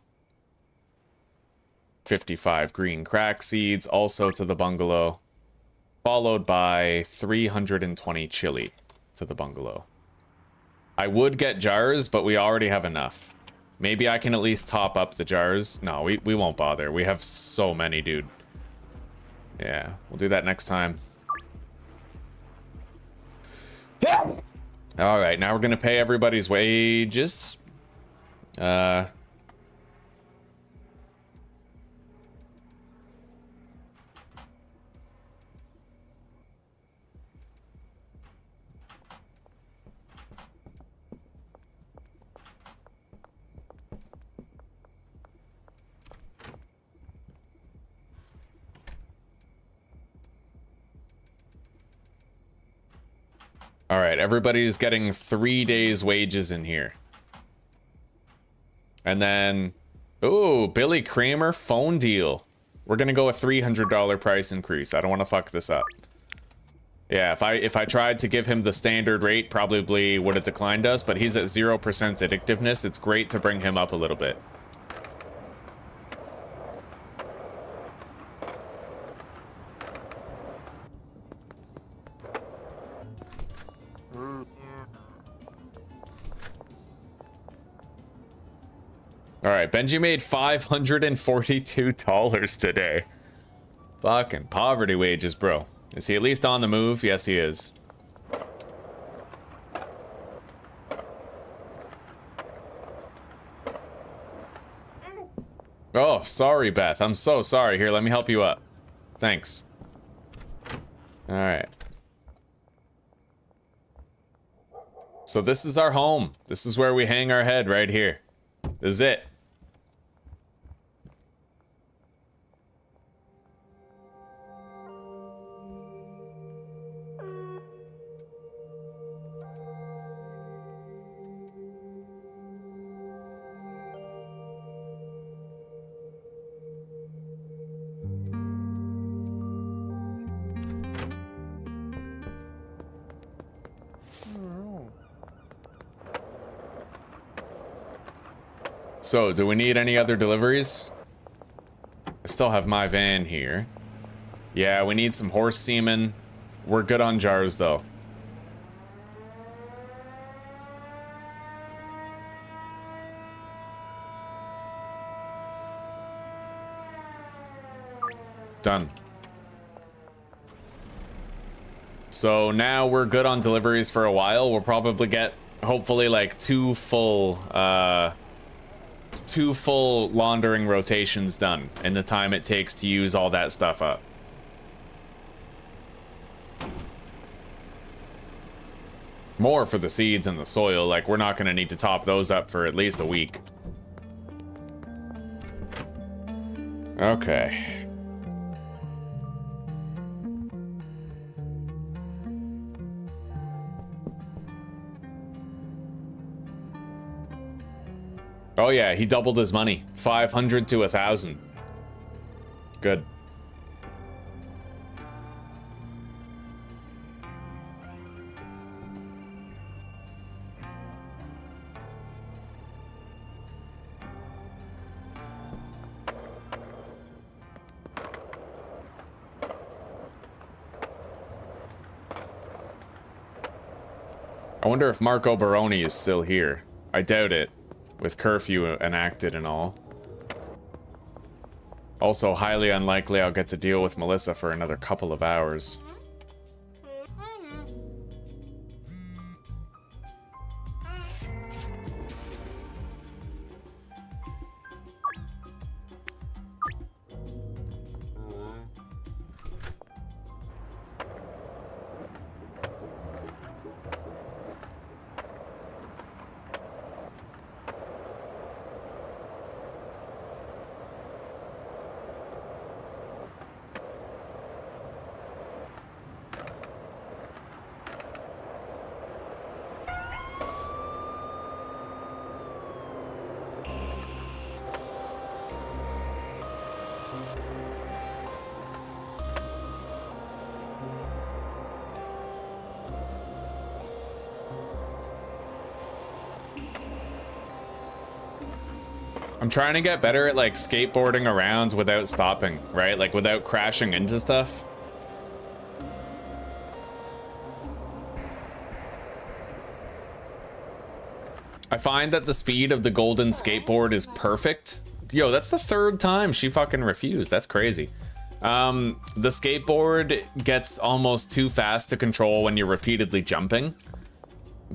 55 green crack seeds also to the bungalow. Followed by 320 chili to the bungalow. I would get jars, but we already have enough. Maybe I can at least top up the jars. No, we won't bother. We have so many, dude. Yeah, we'll do that next time. All right, now we're gonna pay everybody's wages. All right, everybody's getting 3 days' wages in here. And then, ooh, Billy Kramer phone deal. We're gonna go a $300 price increase. I don't want to fuck this up. Yeah, if I tried to give him the standard rate, probably would have declined us, but he's at 0% addictiveness. It's great to bring him up a little bit. All right, Benji made $542 today. Fucking poverty wages, bro. Is he at least on the move? Yes, he is. Oh, sorry, Beth. I'm so sorry. Here, let me help you up. Thanks. All right. So this is our home. This is where we hang our head right here. This is it. So, do we need any other deliveries? I still have my van here. Yeah, we need some horse semen. We're good on jars, though. Done. So now we're good on deliveries for a while. We'll probably get hopefully like two full laundering rotations done in the time it takes to use all that stuff up. More for the seeds and the soil, like we're not gonna need to top those up for at least a week. Okay. Oh yeah, he doubled his money. 500 to 1,000. Good. I wonder if Marco Baroni is still here. I doubt it, with curfew enacted and all. Also, highly unlikely I'll get to deal with Melissa for another couple of hours. I'm trying to get better at like skateboarding around without stopping, right? Like without crashing into stuff. I find that the speed of the golden skateboard is perfect. Yo, that's the third time she fucking refused. That's crazy. The skateboard gets almost too fast to control when you're repeatedly jumping.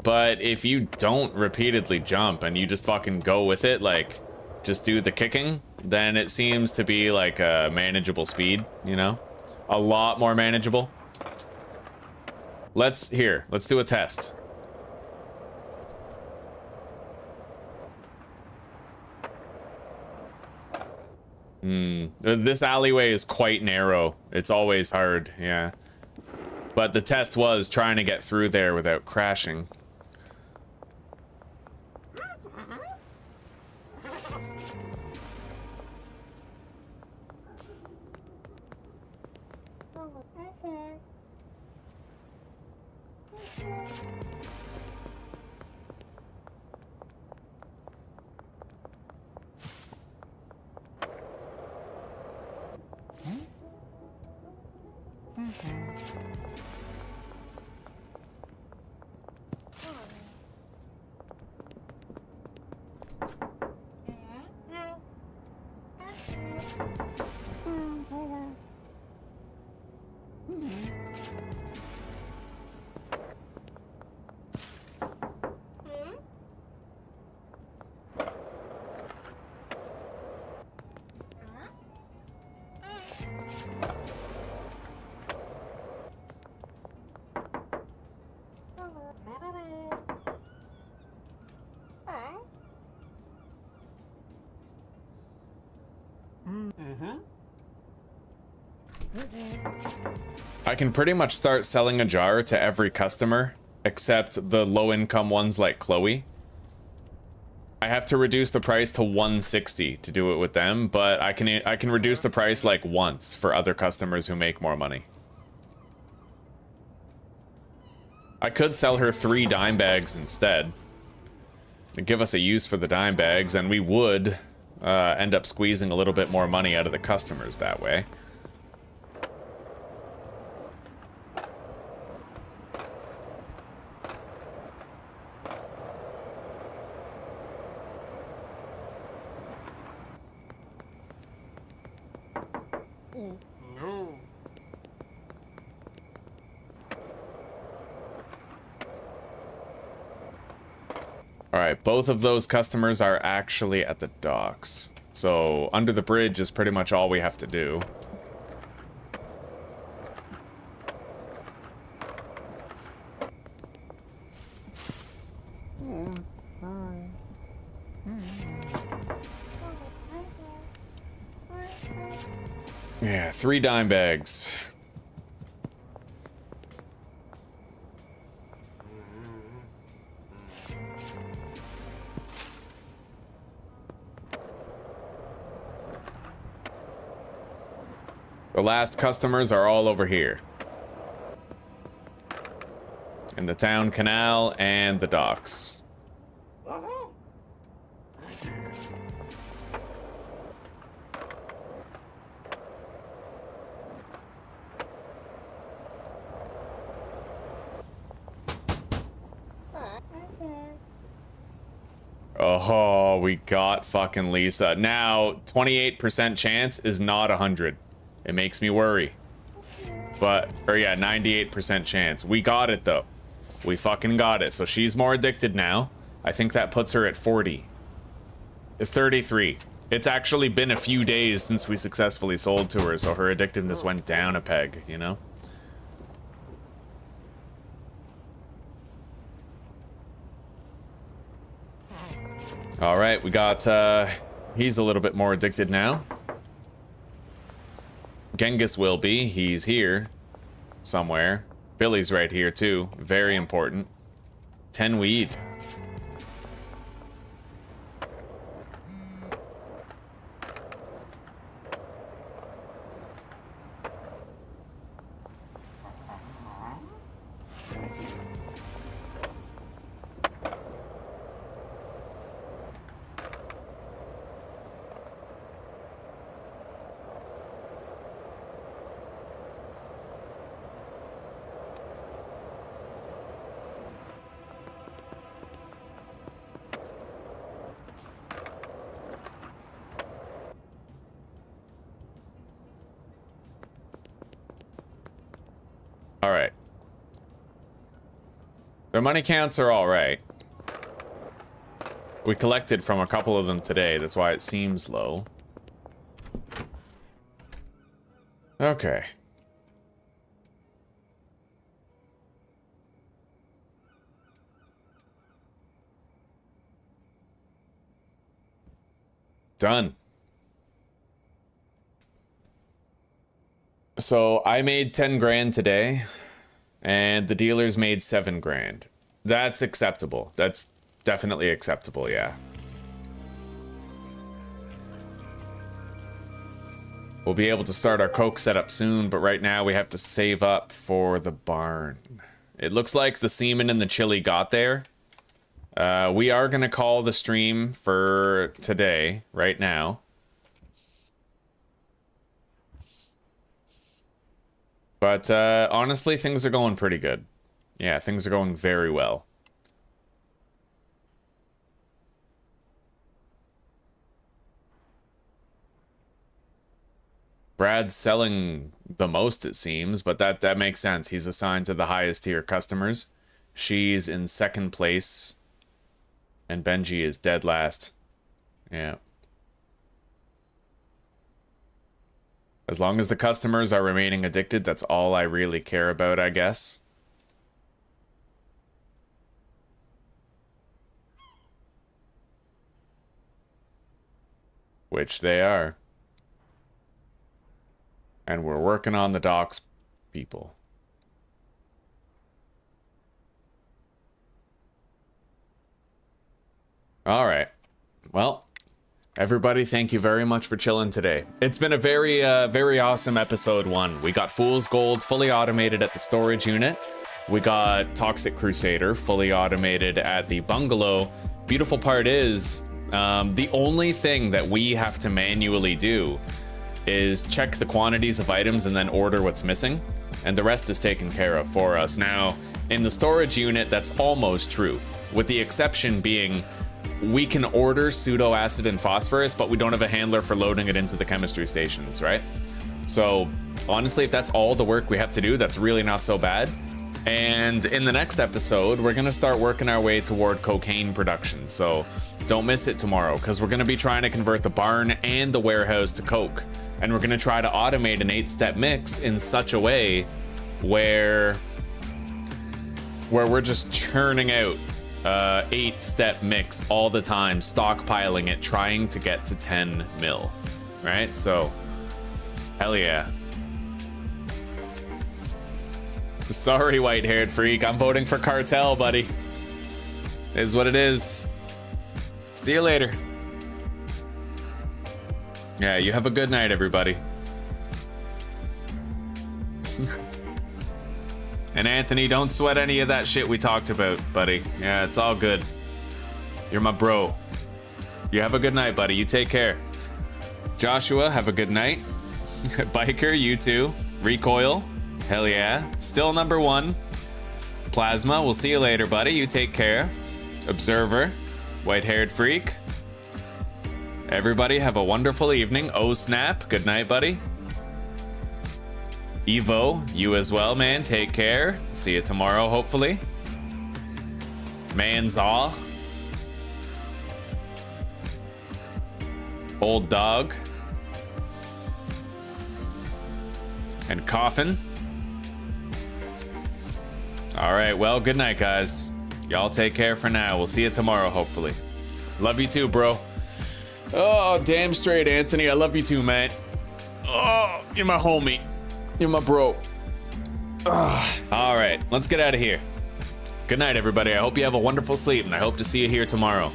But if you don't repeatedly jump and you just fucking go with it, like just do the kicking, then it seems to be like a manageable speed, you know? A lot more manageable. Let's do a test. This alleyway is quite narrow. It's always hard, yeah. But the test was trying to get through there without crashing. I can pretty much start selling a jar to every customer, except the low-income ones like Chloe. I have to reduce the price to 160 to do it with them, but I can reduce the price like once for other customers who make more money. I could sell her 3 dime bags instead. And give us a use for the dime bags, and we would end up squeezing a little bit more money out of the customers that way. right, both of those customers are actually at the docks. So under the bridge is pretty much all we have to do. Yeah, 3 dime bags. The last customers are all over here. In the town canal and the docks. Oh, we got fucking Lisa. Now, 28% chance is not 100. It makes me worry. But, or yeah, 98% chance. We got it though. We fucking got it. So she's more addicted now. I think that puts her at 40. 33. It's actually been a few days since we successfully sold to her, so her addictiveness went down a peg, you know? All right, we got, he's a little bit more addicted now. Genghis will be. He's here somewhere. Billy's right here too. Very important. 10 weed. All right. Their money counts are all right. We collected from a couple of them today. That's why it seems low. Okay. Done. So I made 10 grand today, and the dealers made 7 grand. That's acceptable. That's definitely acceptable, yeah. We'll be able to start our coke setup soon, but right now we have to save up for the barn. It looks like the semen and the chili got there. We are gonna call the stream for today, right now. But honestly, things are going pretty good. Yeah, things are going very well. Brad's selling the most, it seems, but that makes sense. He's assigned to the highest tier customers. She's in 2nd place, and Benji is dead last. Yeah. As long as the customers are remaining addicted, that's all I really care about, I guess. Which they are. And we're working on the docks, people. All right. Well, everybody, thank you very much for chilling today. It's been a very, very awesome episode 1. We got Fool's Gold fully automated at the storage unit. We got Toxic Crusader fully automated at the bungalow. Beautiful part is, the only thing that we have to manually do is check the quantities of items and then order what's missing, and the rest is taken care of for us. Now, in the storage unit, that's almost true, with the exception being we can order pseudo acid and phosphorus, but we don't have a handler for loading it into the chemistry stations, right? So honestly, if that's all the work we have to do, that's really not so bad. And in the next episode, we're gonna start working our way toward cocaine production. So don't miss it tomorrow, because we're gonna be trying to convert the barn and the warehouse to coke. And we're gonna try to automate an 8-step mix in such a way where we're just churning out 8-step mix all the time, stockpiling it, trying to get to 10 mil, right? So, hell yeah. Sorry, white-haired freak. I'm voting for cartel, buddy. Is what it is. See you later. Yeah, you have a good night, everybody. And Anthony, don't sweat any of that shit we talked about, buddy. Yeah, it's all good. You're my bro. You have a good night, buddy. You take care. Joshua, have a good night. Biker, you too. Recoil. Hell yeah. Still number 1. Plasma, we'll see you later, buddy. You take care. Observer, white-haired freak. Everybody have a wonderful evening. Oh snap, good night, buddy. Evo, you as well, man. Take care. See you tomorrow, hopefully. Manzaw. Old dog. And Coffin. All right, well, good night, guys. Y'all take care for now. We'll see you tomorrow, hopefully. Love you too, bro. Oh, damn straight, Anthony. I love you too, man. Oh, you're my homie. You're my bro. All right, let's get out of here. Good night, everybody. I hope you have a wonderful sleep, and I hope to see you here tomorrow.